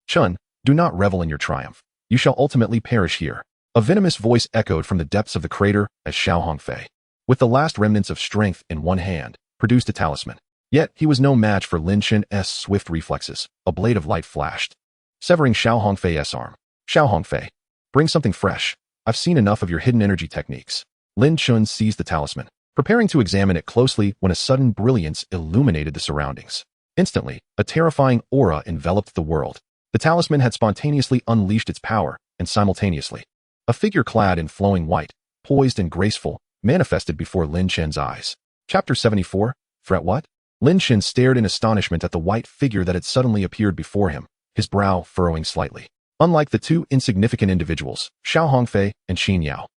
Shen, do not revel in your triumph. You shall ultimately perish here. A venomous voice echoed from the depths of the crater as Xiao Hongfei, with the last remnants of strength in one hand, produced a talisman. Yet he was no match for Lin Shen's swift reflexes. A blade of light flashed, severing Xiao Hongfei's arm. Xiao Hongfei, bring something fresh. I've seen enough of your hidden energy techniques. Lin Shen seized the talisman, preparing to examine it closely when a sudden brilliance illuminated the surroundings. Instantly, a terrifying aura enveloped the world. The talisman had spontaneously unleashed its power, and simultaneously, a figure clad in flowing white, poised and graceful, manifested before Lin Shen's eyes. Chapter 74, Threat what? Lin Shen stared in astonishment at the white figure that had suddenly appeared before him, his brow furrowing slightly. Unlike the two insignificant individuals, Xiao Hongfei and Qin Yao,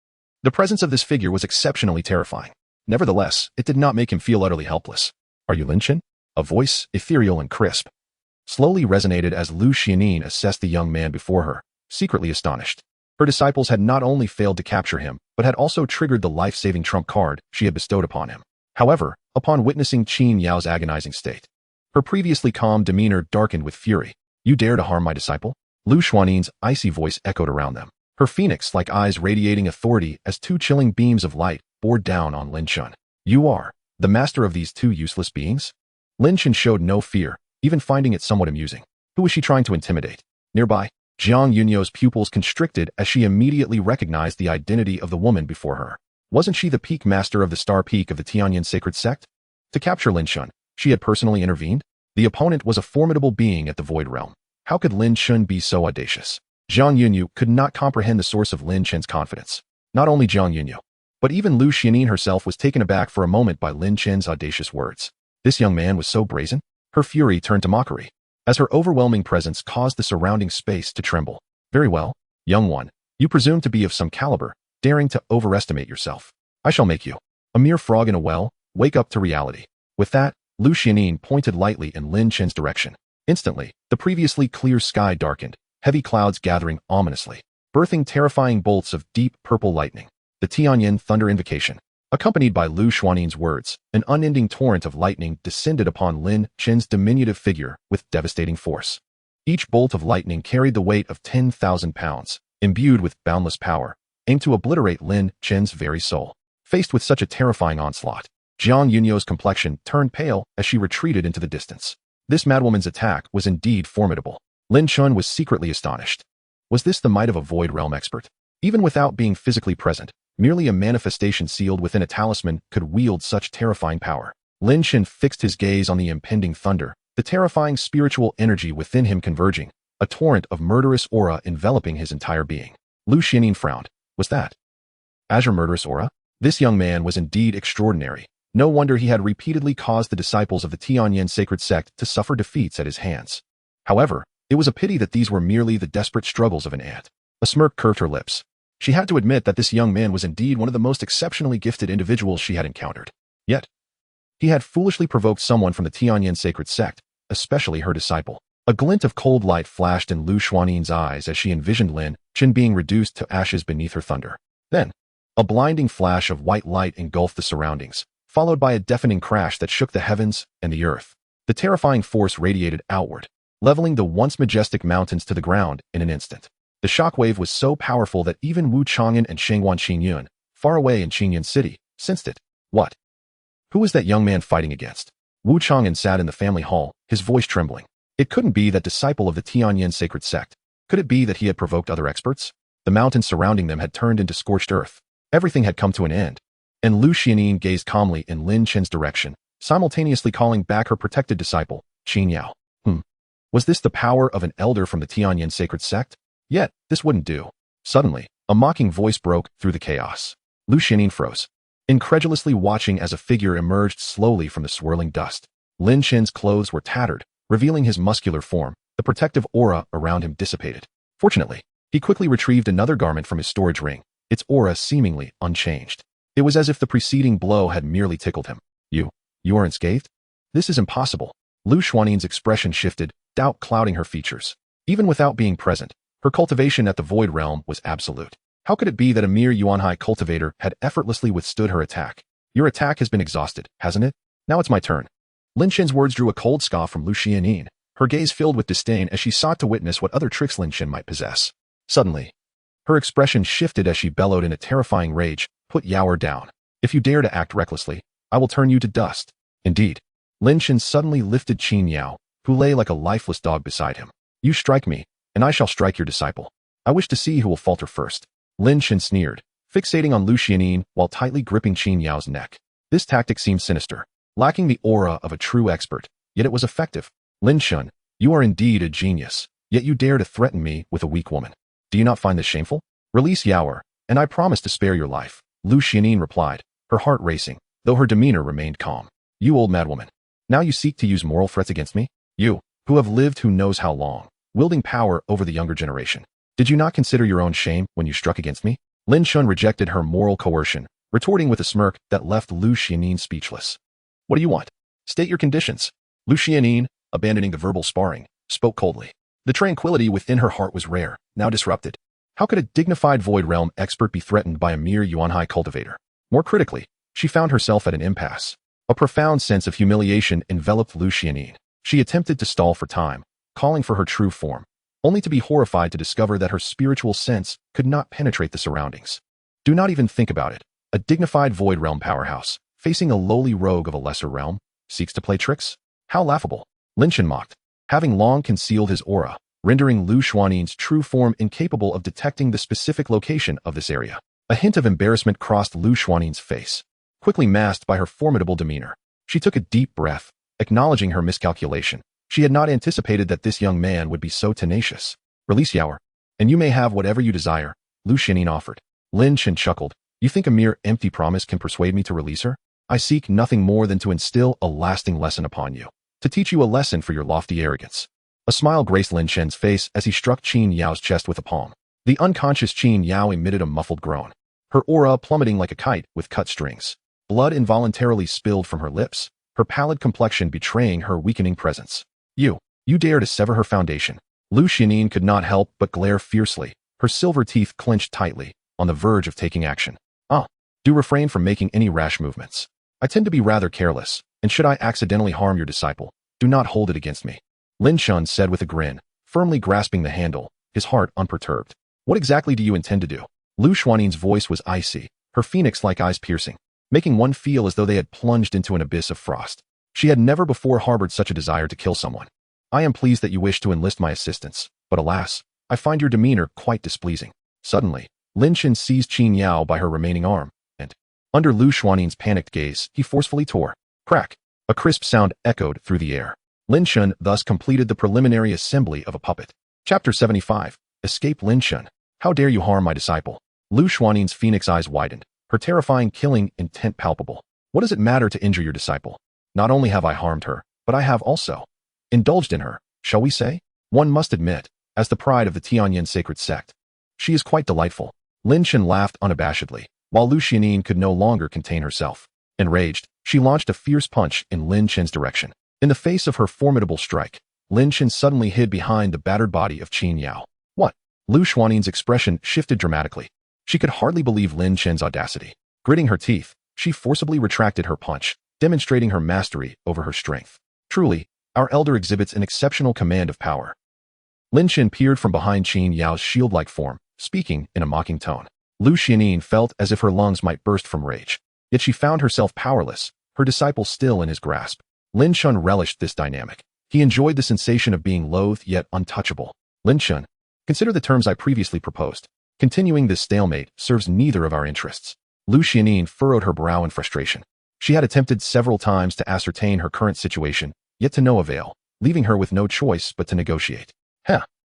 the presence of this figure was exceptionally terrifying. Nevertheless, it did not make him feel utterly helpless. Are you Lin Shen? A voice, ethereal and crisp, slowly resonated as Lu Xianin assessed the young man before her, secretly astonished. Her disciples had not only failed to capture him, but had also triggered the life-saving trump card she had bestowed upon him. However, upon witnessing Qin Yao's agonizing state, her previously calm demeanor darkened with fury. You dare to harm my disciple? Lu Xuannin's icy voice echoed around them, her phoenix-like eyes radiating authority as two chilling beams of light bore down on Lin Chun. You are the master of these two useless beings? Lin Chun showed no fear, even finding it somewhat amusing. Who was she trying to intimidate? Nearby, Jiang Yunyo's pupils constricted as she immediately recognized the identity of the woman before her. Wasn't she the peak master of the Star Peak of the Tianyan sacred sect? To capture Lin Chun, she had personally intervened? The opponent was a formidable being at the Void Realm. How could Lin Chun be so audacious? Jiang Yunyu could not comprehend the source of Lin Chun's confidence. Not only Jiang Yunyu, but even Lu Xianin herself was taken aback for a moment by Lin Chun's audacious words. This young man was so brazen? Her fury turned to mockery, as her overwhelming presence caused the surrounding space to tremble. Very well, young one, you presume to be of some caliber, daring to overestimate yourself. I shall make you a mere frog in a well. Wake up to reality. With that, Lu Xianin pointed lightly in Lin Chun's direction. Instantly, the previously clear sky darkened, heavy clouds gathering ominously, birthing terrifying bolts of deep purple lightning. The Tianyan Thunder Invocation. Accompanied by Lu Xuannin's words, an unending torrent of lightning descended upon Lin Chun's diminutive figure with devastating force. Each bolt of lightning carried the weight of 10,000 pounds, imbued with boundless power, aimed to obliterate Lin Chun's very soul. Faced with such a terrifying onslaught, Jiang Yunyo's complexion turned pale as she retreated into the distance. This madwoman's attack was indeed formidable. Lin Chun was secretly astonished. Was this the might of a Void Realm expert? Even without being physically present, merely a manifestation sealed within a talisman could wield such terrifying power. Lin Chun fixed his gaze on the impending thunder, the terrifying spiritual energy within him converging, a torrent of murderous aura enveloping his entire being. Lu Xianin frowned. Was that Azure murderous aura? This young man was indeed extraordinary. No wonder he had repeatedly caused the disciples of the Tianyan sacred sect to suffer defeats at his hands. However, it was a pity that these were merely the desperate struggles of an ant. A smirk curved her lips. She had to admit that this young man was indeed one of the most exceptionally gifted individuals she had encountered. Yet, he had foolishly provoked someone from the Tianyan sacred sect, especially her disciple. A glint of cold light flashed in Lu Xuannin's eyes as she envisioned Lin Chun being reduced to ashes beneath her thunder. Then, a blinding flash of white light engulfed the surroundings, followed by a deafening crash that shook the heavens and the earth. The terrifying force radiated outward, leveling the once majestic mountains to the ground in an instant. The shockwave was so powerful that even Wu Chang'an and Shengwan Qinyun, far away in Qingyun City, sensed it. What? Who was that young man fighting against? Wu Chang'an sat in the family hall, his voice trembling. It couldn't be that disciple of the Tianyan sacred sect. Could it be that he had provoked other experts? The mountains surrounding them had turned into scorched earth. Everything had come to an end. And Lu Xianin gazed calmly in Lin Chun's direction, simultaneously calling back her protected disciple, Qin Yao. Was this the power of an elder from the Tianyan sacred sect? Yet, this wouldn't do. Suddenly, a mocking voice broke through the chaos. Lu Xianin froze, incredulously watching as a figure emerged slowly from the swirling dust. Lin Chun's clothes were tattered, revealing his muscular form. The protective aura around him dissipated. Fortunately, he quickly retrieved another garment from his storage ring, its aura seemingly unchanged. It was as if the preceding blow had merely tickled him. You are unscathed? This is impossible. Lu Xuannin's expression shifted, doubt clouding her features. Even without being present, her cultivation at the Void Realm was absolute. How could it be that a mere Yuanhai cultivator had effortlessly withstood her attack? Your attack has been exhausted, hasn't it? Now it's my turn. Lin Chun's words drew a cold scoff from Lu Xianin, her gaze filled with disdain as she sought to witness what other tricks Lin Chun might possess. Suddenly, her expression shifted as she bellowed in a terrifying rage, "Put Yaoer down. If you dare to act recklessly, I will turn you to dust." Indeed, Lin Chun suddenly lifted Qin Yao, who lay like a lifeless dog beside him. You strike me, and I shall strike your disciple. I wish to see who will falter first. Lin Chun sneered, fixating on Lu Xianin while tightly gripping Qin Yao's neck. This tactic seemed sinister, lacking the aura of a true expert, yet it was effective. Lin Chun, you are indeed a genius, yet you dare to threaten me with a weak woman. Do you not find this shameful? Release Yaoer, and I promise to spare your life. Lu Xianin replied, her heart racing, though her demeanor remained calm. You old madwoman. Now you seek to use moral threats against me? You, who have lived who knows how long, wielding power over the younger generation. Did you not consider your own shame when you struck against me? Lin Chun rejected her moral coercion, retorting with a smirk that left Lu Xianin speechless. What do you want? State your conditions. Lu Xianin, abandoning the verbal sparring, spoke coldly. The tranquility within her heart was rare, now disrupted. How could a dignified Void Realm expert be threatened by a mere Yuanhai cultivator? More critically, she found herself at an impasse. A profound sense of humiliation enveloped Lu Xianyin. She attempted to stall for time, calling for her true form, only to be horrified to discover that her spiritual sense could not penetrate the surroundings. Do not even think about it. A dignified Void Realm powerhouse, facing a lowly rogue of a lesser realm, seeks to play tricks? How laughable. Lin Chen mocked, having long concealed his aura, rendering Lu Xuanyin's true form incapable of detecting the specific location of this area. A hint of embarrassment crossed Lu Xuanyin's face, quickly masked by her formidable demeanor. She took a deep breath, acknowledging her miscalculation. She had not anticipated that this young man would be so tenacious. Release Yaoer, and you may have whatever you desire, Lu Xianyin offered. Lin Chen chuckled. You think a mere empty promise can persuade me to release her? I seek nothing more than to instill a lasting lesson upon you, to teach you a lesson for your lofty arrogance. A smile graced Lin Chen's face as he struck Qin Yao's chest with a palm. The unconscious Qin Yao emitted a muffled groan, her aura plummeting like a kite with cut strings. Blood involuntarily spilled from her lips, her pallid complexion betraying her weakening presence. You dare to sever her foundation. Lu Xianyin could not help but glare fiercely, her silver teeth clenched tightly, on the verge of taking action. Do refrain from making any rash movements. I tend to be rather careless, and should I accidentally harm your disciple, do not hold it against me. Lin Chen said with a grin, firmly grasping the handle, his heart unperturbed. What exactly do you intend to do? Lu Xuanyin's voice was icy, her phoenix-like eyes piercing, making one feel as though they had plunged into an abyss of frost. She had never before harbored such a desire to kill someone. I am pleased that you wish to enlist my assistance, but alas, I find your demeanor quite displeasing. Suddenly, Lin Chen seized Qin Yao by her remaining arm, and, under Lu Xuanyin's panicked gaze, he forcefully tore. Crack! A crisp sound echoed through the air. Lin Chen thus completed the preliminary assembly of a puppet. Chapter 75. Escape Lin Chen. How dare you harm my disciple? Lu Xuanyin's phoenix eyes widened, her terrifying killing intent palpable. What does it matter to injure your disciple? Not only have I harmed her, but I have also indulged in her, shall we say? One must admit, as the pride of the Tianyin sacred sect. She is quite delightful. Lin Chen laughed unabashedly, while Lu Xianyin could no longer contain herself. Enraged, she launched a fierce punch in Lin Chen's direction. In the face of her formidable strike, Lin Chen suddenly hid behind the battered body of Qin Yao. What? Lu Xuanyin's expression shifted dramatically. She could hardly believe Lin Chen's audacity. Gritting her teeth, she forcibly retracted her punch, demonstrating her mastery over her strength. Truly, our elder exhibits an exceptional command of power. Lin Chen peered from behind Qin Yao's shield-like form, speaking in a mocking tone. Lu Xianyin felt as if her lungs might burst from rage. Yet she found herself powerless, her disciple still in his grasp. Lin Chen relished this dynamic. He enjoyed the sensation of being loathed yet untouchable. Lin Chen, consider the terms I previously proposed. Continuing this stalemate serves neither of our interests. Lu Xianyin furrowed her brow in frustration. She had attempted several times to ascertain her current situation, yet to no avail, leaving her with no choice but to negotiate.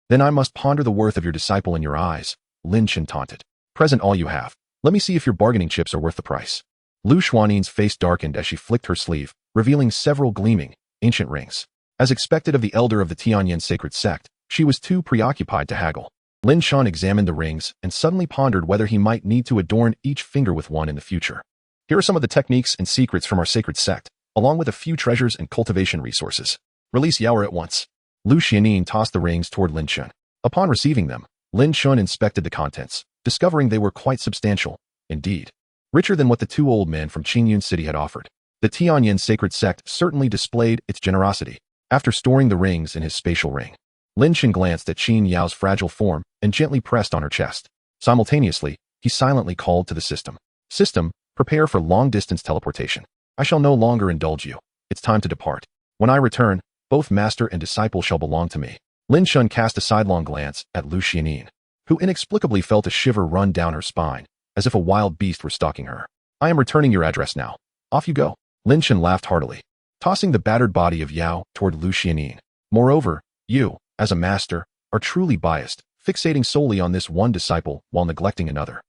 Then I must ponder the worth of your disciple in your eyes, Lin Chen taunted. Present all you have. Let me see if your bargaining chips are worth the price. Lu Xuanyin's face darkened as she flicked her sleeve, revealing several gleaming, ancient rings. As expected of the elder of the Tianyin sacred sect, she was too preoccupied to haggle. Lin Chen examined the rings and suddenly pondered whether he might need to adorn each finger with one in the future. Here are some of the techniques and secrets from our sacred sect, along with a few treasures and cultivation resources. Release Yaoer at once. Lu Xianyin tossed the rings toward Lin Chen. Upon receiving them, Lin Chen inspected the contents, discovering they were quite substantial, indeed. Richer than what the two old men from Qingyun City had offered. The Tianyin sacred sect certainly displayed its generosity. After storing the rings in his spatial ring, Lin Chen glanced at Qin Yao's fragile form and gently pressed on her chest. Simultaneously, he silently called to the system. System, prepare for long-distance teleportation. I shall no longer indulge you. It's time to depart. When I return, both master and disciple shall belong to me. Lin Chen cast a sidelong glance at Lu Xianyin, who inexplicably felt a shiver run down her spine, as if a wild beast were stalking her. I am returning your address now. Off you go. Lin Chen laughed heartily, tossing the battered body of Yao toward Lu Xianyin. Moreover, you, as a master, are truly biased, fixating solely on this one disciple while neglecting another.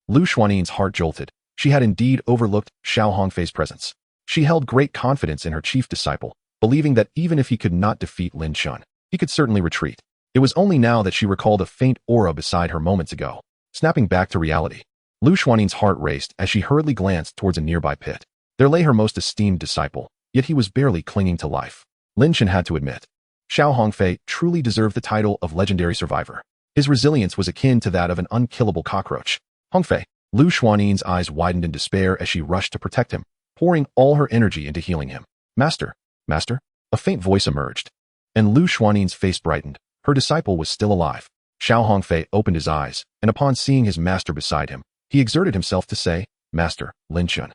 Lu Xuanyin's heart jolted. She had indeed overlooked Xiao Hongfei's presence. She held great confidence in her chief disciple, believing that even if he could not defeat Lin Chen, he could certainly retreat. It was only now that she recalled a faint aura beside her moments ago. Snapping back to reality, Lu Xuanyin's heart raced as she hurriedly glanced towards a nearby pit. There lay her most esteemed disciple, yet he was barely clinging to life. Lin Chen had to admit, Xiao Hongfei truly deserved the title of legendary survivor. His resilience was akin to that of an unkillable cockroach. Hongfei. Lu Xuannin's eyes widened in despair as she rushed to protect him, pouring all her energy into healing him. Master, Master? A faint voice emerged, and Lu Xuannin's face brightened. Her disciple was still alive. Xiao Hongfei opened his eyes, and upon seeing his master beside him, he exerted himself to say, Master, Lin Chun,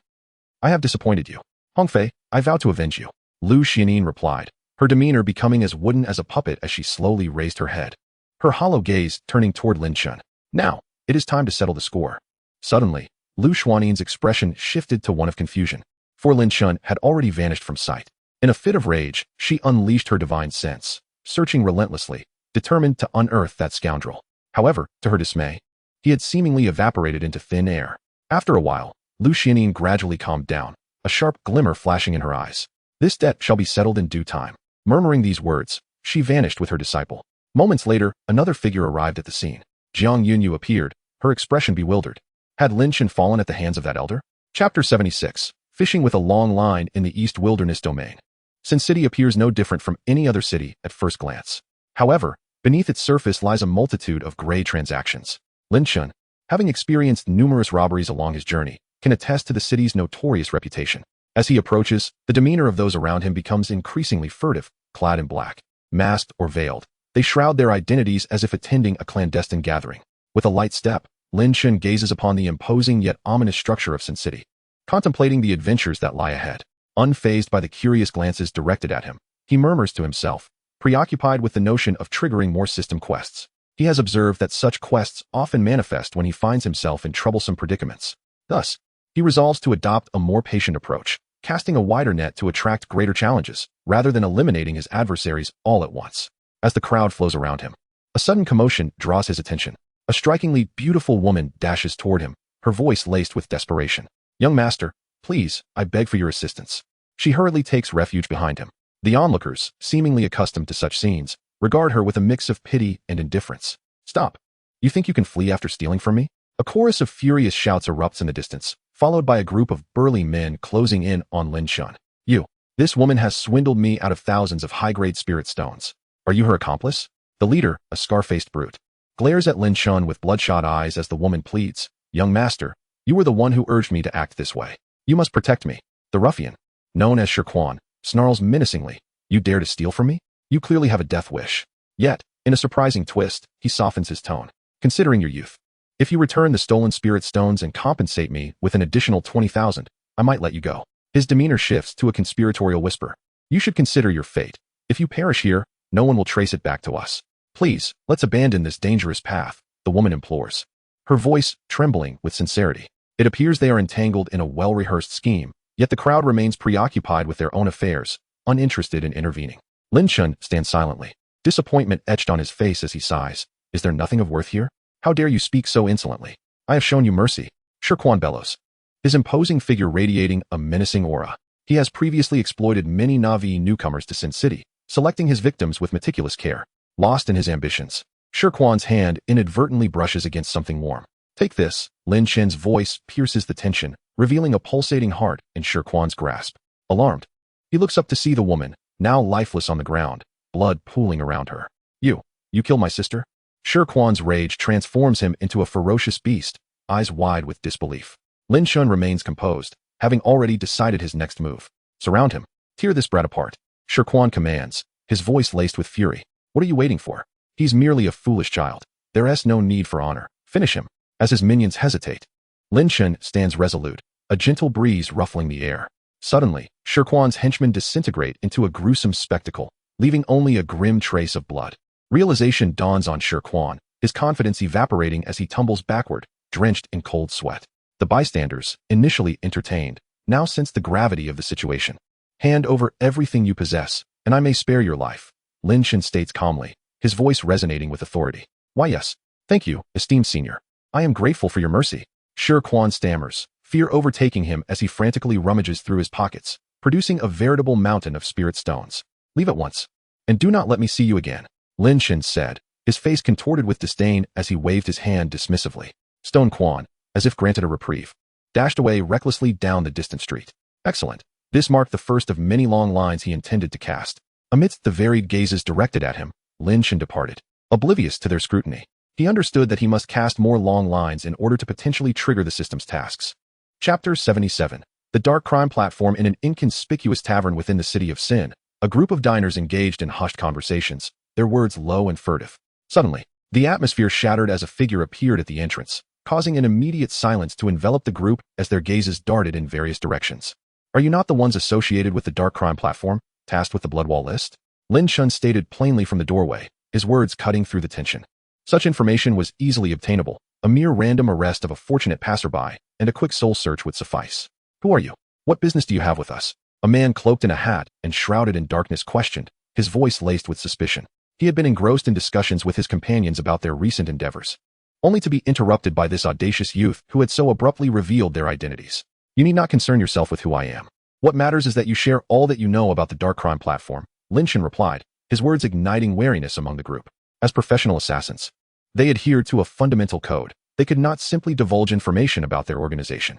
I have disappointed you. Hongfei, I vow to avenge you. Lu Xiannin replied, her demeanor becoming as wooden as a puppet as she slowly raised her head, her hollow gaze turning toward Lin Chun. Now, it is time to settle the score. Suddenly, Lu Xuannin's expression shifted to one of confusion, for Lin Chun had already vanished from sight. In a fit of rage, she unleashed her divine sense, searching relentlessly, determined to unearth that scoundrel. However, to her dismay, he had seemingly evaporated into thin air. After a while, Lu Xiannin gradually calmed down, a sharp glimmer flashing in her eyes. This debt shall be settled in due time. Murmuring these words, she vanished with her disciple. Moments later, another figure arrived at the scene. Jiang Yunyu appeared, her expression bewildered. Had Lin Chun fallen at the hands of that elder? Chapter 76. Fishing with a long line in the East Wilderness Domain. Sin City appears no different from any other city at first glance. However, beneath its surface lies a multitude of gray transactions. Lin Chun, having experienced numerous robberies along his journey, can attest to the city's notorious reputation. As he approaches, the demeanor of those around him becomes increasingly furtive, clad in black, masked or veiled. They shroud their identities as if attending a clandestine gathering. With a light step, Lin Chun gazes upon the imposing yet ominous structure of Sin City, contemplating the adventures that lie ahead. Unfazed by the curious glances directed at him, he murmurs to himself, preoccupied with the notion of triggering more system quests. He has observed that such quests often manifest when he finds himself in troublesome predicaments. Thus, he resolves to adopt a more patient approach, casting a wider net to attract greater challenges, rather than eliminating his adversaries all at once. As the crowd flows around him, a sudden commotion draws his attention. A strikingly beautiful woman dashes toward him, her voice laced with desperation. Young master, please, I beg for your assistance. She hurriedly takes refuge behind him. The onlookers, seemingly accustomed to such scenes, regard her with a mix of pity and indifference. Stop. You think you can flee after stealing from me? A chorus of furious shouts erupts in the distance, followed by a group of burly men closing in on Lin Chun. This woman has swindled me out of thousands of high-grade spirit stones. Are you her accomplice? The leader, a scar-faced brute, glares at Lin Chun with bloodshot eyes as the woman pleads, Young master, you were the one who urged me to act this way. You must protect me. The ruffian, known as Shirquan, snarls menacingly. You dare to steal from me? You clearly have a death wish. Yet, in a surprising twist, he softens his tone. Considering your youth, if you return the stolen spirit stones and compensate me with an additional 20,000, I might let you go. His demeanor shifts to a conspiratorial whisper. You should consider your fate. If you perish here, no one will trace it back to us. Please, let's abandon this dangerous path, the woman implores, her voice trembling with sincerity. It appears they are entangled in a well-rehearsed scheme, yet the crowd remains preoccupied with their own affairs, uninterested in intervening. Lin Chun stands silently, disappointment etched on his face as he sighs. Is there nothing of worth here? How dare you speak so insolently? I have shown you mercy. Shirquan bellows, his imposing figure radiating a menacing aura. He has previously exploited many Na'vi newcomers to Sin City, selecting his victims with meticulous care. Lost in his ambitions, Shirquan's hand inadvertently brushes against something warm. Take this. Lin Chun's voice pierces the tension, revealing a pulsating heart in Shirquan's grasp. Alarmed, he looks up to see the woman, now lifeless on the ground, blood pooling around her. You killed my sister? Shirquan's rage transforms him into a ferocious beast, eyes wide with disbelief. Lin Chun remains composed, having already decided his next move. Surround him. Tear this brat apart. Shirquan commands, his voice laced with fury. What are you waiting for? He's merely a foolish child. There is no need for honor. Finish him. As his minions hesitate, Lin Chun stands resolute, a gentle breeze ruffling the air. Suddenly, Shirquan's henchmen disintegrate into a gruesome spectacle, leaving only a grim trace of blood. Realization dawns on Shirquan, his confidence evaporating as he tumbles backward, drenched in cold sweat. The bystanders, initially entertained, now sense the gravity of the situation. Hand over everything you possess, and I may spare your life, Lin Chun states calmly, his voice resonating with authority. Why yes. Thank you, esteemed senior. I am grateful for your mercy. Shirquan stammers, fear overtaking him as he frantically rummages through his pockets, producing a veritable mountain of spirit stones. Leave at once, and do not let me see you again, Lin Chun said, his face contorted with disdain as he waved his hand dismissively. Stone Quan, as if granted a reprieve, dashed away recklessly down the distant street. Excellent. This marked the first of many long lines he intended to cast. Amidst the varied gazes directed at him, Lin Chun departed, oblivious to their scrutiny. He understood that he must cast more long lines in order to potentially trigger the system's tasks. Chapter 77. The Dark Crime Platform. In an inconspicuous tavern within the city of Sin, a group of diners engaged in hushed conversations, their words low and furtive. Suddenly, the atmosphere shattered as a figure appeared at the entrance, causing an immediate silence to envelop the group as their gazes darted in various directions. Are you not the ones associated with the Dark Crime Platform, tasked with the Bloodwall list? Lin Chun stated plainly from the doorway, his words cutting through the tension. Such information was easily obtainable. A mere random arrest of a fortunate passerby and a quick soul search would suffice. Who are you? What business do you have with us? A man cloaked in a hat and shrouded in darkness questioned, his voice laced with suspicion. He had been engrossed in discussions with his companions about their recent endeavors, only to be interrupted by this audacious youth who had so abruptly revealed their identities. You need not concern yourself with who I am. What matters is that you share all that you know about the Dark Crime Platform, Lin Chun replied, his words igniting wariness among the group. As professional assassins, they adhered to a fundamental code. They could not simply divulge information about their organization.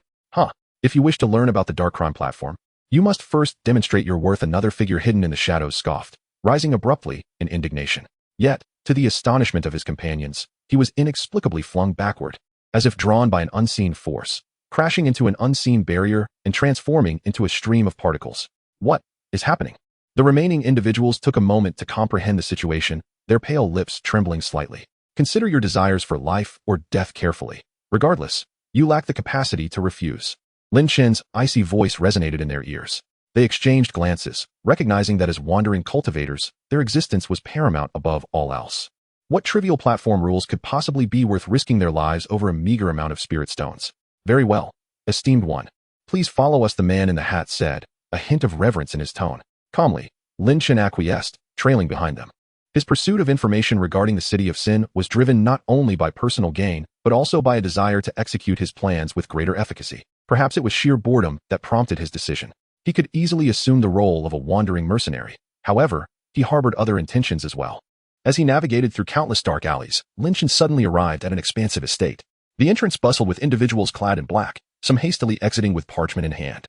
If you wish to learn about the Dark Crime Platform, you must first demonstrate your worth. Another figure hidden in the shadows scoffed, rising abruptly in indignation. Yet, to the astonishment of his companions, he was inexplicably flung backward, as if drawn by an unseen force, crashing into an unseen barrier and transforming into a stream of particles. What is happening? The remaining individuals took a moment to comprehend the situation, their pale lips trembling slightly. Consider your desires for life or death carefully. Regardless, you lack the capacity to refuse. Lin Chen's icy voice resonated in their ears. They exchanged glances, recognizing that as wandering cultivators, their existence was paramount above all else. What trivial platform rules could possibly be worth risking their lives over a meager amount of spirit stones? Very well, esteemed one. Please follow us, the man in the hat said, a hint of reverence in his tone. Calmly, Lin Chen acquiesced, trailing behind them. His pursuit of information regarding the city of Sin was driven not only by personal gain, but also by a desire to execute his plans with greater efficacy. Perhaps it was sheer boredom that prompted his decision. He could easily assume the role of a wandering mercenary. However, he harbored other intentions as well. As he navigated through countless dark alleys, Lin Chen suddenly arrived at an expansive estate. The entrance bustled with individuals clad in black, some hastily exiting with parchment in hand,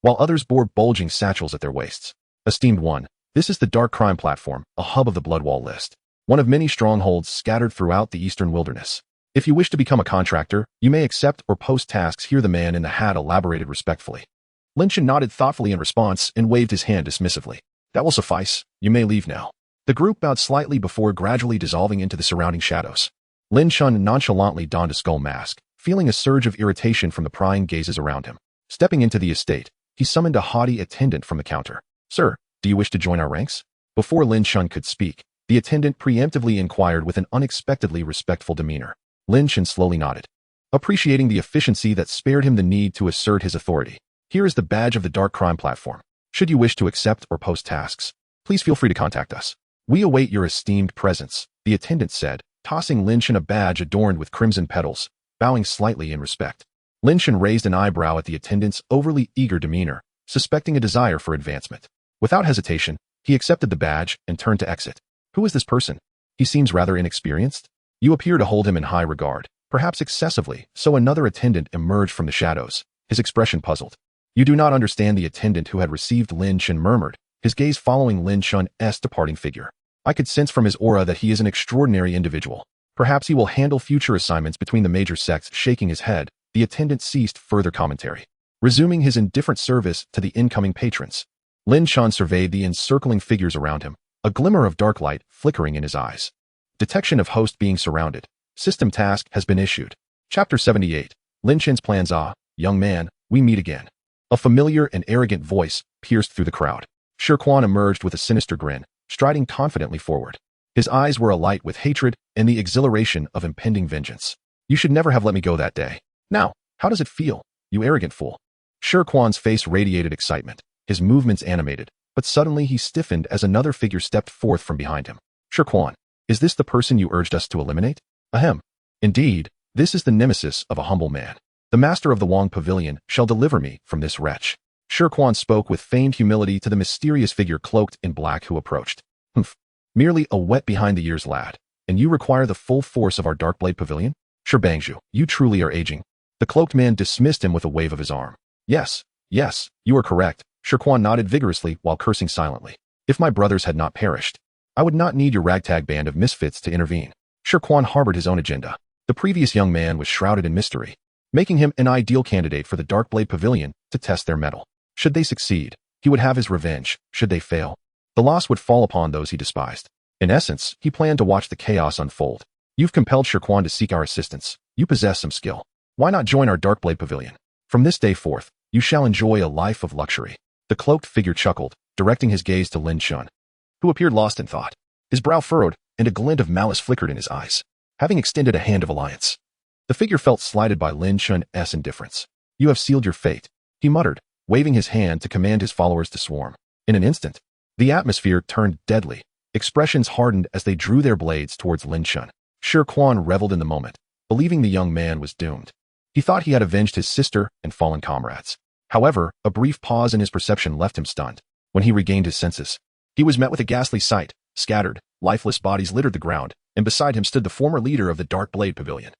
while others bore bulging satchels at their waists. Esteemed one, this is the Dark Crime Platform, a hub of the Bloodwall list, one of many strongholds scattered throughout the eastern wilderness. If you wish to become a contractor, you may accept or post tasks here, the man in the hat elaborated respectfully. Lin Chen nodded thoughtfully in response and waved his hand dismissively. That will suffice. You may leave now. The group bowed slightly before gradually dissolving into the surrounding shadows. Lin Chun nonchalantly donned a skull mask, feeling a surge of irritation from the prying gazes around him. Stepping into the estate, he summoned a haughty attendant from the counter. Sir, do you wish to join our ranks? Before Lin Chun could speak, the attendant preemptively inquired with an unexpectedly respectful demeanor. Lin Chun slowly nodded, appreciating the efficiency that spared him the need to assert his authority. Here is the badge of the Dark Crime Platform. Should you wish to accept or post tasks, please feel free to contact us. We await your esteemed presence, the attendant said, tossing Lin Chun a badge adorned with crimson petals, bowing slightly in respect. Lin Chun raised an eyebrow at the attendant's overly eager demeanor, suspecting a desire for advancement. Without hesitation, he accepted the badge and turned to exit. Who is this person? He seems rather inexperienced. You appear to hold him in high regard, perhaps excessively, so another attendant emerged from the shadows, his expression puzzled. You do not understand, the attendant who had received Lin Chun murmured, his gaze following Lin Chun's departing figure. I could sense from his aura that he is an extraordinary individual. Perhaps he will handle future assignments between the major sects. Shaking his head, the attendant ceased further commentary, resuming his indifferent service to the incoming patrons. Lin Chun surveyed the encircling figures around him, a glimmer of dark light flickering in his eyes. Detection of host being surrounded. System task has been issued. Chapter 78. Lin Chun's plans. Young man, we meet again. A familiar and arrogant voice pierced through the crowd. Shi Quan emerged with a sinister grin, striding confidently forward. His eyes were alight with hatred and the exhilaration of impending vengeance. You should never have let me go that day. Now, how does it feel, you arrogant fool? Shi Quan's face radiated excitement, his movements animated, but suddenly he stiffened as another figure stepped forth from behind him. Shi Quan, is this the person you urged us to eliminate? Ahem. Indeed, this is the nemesis of a humble man. The master of the Wong Pavilion shall deliver me from this wretch. Shi Quan spoke with feigned humility to the mysterious figure cloaked in black who approached. Humph. Merely a wet behind-the-ears lad, and you require the full force of our Darkblade Pavilion? Shi Bangzhu, you truly are aging. The cloaked man dismissed him with a wave of his arm. Yes, you are correct. Shi Quan nodded vigorously while cursing silently. If my brothers had not perished, I would not need your ragtag band of misfits to intervene. Shi Quan harbored his own agenda. The previous young man was shrouded in mystery, making him an ideal candidate for the Darkblade Pavilion to test their mettle. Should they succeed, he would have his revenge. Should they fail, the loss would fall upon those he despised. In essence, he planned to watch the chaos unfold. You've compelled Shi Quan to seek our assistance. You possess some skill. Why not join our Darkblade Pavilion? From this day forth, you shall enjoy a life of luxury. The cloaked figure chuckled, directing his gaze to Lin Chun, who appeared lost in thought. His brow furrowed, and a glint of malice flickered in his eyes. Having extended a hand of alliance, the figure felt slighted by Lin Chun's indifference. You have sealed your fate, he muttered, waving his hand to command his followers to swarm. In an instant, the atmosphere turned deadly. Expressions hardened as they drew their blades towards Lin Chun. Shi Quan reveled in the moment, believing the young man was doomed. He thought he had avenged his sister and fallen comrades. However, a brief pause in his perception left him stunned. When he regained his senses, he was met with a ghastly sight. Scattered, lifeless bodies littered the ground, and beside him stood the former leader of the Darkblade Pavilion,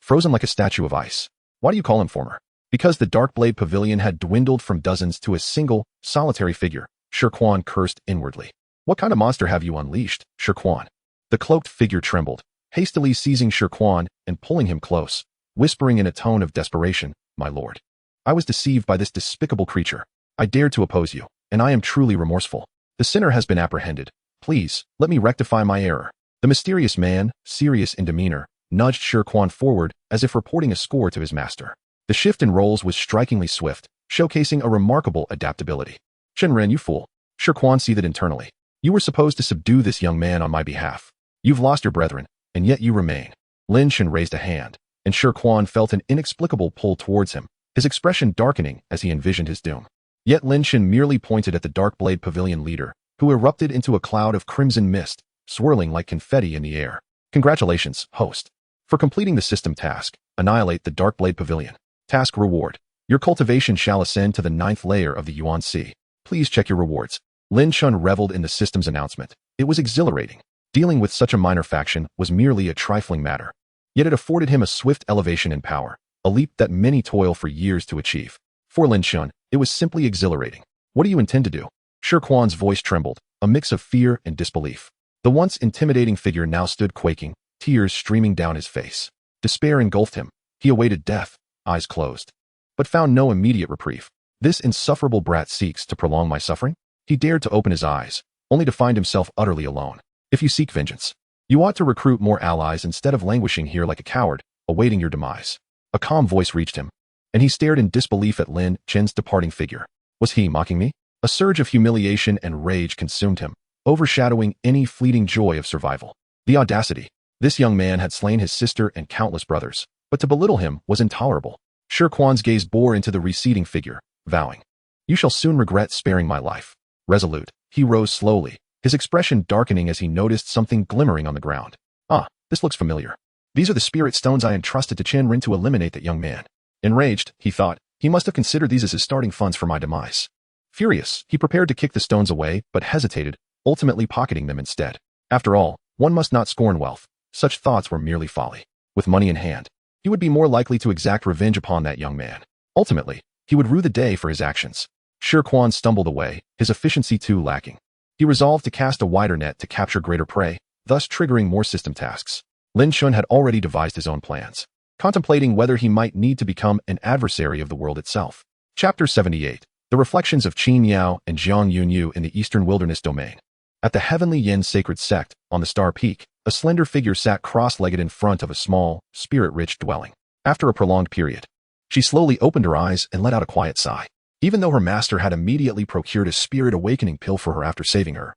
frozen like a statue of ice. Why do you call him former? Because the Darkblade Pavilion had dwindled from dozens to a single, solitary figure. Shi Quan cursed inwardly. What kind of monster have you unleashed, Shi Quan? The cloaked figure trembled, hastily seizing Shi Quan and pulling him close, whispering in a tone of desperation, "My lord, I was deceived by this despicable creature. I dared to oppose you, and I am truly remorseful. The sinner has been apprehended. Please, let me rectify my error." The mysterious man, serious in demeanor, nudged Shi Quan forward as if reporting a score to his master. The shift in roles was strikingly swift, showcasing a remarkable adaptability. "Shenren, you fool." Shi Quan seethed internally. "You were supposed to subdue this young man on my behalf. You've lost your brethren, and yet you remain." Lin Shen raised a hand, and Shi Quan felt an inexplicable pull towards him, his expression darkening as he envisioned his doom. Yet Lin Shen merely pointed at the Darkblade Pavilion leader, who erupted into a cloud of crimson mist, swirling like confetti in the air. "Congratulations, host, for completing the system task. Annihilate the Darkblade Pavilion. Task reward. Your cultivation shall ascend to the 9th layer of the Yuan Sea. Please check your rewards." Lin Chun reveled in the system's announcement. It was exhilarating. Dealing with such a minor faction was merely a trifling matter. Yet it afforded him a swift elevation in power, a leap that many toil for years to achieve. For Lin Chun, it was simply exhilarating. "What do you intend to do?" Shi Quan's voice trembled, a mix of fear and disbelief. The once intimidating figure now stood quaking, tears streaming down his face. Despair engulfed him. He awaited death, eyes closed, but found no immediate reprieve. "This insufferable brat seeks to prolong my suffering?" He dared to open his eyes, only to find himself utterly alone. "If you seek vengeance, you ought to recruit more allies instead of languishing here like a coward, awaiting your demise." A calm voice reached him, and he stared in disbelief at Lin Chen's departing figure. Was he mocking me? A surge of humiliation and rage consumed him, overshadowing any fleeting joy of survival. The audacity. This young man had slain his sister and countless brothers, but to belittle him was intolerable. Shi Quan's gaze bore into the receding figure, vowing, "You shall soon regret sparing my life." Resolute, he rose slowly, his expression darkening as he noticed something glimmering on the ground. "Ah, this looks familiar. These are the spirit stones I entrusted to Chen Rin to eliminate that young man." Enraged, he thought, he must have considered these as his starting funds for my demise. Furious, he prepared to kick the stones away, but hesitated, ultimately pocketing them instead. After all, one must not scorn wealth. Such thoughts were merely folly. With money in hand, he would be more likely to exact revenge upon that young man. Ultimately, he would rue the day for his actions. Shi Quan stumbled away, his efficiency too lacking. He resolved to cast a wider net to capture greater prey, thus triggering more system tasks. Lin Chun had already devised his own plans, contemplating whether he might need to become an adversary of the world itself. Chapter 78. The Reflections of Qin Yao and Jiang Yunyu in the Eastern Wilderness Domain. At the Heavenly Yin Sacred Sect, on the Star Peak, a slender figure sat cross-legged in front of a small, spirit-rich dwelling. After a prolonged period, she slowly opened her eyes and let out a quiet sigh. Even though her master had immediately procured a spirit awakening pill for her after saving her,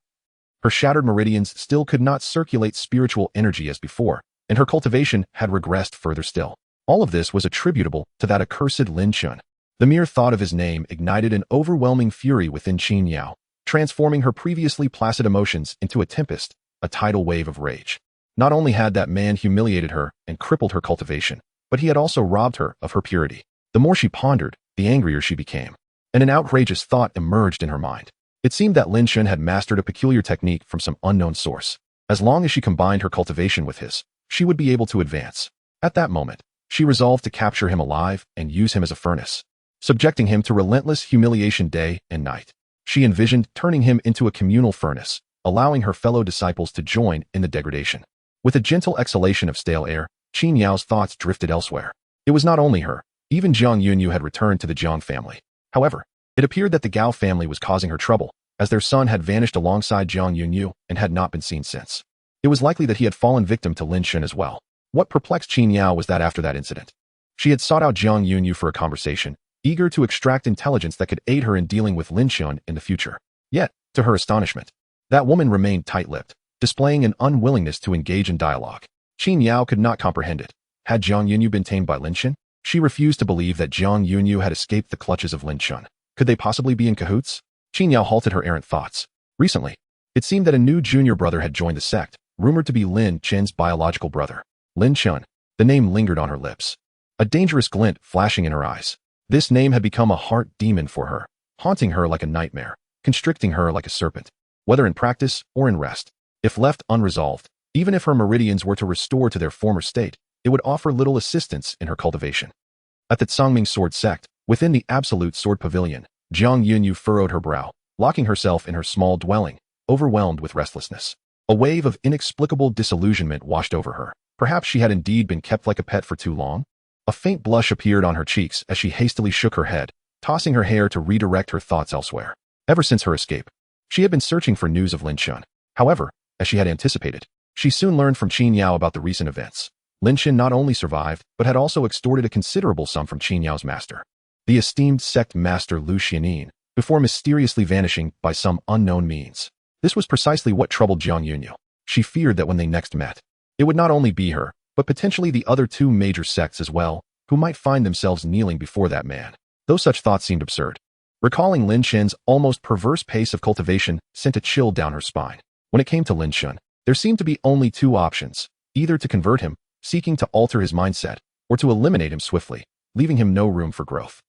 her shattered meridians still could not circulate spiritual energy as before, and her cultivation had regressed further still. All of this was attributable to that accursed Lin Chun. The mere thought of his name ignited an overwhelming fury within Qin Yao, transforming her previously placid emotions into a tempest, a tidal wave of rage. Not only had that man humiliated her and crippled her cultivation, but he had also robbed her of her purity. The more she pondered, the angrier she became, and an outrageous thought emerged in her mind. It seemed that Lin Chun had mastered a peculiar technique from some unknown source. As long as she combined her cultivation with his, she would be able to advance. At that moment, she resolved to capture him alive and use him as a furnace, subjecting him to relentless humiliation day and night. She envisioned turning him into a communal furnace, allowing her fellow disciples to join in the degradation. With a gentle exhalation of stale air, Qin Yao's thoughts drifted elsewhere. It was not only her. Even Jiang Yunyu had returned to the Jiang family. However, it appeared that the Gao family was causing her trouble, as their son had vanished alongside Jiang Yunyu and had not been seen since. It was likely that he had fallen victim to Lin Shen as well. What perplexed Qin Yao was that after that incident, she had sought out Jiang Yunyu for a conversation, eager to extract intelligence that could aid her in dealing with Lin Shen in the future. Yet, to her astonishment, that woman remained tight-lipped, displaying an unwillingness to engage in dialogue. Qin Yao could not comprehend it. Had Jiang Yunyu been tamed by Lin Shen? She refused to believe that Jiang Yunyu had escaped the clutches of Lin Shen. Could they possibly be in cahoots? Qin Yao halted her errant thoughts. Recently, it seemed that a new junior brother had joined the sect, rumored to be Lin Shen's biological brother. Lin Shen. The name lingered on her lips, a dangerous glint flashing in her eyes. This name had become a heart demon for her, haunting her like a nightmare, constricting her like a serpent, whether in practice or in rest. If left unresolved, even if her meridians were to restore to their former state, it would offer little assistance in her cultivation. At the Tsangming Sword Sect, within the Absolute Sword Pavilion, Jiang Yunyu furrowed her brow, locking herself in her small dwelling, overwhelmed with restlessness. A wave of inexplicable disillusionment washed over her. Perhaps she had indeed been kept like a pet for too long? A faint blush appeared on her cheeks as she hastily shook her head, tossing her hair to redirect her thoughts elsewhere. Ever since her escape, she had been searching for news of Lin Shen. However, as she had anticipated, she soon learned from Qin Yao about the recent events. Lin Shen not only survived, but had also extorted a considerable sum from Qin Yao's master, the esteemed sect master Lu Xianin, before mysteriously vanishing by some unknown means. This was precisely what troubled Jiang Yunyu. She feared that when they next met, it would not only be her, but potentially the other two major sects as well, who might find themselves kneeling before that man. Though such thoughts seemed absurd, recalling Lin Shen's almost perverse pace of cultivation sent a chill down her spine. When it came to Lin Shen, there seemed to be only two options, either to convert him, seeking to alter his mindset, or to eliminate him swiftly, leaving him no room for growth.